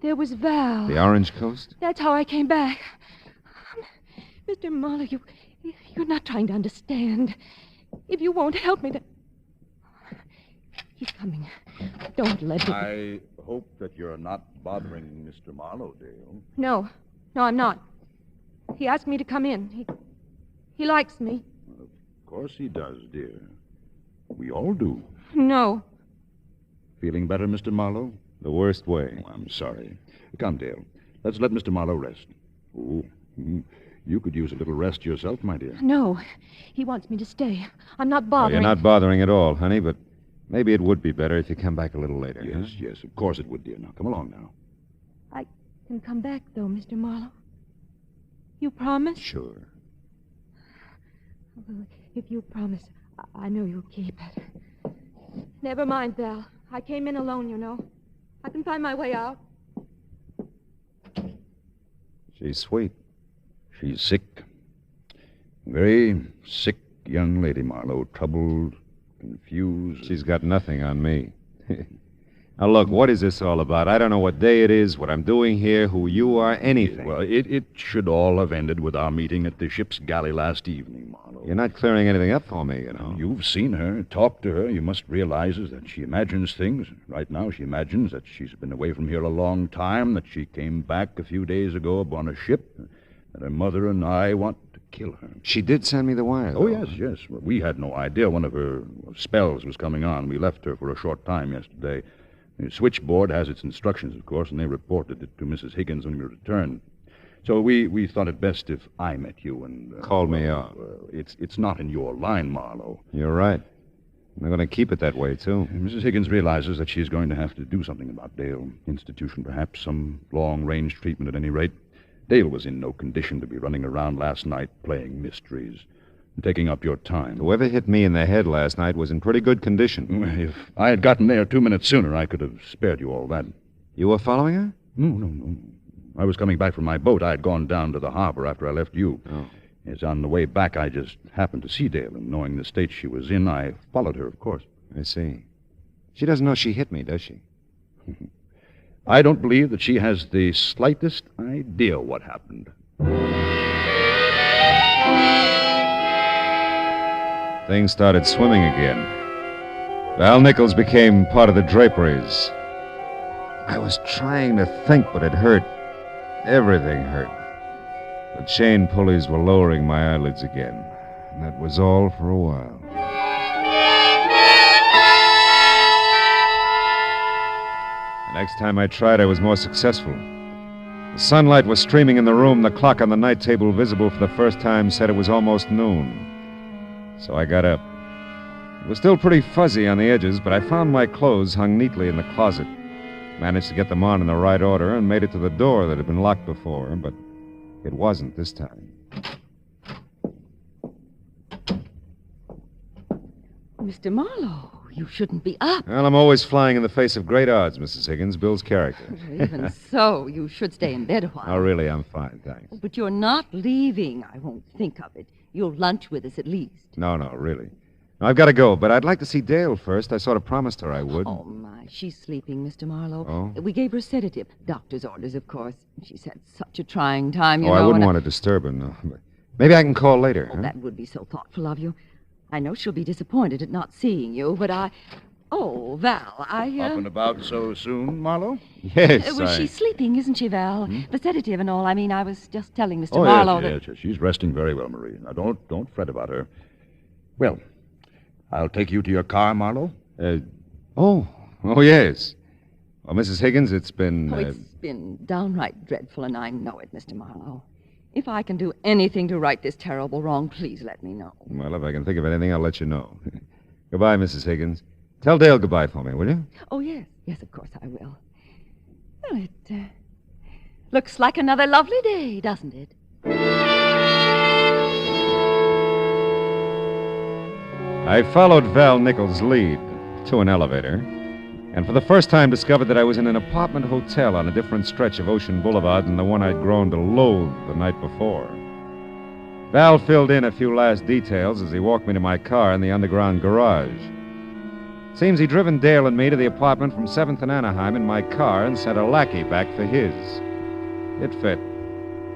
there was Val. The Orange Coast? That's how I came back. Mr. Marlowe, You're not trying to understand. If you won't help me to... He's coming. Don't let him... I hope that you're not bothering Mr. Marlowe, Dale. No, I'm not. He asked me to come in. He likes me. Of course he does, dear. We all do. No. Feeling better, Mr. Marlowe? The worst way. Oh, I'm sorry. Come, Dale. Let's let Mr. Marlowe rest. Oh, you could use a little rest yourself, my dear. No. He wants me to stay. I'm not Well, bothering. you're not bothering at all, honey, but maybe it would be better if you come back a little later. Yes, yes, of course it would, dear. Now, come along now. I can come back, though, Mr. Marlowe. You promise? Sure. Well, if you promise, I know you'll keep it. Never mind, Val. I came in alone, you know. I can find my way out. She's sweet. She's sick. Very sick young lady, Marlowe. Troubled, confused. She's got nothing on me. Now, look, what is this all about? I don't know what day it is, what I'm doing here, who you are, anything. Well, it should all have ended with our meeting at the ship's galley last evening, Marlowe. You're not clearing anything up for me, you know. You've seen her, talked to her. You must realize that she imagines things. Right now, she imagines that she's been away from here a long time, that she came back a few days ago upon a ship, that her mother and I want to kill her. She did send me the wire, though. Oh, yes. Well, we had no idea one of her spells was coming on. We left her for a short time yesterday. The switchboard has its instructions, of course, and they reported it to Mrs. Higgins when we returned. So we thought it best if I met you and... Called me out. It's not in your line, Marlowe. You're right. I'm going to keep it that way, too. Mrs. Higgins realizes that she's going to have to do something about Dale. Institution, perhaps. Some long-range treatment, at any rate. Dale was in no condition to be running around last night playing mysteries. Taking up your time. Whoever hit me in the head last night was in pretty good condition. If I had gotten there 2 minutes sooner, I could have spared you all that. You were following her? No. I was coming back from my boat. I had gone down to the harbor after I left you. Oh. As on the way back, I just happened to see Dale, and knowing the state she was in, I followed her, of course. I see. She doesn't know she hit me, does she? I don't believe that she has the slightest idea what happened. Things started swimming again. Val Nichols became part of the draperies. I was trying to think, but it hurt. Everything hurt. The chain pulleys were lowering my eyelids again. And that was all for a while. The next time I tried, I was more successful. The sunlight was streaming in the room. The clock on the night table, visible for the first time, said it was almost noon. So I got up. It was still pretty fuzzy on the edges, but I found my clothes hung neatly in the closet. Managed to get them on in the right order and made it to the door that had been locked before, but it wasn't this time. Mr. Marlowe, you shouldn't be up. Well, I'm always flying in the face of great odds, Mrs. Higgins. Bill's character. Even so, you should stay in bed a while. Oh, really, I'm fine, thanks. But you're not leaving. I won't think of it. You'll lunch with us at least. No, really. I've got to go, but I'd like to see Dale first. I sort of promised her I would. Oh, my. She's sleeping, Mr. Marlowe. Oh? We gave her a sedative. Doctor's orders, of course. She's had such a trying time, you know. I wouldn't want to disturb her, no. But maybe I can call later. Oh, that would be so thoughtful of you. I know she'll be disappointed at not seeing you, but I... Oh, Val, Up and about so soon, Marlowe? Yes, Well, she's sleeping, isn't she, Val? The sedative and all. I mean, I was just telling Mr. Oh, Marlowe yes. She's resting very well, Marie. Now, don't fret about her. Well, I'll take you to your car, Marlowe. Oh, yes. Well, Mrs. Higgins, it's been... it's been downright dreadful, and I know it, Mr. Marlowe. If I can do anything to right this terrible wrong, please let me know. Well, if I can think of anything, I'll let you know. Goodbye, Mrs. Higgins. Tell Dale goodbye for me, will you? Oh, yes. Yes, of course I will. Well, it looks like another lovely day, doesn't it? I followed Val Nichols' lead to an elevator, and for the first time discovered that I was in an apartment hotel on a different stretch of Ocean Boulevard than the one I'd grown to loathe the night before. Val filled in a few last details as he walked me to my car in the underground garage. Seems he'd driven Dale and me to the apartment from 7th and Anaheim in my car and sent a lackey back for his. It fit.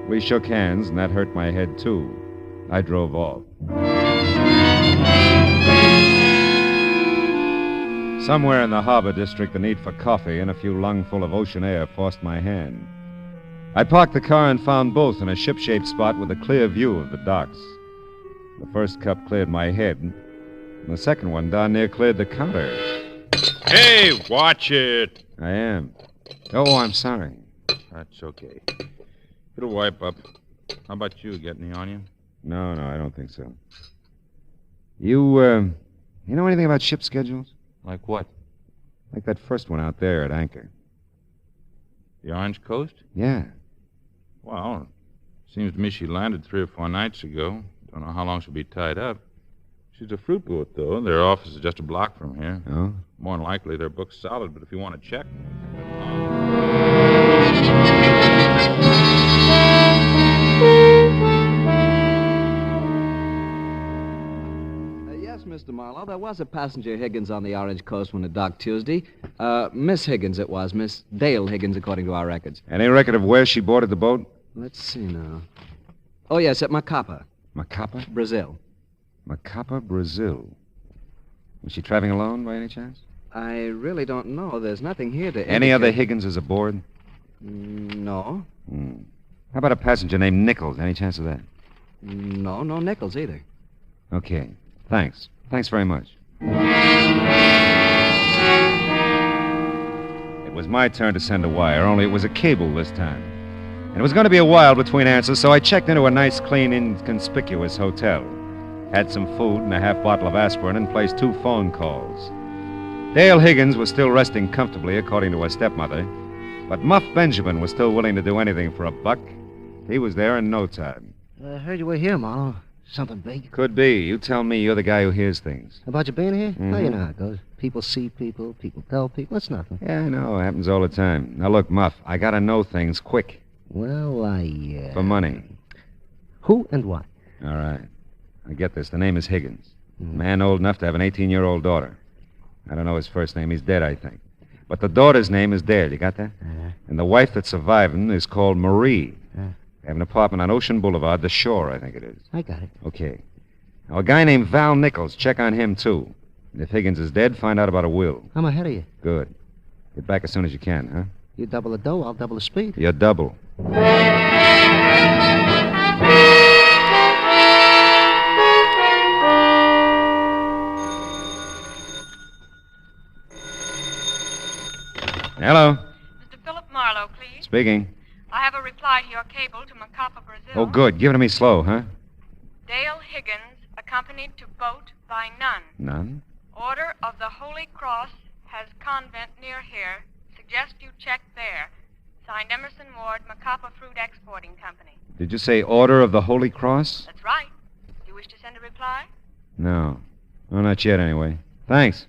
We shook hands, and that hurt my head, too. I drove off. Somewhere in the harbor district, the need for coffee and a few lungful of ocean air forced my hand. I parked the car and found both in a ship-shaped spot with a clear view of the docks. The first cup cleared my head, and the second one down near cleared the counter. Hey, watch it. I am. Oh, I'm sorry. That's okay. It'll wipe up. How about you? Get any on you? No, I don't think so. You know anything about ship schedules? Like what? Like that first one out there at anchor. The Orange Coast? Yeah. Well, seems to me she landed 3 or 4 nights ago. Don't know how long she'll be tied up. She's a fruit boat, though. Their office is just a block from here. Oh? More than likely, they're booked solid, but if you want to check... Yes, Mr. Marlowe, there was a passenger Higgins on the Orange Coast when it docked Tuesday. Miss Higgins it was. Miss Dale Higgins, according to our records. Any record of where she boarded the boat? Let's see now. Oh, yes, at Macapa. Macapa? Brazil. Macapa, Brazil. Was she traveling alone by any chance? I really don't know. There's nothing here to Any other Higginses aboard? No. How about a passenger named Nichols? Any chance of that? No Nichols either. Okay. Thanks. Thanks very much. It was my turn to send a wire, only it was a cable this time. And it was going to be a while between answers, so I checked into a nice, clean, inconspicuous hotel. Had some food and a half bottle of aspirin and placed 2 phone calls. Dale Higgins was still resting comfortably, according to her stepmother. But Muff Benjamin was still willing to do anything for a buck. He was there in no time. I heard you were here, Marlowe. Something big? Could be. You tell me. You're the guy who hears things. About you being here? Mm-hmm. Oh, you know how it goes. People see people, people tell people. It's nothing. Yeah, I know. It happens all the time. Now, look, Muff, I gotta know things quick. Well, I... For money. Who and what? All right. I get this. The name is Higgins. A man old enough to have an 18-year-old daughter. I don't know his first name. He's dead, I think. But the daughter's name is Dale. You got that? And the wife that's surviving is called Marie. They have an apartment on Ocean Boulevard, the Shore, I think it is. I got it. Okay. Now, a guy named Val Nichols. Check on him, too. And if Higgins is dead, find out about a will. I'm ahead of you. Good. Get back as soon as you can, huh? You double the dough, I'll double the speed. You're double. Hello. Mr. Philip Marlowe, please. Speaking. I have a reply to your cable to Macapa, Brazil. Oh, good. Give it to me slow, huh? Dale Higgins, accompanied to boat by none. None? Order of the Holy Cross has convent near here. Suggest you check there. Signed Emerson Ward, Macapa Fruit Exporting Company. Did you say Order of the Holy Cross? That's right. Do you wish to send a reply? No. Well, not yet, anyway. Thanks.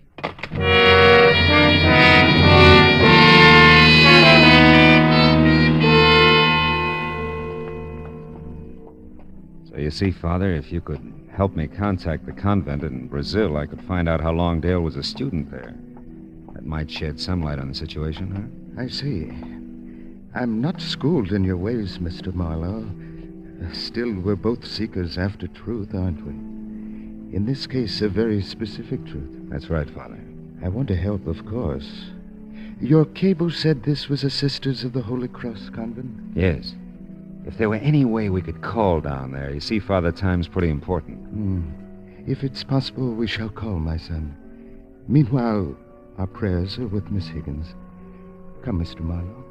So you see, Father, if you could help me contact the convent in Brazil, I could find out how long Dale was a student there. That might shed some light on the situation, huh? I see. I'm not schooled in your ways, Mr. Marlowe. Still, we're both seekers after truth, aren't we? In this case, a very specific truth. That's right, Father. I want to help, of course. Your cable said this was a Sisters of the Holy Cross convent? Yes. If there were any way we could call down there, you see, Father, time's pretty important. If it's possible, we shall call, my son. Meanwhile, our prayers are with Miss Higgins. Come, Mr. Marlowe.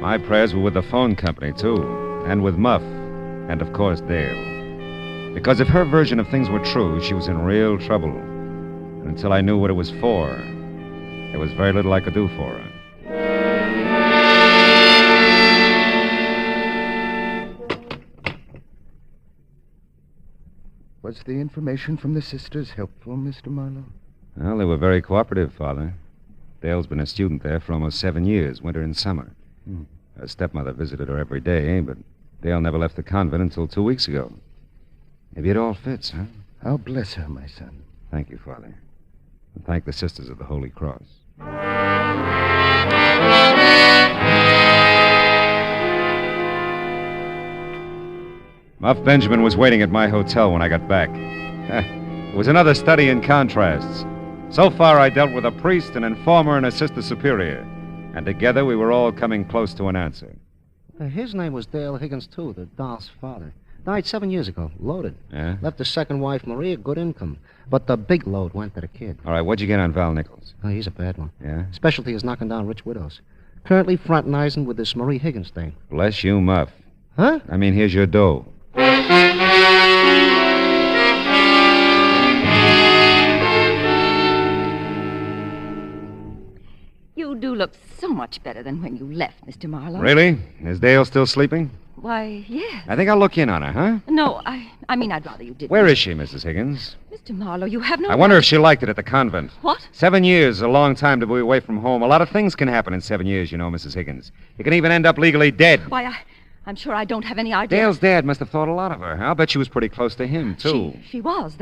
My prayers were with the phone company, too, and with Muff, and, of course, Dale. Because if her version of things were true, she was in real trouble. And until I knew what it was for, there was very little I could do for her. Was the information from the sisters helpful, Mr. Marlowe? Well, they were very cooperative, Father. Dale's been a student there for almost 7 years, winter and summer. Her stepmother visited her every day, but Dale never left the convent until 2 weeks ago. Maybe it all fits, huh? I'll bless her, my son. Thank you, Father. And thank the Sisters of the Holy Cross. Muff Benjamin was waiting at my hotel when I got back. It was another study in contrasts. So far, I dealt with a priest, an informer, and a sister superior. And together, we were all coming close to an answer. His name was Dale Higgins, too, the doll's father. Died 7 years ago, loaded. Yeah? Left his second wife, Marie, a good income. But the big load went to the kid. All right, what'd you get on Val Nichols? Oh, he's a bad one. Yeah? Specialty is knocking down rich widows. Currently fraternizing with this Marie Higgins thing. Bless you, Muff. Huh? I mean, here's your dough. You do look so much better than when you left, Mr. Marlowe. Really? Is Dale still sleeping? Why, yes. I think I'll look in on her, huh? No, I mean, I'd rather you didn't. Where is she, Mrs. Higgins? Mr. Marlowe, you have no... I wonder if she liked it at the convent. What? 7 years, a long time to be away from home. A lot of things can happen in 7 years, you know, Mrs. Higgins. You can even end up legally dead. Why, I'm sure I don't have any idea. Dale's dad must have thought a lot of her. I'll bet she was pretty close to him, too. She was.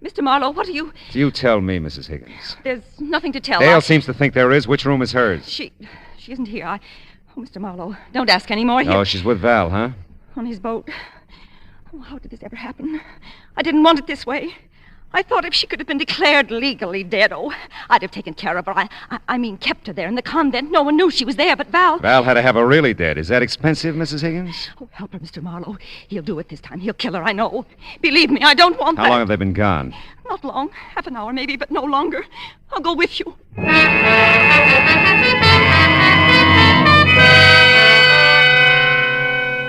Mr. Marlowe, what are you... You tell me, Mrs. Higgins. There's nothing to tell. Dale seems to think there is. Which room is hers? She isn't here. Oh, Mr. Marlowe, don't ask any more. Oh, she's with Val, huh? On his boat. Oh, how did this ever happen? I didn't want it this way. I thought if she could have been declared legally dead, I'd have taken care of her. I mean, kept her there in the convent. No one knew she was there but Val. Val had to have her really dead. Is that expensive, Mrs. Higgins? Oh, help her, Mr. Marlowe. He'll do it this time. He'll kill her, I know. Believe me, I don't want that. How long have they been gone? Not long. Half an hour, maybe, but no longer. I'll go with you.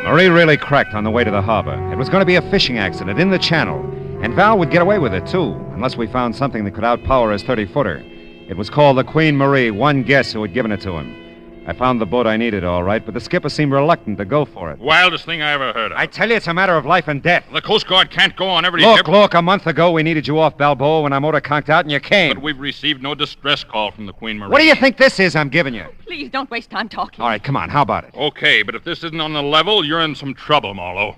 Marie really cracked on the way to the harbor. It was going to be a fishing accident in the channel. And Val would get away with it, too, unless we found something that could outpower his 30-footer. It was called the Queen Marie, one guess who had given it to him. I found the boat I needed, all right, but the skipper seemed reluctant to go for it. Wildest thing I ever heard of. I tell you, it's a matter of life and death. The Coast Guard can't go on every ship. Look, a month ago we needed you off Balboa when our motor conked out and you came. But we've received no distress call from the Queen Marie. What do you think this is I'm giving you? Please don't waste time talking. All right, come on, how about it? Okay, but if this isn't on the level, you're in some trouble, Marlowe.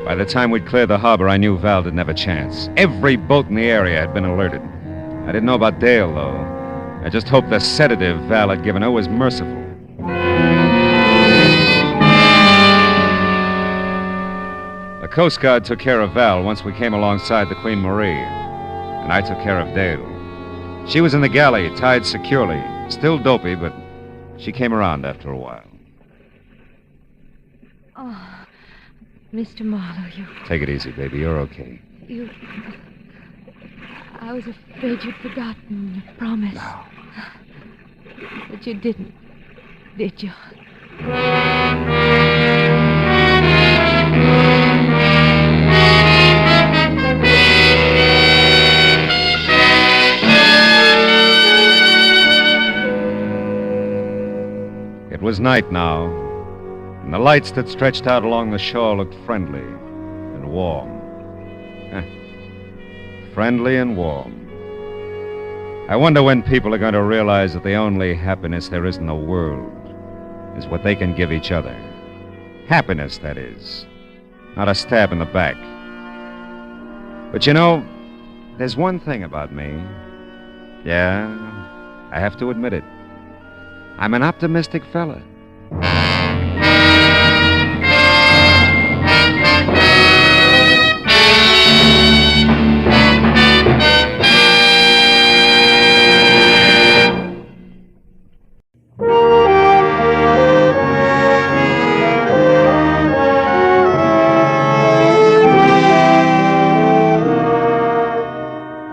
By the time we'd cleared the harbor, I knew Val didn't have a chance. Every boat in the area had been alerted. I didn't know about Dale, though. I just hoped the sedative Val had given her was merciful. The Coast Guard took care of Val once we came alongside the Queen Marie, and I took care of Dale. She was in the galley, tied securely. Still dopey, but she came around after a while. Oh, Mr. Marlowe, you... Take it easy, baby. You're okay. I was afraid you'd forgotten your promise. No. But you didn't, did you? It was night now, and the lights that stretched out along the shore looked friendly and warm. Friendly and warm. I wonder when people are going to realize that the only happiness there is in the world is what they can give each other. Happiness, that is. Not a stab in the back. But you know, there's one thing about me. Yeah, I have to admit it. I'm an optimistic fella.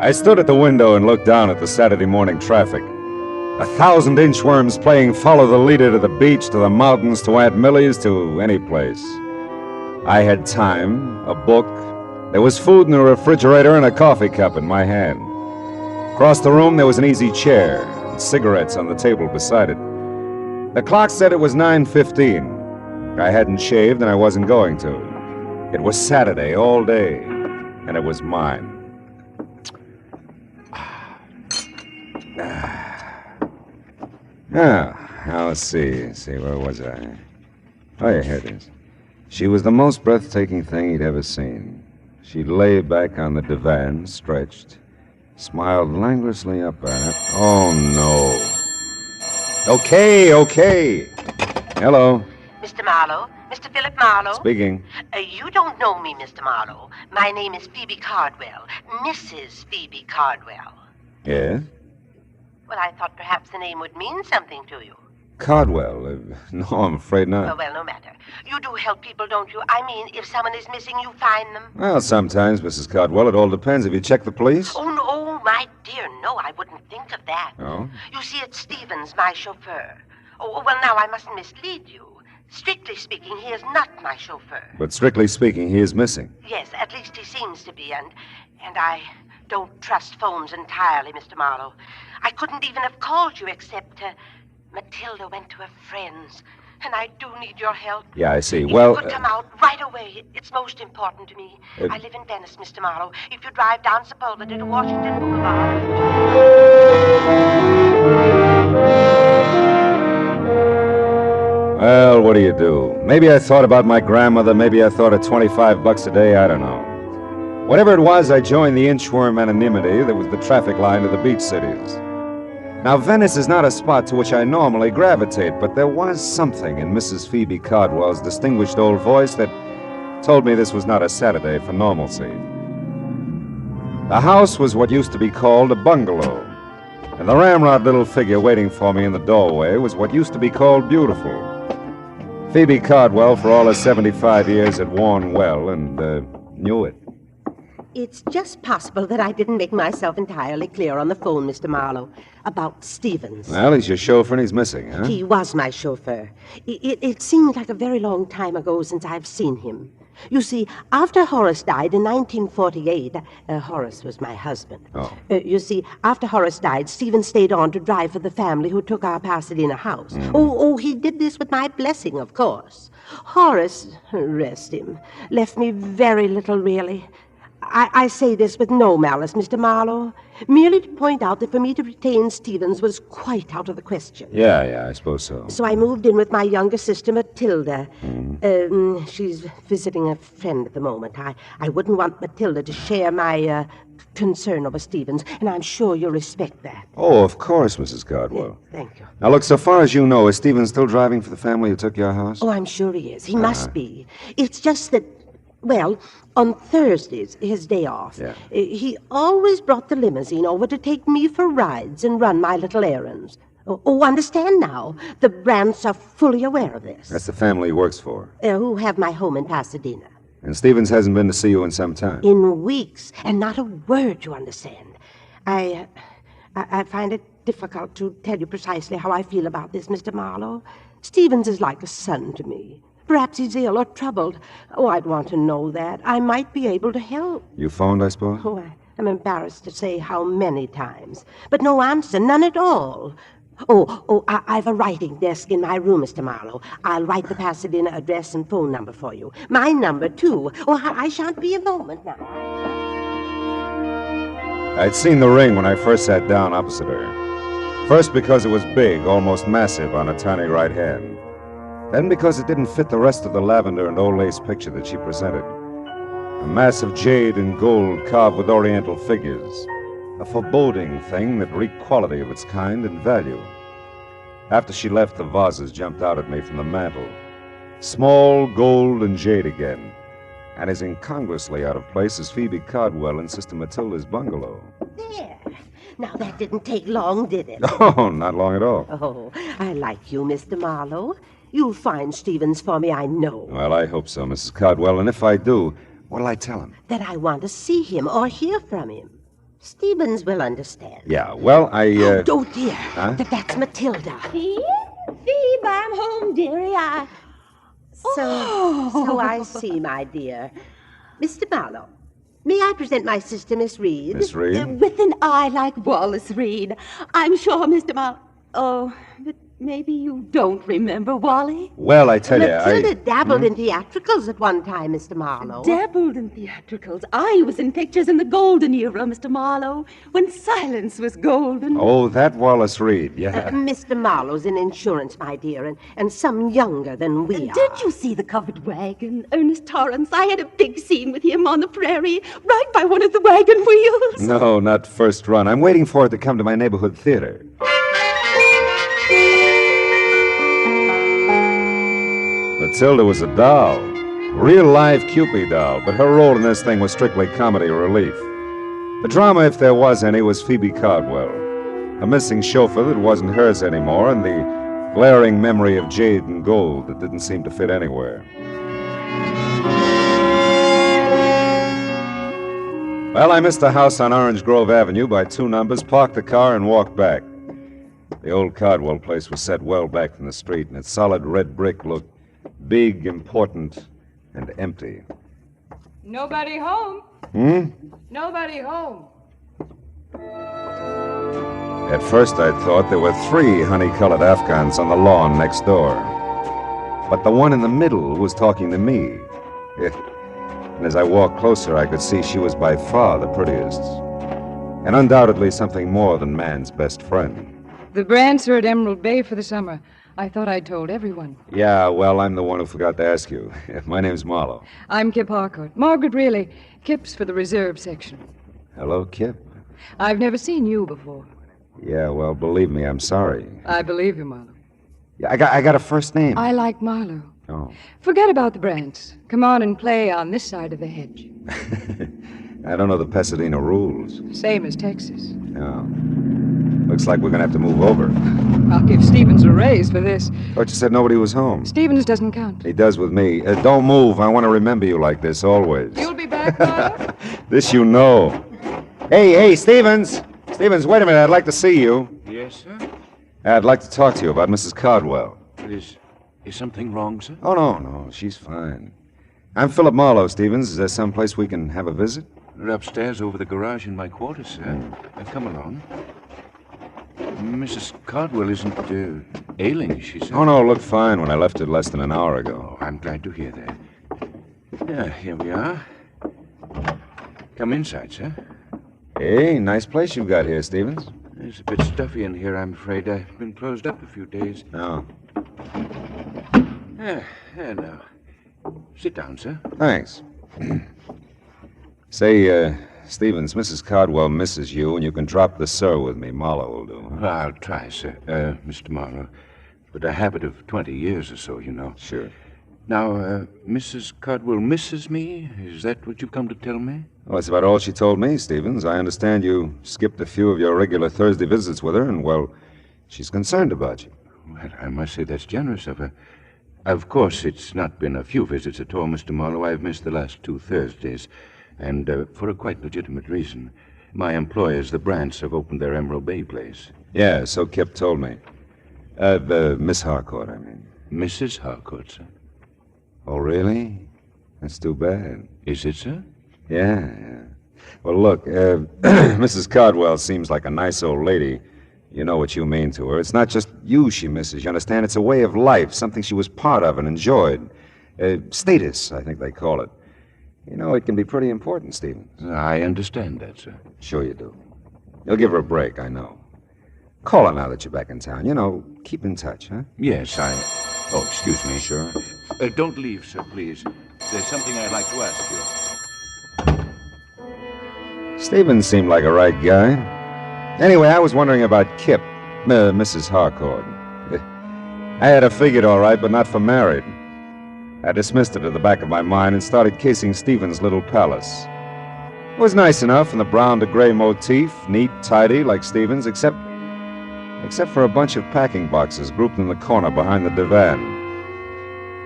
I stood at the window and looked down at the Saturday morning traffic. 1,000 inchworms playing follow the leader to the beach, to the mountains, to Aunt Millie's, to any place. I had time, a book. There was food in the refrigerator and a coffee cup in my hand. Across the room, there was an easy chair and cigarettes on the table beside it. The clock said it was 9:15. I hadn't shaved and I wasn't going to. It was Saturday all day, and it was mine. Now let's see, where was I? Oh, yeah, here it is. She was the most breathtaking thing he'd ever seen. She lay back on the divan, stretched, smiled languorously up at her. Oh, no. Okay. Hello. Mr. Marlowe? Mr. Philip Marlowe? Speaking. You don't know me, Mr. Marlowe. My name is Phoebe Cardwell. Mrs. Phoebe Cardwell. Yes? Well, I thought perhaps the name would mean something to you. Cardwell? No, I'm afraid not. Well, no matter. You do help people, don't you? I mean, if someone is missing, you find them. Well, sometimes, Mrs. Cardwell. It all depends. Have you checked the police? Oh, no, my dear, no, I wouldn't think of that. Oh? You see, it's Stevens, my chauffeur. Oh, well, now, I mustn't mislead you. Strictly speaking, he is not my chauffeur. But strictly speaking, he is missing. Yes, at least he seems to be, and I don't trust phones entirely, Mr. Marlowe. I couldn't even have called you except Matilda went to her friends, and I do need your help. Yeah, I see. If Well, you could come out right away. It's most important to me. I live in Venice, Mr. Marlowe. If you drive down Sepulveda to Washington Boulevard... Well, what do you do? Maybe I thought about my grandmother. Maybe I thought of $25 a day. I don't know. Whatever it was, I joined the inchworm anonymity that was the traffic line to the beach cities. Now, Venice is not a spot to which I normally gravitate, but there was something in Mrs. Phoebe Cardwell's distinguished old voice that told me this was not a Saturday for normalcy. The house was what used to be called a bungalow, and the ramrod little figure waiting for me in the doorway was what used to be called beautiful. Phoebe Cardwell, for all her 75 years, had worn well and knew it. It's just possible that I didn't make myself entirely clear on the phone, Mr. Marlowe, about Stevens. Well, he's your chauffeur and he's missing, huh? He was my chauffeur. It seemed like a very long time ago since I've seen him. You see, after Horace died in 1948, Horace was my husband. Oh. You see, after Horace died, Stephen stayed on to drive for the family who took our Pasadena house. Oh, he did this with my blessing, of course. Horace, rest him, left me very little, really. I say this with no malice, Mr. Marlowe, merely to point out that for me to retain Stevens was quite out of the question. Yeah, I suppose so. So I moved in with my younger sister, Matilda. She's visiting a friend at the moment. I wouldn't want Matilda to share my concern over Stevens, and I'm sure you'll respect that. Oh, of course, Mrs. Cardwell. Thank you. Now, look, so far as you know, is Stephen still driving for the family who took your house? Oh, I'm sure he is. He must be. It's just that, well, on Thursdays, his day off, he always brought the limousine over to take me for rides and run my little errands. Oh, understand now. The Brandts are fully aware of this. That's the family he works for. Who have my home in Pasadena. And Stevens hasn't been to see you in some time. In weeks, and not a word, you understand. I find it difficult to tell you precisely how I feel about this, Mr. Marlowe. Stevens is like a son to me. Perhaps he's ill or troubled. Oh, I'd want to know that. I might be able to help. You phoned, I suppose? Oh, I'm embarrassed to say how many times. But no answer, none at all. I've a writing desk in my room, Mr. Marlowe. I'll write the Pasadena address and phone number for you. My number, too. Oh, I shan't be a moment now. I'd seen the ring when I first sat down opposite her. First because it was big, almost massive on her tiny right hand. Then because it didn't fit the rest of the lavender and old lace picture that she presented. A mass of jade and gold carved with oriental figures. A foreboding thing that reeked quality of its kind and value. After she left, the vases jumped out at me from the mantel. Small, gold, and jade again. And as incongruously out of place as Phoebe Cardwell in Sister Matilda's bungalow. There. Now, that didn't take long, did it? Oh, not long at all. Oh, I like you, Mr. Marlowe. You'll find Stevens for me, I know. Well, I hope so, Mrs. Cardwell. And if I do, what'll I tell him? That I want to see him or hear from him. Stevens will understand. Yeah, well, Oh, dear. Huh? That's Matilda. Phoebe, I'm home, dearie. So I see, my dear. Mr. Marlowe, may I present my sister, Miss Reed? Miss Reed? With an eye like Wallace Reed. I'm sure, Mr. Marlowe. Oh, but Maybe you don't remember, Wally? Well, I tell you, Matilda dabbled in theatricals at one time, Mr. Marlowe. Dabbled in theatricals. I was in pictures in the golden era, Mr. Marlowe, when silence was golden. Oh, that Wallace Reed, yeah. Mr. Marlowe's in insurance, my dear, and some younger than we are. Did you see the covered wagon? Ernest Torrance, I had a big scene with him on the prairie, right by one of the wagon wheels. No, not first run. I'm waiting for it to come to my neighborhood theater. Matilda was a doll, real live Cupid doll, but her role in this thing was strictly comedy relief. The drama, if there was any, was Phoebe Caldwell, a missing chauffeur that wasn't hers anymore, and the glaring memory of jade and gold that didn't seem to fit anywhere. Well, I missed a house on Orange Grove Avenue by 2 numbers, parked the car, and walked back. The old Caldwell place was set well back from the street, and its solid red brick looked big, important, and empty. Nobody home. Nobody home. At first, I thought there were 3 honey-colored Afghans on the lawn next door. But the one in the middle was talking to me. And as I walked closer, I could see she was by far the prettiest. And undoubtedly something more than man's best friend. The Brants are at Emerald Bay for the summer. I thought I'd told everyone. Yeah, well, I'm the one who forgot to ask you. My name's Marlowe. I'm Kip Harcourt. Margaret Really. Kip's for the reserve section. Hello, Kip. I've never seen you before. Yeah, well, believe me, I'm sorry. I believe you, Marlowe. Yeah, I got a first name. I like Marlowe. Oh. Forget about the Brants. Come on and play on this side of the hedge. I don't know the Pasadena rules. Same as Texas. No. Looks like we're going to have to move over. I'll give Stevens a raise for this. Thought you said nobody was home. Stevens doesn't count. He does with me. Don't move. I want to remember you like this always. You'll be back, Marlowe? This you know. Hey, Stevens. Stevens, wait a minute. I'd like to see you. Yes, sir? I'd like to talk to you about Mrs. Caldwell. Is something wrong, sir? Oh, no. She's fine. I'm Philip Marlowe, Stevens. Is there some place we can have a visit? We're upstairs over the garage in my quarters, sir. Come along. Mrs. Caldwell isn't ailing, is she, sir? Oh, no, looked fine when I left it less than an hour ago. Oh, I'm glad to hear that. Yeah, here we are. Come inside, sir. Hey, nice place you've got here, Stevens. It's a bit stuffy in here, I'm afraid. I've been closed up a few days. Oh. There now. Sit down, sir. Thanks. Say, Stevens, Mrs. Caldwell misses you, and you can drop the sir with me. Marlowe will do. Well, I'll try, sir. Mr. Marlowe. But a habit of 20 years or so, you know. Sure. Now, Mrs. Caldwell misses me? Is that what you've come to tell me? Well, that's about all she told me, Stevens. I understand you skipped a few of your regular Thursday visits with her, and, well, she's concerned about you. Well, I must say that's generous of her. Of course, it's not been a few visits at all, Mr. Marlowe. I've missed the last 2 Thursdays, and for a quite legitimate reason. My employers, the Brants, have opened their Emerald Bay place. Yeah, so Kip told me. Miss Harcourt, I mean. Mrs. Harcourt, sir. Oh, really? That's too bad. Is it, sir? Yeah. Well, look, Mrs. Caldwell seems like a nice old lady. You know what you mean to her. It's not just you she misses, you understand? It's a way of life, something she was part of and enjoyed. Status, I think they call it. You know, it can be pretty important, Stevens. I understand that, sir. Sure you do. You'll give her a break, I know. Call her now that you're back in town. You know, keep in touch, huh? Yes, Oh, excuse me. Sure. Don't leave, sir, please. There's something I'd like to ask you. Stevens seemed like a right guy. Anyway, I was wondering about Kip, Mrs. Harcourt. I had her figured all right, but not for married. I dismissed it to the back of my mind and started casing Stevens' little palace. It was nice enough in the brown to gray motif, neat, tidy, like Stevens, except for a bunch of packing boxes grouped in the corner behind the divan.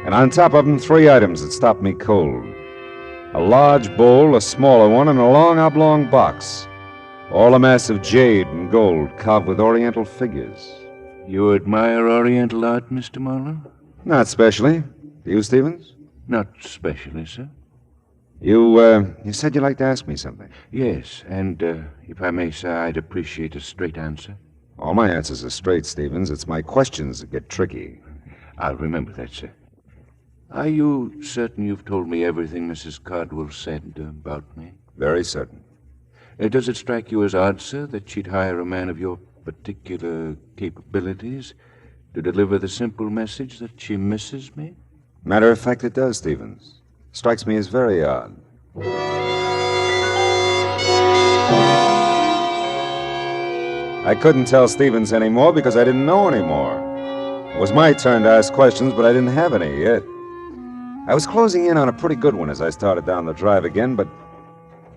And on top of them, 3 items that stopped me cold. A large bowl, a smaller one, and a long oblong box. All a mass of jade and gold carved with oriental figures. You admire oriental art, Mr. Marlowe? Not especially. Do you, Stevens? Not specially, sir. You said you'd like to ask me something. Yes, and if I may, sir, I'd appreciate a straight answer. Oh, All my answers are straight, Stevens. It's my questions that get tricky. I'll remember that, sir. Are you certain you've told me everything Mrs. Cardwell said about me? Very certain. Does it strike you as odd, sir, that she'd hire a man of your particular capabilities to deliver the simple message that she misses me? Matter of fact, it does, Stevens. Strikes me as very odd. I couldn't tell Stevens anymore because I didn't know anymore. It was my turn to ask questions, but I didn't have any yet. I was closing in on a pretty good one as I started down the drive again, but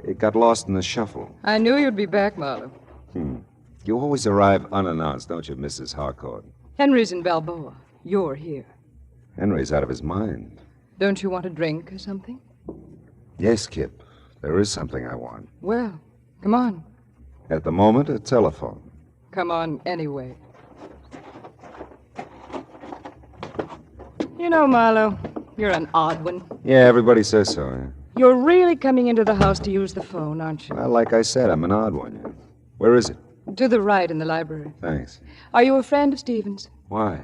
it got lost in the shuffle. I knew you'd be back, Marlowe. You always arrive unannounced, don't you, Mrs. Harcourt? Henry's in Balboa. You're here. Henry's out of his mind. Don't you want a drink or something? Yes, Kip. There is something I want. Well, come on. At the moment, a telephone. Come on anyway. You know, Marlowe, you're an odd one. Yeah, everybody says so. Yeah. You're really coming into the house to use the phone, aren't you? Well, like I said, I'm an odd one. Yeah. Where is it? To the right in the library. Thanks. Are you a friend of Stevens? Why?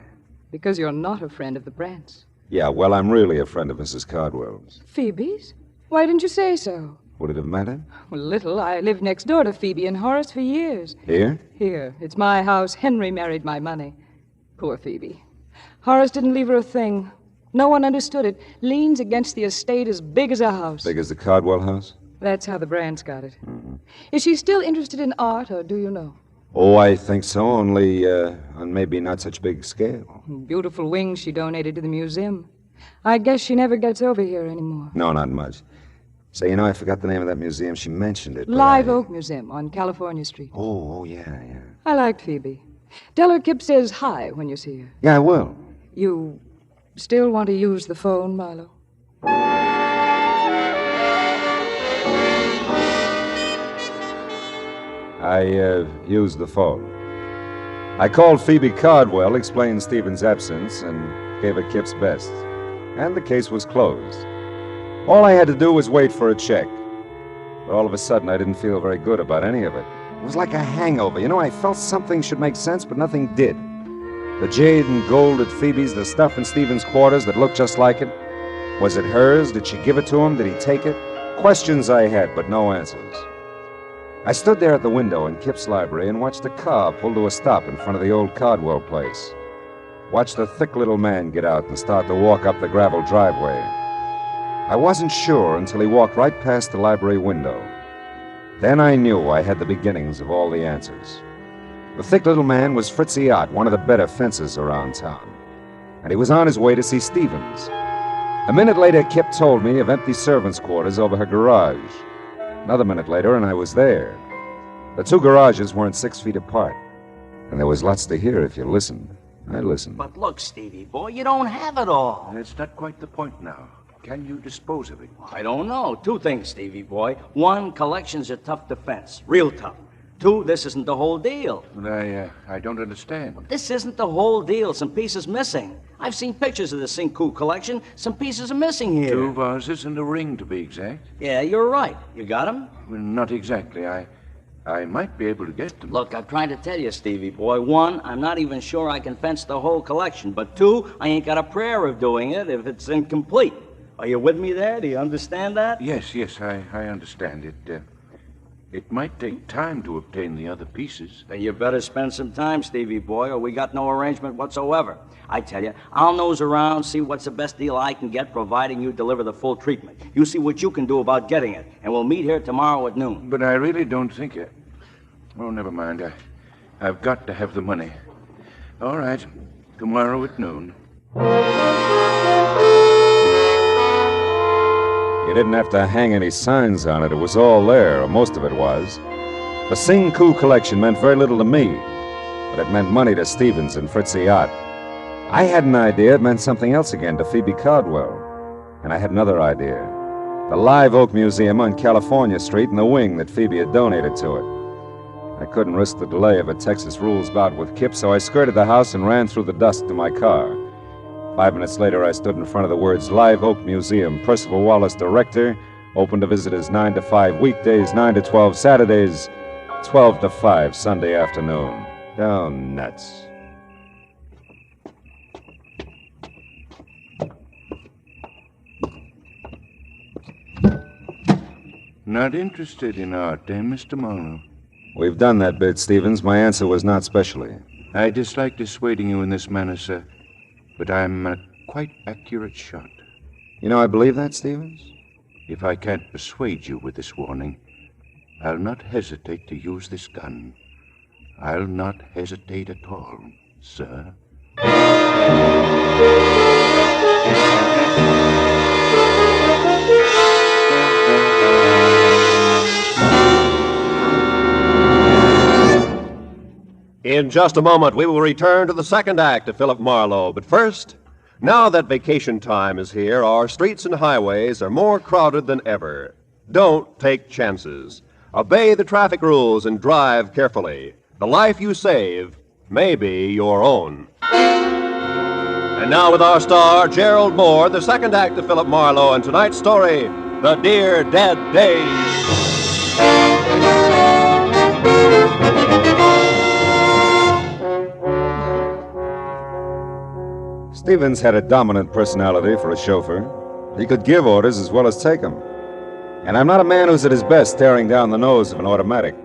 Because you're not a friend of the Brants. Yeah, well, I'm really a friend of Mrs. Cardwell's. Phoebe's? Why didn't you say so? Would it have mattered? Well, little. I lived next door to Phoebe and Horace for years. Here? Here. It's my house. Henry married my money. Poor Phoebe. Horace didn't leave her a thing. No one understood it. Liens against the estate as big as a house. Big as the Cardwell house? That's how the Brants got it. Mm-hmm. Is she still interested in art, or do you know? Oh, I think so, only on maybe not such big scale. Beautiful wings she donated to the museum. I guess she never gets over here anymore. No, not much. Say, I forgot the name of that museum. She mentioned it. Live Oak Museum on California Street. Oh, yeah. I liked Phoebe. Tell her Kip says hi when you see her. Yeah, I will. You still want to use the phone, Marlowe? I used the phone. I called Phoebe Cardwell, explained Stephen's absence, and gave her Kip's best. And the case was closed. All I had to do was wait for a check. But all of a sudden, I didn't feel very good about any of it. It was like a hangover. I felt something should make sense, but nothing did. The jade and gold at Phoebe's, the stuff in Stephen's quarters that looked just like it. Was it hers? Did she give it to him? Did he take it? Questions I had, but no answers. I stood there at the window in Kip's library and watched a car pull to a stop in front of the old Cardwell place. Watched the thick little man get out and start to walk up the gravel driveway. I wasn't sure until he walked right past the library window. Then I knew I had the beginnings of all the answers. The thick little man was Fritzy Ott, one of the better fencers around town. And he was on his way to see Stevens. A minute later, Kip told me of empty servants' quarters over her garage. Another minute later, and I was there. The two garages weren't 6 feet apart. And there was lots to hear if you listened. I listened. But look, Stevie boy, you don't have it all. That's not quite the point now. Can you dispose of it? I don't know. Two things, Stevie boy. One, collection's a tough defense. Real tough. Two, this isn't the whole deal. I don't understand. This isn't the whole deal. Some pieces missing. I've seen pictures of the Cinco collection. Some pieces are missing here. 2 vases and a ring, to be exact. Yeah, you're right. You got them? Well, not exactly. I might be able to get them. Look, I'm trying to tell you, Stevie boy. One, I'm not even sure I can fence the whole collection. But two, I ain't got a prayer of doing it if it's incomplete. Are you with me there? Do you understand that? Yes, I understand it. It might take time to obtain the other pieces. Then you better spend some time, Stevie boy, or we got no arrangement whatsoever. I tell you, I'll nose around, see what's the best deal I can get, providing you deliver the full treatment. You see what you can do about getting it, and we'll meet here tomorrow at noon. But I really don't think it. Oh, never mind. I've got to have the money. All right, tomorrow at noon. You didn't have to hang any signs on it. It was all there, or most of it was. The Cinco collection meant very little to me, but it meant money to Stevens and Fritzy Ott. I had an idea it meant something else again to Phoebe Cardwell. And I had another idea. The Live Oak Museum on California Street and the wing that Phoebe had donated to it. I couldn't risk the delay of a Texas rules bout with Kip, so I skirted the house and ran through the dusk to my car. 5 minutes later, I stood in front of the words Live Oak Museum, Percival Wallace, director, open to visitors 9 to 5 weekdays, 9 to 12 Saturdays, 12 to 5 Sunday afternoon. Oh, nuts. Not interested in art, eh, Mr. Marlowe? We've done that bit, Stevens. My answer was not specially. I dislike dissuading you in this manner, sir, but I'm a quite accurate shot. You know, I believe that, Stevens. If I can't persuade you with this warning, I'll not hesitate to use this gun. I'll not hesitate at all, sir. In just a moment, we will return to the second act of Philip Marlowe. But first, now that vacation time is here, our streets and highways are more crowded than ever. Don't take chances. Obey the traffic rules and drive carefully. The life you save may be your own. And now with our star, Gerald Moore, the second act of Philip Marlowe, and tonight's story, The Dear Dead Days. Stevens had a dominant personality for a chauffeur. He could give orders as well as take them. And I'm not a man who's at his best staring down the nose of an automatic.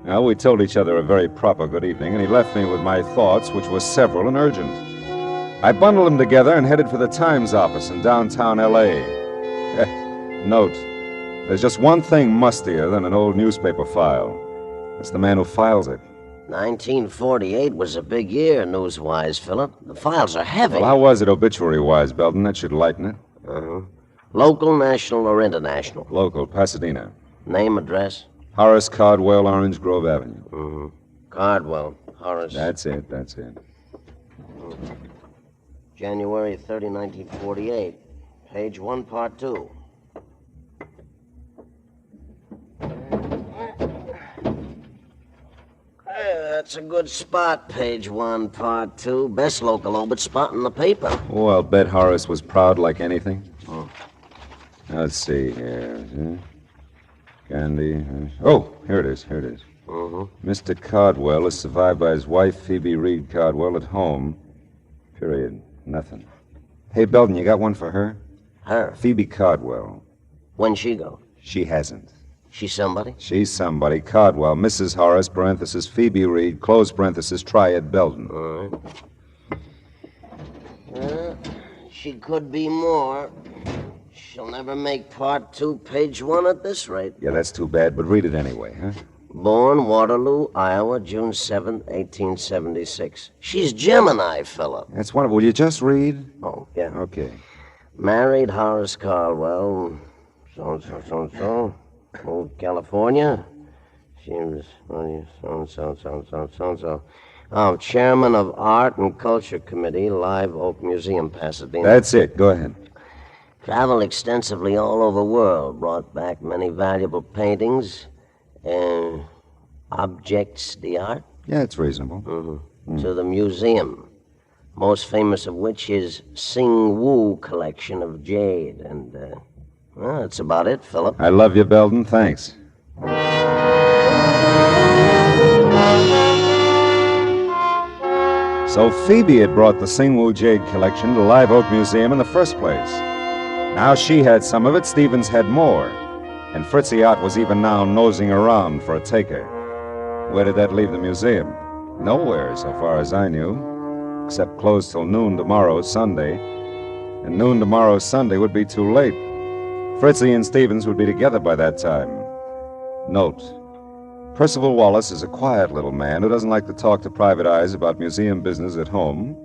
Well, we told each other a very proper good evening, and he left me with my thoughts, which were several and urgent. I bundled them together and headed for the Times office in downtown L.A. Note, there's just one thing mustier than an old newspaper file. It's the man who files it. 1948 was a big year, news-wise, Philip. The files are heavy. Well, how was it obituary-wise, Belton? That should lighten it. Local, national, or international? Local, Pasadena. Name, address? Horace Cardwell, Orange Grove Avenue. Cardwell, Horace. That's it. January 30, 1948. Page 1, part 2. That's a good spot, page 1, part 2. Best local obit spot in the paper. Oh, I'll bet Horace was proud like anything. Let's see here. Candy. Oh, here it is. Mr. Cardwell is survived by his wife, Phoebe Reed Cardwell, at home. Period. Nothing. Hey, Belton, you got one for her? Her? Phoebe Cardwell. When'd she go? She hasn't. She's somebody? She's somebody. Cardwell, Mrs. Horace, parenthesis, Phoebe Reed, close parenthesis, Triad Belton. All right. She could be more. She'll never make part 2, page 1 at this rate. Yeah, that's too bad, but read it anyway, huh? Born Waterloo, Iowa, June 7th, 1876. She's Gemini, Philip. That's wonderful. Will you just read? Oh, yeah. Okay. Married Horace Caldwell, so-and-so. Moved to California. She was so-and-so. Oh, chairman of Art and Culture Committee, Live Oak Museum, Pasadena. That's it. Go ahead. Traveled extensively all over the world. Brought back many valuable paintings and objects d'art. Yeah, it's reasonable. To the museum. Most famous of which is Sing Woo collection of jade. And, well, that's about it, Philip. I love you, Belton. Thanks. So Phoebe had brought the Singwoo Jade collection to Live Oak Museum in the first place. Now she had some of it, Stevens had more. And Fritzy Ott was even now nosing around for a taker. Where did that leave the museum? Nowhere, so far as I knew. Except closed till noon tomorrow, Sunday. And noon tomorrow, Sunday, would be too late. Fritzy and Stevens would be together by that time. Note, Percival Wallace is a quiet little man who doesn't like to talk to private eyes about museum business at home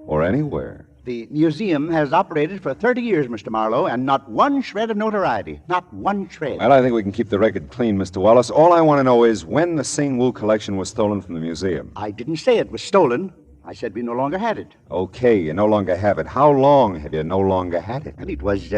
or anywhere. The museum has operated for 30 years, Mr. Marlowe, and not one shred of notoriety. Not one shred. Well, I think we can keep the record clean, Mr. Wallace. All I want to know is when the Sing-Woo collection was stolen from the museum. I didn't say it was stolen. I said we no longer had it. Okay, you no longer have it. How long have you no longer had it? Well, it was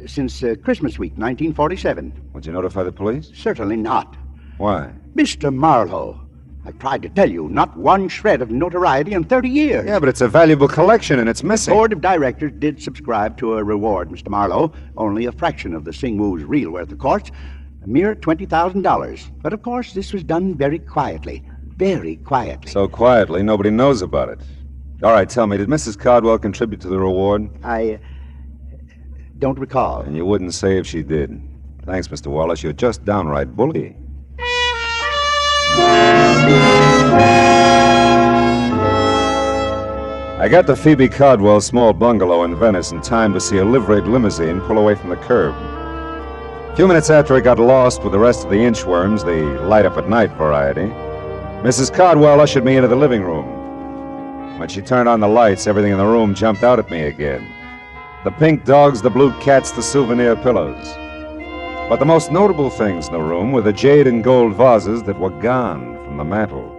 since Christmas week, 1947. Would you notify the police? Certainly not. Why? Mr. Marlowe, I tried to tell you, not one shred of notoriety in 30 years. Yeah, but it's a valuable collection and it's missing. The board of directors did subscribe to a reward, Mr. Marlowe. Only a fraction of the Sing-Woo's real worth, of course. A mere $20,000. But, of course, this was done very quietly. very quietly. So quietly, nobody knows about it. All right, tell me, did Mrs. Cardwell contribute to the reward? I don't recall. And you wouldn't say if she did. Thanks, Mr. Wallace. You're just downright bully. I got to Phoebe Cardwell's small bungalow in Venice in time to see a liveried limousine pull away from the curb. A few minutes after it got lost with the rest of the inchworms, the light-up-at-night variety, Mrs. Cardwell ushered me into the living room. When she turned on the lights, everything in the room jumped out at me again. The pink dogs, the blue cats, the souvenir pillows. But the most notable things in the room were the jade and gold vases that were gone from the mantel,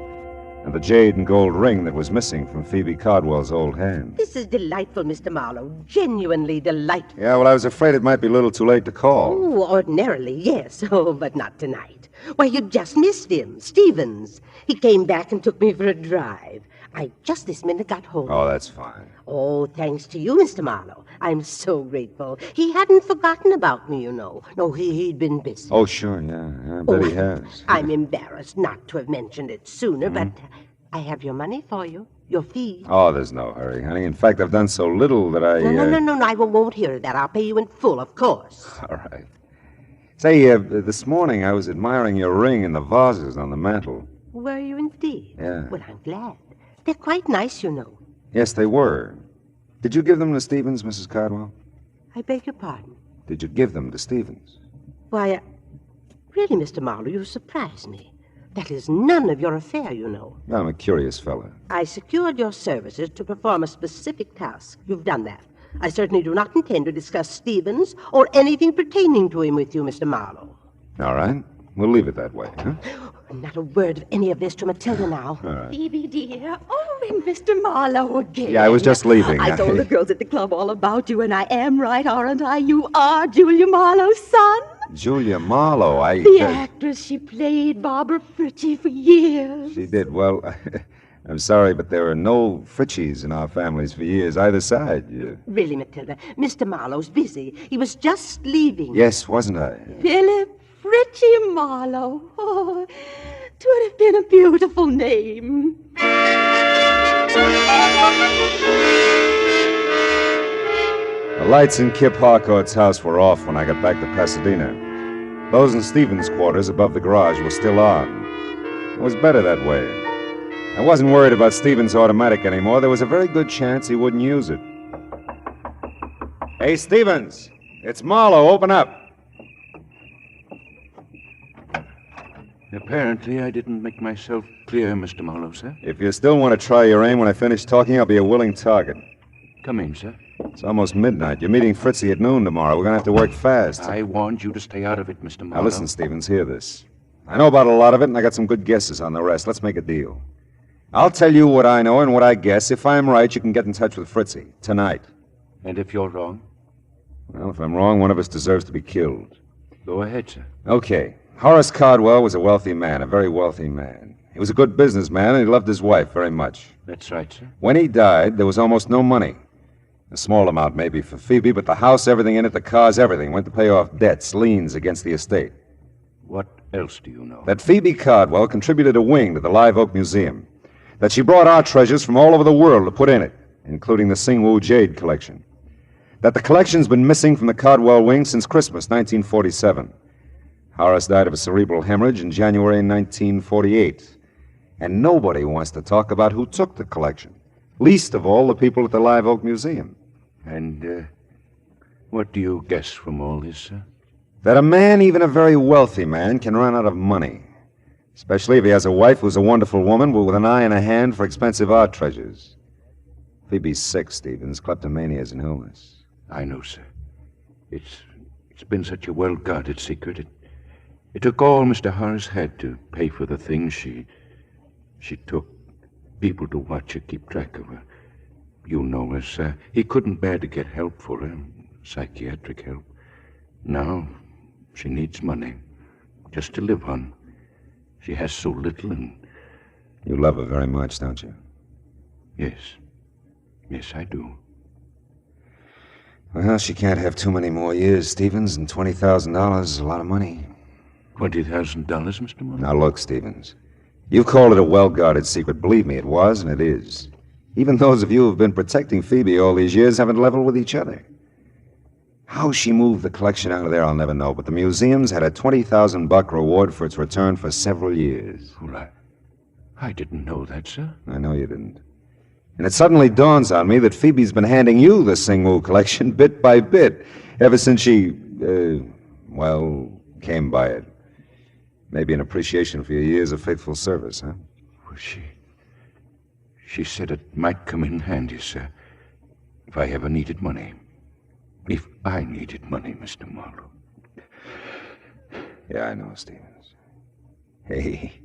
and the jade and gold ring that was missing from Phoebe Cardwell's old hand. This is delightful, Mr. Marlowe. Genuinely delightful. Yeah, well, I was afraid it might be a little too late to call. Oh, ordinarily, yes. Oh, but not tonight. Why, you just missed him, Stevens. He came back and took me for a drive. I just this minute got home. Oh, that's fine. Oh, thanks to you, Mr. Marlowe. I'm so grateful. He hadn't forgotten about me, you know. No, he'd been busy. Oh, sure, yeah. I bet he has. I'm embarrassed not to have mentioned it sooner, but I have your money for you. Your fee. Oh, there's no hurry, honey. In fact, I've done so little that I... No, I won't hear that. I'll pay you in full, of course. All right. Say, this morning I was admiring your ring and the vases on the mantel. Were you indeed? Yeah. Well, I'm glad. They're quite nice, you know. Yes, they were. Did you give them to Stevens, Mrs. Cardwell? I beg your pardon? Did you give them to Stevens? Why, really, Mr. Marlowe, you surprise me. That is none of your affair, you know. I'm a curious fellow. I secured your services to perform a specific task. You've done that. I certainly do not intend to discuss Stevens or anything pertaining to him with you, Mr. Marlowe. All right. We'll leave it that way, huh? Not a word of any of this to Matilda now. All right. Phoebe, dear. Oh, and Mr. Marlowe again. Yeah, I was just leaving. I told the girls at the club all about you, and I am right, aren't I? You are Julia Marlowe's son. Julia Marlowe, The actress, she played Barbara Fritchie for years. She did. Well, I'm sorry, but there are no Fritchies in our families for years, either side. Really, Matilda, Mr. Marlowe's busy. He was just leaving. Yes, wasn't I? Philip Fritchie Marlowe. Oh, 'twould have been a beautiful name. The lights in Kip Harcourt's house were off when I got back to Pasadena. Those in Stevens' quarters above the garage were still on. It was better that way. I wasn't worried about Stevens' automatic anymore. There was a very good chance he wouldn't use it. Hey, Stevens! It's Marlowe. Open up. Apparently, I didn't make myself clear, Mr. Marlowe, sir. If you still want to try your aim when I finish talking, I'll be a willing target. Come in, sir. It's almost midnight. You're meeting Fritzy at noon tomorrow. We're going to have to work fast. I warned you to stay out of it, Mr. Marlowe. Now, listen, Stevens, hear this. I know about a lot of it, and I got some good guesses on the rest. Let's make a deal. I'll tell you what I know and what I guess. If I'm right, you can get in touch with Fritzy tonight. And if you're wrong? Well, if I'm wrong, one of us deserves to be killed. Go ahead, sir. Okay. Horace Cardwell was a wealthy man, a very wealthy man. He was a good businessman, and he loved his wife very much. That's right, sir. When he died, there was almost no money. A small amount maybe for Phoebe, but the house, everything in it, the cars, everything went to pay off debts, liens against the estate. What else do you know? That Phoebe Cardwell contributed a wing to the Live Oak Museum. That she brought art treasures from all over the world to put in it, including the Singwu Jade collection. That the collection's been missing from the Cardwell wing since Christmas 1947. Horace died of a cerebral hemorrhage in January 1948. And nobody wants to talk about who took the collection. Least of all the people at the Live Oak Museum. And, what do you guess from all this, sir? That a man, even a very wealthy man, can run out of money. Especially if he has a wife who's a wonderful woman, but with an eye and a hand for expensive art treasures. Phoebe's sick, Stevens. Kleptomania is an illness. I know, sir. It's been such a well-guarded secret. It took all Mr. Horace had to pay for the things she took. People to watch her, keep track of her. You know her, sir. He couldn't bear to get help for her, psychiatric help. Now, she needs money, just to live on. She has so little, and... You love her very much, don't you? Yes. Yes, I do. Well, she can't have too many more years, Stevens, and $20,000 is a lot of money. $20,000, Mr. Marlowe? Now, look, Stevens. You call it a well-guarded secret. Believe me, it was, and it is. Even those of you who've been protecting Phoebe all these years haven't leveled with each other. How she moved the collection out of there, I'll never know, but the museum's had a $20,000 reward for its return for several years. Well, I didn't know that, sir. I know you didn't. And it suddenly dawns on me that Phoebe's been handing you the Singwoo collection bit by bit ever since she, came by it. Maybe an appreciation for your years of faithful service, huh? Well, she said it might come in handy, sir, if I ever needed money. If I needed money, Mr. Marlowe. Yeah, I know, Stevens. Hey,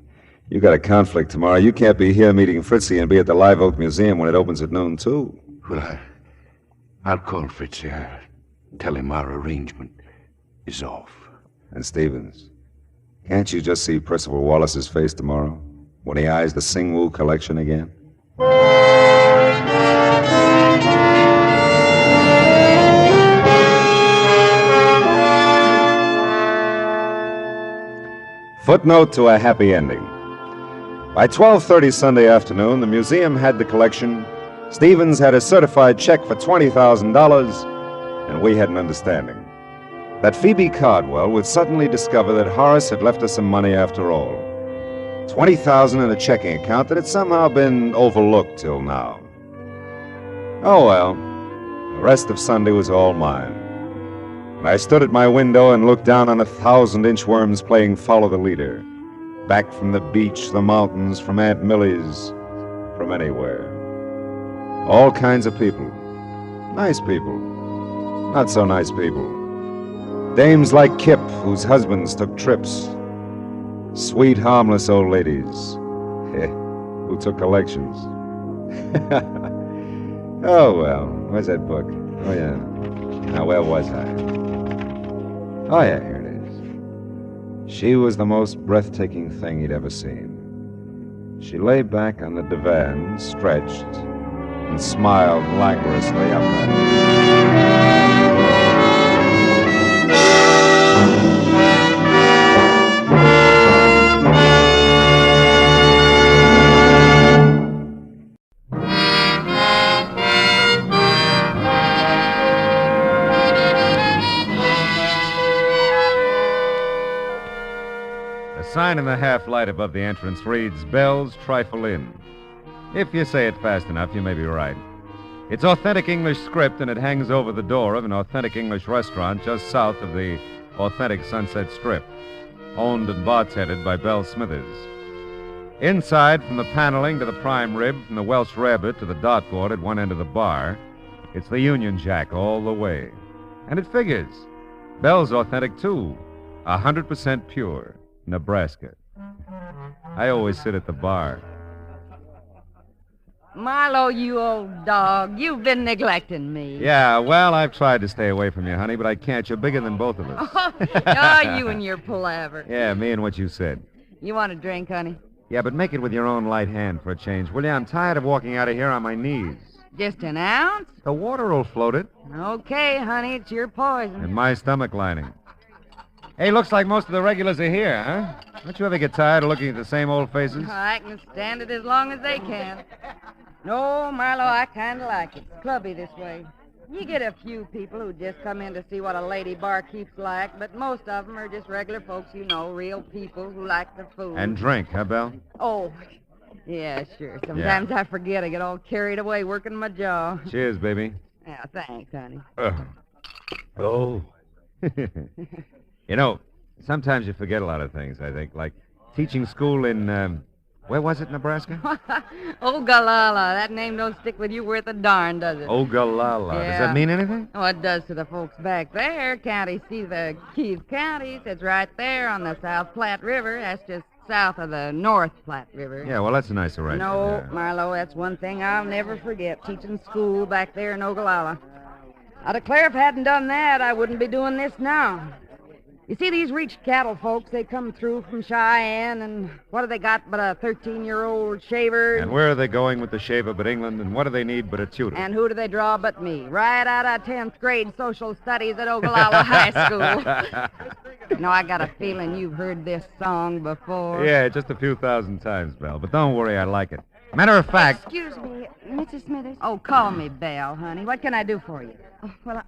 you got a conflict tomorrow. You can't be here meeting Fritzy and be at the Live Oak Museum when it opens at noon, too. Well, I'll call Fritzy. I'll tell him our arrangement is off. And Stevens, can't you just see Percival Wallace's face tomorrow when he eyes the Singwoo collection again? Footnote to a happy ending. By 12:30 Sunday afternoon, the museum had the collection, Stevens had a certified check for $20,000, and we had an understanding that Phoebe Cardwell would suddenly discover that Horace had left her some money after all. $20,000 in a checking account that had somehow been overlooked till now. Oh well, the rest of Sunday was all mine. And I stood at my window and looked down on 1,000 inchworms playing Follow the Leader. Back from the beach, the mountains, from Aunt Millie's, from anywhere. All kinds of people. Nice people. Not so nice people. Dames like Kip, whose husbands took trips. Sweet, harmless old ladies. Who took collections. Oh, well. Where's that book? Oh, yeah. Now, where was I? Oh, yeah, here it is. She was the most breathtaking thing he'd ever seen. She lay back on the divan, stretched, and smiled languorously up at him. The sign in the half-light above the entrance reads, Bells Trifle Inn. If you say it fast enough, you may be right. It's authentic English script, and it hangs over the door of an authentic English restaurant just south of the authentic Sunset Strip, owned and bartended by Belle Smithers. Inside, from the paneling to the prime rib, from the Welsh rabbit to the dartboard at one end of the bar, it's the Union Jack all the way. And it figures. Belle's authentic, too. 100% pure. Nebraska. I always sit at the bar. Marlowe, you old dog, you've been neglecting me. Yeah, well, I've tried to stay away from you, honey, but I can't. You're bigger than both of us. Oh, you and your palaver. Yeah, me and what you said. You want a drink, honey? Yeah, but make it with your own light hand for a change, will you? I'm tired of walking out of here on my knees. Just an ounce? The water will float it. Okay, honey, it's your poison. And my stomach lining. Hey, looks like most of the regulars are here, huh? Don't you ever get tired of looking at the same old faces? I can stand it as long as they can. No, Marlowe, I kind of like it. Clubby this way. You get a few people who just come in to see what a lady barkeep's like, but most of them are just regular folks, you know, real people who like the food. And drink, huh, Belle? Oh, yeah, sure. Sometimes I forget. I get all carried away working my jaw. Cheers, baby. Yeah, thanks, honey. Oh. You know, sometimes you forget a lot of things, I think, like teaching school in, where was it, Nebraska? Ogallala. That name don't stick with you worth a darn, does it? Ogallala. Yeah. Does that mean anything? Oh, it does to the folks back there. County, see the Keys County. It's right there on the South Platte River. That's just south of the North Platte River. Yeah, well, that's a nice arrangement. No, Yeah. Marlowe, that's one thing I'll never forget, teaching school back there in Ogallala. I declare if I hadn't done that, I wouldn't be doing this now. You see these reached cattle folks, they come through from Cheyenne, and what have they got but a 13-year-old shaver? And where are they going with the shaver but England, and what do they need but a tutor? And who do they draw but me? Right out of 10th grade social studies at Ogallala High School. No, I got a feeling you've heard this song before. Yeah, just a few thousand times, Belle, but don't worry, I like it. Matter of fact... Excuse me, Mrs. Smithers. Oh, call me Belle, honey. What can I do for you? Oh, well,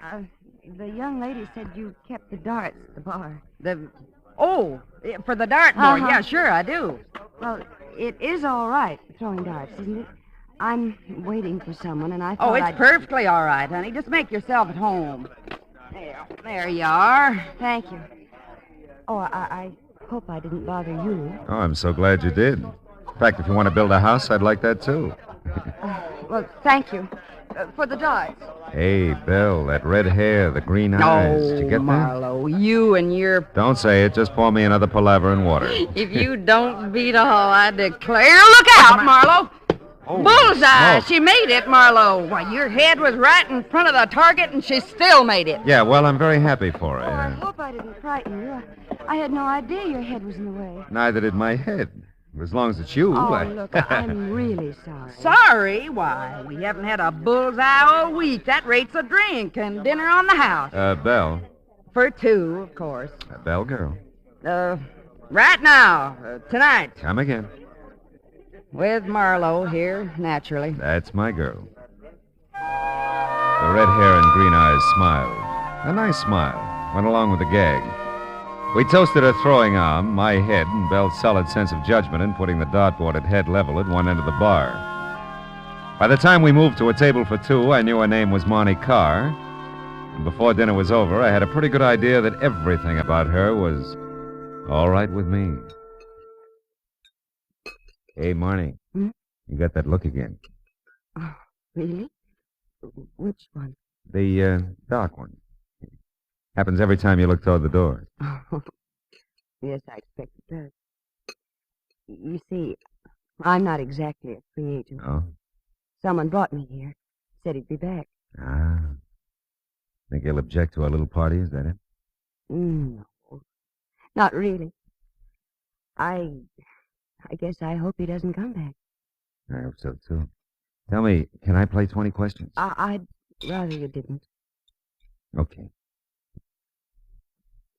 the young lady said you kept the darts at the bar. For the dart board. Uh-huh. Yeah, sure, I do. Well, it is all right throwing darts, isn't it? I'm waiting for someone, and I thought it's perfectly all right, honey. Just make yourself at home. There you are. Thank you. Oh, I hope I didn't bother you. Oh, I'm so glad you did. In fact, if you want to build a house, I'd like that, too. Well, thank you. For the darts. Hey, Belle, that red hair, the green eyes. Did you get that? Marlowe, you and your... Don't say it. Just pour me another palaver and water. If you don't beat all, I declare... Look out, Marlowe! Bullseye! Smoke. She made it, Marlowe. Why, your head was right in front of the target, and she still made it. Yeah, well, I'm very happy for her. I hope I didn't frighten you. I had no idea your head was in the way. Neither did my head. As long as it's you. Oh, look, I'm really sorry. Sorry? Why, we haven't had a bullseye all week. That rates a drink and dinner on the house. Belle. For two, of course. Belle girl. Right now. Tonight. Come again. With Marlowe here, naturally. That's my girl. The red hair and green eyes smiled. A nice smile. Went along with the gag. We toasted her throwing arm, my head, and Belle's solid sense of judgment in putting the dartboard at head level at one end of the bar. By the time we moved to a table for two, I knew her name was Marnie Carr. And before dinner was over, I had a pretty good idea that everything about her was all right with me. Hey, Marnie. Hmm? You got that look again. Oh, really? Which one? The dark one. Happens every time you look toward the door. Oh, yes, I expect it does. You see, I'm not exactly a free agent. Oh? Someone brought me here. Said he'd be back. Ah. Think he'll object to our little party, is that it? No. Not really. I guess I hope he doesn't come back. I hope so, too. Tell me, can I play 20 questions? I'd rather you didn't. Okay.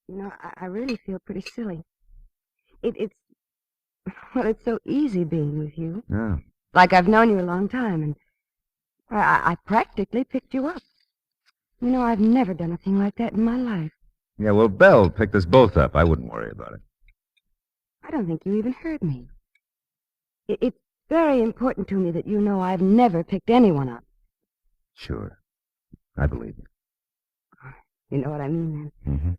You know, I really feel pretty silly. It's so easy being with you. Oh. Like I've known you a long time, and I practically picked you up. You know, I've never done a thing like that in my life. Yeah, well, Belle picked us both up. I wouldn't worry about it. I don't think you even heard me. It's very important to me that you know I've never picked anyone up. Sure. I believe you. You know what I mean, then? Mm-hmm.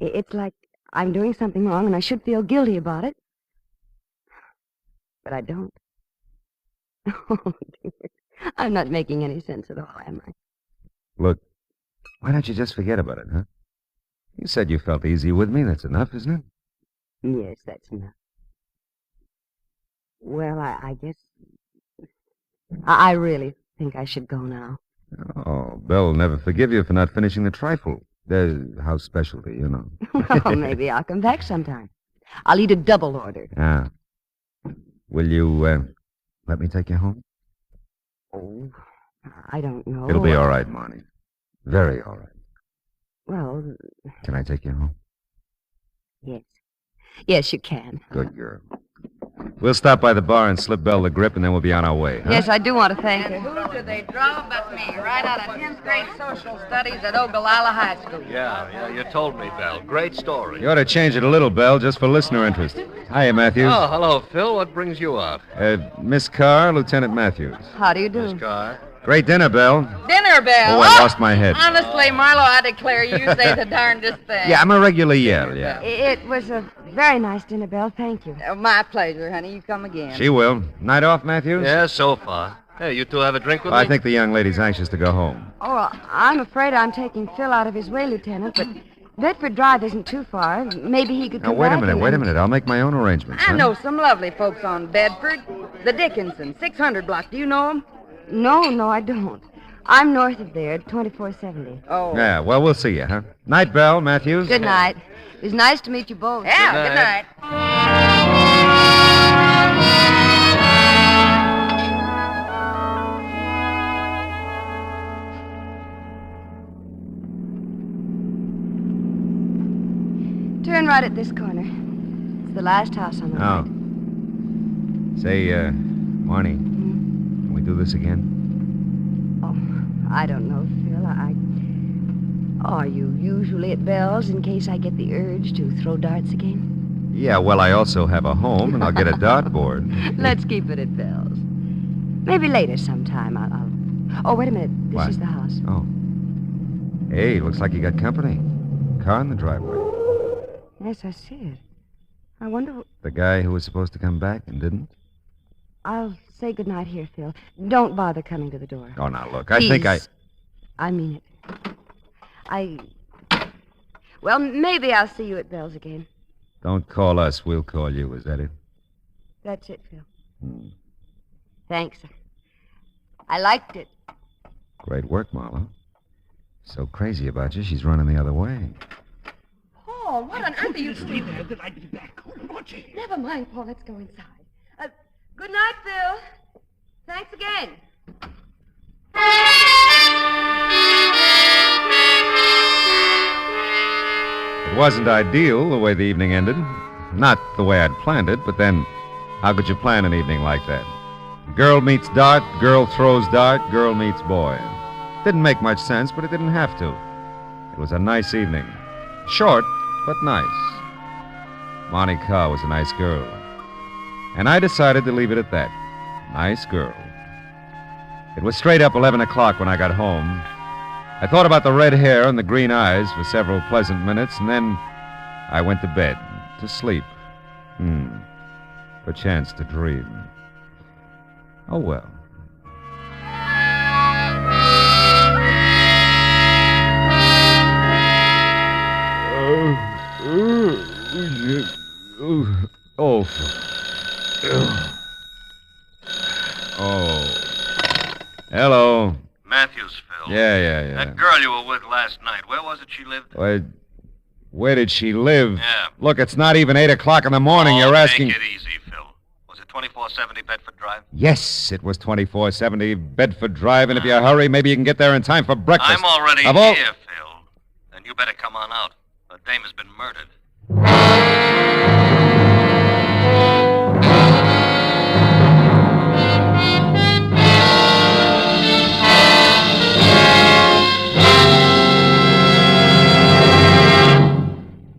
It's like I'm doing something wrong and I should feel guilty about it. But I don't. Oh, dear. I'm not making any sense at all, am I? Look, why don't you just forget about it, huh? You said you felt easy with me. That's enough, isn't it? Yes, that's enough. Well, I guess... I really think I should go now. Oh, Belle will never forgive you for not finishing the trifle. House specialty, you know. Well, maybe I'll come back sometime. I'll eat a double order. Ah. Will you, let me take you home? Oh, I don't know. It'll be all right, Marnie. Very all right. Well... Can I take you home? Yes. Yes, you can. Good girl. We'll stop by the bar and slip Belle the grip, and then we'll be on our way. Huh? Yes, I do want to thank you. Who do they draw but me? Right out of 10th grade social studies at Ogallala High School. Yeah, you told me, Belle. Great story. You ought to change it a little, Belle, just for listener interest. Hiya, Matthews. Oh, hello, Phil. What brings you out? Miss Carr, Lieutenant Matthews. How do you do? Miss Carr. Great dinner, Belle. Dinner, Belle. Oh, I lost my head. Honestly, Marlowe, I declare you say the darndest thing. Yeah, I'm a regular yell, yeah. It was a very nice dinner, Belle. Thank you. My pleasure, honey. You come again. She will. Night off, Matthews? Yeah, so far. Hey, you two have a drink with me? I think the young lady's anxious to go home. Oh, well, I'm afraid I'm taking Phil out of his way, Lieutenant, but Bedford Drive isn't too far. Maybe he could Now, come wait back a minute. I'll make my own arrangements. I huh? know some lovely folks on Bedford. The Dickinson, 600 block. Do you know them? No, I don't. I'm north of there at 2470. Oh. Yeah, well, we'll see you, huh? Night, Belle, Matthews. Good night. It was nice to meet you both. Yeah, good night. Turn right at this corner. It's the last house on the right. Oh. Say, Marnie, can we do this again? I don't know, Phil. Are you usually at Bell's in case I get the urge to throw darts again? Yeah, well, I also have a home, and I'll get a dartboard. Let's keep it at Bell's. Maybe later sometime I'll... Oh, wait a minute. This What? is the house. Oh. Hey, looks like you got company. Car in the driveway. Yes, I see it. I wonder... The guy who was supposed to come back and didn't? I'll say goodnight here, Phil. Don't bother coming to the door. Oh, now, look, I think I... I mean it. Well, maybe I'll see you at Bell's again. Don't call us, we'll call you. Is that it? That's it, Phil. Thanks. I liked it. Great work, Marlowe. So crazy about you, she's running the other way. Paul, what on earth are you doing? there that I'd be back. Never mind, Paul. Let's go inside. Good night, Phil. Thanks again. It wasn't ideal the way the evening ended. Not the way I'd planned it, but then how could you plan an evening like that? Girl meets dart, girl throws dart, girl meets boy. Didn't make much sense, but it didn't have to. It was a nice evening. Short, but nice. Monty Carr was a nice girl. And I decided to leave it at that. Nice girl. It was straight up 11 o'clock when I got home. I thought about the red hair and the green eyes for several pleasant minutes, and then I went to bed, to sleep. Perchance to dream. Oh, well. Oh. Hello. Matthews, Phil. Yeah. That girl you were with last night, where was it she lived? Where did she live? Yeah. Look, it's not even 8 o'clock in the morning. You're asking... Take it easy, Phil. Was it 2470 Bedford Drive? Yes, it was 2470 Bedford Drive, and if you hurry, maybe you can get there in time for breakfast. I'm already here, Phil. Then you better come on out. The dame has been murdered.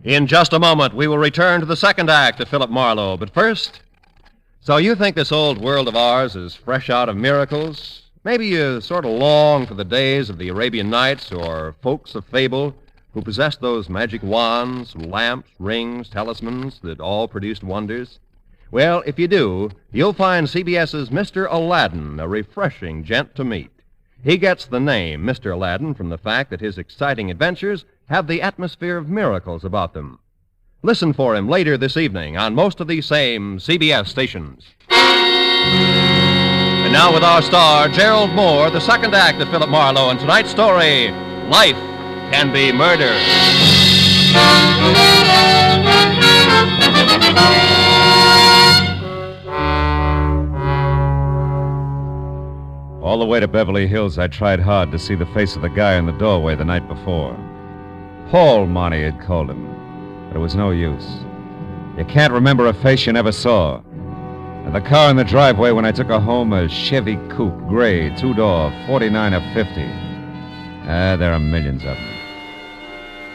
In just a moment, we will return to the second act of Philip Marlowe. But first, so you think this old world of ours is fresh out of miracles? Maybe you sort of long for the days of the Arabian Nights or folks of fable who possessed those magic wands, lamps, rings, talismans that all produced wonders? Well, if you do, you'll find CBS's Mr. Aladdin a refreshing gent to meet. He gets the name Mr. Aladdin from the fact that his exciting adventures have the atmosphere of miracles about them. Listen for him later this evening on most of these same CBS stations. And now with our star, Gerald Moore, the second act of Philip Marlowe, and tonight's story, Life Can Be Murder. All the way to Beverly Hills, I tried hard to see the face of the guy in the doorway the night before. Paul, Monty had called him, but it was no use. You can't remember a face you never saw. And the car in the driveway when I took her home, a Chevy Coupe, gray, two-door, 49 or 50. There are millions of them.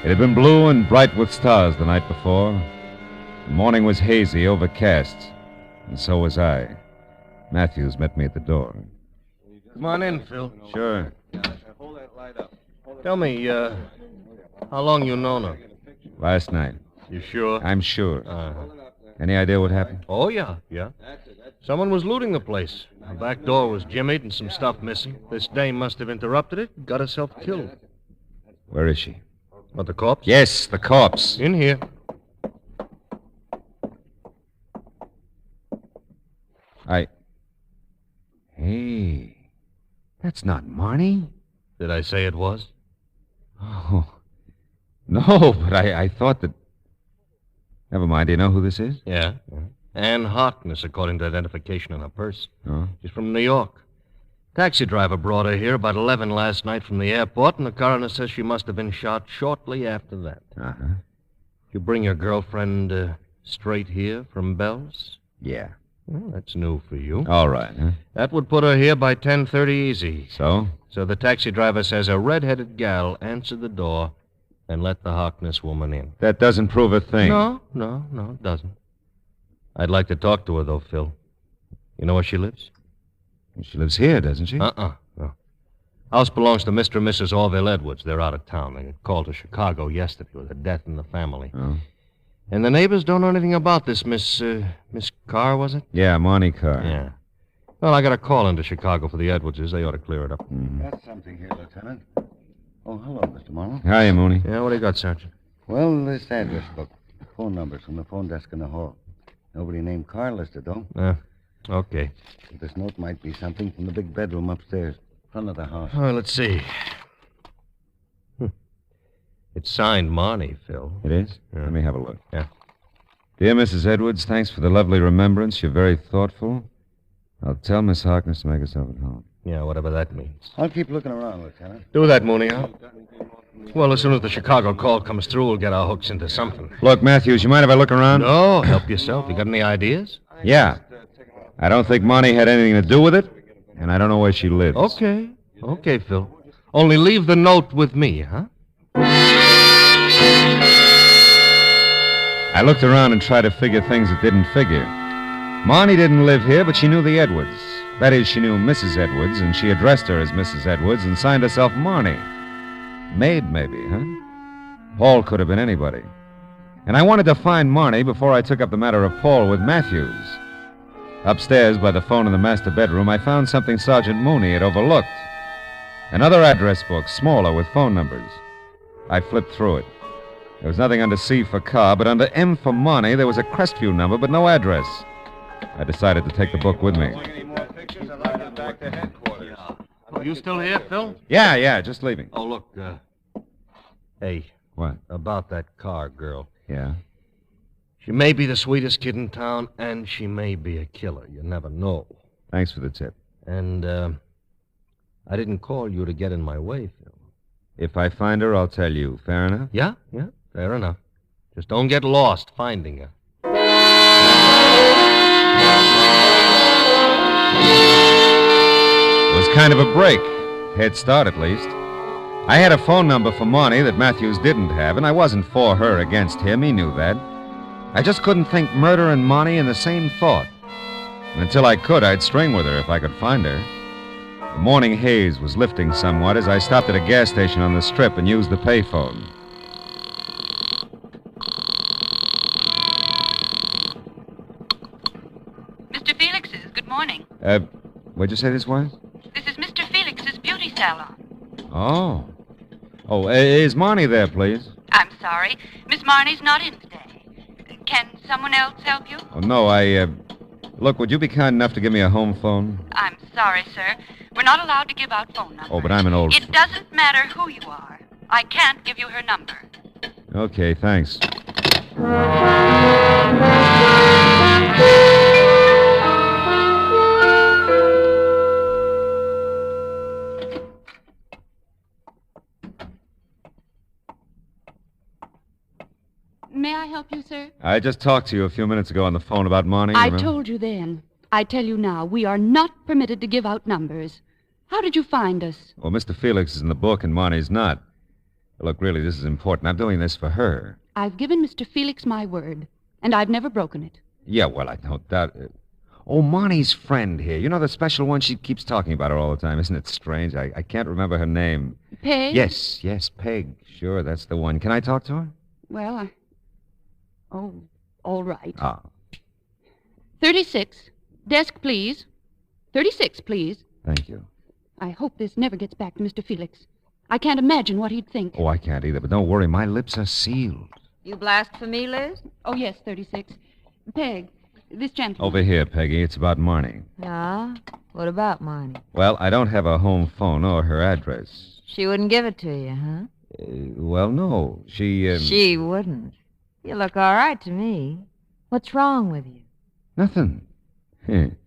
It had been blue and bright with stars the night before. The morning was hazy, overcast, and so was I. Matthews met me at the door. Come on in, Phil. Sure. Hold that light up. Tell me, how long you known her? Last night. You sure? I'm sure. Any idea what happened? Oh, yeah. Someone was looting the place. The back door was jimmied and some stuff missing. This dame must have interrupted it and got herself killed. Where is she? What, the corpse? Yes, the corpse. In here. Hey, that's not Marnie. Did I say it was? Oh. No, but I thought that... Never mind. Do you know who this is? Yeah. Ann Harkness, according to identification on her purse. Oh? She's from New York. Taxi driver brought her here about 11 last night from the airport, and the coroner says she must have been shot shortly after that. Uh-huh. You bring your girlfriend straight here from Bell's? Yeah. Well, that's new for you. All right, huh? That would put her here by 10:30 easy. So? So the taxi driver says a red-headed gal answered the door and let the Harkness woman in. That doesn't prove a thing. No, it doesn't. I'd like to talk to her, though, Phil. You know where she lives? She lives here, doesn't she? No. House belongs to Mr. and Mrs. Orville Edwards. They're out of town. They got called to Chicago yesterday with a death in the family. Oh. And the neighbors don't know anything about this Miss Carr, was it? Yeah, Monty Carr. Yeah. Well, I got a call into Chicago for the Edwardses. They ought to clear it up. Mm-hmm. Got something here, Lieutenant. Oh, hello, Mr. Marlowe. Hiya, Mooney. Yeah, what do you got, Sergeant? Well, this address book. Phone numbers from the phone desk in the hall. Nobody named Carr listed, though. Okay. This note might be something from the big bedroom upstairs, front of the house. Oh, let's see. It's signed Marnie, Phil. It is? Yeah. Let me have a look. Yeah. Dear Mrs. Edwards, thanks for the lovely remembrance. You're very thoughtful. I'll tell Miss Harkness to make herself at home. Yeah, whatever that means. I'll keep looking around, Lieutenant. Do that, Mooney, huh? Well, as soon as the Chicago call comes through, we'll get our hooks into something. Look, Matthews, you mind if I look around? No, help yourself. You got any ideas? Yeah. I don't think Monty had anything to do with it, and I don't know where she lives. Okay, Phil. Only leave the note with me, huh? I looked around and tried to figure things that didn't figure. Marnie didn't live here, but she knew the Edwards. That is, she knew Mrs. Edwards, and she addressed her as Mrs. Edwards and signed herself Marnie. Maid, maybe, huh? Paul could have been anybody. And I wanted to find Marnie before I took up the matter of Paul with Matthews. Upstairs, by the phone in the master bedroom, I found something Sergeant Mooney had overlooked. Another address book, smaller, with phone numbers. I flipped through it. There was nothing under C for car, but under M for Marnie, there was a Crestview number, but no address. I decided to take the book with me. Oh, you still here, Phil? Yeah, just leaving. Oh, look, hey. What? About that Carr girl. Yeah? She may be the sweetest kid in town, and she may be a killer. You never know. Thanks for the tip. And, I didn't call you to get in my way, Phil. If I find her, I'll tell you. Fair enough? Yeah, fair enough. Just don't get lost finding her. It was kind of a break. Head start, at least. I had a phone number for Marnie that Matthews didn't have, and I wasn't for her against him. He knew that. I just couldn't think murder and Marnie in the same thought. And until I could, I'd string with her if I could find her. The morning haze was lifting somewhat as I stopped at a gas station on the strip and used the payphone. Mr. Felix's, good morning. What'd you say this was? This is Mr. Felix's beauty salon. Oh. Oh, is Marnie there, please? I'm sorry. Miss Marnie's not in today. Can someone else help you? Oh, no, Look, would you be kind enough to give me a home phone? I'm sorry, sir. We're not allowed to give out phone numbers. Oh, but I'm an old... It doesn't matter who you are. I can't give you her number. Okay, thanks. May I help you, sir? I just talked to you a few minutes ago on the phone about Marnie. I remember? told you then. I tell you now, we are not permitted to give out numbers. How did you find us? Well, Mr. Felix is in the book and Marnie's not. Look, really, this is important. I'm doing this for her. I've given Mr. Felix my word, and I've never broken it. Yeah, well, I don't doubt it. Oh, Marnie's friend here. You know the special one? She keeps talking about her all the time. Isn't it strange? I can't remember her name. Peg? Yes, Peg. Sure, that's the one. Can I talk to her? Well, Oh, all right. 36. Desk, please. 36, please. Thank you. I hope this never gets back to Mr. Felix. I can't imagine what he'd think. Oh, I can't either, but don't worry. My lips are sealed. You blast for me, Liz? Oh, yes, 36. Peg, this gentleman. Over here, Peggy. It's about Marnie. Ah? What about Marnie? Well, I don't have her home phone or her address. She wouldn't give it to you, huh? Well, no. She. She wouldn't. You look all right to me. What's wrong with you? Nothing. I'm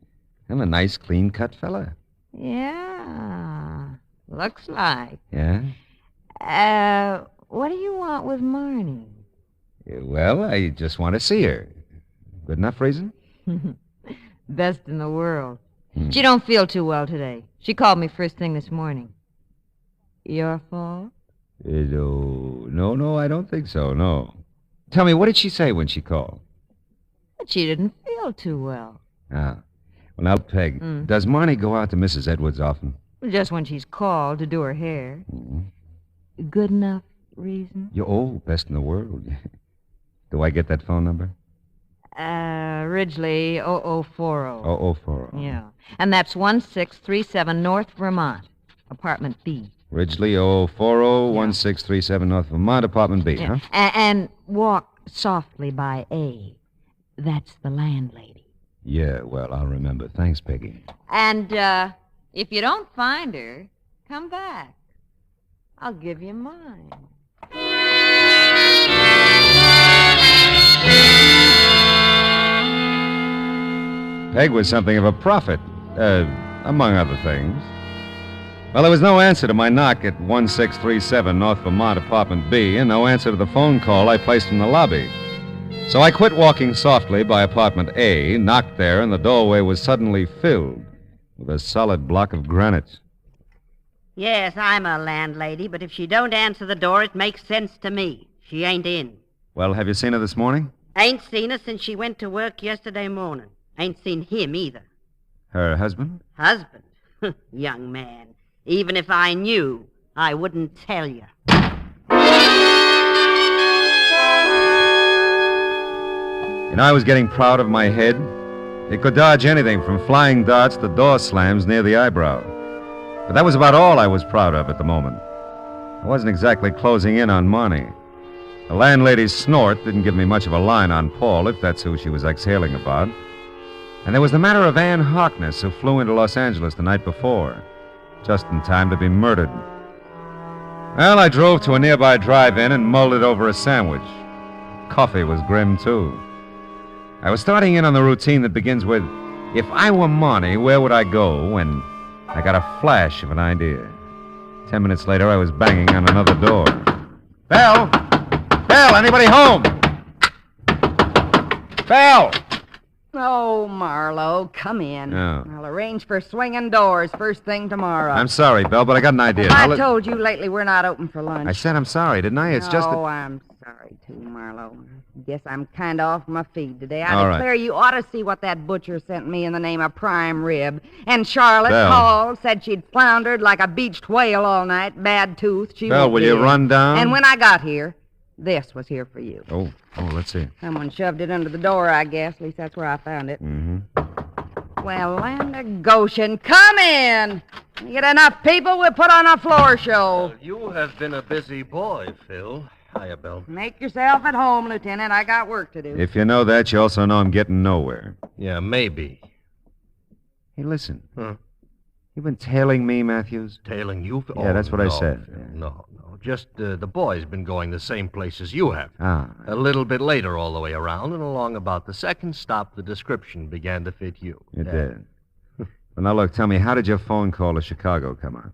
a nice, clean-cut fella. Yeah. Looks like. Yeah? What do you want with Marnie? Well, I just want to see her. Good enough reason? Best in the world. She don't feel too well today. She called me first thing this morning. Your fault? No, I don't think so, no. Tell me, what did she say when she called? That she didn't feel too well. Ah. Well, now, Peg, does Marnie go out to Mrs. Edwards often? Just when she's called to do her hair. Good enough reason? You're best in the world. Do I get that phone number? Ridgely 0040. 0040. Yeah. And that's 1637 North Vermont, apartment B. Ridgely 0040, 1637 North Vermont, apartment B, huh? And walk softly by A. That's the landlady. Yeah, well, I'll remember. Thanks, Peggy. And, if you don't find her, come back. I'll give you mine. Peg was something of a prophet, among other things. Well, there was no answer to my knock at 1637 North Vermont, apartment B, and no answer to the phone call I placed in the lobby. So I quit walking softly by apartment A, knocked there, and the doorway was suddenly filled with a solid block of granite. Yes, I'm a landlady, but if she don't answer the door, it makes sense to me. She ain't in. Well, have you seen her this morning? Ain't seen her since she went to work yesterday morning. Ain't seen him either. Her husband? Husband? Young man. Even if I knew, I wouldn't tell you. You know, I was getting proud of my head. It could dodge anything from flying darts to door slams near the eyebrow. But that was about all I was proud of at the moment. I wasn't exactly closing in on Marnie. The landlady's snort didn't give me much of a line on Paul, if that's who she was exhaling about. And there was the matter of Ann Harkness, who flew into Los Angeles the night before, just in time to be murdered. Well, I drove to a nearby drive-in and mulled it over a sandwich. Coffee was grim, too. I was starting in on the routine that begins with, if I were Marnie, where would I go? When I got a flash of an idea. 10 minutes later, I was banging on another door. Bell! Bell, anybody home? Bell! Oh, Marlowe, come in. Oh. I'll arrange for swinging doors first thing tomorrow. I'm sorry, Bell, but I got an idea. I told you lately we're not open for lunch. I said I'm sorry, didn't I? It's just that... Oh, I'm sorry, too, Marlowe. Guess I'm kind of off my feed today. All I right. declare you ought to see what that butcher sent me in the name of prime rib. And Charlotte Bell. called, said she'd floundered like a beached whale all night, bad tooth. She Bell, won't will be you in. run down? And when I got here, this was here for you. Oh, let's see. Someone shoved it under the door, I guess. At least that's where I found it. Mm-hmm. Well, land of Goshen, come in. You get enough people, we'll put on a floor show. You have been a busy boy, Phil. Hiya, Bell. Make yourself at home, Lieutenant. I got work to do. If you know that, you also know I'm getting nowhere. Yeah, maybe. Hey, listen. Huh? You've been tailing me, Matthews? Tailing you? Yeah, that's what I no, said. Phil, no. Just the boy's been going the same place as you have. Ah. A little bit later all the way around, and along about the second stop, the description began to fit you. It did. Well, now, look, tell me, how did your phone call to Chicago come out?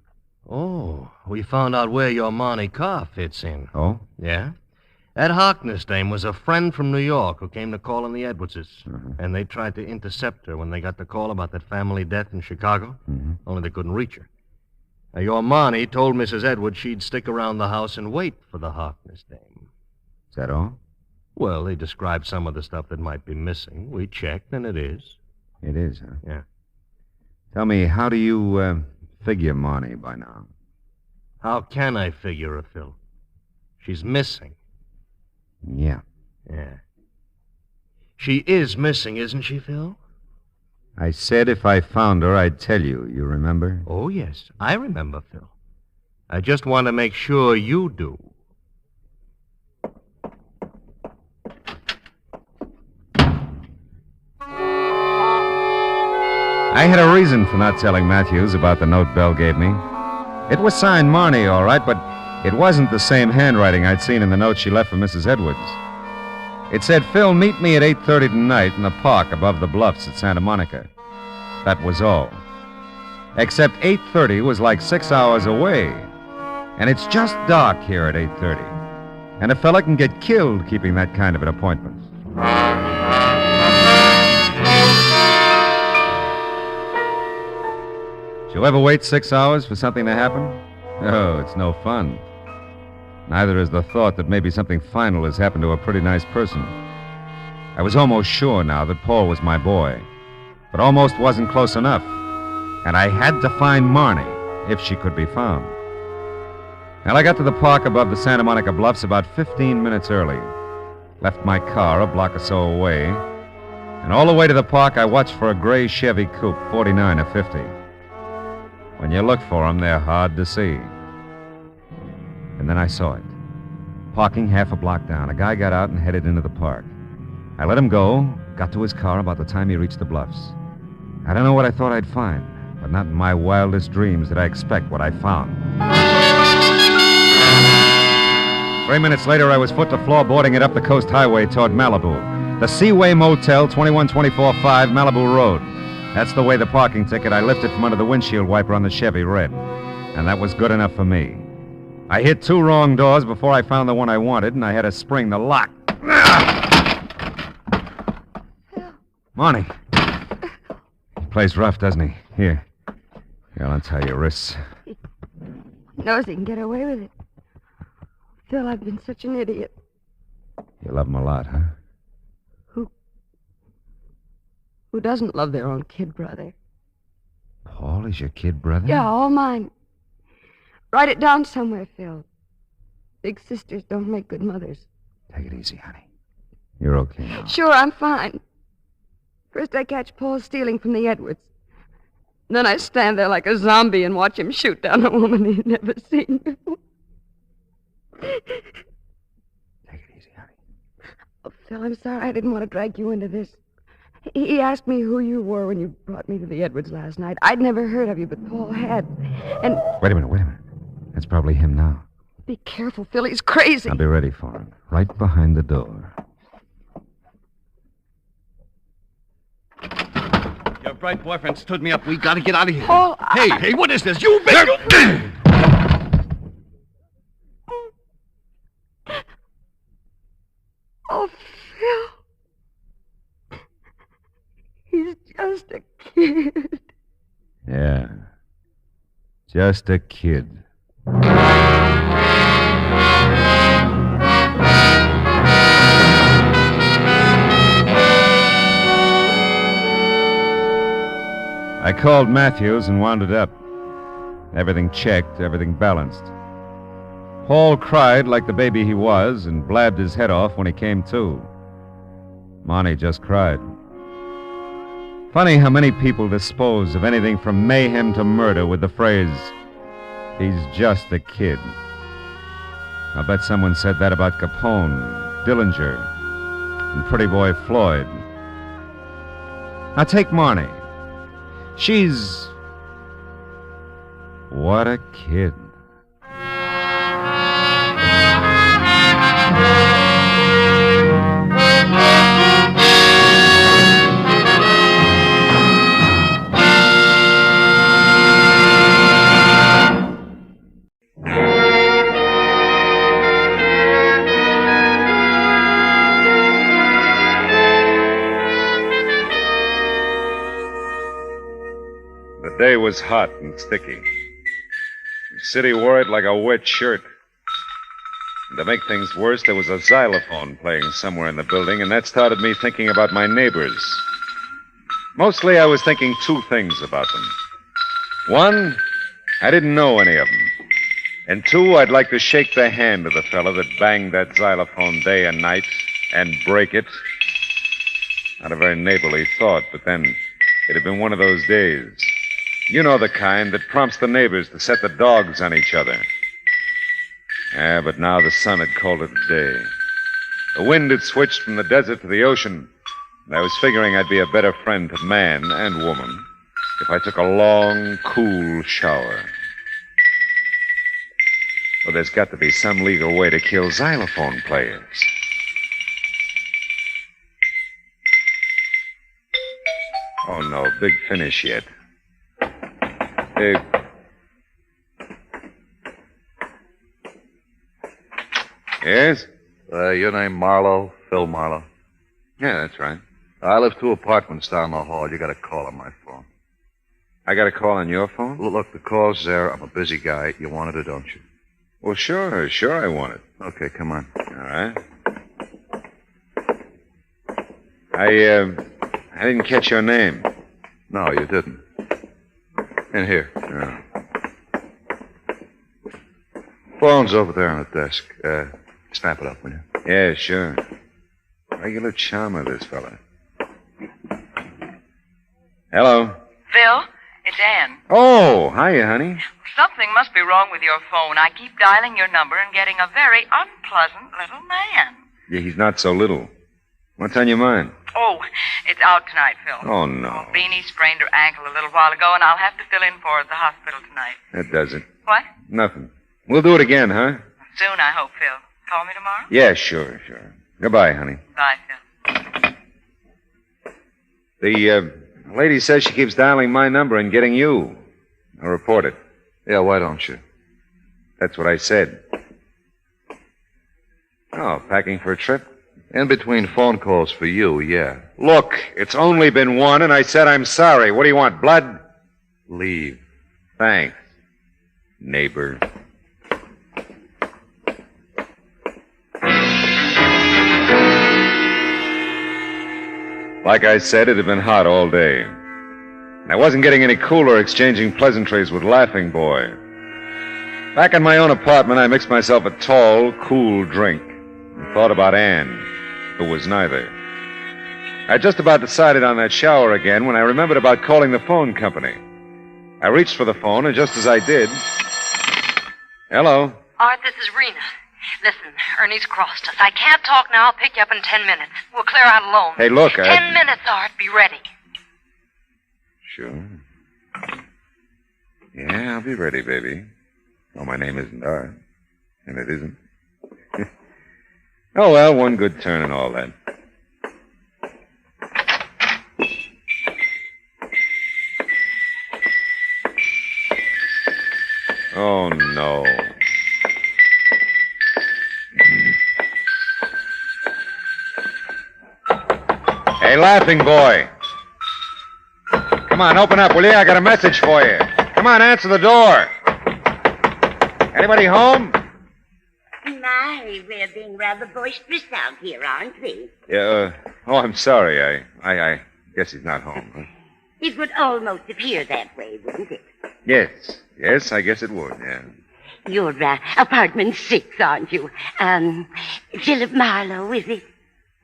Oh, we found out where your Monte car fits in. Oh? Yeah? That Harkness dame was a friend from New York who came to call on the Edwardses. And they tried to intercept her when they got the call about that family death in Chicago. Only they couldn't reach her. Now, your Marnie told Mrs. Edwards she'd stick around the house and wait for the Harkness dame. Is that all? Well, they described some of the stuff that might be missing. We checked, and it is. It is, huh? Yeah. Tell me, how do you figure Marnie by now? How can I figure her, Phil? She's missing. Yeah. Yeah. She is missing, isn't she, Phil? I said if I found her, I'd tell you. You remember? Oh, yes. I remember, Phil. I just want to make sure you do. I had a reason for not telling Matthews about the note Bell gave me. It was signed Marnie, all right, but it wasn't the same handwriting I'd seen in the note she left for Mrs. Edwards. It said, Phil, meet me at 8:30 tonight in the park above the bluffs at Santa Monica. That was all. Except 8:30 was like 6 hours away. And it's just dark here at 8:30. And a fella can get killed keeping that kind of an appointment. Did you ever wait 6 hours for something to happen? Oh, it's no fun. Neither is the thought that maybe something final has happened to a pretty nice person. I was almost sure now that Paul was my boy, but almost wasn't close enough. And I had to find Marnie, if she could be found. And I got to the park above the Santa Monica Bluffs about 15 minutes early. Left my car a block or so away, and all the way to the park I watched for a gray Chevy Coupe, 49 or 50. When you look for them, they're hard to see. And then I saw it. Parking half a block down, a guy got out and headed into the park. I let him go, got to his car about the time he reached the bluffs. I don't know what I thought I'd find, but not in my wildest dreams did I expect what I found. 3 minutes later, I was foot to floor boarding it up the coast highway toward Malibu. The Seaway Motel, 21245 Malibu Road. That's the way the parking ticket I lifted from under the windshield wiper on the Chevy read. And that was good enough for me. I hit 2 wrong doors before I found the one I wanted, and I had to spring the lock. Marnie. Plays rough, doesn't he? Here, I'll untie your wrists. He knows he can get away with it. Phil, I've been such an idiot. You love him a lot, huh? Who doesn't love their own kid brother? Paul is your kid brother? Yeah, all mine. Write it down somewhere, Phil. Big sisters don't make good mothers. Take it easy, honey. You're okay now. Sure, I'm fine. First I catch Paul stealing from the Edwards. Then I stand there like a zombie and watch him shoot down a woman he'd never seen before. Take it easy, honey. Oh, Phil, I'm sorry I didn't want to drag you into this. He asked me who you were when you brought me to the Edwards last night. I'd never heard of you, but Paul had. And... Wait a minute. That's probably him now. Be careful, Phil. He's crazy. I'll be ready for him. Right behind the door. Your bright boyfriend stood me up. We gotta get out of here. Paul, Hey, what is this? You bitch! Oh, Phil. He's just a kid. Yeah. Just a kid. I called Matthews and wound it up. Everything checked, everything balanced. Paul cried like the baby he was and blabbed his head off when he came to. Monty just cried. Funny how many people dispose of anything from mayhem to murder with the phrase, he's just a kid. I'll bet someone said that about Capone, Dillinger, and Pretty Boy Floyd. Now take Marnie. She's... what a kid. The day was hot and sticky. The city wore it like a wet shirt. And to make things worse, there was a xylophone playing somewhere in the building, and that started me thinking about my neighbors. Mostly I was thinking 2 things about them. 1, I didn't know any of them. And 2, I'd like to shake the hand of the fella that banged that xylophone day and night and break it. Not a very neighborly thought, but then it had been one of those days. You know the kind that prompts the neighbors to set the dogs on each other. Yeah, but now the sun had called it a day. The wind had switched from the desert to the ocean, and I was figuring I'd be a better friend to man and woman if I took a long, cool shower. Well, there's got to be some legal way to kill xylophone players. Oh, no, big finish yet. Yes? Your name Marlowe? Phil Marlowe? Yeah, that's right. I live 2 apartments down the hall. You got a call on my phone. I got a call on your phone? Look, the call's there. I'm a busy guy. You wanted it, don't you? Well, sure I want it. Okay, come on. All right. I didn't catch your name. No, you didn't. In here. Oh. Phone's over there on the desk. Snap it up, will you? Yeah, sure. Regular charmer, this fella. Hello. Phil, it's Anne. Oh, hiya, honey. Something must be wrong with your phone. I keep dialing your number and getting a very unpleasant little man. Yeah, he's not so little. What's on your mind? Oh, it's out tonight, Phil. Oh, no. Beanie sprained her ankle a little while ago, and I'll have to fill in for her at the hospital tonight. That does it. What? Nothing. We'll do it again, huh? Soon, I hope, Phil. Call me tomorrow? Yeah, sure. Goodbye, honey. Bye, Phil. The lady says she keeps dialing my number and getting you. I'll report it. Yeah, why don't you? That's what I said. Oh, packing for a trip? In between phone calls for you, yeah. Look, it's only been one, and I said I'm sorry. What do you want, blood? Leave. Thanks, neighbor. Like I said, it had been hot all day. I wasn't getting any cooler exchanging pleasantries with Laughing Boy. Back in my own apartment, I mixed myself a tall, cool drink and thought about Anne, who was neither. I just about decided on that shower again when I remembered about calling the phone company. I reached for the phone, and just as I did... Hello? Art, this is Rena. Listen, Ernie's crossed us. I can't talk now. I'll pick you up in 10 minutes. We'll clear out alone. Hey, look, 10 minutes, Art. Be ready. Sure. Yeah, I'll be ready, baby. Oh, my name isn't Art. And it isn't. Oh, well, one good turn and all that. Oh, no. Hey, Laughing Boy. Come on, open up, will you? I got a message for you. Come on, answer the door. Anybody home? My, we're being rather boisterous out here, aren't we? Yeah, oh, I'm sorry. I guess he's not home. Huh? It would almost appear that way, wouldn't it? Yes, I guess it would, yeah. You're apartment 6, aren't you? Philip Marlowe, is it?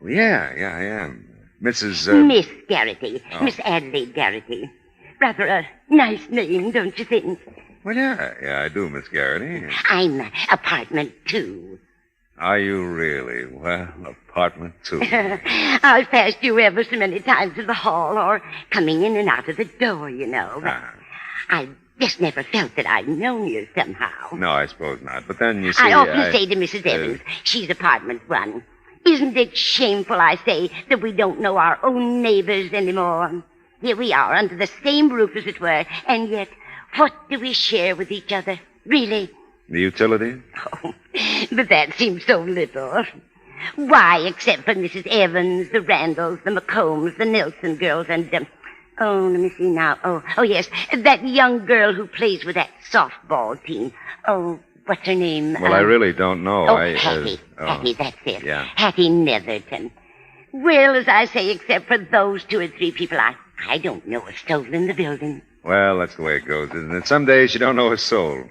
Well, yeah, I am. Mrs. Miss Garrity. Oh. Miss Adelaide Garrity. Rather a nice name, don't you think? Well, yeah, I do, Miss Garrity. I'm apartment 2. Are you really? Well, apartment 2. I've passed you ever so many times in the hall or coming in and out of the door, you know. But I just never felt that I'd known you somehow. No, I suppose not. But then, you see... I often say to Mrs. Evans, she's apartment 1. Isn't it shameful, I say, that we don't know our own neighbors anymore? Here we are, under the same roof, as it were, and yet, what do we share with each other, really? The utilities? Oh, but that seems so little. Why, except for Mrs. Evans, the Randalls, the McCombs, the Nelson girls, and, oh, let me see now. Oh, yes, that young girl who plays with that softball team. Oh, what's her name? Well, I really don't know. Hattie. Hattie, that's it. Yeah. Hattie Netherton. Well, as I say, except for those 2 or 3 people, I don't know a soul in the building. Well, that's the way it goes, isn't it? Some days you don't know a soul.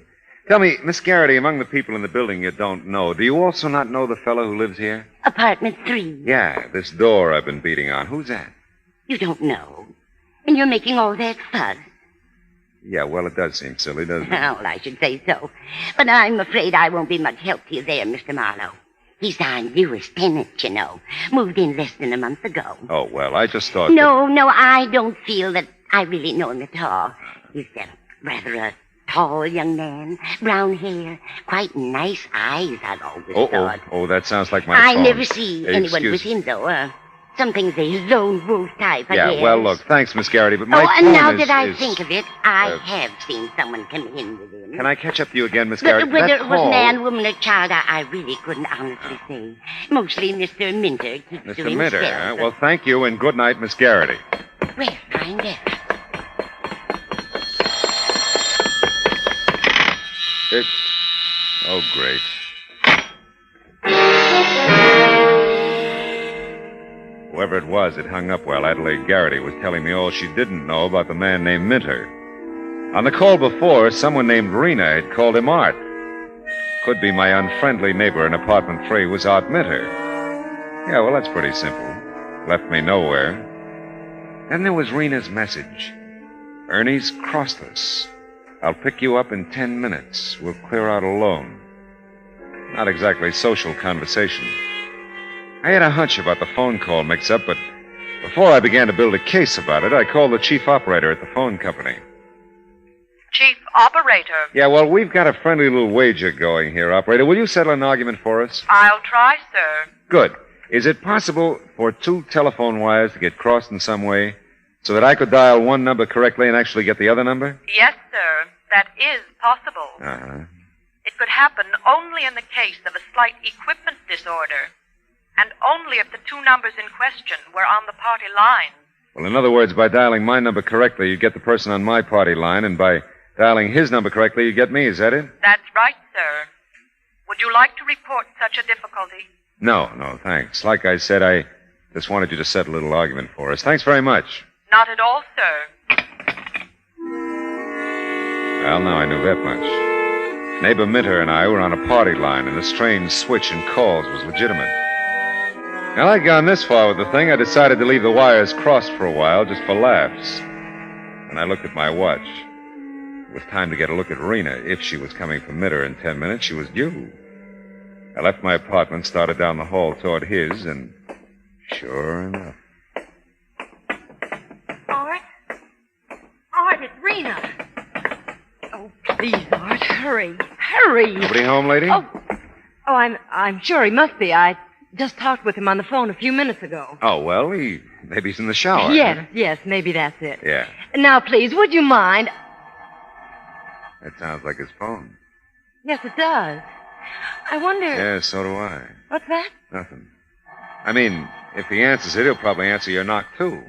Tell me, Miss Garrity, among the people in the building you don't know, do you also not know the fellow who lives here? Apartment 3. Yeah, this door I've been beating on. Who's that? You don't know. And you're making all that fuss. Yeah, well, it does seem silly, doesn't it? Well, I should say so. But I'm afraid I won't be much help to you there, Mr. Marlowe. He's our newest tenant, you know. Moved in less than a month ago. Oh, well, I just thought... No, I don't feel that I really know him at all. He's rather a tall young man, brown hair, quite nice eyes, I've always thought. Oh, that sounds like my I phone. never see anyone Excuse- with him, though. Something the lone wolf type, I guess. well, look, thanks, Miss Garrity, but my Oh, phone and now is... that I is- think of it, I have seen someone come in with him. Can I catch up to you again, Miss But Garrity? whether That it was call- man, woman, or child, I really couldn't honestly say. Mostly Mr. Minter keeps to Mr. himself. Minter, huh? Well, thank you, and good night, Miss Garrity. Well, find out. Oh, great. Whoever it was, it hung up while Adelaide Garrity was telling me all she didn't know about the man named Minter. On the call before, someone named Rena had called him Art. Could be my unfriendly neighbor in apartment 3 was Art Minter. Yeah, well, that's pretty simple. Left me nowhere. Then there was Rena's message. Ernie's crossed us. I'll pick you up in 10 minutes. We'll clear out alone. Not exactly social conversation. I had a hunch about the phone call mix-up, but before I began to build a case about it, I called the chief operator at the phone company. Chief operator. Yeah, well, we've got a friendly little wager going here, operator. Will you settle an argument for us? I'll try, sir. Good. Is it possible for 2 telephone wires to get crossed in some way so that I could dial one number correctly and actually get the other number? Yes, sir. That is possible. Uh-huh. It could happen only in the case of a slight equipment disorder, and only if the 2 numbers in question were on the party line. Well, in other words, by dialing my number correctly, you get the person on my party line, and by dialing his number correctly, you get me. Is that it? That's right, sir. Would you like to report such a difficulty? No, thanks. Like I said, I just wanted you to settle a little argument for us. Thanks very much. Not at all, sir. Well, now I knew that much. Neighbor Minter and I were on a party line, and the strange switch in calls was legitimate. Now, I'd gone this far with the thing, I decided to leave the wires crossed for a while, just for laughs. And I looked at my watch. It was time to get a look at Rena. If she was coming from Minter in 10 minutes, she was due. I left my apartment, started down the hall toward his, and sure enough. Art, it's Rena. Oh, please, Art, hurry. Hurry. Nobody home, lady? Oh, I'm sure he must be. I just talked with him on the phone a few minutes ago. Oh, well, maybe he's in the shower. Yes, maybe that's it. Yeah, Now, please, would you mind? that sounds like his phone. Yes, it does. I wonder... Yeah, so do I. What's that? Nothing. I mean, if he answers it, he'll probably answer your knock, too.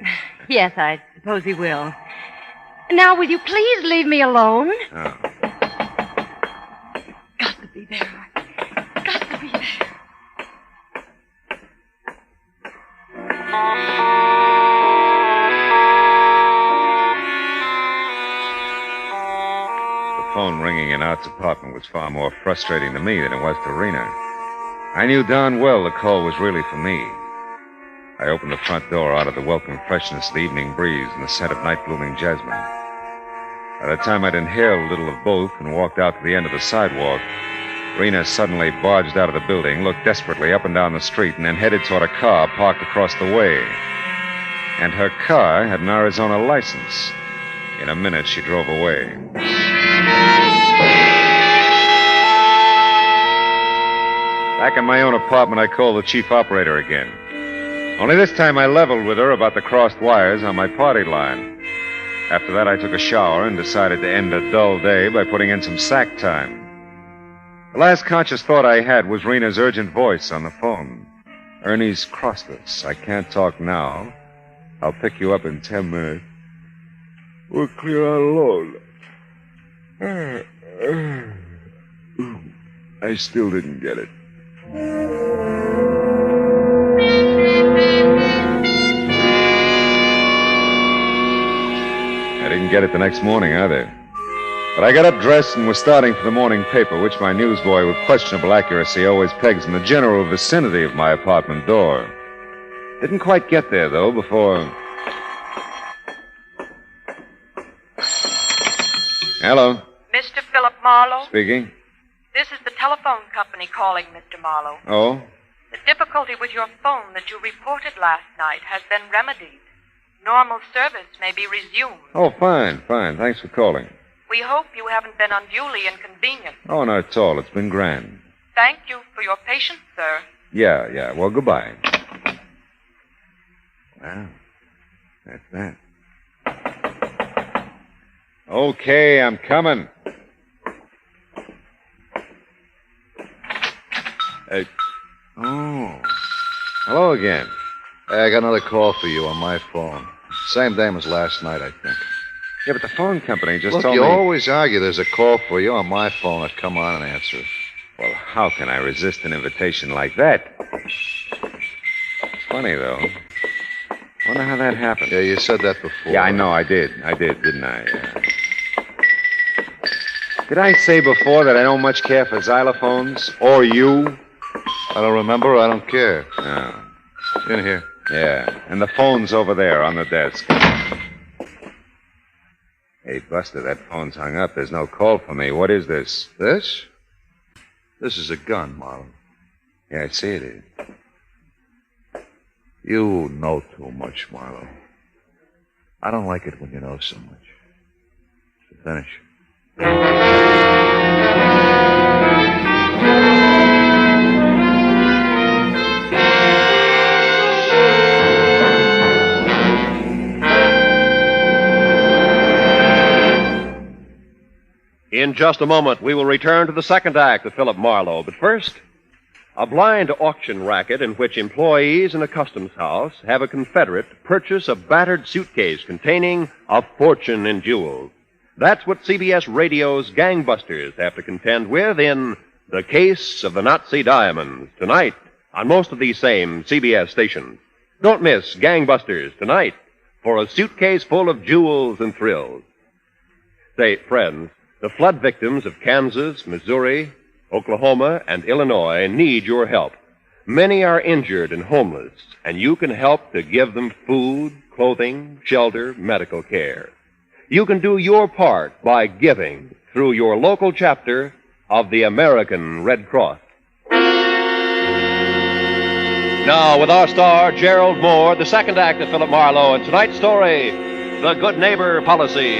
Yes, I suppose he will. Now, will you please leave me alone? Oh. Got to be there. Got to be there. The phone ringing in Art's apartment was far more frustrating to me than it was to Rena. I knew darn well the call was really for me. I opened the front door out of the welcome freshness of the evening breeze and the scent of night-blooming jasmine. By the time I'd inhaled a little of both and walked out to the end of the sidewalk, Rena suddenly barged out of the building, looked desperately up and down the street, and then headed toward a car parked across the way. And her car had an Arizona license. In a minute, she drove away. Back in my own apartment, I called the chief operator again. Only this time I leveled with her about the crossed wires on my party line. After that, I took a shower and decided to end a dull day by putting in some sack time. The last conscious thought I had was Rena's urgent voice on the phone. Ernie's crossed us. I can't talk now. I'll pick you up in 10 minutes. We'll clear out alone. I still didn't get it. I didn't get it the next morning either. But I got up dressed and was starting for the morning paper, which my newsboy with questionable accuracy always pegs in the general vicinity of my apartment door. Didn't quite get there, though, before... Hello. Mr. Philip Marlowe? Speaking. This is the telephone company calling, Mr. Marlowe. Oh? The difficulty with your phone that you reported last night has been remedied. Normal service may be resumed. Oh, fine. Thanks for calling. We hope you haven't been unduly inconvenienced. Oh, not at all. It's been grand. Thank you for your patience, sir. Yeah. Well, goodbye. Well, that's that. Okay, I'm coming. Oh. Hello again. Hey, I got another call for you on my phone. Same name as last night, I think. Yeah, but the phone company just Look, told you me... always argue there's a call for you on my phone. I'd come on and answer it. Well, how can I resist an invitation like that? Funny, though. Wonder how that happened. Yeah, you said that before. Yeah, I know, I did, didn't I? Did I say before that I don't much care for xylophones? Or you? I don't remember. I don't care. No. In here. Yeah, and the phone's over there on the desk. Hey, Buster, that phone's hung up. There's no call for me. What is this? This? This is a gun, Marlowe. Yeah, I see it is. You know too much, Marlowe. I don't like it when you know so much. So finish. In just a moment, we will return to the second act of Philip Marlowe. But first, a blind auction racket in which employees in a customs house have a confederate purchase a battered suitcase containing a fortune in jewels. That's what CBS Radio's gangbusters have to contend with in The Case of the Nazi Diamonds, tonight on most of these same CBS stations. Don't miss Gangbusters tonight for a suitcase full of jewels and thrills. Say, friends, the flood victims of Kansas, Missouri, Oklahoma, and Illinois need your help. Many are injured and homeless, and you can help to give them food, clothing, shelter, medical care. You can do your part by giving through your local chapter of the American Red Cross. Now, with our star, Gerald Moore, the second act of Philip Marlowe, and tonight's story, The Good Neighbor Policy.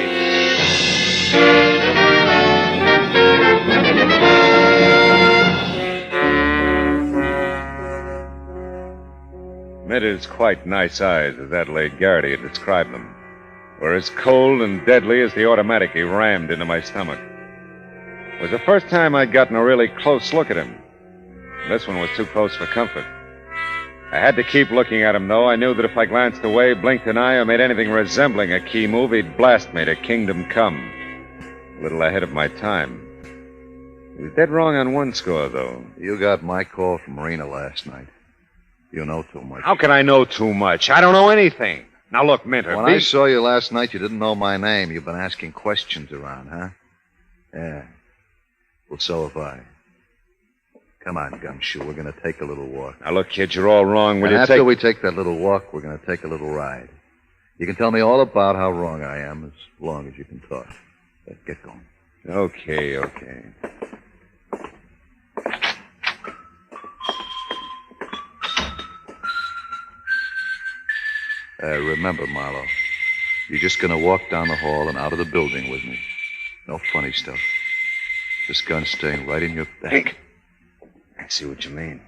Admitted it's quite nice eyes, as Adelaide Garrity had described them. Were as cold and deadly as the automatic he rammed into my stomach. It was the first time I'd gotten a really close look at him. This one was too close for comfort. I had to keep looking at him, though. I knew that if I glanced away, blinked an eye, or made anything resembling a key move, he'd blast me to kingdom come. A little ahead of my time. He was dead wrong on one score, though. You got my call from Marina last night. You know too much. How can I know too much? I don't know anything. Now, look, Minter. When I saw you last night, you didn't know my name. You've been asking questions around, huh? Yeah. Well, so have I. Come on, Gumshoe. We're going to take a little walk. Now, look, kid, you're all wrong. After we take that little walk, we're going to take a little ride. You can tell me all about how wrong I am as long as you can talk. Let's get going. Okay. Remember, Marlowe, you're just going to walk down the hall and out of the building with me. No funny stuff. This gun's staying right in your back. I see what you mean.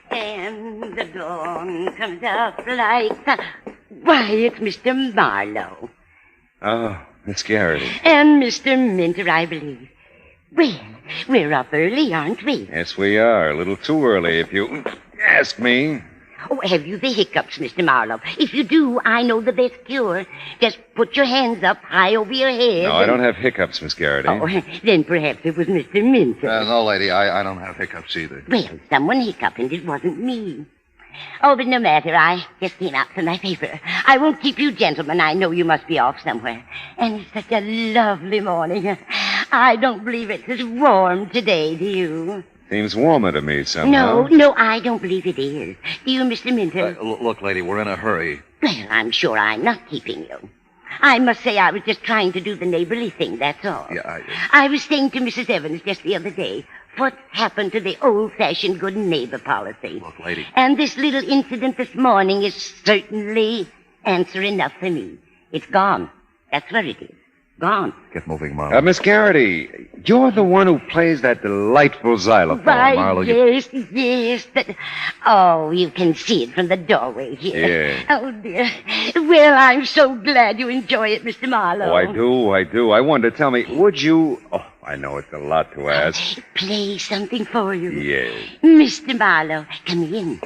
And the dawn comes out like sun. Why, it's Mr. Marlowe. Oh, Miss Garrity. And Mr. Minter, I believe. Well, we're up early, aren't we? Yes, we are. A little too early, if you ask me. Oh, have you the hiccups, Mr. Marlowe? If you do, I know the best cure. Just put your hands up high over your head. No, I don't have hiccups, Miss Garrity. Oh, then perhaps it was Mr. Minter. No, lady, I don't have hiccups either. Well, someone hiccuped, and it wasn't me. Oh, but no matter. I just came out for my paper. I won't keep you gentlemen. I know you must be off somewhere. And it's such a lovely morning. I don't believe it's as warm today, do you? Seems warmer to me somehow. No, I don't believe it is. Do you, Mr. Minter? Look, lady, we're in a hurry. Well, I'm sure I'm not keeping you. I must say I was just trying to do the neighborly thing, that's all. Yeah, I was saying to Mrs. Evans just the other day, what happened to the old-fashioned good neighbor policy? Look, lady. And this little incident this morning is certainly Answer enough for me. It's gone. That's where it is. Gone. Get moving, Marlowe. Miss Garrity, you're the one who plays that delightful xylophone, Why, Marlowe. yes, but... Oh, you can see it from the doorway here. Yeah. Oh, dear. Well, I'm so glad you enjoy it, Mr. Marlowe. Oh, I do. I wanted to tell me, would you... Oh, I know it's a lot to ask. Play something for you. Yes. Mr. Marlowe, come in.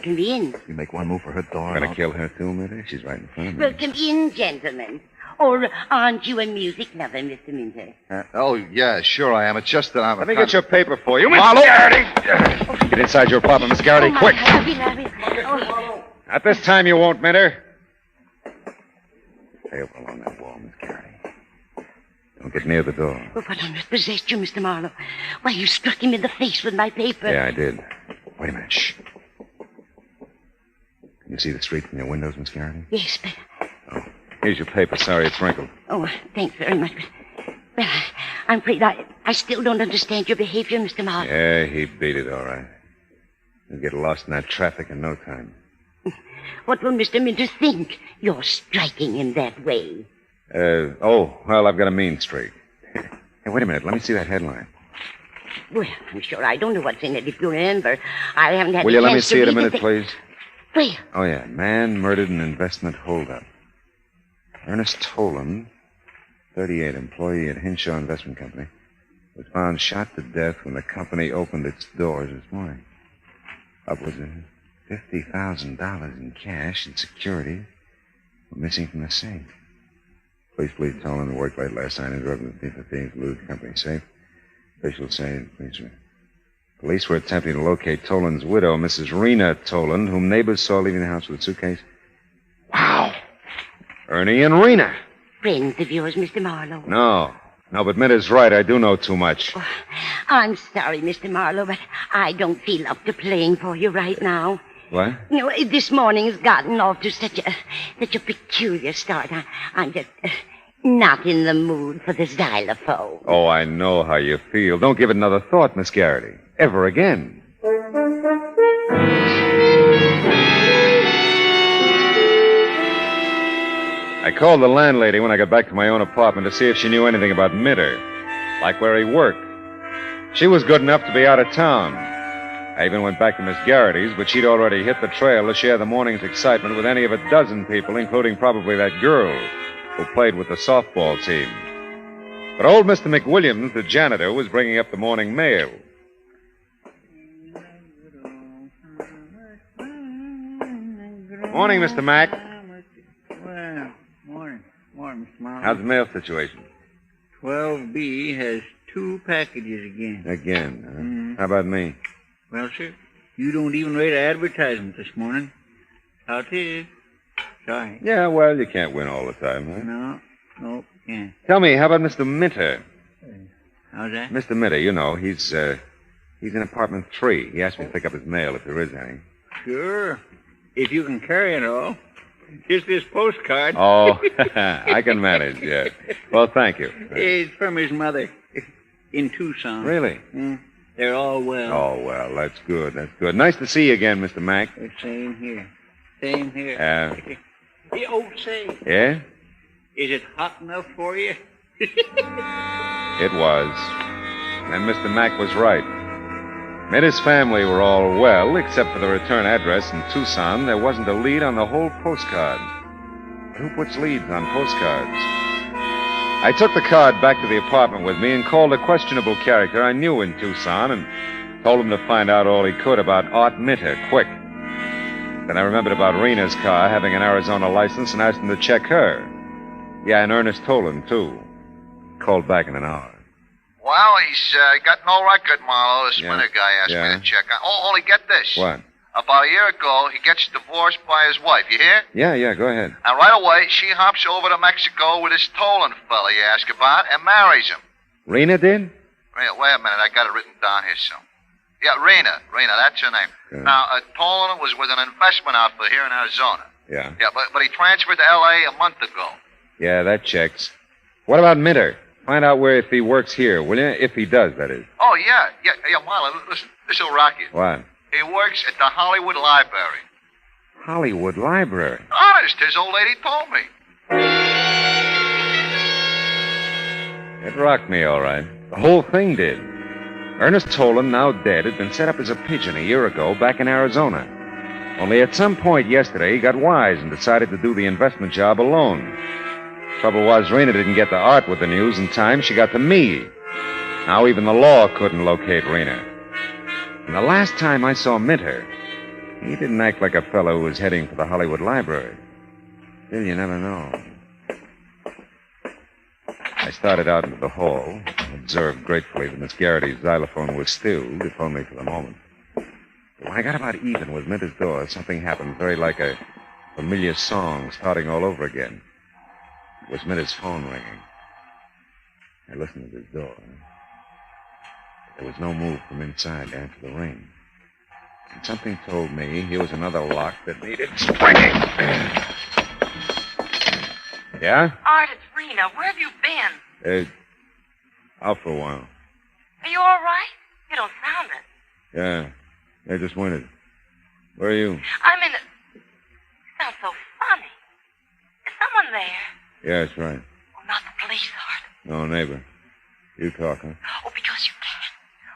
You make one move for her door. Gonna kill her too, Minter? She's right in front of me. Well, come in, gentlemen. Or aren't you a music lover, Mr. Minter? Oh, yeah, sure I am. It's just that I'm... Let me get your paper for you, Miss Marlowe! Garrity. Get inside your apartment, Miss Garrity, quick. Oh. At this time you won't, Minter. Stay over along that wall, Miss Garrity. Don't get near the door. Well, what on earth possessed you, Mr. Marlowe? Why, you struck him in the face with my paper. Yeah, I did. Wait a minute. Shh. Can you see the street from your windows, Miss Garrity? Yes, but... Here's your paper. Sorry it's wrinkled. Oh, thanks very much. But, well, I'm afraid I still don't understand your behavior, Mr. Marlowe. Yeah, he beat it, all right. You'll get lost in that traffic in no time. What will Mr. Minter think? You're striking him that way. Well, I've got a mean streak. Hey, wait a minute. Let me see that headline. Well, I'm sure I don't know what's in it. If you remember, I haven't had Will a you let me chance to see it a read minute, the- please? Well, Oh, yeah. Man murdered in investment holdup. Ernest Toland, 38, employee at Hinshaw Investment Company, was found shot to death when the company opened its doors this morning. Upwards of $50,000 in cash and securities were missing from the safe. Police believe Toland worked late last night and drove the thief of thieves to lose the company safe. Officials say police were attempting to locate Toland's widow, Mrs. Rena Toland, whom neighbors saw leaving the house with a suitcase. Wow! Ernie and Rena. friends of yours, Mr. Marlowe. No, but Minter's right. I do know too much. I'm sorry, Mr. Marlowe, but I don't feel up to playing for you right now. What? You know, this morning's gotten off to such a peculiar start. I'm just not in the mood for the xylophone. Oh, I know how you feel. Don't give it another thought, Miss Garrity. Ever again. I called the landlady when I got back to my own apartment to see if she knew anything about Minter, like where he worked. She was good enough to be out of town. I even went back to Miss Garrity's, but she'd already hit the trail to share the morning's excitement with any of a dozen people, including probably that girl who played with the softball team. But old Mr. McWilliams, the janitor, was bringing up the morning mail. Morning, Mr. Mack. Well, morning, Mr. Marlowe. How's the mail situation? 12B has 2 packages again. Again, huh? Mhm. How about me? Well, sir, you don't even rate an advertisement this morning. How it is. Sorry. Yeah, well, you can't win all the time, huh? No, can't. Tell me, how about Mr. Minter? How's that? Mr. Minter, you know, he's in apartment 3. He asked me to pick up his mail if there is any. Sure. If you can carry it all. Just this postcard. Oh, I can manage, yes. Well, thank you. It's from his mother in Tucson. Really? They're all well. Oh, well, that's good, that's good. Nice to see you again, Mr. Mack. Same here. Same here. Say, Yeah? is it hot enough for you? It was. And Mr. Mack was right. Minter's family were all well, except for the return address in Tucson. There wasn't a lead on the whole postcard. But who puts leads on postcards? I took the card back to the apartment with me and called a questionable character I knew in Tucson and told him to find out all he could about Art Minter, quick. Then I remembered about Rena's car having an Arizona license and asked him to check her. Yeah, and Ernest Toland, too. Called back in an hour. Well, he's got no record, Marlowe. This Minter guy asked me to check on. Oh, only get this. What? About a year ago, he gets divorced by his wife. You hear? Yeah, go ahead. And right away, she hops over to Mexico with this Toland fella you ask about and marries him. Rena did? Wait a minute. I got it written down here, so. Yeah, Rena, that's her name. Good. Now, Toland was with an investment outfit here in Arizona. Yeah. Yeah, but he transferred to L.A. a month ago. Yeah, that checks. What about Minter? Find out where if he works here, will you? If he does, that is. Oh, yeah, Marlon, listen, this'll rock you. What? He works at the Hollywood Library. Hollywood Library. Honest, his old lady told me. It rocked me, all right. The whole thing did. Ernest Tolan, now dead, had been set up as a pigeon a year ago back in Arizona. Only at some point yesterday, he got wise and decided to do the investment job alone. Trouble was, Rena didn't get the art with the news in time. She got to me. Now even the law couldn't locate Rena. And the last time I saw Minter, he didn't act like a fellow who was heading for the Hollywood Library. Still, you never know. I started out into the hall and observed gratefully that Miss Garrity's xylophone was stilled, if only for the moment. But when I got about even with Minter's door, something happened very like a familiar song starting all over again. It was Minter's phone ringing. I listened to his door. There was no move from inside to answer the ring. And something told me here was another lock that needed springing. Yeah? Art, it's Rena. Where have you been? Out for a while. Are you all right? You don't sound it. Yeah. I just wondered. Where are you? I'm in a... You sound so funny. Is someone there? Yeah, that's right. Oh, not the police, Art. No, neighbor. You talk, huh? Oh, because you can.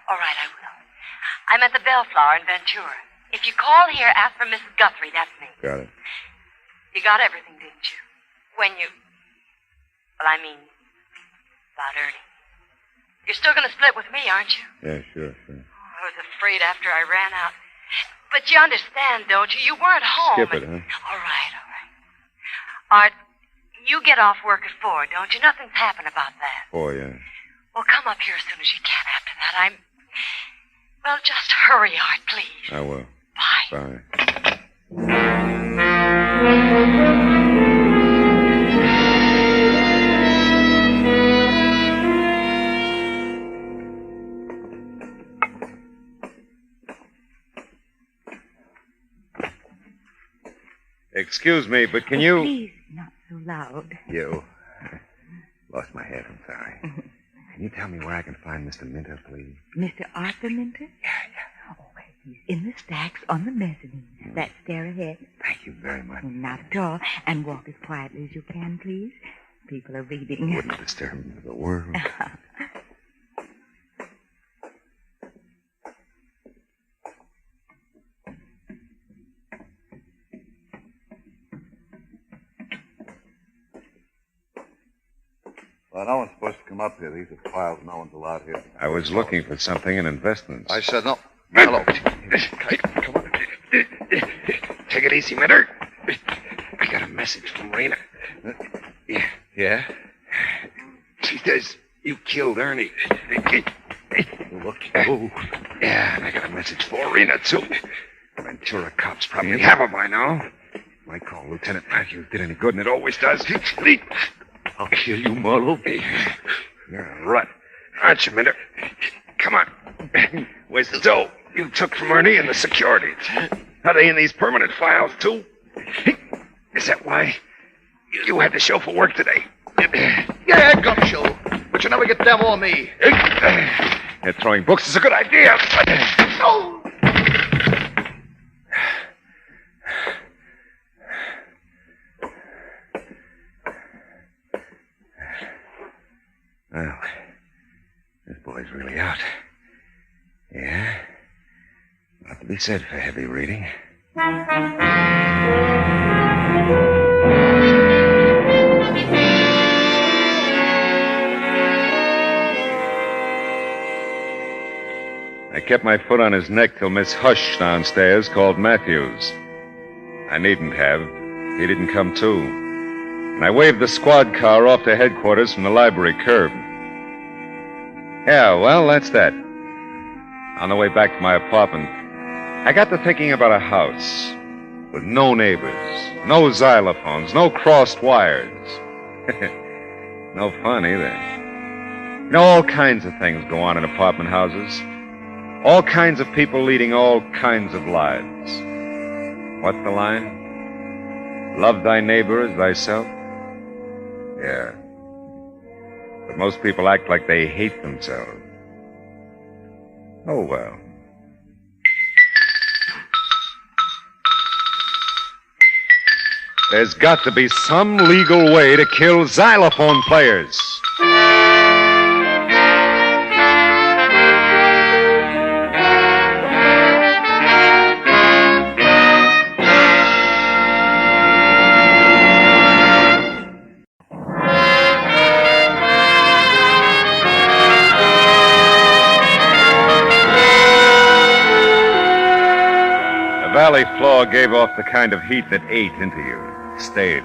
All right, I will. I'm at the Bellflower in Ventura. If you call here, ask for Mrs. Guthrie. That's me. Got it. You got everything, didn't you? When you... Well, I mean, about Ernie. You're still going to split with me, aren't you? Yeah, sure. I was afraid after I ran out. But you understand, don't you? You weren't home. Skip it, huh? All right. Art, you get off work at 4, don't you? Nothing's happened about that. 4, yeah. Well, come up here as soon as you can after that. Well, just hurry, Art, please. I will. Bye. Excuse me, but can you... Please, not so loud. You. Lost my head, I'm sorry. Can you tell me where I can find Mr. Minter, please? Mr. Arthur Minter? Yeah. Oh, he's in the stacks on the mezzanine. That stair ahead. Thank you very much. Not at all. And walk as quietly as you can, please. People are reading. Wouldn't disturb me for the world. Well, no one's supposed to come up here. These are files. No one's allowed here. I was looking for something in investments. I said no. Hello. Come on. Take it easy, Minter. I got a message from Rena. Yeah? She says you killed Ernie. Look. Oh. Yeah, and I got a message for Rena, too. Ventura cops probably have her by now. Might call Lieutenant Matthews did any good, and it always does. I'll kill you, Marlowe. You're a rut, aren't you, Minter? Come on. Where's the dough you took from Ernie and the securities? Are they in these permanent files, too? Is that why you had to show for work today? Yeah, gumshoe. But you never get them or me. Throwing books is a good idea. Oh! Well, this boy's really out. Yeah. Not to be said for heavy reading. I kept my foot on his neck till Miss Hush downstairs called Matthews. I needn't have. He didn't come to. And I waved the squad car off to headquarters from the library curb. Yeah, well, that's that. On the way back to my apartment, I got to thinking about a house with no neighbors, no xylophones, no crossed wires. No fun either. You know, all kinds of things go on in apartment houses. All kinds of people leading all kinds of lives. What's the line? Love thy neighbor as thyself? Yeah. But most people act like they hate themselves. Oh, well. There's got to be some legal way to kill xylophone players. The valley floor gave off the kind of heat that ate into you, stayed.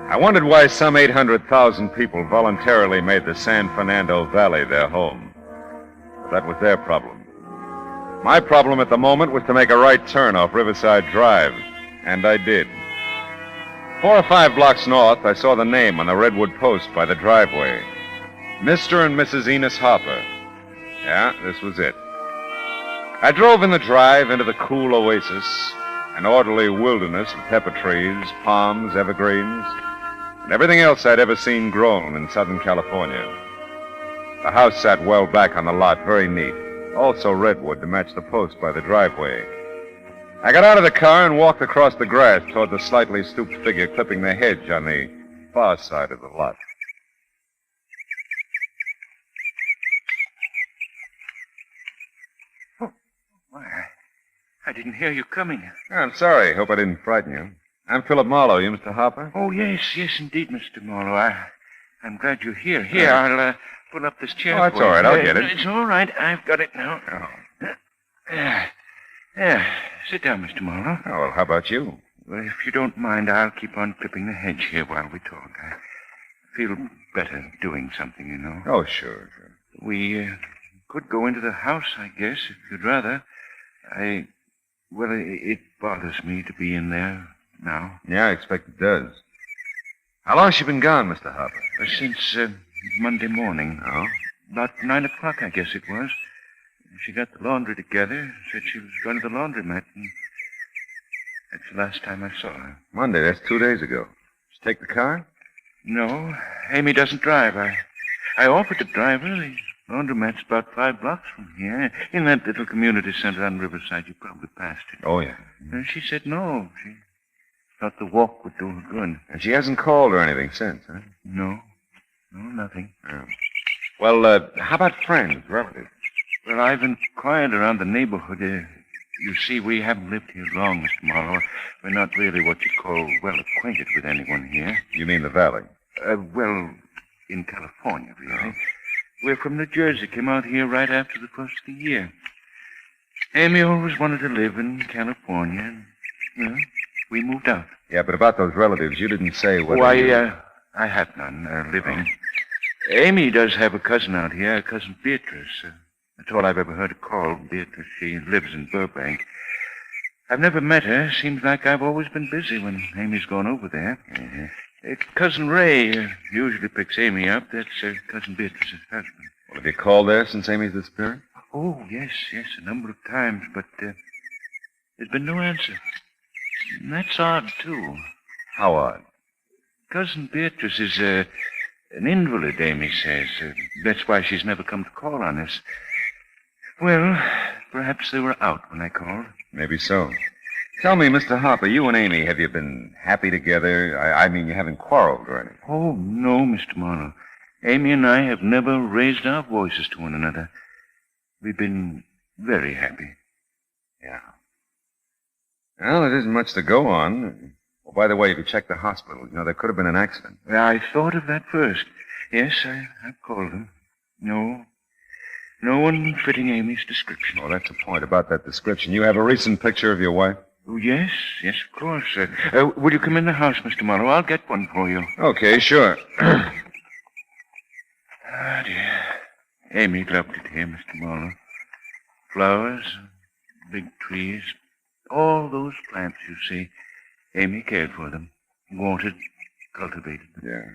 I wondered why some 800,000 people voluntarily made the San Fernando Valley their home. But that was their problem. My problem at the moment was to make a right turn off Riverside Drive, and I did. 4 or 5 blocks north, I saw the name on the redwood post by the driveway. Mr. and Mrs. Enos Harper. Yeah, this was it. I drove in the drive into the cool oasis, an orderly wilderness of pepper trees, palms, evergreens, and everything else I'd ever seen grown in Southern California. The house sat well back on the lot, very neat. Also redwood to match the post by the driveway. I got out of the car and walked across the grass toward the slightly stooped figure clipping the hedge on the far side of the lot. I didn't hear you coming. I'm sorry. Hope I didn't frighten you. I'm Philip Marlowe. You Mr. Harper? Oh, yes, indeed, Mr. Marlowe. I'm glad you're here. Here, I'll pull up this chair. Oh, that's all right. I'll get it. It's all right. I've got it now. Oh. There. Sit down, Mr. Marlowe. Oh, well, how about you? Well, if you don't mind, I'll keep on clipping the hedge here while we talk. I feel better doing something, you know. Oh, sure. We could go into the house, I guess, if you'd rather. Well, it bothers me to be in there now. Yeah, I expect it does. How long's she been gone, Mr. Harper? Since Monday morning. Oh? About 9 o'clock, I guess it was. She got the laundry together, said she was going to the laundromat, and that's the last time I saw her. Monday, that's 2 days ago. Did she take the car? No, Amy doesn't drive. I offered to drive her. The laundromat's about 5 blocks from here, in that little community center on Riverside. You probably passed it. Oh, yeah. She said no. She thought the walk would do her good. And she hasn't called or anything since, huh? No, nothing. Oh. Well, how about friends, relatives? Well, I've inquired around the neighborhood. You see, we haven't lived here long, Mr. Marlowe. We're not really what you'd call well acquainted with anyone here. You mean the valley? Well, in California, really. We're from New Jersey, came out here right after the first of the year. Amy always wanted to live in California, and, we moved out. Yeah, but about those relatives, you didn't say whether I have none living. Oh. Amy does have a cousin out here, Cousin Beatrice. That's all I've ever heard her called, Beatrice. She lives in Burbank. I've never met her. Seems like I've always been busy when Amy's gone over there. Mm-hmm. Cousin Ray usually picks Amy up. That's Cousin Beatrice's husband. Well, have you called there since Amy's disappearance? Oh, yes, a number of times, but there's been no answer. And that's odd, too. How odd? Cousin Beatrice is an invalid, Amy says. That's why she's never come to call on us. Well, perhaps they were out when I called. Maybe so. Tell me, Mr. Harper, you and Amy, have you been happy together? I mean, you haven't quarreled or anything? Oh, no, Mr. Marlowe. Amy and I have never raised our voices to one another. We've been very happy. Yeah. Well, there isn't much to go on. Oh, by the way, if you checked the hospital, there could have been an accident. I thought of that first. Yes, I've called them. No one fitting Amy's description. Oh, that's the point about that description. You have a recent picture of your wife? Oh, yes, of course. Will you come in the house, Mr. Marlowe? I'll get one for you. Okay, sure. Ah, dear. Amy loved it here, Mr. Marlowe. Flowers, big trees, all those plants you see. Amy cared for them, watered, cultivated them. Yeah.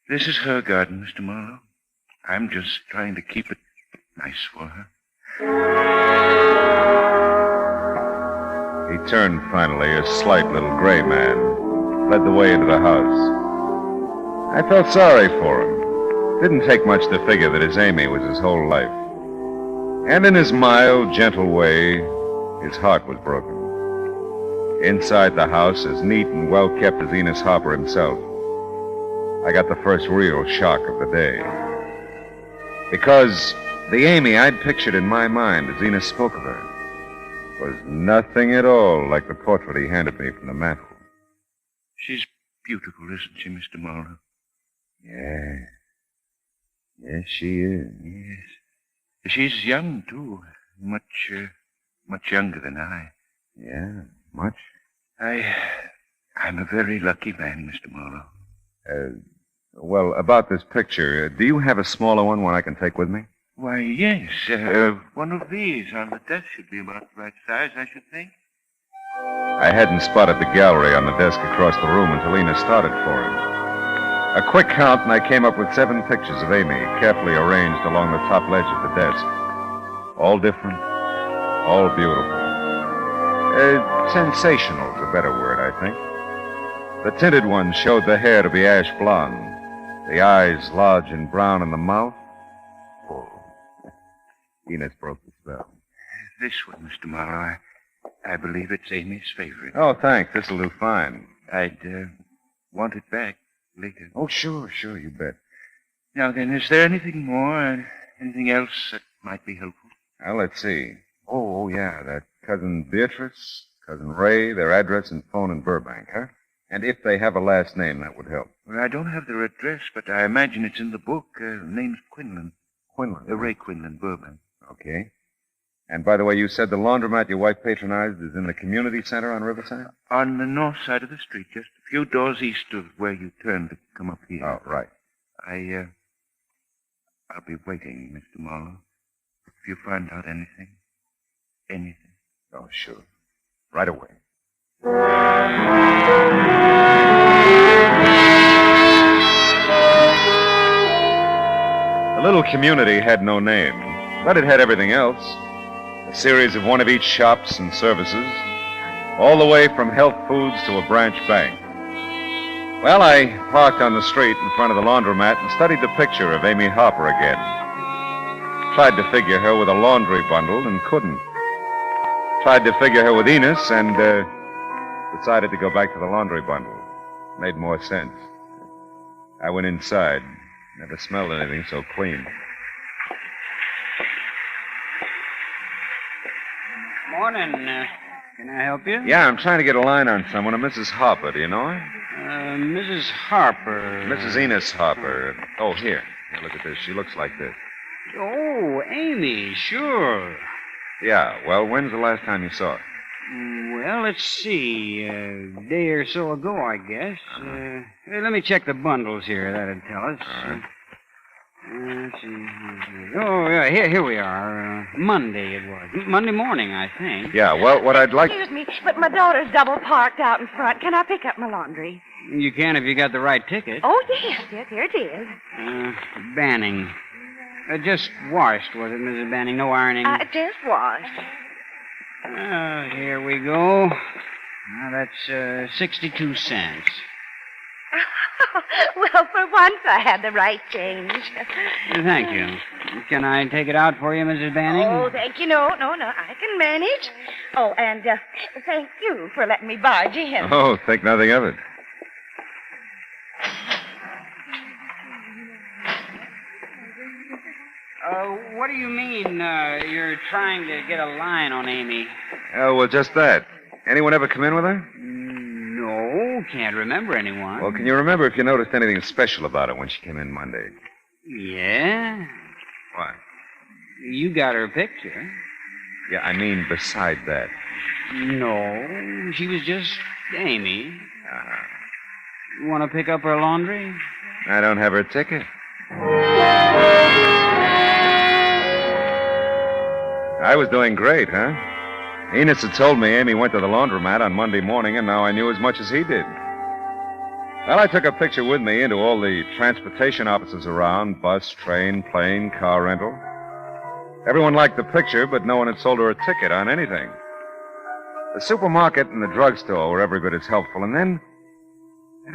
This is her garden, Mr. Marlowe. I'm just trying to keep it nice for her. He turned finally, a slight little gray man, led the way into the house. I felt sorry for him. Didn't take much to figure that his Amy was his whole life. And in his mild, gentle way, his heart was broken. Inside the house, as neat and well kept as Enos Harper himself, I got the first real shock of the day. Because the Amy I'd pictured in my mind as Enos spoke of her was nothing at all like the portrait he handed me from the mantel. She's beautiful, isn't she, Mr. Marlowe? Yeah. Yes, she is. Yes. She's young, too. Much younger than I. Yeah, much? I'm a very lucky man, Mr. Marlowe. Well, about this picture, do you have a smaller one I can take with me? Why, yes. One of these on the desk should be about the right size, I should think. I hadn't spotted the gallery on the desk across the room until Enos started for him. A quick count, and I came up with 7 pictures of Amy, carefully arranged along the top ledge of the desk. All different, all beautiful. Sensational is a better word, I think. The tinted one showed the hair to be ash blonde, the eyes large and brown, and the mouth full. Enos broke the spell. This one, Mr. Marlowe, I believe it's Amy's favorite. Oh, thanks. This'll do fine. I'd want it back later. Oh, sure, you bet. Now then, is there anything more, anything else that might be helpful? Well, let's see. Oh, yeah, that cousin Beatrice, cousin Ray, their address and phone in Burbank, huh? And if they have a last name, that would help. Well, I don't have their address, but I imagine it's in the book. Name's Quinlan. Quinlan? Ray Quinlan, Burbank. Okay. And by the way, you said the laundromat your wife patronized is in the community center on Riverside? On the north side of the street, just a few doors east of where you turn to come up here. Oh, right. I'll be waiting, Mr. Marlowe. If you find out anything. Oh, sure. Right away. The little community had no name, but it had everything else. A series of one of each shops and services, all the way from health foods to a branch bank. Well, I parked on the street in front of the laundromat and studied the picture of Amy Harper again. Tried to figure her with a laundry bundle and couldn't. Tried to figure her with Enos and decided to go back to the laundry bundle. Made more sense. I went inside. Never smelled anything so clean. Morning. Can I help you? Yeah, I'm trying to get a line on someone, a Mrs. Harper. Do you know her? Mrs. Harper. Mrs. Enos Harper. Oh, here. Look at this. She looks like this. Oh, Amy, sure. Yeah, well, when's the last time you saw her? Well, let's see. A day or so ago, I guess. Let me check the bundles here. That'd tell us. All right. Let's see. Oh, yeah, here we are. Monday it was. Monday morning, I think. Yeah, well, what I'd like... Excuse me, but my daughter's double parked out in front. Can I pick up my laundry? You can if you got the right ticket. Oh, yes, here it is. Banning. Just washed, was it, Mrs. Banning? No ironing? Just washed. Here we go. Now, that's 62 cents. Well, for once I had the right change. Thank you. Can I take it out for you, Mrs. Banning? Oh, thank you. No. I can manage. Oh, and thank you for letting me barge in. Oh, think nothing of it. What do you mean, you're trying to get a line on Amy? Oh, well, just that. Anyone ever come in with her? No, can't remember anyone. Well, can you remember if you noticed anything special about her when she came in Monday? Yeah? What? You got her picture. Yeah, I mean beside that. No, she was just Amy. Uh-huh. You want to pick up her laundry? I don't have her ticket. I was doing great, huh? Enos had told me Amy went to the laundromat on Monday morning, and now I knew as much as he did. Well, I took a picture with me into all the transportation offices around, bus, train, plane, car rental. Everyone liked the picture, but no one had sold her a ticket on anything. The supermarket and the drugstore were every bit as helpful, and then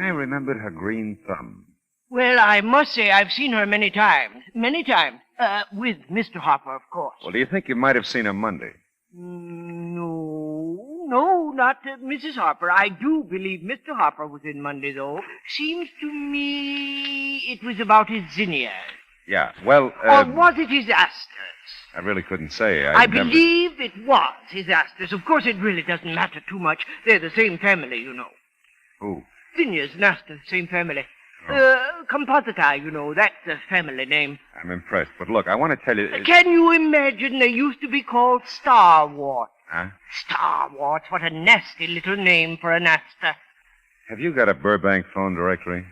I remembered her green thumb. Well, I must say I've seen her many times. Many times. With Mr. Harper, of course. Well, do you think you might have seen her Monday? No. no, not Mrs. Harper. I do believe Mr. Harper was in Monday, though. Seems to me it was about his zinnias. Yeah, well, Or was it his asters? I really couldn't say. I believe it was his asters. Of course, it really doesn't matter too much. They're the same family, you know. Who? Zinnias and asters, same family. Compositae, you know, that's the family name. I'm impressed. But look, I want to tell you... Can you imagine they used to be called starwort? Huh? Starwort, what a nasty little name for an aster. Have you got a Burbank phone directory?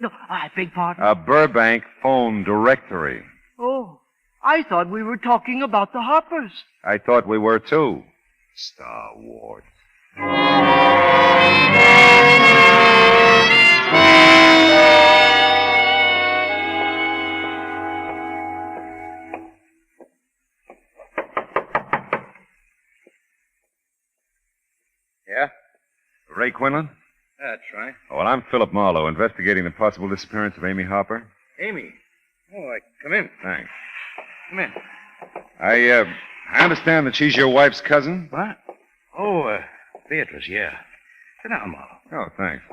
No, I beg pardon. A Burbank phone directory. Oh, I thought we were talking about the Harpers. I thought we were, too. Star Wars. Yeah? Ray Quinlan? That's right. Oh, well, I'm Philip Marlowe, investigating the possible disappearance of Amy Harper. Amy. Oh, come in. Thanks. Come in. I understand that she's your wife's cousin? What? Oh, Beatrice, yeah. Sit down, Marlowe. Oh, thanks.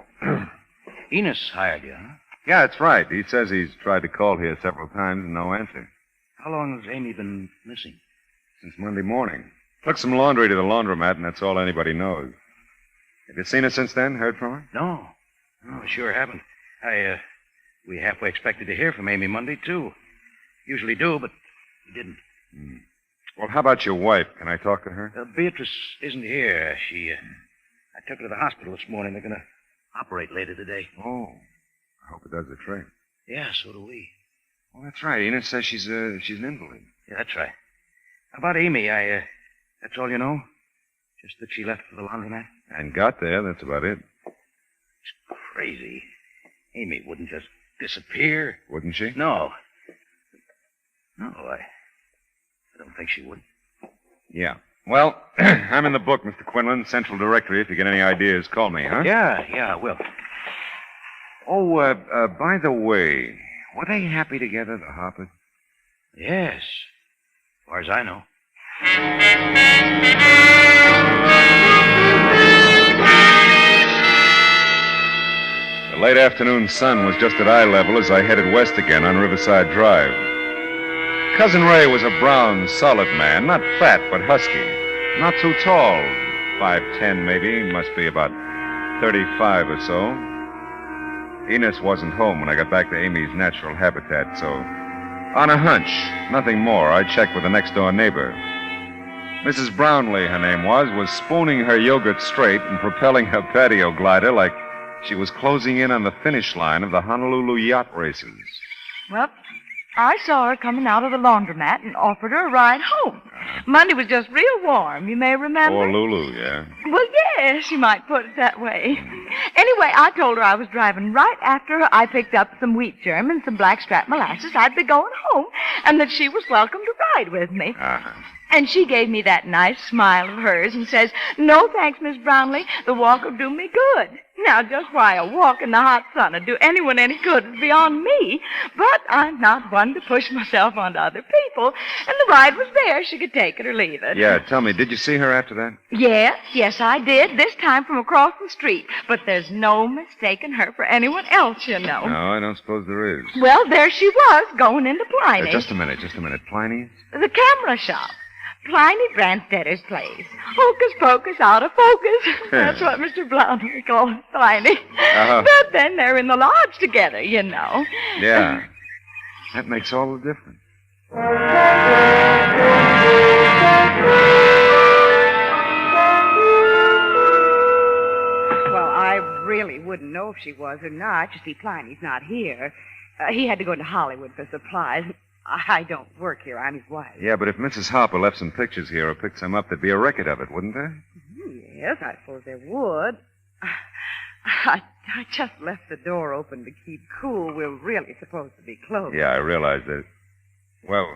Enos hired you, huh? Yeah, that's right. He says he's tried to call here several times and no answer. How long has Amy been missing? Since Monday morning. Took some laundry to the laundromat, and that's all anybody knows. Have you seen her since then? Heard from her? No. No, I sure haven't. We halfway expected to hear from Amy Monday, too. Usually do, but we didn't. Well, how about your wife? Can I talk to her? Beatrice isn't here. I took her to the hospital this morning. They're going to operate later today. Oh. I hope it does the trick. Yeah, so do we. Well, that's right. Enos says she's an invalid. Yeah, that's right. About Amy, that's all you know? Just that she left for the laundromat? And got there, that's about it. It's crazy. Amy wouldn't just disappear. Wouldn't she? No. No, I don't think she would. Yeah. Well, I'm in the book, Mr. Quinlan. Central Directory. If you get any ideas, call me, huh? Yeah, I will. Oh, by the way, were they happy together, the Harpers? Yes. As far as I know. The late afternoon sun was just at eye level as I headed west again on Riverside Drive. Cousin Ray was a brown, solid man, not fat, but husky. Not too tall, 5'10" maybe, must be about 35 or so. Enos wasn't home when I got back to Amy's natural habitat, so on a hunch, nothing more, I checked with the next-door neighbor. Mrs. Brownlee, her name was spooning her yogurt straight and propelling her patio glider like she was closing in on the finish line of the Honolulu yacht races. Well, I saw her coming out of the laundromat and offered her a ride home. Monday was just real warm, you may remember. Or Lulu, yeah. Well, yes, you might put it that way. Anyway, I told her I was driving right after her. I picked up some wheat germ and some blackstrap molasses. I'd be going home, and that she was welcome to ride with me. Uh-huh. And she gave me that nice smile of hers and says, "No, thanks, Miss Brownlee. The walk will do me good." Now, just why a walk in the hot sun would do anyone any good is beyond me. But I'm not one to push myself onto other people. And the ride was there. She could take it or leave it. Yeah, tell me, did you see her after that? Yes, I did. This time from across the street. But there's no mistaking her for anyone else, you know. No, I don't suppose there is. Well, there she was, going into Pliny. Just a minute. Pliny's? The camera shop. Pliny Branstedter's place. Hocus pocus, out of focus. That's what Mr. Brownlee calls Pliny. Uh-huh. But then they're in the lodge together, you know. Yeah. That makes all the difference. Well, I really wouldn't know if she was or not. You see, Pliny's not here. He had to go into Hollywood for supplies. I don't work here. I'm his wife. Yeah, but if Mrs. Harper left some pictures here or picked some up, there'd be a record of it, wouldn't there? Yes, I suppose there would. I just left the door open to keep cool. We're really supposed to be closed. Yeah, I realize that. Well,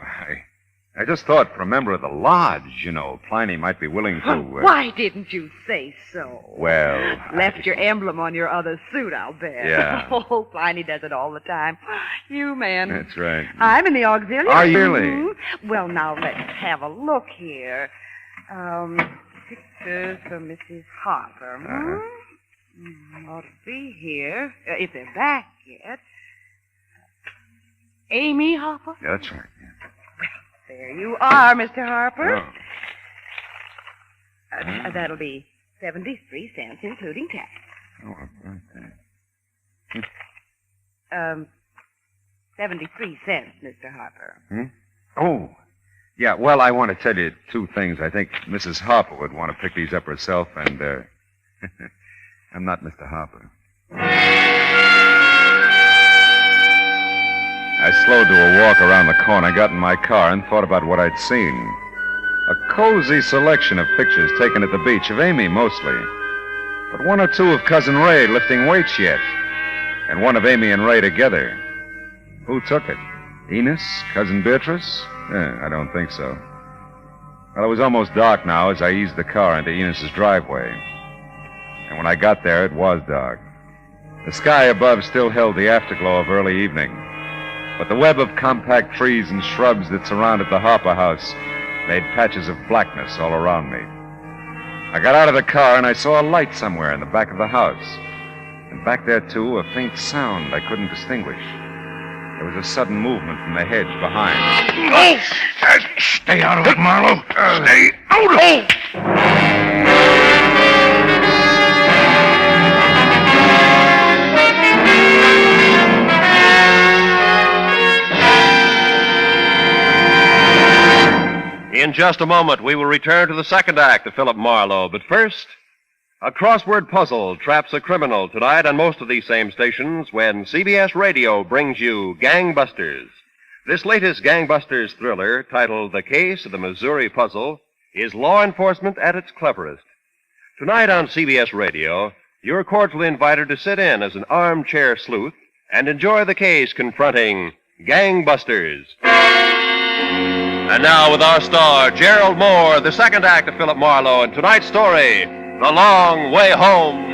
I just thought for a member of the lodge, you know, Pliny might be willing to... Why didn't you say so? Well... Left your emblem on your other suit, I'll bet. Yeah. Oh, Pliny does it all the time. You men. That's right. I'm in the auxiliary. Are you really? Mm-hmm. Well, now, let's have a look here. pictures for Mrs. Harper. Ought to be here, if they're back yet. Amy Harper? Yeah, that's right. There you are, Mr. Harper. Oh. That'll be 73 cents, including tax. Oh, okay. 73 cents, Mr. Harper. Oh, yeah, well, I want to tell you two things. I think Mrs. Harper would want to pick these up herself, and, I'm not Mr. Harper. I slowed to a walk around the corner, got in my car, and thought about what I'd seen. A cozy selection of pictures taken at the beach, of Amy mostly. But one or two of Cousin Ray lifting weights yet. And one of Amy and Ray together. Who took it? Enos? Cousin Beatrice? I don't think so. Well, it was almost dark now as I eased the car into Enos's driveway. And when I got there, it was dark. The sky above still held the afterglow of early evening. But the web of compact trees and shrubs that surrounded the Harper house made patches of blackness all around me. I got out of the car and I saw a light somewhere in the back of the house. And back there, too, a faint sound I couldn't distinguish. There was a sudden movement from the hedge behind. Oh! Stay out of it, Marlowe. Stay out of it! In just a moment, we will return to the second act of Philip Marlowe. But first, a crossword puzzle traps a criminal tonight on most of these same stations when CBS Radio brings you Gangbusters. This latest Gangbusters thriller, titled The Case of the Missouri Puzzle, is law enforcement at its cleverest. Tonight on CBS Radio, you're cordially invited to sit in as an armchair sleuth and enjoy the case confronting Gangbusters. And now with our star, Gerald Moore, the second act of Philip Marlowe, and tonight's story, The Long Way Home.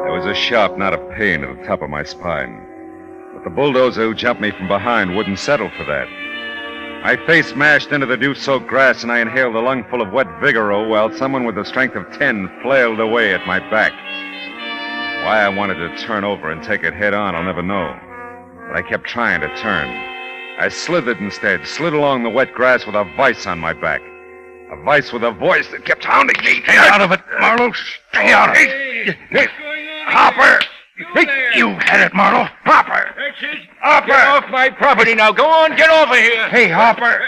There was a sharp knot of pain at the top of my spine. But the bulldozer who jumped me from behind wouldn't settle for that. My face smashed into the dew-soaked grass, and I inhaled a lungful of wet Vigoro while someone with the strength of 10 flailed away at my back. Why I wanted to turn over and take it head on, I'll never know. But I kept trying to turn. I slithered instead, slid along the wet grass with a vice on my back. A vice with a voice that kept hounding me. Stay out of it, Marlowe. Stay out of it. Hey, Hopper. Hey, you had it, Marlowe. Hopper. Hopper. Get off my property now. Go on, get over here. Hey, Hopper.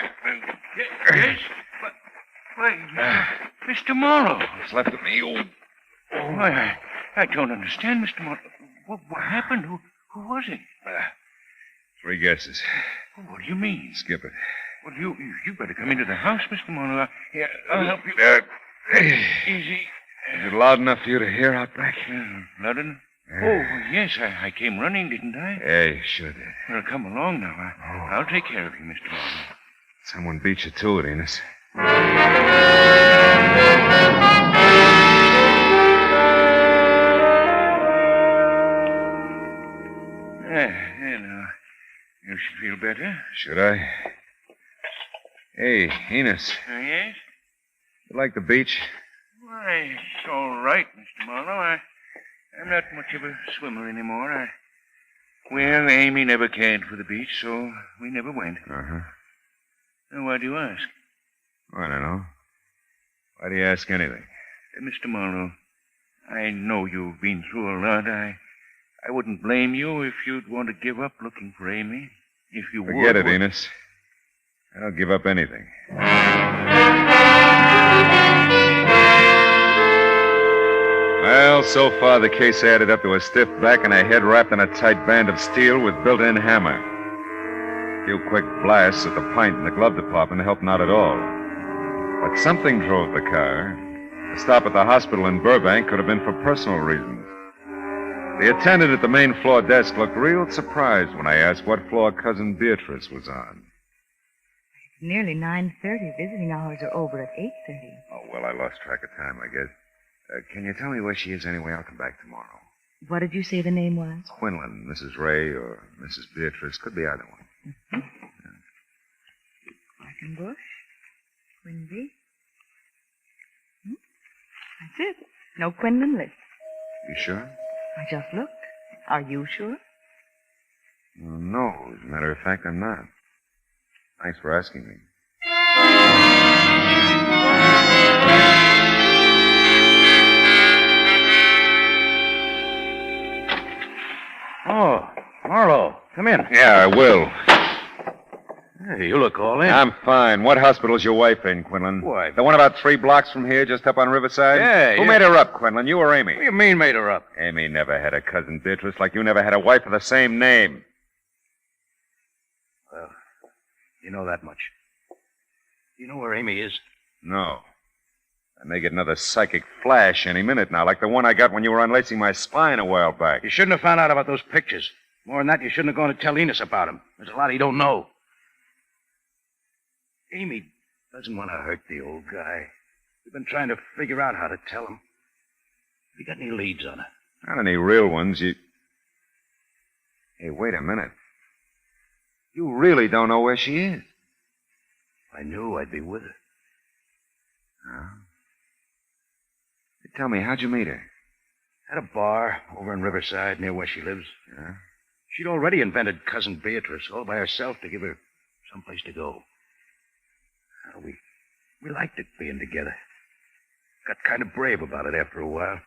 Yes? Why, Mr. Marlowe. What's left of me? Why, I don't understand, Mr. Marlowe. What happened? Who was it? 3 guesses. What do you mean? Skip it. Well, you better come into the house, Mr. Marlowe. Here, I'll help you. Easy. Is it loud enough for you to hear out back? Loud enough? Oh, yes, I came running, didn't I? Yeah, you sure did. Well, come along now. I'll take care of you, Mr. Marlowe. Someone beat you to it, Enos. You should feel better. Should I? Hey, Enos. Yes? You like the beach? Why, it's all right, Mr. Marlowe. I'm not much of a swimmer anymore. Well, Amy never cared for the beach, so we never went. Uh-huh. Now, why do you ask? I don't know. Why do you ask anything? Mr. Marlowe, I know you've been through a lot. I wouldn't blame you if you'd want to give up looking for Amy. If you would. Forget it, Enos. I'll give up anything. Well, so far the case added up to a stiff back and a head wrapped in a tight band of steel with built-in hammer. A few quick blasts at the pint in the glove department helped not at all. But something drove the car. The stop at the hospital in Burbank could have been for personal reasons. The attendant at the main floor desk looked real surprised when I asked what floor Cousin Beatrice was on. It's nearly 9:30. Visiting hours are over at 8:30. Oh, well, I lost track of time, I guess. Can you tell me where she is anyway? I'll come back tomorrow. What did you say the name was? Quinlan, Mrs. Ray, or Mrs. Beatrice. Could be either one. Mm-hmm. Quackenbush. Quinby. That's it. No Quinlan list. You sure? I just looked. Are you sure? Well, no, as a matter of fact, I'm not. Thanks for asking me. Oh, Marlowe, come in. Yeah, I will. Hey, you look all in. I'm fine. What hospital's your wife in, Quinlan? Why? The one about 3 blocks from here, just up on Riverside? Yeah, Who yeah. made her up, Quinlan? You or Amy? What do you mean made her up? Amy never had a cousin Beatrice like you never had a wife with the same name. Well, you know that much. You know where Amy is? No. I may get another psychic flash any minute now, like the one I got when you were unlacing my spine a while back. You shouldn't have found out about those pictures. More than that, you shouldn't have gone to tell Enos about them. There's a lot he don't know. Amy doesn't want to hurt the old guy. We've been trying to figure out how to tell him. Have you got any leads on her? Not any real ones. Hey, wait a minute. You really don't know where she is. If I knew, I'd be with her. Oh. Hey, tell me, how'd you meet her? At a bar over in Riverside, near where she lives. Yeah? She'd already invented Cousin Beatrice all by herself to give her someplace to go. We liked it being together. Got kind of brave about it after a while.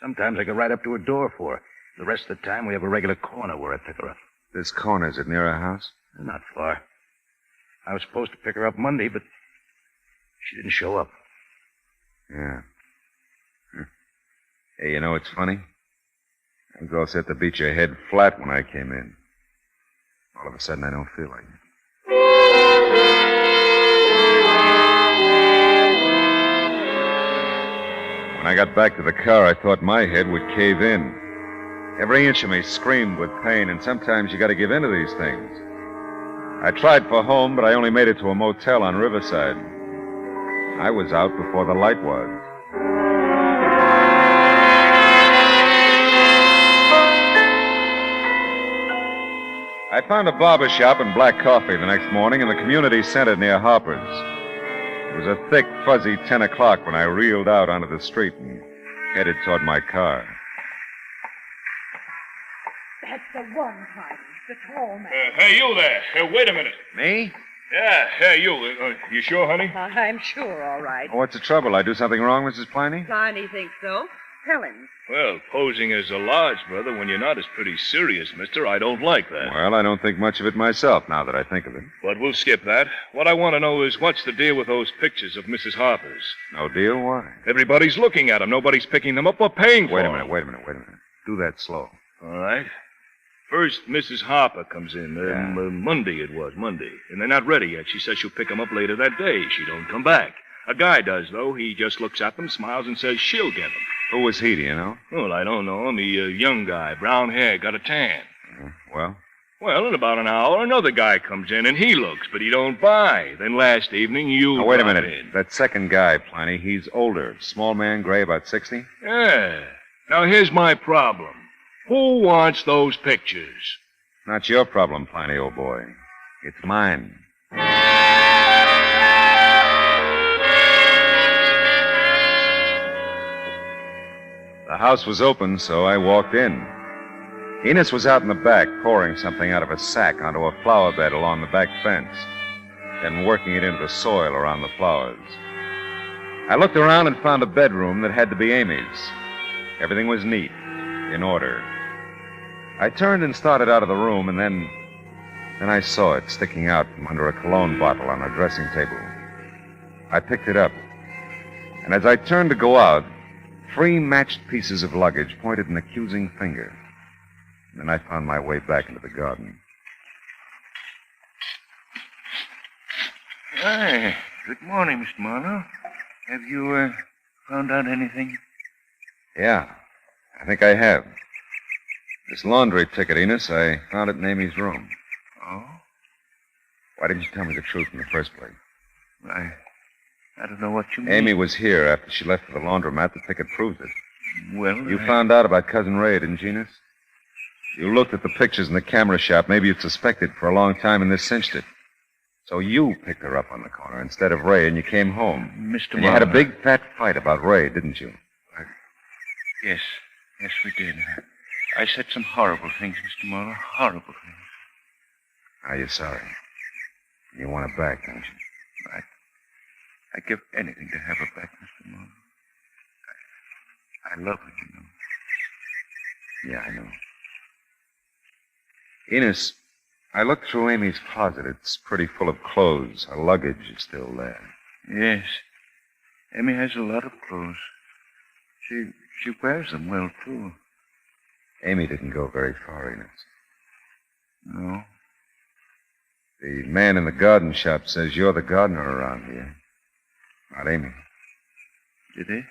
Sometimes I go right up to her door for her. The rest of the time, we have a regular corner where I pick her up. This corner, is it near her house? Not far. I was supposed to pick her up Monday, but she didn't show up. Yeah. Hey, you know what's funny? I was all set to beat your head flat when I came in. All of a sudden, I don't feel like it. When I got back to the car, I thought my head would cave in. Every inch of me screamed with pain, and sometimes you got to give in to these things. I tried for home, but I only made it to a motel on Riverside. I was out before the light was. I found a barber shop and black coffee the next morning in the community center near Harper's. It was a thick, fuzzy 10 o'clock when I reeled out onto the street and headed toward my car. That's the one, Tiny. The tall man. Hey, you there. Wait a minute. Me? Yeah, hey, you. You sure, honey? I'm sure, all right. Oh, what's the trouble? I do something wrong, Mrs. Pliny? Tiny thinks so. Tell him. Well, posing as a lodge brother when you're not is pretty serious, mister. I don't like that. Well, I don't think much of it myself, now that I think of it. But we'll skip that. What I want to know is what's the deal with those pictures of Mrs. Harper's? No deal? Why? Everybody's looking at them. Nobody's picking them up or paying for them. Wait a minute. Do that slow. All right. First, Mrs. Harper comes in. Monday it was, Monday. And they're not ready yet. She says she'll pick them up later that day. She don't come back. A guy does, though. He just looks at them, smiles, and says she'll get them. Who was he, do you know? Well, I don't know him. He a young guy, brown hair, got a tan. Well? Well, in about an hour, another guy comes in, and he looks, but he don't buy. Then last evening, you Now, wait a brought minute. in. That second guy, Pliny, he's older. Small man, gray, about 60? Yeah. Now, here's my problem. Who wants those pictures? Not your problem, Pliny, old boy. It's mine. The house was open, so I walked in. Enos was out in the back, pouring something out of a sack onto a flower bed along the back fence, then working it into the soil around the flowers. I looked around and found a bedroom that had to be Amy's. Everything was neat, in order. I turned and started out of the room, and then I saw it sticking out from under a cologne bottle on her dressing table. I picked it up, and as I turned to go out, 3 matched pieces of luggage pointed an accusing finger. Then I found my way back into the garden. Hi. Good morning, Mr. Marlowe. Have you, found out anything? Yeah, I think I have. This laundry ticket, Enos, I found it in Amy's room. Oh? Why didn't you tell me the truth in the first place? I don't know what you mean. Amy was here after she left for the laundromat. The ticket proves it. Well, You found out about Cousin Ray, didn't you, Enos? You looked at the pictures in the camera shop. Maybe you'd suspected for a long time, and this cinched it. So you picked her up on the corner instead of Ray, and you came home. Mr. And you had a Marlowe. big, fat fight about Ray, didn't you? Yes. Yes, we did. I said some horrible things, Mr. Marlowe. Horrible things. Are you sorry? You want her back, don't you? I'd give anything to have her back, Mr. Marlowe. I love her, you know. Yeah, I know. Enos, I looked through Amy's closet. It's pretty full of clothes. Her luggage is still there. Yes. Amy has a lot of clothes. She wears them well, too. Amy didn't go very far, Enos. No. The man in the garden shop says you're the gardener around here. Not Amy. Did he?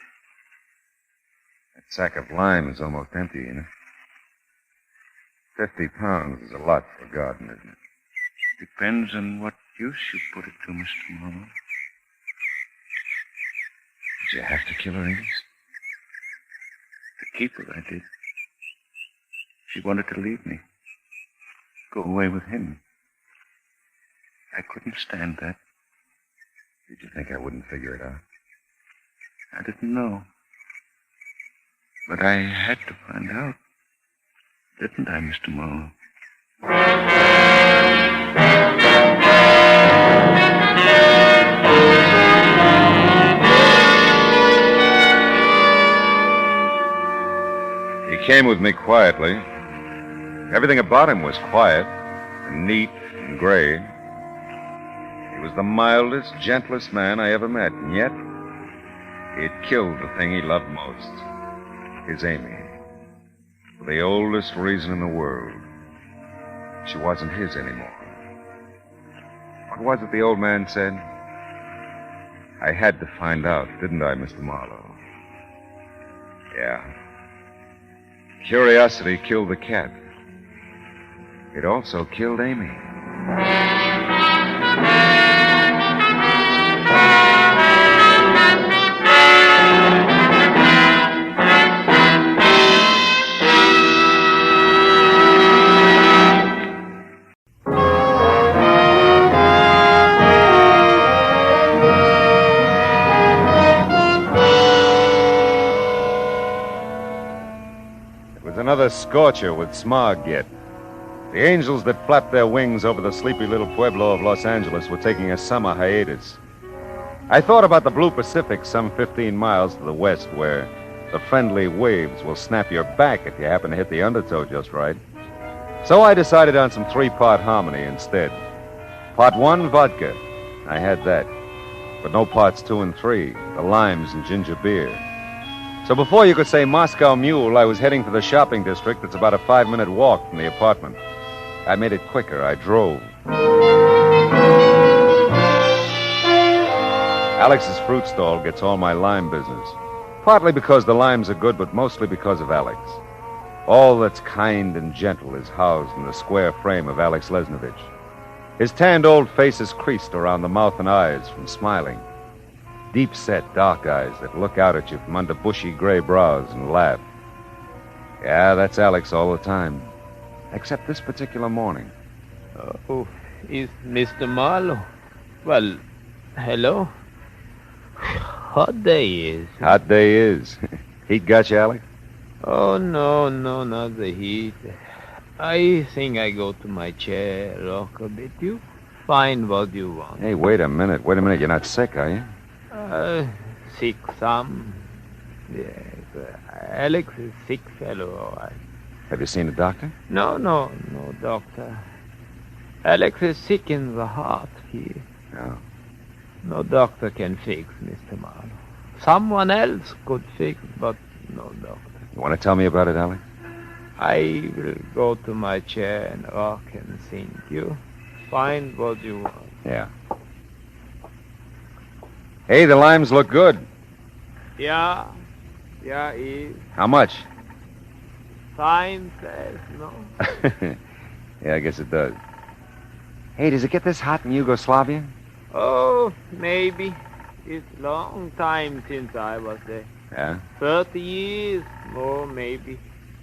That sack of lime is almost empty, Enos. 50 pounds is a lot for a garden, isn't it? Depends on what use you put it to, Mr. Marlowe. Did you have to kill her, Enos? To keep her, I did. She wanted to leave me. Go away with him. I couldn't stand that. Did you think I wouldn't figure it out? I didn't know. But I had to find out. Didn't I, Mr. Marlowe? He came with me quietly. Everything about him was quiet and neat and gray. He was the mildest, gentlest man I ever met, and yet he had killed the thing he loved most, his Amy. For the oldest reason in the world. She wasn't his anymore. What was it the old man said? I had to find out, didn't I, Mr. Marlowe? Yeah. Curiosity killed the cat. It also killed Amy. Another scorcher with smog yet. The angels that flapped their wings over the sleepy little pueblo of Los Angeles were taking a summer hiatus. I thought about the blue Pacific some 15 miles to the west, where the friendly waves will snap your back if you happen to hit the undertow just right. So I decided on some 3-part harmony instead. Part 1, vodka. I had that. But no parts 2 and 3, the limes and ginger beer. So before you could say Moscow Mule, I was heading for the shopping district that's about a 5-minute walk from the apartment. I made it quicker. I drove. Alex's fruit stall gets all my lime business. Partly because the limes are good, but mostly because of Alex. All that's kind and gentle is housed in the square frame of Alex Lesnovich. His tanned old face is creased around the mouth and eyes from smiling. Deep-set, dark eyes that look out at you from under bushy gray brows and laugh. Yeah, that's Alex all the time. Except this particular morning. Oh, is Mr. Marlowe? Well, hello. Hot day is. Hot day is. Heat got you, Alex? Oh, no, not the heat. I think I go to my chair, rock a bit. You find what you want. Hey, wait a minute. You're not sick, are you? Sick some. Yes, Alex is sick fellow, all right. Have you seen a doctor? No, doctor. Alex is sick in the heart here. Oh. No doctor can fix Mr. Marlowe. Someone else could fix, but no doctor. You want to tell me about it, Alex? I will go to my chair and rock and sing. You find what you want. Yeah. Hey, the limes look good. Yeah, is. How much? Sign says no. Yeah, I guess it does. Hey, does it get this hot in Yugoslavia? Oh, maybe. It's a long time since I was there. Yeah? 30 years, more maybe.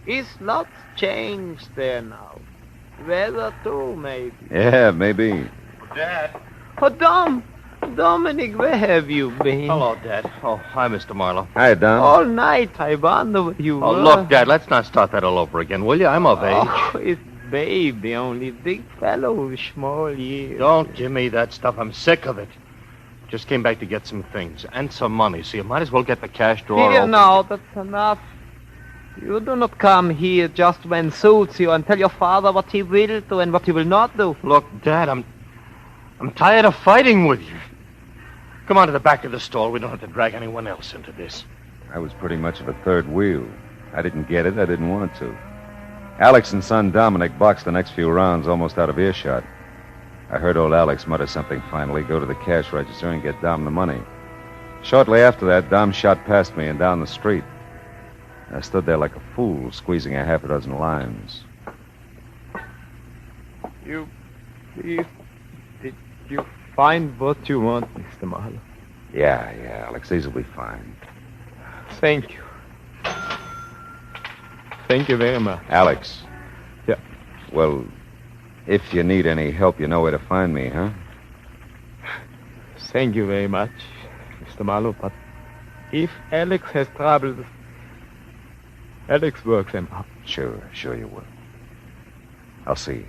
Is lots changed there now? Weather too, maybe. Yeah, maybe. Dad. Oh, Dominic, where have you been? Hello, Dad. Oh, hi, Mr. Marlowe. Hi, Dom. All night, I wonder where you Oh, were. look, Dad, let's not start that all over again, will you? I'm of age. Oh, it's baby, only big fellow with small years. Don't give me that stuff. I'm sick of it. Just came back to get some things and some money, so you might as well get the cash drawer Here open. now, that's enough. You do not come here just when suits you and tell your father what he will do and what he will not do. Look, Dad, I'm tired of fighting with you. Come on to the back of the stall. We don't have to drag anyone else into this. I was pretty much of a third wheel. I didn't get it. I didn't want to. Alex and son Dominic boxed the next few rounds almost out of earshot. I heard old Alex mutter something finally, go to the cash register and get Dom the money. Shortly after that, Dom shot past me and down the street. I stood there like a fool, squeezing a half a dozen limes. Did you find what you want, Mr. Marlowe? Yeah, Alex, these will be fine. Thank you. Thank you very much. Alex. Yeah. Well, if you need any help, you know where to find me, huh? Thank you very much, Mr. Marlowe, but if Alex has troubles, Alex works them out. Sure you will. I'll see you.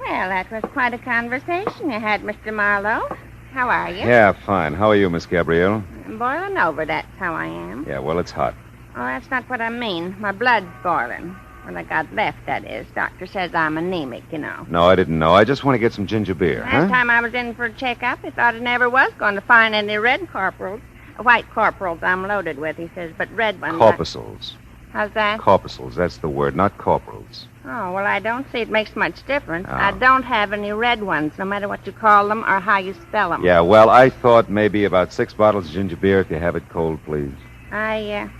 Well, that was quite a conversation you had, Mr. Marlowe. How are you? Yeah, fine. How are you, Miss Gabrielle? I'm boiling over, that's how I am. Yeah, well, it's hot. Oh, that's not what I mean. My blood's boiling. What I got left, that is. Doctor says I'm anemic, you know. No, I didn't know. I just want to get some ginger beer, Last time I was in for a checkup, he thought I never was going to find any red corporals. White corporals I'm loaded with, he says, but red ones... Corpuscles. How's that? Corpuscles, that's the word, not corporals. Oh, well, I don't see it makes much difference. Oh. I don't have any red ones, no matter what you call them or how you spell them. Yeah, well, I thought maybe about 6 bottles of ginger beer if you have it cold, please. I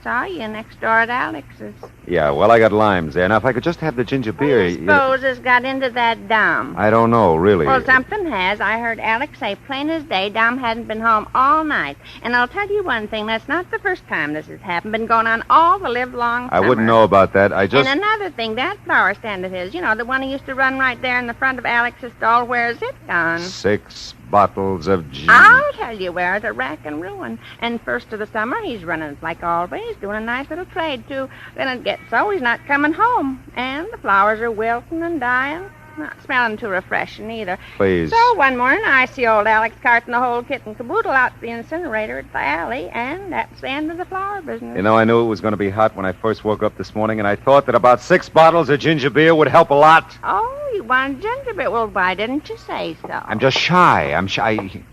saw you next door at Alex's. Yeah, well, I got limes there. Now, if I could just have the ginger beer... I suppose it's got into that Dom. I don't know, really. Well, something has. I heard Alex say plain as day Dom hadn't been home all night. And I'll tell you one thing, that's not the first time this has happened. Been going on all the livelong summer. I wouldn't know about that. I just... And another thing, that flower stand of his, you know, the one he used to run right there in the front of Alex's stall, where's it gone? 6 bottles of gin. I'll tell you where, the rack and ruin. And first of the summer, he's running like always, doing a nice little trade, too. Then it gets so he's not coming home. And the flowers are wilting and dying. Not smelling too refreshing either. Please. So one morning, I see old Alex carting the whole kit and caboodle out to the incinerator at the alley, and that's the end of the flower business. You know, I knew it was going to be hot when I first woke up this morning, and I thought that about 6 bottles of ginger beer would help a lot. Oh, you want ginger beer? Well, why didn't you say so? I'm just shy. I'm shy.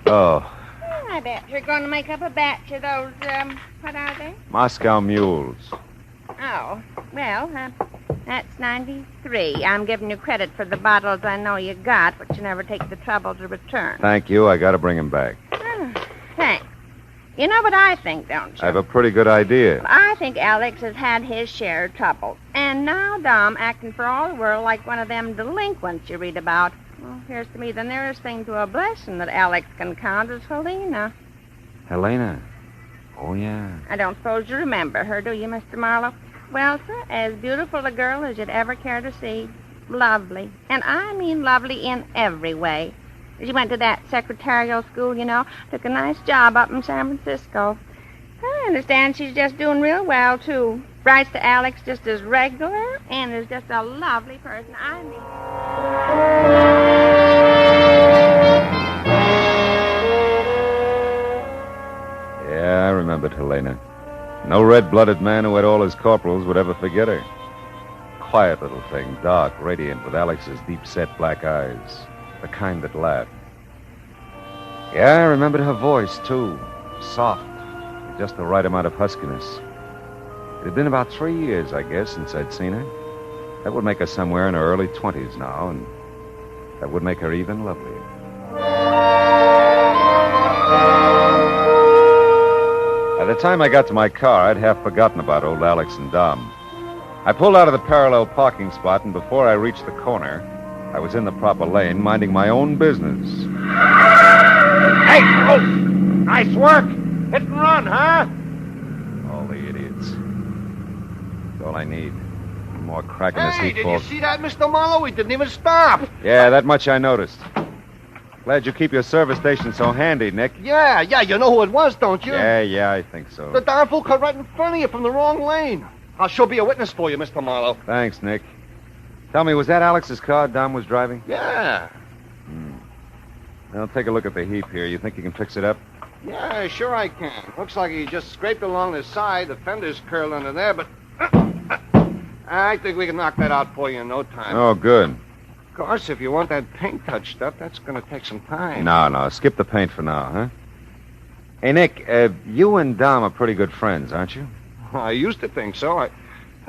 Oh, Well, I bet you're going to make up a batch of those, what are they? Moscow mules. Oh, well, that's 93. I'm giving you credit for the bottles I know you got, but you never take the trouble to return. Thank you. I got to bring him back. Thanks. You know what I think, don't you? I have a pretty good idea. I think Alex has had his share of trouble. And now Dom acting for all the world like one of them delinquents you read about. Well, appears to me the nearest thing to a blessing that Alex can count is Helena. Helena? Oh, yeah. I don't suppose you remember her, do you, Mr. Marlowe? Well, sir, as beautiful a girl as you'd ever care to see. Lovely. And I mean lovely in every way. She went to that secretarial school, you know. Took a nice job up in San Francisco. I understand she's just doing real well, too. Writes to Alex just as regular and is just a lovely person. I mean... Yeah, I remembered Helena. No red-blooded man who had all his corporals would ever forget her. Quiet little thing, dark, radiant, with Alex's deep-set black eyes. The kind that laughed. Yeah, I remembered her voice, too. Soft, with just the right amount of huskiness. It had been about 3 years, I guess, since I'd seen her. That would make her somewhere in her early 20s now, and that would make her even lovelier. By the time I got to my car, I'd half forgotten about old Alex and Dom. I pulled out of the parallel parking spot, and before I reached the corner, I was in the proper lane, minding my own business. Hey, oh, nice work. Hit and run, huh? All the idiots. That's all I need. One more crack in this Hey, heat did ball. you see that, Mr. Marlowe? He didn't even stop. Yeah, that much I noticed. Glad you keep your service station so handy, Nick. Yeah, you know who it was, don't you? Yeah, I think so. The darn fool cut right in front of you from the wrong lane. I'll sure be a witness for you, Mr. Marlowe. Thanks, Nick. Tell me, was that Alex's car Dom was driving? Yeah. Well, take a look at the heap here. You think you can fix it up? Yeah, sure I can. Looks like he just scraped along the side. The fender's curled under there, but I think we can knock that out for you in no time. Oh, good. Of course, if you want that paint touched up, that's going to take some time. No. Skip the paint for now, huh? Hey, Nick, you and Dom are pretty good friends, aren't you? I used to think so. I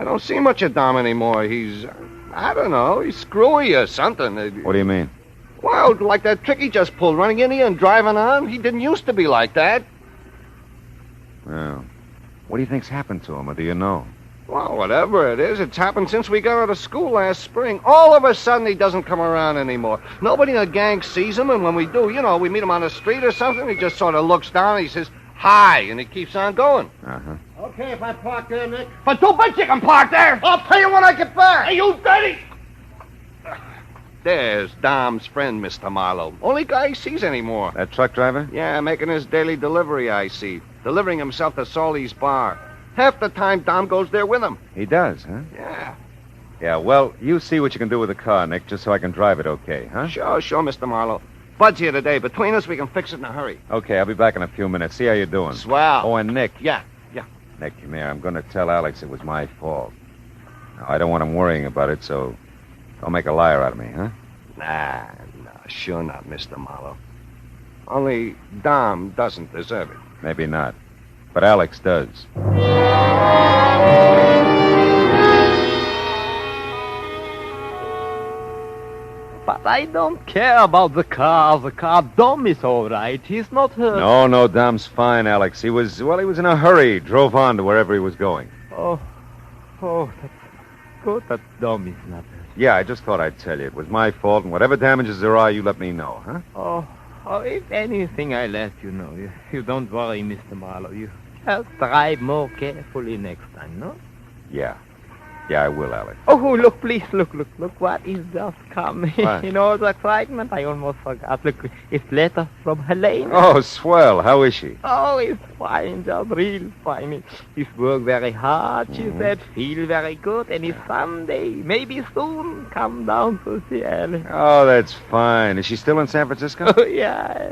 don't see much of Dom anymore. He's, I don't know, he's screwy or something. What do you mean? Well, like that trick he just pulled, running in here and driving on. He didn't used to be like that. Well, what do you think's happened to him, or do you know? Well, whatever it is, it's happened since we got out of school last spring. All of a sudden, he doesn't come around anymore. Nobody in the gang sees him, and when we do, we meet him on the street or something, he just sort of looks down and he says, hi, and he keeps on going. Uh-huh. Okay, if I park there, Nick. But don't bet you can park there. I'll pay you when I get back. Hey, you dirty! There's Dom's friend, Mr. Marlowe. Only guy he sees anymore. That truck driver? Yeah, making his daily delivery, I see. Delivering himself to Salty's bar. Half the time, Dom goes there with him. He does, huh? Yeah. Yeah, well, you see what you can do with the car, Nick, just so I can drive it okay, huh? Sure, Mr. Marlowe. Bud's here today. Between us, we can fix it in a hurry. Okay, I'll be back in a few minutes. See how you're doing. Swell. Oh, and Nick. Yeah. Nick, come here. I'm going to tell Alex it was my fault. Now, I don't want him worrying about it, so don't make a liar out of me, huh? Nah, sure not, Mr. Marlowe. Only Dom doesn't deserve it. Maybe not. But Alex does. But I don't care about the car. The car, Dom is all right. He's not hurt. No, Dom's fine, Alex. He was in a hurry. Drove on to wherever he was going. Oh, that's good that Dom is not hurt. Yeah, I just thought I'd tell you. It was my fault, and whatever damages there are, you let me know, huh? Oh, if anything, I let you know. You don't worry, Mr. Marlowe. You just drive more carefully next time, no? Yeah, I will, Alex. Oh, look, please, look. What is just coming? What? In all the excitement, I almost forgot. Look, it's letter from Helene. Oh, swell. How is she? Oh, it's fine, just real fine. He's worked very hard, she said. Feel very good, and he's someday, maybe soon, come down to see Alice. Oh, that's fine. Is she still in San Francisco? Oh, yeah.